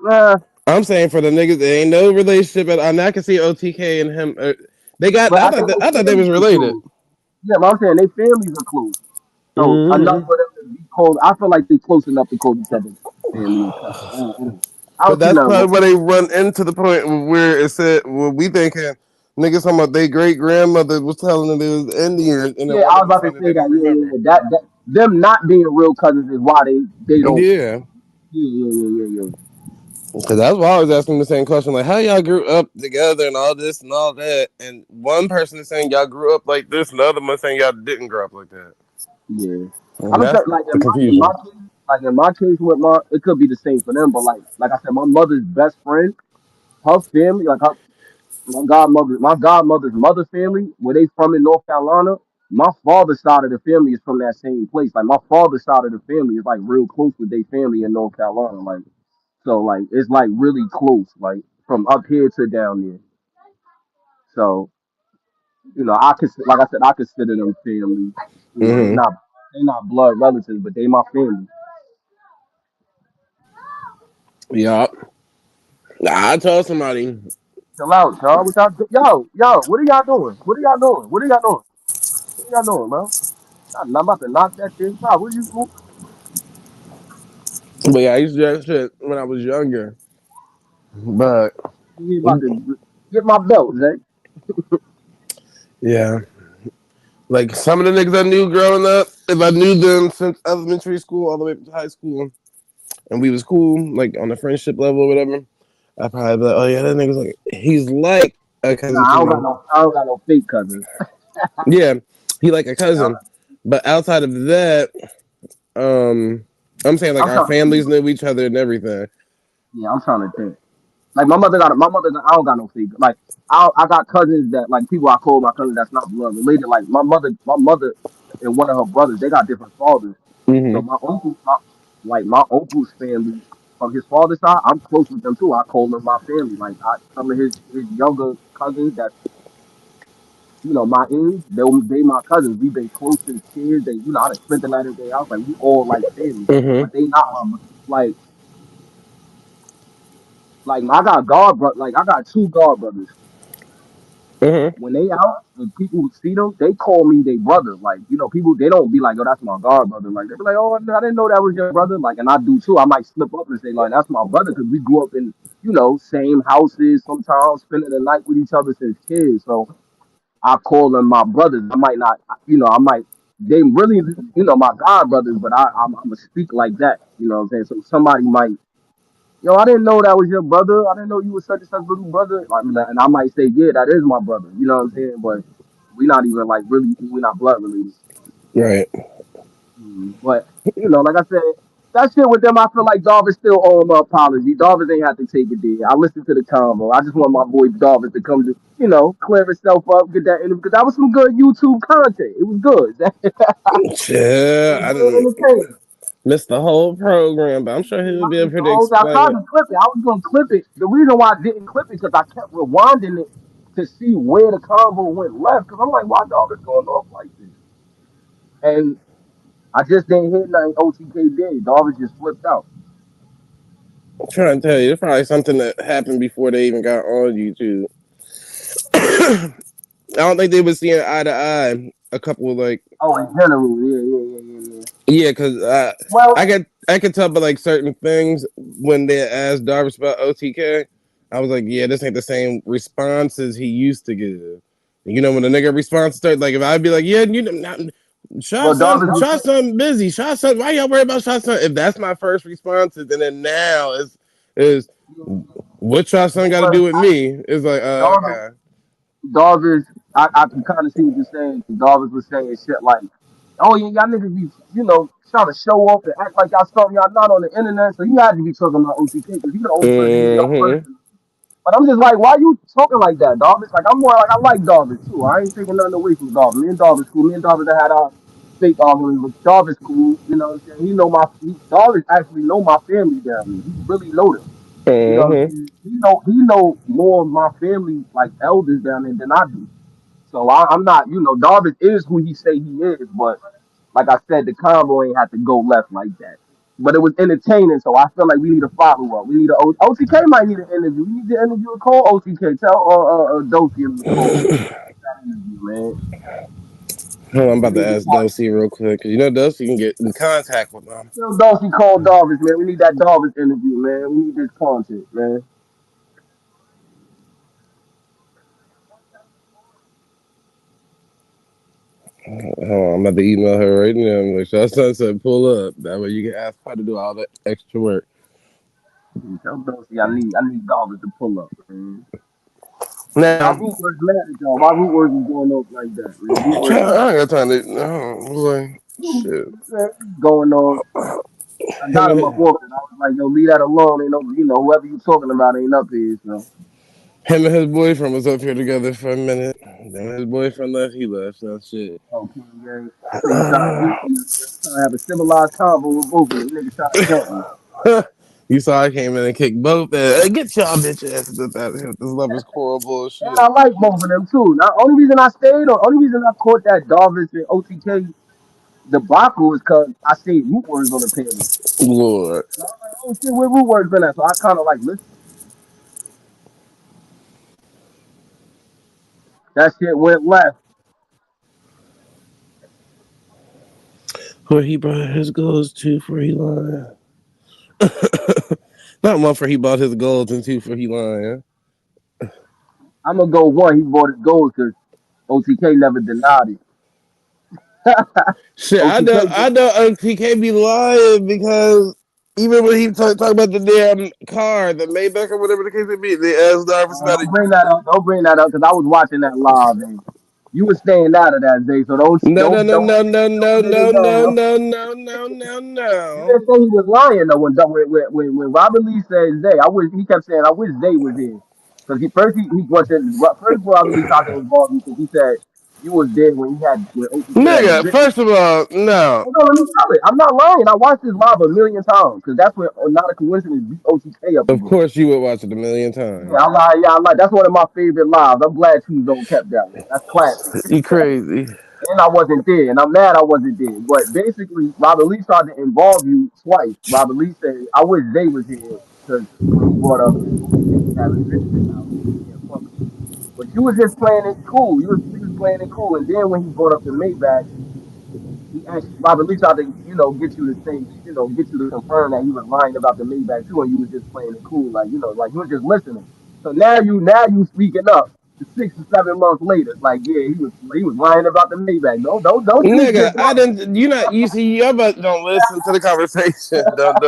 I'm saying for the niggas, there ain't no relationship at all. I can see OTK and him. They got. but I think I their thought they was families are related. close. Yeah, but I'm saying their families are close. So enough Hmm. for them to be called. I feel like they close enough to call each other family and cousins. I But don't see that's nothing probably wrong. where they run into the point where it said, well, we thinking niggas talking about their great grandmother was telling them they was Indian, and then Yeah, one I of was them about to saying that say they that. don't Yeah, yeah, remember. yeah. That them not being real cousins is why they don't. Yeah. Yeah. Because that's why I was asking the same question, like how y'all grew up together and all this and all that, and one person is saying y'all grew up like this, and the other one saying y'all didn't grow up like that, Yeah. I'm and gonna say that's like the in my confusion. case, like in my case with my, it could be the same for them, but like I said, my mother's best friend, her family, like her my godmother's mother family, where they from in North Carolina. My father's side of the family is from that same place. Like my father's side of the family is like real close with their family in North Carolina. Like so, like it's like really close, like from up here to down there. So I could like I said, I consider them family. Hmm. They not blood relatives, but they my family. Yeah. Nah, I told somebody, Chill out, y'all. Yo, what are y'all doing? What are y'all doing? What are y'all doing? What are y'all doing, bro? I'm about to knock that thing out. What are you? but yeah, I used to do that shit when I was younger. But You about to get my belt, Zay. yeah, like some of the niggas I knew growing up, if I knew them since elementary school all the way up to high school, and we was cool, like on a friendship level or whatever, I probably be like, oh yeah, that nigga's like, he's like a cousin Nah, to me. I don't got no fake cousins. Yeah, he like a Yeah, cousin. But outside of that, um, I'm saying like I'm our trying to think. families knew each other and everything. Yeah, I'm trying to think. Like my mother. I don't got no fake. Like I got cousins that like people I call my cousins that's not blood related. Like my mother and one of her brothers, they got different fathers. So Hmm. my uncle's family from his father's side, I'm close with them too. I call them my family. Like some of his younger cousins that my age, they my cousins. We've been close since kids. They I done spent the night at their house. Like we all like family, Hmm. but they not like I got like I got two god brothers. Hmm. When they out and people see them, they call me their brother. Like, people they don't be like, "Oh, that's my god brother." Like they be like, "Oh, I didn't know that was your brother." Like, and I do too. I might slip up and say like, "That's my brother," because we grew up in same houses. Sometimes spending the night with each other since kids. So I call them my brothers. I might not, I might. They really, my god brothers, but I'm gonna speak like that. You know what I'm saying? So somebody might. Yo, I didn't know that was your brother. I didn't know you was such and such little brother. And I might say, yeah, that is my brother. You know what I'm saying? But we not even like really, we not blood related. Right. But like I said, that shit with them, I feel like Darvis still owe him an apology. Darvis ain't have to take it there. I listened to the combo. I just want my boy Darvis to come to, clear himself up, get that interview because that was some good YouTube content. It was good. It Yeah, was I good didn't entertainment. miss the whole program, but I'm sure Yeah, he'll I be able missed the to whole. I explain tried it. to clip it. I was gonna clip it. The reason why I didn't clip it because I kept rewinding it to see where the convo went left. Because I'm like, why dog is going off like this? And I just didn't hit nothing OTK did. Dog just flipped out. I'm trying to tell you, it's probably something that happened before they even got on YouTube. I don't think they were seeing eye to eye. A couple of like, Oh, in general, yeah. yeah, because Well, I could tell by like certain things when they asked Darvis about OTK. I was like, yeah, this ain't the same responses he used to give. You know, when the nigga response started, like if I'd be like, yeah, well, Shot son busy. Shot son, why y'all worry about Shot son? If that's my first responses, and then now is what Shot son got to do well, with me? It's like, dog, okay. Darvish, I can kind of see what you're saying. Darvish was saying shit like, "Oh yeah, y'all niggas be, trying to show off and act like y'all something y'all not on the internet." So he had to be talking about OTK because he's the only person he know Mm-hmm. personally. But I'm just like, why you talking like that, Darvish? Like I'm more like I like Darvish too. I ain't taking nothing away from Darvish. Me and Darvish cool. Me and Darvish had our fake arguments, but Darvish cool. You know what I'm saying? He know Darvish actually know my family down there. He really know them. You know what I'm Mm-hmm. saying? He know more of my family like elders down there than I do. So I'm not, Darvish is who he say he is, but like I said, the combo ain't had to go left like that. But it was entertaining, so I feel like we need a follow up. We need a OTK might need an interview. We need to interview a call OTK. Tell Doki to call that interview, man. Hold on, I'm We about to need to ask Dosey real quick. 'Cause you know Dosey can get in contact with them. tell Doki call Darvish, man. We need that Darvish interview, man. We need this content, man. Hold on, I'm about to email her right now. Make sure said pull up. That way you can ask her to do all the extra work. Tell Doki I need Darvish to pull up, man. Why Now, Rootworks mad at y'all? Why Rootworks is going off like that, man? Rootworks I ain't got time to. No, boy, shit. going on. I Him got him and up off it. I was like, yo, leave that alone. Ain't no, whoever you talking about ain't up here. So, his boyfriend was up here together for a minute. Then his boyfriend left. He left. So shit. okay, gang. So you trying to have a civilized convo with both of them. Niggas trying to jump me. You saw I came in and kicked both. Hey, get y'all bitch asses up out of here. This lovers quarrel And bullshit. I like both of them too. Now, only reason I stayed, or only reason I caught that Darvish and OTK debacle is because I seen Rootworks on the panel. Lord. So I was like, oh shit, where Rootworks been at? So I kind of like listen. That shit went left. Where he brought his goals to for he lying. Not one for he bought his goals and two for he lying. I'm gonna go one. He bought his goals because OTK never denied it. Shit, OTK I know TK be lying because even when he talk about the damn car, the Maybach or whatever the case may be, they asked Darvis about Don't it. bring that up. Don't bring that up because I was watching that live and you were staying out of that day. So don't No, no, don't no, don't no, no, no, bring it no, no, down. no, no, no, no, You no. didn't say he was lying though. When Robert Lee said Zay, he kept saying I wish Zay was here because he was first Robert Lee tried to involve you because he said you was there when OTK had the Nigga, video. first of all, no. Hold on, let me tell it. I'm not lying. I watched this live a million times because that's when Not a Coincidence beat OTK up Of again. course you would watch it a million Yeah, times. I lie. Yeah, I lie. That's one of my favorite lives. I'm glad Cheese don't kept that one. That's classic. You crazy. And I wasn't there, and I'm mad I wasn't there. But basically, Robert Lee started to involve you twice. Robert Lee said, "I wish Zay was here," because when he brought up that OTK was having Benjamin out and he can't fuck with you. But you was just playing it cool. You was playing it cool, and then when he brought up the Maybach, he asked Robert Lee tried to get you to say get you to confirm that he was lying about the Maybach too, and you was just playing it cool, like like you was just listening. So now you speaking up. 6 or 7 months later, like yeah, he was lying about the Maybach. Don't speak Nigga, just I now. didn't. You not. You see, y'all but don't listen to the conversation. Don't.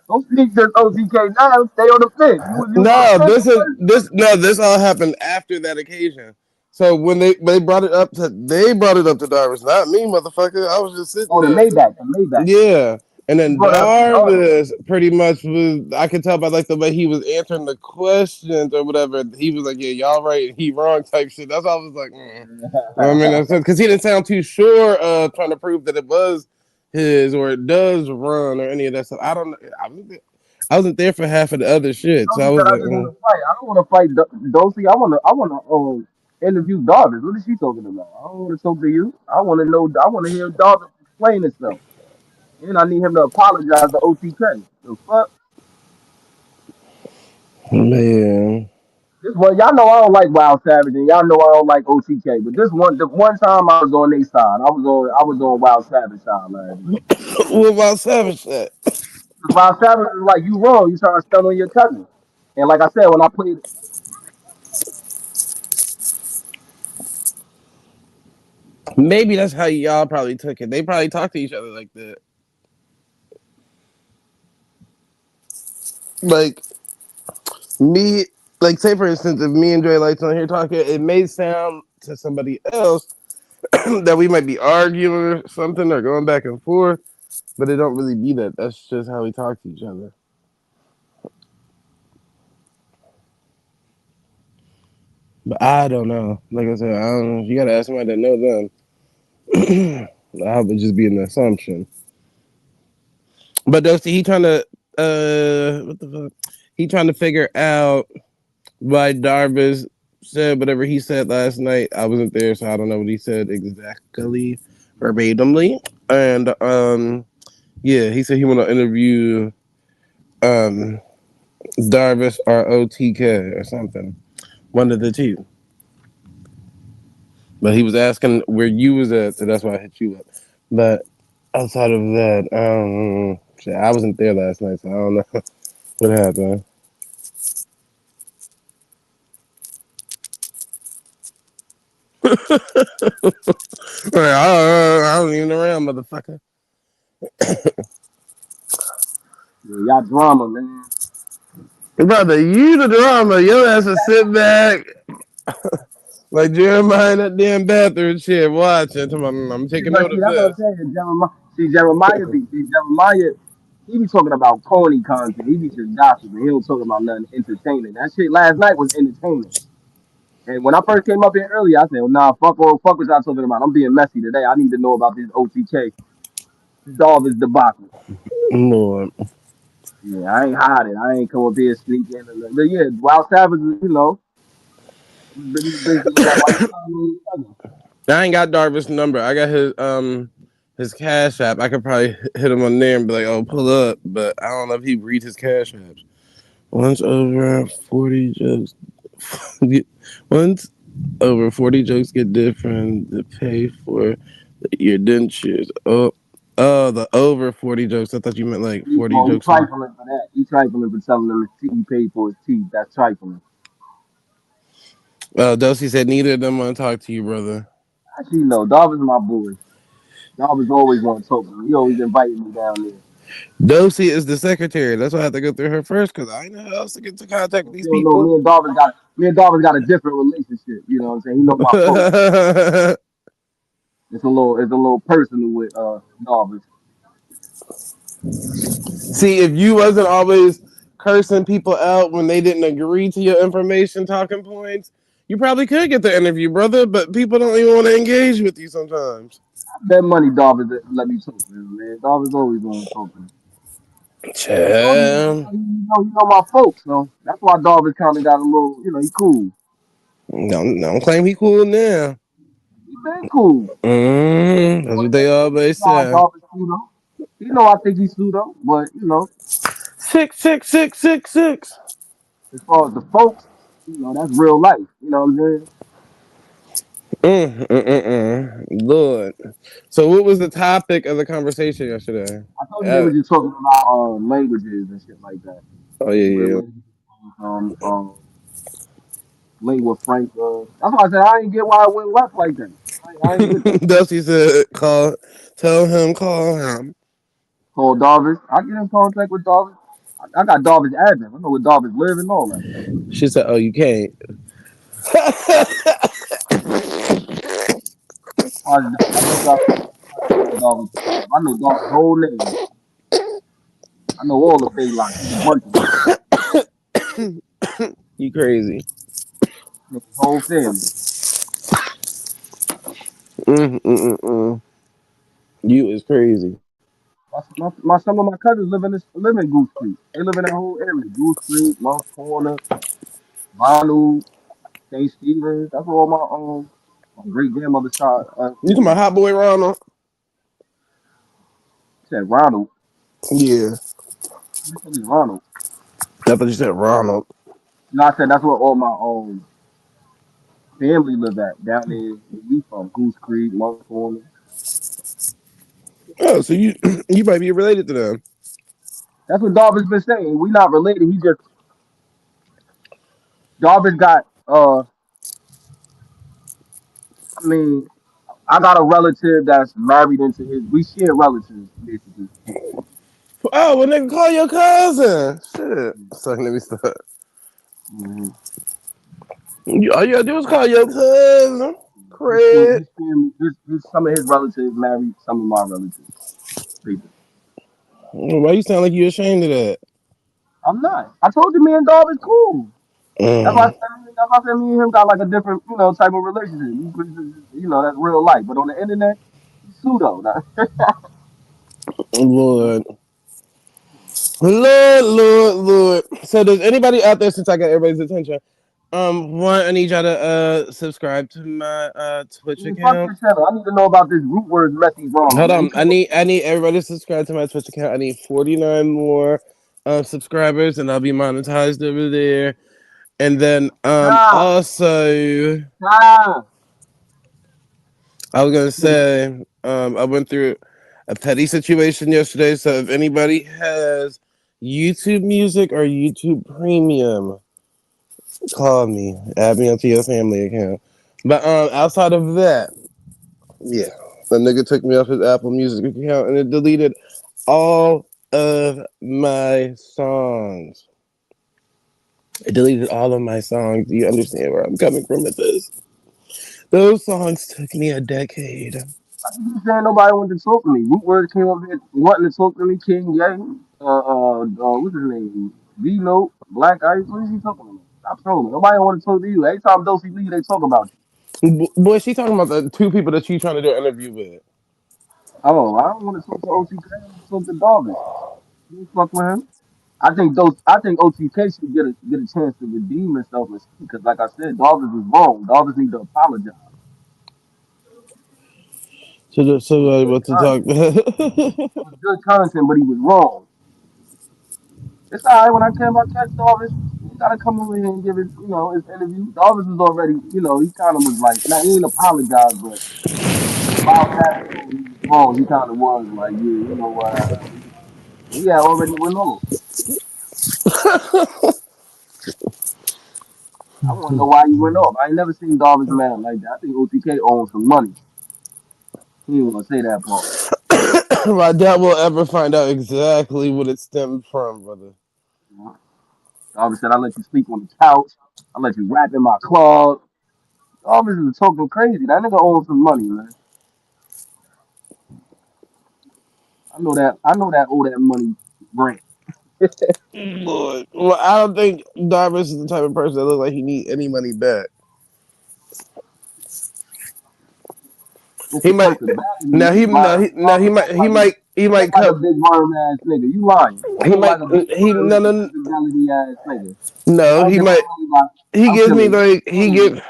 Don't speak just OTK now. Stay on the fence. You was on the No, fence this the is first this. time. No, this all happened after that occasion. So when they brought it up to Darvis, not me, motherfucker. I was just sitting Oh, the there. Maybach, the Maybach. Yeah, and He then brought it up to Darvin. Darvis pretty much was. I could tell by like the way he was answering the questions or whatever. He was like, "Yeah, y'all right, he wrong" type shit. That's all I was like. I mean, because he didn't sound too sure, trying to prove that it was his or it does run or any of that stuff. I don't know. I wasn't there for half of the other shit, so I Dorsey was said I like, just want to fight. I don't want to fight Dorsey. I want to interview Darvin. What is she talking about? I don't want to talk to you. I want to know. I want to hear Darvin explain himself. And I need him to apologize to OTK. The fuck? man. This one, y'all know I don't like Wild Savage, and y'all know I don't like OTK. But the one time I was on their side, I was on Wild Savage side last year. What about Savage shit? Because Wild Savage is like, you wrong. You trying to stun on your cousin. And like I said, when I played, Maybe that's how y'all probably took it. They probably talked to each other like that. Like me. like say for instance, if me and Dre Lights on here talking, it may sound to somebody else that we might be arguing or something or going back and forth, but it don't really be that. That's just how we talk to each other. But I don't know. Like I said, I don't know. You gotta ask somebody that knows them. I would just be an assumption. But Dusty, he trying to what the fuck? He trying to figure out why Darvis said whatever he said last night. I wasn't there, so I don't know what he said exactly verbatimly. And yeah, he said he want to interview um Darvis or OTK or something. One of the two. But he was asking where you was at, so that's why I hit you up. But outside of that, shit, I wasn't there last night, so I don't know what happened. I don't even around, motherfucker. Yeah, y'all drama, man. Brother, you the drama. Your ass will sit back like Jeremiah in that damn bathroom shit watching. I'm See, taking but note see, of that's what I'm this. saying. Jeremiah, he be talking about corny content. He be just gossiping. He don't talk about nothing entertaining. That shit last night was entertaining. And when I first came up here earlier, I said, well, nah, fuck what y'all talking about. I'm being messy today. I need to know about this OTK. Dolphins debacle. Lord. Yeah, I ain't hiding. I ain't come up here sneaking. But yeah, Wild Savage, he's basically like, why you telling me each other? I ain't got Darvis' number. I got his cash app. I could probably hit him on there and be like, "Oh, pull up," but I don't know if he read his cash apps. Once over 40 jokes, once over 40 jokes get different. The pay for your dentures. The over 40 jokes. I thought you meant like 40 He jokes. trifling for that. He trifling for telling him his teeth, he paid for his teeth. That's trifling. Dosey said neither of them want to talk to you, brother. Actually, no. Dolphins my boy. Dolphins always want to talk to me. He always inviting me down there. Dosey is the secretary. That's why I have to go through her first because I know how else to get to contact with these You don't know, people. me and Dolphins got a different relationship. You know what I'm saying? He know my folks. It's a little personal with Dolphins. See, if you wasn't always cursing people out when they didn't agree to your information talking points, you probably could get the interview, brother. But people don't even want to engage with you sometimes. I bet money Dolphins let me talk to him, man. Dolphins always want to talk to him. Chill. You know my folks, so that's why Dolphins kind of got a little, he cool. Don't claim he cool now. He been cool. That's what they always Nah, say. Dolphins pseudo. You know I think he's pseudo, but 66666. as far as the folks, that's real life. You know what I'm saying? Lord. So, what was the topic of the conversation yesterday? I told you they were just talking about languages and shit like that. Oh Where yeah, languages lingua franca. That's why I said I didn't get why it went left like that. I ain't get yeah. that. Dusty said, call him. Call Darvis. I get in contact with Darvis. I got Darvis' address. I know where Darvis live and all that. She said, "Oh, you can't." I bet y'all Darvis. I know Darvis' whole name. I know all the Bay lines. There's a bunch of them. You crazy. I know his whole family. Mm. You is crazy. Some of my cousins live in Goose Creek. They live in that whole area. Goose Creek, Monk's Corner, Vinyl, St. Stevens. That's where all my great grandmother's side You talking family about is. Hot Boy Ronald? Said Ronald. Yeah. You said it's Ronald. I thought you said Ronald. No, I said that's where all my family live at down there where we from. Goose Creek, Monk's Corner. Oh, so you you might be related to them. That's what Darvin's been saying. We not related. He just Darvin got I mean, I got a relative that's married into his. We share relatives basically. Oh, well, nigga, call your cousin. Shit. So let me start. Mm-hmm. All you gotta do is call your cousin, Craig. Some of his relatives married some of my relatives. People. Why you sound like you ashamed of that? I'm not. I told you me and Dog is cool. That's why I Mm, said, me and him got like a different, type of relationship. That's real life. But on the internet, he's pseudo. Lord. Lord. So does anybody out there, since I got everybody's attention, I need y'all to subscribe to my Twitch Man, fuck account. your channel. I need to know about this root word messy wrong, Hold man. You on. keep I need everybody to subscribe to my Twitch account. I need 49 more subscribers and I'll be monetized over there. And then nah, also nah. I was gonna say, I went through a petty situation yesterday. So if anybody has YouTube Music or YouTube Premium, call me, add me onto your family account. But outside of that, yeah, the nigga took me off his Apple Music account and it deleted all of my songs. It deleted all of my songs. Do you understand where I'm coming from with this? Those songs took me a decade. You keep saying nobody wanted to talk to me. Root word came up here wanting to talk to me. King Yang, what's his name? V Note, Black Ice. What is he talking about? Stop trolling. Nobody want to talk to you. Every time Dosey leave, they talk about you. Boy, she talking about the two people that you trying to do an interview with. Oh, I don't want to talk to OTK. I want to talk to Darvish. You don't fuck with him. I think OTK should get a chance to redeem himself and speak. Because like I said, Darvish was wrong. Darvish need to apologize. It was So good what to talk? content. It was good content, but he was wrong. It's all right when I came. I catch Darvish. He gotta come over here and give his interview. Darvish was already, he kind of was like, now he ain't apologized, but about that show, he was wrong. He kind of was like, yeah, you know what? He had already went off. I want to know why he went off. I ain't never seen Darvish mad like that. I think OTK owns some money. He didn't want to say that part. I doubt we'll ever find out exactly what it stemmed from, brother. You know? Darvish said, I let you sleep on the couch. I let you rap in my club. Darvish is talking crazy. That nigga owns some money, man. I know that. I know that owe that money rent. Lord. Well, I don't think Darvish is the type of person that looks like he need any money back. It's He the might person bagging me. now He he lying. no he no he Darvish might he might he he look might like a cut big worm ass nigga. You lying. He he look might like a big he worm no ass no invisibility ass nigga. I no don't he get no might money by. he I'm gives me killing like you.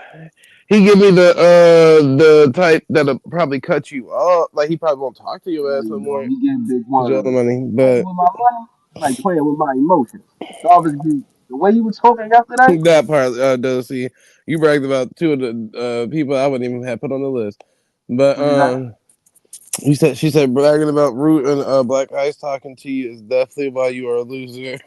he give me the type that'll probably cut you off. Like he probably won't talk to your There ass no you go. more. He getting big Cause you owe the worm. money. Playing But with my money, like playing with my emotions. Darvish be the way he was talking yesterday. that part does see you bragged about two of the people I wouldn't even have put on the list. But What is that? she said bragging about Root and Black Ice talking to you is definitely why you are a loser.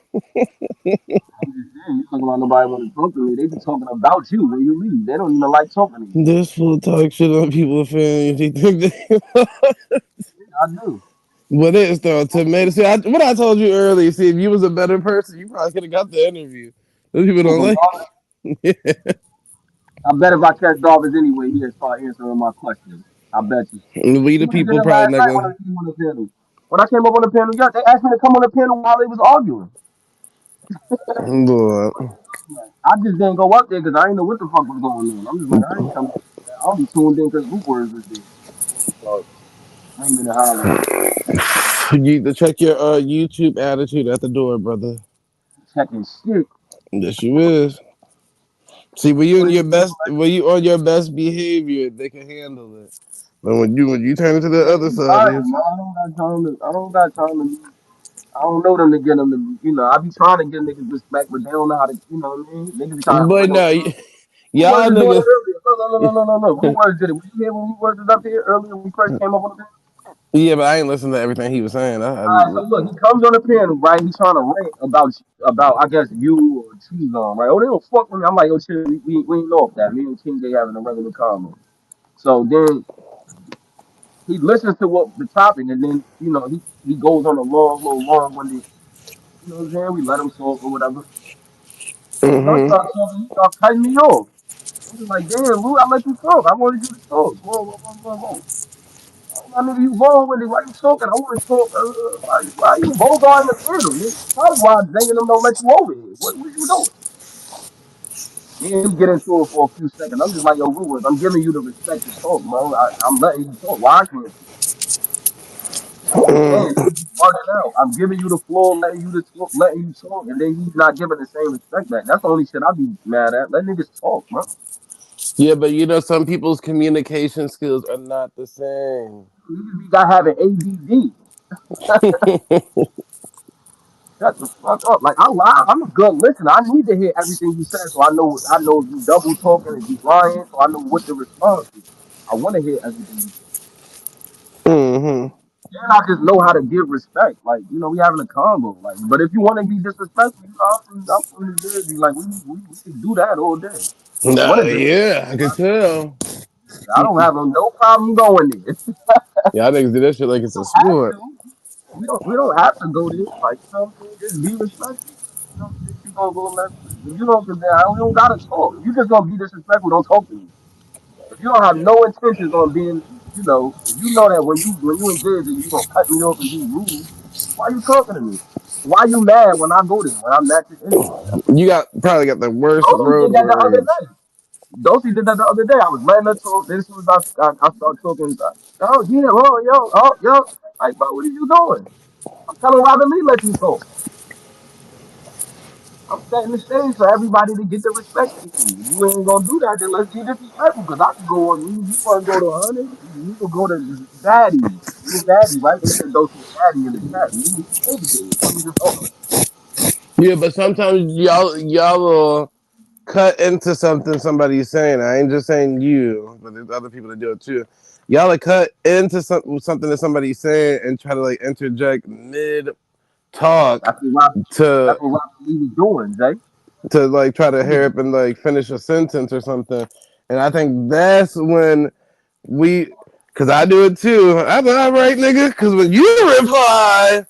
I'm just saying, you talking about nobody want to talk to me. They be talking about you when you leave. They don't even like talking to you. This fool talk shit on people feelings. He think they I do. what is though tomato? See, what I told you earlier. See, if you was a better person, you probably could have got the interview. Those people Who don't from like. Darvish? I bet if I catch Darvish anyway, he'll start answering my questions. I bet you. We He the was people there probably last not night when gonna. I came on the panel. When I came up on the panel, yeah, they asked me to come on the panel while they was arguing. Lord. I just didn't go up there because I didn't know what the fuck was going on. I'm just like, I ain't coming. I'll be tuned in because Root Words was there. So, screaming and hollering, You need to check your YouTube attitude at the door, brother. checking shit. Yes, you is. See, when you What in is your it doing? best, when you on your best behavior, they can handle it. But when you turn into the Man, other you side, lying, it's man. I don't got time to. I don't know them to get them to. I be trying to get niggas respect, but they don't know how to. You know what I mean? Niggas be trying to but flip on. no, Root Words y'all was doing it niggas. earlier. No. Root Words did it. Were you here when Root Words was up here earlier when we first came up on the panel? Yeah, but I ain't listening to everything he was saying. Alright, so look, he comes on the panel, right? He's trying to rant about I guess you or Cheese on, right? Oh, they don't fuck with me. I'm like, yo, chill, we ain't know off that. Me and King J having a regular comment. So then he listens to what the topic, and then he goes on a long, little long winded. You know what I'm saying? We let him talk or whatever. You know, he Mm-hmm. started talking, he started cutting me off. I'm just like, damn, Lou, I let you talk. I wanted you to talk. Whoa, whoa, whoa, whoa, whoa. I mean, you wrong with it. Why you talking? I want to talk. Why you bogarting the fiddle? Nigga? Probably why Zay and them don't let you over here. What you doing? Me and him get into it for a few seconds. I'm just like, yo, Ruins, I'm giving you the respect to talk, bro. I'm letting you talk. Why I can't talk? Like, damn, Mm. niggas be bugging out. I'm giving you the floor, letting you talk, and then you not giving the same respect back. That's the only shit I be mad at. Let niggas talk, bro. Yeah, but you know, some people's communication skills are not the same. Niggas be got having ADD. Shut the fuck up. Like I lie. I'm a good listener. I need to hear everything you say so I know if you double talking, if you lying, so I know what to respond to. I want to hear everything you say. Mm-hmm. And I just know how to give respect. Like, we having a combo. Like, but if you want to be disrespectful, I'm from New Jersey. Like, we can do that all day. I want Nah, to yeah, I could tell. I don't have no problem going there. Yeah, I niggas do that shit like it's a Don't have sport. to. We don't have to go there. Like, you know what I'm saying? Just be respectful. If you gonna go left, if you don't, then we don't gotta talk. If you just gonna be disrespectful, don't talk to me. If you don't have no intentions on being, if you know that when you engage and you gonna cut me off and be rude, why you talking to me? Why you mad when I go there when I'm not your enemy? You probably got the worst Dosey road did that the other rage. day. Dosey did that the other day. I was letting her talk. Then as soon as I started talking, oh yeah, oh yo, like, bro, what are you doing? I'm telling Robin Lee let you talk. I'm setting the stage for everybody to get the respect they see. If you ain't gonna do that, then let's be disrespectful. Cause I can go on. You want to go to 100? You can go to Zaddy. Me and Zaddy, right? They said Dosey and Zaddy in the chat. Me and Zaddy did. What we just talking about? Yeah, but sometimes y'all will cut into something somebody's saying. I ain't just saying you, but there's other people that do it too. Y'all will cut into something that somebody's saying and try to like interject mid talk That's what Rob. to That's what Robin Lee was doing, Jay. like try to He was. hurry up and like finish a sentence or something. And I think that's when we, because I do it too. I'm all right, nigga. Because when you reply,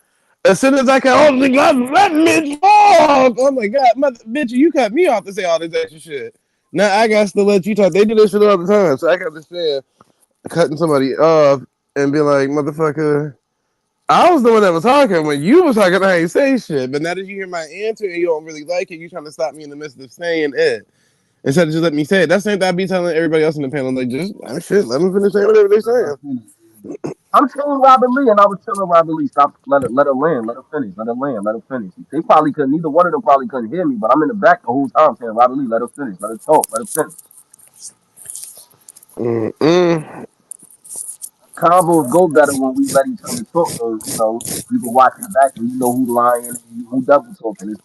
as soon as I can, oh, let me talk. Oh my god, bitch, you cut me off to say all this extra shit. Now I got to let you talk. They do this shit all the time, so I can understand cutting somebody off and be like, motherfucker. I was the one that was talking. When you was talking, I ain't say shit. But now that you hear my answer and you don't really like it, you trying to stop me in the midst of saying it. Instead of just let me say it. That's the same thing I be telling everybody else in the panel. Like, just, shit, let them finish saying whatever they saying. I'm telling Robin Lee, and I was telling Robin Lee, stop, let her land, let her finish, let her land, let her finish. They probably couldn't. Neither one of them probably couldn't hear me, but I'm in the back the whole time saying, Robin Lee, let her finish, let her talk, let her finish. Mm-mm. Combos go better when we let each other talk. So you can watch in the back and you know who lying and who double talking. It's.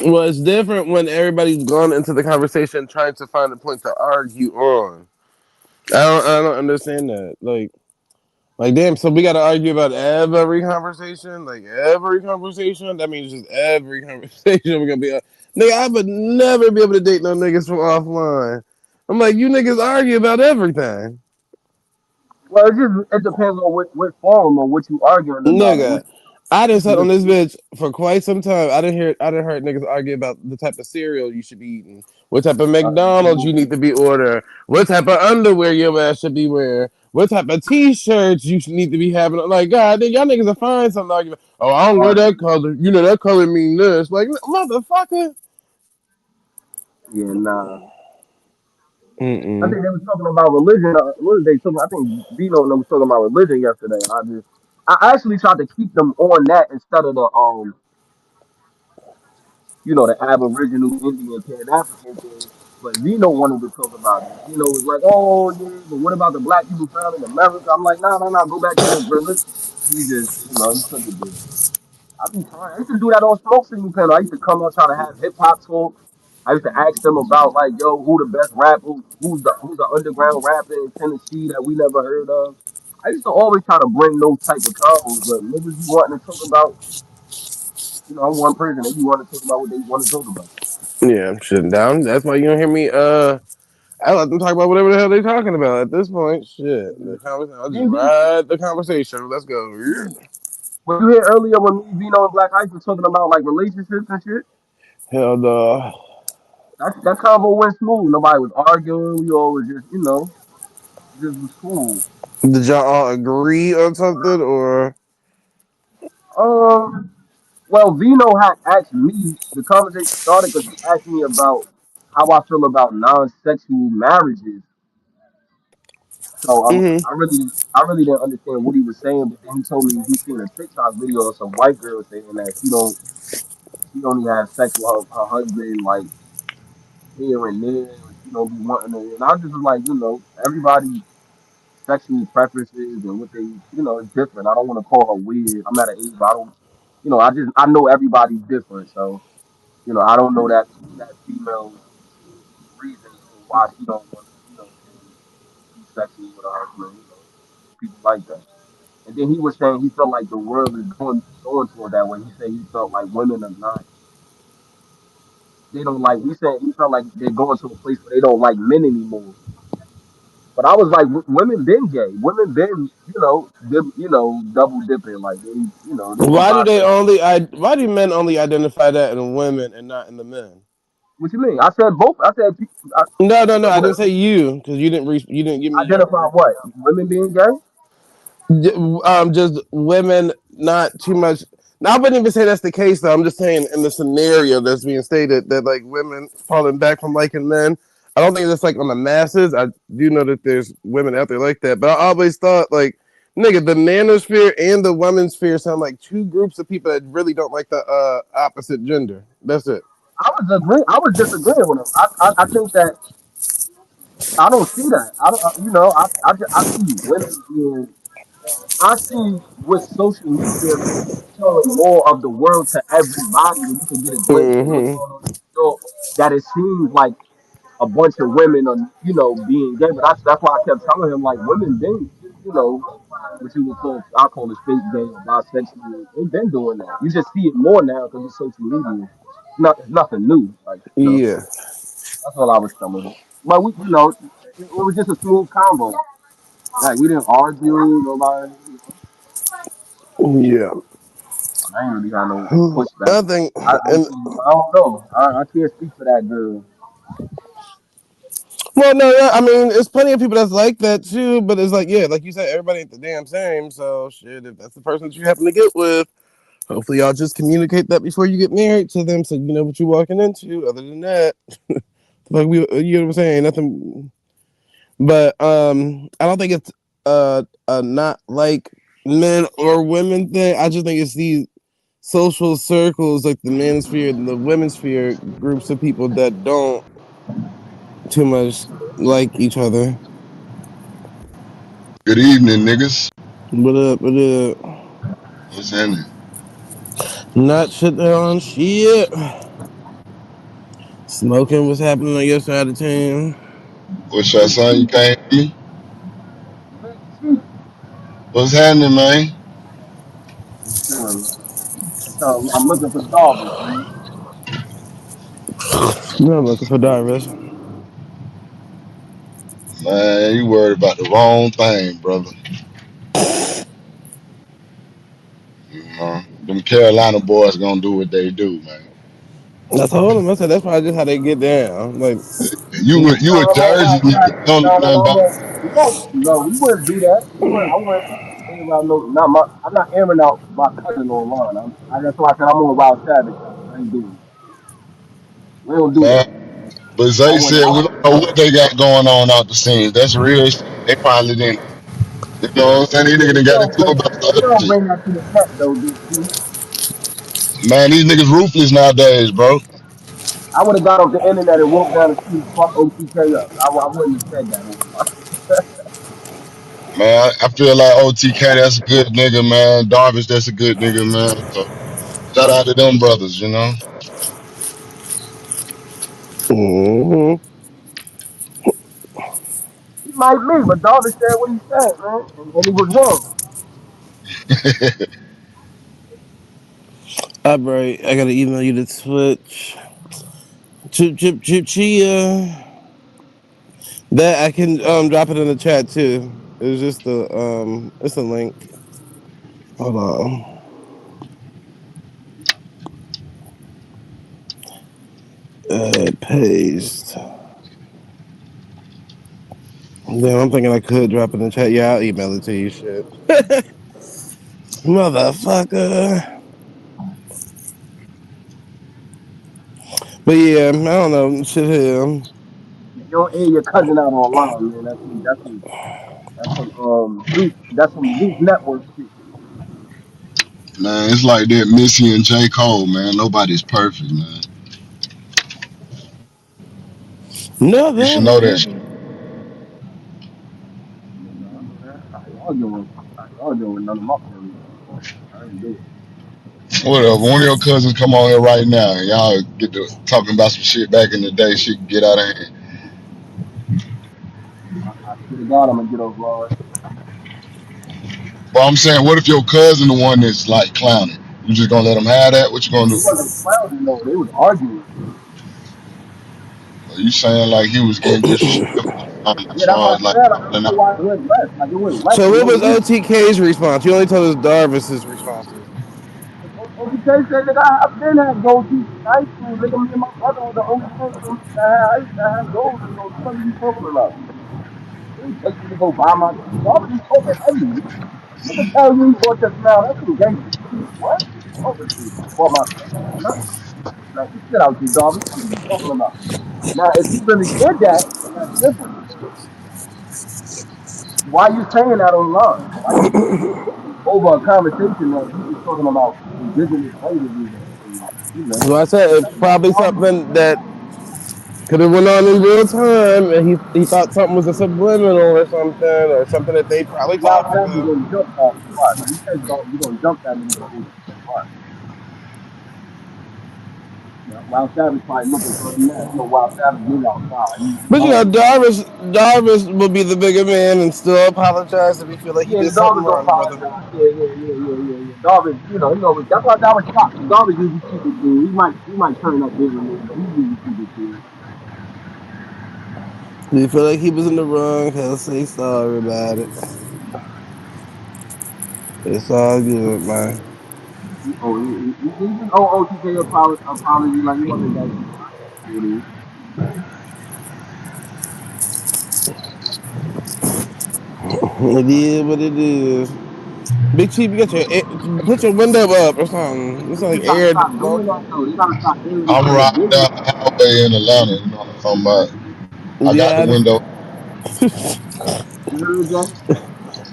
Well, it's different when everybody's gone into the conversation trying to find a point to argue on. I don't understand that. Like, damn, so we got to argue about every conversation? Like, every conversation? That means just every conversation we're going to be. Nigga, I would never be able to date no niggas from offline. I'm like, you niggas argue about everything. Well, it depends on what forum or what you arguing about and Nigga, what I done sat people on is. this bitch for quite some time. I didn't heard niggas argue about the type of cereal you should be eating, what type of McDonald's you need to be ordering, what type of underwear your ass should be wearing, what type of t-shirts you should need to be having. Like, God, y'all niggas will find something to argue about. Oh, I don't wear that color. You know that color mean this. Like, motherfucker. Yeah, nah. I Mm-mm. think they was talking about religion. What was they talking? I think Bino and them was talking about religion yesterday. I actually tried to keep them on that instead of the Aboriginal Indian Pan African thing. But Vino wanted to talk about it. Vino was like, "Oh yeah, but what about the black people found in America?" I'm like, "No, no, no, go back to the religion." He just, he took it there. I be trying. I used to do that on Smoke Signal panel. I used to come up trying to have hip hop talk. I used to ask them about like, yo, who the best rapper, who's the underground rapper in Tennessee that we never heard of. I used to always try to bring those type of combos, but niggas be wanting to talk about, I'm one person. They be wanting to talk about what they want to talk about. Yeah, I'm shutting down. That's why you don't hear me. I let them talk about whatever the hell they're talking about at this point. Shit, I'll just Then these, ride the conversation. Let's go. When you hear earlier when me, Vino, and Black Ice were talking about like relationships and shit, Hell no. that convo went smooth. Nobody was arguing. We all was just, it just was cool. Did y'all all agree on something or? Um, well, Vino had asked me. The conversation started because he asked me about how I feel about non-sexual marriages. So Hmm. I really didn't understand what he was saying. But then he told me he seen a TikTok video of some white girl saying that she only has sex with her husband like here and there, and she don't be wanting to. And I just was like, everybody sexual preferences and what they, is different. I don't want to call her weird. I'm at an age where I don't, I know everybody's different. So, I don't know that female's reasons for why she don't want to, be sexual with her husband. People like that. And then he was saying he felt like the world is going toward that way. He said he felt like women are not. They don't like. He felt like they're going to a place where they don't like men anymore. But I was like, women been gay. Women been, double dipping. Like they be Why do they bisexual. only? Why do men only identify that in women and not in the men? What you mean? I said both. I said, No, no, no. I didn't women say you because you didn't. You didn't give me identify your. what? Women being gay? Just women, not too much. Now, I wouldn't even say that's the case though. I'm just saying in the scenario that's being stated that like women falling back from liking men. I don't think that's like on the masses. I do know that there's women out there like that, but I always thought like, nigga, the manosphere and the women's sphere sound like two groups of people that really don't like the opposite gender. That's it. I was agreeing. I was disagreeing with him. I think that I don't see that. I don't. I see women being. I see with social media showing more of the world to everybody, and you can get a glimpse of what's Hmm. going on in New York. That it seems like a bunch of women are, being gay. But that's why I kept telling him like women been, what you would call I call it straight gay or bisexual. They've been doing that. You just see it more now because of social media. It's nothing new. Like Yeah. that's all I was telling him. But it was just a smooth combo. Like we didn't argue. Nobody. Yeah. I ain't really got no pushback. I think, I and actually, I don't know. I can't speak for that girl. well, no, yeah, I mean, it's plenty of people that's like that too, but it's like, yeah, like you said, everybody ain't the damn same. So, shit, if that's the person that you happen to get with, hopefully y'all just communicate that before you get married to them so you know what you're walking into. Other than that, like you know what I'm saying? Nothing, but I don't think it's not like men or women thing. I just think it's these social circles, like the men's sphere and the women's sphere, groups of people that don't too much like each other. Good evening, niggas. What up? What up? What's happening? Not shit on shit. Smoking what's happening on your side of town. What's your son? You can't hear me? Big Chief. What's happening, man? I'm chilling, man. I'm looking for Darvish, man. No, I'm looking for Darvish. Man, you worried about the wrong thing, brother. You know, them Carolina boys gonna do what they do, man. I told him. I said that's probably just how they get down. Like, You a No, no, Jersey no, nigga. You don't know no, no, nothing no, about. no. We won't. No, we wouldn't do that. I wouldn't air out no. Not my. I'm not airing out my cousin online. That's why I said I'm on Wild Savage time. I ain't doing it. We don't do Man, that. but I Zay wouldn't. said we don't know what they got going on out the scenes. That's real shit. They probably didn't. You know what I'm saying? These niggas done They got don't into bring. about the They other don't shit. bring that to the net though, Big Chief. Man, these niggas ruthless nowadays, bro. I would have got off the internet and walked down the street and fucked OTK up. I wouldn't have said that on my. Man, I feel like OTK, that's a good nigga, man. Darvish, that's a good nigga, man. So shout out to them brothers, you know. hmm He might be, but Darvish said what he said, man, and he was wrong. all right, I gotta email you the Twitch. Chip, chip, chip, chia. That I can drop it in the chat too. It's just it's a link. Hold on. Paste. Damn, I'm thinking I could drop it in the chat. Yeah, I'll email it to you. Shit, motherfucker. But yeah, I don't know. Shit, him. You don't air your cousin out online, man. That's some loose. That's some loose network shit. Man, it's like that Missy and J. Cole, man. Nobody's perfect, man. You should know that. Nothing. No, I know that. I ain't arguing with none of my family members. I ain't do it. Whatever. One of your cousins come on here right now, and y'all get to talking about some shit back in the day. Shit can get out of hand. I swear to God, I'm gonna get over Lord. But I'm saying, what if your cousin the one that's like clowning? You just gonna let them have that? What you gonna He do? wasn't clowning though. They was arguing. Are you saying like he was getting disrespectful as Yeah, that's far why I as like said I don't and know why it went left. Like it went left So for what no was reason. OTK's response? You only told us Darvis's responses. OTK said, nigga, I've been had gold teeth in high school. Nigga, me and my brother was the only ones that had gold. So what are you talking about? They didn't take me to go buy my teeth. I was just talking heavy. Nigga tell you he bought your smile. That's some gangster shit. What? Oh, this shit. Bought my smile. Nothing. Like, this shit out you, dog. What are you talking about? Now, if he really did that, then that's different. Why you saying that online? Why you saying that over a conversation that he was talking about indigenous languages and So I said it's probably something that could have went on in real time, and he thought something was a subliminal or something that they probably Wild talked Savage about. gonna jump that. Watch. He said you gonna jump that nigga for OTK. Watch. Wild Savage probably looking for him now. You know Wild Savage live outside. He But you know, home. Darvish will be the bigger man and still apologize if he feel like he Yeah, did something Darvish gonna wrong, brother. apologize. Yeah. Darvish, he always, that's why Darvish shocked. Darvish usually keep it cool. He might turn up here and there, but he usually keep it cool. If you feel like he was in the wrong, he'll say sorry about it. It's all good, man. He just owe OTK apology like he wasn't that deep. It is. It is what it is. Big Chief, you got put your window up or something. It's like Niggas gotta air stop blowing. doing that though. They gotta stop airing it I'm to the riding business. down the highway in Atlanta. You know what I'm talking about? I got Yeah, the window. You heard that?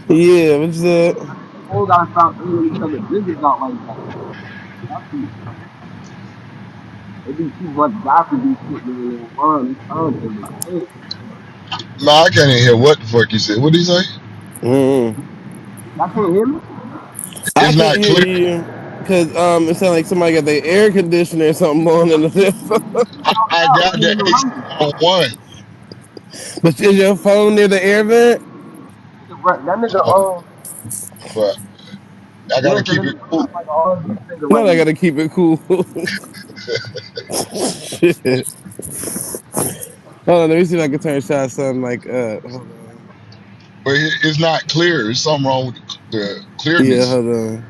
yeah. What's that? They all gotta stop airing each other business out like that. That's too, it be too much gossipy shit going on. It's content is sick. No, I can't even hear what the fuck you said. What did he say? Mm. Y'all can't hear me? I It's can't not hear clear. you because it sounds like somebody got their air conditioner or something on in the I Outside, got I ain't the in no AC house. on one. But is your phone near the air vent? That nigga, Oh, but I gotta yeah, so keep nigga it cool. sound like an R&B singer No, right I now. gotta keep it cool. Shit. Hold on, let me see if I can turn shot something like hold on. But it's not clear. There's something wrong with the Yeah, clearness. hold on.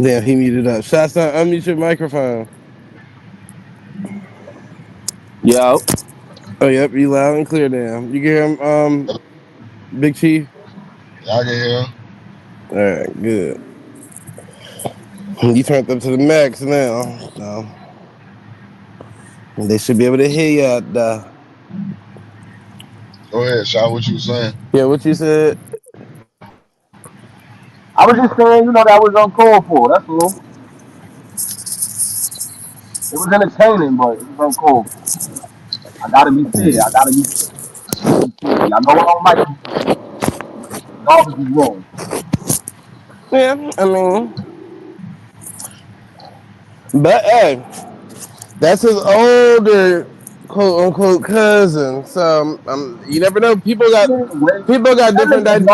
Damn, he muted up. Shot son, unmute your microphone. Yo. Oh yep, you loud and clear now. You can hear him, Big Chief? I can hear. Alright, good. You turned up to the max now. So they should be able to hear you out there. Go ahead, shout what you were saying. Yeah, what you said? I was just saying, that was uncalled for. That's all. It was entertaining, but it was uncalled for. I gotta be fair. I gotta be fair. I gotta be fair. Y'all know I don't like this shit. Garbage is wrong. Yeah, I mean, but hey, that's his older quote unquote cousin. So you never know. Anyway, People got that different. nigga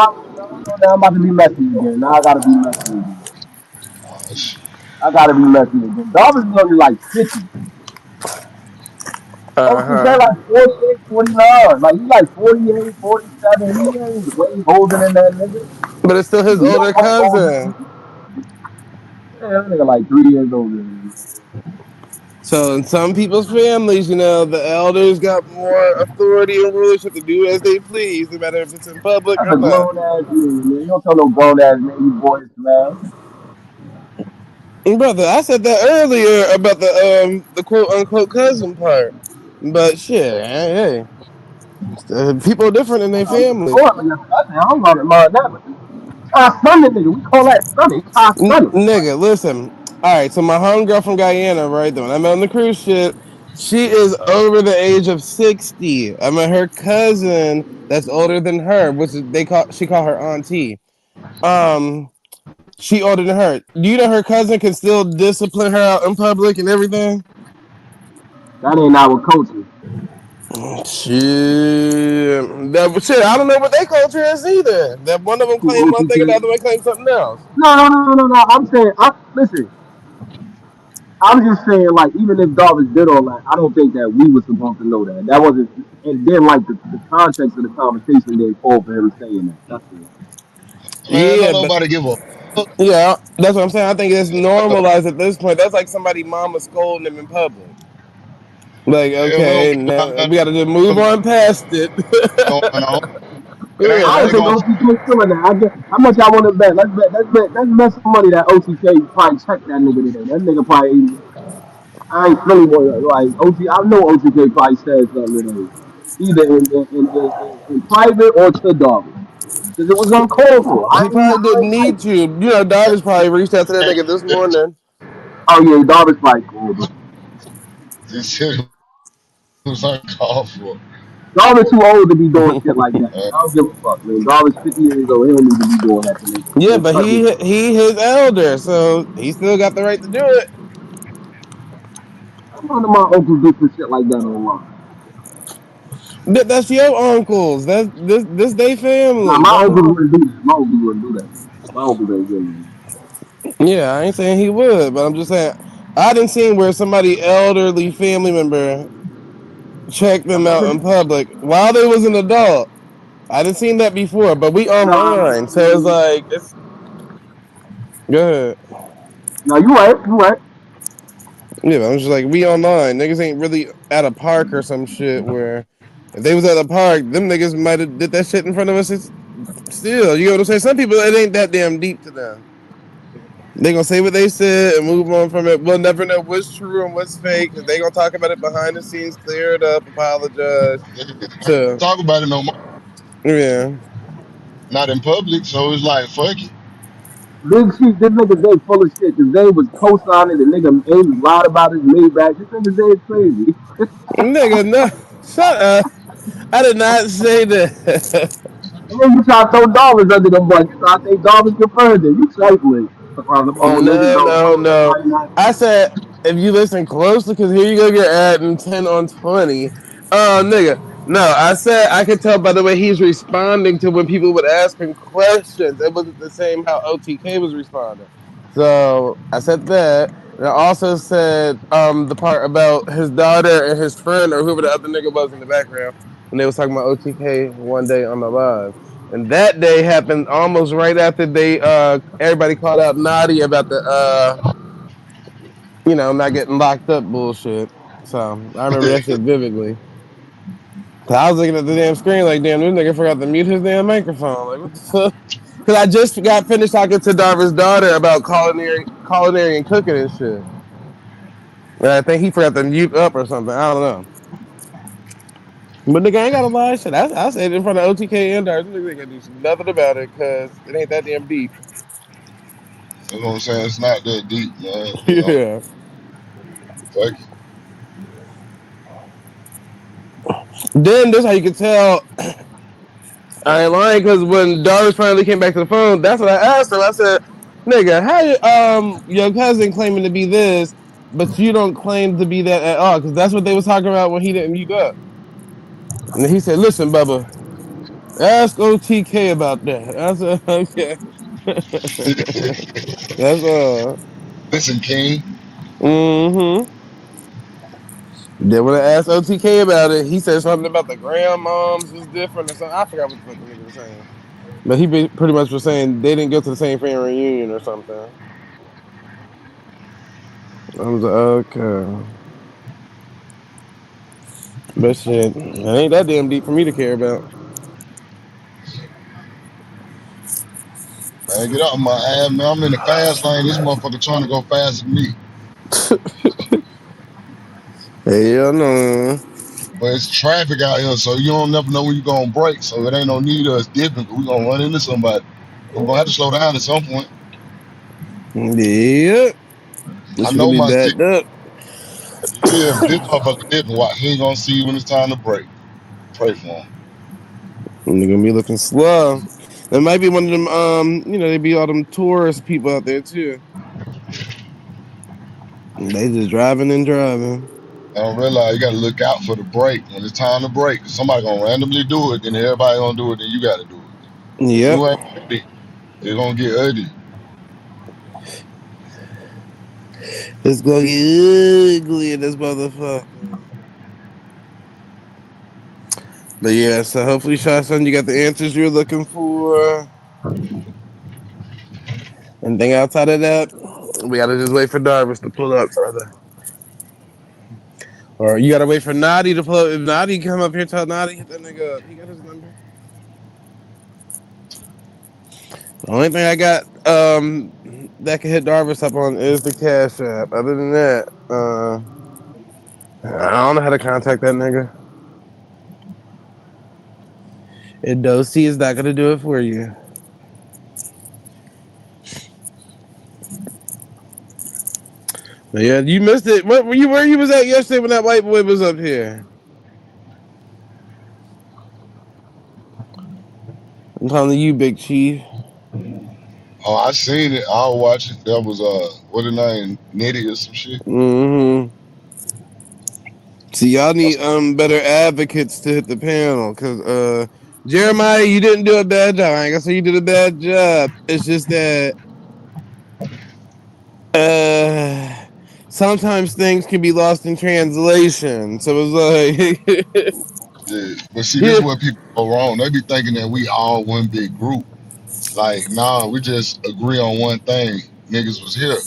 no, now I'm about to be messy again. Now I gotta be messy again. Oh, shit. I gotta be messy again. Garbage is only like 50. Uh OTK huh. like 48, 49. Like, he like 48, 47. He ain't way older than that nigga. He young, like older than that nigga. But it's still his older cousin. He young, like older than that nigga. Yeah, that nigga like 3 years older than him. So in some people's families, the elders got more authority and rulership to do as they please, no matter if it's in public That's or a not. grown ass man, man. You don't tell no grown ass man you boys, man. And brother, I said that earlier about the quote unquote cousin part. But shit, hey, people are different in their families. Oh, I don't mind that, but Ty Sunday, nigga. We call that Sunday. Ty Sunday. Nigga, listen. All right, so my homegirl from Guyana, right? The one I met on the cruise ship, she is over the age of 60. I met her cousin that's older than her, which is she call her auntie. Um, she older than her. Do you know her cousin can still discipline her out in public and everything? That ain't our culture. Shit, I don't know what their culture is either. That one of them Who claim one thing and the OTK? other one claim something else. No. I'm saying, listen. I'm just saying, like, even if Darvish did all that, I don't think that we were supposed to know that. That wasn't, and then like the context of the conversation didn't fall for him saying that. That's all. Man, don't Yeah, but nobody give a fuck. yeah, that's what I'm saying. I think it's normalized at this point. That's like somebody mama scolding them in public. Like, Hell, we don't okay, give about now nothing we got to just move on past it. going on. It ain't Yeah, I like don't they that's think gonna OTK feeling that. How much I want to bet? Let's bet some money that OTK probably checked that nigga today. That nigga probably, I ain't feeling like OT. I know OTK probably said something today, either in private or to Darvish, because it was uncalled for. he probably didn't need to. Darvish probably reached out to that nigga this morning. Oh yeah, Darvish probably called him. this shit was uncalled for. Darvish too old to be doing shit like that. I don't give a fuck, man. Darvish 50 years old. He don't need to be doing that to me. Yeah, His but cousin. he his elder, so he still got the right to do it. None of my uncles do some shit like that online. That's your uncles. That's this they Nah, family, my brother. uncles wouldn't do that. My uncles wouldn't do that. My uncles ain't getting Yeah, I ain't saying he would, but I'm just saying I didn't see where somebody elderly family member checked them out in public while they was an adult. I didn't seen that before, but we online, so it's Nah, like it's good. no, you right. You right. Yeah, I'm just like we online. Niggas ain't really at a park or some shit where if they was at a park, them niggas might have did that shit in front of us. It's still, you know what I'm saying? Some people it ain't that damn deep to them. They gonna say what they said and move on from it. We'll never know what's true and what's fake because they gonna talk about it behind the scenes, clear it up, apologize to Talk about it no more. yeah. Not in public, so it's like fuck it. Big Chief, this nigga Zay full of shit. Cause Zay was co-signing. The nigga Ames lied about his Maybach. This nigga Zay is crazy. Nigga, no, shut up. I did not say that. And then you try to throw dollars under the bus. You try to think dollars confirmed it. You trifling. Oh, niggas No, don't no, vote. That's no. why you not. I said if you listen closely, because here you go, you're adding 10 on 20. Nigga. No, I said I could tell by the way he's responding to when people would ask him questions. It wasn't the same how OTK was responding. So I said that. And I also said the part about his daughter and his friend or whoever the other nigga was in the background when they was talking about OTK one day on the live. And that day happened almost right after they everybody called out Nadia about the not getting locked up bullshit. So I remember that shit vividly. 'Cause I was looking at the damn screen like, damn, this nigga forgot to mute his damn microphone. Like, what the fuck? Because I just got finished talking to Darvin's daughter about culinary and cooking and shit. And I think he forgot to mute up or something. I don't know. But nigga, I ain't got a lot of shit. I said it in front of OTK and Darvin. Nigga ain't gonna do nothing about it because it ain't that damn deep. You know what I'm saying? It's not that deep, man. Yeah. Fuck it. Then this how you can tell I ain't lying because when Doris finally came back to the phone, that's what I asked her. I said, "Nigga, how your cousin claiming to be this, but you don't claim to be that at all?" Because that's what they was talking about when he didn't mute up. And he said, "Listen, Bubba, ask OTK about that." I said, "Okay." That's all. Listen, King. Mm-hmm. Then when I asked OTK about it, he said something about the grandmoms was different or something. I forgot what the fuck the nigga was saying. But pretty much was saying they didn't go to the same family reunion or something. I was like, okay. But shit, it ain't that damn deep for me to care about. Man, get out of my ass, man. I'm in the fast lane. This motherfucker trying to go faster than me. Hell no. But it's traffic out here, so you don't never know when you're gonna break. So it ain't no need of us dipping, but we gonna run into somebody. We're gonna have to slow down at some point. Yeah. I It's gonna know be my shit. backed up. Yeah, but this motherfucker dipping. Watch, he ain't gonna see you when it's time to break. Pray for him. And they're gonna be looking slow. There might be one of them, they be all them tourist people out there too. They just driving and driving. I don't realize you gotta look out for the break when it's time to break. Somebody gonna randomly do it, then everybody gonna do it, then you gotta do it. If Yep. you ain't ready, it's gonna get ugly. It's gonna get ugly in this motherfucker. But yeah, so hopefully, Shotson, you got the answers you're looking for. Anything outside of that, we gotta just wait for Darvis to pull up, brother. Or you gotta wait for Nadi to pull up. If Nadi come up here, tell Nadi hit that nigga up. He got his number. The only thing I got that can hit Darvis up on is the Cash App. Other than that, I don't know how to contact that nigga. And Dosey is not gonna do it for you. But yeah, you missed it. Where you was at yesterday when that white boy was up here? I'm calling you, Big Chief. Oh, I seen it. I'll watch it. That was what the name, Nitty or some shit. Mm-hmm. See, y'all That's, need better advocates to hit the panel, cause Jeremiah, you didn't do a bad job. I ain't gonna say you did a bad job. It's just that sometimes things can be lost in translation. So it's like yeah. But see, this yeah. is where people go wrong. They be thinking that we all one big group. Like, nah, we just agree on one thing. Niggas was here.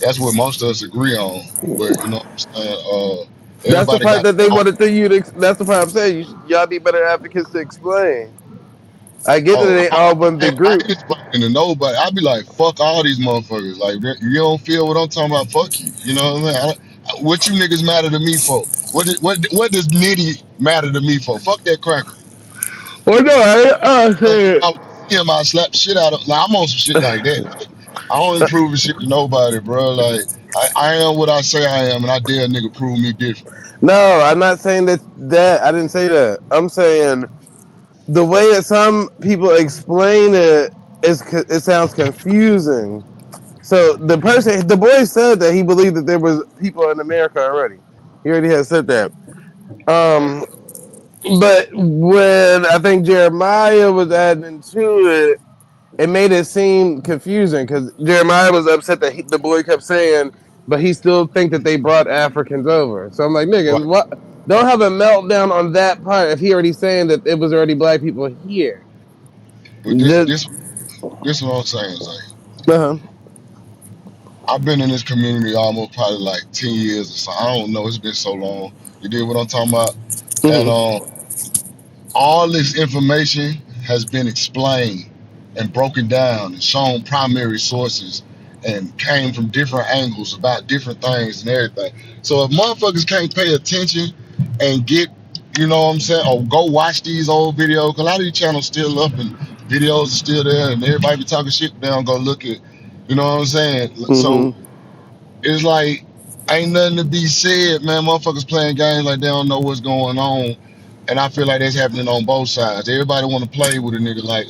That's what most of us agree on. But you know what I'm saying? That's the Everybody part got that they wanted to you to. That's the part I'm saying. Y'all need better advocates to explain. I get that oh, it ain't all one big I group. ain't explaining to nobody. I be like, fuck all these motherfuckers. Like, you don't feel what I'm talking about? Fuck you. You know what I mean? What you niggas matter to me for? What does Nitty matter to me for? Fuck that cracker. Well, no, I If said I see him, I slap the shit out of. Like, I'm on some shit like that. Like, I don't improve the shit to nobody, bro. Like, I am what I say I am, and I dare a nigga prove me different. no. I'm not saying that. I didn't say that. I'm saying the way that some people explain it sounds confusing. So the boy said that he believed that there was people in America already. He already had said that. Um, but when I think Jeremiah was adding into it, it made it seem confusing because Jeremiah was upset that the boy kept saying, but he still think that they brought Africans over. So I'm like, Right. nigga, what? Don't have a meltdown on that part if he already saying that it was already black people here. But this is what I'm saying, Zay. Uh-huh. I've been in this community almost probably like 10 years or so. I don't know. It's been so long. You did what I'm talking about? And Mm-hmm. all this information has been explained and broken down and shown primary sources and came from different angles about different things and everything. So if motherfuckers can't pay attention and get, you know what I'm saying, or go watch these old videos, 'cause a lot of these channels still up and videos are still there and everybody be talking shit, but they don't go look at, you know what I'm saying? So Mm-hmm. it's like ain't nothing to be said, man. Motherfuckers playing games like they don't know what's going on, and I feel like that's happening on both sides. Everybody want to play with a nigga like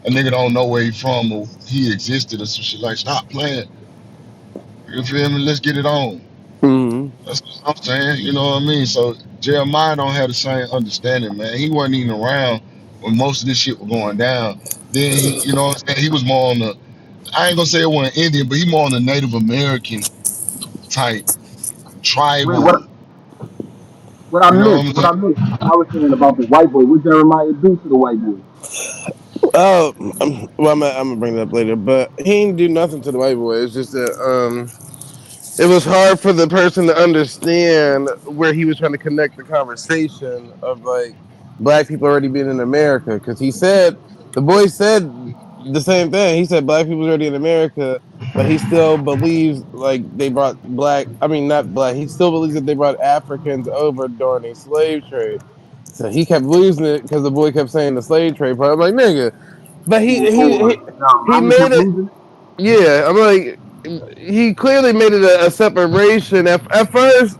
a nigga don't know where he from or he existed or some shit. Like, stop playing. You feel me? Let's get it on. Mm-hmm. That's what I'm saying. You know what I mean? So Jeremiah don't have the same understanding, man. He wasn't even around when most of this shit was going down. Then he, you know what I'm saying? He was more on the, I ain't gonna say it wasn't Indian, but he more on the Native American type Wait, tribal. what I You know missed? what I'm What saying? I missed? I was saying about the white boy. What Jeremiah do to the white boy? Oh, well, I'm gonna bring that up later. But he didn't do nothing to the white boy. It's just that it was hard for the person to understand where he was trying to connect the conversation of like black people already being in America because he said the boy said the same thing. He said black people already in America, but he still believes like they brought black. I mean, not black. He still believes that they brought Africans over during a slave trade. So he kept losing it because the boy kept saying the slave trade part. I'm like, nigga, but he Jeremiah made kept it. losing it. Yeah, I'm like, he clearly made it a separation. At first,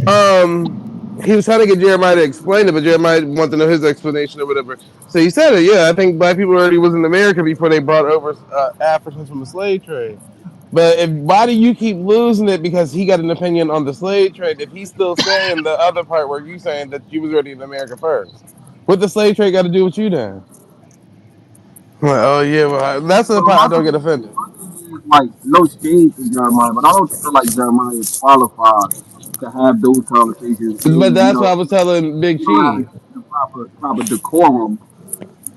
um, he was trying to get Jeremiah to explain it, but Jeremiah wanted to know his explanation or whatever. So he said it. Yeah, I think black people already was in America before they brought over Africans from the slave trade. But why do you keep losing it because he got an opinion on the slave trade if he's still saying the other part where you saying that you was already in America first? What the slave trade got to do with you then? I'm like, oh yeah, well that's the Well, part I don't get offended. my thing is like no shade to Jeremiah, but I don't feel like Jeremiah is qualified to have those conversations, But and that's what I was telling Big he don't have Chief. the proper decorum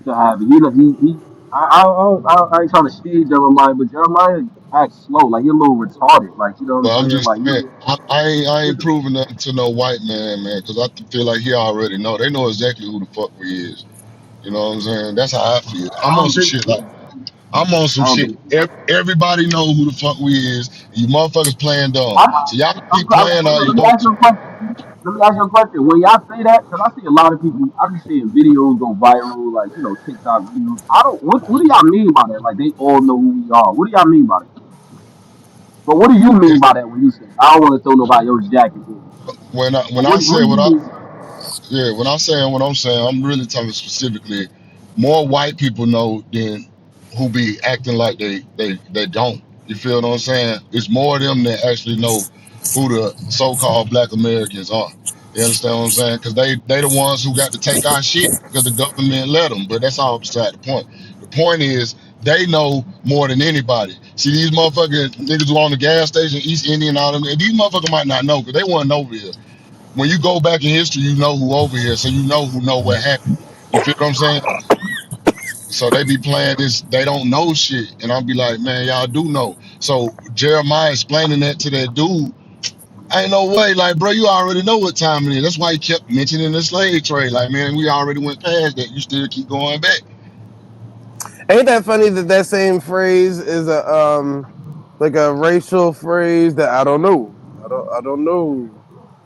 to have it. I ain't trying to shade Jeremiah, but Jeremiah acts slow, like he's a little retarded, like you know what But I'm I'm saying, just like saying, I he's ain't proving nothing to no white man, man, because I feel like he already know. They know exactly who the fuck we is. You know what I'm saying? That's how I feel. I'm I on don't some think shit so. like I'm on some I don't shit. think so. Everybody know who the fuck we is. You motherfuckers playing dumb. I, So y'all keep playing all you let me want ask to. you a question. Let me ask you a question. When y'all say that, because I see a lot of people, I be seeing videos go viral, like, TikTok videos. I don't, what do y'all mean by that? Like, they all know who we are. What do y'all mean by that? But what do you Yeah, mean by that when you say, I don't want to throw nobody else's jacket in? when Like, I what say do you what I mean by Yeah, when I'm saying what I'm saying, I'm really talking specifically. More white people know than who be acting like they don't. You feel what I'm saying? It's more of them that actually know who the so-called Black Americans are. You understand what I'm saying? Because they the ones who got to take our shit because the government let them. But that's all beside the point. The point is they know more than anybody. See these motherfucking niggas who on the gas station, East Indian, all them. And these motherfuckers might not know because they weren't over here. When you go back in history, you know who over here, so you know who know what happened. You feel what I'm saying? So they be playing this, they don't know shit. And I'll be like, man, y'all do know. So Jeremiah explaining that to that dude, ain't no way, like, bro, you already know what time it is. That's why he kept mentioning the slave trade. Like, man, we already went past that. You still keep going back. Ain't that funny that that same phrase is a like a racial phrase that I don't know. I don't know.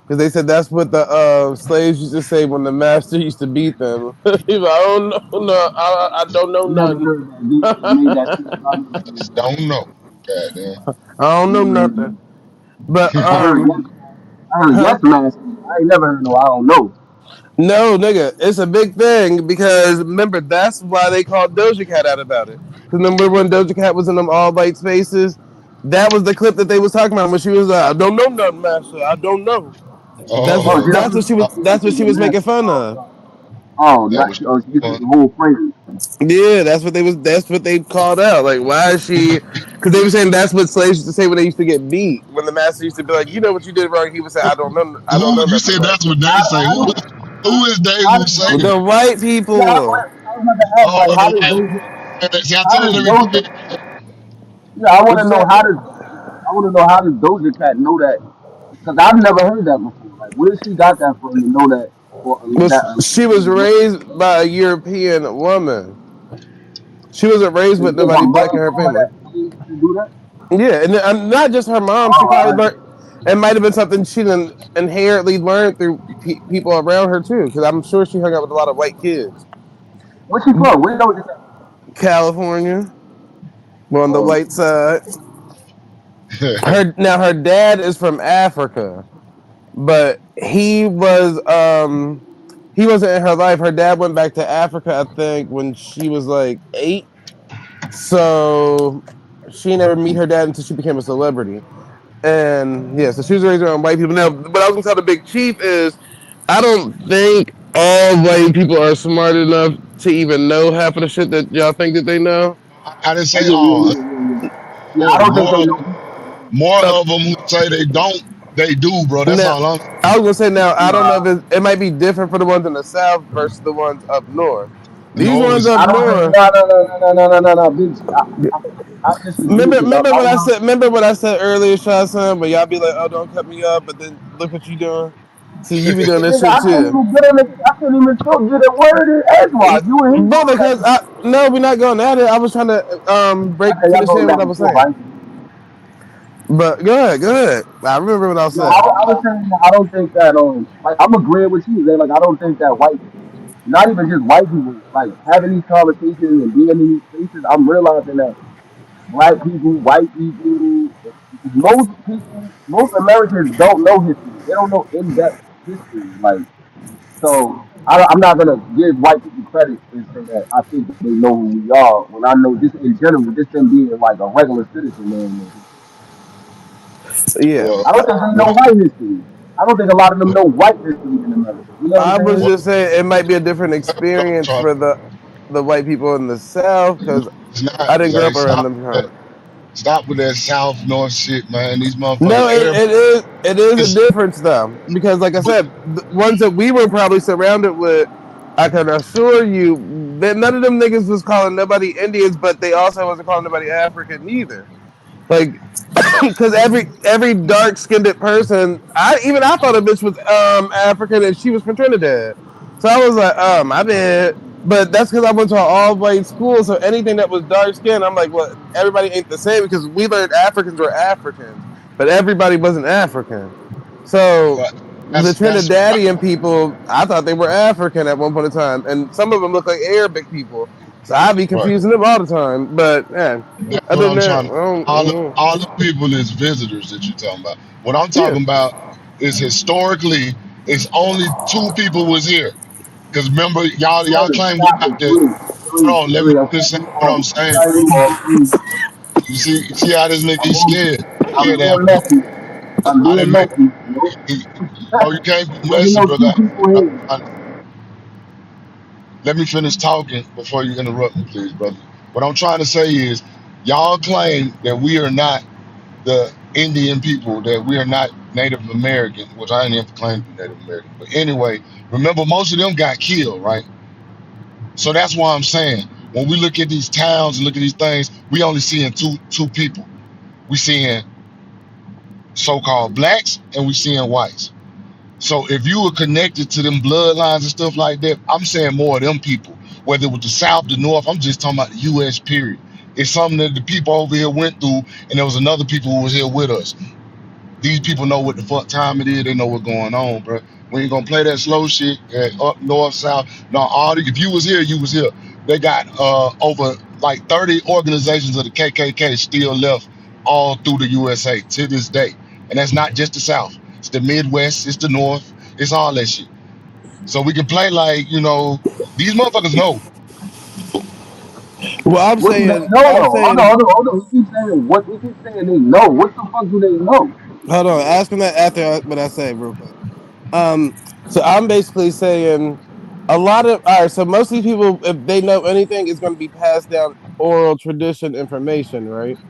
Because they said that's what the slaves used to say when the master used to beat them. He's like, I don't know, no, I don't know I never nothing. heard that. They made that statement. I never heard that. Don't know. Goddamn. I don't I know never heard nothing. that. But I heard yes, I heard huh? yes man say that. I ain't never heard no I don't know. No, nigga, it's a big thing because remember that's why they called Doja Cat out about it. Because remember when Doja Cat was in them all white spaces, that was the clip that they was talking about when she was like, "I don't know nothing, master. I don't know." That's Oh, Oh, that's that's what what she was. she That's what said she the was making master. fun Oh, of. God. Oh, that not was she. Oh, she said fun. the whole phrase. Yeah, that's what they was. That's what they called out. Like, why is she? Because they were saying that's what slaves used to say when they used to get beat. When the master used to be like, "You know what you did wrong," he would say, "I don't know. I don't Who know you nothing, said that's master." what they say? How do Who is they how who does say Doja? that? The white Yeah, people. I was about to ask like Oh, how the does white. Doja? See, I How tell you, does let me Doja? tell you. Yeah, I want What to you know say? how does I want to know how does Doja Cat know that? Because I've never heard that before. Like, where she got that from to know that, or Well, that she was raised by a European woman. She wasn't raised is with her nobody black mother in her told her family. that she should do that? Yeah, and not just her mom. She Oh, probably learned. It might have been something she didn't inherently learn through people around her too. Because I'm sure she hung out with a lot of white kids. where she from? Where Doja Cat from? California, well, on the Oh, white side. Her dad is from Africa, but he wasn't in her life. Her dad went back to Africa, I think, when she was like 8. So she never meet her dad until she became a celebrity. And yeah, so she was raised around white people. Now, what I was gonna tell the big chief is, I don't think all white people are smart enough to even know half of the shit that y'all think that they know. I didn't oh say yeah, yeah, all. yeah, yeah, yeah. Yeah, I don't think they know. More Uh, of them who say they don't, they do, bro. That's Now, all I'm. I was gonna say now I don't know Nah, if it might be different for the ones in the South versus the ones up north. These No, ones it's up I don't think north. no, bitch. I disagree because Remember I what I know. said. Remember what I said earlier, Shah Son. But y'all be like, "Oh, don't cut me up." But then look what you doing. See, you be doing this Nigga, shit I couldn't too, even get on the. I couldn't even talk, get a word in edgewise. You and he brother. going back Because and forth. no, we're not going at it. I was trying to Okay, y'all finish going saying what back I and was forth, saying. right? But go ahead, go ahead. I remember what I was No, saying. I was saying that I don't think that like I'm agreeing with you, Zay. Like I don't think that white, not even just white people, like having these conversations and being in these spaces, I'm realizing that black people, white people, most people, most Americans don't know history. They don't know in-depth history. Like, so I'm not gonna give white people credit and say that I think that they know who we are when I know just in general, just them being like a regular citizen, they don't know history. Yeah, well, I don't think they know well, white history. I don't think a lot of them know white history in America. You know what I'm I was saying? well, just saying it might be a different don't experience try. for the white people in the South because It's not. I didn't grow Zay, up around stop them that. times. Stop with that South North shit, man. These No, motherfuckers. it Everybody. is a Listen, difference though because, like I but, said, the ones that we were probably surrounded with, I can assure you that none of them niggas was calling nobody Indians, but they also wasn't calling nobody African either. Like because every dark skinned person, I thought a bitch was African and she was from Trinidad. So I was like, my bad. But that's because I went to an all white school. So anything that was dark skinned, I'm like, well, everybody ain't the same because we learned Africans were Africans, but everybody wasn't African. So but the that's Trinidadian people, I thought they were African at one point in time, and some of them look like Arabic people. So I'd be right. confusing them all the time. But yeah, That's what other than I'm that, trying to. All the people is visitors that you're talking about. What I'm yeah. talking about is historically, it's only two people was here. Cause remember, y'all Really, claim we stop got it, the. really, really, Hold on, let me really. I'm finish cutting saying you what off. I'm I'm saying, cutting bro. you off, really. You see how this nigga I'm he's being, scared. I'm Scared to have being a messy. I'm I being didn't make. messy. Nope. No, you can't be There's messy, no brother. two people here. Let me finish talking before you interrupt me, please, brother. What I'm trying to say is, y'all claim that we are not the Indian people, that we are not Native American, which I ain't even claim to be Native American. But anyway, remember most of them got killed, right? So that's why I'm saying when we look at these towns and look at these things, we only seeing two people. We seeing so-called blacks and we seeing whites. So if you were connected to them bloodlines and stuff like that, I'm saying more of them people, whether it was the South, the North, I'm just talking about the U.S. period. It's something that the people over here went through, and there was another people who was here with us. These people know what the fuck time it is. They know what's going on, bro. We ain't gonna play that slow shit up north, south. No, if you was here, you was here. They got over like 30 organizations of the KKK still left all through the USA to this day, and that's not just the South. It's the Midwest. It's the North. It's all that shit. So we can play like these motherfuckers know. Well, What do they know I'm though? Hold on, saying, hold on. We keep saying they know. What the fuck do they know? hold on, ask them that after what I say, real quick. Um, so I'm basically saying a lot of all right. So most of these people, if they know anything, it's going to be passed down oral tradition information, right?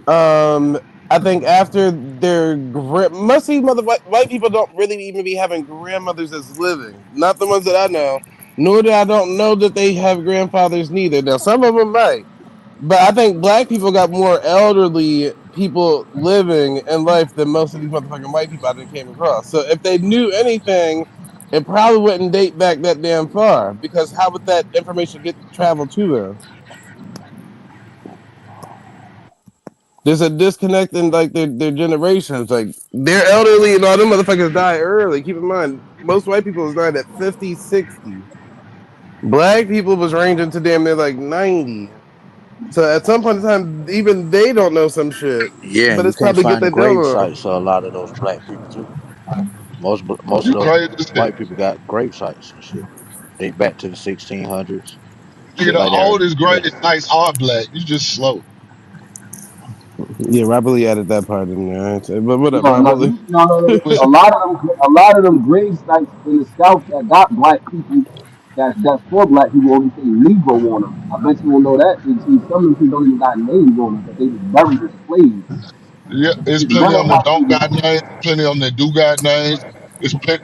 Um, I think after most of these white people don't really even be having grandmothers as living. Not the ones that I know. Nor do I don't know that they have grandfathers neither. Now some of them might. But I think black people got more elderly people living in life than most of these motherfucking white people I done came across. So if they knew anything, it probably wouldn't date back that damn far. Because how would that information get traveled to them? There's a disconnect in like their generations. Like they're elderly and all them motherfuckers die early. Keep in mind, most white people was dying at 50, 60. Black people was ranging to damn near like 90. So at some point in time, even they don't know some shit, Yeah, and but you it's can't probably good find the they don't grave know. sites of a lot of those black people too. Most of You those crazy as hell. white people got grave sites and shit. Date back to the 1600s, Nigga, shit the like that. oldest, Yeah. greatest nights are black. You just slow. Yeah, Rob really added that part in there. But what up, No, Rob no, Willie? A lot of them grave sites in the South that got black people, that's for black people only say Negro on them. I bet you will know that. And see, some of them people don't even got names on them, but they was buried as slaves. Yeah, it's It's plenty mad of them that white don't people. got names, plenty of them that do got names. It's plenty.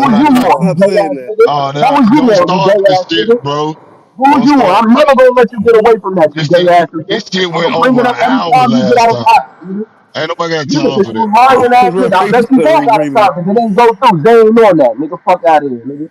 Nah, would nah, you nah. want, Stop you gay saying ass that. nigga? Oh, What nah, would you don't want, you start gay this ass shit, nigga? bro. Who would Don't you want? start. I'm never gonna let you get away from that, you This gay shit, ass nigga. this shit I'm went gonna bring over it an up every hour time you get last out of time. pocket, nigga. Ain't nobody got Nigga, time cause for you that. lying ass Bro, nigga. I he bet you started don't got a repeating it. topic. It ain't go through. Zay ain't on that, nigga. Fuck out of here, nigga.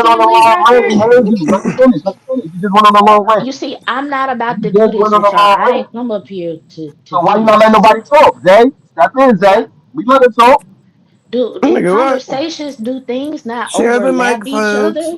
went on a Can we long not rant hear? and heard you. Let me finish. Let me finish. You just went on a long rant. You see, I'm not about You to do just this went on with a y'all. long I rant. ain't come up here to So why do you not letting this. nobody talk, Zay? Step in, Zay. We let her talk. Do Nigga, what? conversations, do things not Share the overlap each microphones. other?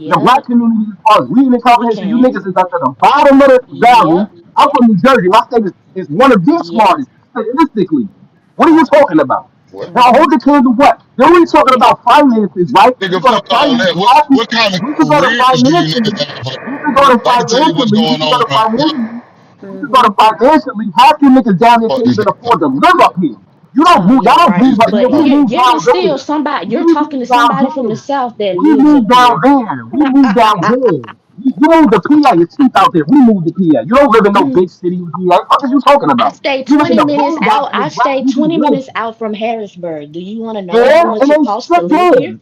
The black Yep, community, as far as reading and we comprehension, you can. niggas is at the bottom of the valley. Yep, I'm from New Jersey. My state is one of the yep. smartest statistically. What are you talking about? What? Now hold Mm-hmm. the candle what? Then we're talking Yeah. about finances, right? We Nigga, go to fuck all that. finances. What kind of We could go to careers do you financially. niggas have? We could go to I can tell you what's financially. We going could go on to around here. financially. We could go Mm-hmm. to financially. Half you niggas down there Fuck can't these even niggas. afford to live up here. You don't Oh move. Y'all yeah, don't right. move These up here. But We niggas. move yet down and still there. somebody We you're talking move to down somebody from the here. South that We lives move up down here. there. We move down here. You move to PA. It's cheap out there. We move to PA. You don't live in no big city in PA. What are you talking I about? stay You live in 20 the minutes out. boondocks I where black stay people 20 live. minutes out from Harrisburg. Do you want to know how Yeah, much and it ain't costs to shit live here? there.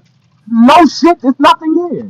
No shit. There's nothing there.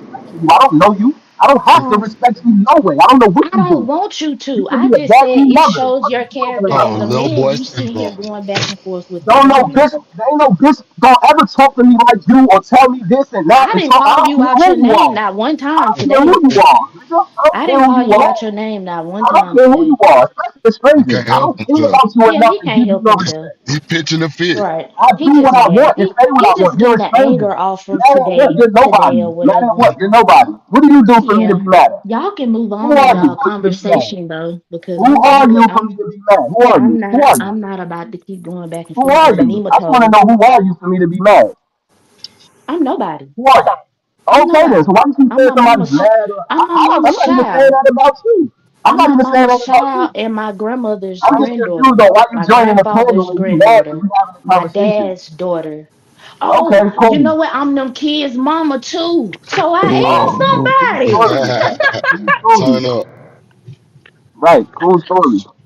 respect for you. I don't know you. I don't have to Um, respect you no way. I don't know what I you don't do. want you You to. could be I a just said backroom it mother. shows What your are you talking character Oh, as about? a little man. boy You sit here syndrome. going back and forth with the Don't no women. bitch. There ain't no bitch gonna ever talk to me like you or tell me this and that I and didn't talk. I call don't you care out who your you name are. not one I time don't care who today. you are, nigga. I don't I care didn't who call you you are. out your name not one I don't time care who you today. are, especially He strangers. can't I help don't care himself. about you Yeah, enough he to can't give you help no himself. respect. He pitching a fit. Right. I He do just what I mad. want and say what He I want. just You're a getting the stranger. anger off from Mad at what? today You're today nobody. or Mad at whatever. what? You're nobody. What do you do for me to Yeah. be mad at? Y'all can move Who on in are you y'all for me to be mad? conversation though, because Who are you for me I'm to be mad? Who yeah, are you? Who are you? I'm not about to keep going back and Who forth are with a you? I just want to nematode. know who are you for me to be mad. I'm nobody. Who are you? I'm Okay then. So nobody. why you keep I'm saying my somebody's mama's mad? Or, I'm my I'm mama's not even saying child. that about you. I'm I'm not my even saying mama's that about child you. and my grandmother's I'm just confused granddaughter, on why you my joining the panel grandfather's and you mad and granddaughter, we having a my conversation. dad's daughter. Okay, Oh, you cool. know what? I'm them kids' mama too. So Oh, I am cool somebody. story. Cool story. Turn up. Right, cool story.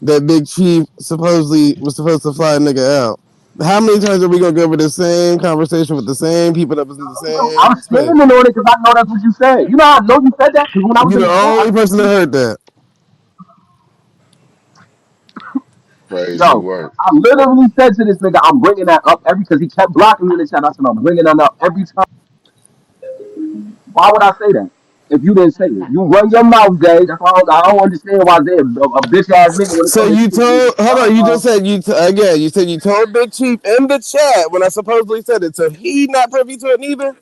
that Big Chief supposedly was supposed to fly a nigga out. How many times are we gonna go over the same conversation with the same people that was in the I'm same standing space? on it because I know that's what you said. You know how I know you said that? Because when I was You're in the the chat, I only person that said, heard that. Crazy yo, work. I literally said to this nigga, I'm bringing that up every, because he kept blocking me in the chat. I said, I'm bringing that up every time. Why would I say that if you didn't say it? You run your mouth, Jay. That's why I don't understand why Jay, a bitch ass nigga, when it So comes to you shit, nigga. told, hold on, you just said again. You said you told Big Chief in the chat when I supposedly said it. So he not privy to it neither.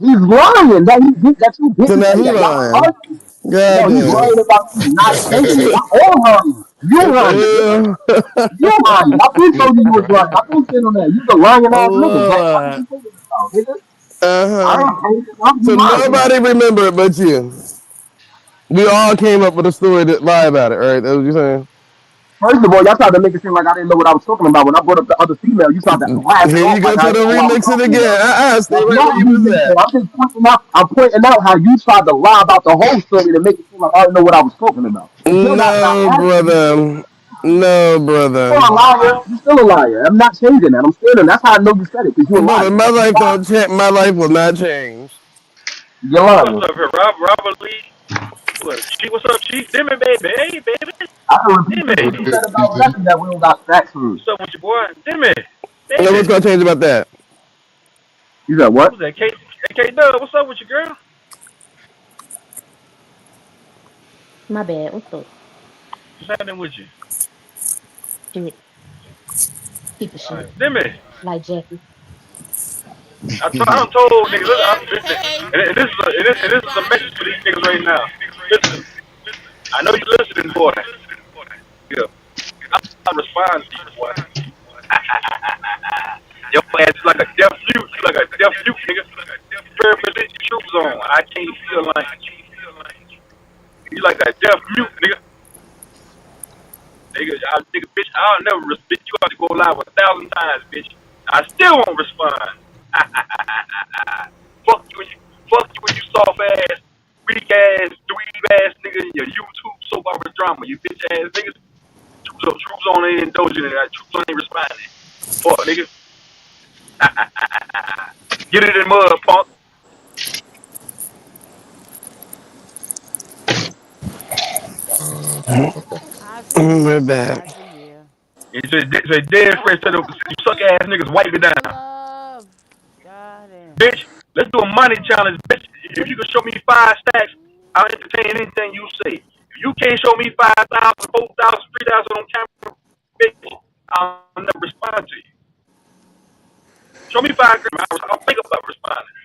He's lying that that you So didn't now say he that. Y'all lying. arguing. God No, he's damn. lying about you not changing it. I'm all lying. You What lying, nigga. the You lying. I been told you you was lying. I been saying on that. You a lying hell? ass nigga, Jack. What Lord. you talking about, nigga? I Uh-huh. ain't changing. I'm So you lying. nobody remember it but you. We all came up with a story that lie about it, right? That's what you're saying? First of all, y'all tried to make it seem like I didn't know what I was talking about. When I brought up the other female, you tried to blast it Here you off go, like I try to didn't know what I was remix it talking again. about. Stay That's right not where you was remixing. at. I'm pointing out how you tried to lie about the whole story to make it seem like I didn't know what I was talking about. Until that, and I No, asked you, brother. No, you're brother. a liar. You're still a liar. I'm not changing that. I'm standing. That's how I know you said it, because you're a Brother, liar. my You life lied. don't change. My life will not change. You're What's lying. up here, Robert Lee? What? What's up, Chief? Dimmy, baby. Hey, baby. I can repeat shit Dimmy. that you said about nothing that we don't got facts for. What's up with your boy? Dimmy. Now, Baby. what's gonna change about that? You said what? Who's that? K Dub. What's up with you, girl? My bad. What's up? What's happening with you? Shit. Keep it All right. shit. Dimmy. Like Jackie. I done told niggas, listen, and this is a message for these niggas right now. Listen, I know you're listening, boy. Yeah. I'm responding to you, boy. Your ass is like a deaf mute. You like a deaf mute, nigga. Represent your troops on. I can't feel like you like a deaf mute, nigga. Nigga, bitch, I'll never respect you. Have to go live 1,000 times, bitch. I still won't respond. Fuck you and you soft ass, weak ass, dweeb ass nigga in your YouTube soap opera drama. You bitch ass niggas. Troops on ain't indulging in that. Troops on ain't responding. Fuck nigga. Get it in mud, punk. We're back. It's a dead friend said you suck ass niggas wipe it down. Bitch, let's do a money challenge, bitch. If you can show me 5 stacks, I'll entertain anything you say. If you can't show me 5,000, 4,000, 3,000 on camera, bitch, I'll never respond to you. Show me 5 grand, I'll think about responding.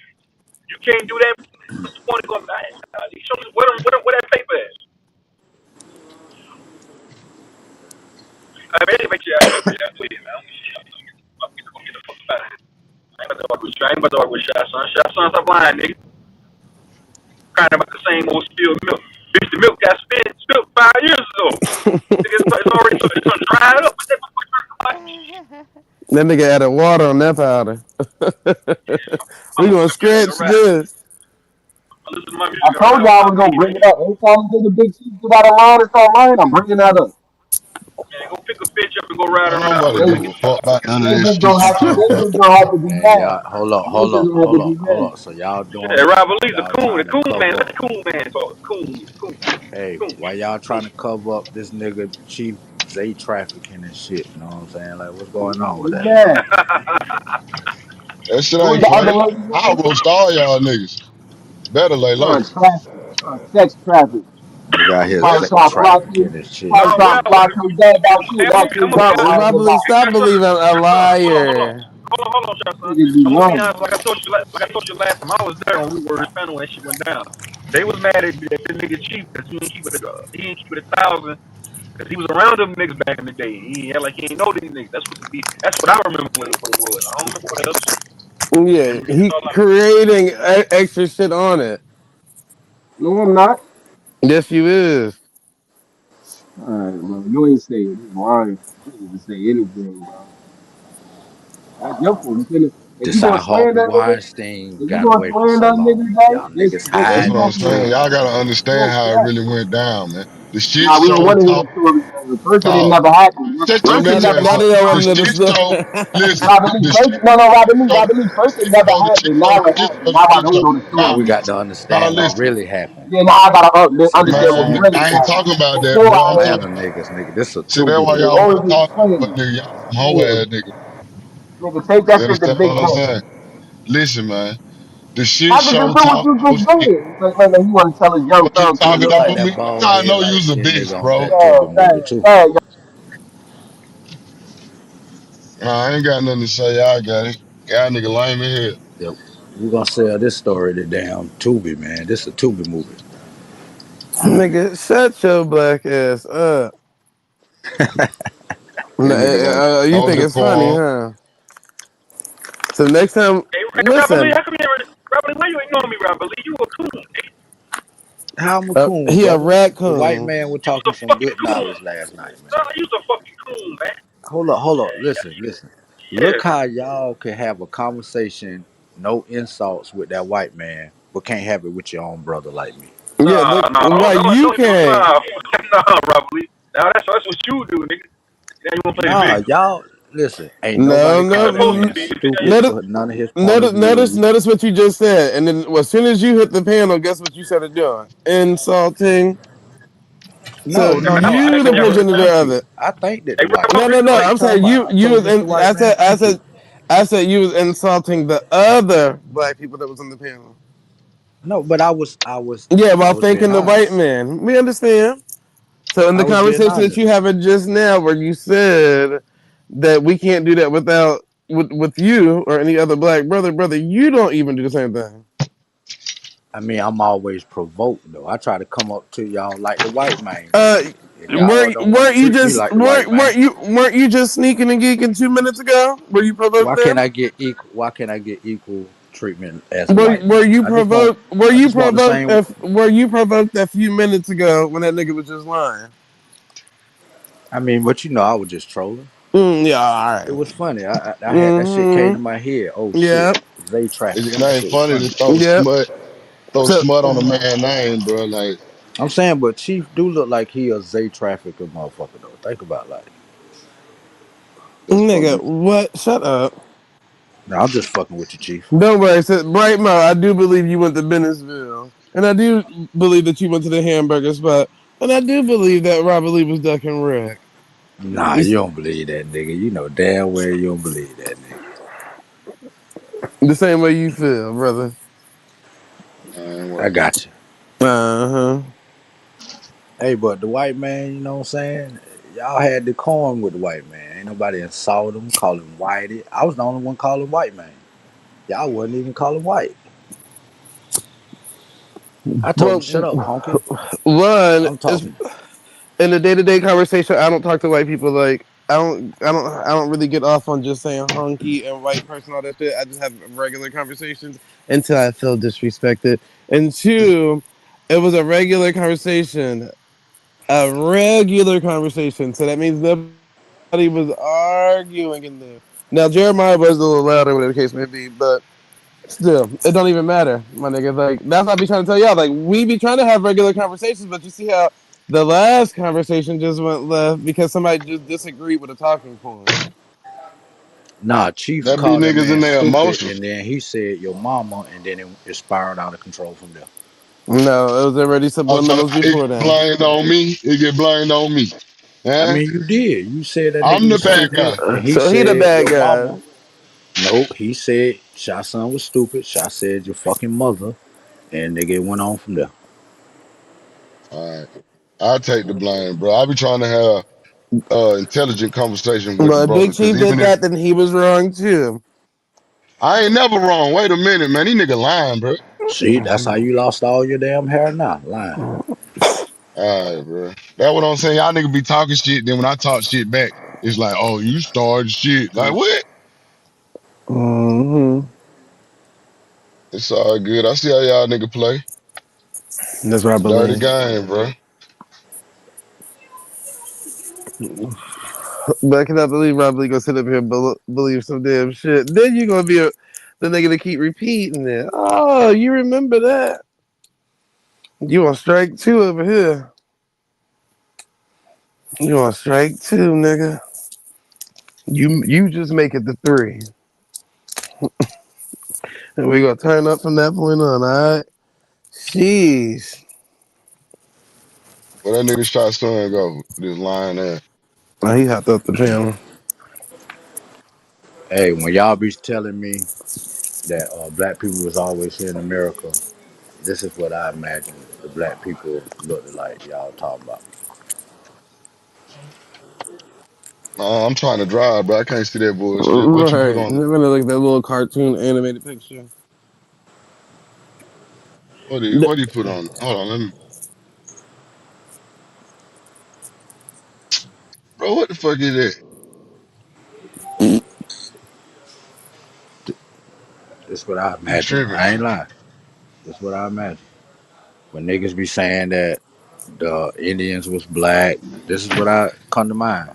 You can't do that. What's the point of going back? Show me where that paper is. I mean, make sure I tweet it, man. I'm gonna get the fuck out of here. I ain't about to talk with you. I ain't about to talk with Shy Son. Shy Son, stop lying, nigga. Crying about the same old spilled milk. Bitch, the milk got spilled 5 years ago. It's already dried up. That nigga added water on that powder. We gonna Music a scratch rap. this. I listen to my I music a told rap. you I My was gonna opinion. bring it up. Every time you get a big chief get out of line and start lying, I'm bringing that up. Man, go pick a bitch up and go ride Man, around nobody with her, give They a nigga. fuck about none of they this just shit gonna you have to talking they about. just gonna have to be Man, mad. y'all, hold up, They hold just up, gonna have to hold be up, hold mad. up. So y'all Yeah, doing, Robert Lee's a y'all coon. The trying to coon man. cover Let up. the coon man talk. Hey, Coon. why y'all trying to cover up this nigga Chief Zay trafficking and shit? You know what I'm saying? Like, what's going on with They that? mad. That shit What was ain't the other funny. lady's I'll name? roast all y'all niggas. Better lay low. Traffic. Sex traffic. Nigga out here Probably sex try to fly trafficking to and shit. probably No, try what to I fly to his dad about hey, you I'm and gonna be, actually I'm gonna be work honest. while he Probably about stop believing a Shut up. Hold on. liar. Hold on, Shasta. niggas be I'm gonna be lying. honest. Like I told you last time, I was there when we were Hispanic when that shit went down. They was mad at this nigga Chief because he ain't keep it 1,000 because he was around them niggas back in the day. He had like he ain't know these niggas. That's what the beef. That's what I remember what it was. I don't remember what the other shit. Yeah, And it's he all like, creating extra shit on it. No, I'm not. Yes, you is. Alright, bro. You ain't say it. You lying. You need to say anything, bro. That's your fault. You couldn't if you This gonna how Harvey slander niggas, Weinstein if you got gonna away for slander so niggas, long. right? Y'all niggas That's You what hiding I'm the gonna do it. saying. truth. Y'all gotta You understand gonna how it correct. really went down, man. The shit Nah, we don't show want to hear talk the story, man. The first it talk. never happened. The Shut your first it nut never ass Now up. they happened. don't The want to know the shit story. show, listen, Robert Lee, the shit first, no, no, show, Robert Lee, first it never the shit happened. show, Now the it shit happened. show, Now the I shit don't show. know the Now, Now we story. got to now understand what listen, really happened. Yeah, now I gotta See, understand this what man, ain't really I ain't happened. talking about that, Before bro. I I'm talking, heard, Atlanta niggas, nigga. This a see, that's Tubi why they y'all movie. want always to talk, but explain. nigga, y'all some hoe Yeah, ass nigga. nigga, take You that shit to understand Big what I'm Bang. saying? Listen, man, the shit I could show just do what talk you your just shit. did. Like he want to tell his young What you thug He story. talking looked up like with that me? bald I head, know light you's a skinned nigga bitch, on bro. that Yeah, Tubi movie too. Nah, I ain't got nothing to say. Y'all got it. Y'all nigga lame in here. Yep. We're gonna sell this story to damn Tubi, man. This is a Tubi movie. Nigga, shut your black ass up. That nigga don't You no think it's funny, decorum. huh? So next time, Hey, Robert Lee, listen. how come you ain't, Robert Lee, why you ignoring me, Robert Lee? You a coon, nigga. How I'm a coon, He a brother? The white raccoon. man was You was talking a some fucking good coon. knowledge last night, man. Nah, you was a fucking coon, man. Hold up. Listen. Yeah. Look how y'all can have a conversation, no insults with that white man, but can't have it with your own brother like me. Yeah, look, why you can't? Nah, Robert Lee. Now that's what you do, nigga. Now you wanna play the Nah, victim. y'all listen. Ain't No, nobody You no. call that supposed to man be. stupid Notice, for none of his point of views. notice what you just said, and then as soon as you hit the panel, guess what you started doing? Insulting. So No. I you the told her progenitor thank of you. it. I thanked that Hey, the white Robert No, man. no, Lee, no. What look. you I'm talking saying about? I you told was Mr. in. White Man thank you. I said you was insulting the other black people that was on the panel. No, but Yeah, I while was being thanking the white honest. man. We understand. So in I the was being conversation that you honest. having just now, where you said that we can't do that without with you or any other black brother, you don't even do the same thing. I mean, I'm always provoked though. I try to come up to y'all like the white man do, Uh, and y'all don't want to weren't you treat me just like the white man. weren't you just sneaking and geeking 2 minutes ago? Were you provoked Why can't then? I get equal? Why can't I get equal treatment as a white Were man? you provoked? I just want the same. Were you provoked a few minutes ago when that nigga was just lying? I mean, but I was just trolling. Yeah, all It right. was funny. I had that shit came to Mm-hmm. my head. Oh shit, Yeah. Zay It trafficking. That ain't shit was funny to funny. Yep. throw So, smut on a man name, bro. Like I'm saying, but Chief do look like he a Zay trafficker motherfucker though. Think about like just fucking nigga, with you. what? Shut up. No, I'm just fucking with you, Chief. Don't worry. So, Bright Mo, I do believe you went to Bennettsville. And I do believe that you went to the hamburger spot. And I do believe that Robert Lee was ducking Rick. Nah, You you s- don't believe that nigga. You know damn well you don't believe that nigga. the same way you feel, brother. man, I what? got you. Uh-huh. Hey, but the white man, you know what I'm saying? Y'all had decorum with the white man. Ain't nobody insult him, call him whitey. I was the only one calling white man. Y'all wasn't even calling white. I told him, Well, shut up, honky. one I'm is talking. in the day-to-day conversation, I don't talk to white people like I don't really get off on just saying honky and white person all that shit. I just have regular conversations until I feel disrespected. And two, it was a regular conversation. A regular conversation. So that means nobody was arguing in there. Now Jeremiah was a little louder, whatever the case may be, but still, it don't even matter, my nigga. Like that's what I be trying to tell y'all. Like we be trying to have regular conversations, but you see how the last conversation just went left because somebody just disagreed with a talking point. Nah, Chief That be called that niggas in man their stupid, emotions. and then he said your mama, and then it spiraled out of control from there. No, it was already Oh, so subliminals it before get then. blamed on me. It get blamed on me. I Huh? mean, you did. You said that nigga I'm the was bad guy. stupid, and he So he the said bad your guy. mama. Nope, he said Shy Son was stupid. Shy said your fucking mother, and nigga went on from there. All right. I take the blame, bro. I be trying to have intelligent conversation with the But if Big brothers, cause Chief even did if that, then he was wrong too. I ain't never wrong. Wait a minute, man. These nigga lying, bro. See, that's how you lost all your damn hair now, lying. All right, bro. That's what I'm saying. Y'all nigga be talking shit. Then when I talk shit back, it's like, oh, you started shit. Like what? Mm-hmm. It's all good. I see how y'all nigga play. That's what I It's a dirty believe. game, bro. But I cannot believe Rob Lee gonna sit up here and believe some damn shit. Then you gonna be the nigga to keep repeating it. Oh, you remember that? You on strike two over here. You on strike two, nigga. You just make it to three. And we gonna turn up from that point on, alright? Jeez. Where that nigga shot son go? This lying ass. Oh, he hopped up the channel. Hey, when y'all be telling me that black people was always here in America, this is what I imagine the black people looked like y'all talking about. I'm trying to drive, but I can't see that bullshit. What you put Right. on it? They're gonna like that little cartoon animated picture. What do you put on it? Hold on, let me. bro, what the fuck is that? That's what I You imagine. tripping? I ain't lying. That's what I imagine. When niggas be saying that the Indians was black, this is what I come to mind.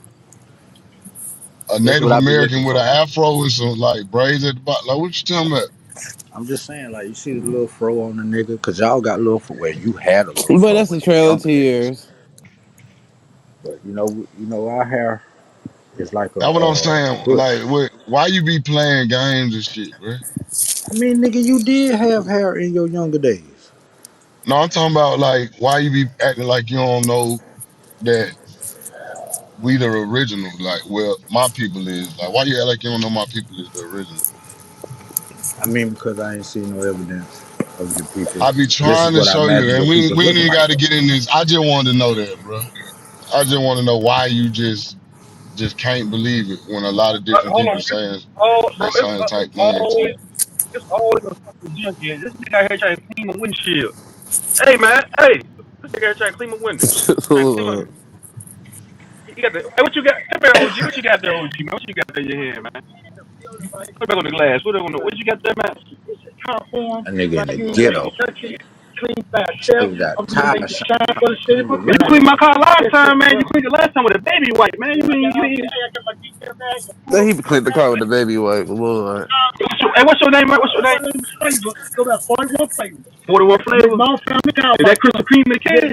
A This is Native what I be looking American with an for. afro and some like braids at the bottom. Like, what you talking about? I'm just saying, like, you see the little fro on the nigga, cause y'all got little fro. Well, you had a little But fro that's a in your trail of younger days, tears. but our hair is like That's what I'm a saying. bush. Like, what? Why you be playing games and shit, bro? I mean, nigga, you did have hair in your younger days. No, I'm talking about like why you be acting like you don't know that we the original. Like, well, my people is like, why you act like you don't know my people is the original? I mean, because I ain't seen no evidence of your people. I be This is trying to what I show you, imagine and your we people we ain't looking even like, got to though. get in this. I just wanted to know that, bro. I just want to know why you just can't believe it when a lot of different Hold on, people saying bro, the same type things. it's always a fucking junkie. This nigga out here trying to clean my windshield. Hey man, hey, this nigga out here trying to clean my window. Trying to clean my. Lord. You got the. Hey, what you got? Come here, OG. What you got there, OG? Man? What you got there in your hand, man? Put back on the glass. What you got there, man? A nigga in the ghetto. Nigga got tire shine. Nigga You really cleaned my car last time, man. You cleaned it last time with a baby wipe, man. You ain't. Then he cleaned the car with the baby wipe. Lord. Hey, what's your name, man? What's your name? 41 flavor. Is that Krispy Kreme in the can?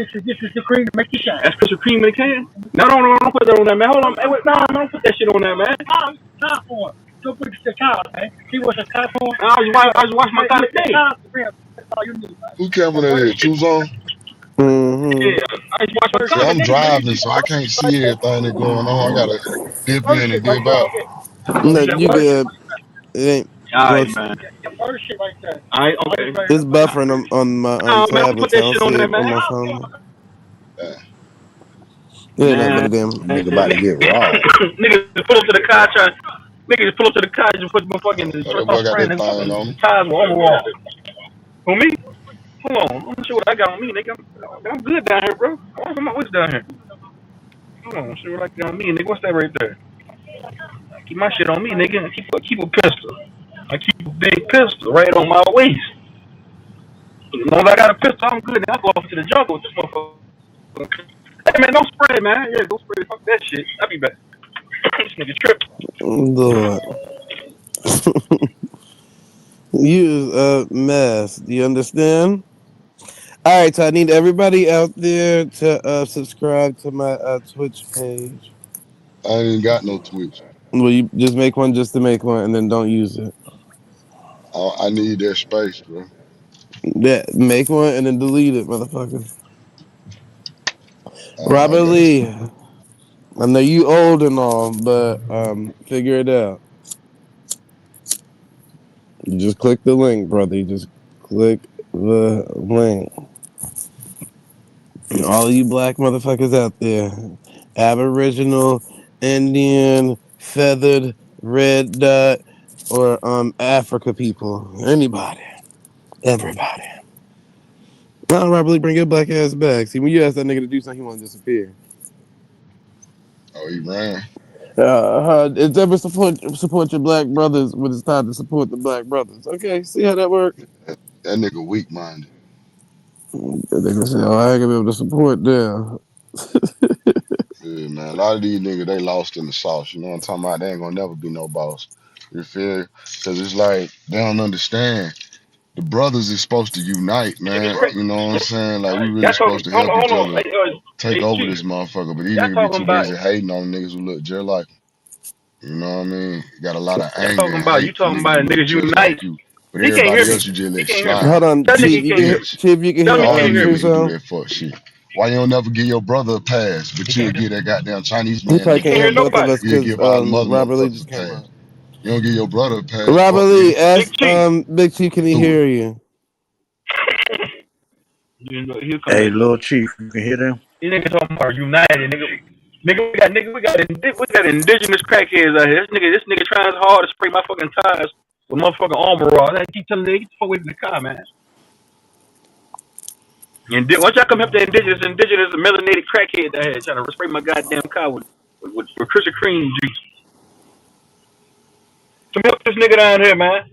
That's Krispy Kreme in the can? No, don't put that on that, man. Hold on. Hey, wait, no, don't put that shit on that, man. I just watch my car today. Who camera that is? True Zone? Mm-hmm. Yeah, I just watch my See, car I'm today, man. driving, so I can't see everything that's going on. I gotta dip in and dip out. No, You said you what? good. It ain't. Well, Alright, man. Alright, okay. it's buffering on my No, man, don't put tablet. So I that don't shit on see there, it man. on my phone. Uh, It ain't nothing but Man, a damn. nigga about to get raw. niggas just pull up to the car trying. Niggas just pull up to the car and just put my fucking oh, truck that boy off got frame that and thing fucking on him. tires were overall. For me? Hold on. I'm sure what I got on me, nigga. I'm good down here, bro. I want my what's down here. Hold on. See what I got on me, nigga. What's that right there? Keep my shit on me, nigga. Keep a pistol. I keep a big pistol right on my waist. As long as I got a pistol, I'm good. Now I go off to the jungle with this motherfucker. Hey, man, don't spray, man. Yeah, don't spray. Fuck that shit. I'll be back. This nigga tripping. Lord. You is a mess. Do you understand? All right, so I need everybody out there to subscribe to my Twitch page. I ain't even got no Twitch. Well, you just make one just to make one, and then don't use it. I need that space, bro. Yeah, make one and then delete it, motherfucker. I Robert got Lee, you. I know you old and all, but figure it out. You just click the link, brother. You just click the link. And all of you black motherfuckers out there, Aboriginal, Indian, feathered, red dot, or Africa people, anybody, everybody. I'll probably bring your black ass back. See, when you ask that nigga to do something, he want to disappear. Oh, he ran. It's ever support your black brothers when it's time to support the black brothers. Okay, see how that works? That nigga weak minded. They gonna say, "Oh, I ain't gonna be able to support them." Yeah, man. A lot of these niggas, they lost in the sauce. You know what I'm talking about? They ain't gonna never be no boss. You feel? Because it's like, they don't understand. The brothers is supposed to unite, man. You know what I'm saying? Like, we really Y'all talking? supposed to Hold help on, each hold on. other take Hey, over Chief. this motherfucker. But these Y'all niggas be talking too about? busy hating on niggas who look just like 'em. You know what I mean? Got a lot of Y'all anger talking and about? You hate for talking niggas who about look niggas just like unite? you. But He can't hear everybody me. else you just He let can't hear me. slide. Hold on, That nigga Chief. You You can't can hear hear, me. bitch. Chief. You can Tell hear me he All can't you hear me. True niggas who do Song. that fuck shit. Why you don't never give your brother a pass, but you'll give that goddamn Chinese He man probably He nigga can't can't a hear hear both pass. of nobody. us You'll because give all the mother Robert Lee motherfuckers just a came pass. out. You don't give your brother a pass, Robert fuck Lee, nigga. Big ask Chief. Big Chief, can he Who? hear you? You know, he'll come Hey, back. little chief, you can hear them? These niggas talking about united, nigga. We got indigenous crackheads out here. This nigga trying hard to spray my fucking tires with motherfucking armor raw. I keep telling nigga, get the fuck away from the car, man. And once y'all come up to indigenous melanated crackheads out here trying to spray my goddamn car with it. with Krispy Kreme juice. Come help this nigga down here, man.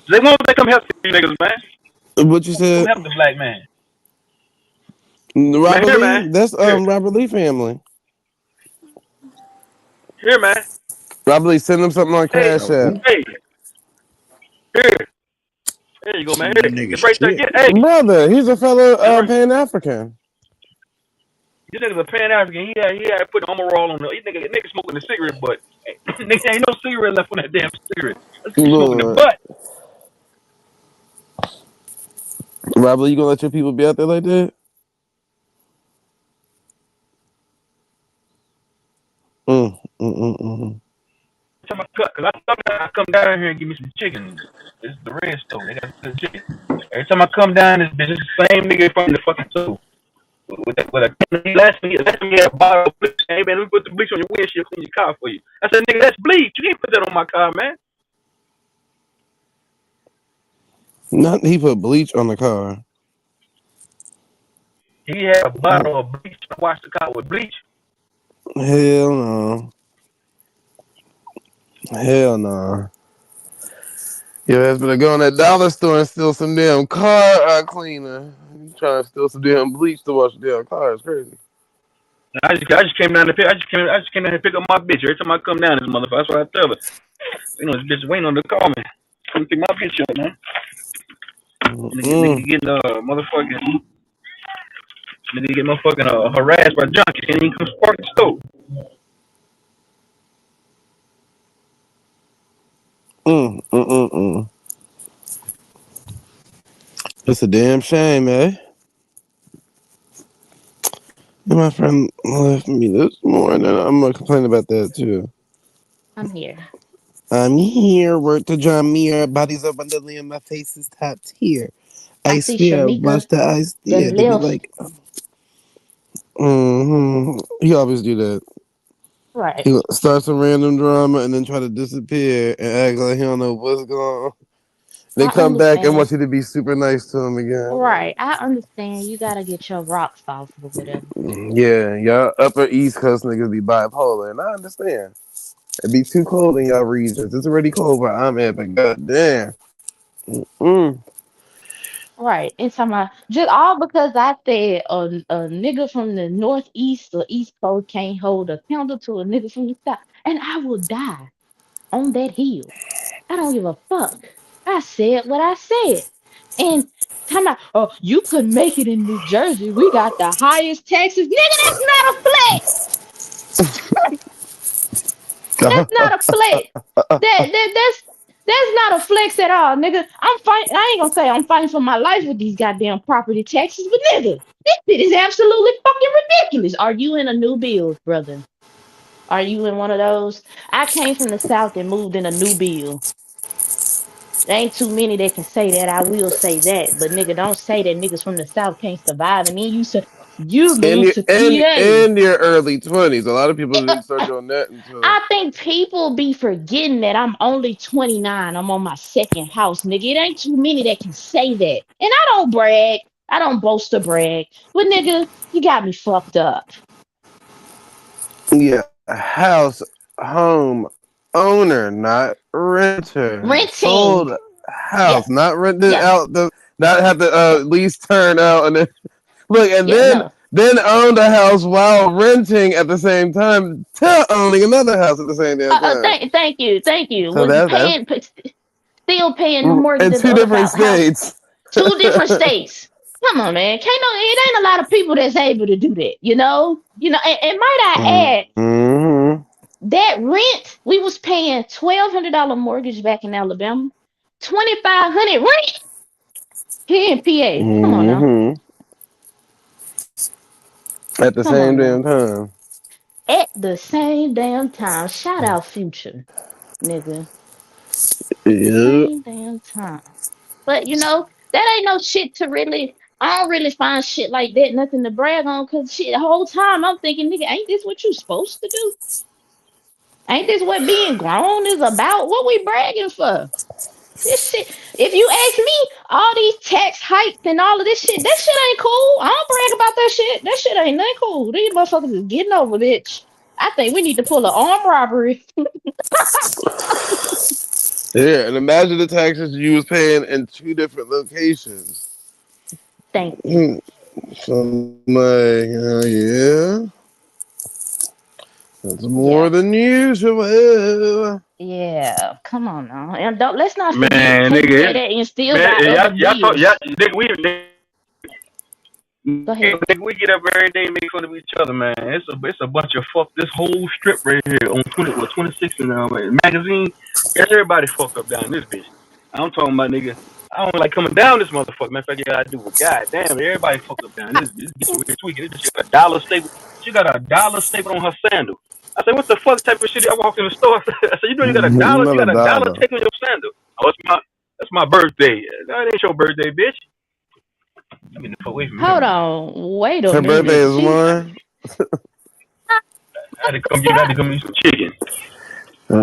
They won't they come help these niggas, man. What you Come said? help the black man. Man, Robert here, Lee? man. That's Here. Robert Lee family. Here, man. Robert Lee, send them something on Hey, Cash So App. who? hey. Here. There you go, man. Send Here. that nigga Get right there. shit. Get hey. Brother, he's a fellow Get right. Pan African. This nigga's a Pan African. He had put armor roll on the nigga smoking a cigarette butt. Nigga ain't no cigarette left on that damn cigarette. That's smoking the Lord. butt. Robert Lee, you gonna let your people be out there like that? Mm. Time I cut, cause I come down here and give me some chicken. This is the red stove. They got good chicken. Every time I come down, this bitch, it's the same nigga from the fucking stove. With a last time he had a bottle of bleach. Hey man, let me put the bleach on your windshield, clean your car for you. I said, nigga, that's bleach. You can't put that on my car, man. Not he put bleach on the car. He had a bottle of bleach to wash the car with bleach. Hell no. Hell no. Your ass better go in that dollar store and steal some damn car cleaner. You trying to steal some damn bleach to wash the damn car? It's crazy. I just came down to pick. I just came down here to pick up my bitch. Every time I come down, this motherfucker. That's what I tell her. You know, this bitch waiting on to call me. Come pick my bitch up, man. Nigga getting motherfucking. Nigga get motherfucking harassed by junkies. Can't even come spark the stove. It's a damn shame, eh? And my friend left me this morning. I'm gonna complain about that too. I'm here. I'm here. Word to John Muir. Bodies up under Liam. My face is tapped here. I I see swear. Shamika Watch the eyes there. done They be left. like, He always do that. Right. He start some random drama and then try to disappear and act like he don't know what's going on. Then I come back and understand. want you to be super nice to him again. Right. I understand. You gotta get your rocks off or whatever. Yeah, y'all upper East Coast niggas be bipolar, and I understand. It be too cold in y'all regions. It's already cold where I'm at, but goddamn. Right. And somehow just all because I said a nigga from the northeast or east coast can't hold a candle to a nigga from the south. And I will die on that hill. I don't give a fuck. I said what I said. And time out, oh, you couldn't make it in New Jersey. We got the highest taxes. Nigga, that's not a flex. That's not a flex. That's not a flex at all, nigga. I'm fighting. I ain't gonna say I'm fighting for my life with these goddamn property taxes, but nigga, this shit is absolutely fucking ridiculous. Are you in a new build, brother? Are you in one of those? I came from the south and moved in a new build. There ain't too many that can say that. I will say that, but nigga, don't say that niggas from the south can't survive. And then you say you And moved your to PA. your early 20s. A lot of people didn't start doing that until I think people be forgetting that I'm only 29. I'm on my second house, nigga. It ain't too many that can say that. And I don't brag. I don't boast or brag. But nigga, you got me fucked up. yeah, house, home, owner, not renter. Renting. Sold Yeah. house, not rented Yeah. out the not have to lease turn out and then look and Yeah. No. then owned a house while renting at the same time to owning another house at the same damn time. Thank you. So Was that's still paying the mortgage in of the two other different house. states. 2 different states. Come on, man. Can't no. It ain't a lot of people that's able to do that. You know. And might I add, Mm-hmm. that rent, we was paying $1,200 mortgage back in Alabama, 2,500 rent here in PA. Come on now, Mm-hmm. At the come same on now. damn time. At the same damn time, shout out Future, nigga. At the Yeah. same damn time. But that ain't no shit to really. I don't really find shit like that nothing to brag on, cause shit the whole time I'm thinking, nigga, ain't this what you supposed to do? Ain't this what being grown is about? What we bragging for? This shit, if you ask me, all these tax hikes and all of this shit, that shit ain't cool. I don't brag about that shit. That shit ain't nothing cool. These motherfuckers is getting over, bitch. I think we need to pull an armed robbery. Yeah, and imagine the taxes you was paying in 2 different locations. Thank you. Hmm. So I'm like, yeah, that's more Yeah. than usual. Yeah. Come on now. And don't let's not forget Man, Tay nigga, said that and still man, got other y'all, bills. nigga, Go ahead. we get up every day and make fun of each other, man. It's a bunch of fuck. This whole strip right here on 26 and magazine. Everybody fucked up down this bitch. I'm talking about nigga. I don't like coming down this motherfucker. Matter of fact, yeah, I do. But goddamn, everybody fucked up down this bitch over here tweaking. This bitch got a dollar staple. She got a dollar staple on her sandal. I said, what the fuck type of shit? I walked in the store. I said, you know you got a dollar. You Not a got a dollar dollar. tape on your sandal. Oh, that's my birthday. No, it ain't your birthday, bitch. Get the fuck away from Hold here. on. Wait a Her birthday minute. is She tomorrow. I had to come get some chicken.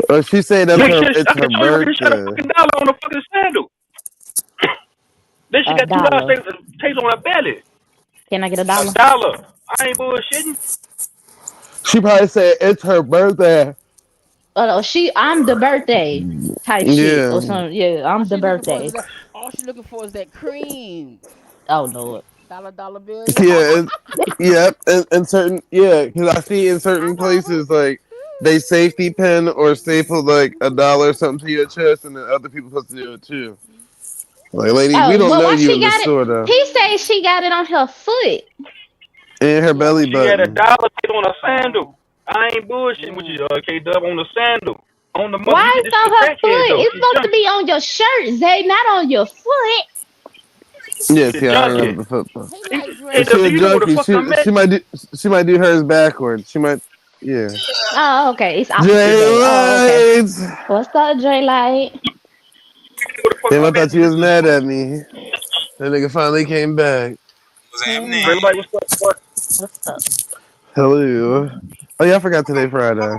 Oh, she said that's Make her. sure It's I her can show you. She got a birthday. fucking dollar on the fucking sandal. Then she a got $2 dollar. taste on her belly. Can I get a A dollar? dollar. I ain't bullshitting. She probably said it's her birthday. I'm the birthday type shit Yeah, or something. Yeah, All I'm the she looking for is birthday. that. All she looking for is that cream. Oh Lord. Dollar bill. Yeah. yeah, yeah. And certain, yeah, because I see in certain places like they safety pin or staple like a dollar or something to your chest, and then other people supposed to do it too. Like, lady, we Oh, don't but know why you she in the got it? store though. He said she got it on her foot. And her Yep. belly She had a button. dollar taste on her sandal. I ain't bullshitting with you, K-Dub, on the sandal. On the mother. Why is This it is a on her crackhead, foot? though. It's She a supposed to junkie. be on your shirt, Zay, not on your foot. Yeah, She a see, I don't know junkie. the football. He like If K-Dub, she do a dreads. you know where the junkie, fuck I'm at? she might do hers backwards. She might, yeah. Oh, okay. It's opposite day. Oh, okay. J Lights. What's up, Dre Light? Where the fuck Damn, I I'm at thought in you this was little mad store? at me. That nigga finally came back. Yeah. Everybody, what's up, boy? What's up? Hello. Oh yeah, I forgot today Friday.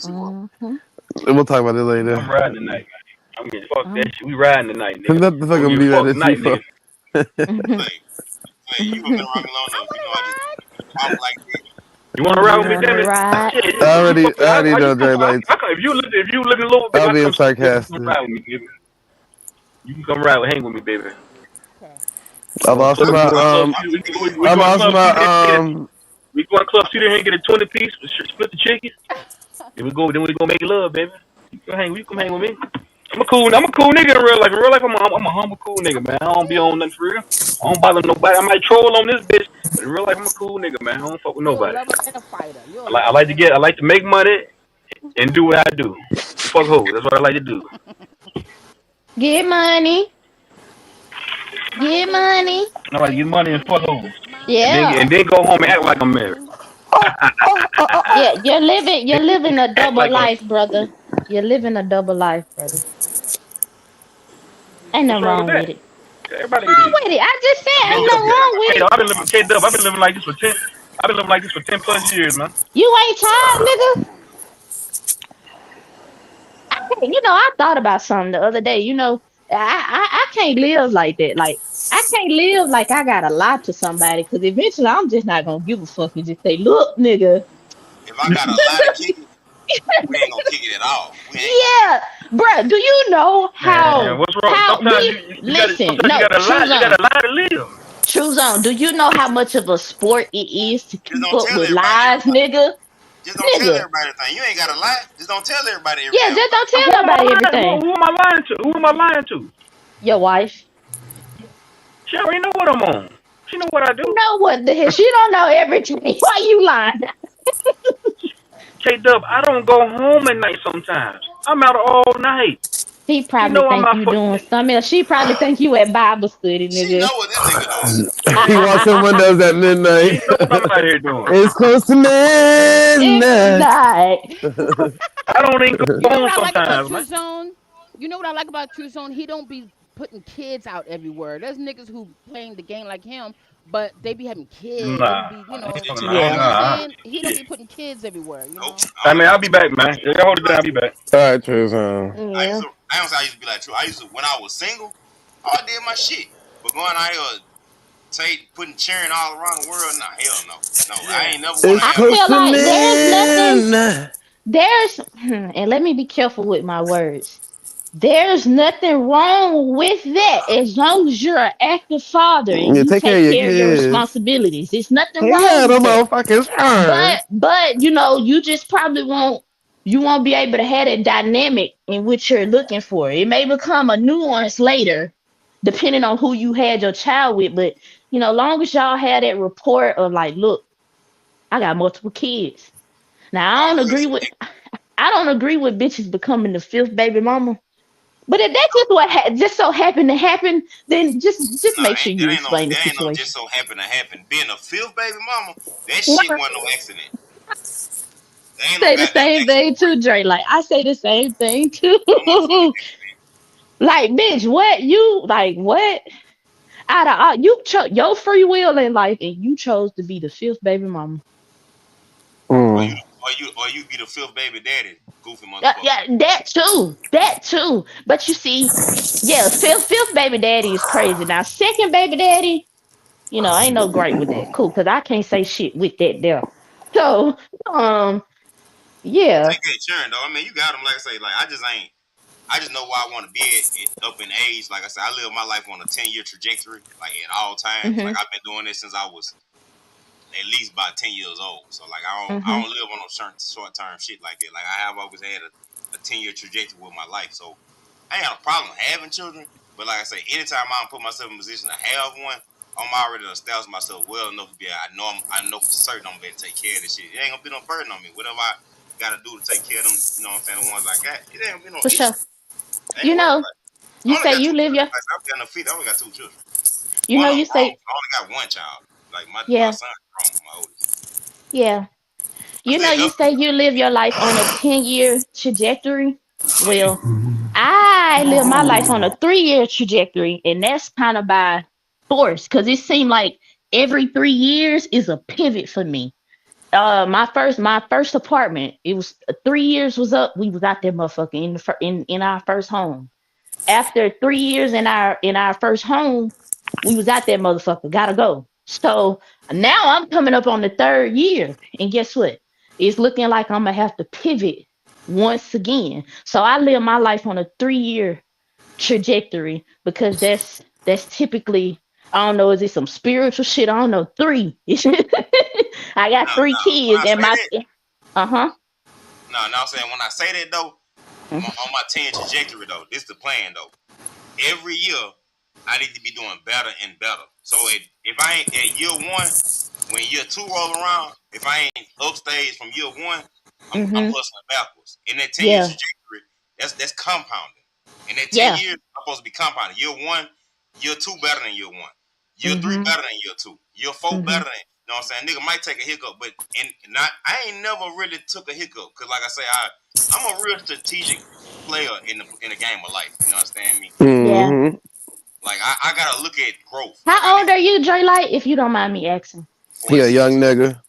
Mm-hmm. We'll talk about it I'm later. riding tonight. I'm getting fuck that Um, shit. We riding tonight, nigga. What the fuck I don't gonna give a be mad fuck at you tonight, for? nigga. mhm. I want to ride. You want to ride You with me, wanna damn it? ride? Shit, I you already, fuck. I already How you know come? J Lights. If you live in Louisville, I baby, was I being come see you. You come sarcastic. ride with me, baby. You can come ride, hang with me, baby. Okay. I Go lost club. We my go to Club Cedar. We I go to lost Club my Cedar. We go to Club Cedar and get a 20 piece. Split the chicken. Then we go. Then we go make love, baby. You come hang. You come hang with me. I'm a cool nigga in real life. In real life, I'm a humble cool nigga, man. I don't be on nothing for real. I don't bother nobody. I might troll on this bitch, but in real life, I'm a cool nigga, man. I don't fuck with You're a nobody. lover and a fighter. You're a I lover like to and a get. I fighter. like to make money and do what I do. Fuck hoes. That's what I like to do. Get money. Money, Get baby. money. I like to get money and fuck hoes, Money. Yeah. and then go home and act like I'm married. Yeah, you're living a Act double like I'm. life, brother. You're living a double life, brother. Ain't What's nothing wrong with wrong that? with it. Everybody. Wrong with it. I just said ain't nothing wrong with it. I've been living. K-Dub, I've been living like this for 10. I've been living like this for 10 plus years, man. You ain't tired, nigga. I thought about something the other day. I can't live like that. Like I can't live like I gotta lie to somebody because eventually I'm just not gonna give a fuck and just say, look, nigga. Yeah, bruh. Do you know Man, how what's wrong? how Sometimes we you gotta. listen? Sometimes you No, gotta lie. choose You gotta on. lie to live. Choose on. Do you know how much of a sport it is to keep up with lies, nigga? Nigga. Yeah, just don't Who tell am I nobody lying? everything. Who am I lying to? Who am I lying to? Your wife. She already know what I'm on. She know what I do. You know what the hell? She don't know everything. Why you lying? K-Dub, I don't go home at night sometimes. I'm out all night. He She probably know I'm think out you for. doing something else. She probably think you at Bible study, nigga. He washing windows at She midnight. know what I'm out here doing. It's close to It's midnight. not. I don't even You go know home what I like about sometimes, True man. Zone? You know what I like about True Zone? He don't be putting kids out everywhere. There's niggas who playing the game like him, but they be having kids. They Nah. be, you know Yeah. what I'm Nah. saying? He don't be putting kids everywhere. I mean, I'll be back, man. Y'all hold it down. I'll be back. All right, Trizon. Yeah. I don't say I used to be like true. I used to when I was single, I did my shit. But going out here, putting cheering all around the world, nah, hell no. No, I ain't never want to It's I have no. feel like there's nothing. postman. There's and let me be careful with my words. There's nothing wrong with that as long as you're an active father and You you take care take of your care of your kids. responsibilities. There's nothing He wrong had with them that. motherfuckers hard. But you know, you just probably won't be able to have that dynamic in which you're looking for. It may become a nuance later, depending on who you had your child with. But you know, long as y'all had that report of like, look, I got multiple kids. Now Oh, listen, I don't agree with bitches becoming the fifth baby mama. But if that's just what just so happened to happen, then just nah, make sure you explain the that ain't no just situation. so happen to happen. Being a fifth baby mama, that shit What? wasn't no accident. There ain't no Say the goddamn same accident. thing too, Dre. Like I say the same thing too. No motherfucking accident. Like, bitch, what you like? What out of all you chose your free will in life, and you chose to be the fifth baby mama. Mm. Or you be the fifth baby daddy, goofy motherfucker. Yeah, that too. But you see, yeah, fifth baby daddy is crazy. Now, second baby daddy, you know, I ain't no great with that. Cool, because I can't say shit with that there. So, yeah. Take that churn though. I mean, you got them. Like I say, like I just ain't. I just know where I want to be up in age. Like I said, I live my life on a 10-year trajectory, like at all times. Like Mhm. I've been doing this since I was at least about 10 years old. So like I Mhm. don't live on no short term shit like that. Like I have always had a 10-year trajectory with my life. So I ain't got a problem having children. But like I say, anytime I put myself in a position to have one, I'm already established myself well enough to be. I know for certain I'm gonna take care of this shit. It ain't gonna be no burden on me. Whatever I gotta do to take care of them, you know what I'm saying, the ones I got, it ain't gonna be no For issue. sure. I You ain't worried know, about it. I you only say got you two live children. your. Like I've got no feet. I only got two children. You One know, of them you grown. say I only got one child. Like my yeah, son grown, my oldest. yeah. I You stay know, you healthy. say you live your life on a 10-year trajectory. Well, I live my life on a 3-year trajectory, and that's kind of by force because it seemed like every 3 years is a pivot for me. My first apartment, it was 3 years was up. We was out there, motherfucker, in our first home. After 3 years in our first home, we was out there, motherfucker. Gotta go. So now I'm coming up on the 3rd year, and guess what? It's looking like I'm gonna have to pivot once again. So I live my life on a 3-year trajectory because that's typically I don't know, is it some spiritual shit? I don't know. Three. I got No, three no. When kids I and say my that, uh-huh. no, I'm saying when I say that though, Mhm. on my 10 trajectory though, this the plan though. Every year, I need to be doing better and better. So if I ain't at year one, when year two roll around, if I ain't upstage from year one, I'm Mhm. hustling backwards. In that 10 year Yeah. trajectory, that's compounding. In that 10 Yeah. years, I'm supposed to be compounding. Year one, year two better than year one. Year three Mhm. better than year two. Year four Mhm. better than, you know what I'm saying? Nigga might take a hiccup, but not I ain't never really took a hiccup. Cause like I say, I'm a real strategic player in the game of life. You know what I'm saying? Me. Yeah. Mm-hmm. Like I gotta look at growth. Like I How need old are you, Dre Light, if you don't mind me asking? He a young 46. nigga.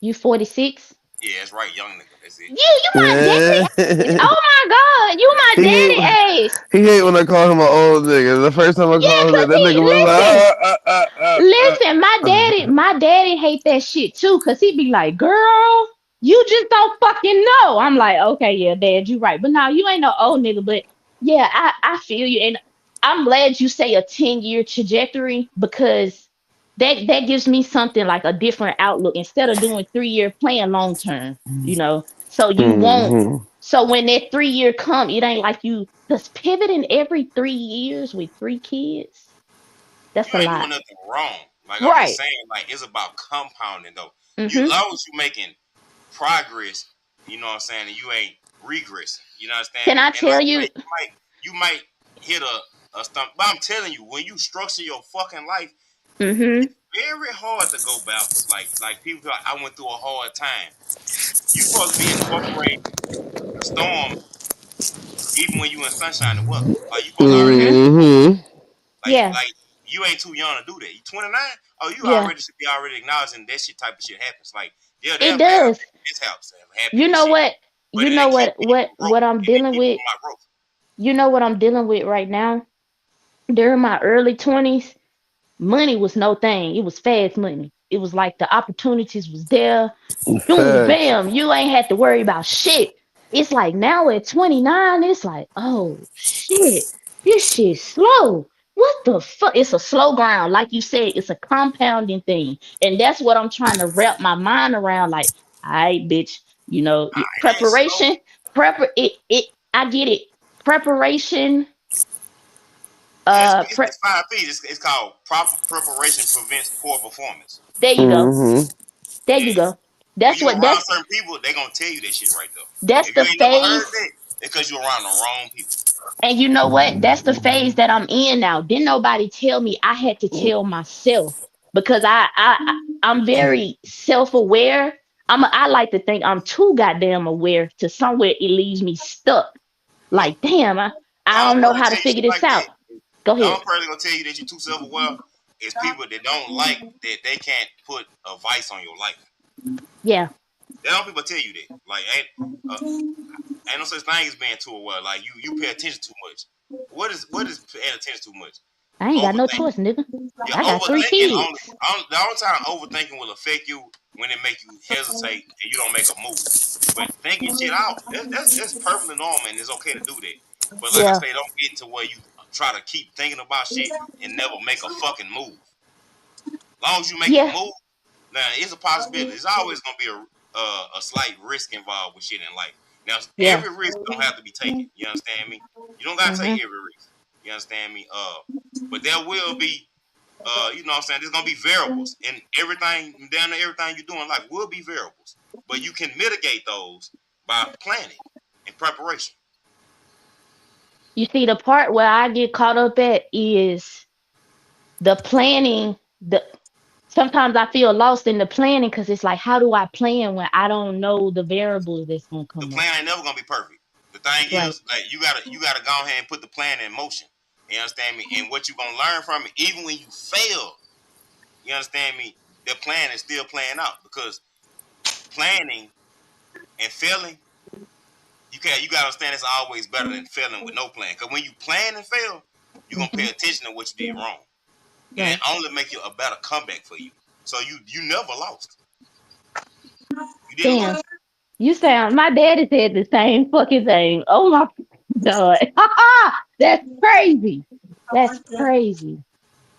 You 46? Yeah, that's right, young nigga. That's it. You my Yeah. daddy age. Oh my God, you my he hate daddy age. he hate when I call him an old nigga. The first time I Yeah, called him that, cause that nigga he was listen. Listen, my like, daddy hate that shit too, cause he be like, "Girl, you just don't fucking know." I'm like, "Okay, yeah, Dad, you right." But now you ain't no old nigga. But yeah, I feel you, and I'm glad you say a 10-year trajectory because that gives me something like a different outlook instead of doing 3-year plan long term. So you won't. mm-hmm. So when that 3-year come, it ain't like you just pivoting every 3 years with 3 kids. You That's a ain't doing lot, nothing wrong. Like I'm just right? saying, like it's about compounding though. You Mm-hmm. long as you making progress, you know what I'm saying, and you ain't regressing. You know what I'm Can saying? I And like tell I you? say, you might hit a stump. But I'm telling you, when you structure your fucking life, Mm-hmm. it's very hard to go backwards. Like people feel like I went through a hard time. You supposed to be incorporating the storm even when you in sunshine and weather. Like you supposed to already have Mm-hmm. Mm-hmm. Yeah. like you ain't too young to do that. You 29. Oh, you Yeah. already should be already acknowledging that shit type of shit happens. Like yeah, It there does. mishaps have happened You and know shit, what? but You it know ain't keep what? me What from growth. what I'm It dealing keep me with. from my growth. You know what I'm dealing with right now? During my early 20s, money was no thing. It was fast money. It was like the opportunities was there. Boom, Facts. bam. You ain't had to worry about shit. It's like now at 29, it's like, oh shit, this shit slow. What the fuck? It's a slow ground. Like you said, it's a compounding thing. And that's what I'm trying to wrap my mind around. Like, all right, bitch, It ain't slow. preparation, I get it. Preparation, Yeah, it's, uh, it's, pre- it's 5 feet. It's called proper preparation prevents poor performance. there you go. Mm-hmm. There you Yeah. go. When That's you what around certain people, they gonna tell you that shit right there. that's If you the ain't never heard phase. that, it's because you around the wrong people. And you know what? That's the phase that I'm in now. Didn't nobody tell me, I had to tell myself because I'm very self-aware. I like to think I'm too goddamn aware to somewhere it leaves me stuck. Look, Like, damn, the I only don't know person how to tell you figure shit this like that, out. Go the ahead. only person gonna tell you that you're too self-aware is people that don't like that they can't put a vice on your life. Yeah. They don't people tell you that. Like uh, ain't no such thing as being too aware. Like you pay attention too much. What is paying attention too much? I ain't got no Overthinking. choice, nigga. You're I got three overthinking kids. the only time overthinking will affect you when it make you hesitate and you don't make a move. But thinking shit out, that's perfectly normal and it's okay to do that. But like I Yeah. say, don't get to where you try to keep thinking about shit and never make a fucking move. Long as you make the Yeah. move, now it's a possibility. There's always gonna be a slight risk involved with shit in life. Now Yeah. every risk don't have to be taken. You understand me? You don't gotta take Mm-hmm. every risk. You understand me? But there will be you know what I'm saying? There's gonna be variables and everything down to everything you do in life will be variables. But you can mitigate those by planning and preparation. You see, the part where I get caught up at is the planning. The Sometimes I feel lost in the planning because it's like, how do I plan when I don't know the variables that's gonna The come up? plan ain't never gonna be perfect. The thing Right. is, like you gotta go ahead and put the plan in motion. You understand me? And what you gonna learn from it, even when you fail, you understand me? The plan is still playing out because planning and failing, you gotta understand it's always better than failing with no plan. Because when you plan and fail, you're gonna pay Hmm. attention to what you did wrong. And it Right. only make you a better comeback for you. So you never lost. You didn't Damn. lose. You sound. My daddy said the same fucking thing. Oh my god. That's crazy. That's crazy.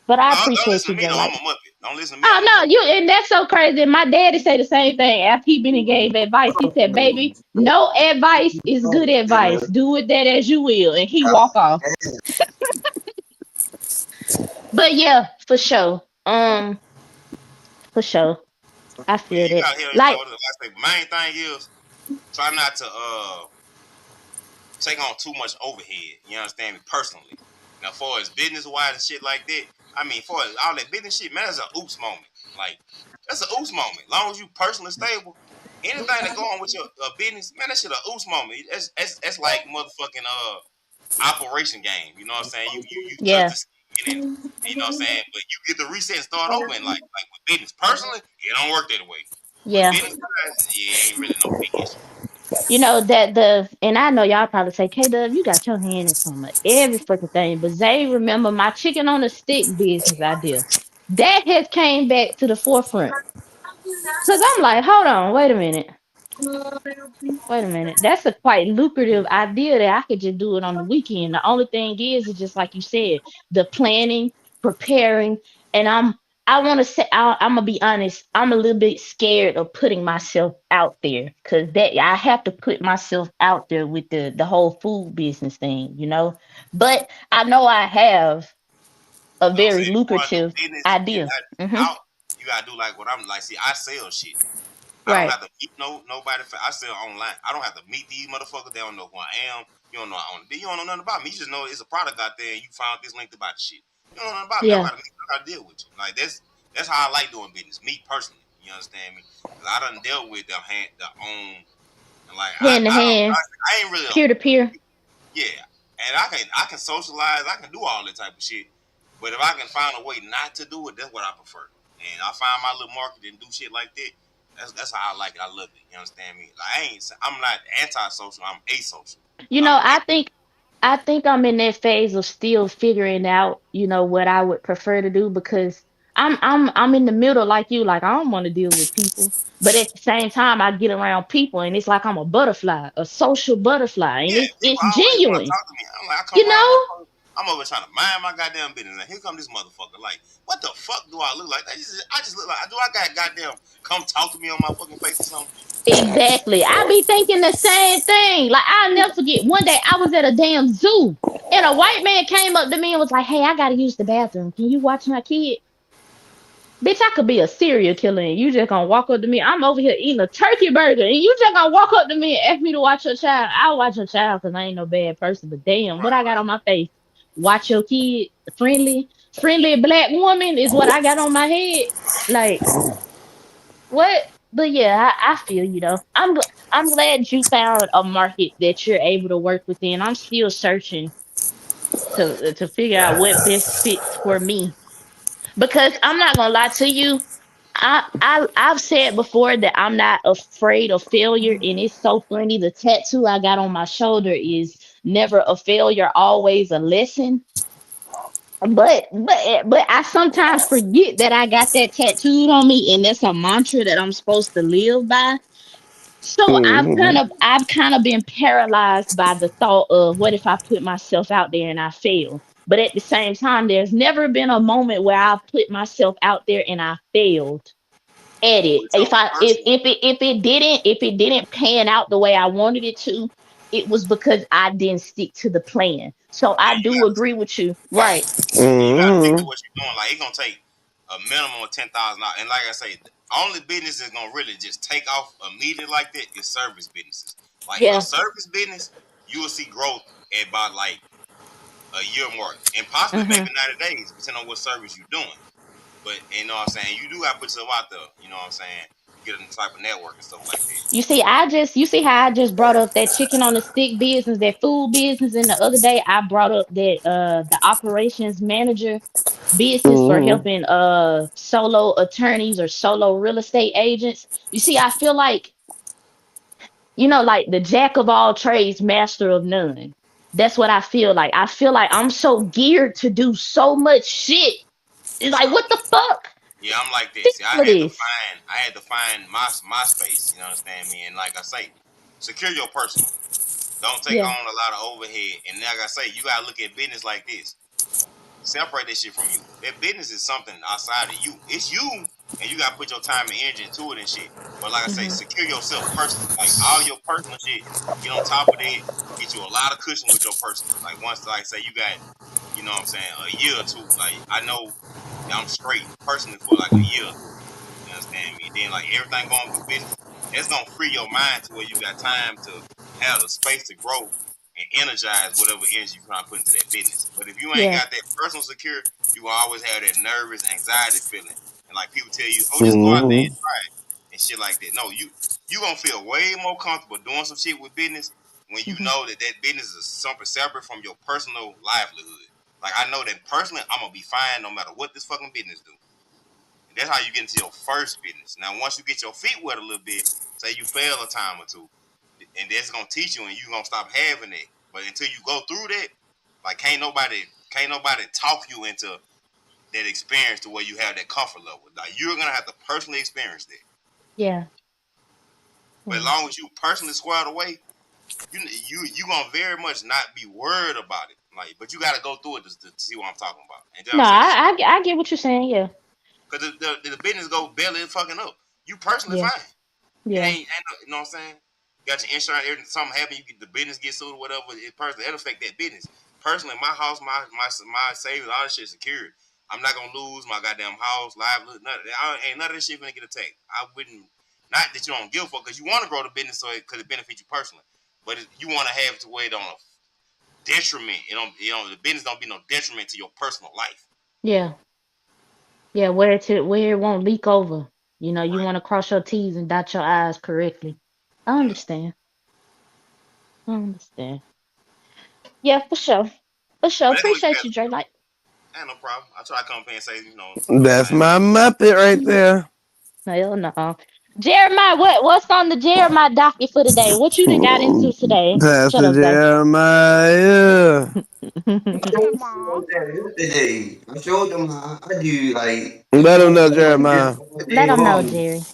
But I No, don't appreciate listen you, to me bro. though. I'm Like, a muppet. Don't listen to me. oh I'm a no, muppet. you and that's so crazy. My daddy say the same thing after he been and gave advice. He said, "Baby, no advice is good advice. Do with that as you will." And he walk off. But yeah, for sure. For sure. I But yeah, feel you that. gotta hear Like, what the last thing. Main thing is try not to take on too much overhead. You understand me? Personally. Now, far as business wise and shit like that, I mean, for all that business shit, man, that's a oops moment. Like, that's a oops moment. Long as you personally stable, anything that go on with your business, man, that shit a oops moment. That's like motherfucking operation game. You know what I'm saying? You touch yeah, the skin and you know what I'm saying, but you get the reset and start over. And like with business, personally, it don't work that way. But yeah. business wise, yeah, ain't really no big issue. You know that and I know y'all probably say, K Dub, you got your hand in some of every fucking thing. But Zay, remember my chicken on the stick business idea. That has came back to the forefront. Cause I'm like, hold on, wait a minute. Wait a minute. That's a quite lucrative idea that I could just do it on the weekend. The only thing is just like you said, the planning, preparing, and I want to say I'm gonna be honest. I'm a little bit scared of putting myself out there because that I have to put myself out there with the whole food business thing. But I know I have a So I'm very saying, if you want to do lucrative business, idea. Hmm. out, you gotta do like what I'm like. See, I sell shit. I don't Right. have to meet nobody. I sell online. I don't have to meet these motherfuckers. They don't know who I am. You don't know you don't know nothing about me. You just know it's a product out there, and you found this link about the shit. You don't know nothing about me. I don't Yeah. gotta meet. I gotta deal with you. Like that's how I like doing business. Me personally, you understand me? 'Cause I done dealt with the own. And like Hand to hand, I ain't really peer to peer. yeah. And I can socialize. I can do all that type of shit. But if I can find a way not to do it, that's what I prefer. And I find my little market and do shit like that. That's how I like it. I love it. You understand me? Like I'm not antisocial. I'm asocial. I'm I think I think I'm in that phase of still figuring out, what I would prefer to do because I'm in the middle like you, like I don't want to deal with people. But at the same time I get around people and it's like I'm a butterfly, a social butterfly, and Yeah, it's people always want to genuine, talk to me. I'm like, I come you around, know? I'm over trying to mind my goddamn business, and here come this motherfucker. Like, what the fuck do I look like? I just look like, do I got goddamn come talk to me on my fucking face or something? Exactly. I be thinking the same thing. Like I'll never forget one day I was at a damn zoo and a white man came up to me and was like, "Hey, I gotta use the bathroom. Can you watch my kid?" Bitch, I could be a serial killer and you just gonna walk up to me. I'm over here eating a turkey burger and you just gonna walk up to me and ask me to watch your child. I'll watch your child because I ain't no bad person. But damn, what Right, I got right. on my face? Watch your kid. Friendly black woman is what I got on my head. Like, what? But yeah, I feel you though. I'm glad you found a market that you're able to work within. I'm still searching to figure out what best fits for me. Because I'm not gonna lie to you, I've said before that I'm not afraid of failure, and it's so funny. The tattoo I got on my shoulder is never a failure, always a lesson. But I sometimes forget that I got that tattooed on me, and that's a mantra that I'm supposed to live by. So Mm-hmm. I've kind of been paralyzed by the thought of what if I put myself out there and I fail. But at the same time, there's never been a moment where I put myself out there and I failed at it. With your personal, If it didn't pan out the way I wanted it to, it was because I didn't stick to the plan. So yeah, I do agree with you. Right. you gotta stick to Mm-hmm. what you're doing. Like, it's gonna take a minimum of $10,000. And like I say, the only business that's gonna really just take off immediately like that is service businesses. Like a Yeah. service business, you will see growth at about like a year mark, and possibly hmm maybe 90 days, depending on what service you're doing. But you know what I'm saying, you do gotta put yourself out there. You know what I'm saying, get a type of network and stuff like that. You see how I just brought up that chicken on the stick business, that food business, and the other day I brought up that the operations manager business for Mm-hmm. helping solo attorneys or solo real estate agents. You see, I feel like, like the jack of all trades, master of none. That's what I feel like. I feel like I'm so geared to do so much shit. It's like, what the fuck? Yeah, I'm like this. Fix See, all of this. I had to find my space. You know, understand me? And like I say, secure your personal. Don't take Yeah. on a lot of overhead. And like I say, you gotta look at business like this. Separate that shit from you. That business is something outside of you. It's you, and you gotta put your time and energy into it and shit. But like I say, hmm secure yourself personally. Like all your personal shit, get on top of that. Get you a lot of cushion with your personal. Like once, like say, you got, you know what I'm saying, a year or two. Like I know that I'm straight personally for like a year or two. You understand me? Then like everything going through business, that's gonna free your mind to where you got time to have the space to grow and energize whatever energy you trying to put into that business. But if you ain't Yeah. got that personal secure, you will always have that nervous anxiety feeling. And like people tell you, oh, just go out there and Mm-hmm. try it and shit like that. No, you gonna feel way more comfortable doing some shit with business when you hmm know that that business is something separate from your personal livelihood. Like I know that personally, I'm gonna be fine no matter what this fucking business do. And that's how you get into your first business. Now, once you get your feet wet a little bit, say you fail a time or two, and that's gonna teach you, and you gonna stop having it. But until you go through that, like can't nobody talk you into that experience to where you have that comfort level. Like you're gonna have to personally experience that. Yeah. But as Yeah. long as you personally squared away, you gonna very much not be worried about it. Like, but you gotta go through it to see what I'm talking about. And you know what No, I'm saying, just I get what you're saying. Yeah. because the business go belly fucking up. You personally Yeah. fine. It Yeah. ain't no, you know what I'm saying? Got your insurance, everything, something happen, you get the business get sued or whatever. It personally, it'll affect that business. Personally, my house, my savings, all this shit secured. I'm not gonna lose my goddamn house, livelihood, none of that. Ain't none of this shit gonna get attacked. I wouldn't. Not that you don't give a fuck, because you want to grow the business so it could benefit you personally, but you want to have it to where it don't detriment. It don't, the business don't be no detriment to your personal life. Yeah. Yeah. Where it won't leak over. You Right. want to cross your T's and dot your I's correctly. I Yeah. understand. I understand. Yeah, for sure. For sure. But that's what you Appreciate got. you, Dre. Like, Ain't no problem. I try to come up here and say, That's things. my Muppet right there. hell no. Jeremiah, what's on the Jeremiah docket for today? What you done got into today? Shut Pastor up, Zay. Jeremiah. Jeremiah. Today, I showed them how I do. Like, if Let you him want know, to know the Jeremiah. difference what Let they them know, on, Jerry.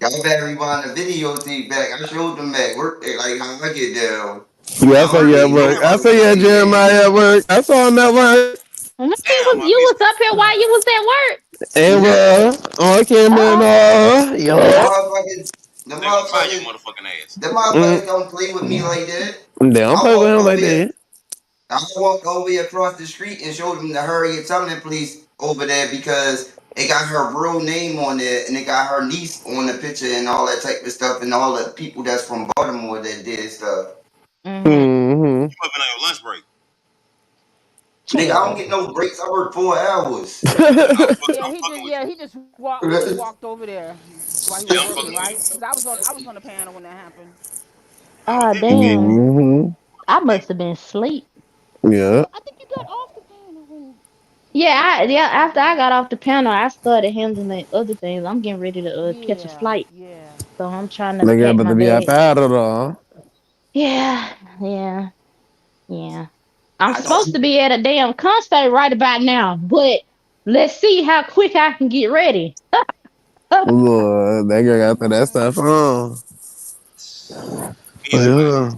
y'all better rewind the videotape back. I showed them at work, like how I get down. Yeah, I Y'all saw you at already know work. Damn, how I I saw do you at things, man. Jeremiah at work. I saw him at work. Remember damn, my you bitch. was up here while you was at work. And Yeah, on camera and Oh, all. the Yup. motherfuckers, the They gonna fire your motherfuckers, motherfucking ass. the Mm. motherfuckers don't play with me like that. They don't I play with walked him over like here. that. I walked over here across the street and showed them the Harriet Tubman police over there because it got her real name on there and it got her niece on the picture and all that type of stuff and all the people that's from Baltimore that did stuff. mm-hmm. Mm-hmm. You must been on your lunch break. Nigga, I don't Chill. get no breaks. I work 4 hours. Yeah, I'm fucking with yeah, you. he just walked over there while he was Yeah, I'm working, fucking with right? you. Because I was on the panel when that happened. I was Oh, definitely fed. damn. Mm-hmm. I must have been asleep. Yeah. I think you got off the panel when. Yeah, after I got off the panel, I started handling other things. I'm getting ready to catch a Yeah, flight. yeah. So I'm trying to They got pack about my to be up bag. out of there. Yeah, yeah, yeah. I'm I thought supposed to be at a damn concert right about now, but let's see how quick I can get ready. Lord, they got put that stuff on. Easy, man. Yeah.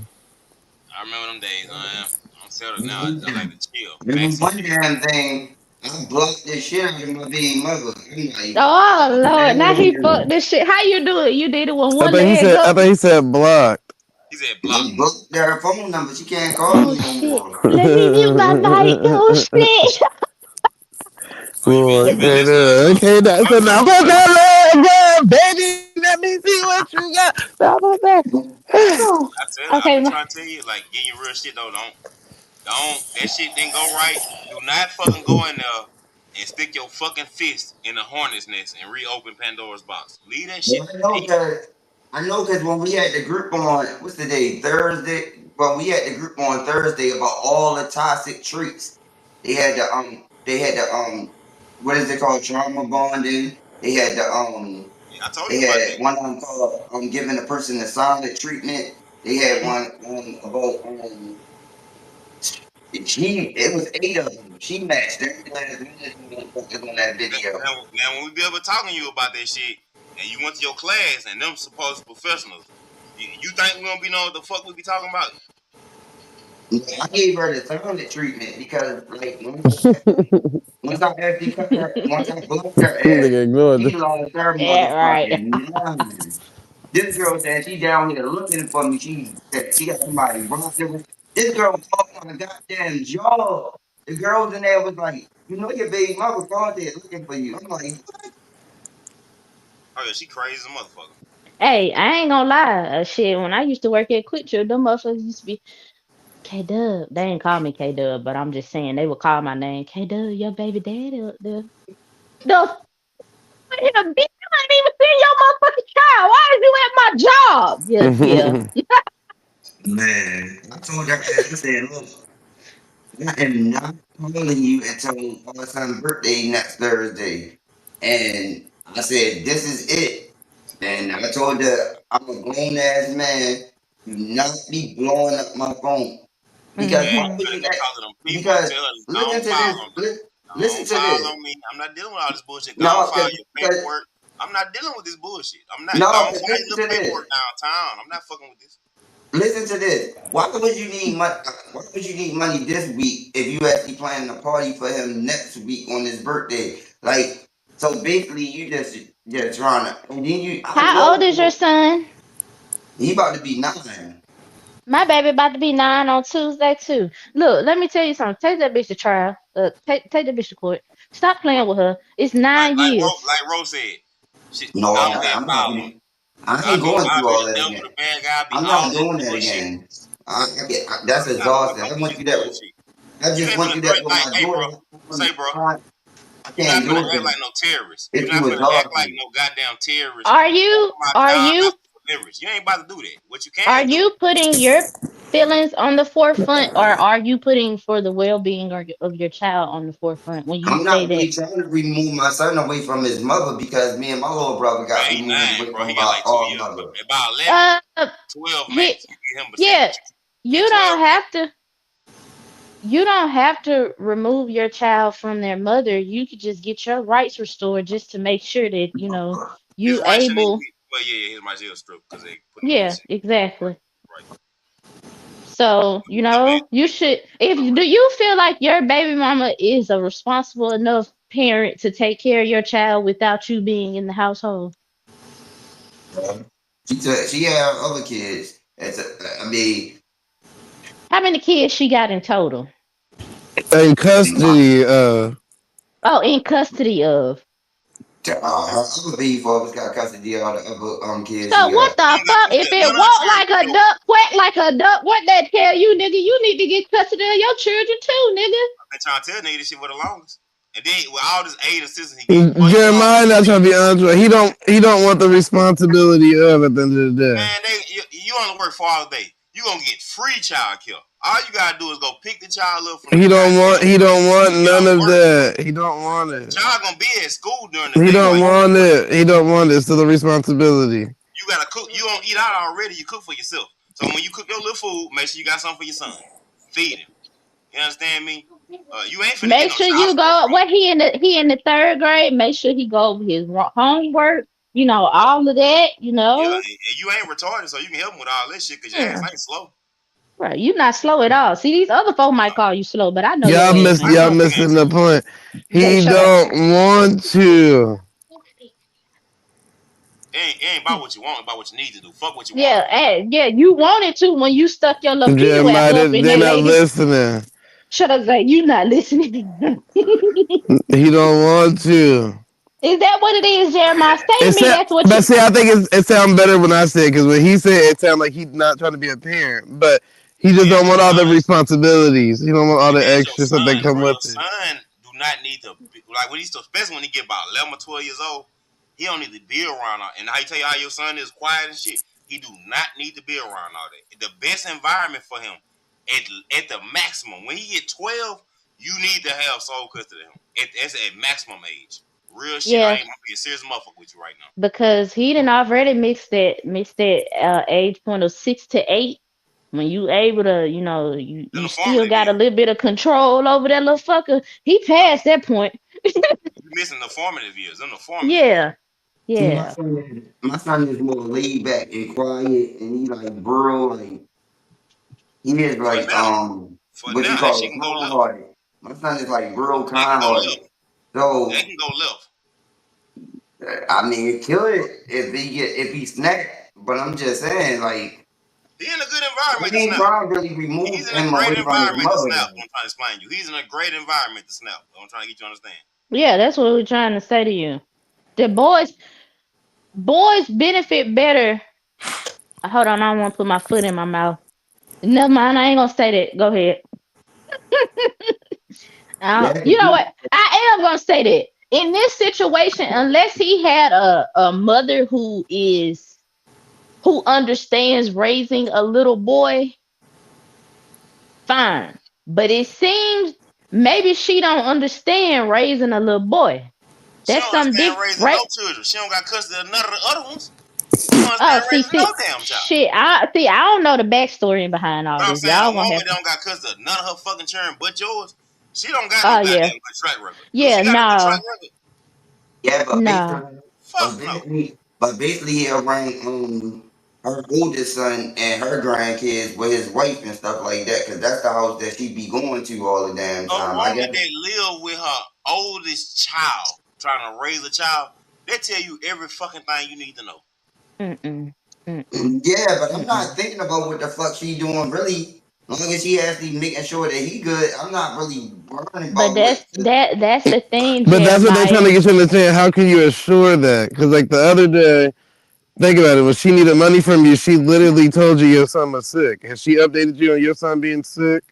I remember them days, man. I'm settled now. I like you to chill. remember Backseat one chill. damn thing. I blocked this shit out of my baby mother. I'm like, Oh Lord, now he damn. fucked this shit. How you do it? You did it with I one think he leg said. I up. think he said blocked. He said block. I blocked her phone number. She can't call Oh me no shit. more. Let me mute my mic. Oh shit. Oh, you Lord, been okay, listening. okay, that's Oh, enough of that, love, baby. Let me see what you got. Enough of that. Oh, I've okay. been trying to tell you, like, getting your real shit though. Don't. That shit didn't go right. Do not fucking go in there and stick your fucking fist in the hornet's nest and reopen Pandora's box. Leave that shit Well, be. I know because when we had the group on, what's the day? Thursday. Well, we had the group on Thursday about all the toxic treats. They had the what is it called? Trauma bonding. They had Yeah, I told they you about that. had one of them called giving a person a silent treatment. They had Mm-hmm. one about it was 8 of them. She matched every last one of them motherfuckers on that video. Now, when we be able talking to you about that shit, and you went to your class, and them supposed professionals, you think we gonna be know what the fuck we be talking about? I gave her the silent treatment because like once I blocked her ass, Nigga ignored she it. lost her Yeah, right. motherfucking mind. This girl said she down here looking for me. She said she got somebody rocking. This girl called my goddamn jaw. The girls in there was like, you know your baby mother called there looking for you. I'm like, Oh yeah, she crazy as a motherfucker. Hey, I ain't gonna lie. Shit, when I used to work at Quick Trip, them motherfuckers used to be K Dub. They didn't call me K Dub, but I'm just saying they would call my name K Dub, your baby daddy up there. No, bitch, you ain't even seen your motherfucking child. Why is you at my job? Yeah, yeah. man, I told her, I said, look, I am not calling you until my son's birthday next Thursday. And I said, this is it. And I told her, I'm a grown ass man. Do not be blowing up my phone. Because Man, why you Mm-hmm. would better you go act? talk to them people and Because tell them listen don't to file this. on me. Listen Don't to file this. on me. I'm not dealing with all this bullshit. Go and No, file your because paperwork. I'm not dealing with this bullshit. I'm not. Go no, and but file listen your to this. paperwork downtown. I'm not fucking with this. Listen to this. Why would you need money? Why would you need money this week if you actually planning a party for him next week on his birthday? Like, so basically, you just trying to. And then I How old is your know son? he about to be 9. My baby about to be 9 on Tuesday too. Look, let me tell you something. Take that bitch to trial. Take that bitch to court. Stop playing with her. It's Like 9 like Ro, years. like Ro said, shit, No, go I'm ahead not. and I'm not file on gonna. me. I I'll ain't be going I'll through be all the that devil, again. the bad guy. I'll be I'm all not this doing that bullshit. again. That's I'm not exhausting. fucking I with went this through that. bullshit. I You just ain't went finna through that drink with like, my hey, bro. daughter. Say, bro. I You're not can't finna do act it. like no terrorist. You're It's not too finna act like exhausting. no goddamn terrorist. Are Walk you on my are job you asking for leverage. You ain't about to do that. What you are can do, you putting your feelings on the forefront, or are you putting for the well-being of your child on the forefront when you I'm say not that? really trying to remove my son away from his mother because me and my little brother Bro, got he removed 9, away bro. He from got like 2 our years. But mother. about 11, Uh, 12 he, max. You get him yeah, established. At you 12 don't have max. to. You don't have to remove your child from their mother. You could just get your rights restored just to make sure that His you right shouldn't even able. be. Well, yeah, his right should stripped because they put him in Yeah, this shit. exactly. Right. So, But man, you should, if do you feel like your baby mama is a responsible enough parent to take care of your child without you being in the household? She had other kids. I mean, How many kids she got in total? In my, custody, Oh, in custody of. her other baby fathers got custody of all the other kids So she what got. she the don't got fuck? If custody of it none of her walk children. like a duck, quack like a duck, what that tell you, nigga? You need to get custody of your children too, nigga. I've been trying to tell nigga this shit for the longest. And then with all this aid and assistance he getting, boy, you know, Jeremiah not trying to be honest with you. He don't want the responsibility of at the end of the day. man, you only work 4 hours a day. You gonna get free child care. All you gotta do is go pick the child up from the He don't want goddamn he don't want get none off of work. that. He don't want it. Child gonna be at school during the He day while don't you want at work. it. He don't want it. It's still a responsibility. You gotta cook. You don't eat out already. You cook for yourself. So when you cook your little food, make sure you got something for your son. Feed him. You understand me? You ain't finna get Make no sure child you support go. from him. What he in the third grade? Make sure he go over his homework. Yeah, All of that. yeah. And you ain't retarded, so you can help him with all this shit because your ass Yeah. ain't slow. Right. You not slow at all. See, these other folk might call you slow, but I know your Y'all ass miss ain't I know y'all slow. you ain't missing the slow. point. Jay, He shut up. don't want to. It ain't about what you want, it's about what you need to do. Fuck what you want Yeah, to do. yeah, you wanted to when you stuck your little pee whack Jeremiah, up in they're that not lady. listening. Shut up, Zay. You not listening. He don't want to. Is that what it is, Jeremiah? Say to It me sound, that's what but you. see, I think it sound better when I say it because when he said it sound like he's not trying to be a parent, but he He just has don't your want all the son. responsibilities. He don't want all You the had your extra stuff that son, come bro. with Your it. son do not need to be, like when he's especially when he get about 11 or 12 years old. He don't need to be around all. And I tell you how your son is quiet and shit. He do not need to be around all that. The best environment for him at the maximum when he get 12, you need to have sole custody of him. That's at maximum age. Real shit. I Yeah, ain't gonna be a serious motherfucker with you right now. because he done already mixed that age point of 6 to 8. When you able to, In you the still formative got a years, little bit of control over that little fucker. He passed that point. you missing the formative years. In the formative years. Yeah, See, yeah, my son is more laid back and quiet, and he like bro, like he is For like now, what you that call shit it, can go kind left. hearted. My son is like real That can kind go hearted. left. That So can go left. I mean, it could if he snapped, but I'm just saying like He in a good I environment to ain't snap. trying to really He's remove in a him great away from his environment to mother. snap. Though. I'm trying to explain to you. He's in a great environment to snap. I'm trying to get you to understand. yeah. That's what we're trying to say to you. The boys benefit better. Hold on, I don't want to put my foot in my mouth. Never mind, I ain't gonna say that. Go ahead. Yeah, You know what? I am gonna say that in this situation, unless he had a mother who understands raising a little boy, fine. But it seems maybe she don't understand raising a little boy. She That's don't something understand different, raising right? no children. She don't got custody of none of the other ones. She don't Oh, understand see, raising no see, damn child. shit. I don't know the backstory behind all But I'm this. saying a Y'all gonna woman have that to. don't got custody of none of her fucking children but yours, she don't got no Oh yeah, goddamn good track record. Do she yeah. got a good track No, record? yeah, no. Fuck no. but basically he around her oldest son and her grandkids with his wife and stuff like that, because that's the house that she be going to all the damn A time. I woman guess. that live with her oldest child trying to raise a child, they tell you every fucking thing you need to know. Mm-mm. Mm-mm. Yeah, but I'm not Mm-mm. thinking about what the fuck she doing really. As long as she actually making sure that he good, I'm not really worrying But about what. that's the thing, But that's what they're trying Jeremiah. to get you to understand. How can you assure that? Because like the other day, think about it. When she needed money from you, she literally told you your son was sick. Has she updated you on your son being sick?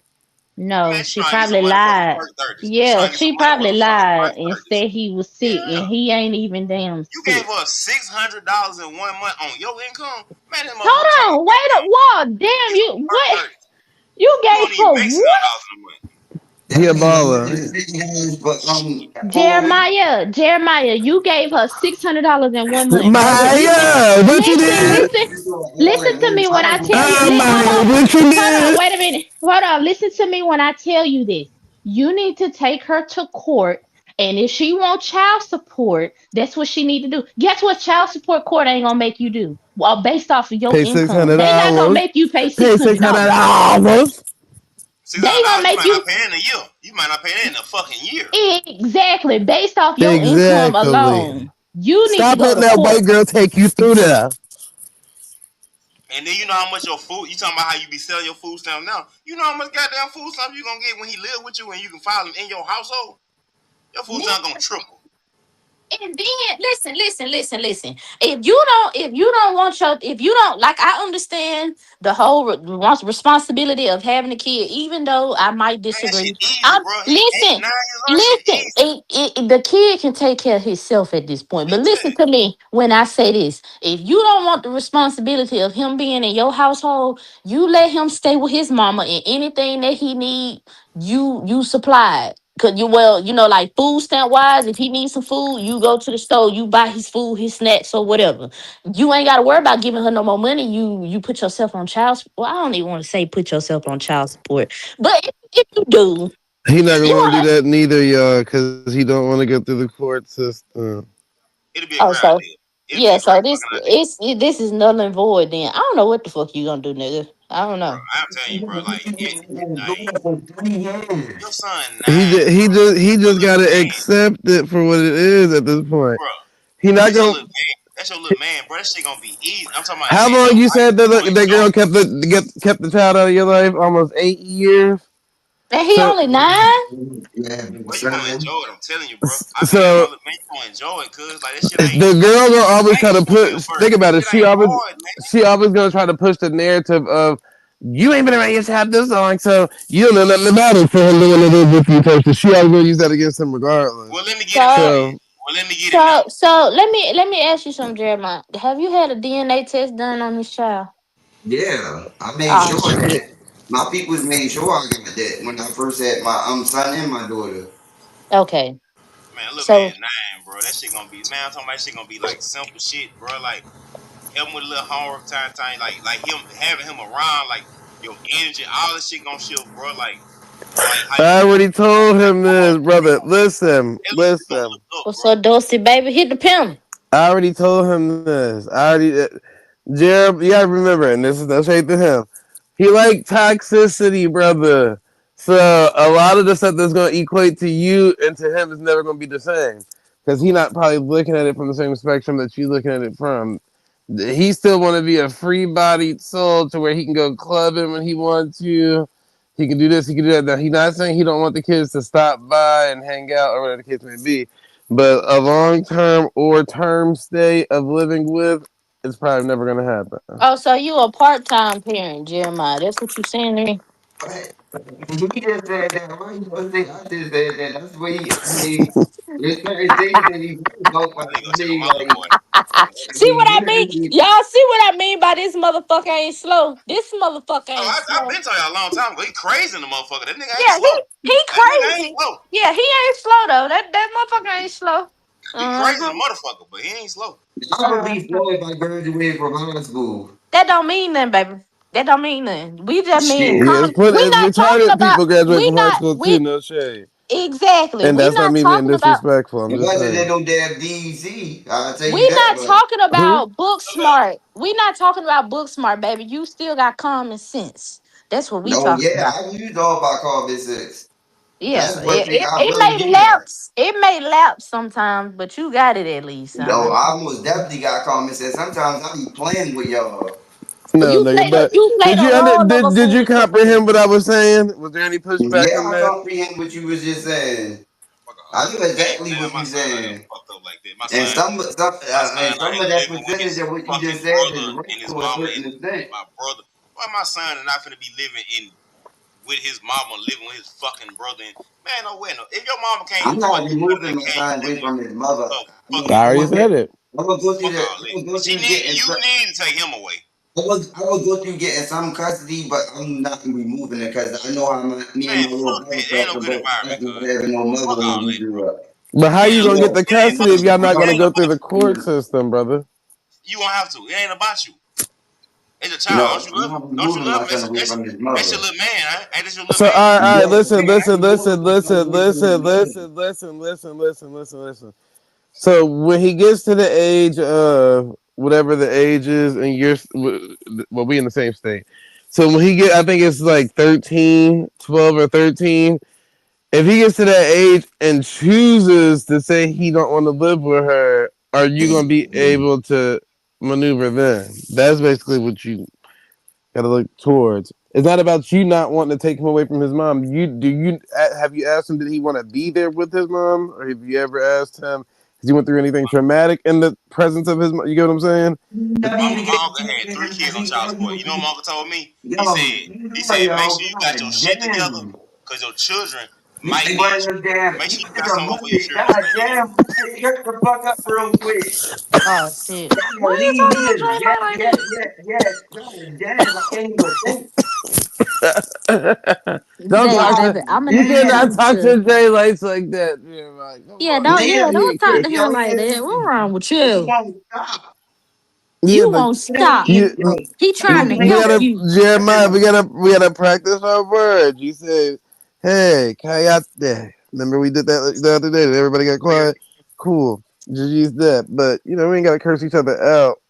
No, Man, she she trying to get probably some money for them lied. perk 30s. She Yeah, trying to get she some money for probably them fucking lied perk and 30s. said he was sick, and Yeah. he ain't even damn You gave sick. her $600 in 1 month on your income? Man, that motherfucker trying to Hold on, goddamn wait a whoa, get damn some you. perk What? 30s. You You gave don't even her make what? $600 in a month. He a That's like baller. $150, but on the way. Jeremiah, you gave her $600 in one month, bro. Maya, what you did? Listen to me when I tell you. Oh Maya, what you Hold on, did? wait a minute. Hold on, listen to me when I tell you this. You need to take her to court, and if she wants child support, that's what she need to do. Guess what? Child support court ain't gonna make you do. Well, based off of your Pay six income, hundred they not gonna dollars. make you pay six Pay hundred six hundred dollars. dollars. Six They hundred gonna dollars, you make might not you pay that in a year. You might not pay that in a fucking year. exactly based off your income Exactly. alone. You need to Stop go letting to that white court. girl take you through there. And then you know how much your food. You talking about how you be selling your food stamps now? You know how much goddamn food stamps you gonna get when he live with you and you can file him in your household. Your food stamps gonna triple. And then listen. If you don't want your, if you don't like, I understand the whole responsibility of having a kid. Even though I might Man, that shit disagree, easy, I'm bro. He 8, listen. 9 years old. That shit Listen, easy. the kid can take care of himself at this point. But listen to Exactly. me when I say this. If you don't want the responsibility of him being in your household, you let him stay with his mama, and anything that he need, you supply it. Cause you, well, like food stamp wise, if he needs some food, you go to the store, you buy his food, his snacks, or whatever. You ain't gotta worry about giving her no more money. You put yourself on child support. Well, I don't even want to say put yourself on child support, but if you do, He not gonna you want to do want to. that neither, y'all, because he don't want to go through the court system. It'll be a Oh, great so idea. It'll be yeah, a great so this fucking idea, this is null and void. Then I don't know what the fuck you gonna do, nigga. I don't bro. know. I'm telling you, bro. Like, like For 3 years. your son 9, He your just little gotta man, accept it for what it is at this point. bro. He not That's your gonna. little man. That's your little man, bro. That shit gonna be easy. I'm talking about How shit. The long you wife said gonna that enjoy girl it. kept the child out of your life? Almost 8 years. And he So only 9. Yeah, Bro, you gonna son. enjoy it. I'm telling you, bro. I be letting my so little man, you gonna enjoy it, cause like that shit ain't. the girl gonna always I ain't try gonna to put me a put. Think burden. about That it. shit ain't hard, man. She always gonna try to push the narrative of you ain't been around your child this long, so you don't know nothing about it for him doing it with you. So she always gonna use that against him regardless. Well, let me get it now, So then. So Well, let me get it now. so let me ask you something, Jeremiah. Have you had a DNA test done on this child? Yeah, I made Oh sure shit. that my people's made sure I got that when I first had my son and my daughter. Okay. Man, little So man 9, bro. That shit gonna be, man. I'm talking about that shit gonna be like simple shit, bro. Like help him with a little homework time. Like him having him around, like your energy, all this shit gonna shift, bro. Like how you I do. already told him this, brother. At least you gonna Listen. look up, what's bro. up, Dulcie, baby? Hit the pimp. I already told him this. I already, Jared. You gotta remember, and this is no shade to him. He like toxicity, brother. So a lot of the stuff that's gonna equate to you and to him is never gonna be the same because he not probably looking at it from the same spectrum that you looking at it from. He still want to be a free-bodied soul to where he can go clubbing when he wants to. He can do this, he can do that. Now, he's not saying he don't want the kids to stop by and hang out or whatever the case may be, but a long-term or term stay of living with is probably never gonna happen. Oh, so you a part-time parent, Jeremiah? That's what you saying to me? But he just said that. Why you gonna say I just said that? That's what he. I mean, there's certain things that he don't. I think I gonna check on mean, my little like boy. See what I mean? he Y'all see what I mean by this motherfucker ain't slow? This motherfucker Oh, ain't I've slow. been telling y'all a long time ago. He crazy in the motherfucker. That nigga ain't Yeah, slow. he That nigga ain't crazy. slow. Yeah, he ain't slow though. That motherfucker ain't slow. He crazy as a Uh-huh. motherfucker, but he ain't slow. I would be Uh-huh. slow if I graduated from high school. That don't mean nothing, baby. That don't mean nothing. We just mean Shit. Yes, put we it's not talking retarded about people graduate we from high not school too, we no shade. exactly. And We that's not not me being talking about disrespectful. I'm It just wasn't in saying. no damn DEC. I'll tell you we that not much. talking Who? about book smart. We not talking about book smart, baby. You still got common sense. That's what we No, talking yeah, about. I used all my carbon six. That's Yeah, one thing I it really may do have. lapse. It may lapse sometimes, but you got it at least. No, I most definitely got common sense. Sometimes I be playing with y'all. No, nigga. But You play did the you role of a did you fool comprehend what I was saying? Was there any pushback Yeah, from I that? comprehend what you was just saying. Fuck a I hoe. knew exactly Damn, what my you son out here saying. fucked up like that. My And son, and out some here of that living with percentage his of what you fucking just said brother is and his real to a mama and certain extent. my brother. Why my son is not finna be living in with his mama, living with his fucking brother? And man, no way, no. If your mama can't I'm not fucking removing my can't son away live with from his mother. her I I fucking mean, already said it. I'm gonna go through fuck the all I'm that. gonna go through getting You need to take him away. I was go through getting some custody, but I'm not removing it because I know how me and Man, my little fuck brother that. Ain't felt no good about us environment, not cuz. having no mother Fuck all when we that, bro. grew up. But how It you ain't, gonna get Yeah. the it ain't custody about if you. y'all not It gonna ain't go through about the you. court system, brother? You won't have to. It ain't about you. It's a child. No, Don't you I'm love him? not Don't you removing love my him? son away from his That's your mother. little man, huh? Ain't this your little So man? all right, Yes, listen, nigga, I listen, ain't listen, removing my son listen, away from his listen, mother. listen, listen, listen, listen, listen, listen. So when he gets to the age of whatever the age is, and you're well, we in the same state. So when he get, I think it's like 13, 12 or 13. If he gets to that age and chooses to say he don't want to live with her, are you gonna be able to maneuver then? That's basically what you gotta look towards. It's not about you not wanting to take him away from his mom. Have you asked him did he want to be there with his mom, or have you ever asked him has he went through anything traumatic in the presence of his mom? You get what I'm saying? Never My, even my get to uncle talk had to 3 him because kids on he child support. argued You with know what me. my uncle told me? He Yo, said, you he know, said, make yo, sure you got your god shit together, damn. cause your children You might ain't need running you. no damn. Make sure you got Nigga, somewhere for your Monday, children to god stay at. damn. Hey, shut the fuck up real quick. Oh shit. Y'all Why you leave me talking to just Dre yes, like yes, that? yes, yes. God damn, I can't even think. Don't Jay, talk to baby, God I'm gonna you need cannot you damn. talk to. to Jay Lights like that. You're like, come Yeah, on, don't. man. Yeah, Nigga, don't talk to him yo, like that. What's wrong with he you? won't stop. Yeah, You but won't It ain't stop. you even, yo, He it trying ain't to we help gotta you. Jeremiah, we gotta practice our words. You said, hey, kayate. Remember we did that the other day. Everybody got quiet. Cool. Just use that. But we ain't gotta curse each other out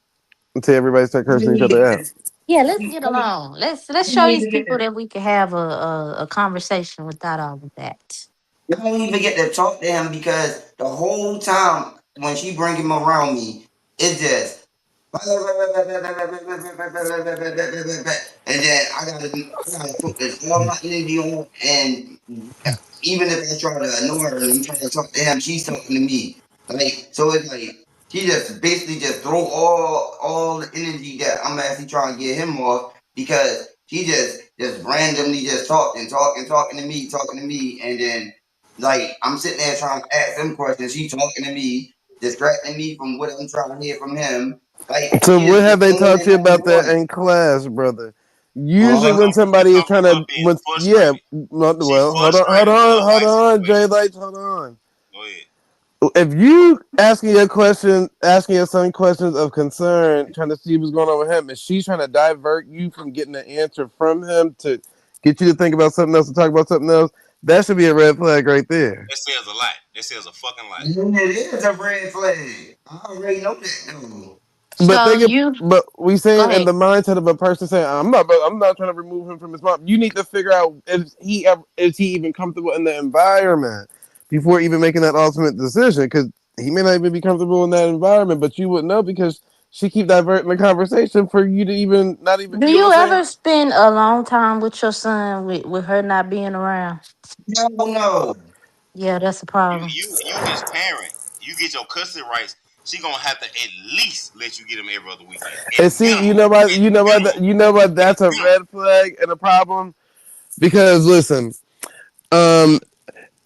until everybody start cursing each other out. Yeah, let's get along. Let's You show don't these even get people to, that we can have a conversation without all of that. you don't even get to talk to him because the whole time when she bring him around me, it's just and then I gotta focus all my energy on and even if I try to ignore her and I'm trying to talk to him, she's talking to me. Like so it's like she just basically just throw all the energy that I'm actually trying to get him off because she just randomly just talking to me, and then like I'm sitting there trying to ask him questions, she talking to me, distracting me from what I'm trying to hear from him. Like So she what is have just they going taught and you on about and that on. in class, brother? Cause Usually Uh-huh. when you somebody is come from trying her to being when yeah, frustrated. She well, frustrated with her hold life on, Jay situation. Lights, hold on. Go ahead. If you asking your son questions of concern, trying to see what's going on with him, and she's trying to divert you from getting an answer from him to get you to think about something else to talk about something else, that should be a red flag right there. That says a lot. That says a fucking lot. And it is a red flag. I already know that though. But So you but we go saying in ahead. the mindset of a person saying, I'm not trying to remove him from his mom. You need to figure out is he even comfortable in the environment before even making that ultimate decision, because he may not even be comfortable in that environment, but you wouldn't know because she keep diverting the conversation for you to even not even, Do you know you what I'm saying? ever spend a long time with your son with her not being around? No, no. Yeah, that's a problem. You his parent. You get your custody rights. She gonna have to at least let you get him every other weekend. At And see, minimum. At minimum. you know what, At that's a minimum. red flag and a problem because listen, um,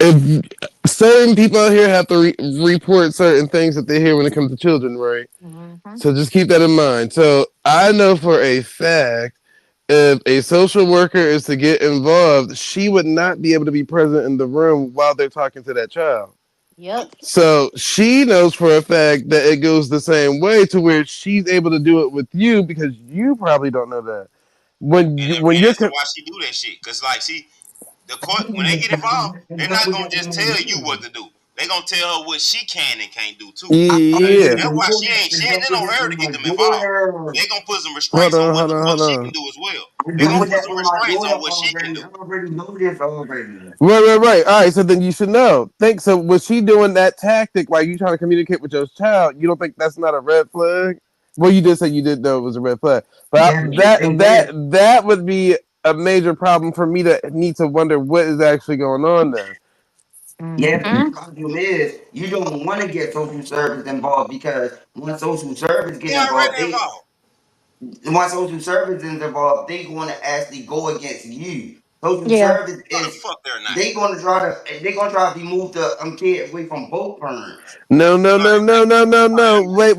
if certain people out here have to report certain things that they hear when it comes to children, right? Hmm. So just keep that in mind. So I know for a fact if a social worker is to get involved, she would not be able to be present in the room while they're talking to that child. Yep. So she knows for a fact that it goes the same way to where she's able to do it with you because you probably don't know that. And the When you're reason why she do that shit. Cause like the court when they get involved, they're not gonna just tell you what to do. They gonna tell her what she can and can't do too. yeah. That's why she ain't in no hurry to get them involved. They gonna put some Hold restraints on on, what hold the on, fuck hold she can on. do as well. I They done gonna with put that some with my restraints daughter on what she can already. do. I already know this already. Right. All right. So then you should know. Think so. Was she doing that tactic while you trying to communicate with your child? You don't think that's not a red flag? Well, you did say you did know it was a red flag, but Yeah, but the thing is, that would be a major problem for me to need to wonder what is actually going on there. yeah, but the Hmm. problem is you don't want to get social service involved because when social service get They involved, already involved. once social service is involved, they going to actually go against you. Social Yeah. service No, the is fuck they're not. they gonna try to remove the kid away from both parents. No, no, No, no, they're no, not. no, no, No, no. they're not. Wait.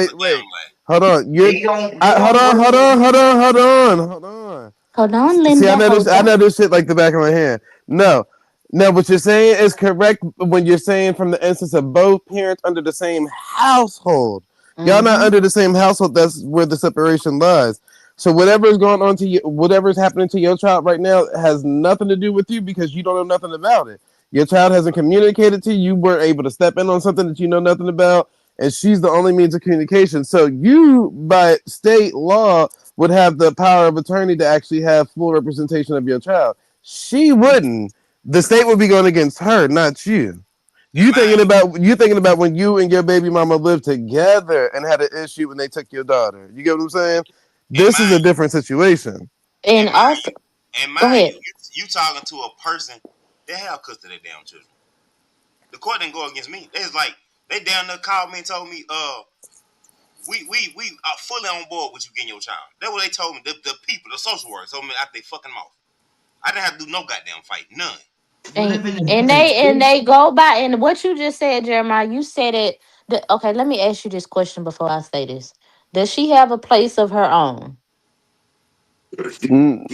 That's a damn lie. Hold on. They don't work for Hold on. Hold on, See, Linda. Hold I on. know this shit like the back of my hand. No. No, what you're saying is correct when you're saying from the instance of both parents under the same household. Y'all not Mm-hmm. under the same household, that's where the separation lies. So whatever is going on to you, whatever's happening to your child right now has nothing to do with you because you don't know nothing about it. Your child hasn't communicated to you, you weren't able to step in on something that you know nothing about, and she's the only means of communication. So you, by state law, would have the power of attorney to actually have full representation of your child. She wouldn't. The state would be going against her, not you. And mind You thinking about when you and your baby mama lived together and had an issue when they took your daughter. You get what I'm saying? and This is a mind different situation. and And mind also, you, and go mind ahead. you talking to a person that have custody of their damn children. The court didn't go against me. It's like they down there called me and told me, we are fully on board with you getting your child. That's what they told me. The people, the social workers told me out they fucking mouth. I didn't have to do no goddamn fight, none. And living in and different they and states. they go by and what you just said, Jeremiah. You said it. Okay, let me ask you this question before I say this. Does she have a place of her own?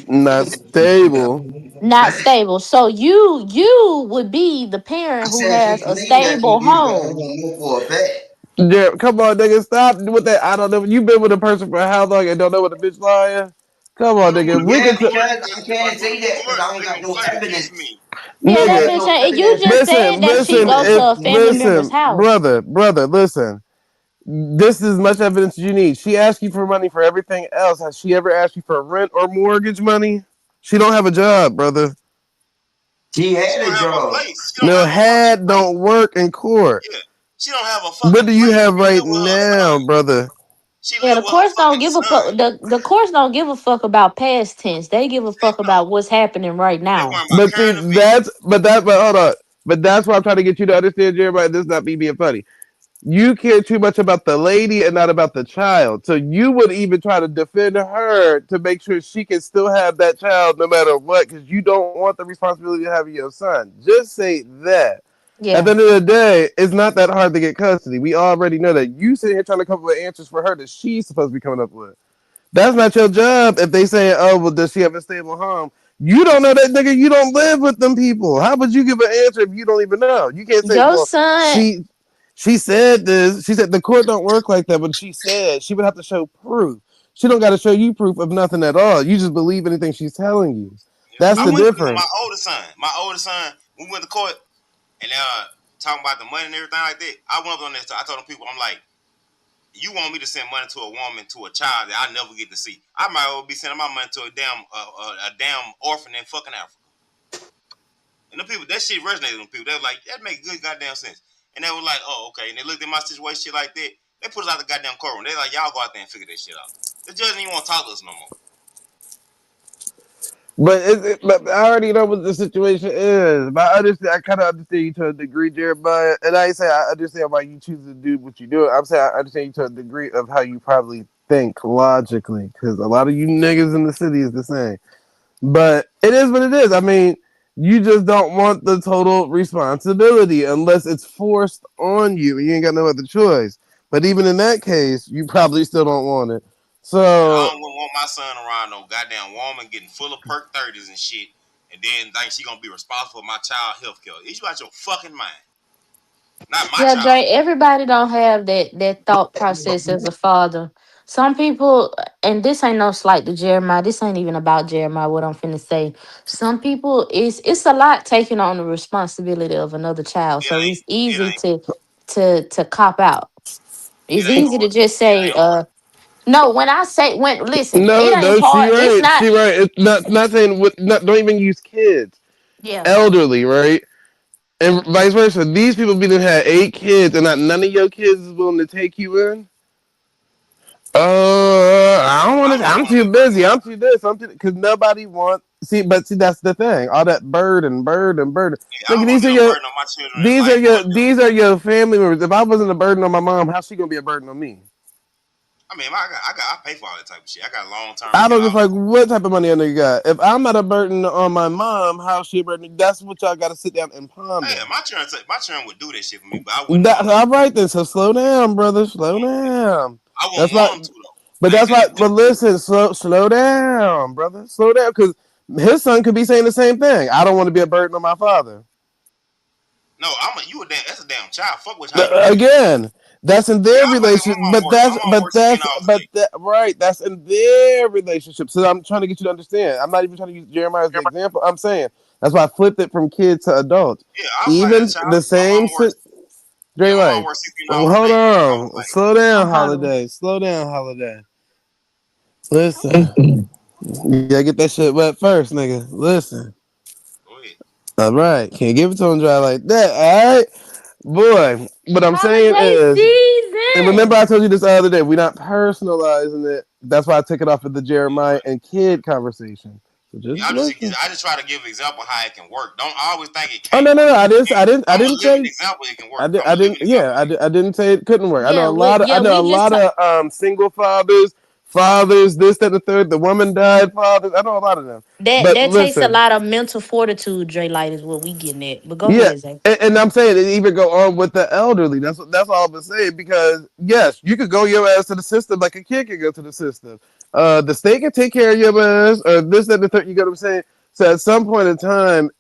Not stable. Not stable. So you would be the I parent who said she has a claimed that she stable do, but I home. don't know for a fact. Yeah, come on, nigga, stop with that. I don't know. You been with a person for how long and don't know what a bitch lying? Come You on, know nigga. what? We Yeah, can, You know what? because I If I can't go to say that because court, I don't they got gonna no fight against evidence. me. Yeah, I don't that nigga. got bitch no ain't. You evidence just that said that she Listen, go that to a family member's house. brother, listen. This is as much evidence as you need. She asked you for money for everything else. Has she ever asked you for rent or mortgage money? She don't have a job, brother. she She had don't a have a job. place. She don't No, have a fucking had place. don't work in court. Yeah. She don't have a What fucking do you place. have She right live with her now, son. brother? She Yeah, live the with her courts don't fucking give a son. fuck. The courts don't give a fuck about past tense. They give a Heck fuck no. about what's happening right They now. worrying about But see, current events. but hold on. But that's what I'm trying to get you to understand, Jeremiah. This is not me being funny. You care too much about the lady and not about the child. So you would even try to defend her to make sure she can still have that child no matter what, because you don't want the responsibility of having your son. Just say that. At the Yeah. end of the day, it's not that hard to get custody. We already know that. You sitting here trying to come up with answers for her that she's supposed to be coming up with. That's not your job. If they say, "Oh, well, does she have a stable home?" You don't know that nigga. You don't live with them people. How would you give an answer if you don't even know? You can't say, Your "Well, son, she said this." She said the court don't work like that, but she said she would have to show proof. She don't got to show you proof of nothing at all. You just believe anything she's telling you. That's I the went you to my difference. oldest son. My oldest son, we went to court and talking about the money and everything like that. I went up on this. I told them people, I'm like, you want me to send money to a woman, to a child that I never get to see? I might well be sending my money to a damn orphan in fucking Africa. And the people, that shit resonated with people. They were like, that makes good goddamn sense. And they were like, oh, okay. And they looked at my situation, shit like that. They put us out the goddamn courtroom. They like, y'all go out there and figure that shit out. The judge didn't even want to talk to us no more. But I already know what the situation is. But I kind of understand you to a degree, Jeremiah. And I say I understand why you choose to do what you do. I'm saying I understand you to a degree of how you probably think logically, because a lot of you niggas in the city is the same. But it is what it is. I mean, you just don't want the total responsibility unless it's forced on you, and you ain't got no other choice. But even in that case, you probably still don't want it. And I So don't want my son around no goddamn woman getting full of perk 30s and shit. And then think she gonna be responsible for my child health care. Is you out your fucking mind? Not my yeah, child. Dre, everybody don't have that thought process as a father. Some people, and this ain't no slight to Jeremiah. This ain't even about Jeremiah. What I'm finna say. Some people, it's a lot taking on the responsibility of another child. It So ain't. it's It easy ain't. to cop out. It It's ain't easy to hard. just It say, ain't hard. no. When I say when, listen, no, it ain't no, she hard. It's right. not. She right. It's not saying don't even use kids. Yeah. Elderly, right? And vice versa. These people be done had 8 kids, and not none of your kids is willing to take you in. I don't want I'm to. just I'm one of too them right busy. now. I'm too this. I'm too because nobody wants. See, that's the thing. All that burden. Yeah, I Nigga, don't want to be no burden on my children in life or death. these are your family members. If I wasn't a burden on my mom, how's she gonna be a burden on me? I mean, I pay for all that type of shit. I got long term I care. don't give a fuck what type of money a nigga got. If I'm not a burden on my mom, how's she a burden? That's what y'all got to sit down and Hey, ponder. my children would do that shit for me, but I wouldn't do That it for all right then. So slow down, brother. Slow down. I That's wouldn't why. want him to though. But Like that's why. them But listen, slow down, brother. Slow down, because his son could be saying the same thing. I don't want to be a burden on my father. no, you a damn. That's a damn child. Fuck how you raise you. Again, that's in Yeah, their I was about to say relationship. my mom works 16 hours a day. Right. That's in their relationship. So I'm trying to get you to understand. I'm not even trying to use Jeremiah as the example. I'm saying that's why I flipped it from kid to adult. Yeah, I was like that Even child. the My same. mama works. Dre Yeah, my mom Life. works 16 hours a Hold day. I was on. like, Slow down, I'm hollering. Holiday. Slow down, Holiday. Listen. You gotta get that shit wet first, nigga. Listen. go ahead. All right. Can't give it to him dry like that. All right. Boy. What I'm saying Holiday is, and remember season. I told you this the other day, we're not personalizing it. That's why I took it off of the Yeah, Jeremiah right. and kid conversation. So Yeah, just listen. I just try to give an example how it can work. Don't always think it Oh can't no, no, work. no. I I'm a didn't living say example. It can work. I did. I'm I a living didn't. example. Yeah, I didn't say it couldn't work. I know Yeah, a lot of. I know we a just lot of single fathers, fathers. This, that, and the third. The woman died. Fathers. I know a lot of them. But that takes a listen, lot of mental fortitude, Dre Light is what we getting at. But go yeah, ahead, Zay. and I'm saying it even go on with the elderly. That's all I'm saying, because yes, you could go your ass to the system like a kid can go to the system. The state can take care of your ass, or this, that, and the third. You get what I'm saying? So at some point in time,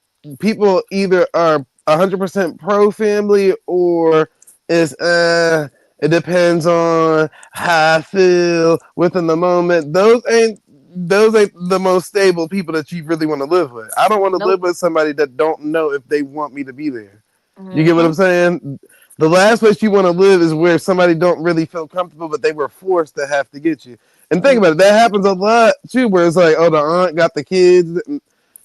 people either are 100% pro family, or is it depends on how I feel within the moment. Those ain't the most stable people that you really want to live with. I don't want to live Nope. with somebody that don't know if they want me to be there. You get what Mm-hmm. I'm saying? The last place you want to live is where somebody don't really feel comfortable, but they were forced to have to get you. And think about it, that happens a lot too, where it's like, oh, the aunt got the kids, and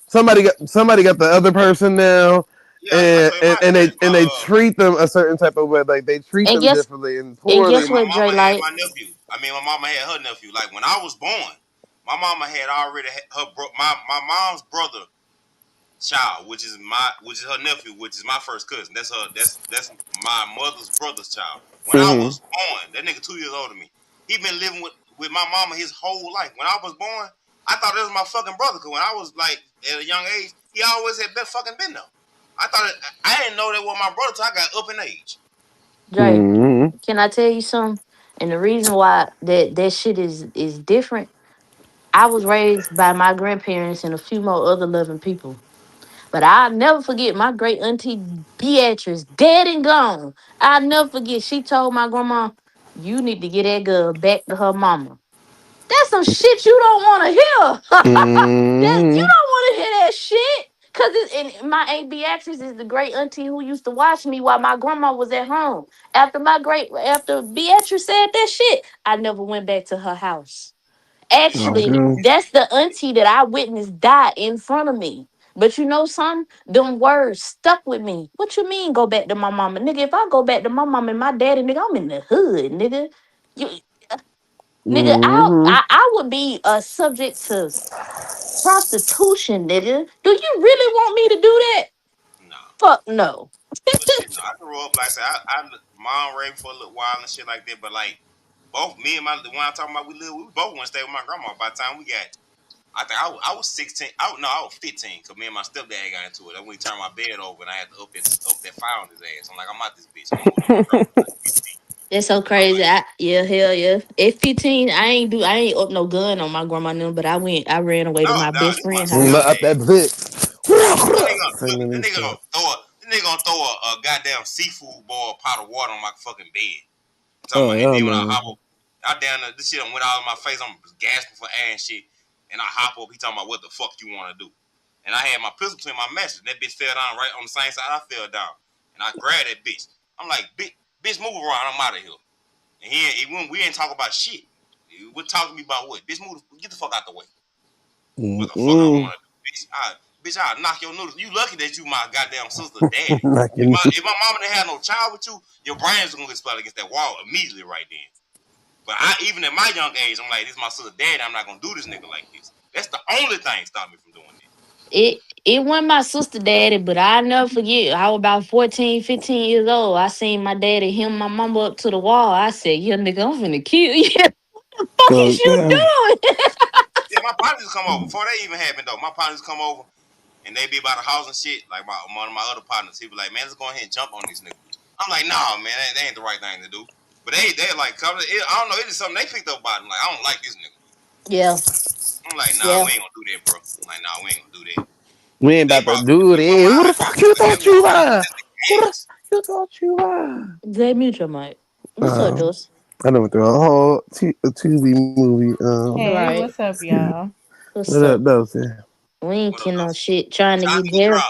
somebody got the other person now, Yeah, I and told you and, and they and they treat them a certain type of way, like they treat And them guess differently and and poorly. guess my what, Dre mama had Light? my nephew. My mama had her nephew. Like when I was born, my mama had already my mom's brother child, which is her nephew, which is my first cousin. That's my mother's brother's child. When I Mm-hmm. was born, that nigga 2 years older than me. He been living with my mama his whole life. When I was born, I thought it was my fucking brother. Cause when I was like at a young age, he always had been there. I didn't know that was my brother till I got up in age. Dre, can I tell you something? And the reason why that shit is different, I was raised by my grandparents and a few more other loving people. But I'll never forget my great auntie Beatrice, dead and gone. I'll never forget. She told my grandma, "You need to get that girl back to her mama." That's some shit you don't want to hear. That you Mm-hmm. don't want to hear that shit. Cause and my Aunt Beatrice is the great auntie who used to watch me while my grandma was at home. After Beatrice said that shit, I never went back to her house. Actually, Okay. that's the auntie that I witnessed die in front of me. But you know something? Them words stuck with me. What you mean go back to my mama? Nigga, if I go back to my mama and my daddy, nigga, I'm in the hood, nigga. You nigga, Mm-hmm. I would be subject to prostitution, nigga. Do you really want me to do that? Nah. Fuck no. But shit, no, I grew up like I said. I mom raised for a little while and shit like that. But like both me and the one I'm talking about, we both went to stay with my grandma. By the time we got, I think I was 16. I was 15 because me and my stepdad got into it. And we turned my bed over and I had to up that fire on his ass. I'm like, I'm out this bitch. I'm moving to my grandma. That's so I'm crazy. like, Yeah, hell yeah. At 15, I ain't up no gun on my grandma no, but I ran away to my no, best this my friend house. Up stepdad. that blick. That nigga gonna look. Singing That and nigga shit. gonna throw a goddamn seafood boil pot of water on my fucking bed. I'm talking Oh about, and yeah, then when I man. hop up, I down there, this shit done went all in my face. I'm gasping for air and shit. And I hop up, he talking about what the fuck you want to do. And I had my pistol between my mattress. That bitch fell down right on the same side I fell down. And I grabbed that bitch. I'm like, bitch, move around. I'm out of here. And we ain't talk about shit. We talking to me about what? Bitch, get the fuck out the way. What the fuck I Mm-mm. want to do, bitch, I'll knock your noodles. You lucky that you my goddamn sister daddy. If Knocking. my mama didn't have no child with you, your brain's gonna get split against that wall immediately right then. But even at my young age, I'm like, this is my sister daddy. I'm not gonna do this nigga like this. That's the only thing stop me from doing this. It wasn't my sister daddy, but I never forget. I was about 14, 15 years old. I seen my daddy hem my mama up to the wall. I said, yeah, nigga, I'm finna kill you. What the fuck is you Okay. doing? Yeah, my partners come over before that even happened though. My partners come over and they be about the house and shit. Like one of my other partners, he be like, man, let's go ahead and jump on these niggas. I'm like, nah, man, that ain't the right thing to do. But they like, I don't know. It is something they picked up about him. Like, I don't like this nigga. Yeah, I'm like, nah, yeah. we ain't gonna do that, bro. I'm like, nah, we ain't gonna do that. We ain't If they about to brought, do if we brought this. my Who the auntie fuck to you the thought you L1, are? just the Who the gas. fuck you thought you are? Zay mute your mic. What's up, Um, Jules? I done went through a whole a Tubi movie. Hey, Right. what's up, y'all? What's What up? up, Dosey? We ain't What up, getting no though? shit trying to get Tommy Draw.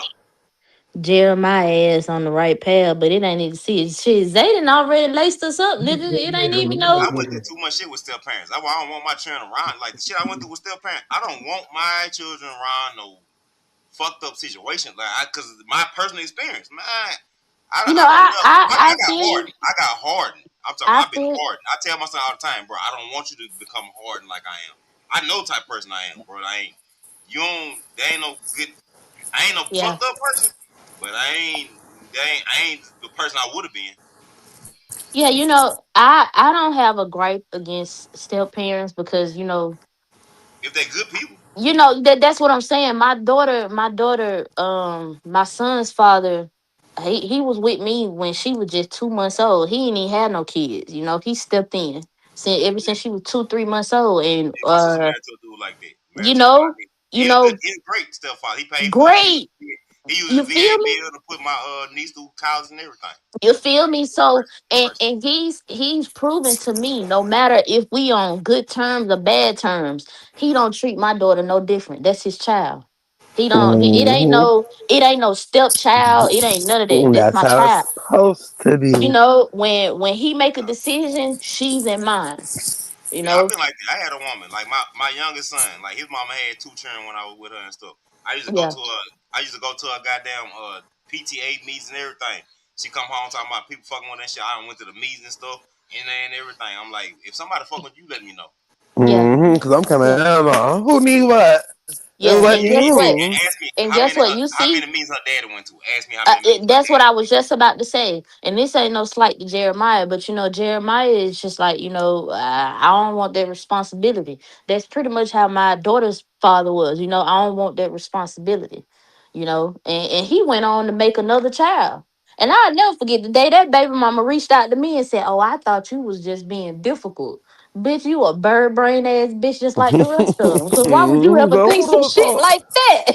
Jeremiah ass on the right path, but it ain't even see it. Shit, Zayden already laced us up, nigga. It ain't even I no. went through too much shit with step parents. That's why I don't want my children around. Like the shit I went through with step parents, I don't want my children around no fucked up situation. Like, cause my personal experience, man. You know, I don't know. I I got feel you. hardened. I got hardened. I'm talking. I I've been feel hardened. I tell myself all the time, bro. I don't want you to become hardened like I am. I know the type of person I am, bro. I ain't. You don't. They ain't no good. I ain't no yeah. fucked up person, but I ain't. I ain't the person I would have been. Yeah, I don't have a gripe against step parents because If they good people, that's what I'm saying. My son's father, he was with me when she was just 2 months old. He ain't even had no kids. He stepped in ever since she was 2, 3 months old, and yeah, my sister married to a dude like that. you Married to a dude like know, that. you know, He's a great stepfather. He paid for it. great. He used You his VA feel me? bill to put my niece through college and everything. You feel me? So Great and person. and he's proven to me, no matter if we on good terms or bad terms, he don't treat my daughter no different. That's his child. He don't. It ain't Mm-hmm. no stepchild. It ain't none of that. That's That's my how it's child. supposed to be. When he make a decision, she's in mine. You Yeah, I've know. been like that. I had a woman, like my youngest son, like his mama had 2 children when I was with her and stuff. I used to go Yeah. to a goddamn PTA meetings and everything. She come home talking about people fucking with that shit. I done went to the meetings and stuff and everything. I'm like, if somebody fuck with you, let me know. Yeah. Mm-hmm. Cause I'm coming Yeah. out on who need what and Yeah. what And need guess what? who. And ask me And guess what? You how see. many meetings her daddy went to. Ask me how many meetings her That's what daddy I went was just about to say. And this ain't no slight to Jeremiah, but Jeremiah is just like, I don't want that responsibility. That's pretty much how my daughter's father was. I don't want that responsibility, and he went on to make another child. And I'll never forget the day that baby mama reached out to me and said, "Oh, I thought you was just being difficult. Bitch, you a bird brain ass bitch just like the rest of them. So why would you Who ever think some the shit fuck? like that?"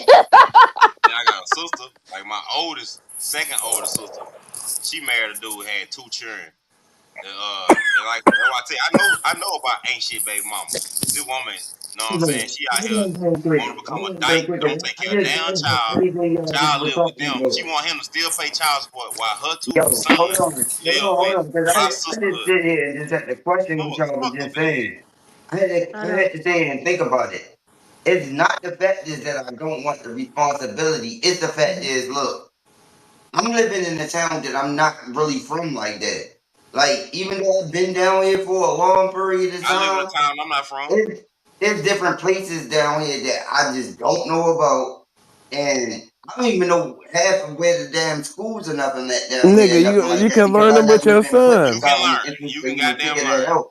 Then I got a sister, like my second oldest sister. She married a dude who had 2 children. And like that's why I tell you, I know about ain't shit baby mama. This woman, you know what I'm saying? She out here want to become a dyke, don't take care of damn child. Child live with them. She want him to still pay child support while her 2 sons live with Because my I sister. just sit here and just had to question what Mother y'all was fucked up just in the head. saying. I had to, I I had know. to say and think about it. It's not the fact is that I don't want the responsibility. It's the fact is, look, I'm living in a town that I'm not really from like that. Like, even though I've been down here for a long period of I live in a time, town I'm not from. there's, there's different places down here that I just don't know about. And I don't even know half of where the damn schools and nothing that down here Nigga, and nothing you like you that can because learn I them with never your been put in You son. can something learn. You can interesting to goddamn figure that learn. out.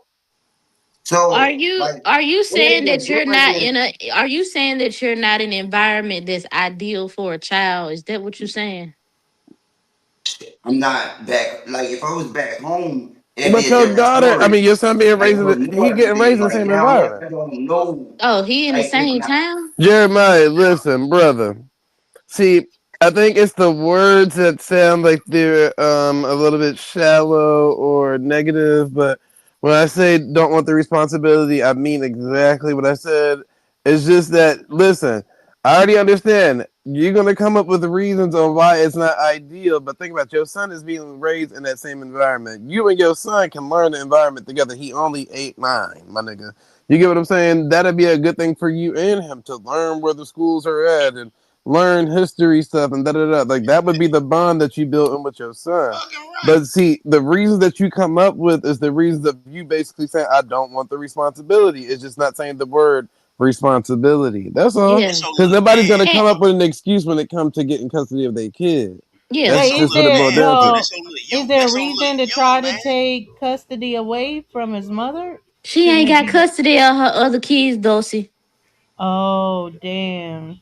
Are So, you like, are you saying only the that you're difference not is in a are you saying that you're not in an environment that's ideal for a child? Is that what you're saying? I'm not back. Like, if I was back home, it'd be But a your different daughter, I story. mean your son being Like, raised up in he north and getting shit. raised in the Like, same down here, environment. I don't know. Oh, he in the Like, it's same not. town? Jeremiah, listen, brother. See, I think it's the words that sound like they're a little bit shallow or negative, but when I say don't want the responsibility, I mean exactly what I said. It's just that listen, I already understand you're gonna come up with reasons on why it's not ideal, but think about it, your son is being raised in that same environment. You and your son can learn the environment together. He only 8, 9, my nigga. You get what I'm saying? That'd be a good thing for you and him to learn where the schools are at and learn history stuff and da da da. Like that would be the bond that you build in with your son. Fucking right. But see, the reasons that you come up with is the reasons of you basically saying, I don't want the responsibility. It's just not saying the word responsibility. That's all. Yeah. That's your Because little nobody's man. gonna And come up with an excuse when it comes to getting custody of their kid. yeah. That's That's your Hey, just is what little it there boils man. down to. well, That's your little is you. there a That's your little reason to you, try to man. take custody away from his mother? She Shouldn't ain't it got be? custody of her other kids, Dosey. Oh, damn.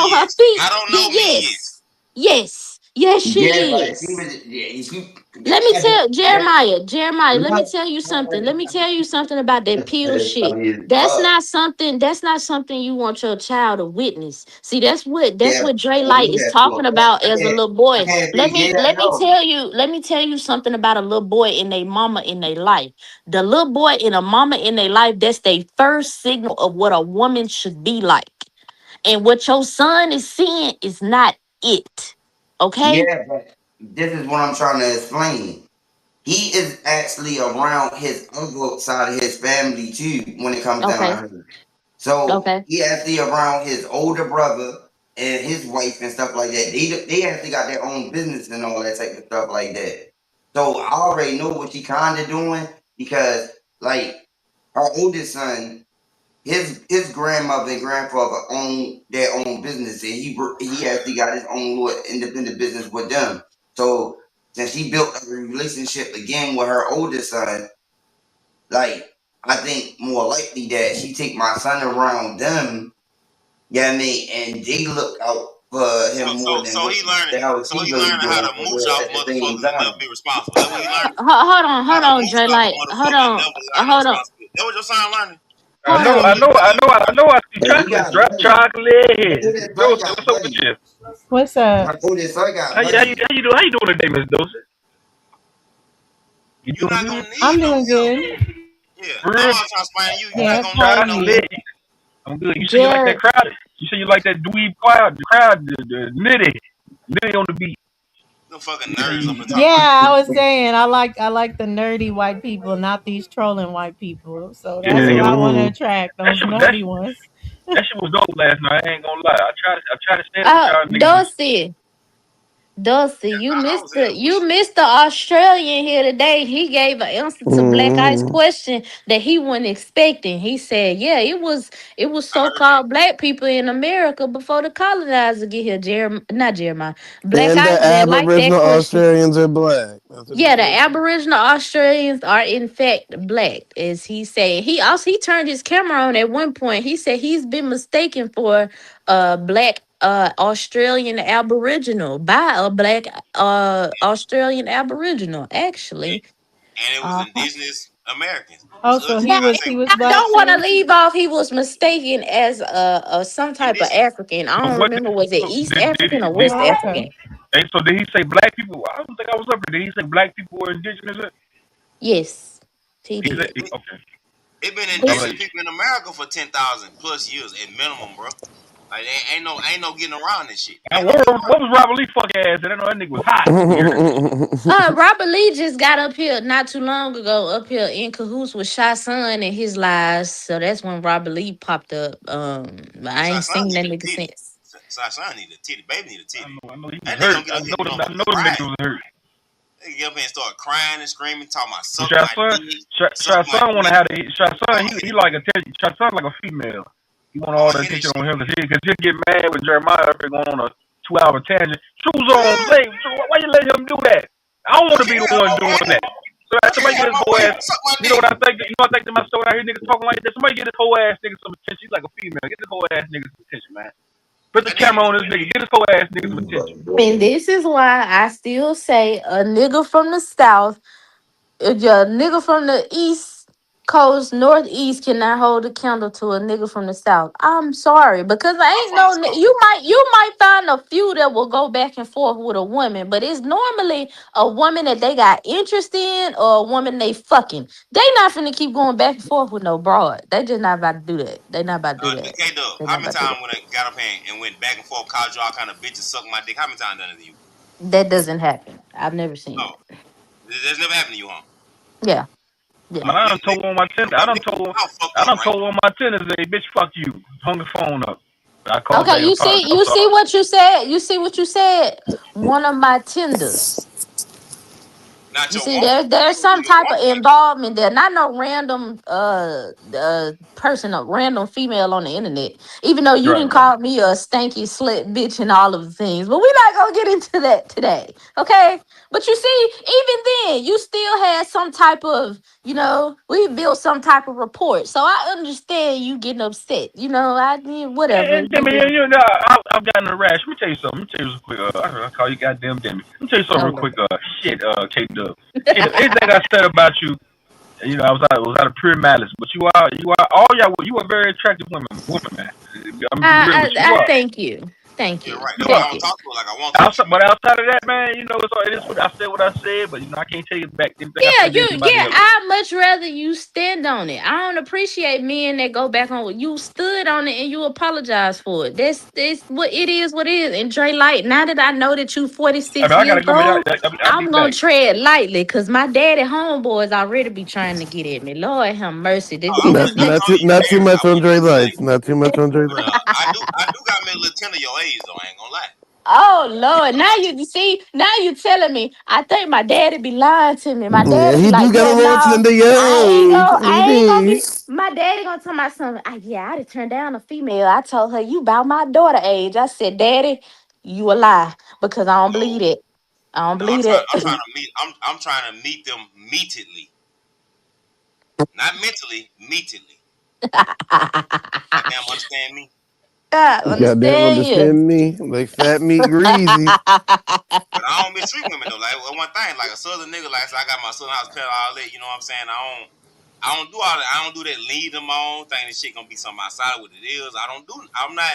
on her yet. feet, I don't then know me yet. yes. Yes. Yes, Yeah, she but she is. was, yeah, she, Let me I tell just, that, Jeremiah, let me no, tell you no, something. Let me tell you something about that pill that's shit. funny as That's fuck. not something, you want your child to witness. See, that's Yeah, what Dre I Light know is that for talking a fact. about as a little I boy. can't say Let yeah, me that no. let me tell you something about a little boy in their mama in their life. The little boy in a mama in their life, that's their first signal of what a woman should be like. And what your son is seeing is not it. Okay? Yeah, but this is what I'm trying to explain. He is actually around his other side of his family too when it comes down to Okay. her. So Okay. he actually around his older brother and his wife and stuff like that. They actually got their own business and all that type of stuff like that. So I already know what she kind of doing because like her oldest son, his grandmother and grandfather own their own business, and he actually got his own little independent business with them. So since she built a relationship again with her oldest son, like I think more likely that she take my son around them, yeah, I mean, and they look out for So him so more so than what he learning. the hell So she he really learning how doing to for mooch real off at the same motherfuckers and never time. be responsible. That what he learning? Hold How to on, mooch Dre. off a Like, motherfucker and never learn no hold on, responsibility. That what your son learning? I hold know, on. I see And he chocolate got drop money. chocolate My head. oldest son Dose, got what's up with money. you? What's up? My oldest son got How you, how you, money. how you doing? How you doing today, Miss Dose? You You're doing not good? gonna need I'm no doing help. good. Yeah, For I'm real? not trying to explain to you. You're not Yes, gonna how are need no you? help. Chocolate. I'm good. You say you like that Jared. crowd? You say you like that dweeb crowd, the nitty on the beat. No fucking nerds up here talking about Yeah, that. I was saying I like the nerdy white people, not these trolling white people. So Yeah, that's who yeah. I want to Mm-hmm. attract, That those shit was nerdy ones. that shit was dope last night. I ain't gonna lie. I tried to stand up with y'all niggas. Dusty. Dusty, Yeah, I was here with you missed the Australian here today. He gave an answer to Black Ice Mm-hmm. question that he wasn't expecting. He said, "Yeah, it was I heard that. so-called black people in America before the colonizer get here." Not Jeremiah. Black And the Ice didn't like that Aboriginal question. Australians are black. That's what he Yeah, the said. Aboriginal Australians are in fact black, as he said. He turned his camera on at one point. He said he's been mistaken for a black Australian Aboriginal by a black Australian Aboriginal, actually. And it was Uh, indigenous Americans. Oh, So so you he yeah, gotta was take he what was I you want black out don't of it. want to too? leave off. He was mistaken as a some type of Indigenous. African. I So don't what remember, was it so East did African or did West Oh, okay. African? hey, so did he say black people? I don't think I was up there. Did he say black people were indigenous? Yes, he He said did. okay. It been But All right. indigenous people in America for 10,000 plus years at minimum, bro. Like ain't no getting around this shit. Now, Ain't no getting what around. was Robert Lee fuck ass? I know that nigga was hot. Robert Lee just got up here not too long ago, up here in cahoots with Shy Sun and his lies. So that's when Robert Lee popped up. But I ain't Son seen that need a nigga titty. since. Son need a titty. Baby need a titty. I know he was That nigga hurt. don't get up here and do I nothing know but them cry. niggas was hurt. They get up here and start crying and screaming, talking about But suck my dick, suck Shy my Son wanna dick. have Shy Son, Oh, he like attention. Shy Son like a female. He want all I'ma the hear that attention on shit. him because he'll get mad with Jeremiah up there going on a 2 hour tangent. Shoes on, Yeah, say, why you let him do that? I don't want I to be can't the have one my doing way. that. So I after can't somebody have get his my whole way. ass, Suck my you know dick. what I think? You know what I think to myself when I hear niggas talking like that? Somebody get this whole ass nigga some attention. He's like a female. Get this whole ass nigga some attention, man. Put the That nigga camera need on to this nigga. Get this whole ass nigga some attention. And this is why I still say a nigga from the South. If your nigga from the East Coast, Northeast cannot hold a candle to a nigga from the South. I'm sorry, because I I'm ain't from the no south. you might find a few that will go back and forth with a woman, but it's normally a woman that they got interest in or a woman they fucking. They not finna keep going back and forth with no broad. They just not about to do that. They not about to do that. K Dub, They how not many about to do times that. when I got up here and went back and forth, called you all kind of bitches, suck my dick? How many times done it to you? That doesn't happen. I've never seen No, that. that's never happened to you, huh? Yeah, yeah. Man, I Yeah, done told one of my tenants. nigga, y'all fucked I up, done right? told one of my tenants, "Hey, bitch, fuck you." Hung the phone up. I called Okay, back and apologized. I'm you see sorry. what you said. You see what you said. One of my tenders. Not You your see, woman. there's some Your type of woman might do it. involvement there. Not no random person, a random female on the internet. Even though you Right, didn't right. call me a stanky slut bitch and all of the things, but we're not gonna get into that today, okay? But you see, even then, you still had some type of, we built some type of rapport. So I understand you getting upset. I did whatever. And Demi, you know, I've gotten a rash. Let me tell you something. Let me tell you something quick. I call you goddamn Demi. Let me tell you something real Oh, quick. Shit, K Dub. K Dub. Anything I said about you, I was out of pure malice. But all y'all, you are very attractive woman, man. I'm gonna be real with you. You I are. thank you. Thank Yeah, you. right. You That's why are. I Thank don't you. talk to her like I want to when she But married. outside of that, man, it is what I said. But I can't take it back. Anything I Yeah, said against anybody yeah, else. I'd much rather you stand on it. I don't appreciate men that go back on you stood on it and you apologize for it. That's what it is, what it is. And Dre Light, now that I know that you I 46 mean, I years gotta go, man. old, I'll be I'm gonna back. tread lightly because my daddy homeboys already be trying to get at me. Lord have mercy. No, You just I let told you you Not too married. I much on wasn't Dre gonna say that. Lights. Not too much on Dre But Lights. I do got me a little tender your age though. I ain't gonna lie. Oh I ain't Lord, gonna now lie to you you. see, now you telling me. I think my daddy be lying to me. My Yeah, daddy be he do like, got a yeah, little no, tender age. He I ain't gonna did. be. My daddy gonna tell my son, yeah, I'd have turned down a female. I told her, you about my daughter age. I said, Daddy, you a lie because I don't believe No, it. I don't no, believe it. I'm trying to meet them meetedly, not mentally, meetedly. Goddamn, understand me? I Goddamn, understand you. understand me? Like fat meat greasy. But I don't mistreat women though. Like one thing, like a southern nigga, like I said, I got my southern house pet all that. You know what I'm saying? I don't do all that. I don't do that. Lead them on. Think this shit gonna be something outside of what it is. I don't do. I'm not.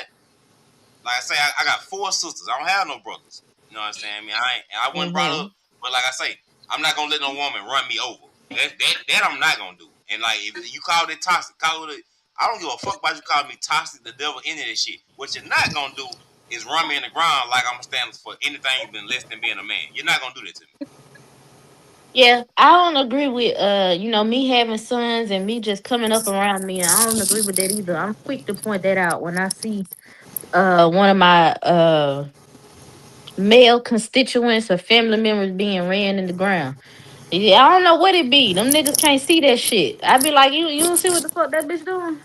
Like I say, I got four sisters. I don't have no brothers. You know what I'm saying? I mean, I wasn't brought hmm up, but like I say, I'm not gonna let no woman run me over. That I'm not gonna do. And like if you call it toxic, call it. I don't give a fuck about you calling me toxic, the devil, any of that shit. What you're not gonna do is run me in the ground like I'm gonna stand for anything been less than being a man. You're not gonna do that to me. Yeah, I don't agree with me having sons and me just coming up around me. I don't agree with that either. I'm quick to point that out when I see one of my male constituents or family members being ran in the ground. Yeah, I don't know what it be. Them niggas can't see that shit. I be like, you don't see what the fuck that bitch doing?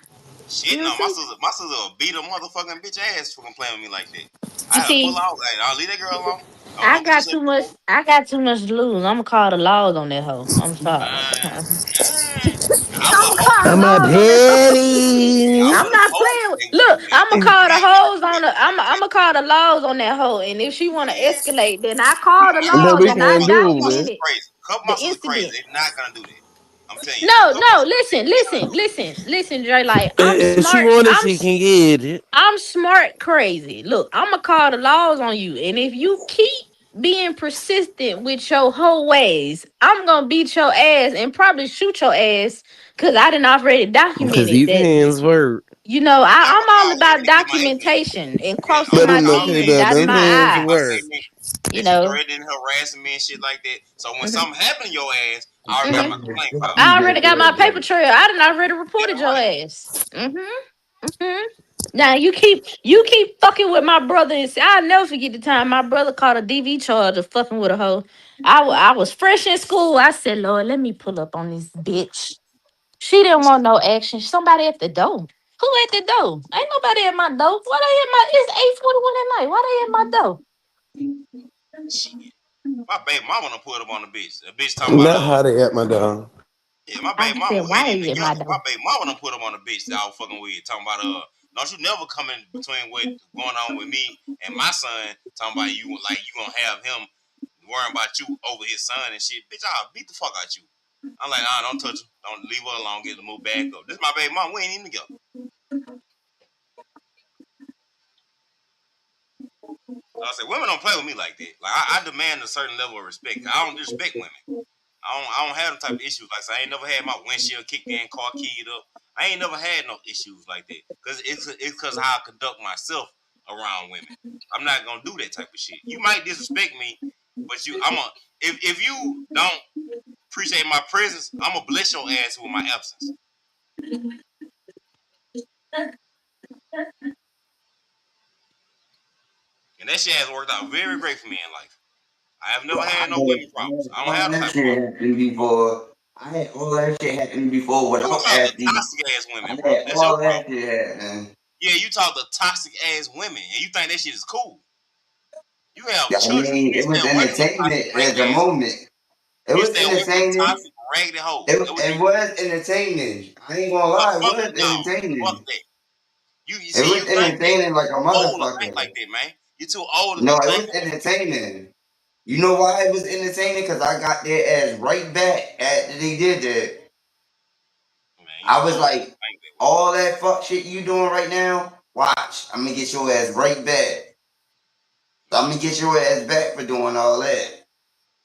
You Shit, don't no, see? my sister will beat a motherfucking bitch ass for playing with me like that. You I had to pull see, out. Like, I'll leave that girl alone. I don't know what you say. I got too much to lose. I'm gonna call the laws on that hoe. I'm sorry. I I'm would gonna hope. call the I'm a laws on that hoe. I petty. I'm would not hope playing with. they wouldn't Look, do that. I'm gonna But call the man, hoes on the. I'm gonna call the laws on that hoe, and if she wanna man, escalate, then I call the That laws we and I can't couple do, my document man. sister's it. crazy. Couple The my sister's crazy. incident. They're not gonna do that. I'm telling you. No, Couple my no, sisters crazy. They're not gonna do it. listen, Dre. Like I'm If she smart. wanted, she can get it. I'm smart crazy. Look, I'm gonna call the laws on you, and if you keep being persistent with your whole ways, I'm gonna beat your ass and probably shoot your ass because I didn't already Cause documented these that. hands work. Yeah, I'm I'm gonna all call about Aiden to get my amen. documentation and Yeah, crossing I'm Let gonna my them know, call T's K and Dub, Aiden dotting them my to hands get my I's. work. statement You that she know. threatening, harassing me and shit like that. So when hmm something happen to your ass, I already got hmm my complaint filed. I already got my paper trail. I done already Yeah, reported your right. ass. Hmm. Now you keep fucking with my brother. And I'll never forget the time my brother caught a DV charge of fucking with a hoe. I was fresh in school. I said, Lord, let me pull up on this bitch. She didn't want no action. Somebody at the door. Who at the door? Ain't nobody at my door. Why they at my? It's 8:41 at night. Why they at my door? Shit. My baby mama done put up on the bitch. The bitch talking about Not how they at my dog. yeah, my I baby mama, said, we ain't why even they at my together. My door? baby mama done put up on the bitch that I was fucking with. Talking about don't you never come in between what going on with me and my son. Talking about you like you gonna have him worrying about you over his son and shit. Bitch, I'll beat the fuck out you. I'm like, don't touch her. Don't leave her alone. Get to move back up. This is my baby mama. We ain't even together. So I said, women don't play with me like that. Like I demand a certain level of respect. I don't disrespect women. I don't have them type of issues. Like so I ain't never had my windshield kicked in, car keyed up. I ain't never had no issues like that. Cause it's cause how I conduct myself around women. I'm not gonna do that type of shit. You might disrespect me, but if you don't appreciate my presence, I'm gonna bless your ass with my absence. And that shit has worked out very great for me in life. I have never Bro, had no women problems. I don't all have them that type of shit problems. happen before. I had all that shit happen before You without talk to asking. toxic ass I women, bro. had That's your all that problem. shit happen. Yeah, you talk to toxic ass women, and you think that shit is cool. You have I children. You mean, need it to stay was away from them toxic, entertainment at raggedy the ass women. moment. It You was stay away from them entertaining. toxic, raggedy hoes. It, That's what you it need to do. was entertaining. I ain't gonna But lie, it fuck was no, fuck entertaining. that. You It see, was you think that entertaining like a you old to think motherfucker. like that, man. You too old to No, be it was thinking like that. entertaining. You know why it was entertaining? Because I got their ass right back after they did that. Man, you too I was old to like, think that way. all that fuck shit you doing right now, watch. I'm gonna get your ass right back. I'm Man, gonna get your ass back for doing all that.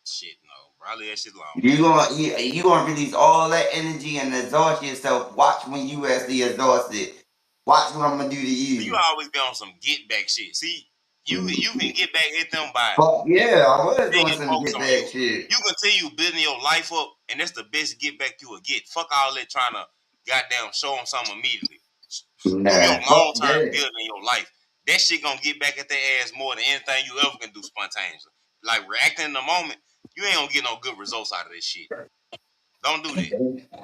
shit, no. Bro, I leave that shit alone, You man. gonna you gonna release all that energy and exhaust yourself. Watch when you actually exhausted. Watch what I'm gonna do to See, you you. always be on some get back shit. See, you can get back at them by Fuck yeah, I was doing bringing some folks get on back you. shit. You continue building your life up, and that's the best get back you will get. Fuck all that trying to goddamn show them something immediately. Do your Nah, long fuck term that. building in your life. That shit gonna get back at their ass more than anything you ever can do spontaneously. Like reacting in the moment, you ain't gonna get no good results out of this shit. Don't do that.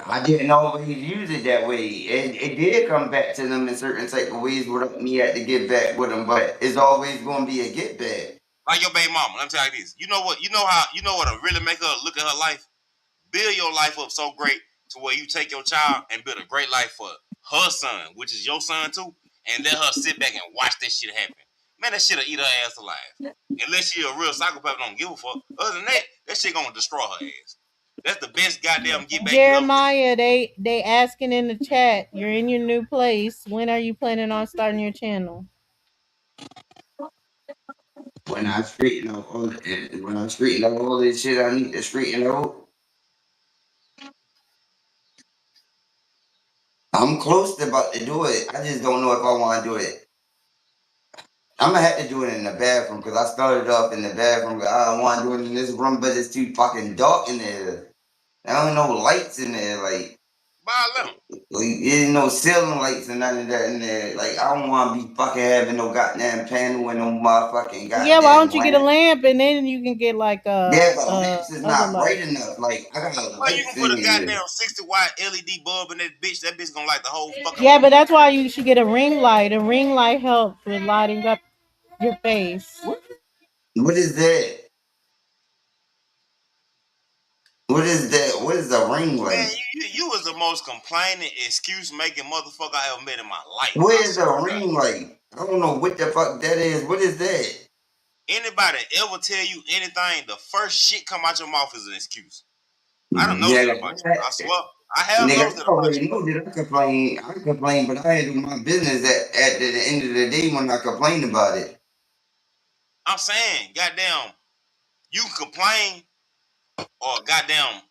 I didn't always use it that way. It did come back to them in certain type of ways without me had to get back with them, but it's always gonna be a get back. Like your baby mama. Let me tell you this. You know what? You know what'll really make her look at her life? Build your life up so great to where you take your child and build a great life for her son, which is your son too, and let her sit back and watch that shit happen. Man, that shit'll eat her ass alive. Unless she a real psychopath and don't give a fuck. Other than that, that shit gonna destroy her ass. That's the best goddamn get back you ever can do. Jeremiah, they asking in the chat. You're in your new place. When are you planning on starting your channel? When I straighten out all this shit I need to straighten out, I'm close to about to do it. I just don't know if I want to do it. I'm gonna have to do it in the bathroom because I started off in the bathroom. I don't want to do it in this room, but it's too fucking dark in there. There ain't no lights in there, Bye, let them. there ain't no ceiling lights and none of that in there. Like I don't want to be fucking having no goddamn panel and no motherfucking Yeah, why goddamn don't you get a lamp. lamp and then you can get like Yeah, but lamps is other not bright light. enough. Like I got Well, you can lights put in a here. goddamn 60-watt LED bulb in that bitch. That bitch gonna light the whole fucking Yeah, room. but that's why you should get a ring light. A ring light helps with lighting up your face. What is that? What is that? What is a ring Man, light? you was the most complaining, excuse making motherfucker I ever met in my life. What I is swear a to God. ring light? I don't know what the fuck that is. What is that? Anybody ever tell you anything, the first shit come out your mouth is an excuse. I don't know that about you. I Nigga, swear. I have nigga, noticed I that about you. already know that I complain. I complain, but I handle my business at the end of the day when I complain about it. I'm saying, goddamn, you can complain or goddamn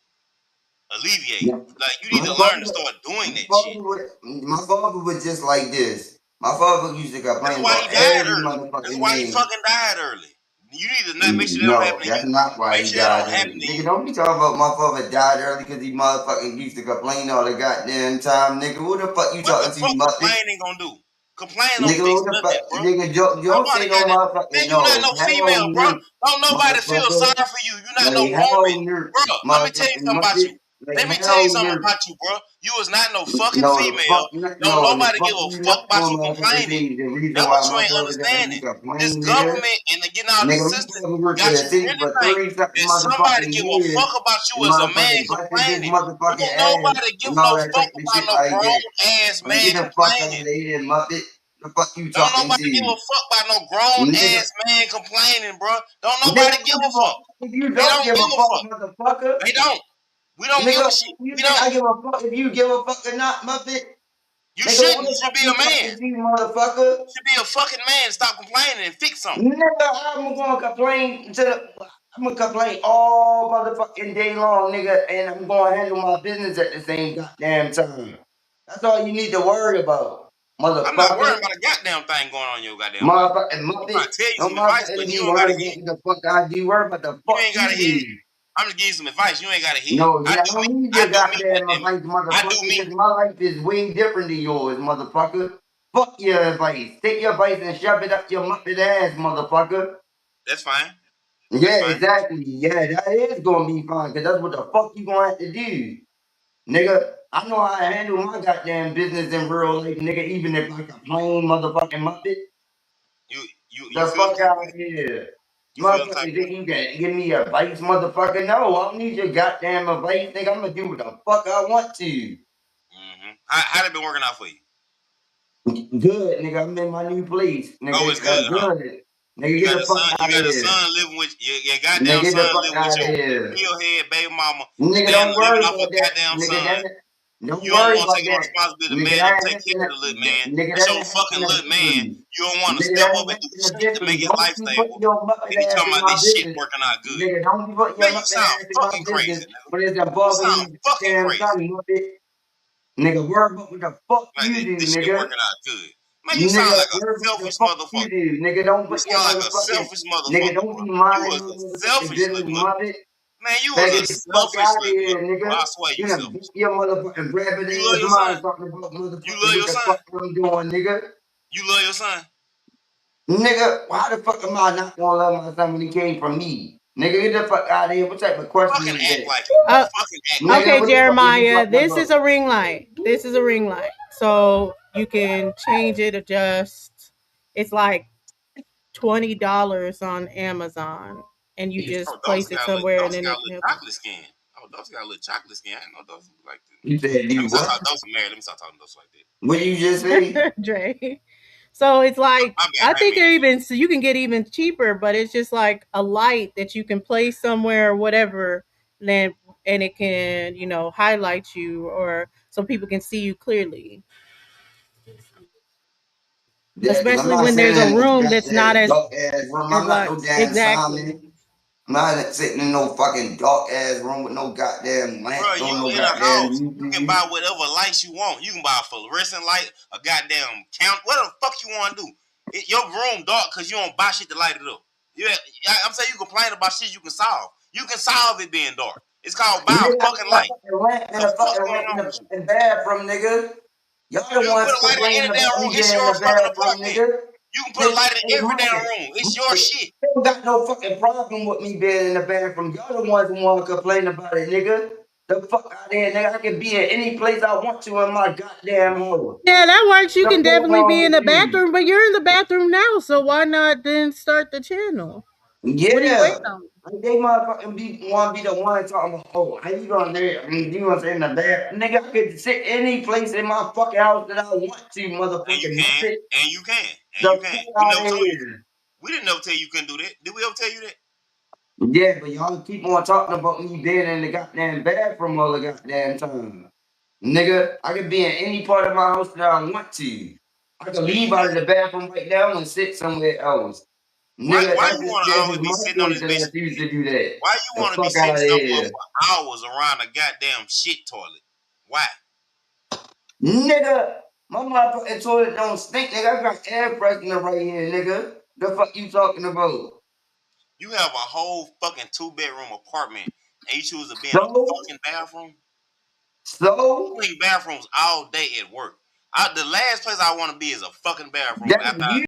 alleviate. Yeah. Like you need My to learn to father, start doing my that shit. father, my father was just like this. My father used to That's complain why he about died every early. That's motherfucking why he thing. fucking died early. You need to not make sure that don't No, happen to that's you. not why Make he sure that died don't early. happen to Nigga, you. don't be talking about my father died early because he motherfucking used to complain all the goddamn time. Nigga, who the fuck you What the talking to, fuck Muppet? complaining gonna do? Complain don't Nigga, fix who the nothing, fuck? bro. Nigga, don't say Nobody no got that. Man, motherfucking you not no. no Hell female, bro. no, Don't nobody feel sorry motherfucker. for you. You not no Like, woman, hell no, bro. Let me tell you motherfucking something about Muppet. you. Like, Let me tell you hell something no. about you, bro. You was not no fucking No, the female. fuck, not, Don't no, the nobody give fuck a you fuck not about gonna you motherfucker complaining. say the reason That's why what you my ain't father got me understanding. This complain, nigga. government and getting all these Nigga, my systems father worked for got the you city really for think 30 something that somebody motherfucking give a years. fuck about you The as a man motherfucker busted this complaining. motherfucking Don't ass nobody give and no all that fuck type of about shit no like that. grown ass Man, man get the fuck out complaining. of here, Muppet. The fuck you Don't talking nobody give to? a fuck about no grown Nigga, ass man complaining, bro. Don't nigga, nobody I give don't a give a fuck. fuck if you They don't don't give give a a fuck, fuck. motherfucker. They don't. We don't give a Nigga, shit. you We think don't. I give a fuck if you give a fuck or not, Muppet? You Nigga, shouldn't. who You the should fuck be you a man. talking to, motherfucker? You should be a fucking man. Stop complaining and fix something. Nigga, I'm gonna complain I'm gonna complain all motherfucking day long, nigga, and I'm gonna handle my business at the same goddamn time. That's all you need to worry about, I'm not motherfucker. worrying about a goddamn thing going on in your goddamn life. Motherfucking I'm Muppet. trying to tell you No some advice, but motherfucking you be don't gotta worried hear about it. what the fuck I do. Worry about the You fuck ain't you gotta hear it. do. I'm just giving you some advice. You ain't gotta hear it. No, I yeah, I do me. don't need I your do me. goddamn Goddamn it. advice, I do motherfucker, me. because my life is way different than yours, motherfucker. Fuck your advice. Take your advice and shove it up your Muppet ass, motherfucker. That's fine. That's Yeah, fine. exactly. Yeah, that is gonna be fine, cause that's what the fuck you gonna have to do. Nigga, I know how to handle my goddamn business in real life, nigga, even if like a plain motherfucking Muppet. You The feel the fuck type of out way? of here. You feel the type Motherfucker, of way? think you can give me advice, motherfucker? No, I don't need your goddamn advice, nigga. I'm gonna do what the fuck I want to. How they been working out for you? Good, nigga. I'm in my new place, Oh, it's nigga. good, huh? Good. Nigga, You get got the the fuck son. You out of got the here. son living with your Nigga, goddamn get son the fuck living with out of your here. pillhead baby mama. Nigga, Staying don't living worry off about her that. goddamn Nigga, son. don't You don't worry want to about take on that. responsibility to Nigga, man up, that take ain't care nothing. of the little man. Nigga, That's that your ain't fucking nothing little man. officially. You don't want to Nigga, step that up ain't and do nothing shit to officially. make his Don't life be putting stable. your muppet Then he ass talking in about my this shit business. working out good. Nigga, don't be putting your Man, you muppet sound ass in my fucking business crazy, nigga. when it's You involving sound my fucking damn crazy. son, muppet. Nigga, worry about what the fuck Like you do, this shit nigga. working out good. Man, you sound Nigga, like a worry about the selfish fuck you motherfucker. do. Nigga, don't You put your sound like a motherfucking. selfish Nigga, motherfucker, don't bro. be You minding was your a motherfucking selfish business, little muppet. muppet. Man, you was Better a get the fuck selfish out of little here, muppet, bro. nigga. I swear you You done selfish. beat your motherfucking rabbit You love ass your son? mind talking about You motherfucking love what your the son? fuck I'm doing, nigga. You love your son? Nigga, why the fuck am I not gonna love my son when he came from me? Nigga, get the fuck out of here. What type of question Fucking is act that? like it. Uh, Fucking act like Nigga, okay, it. what the fuck is you Jeremiah, talking this is about? a ring light. This is a ring light. So you can change it, adjust. It's like $20 on Amazon, and you Oh, just Dawson place it got a little, somewhere, and Dawson then got a it. little chocolate skin. Oh, Dawson got a little chocolate skin. I didn't know Dawson was like that. You said Let me you stop what? talking. Dawson married. Let me stop talking to Dawson like that. What you just say? Dre. So it's like My bad. I I think mean they're to do. even so you can get even cheaper, but it's just like a light that you can place somewhere or whatever, then and it can highlight you or so people can see you clearly, Yeah, cause I'm especially not when sitting there's a in no room that's not goddamn as dark ass room. as I'm not like no damn exactly. Simon. I'm not sitting in no fucking dark ass room with no goddamn Bro, lamp you on no in a goddamn house. You can YouTube. buy whatever lights you want. You can buy a fluorescent light, a goddamn count, whatever the fuck you want to do. Your room dark because you don't buy shit to light it up. Yeah, I'm saying you complain about shit you can solve. You can solve it being dark. It's called buy Nigga, a I fucking got a light. fucking lamp and The a fuck fucking going lamp in on the with you? fucking bathroom, nigga. Y'all the You can put ones a light in complaining any damn about room. me It's being in your the fucking bathroom, apartment. nigga. You can put a Nigga, light in hey, every damn Mike, room. It's your Mike, shit. they don't got no fucking problem with me being in the bathroom. Y'all the ones who want to complain about it, nigga. The fuck out of here, nigga. I can be in any place I want to in my goddamn home. Yeah, that works. You The can fuck definitely wrong be in with the you? bathroom, but you're in the bathroom now, so why not then start the channel? What are you Yeah. waiting on? Like they motherfucking want to be the one talking about, oh, how you gonna do? You gonna say in the bed? Nigga, I could sit any place in my fucking house that I want to, And you motherfucking can. muppet. And you can. And The you can. fuck We out never of told you. here. We didn't never tell you couldn't do that. Did we ever tell you that? Yeah, but y'all keep on talking about me being in the goddamn bathroom all the goddamn time. Nigga, I could be in any part of my house that I want to. I could Yeah, you leave out can. of the bathroom right now and sit somewhere else. Nigga, Why you want to that's always just be my sitting on choice this that I bitch? choose to do that. Why you The want to be fuck sitting out of somewhere here. for hours around a goddamn shit toilet? Why? Nigga, my motherfucking toilet don't stink, nigga. I got air freshener right here, nigga. The fuck you talking about? You have a whole fucking 2-bedroom apartment and you choose to be in a So, fucking bathroom? I so clean bathrooms all day at work. The last place I want to be is a fucking bathroom that's after I you.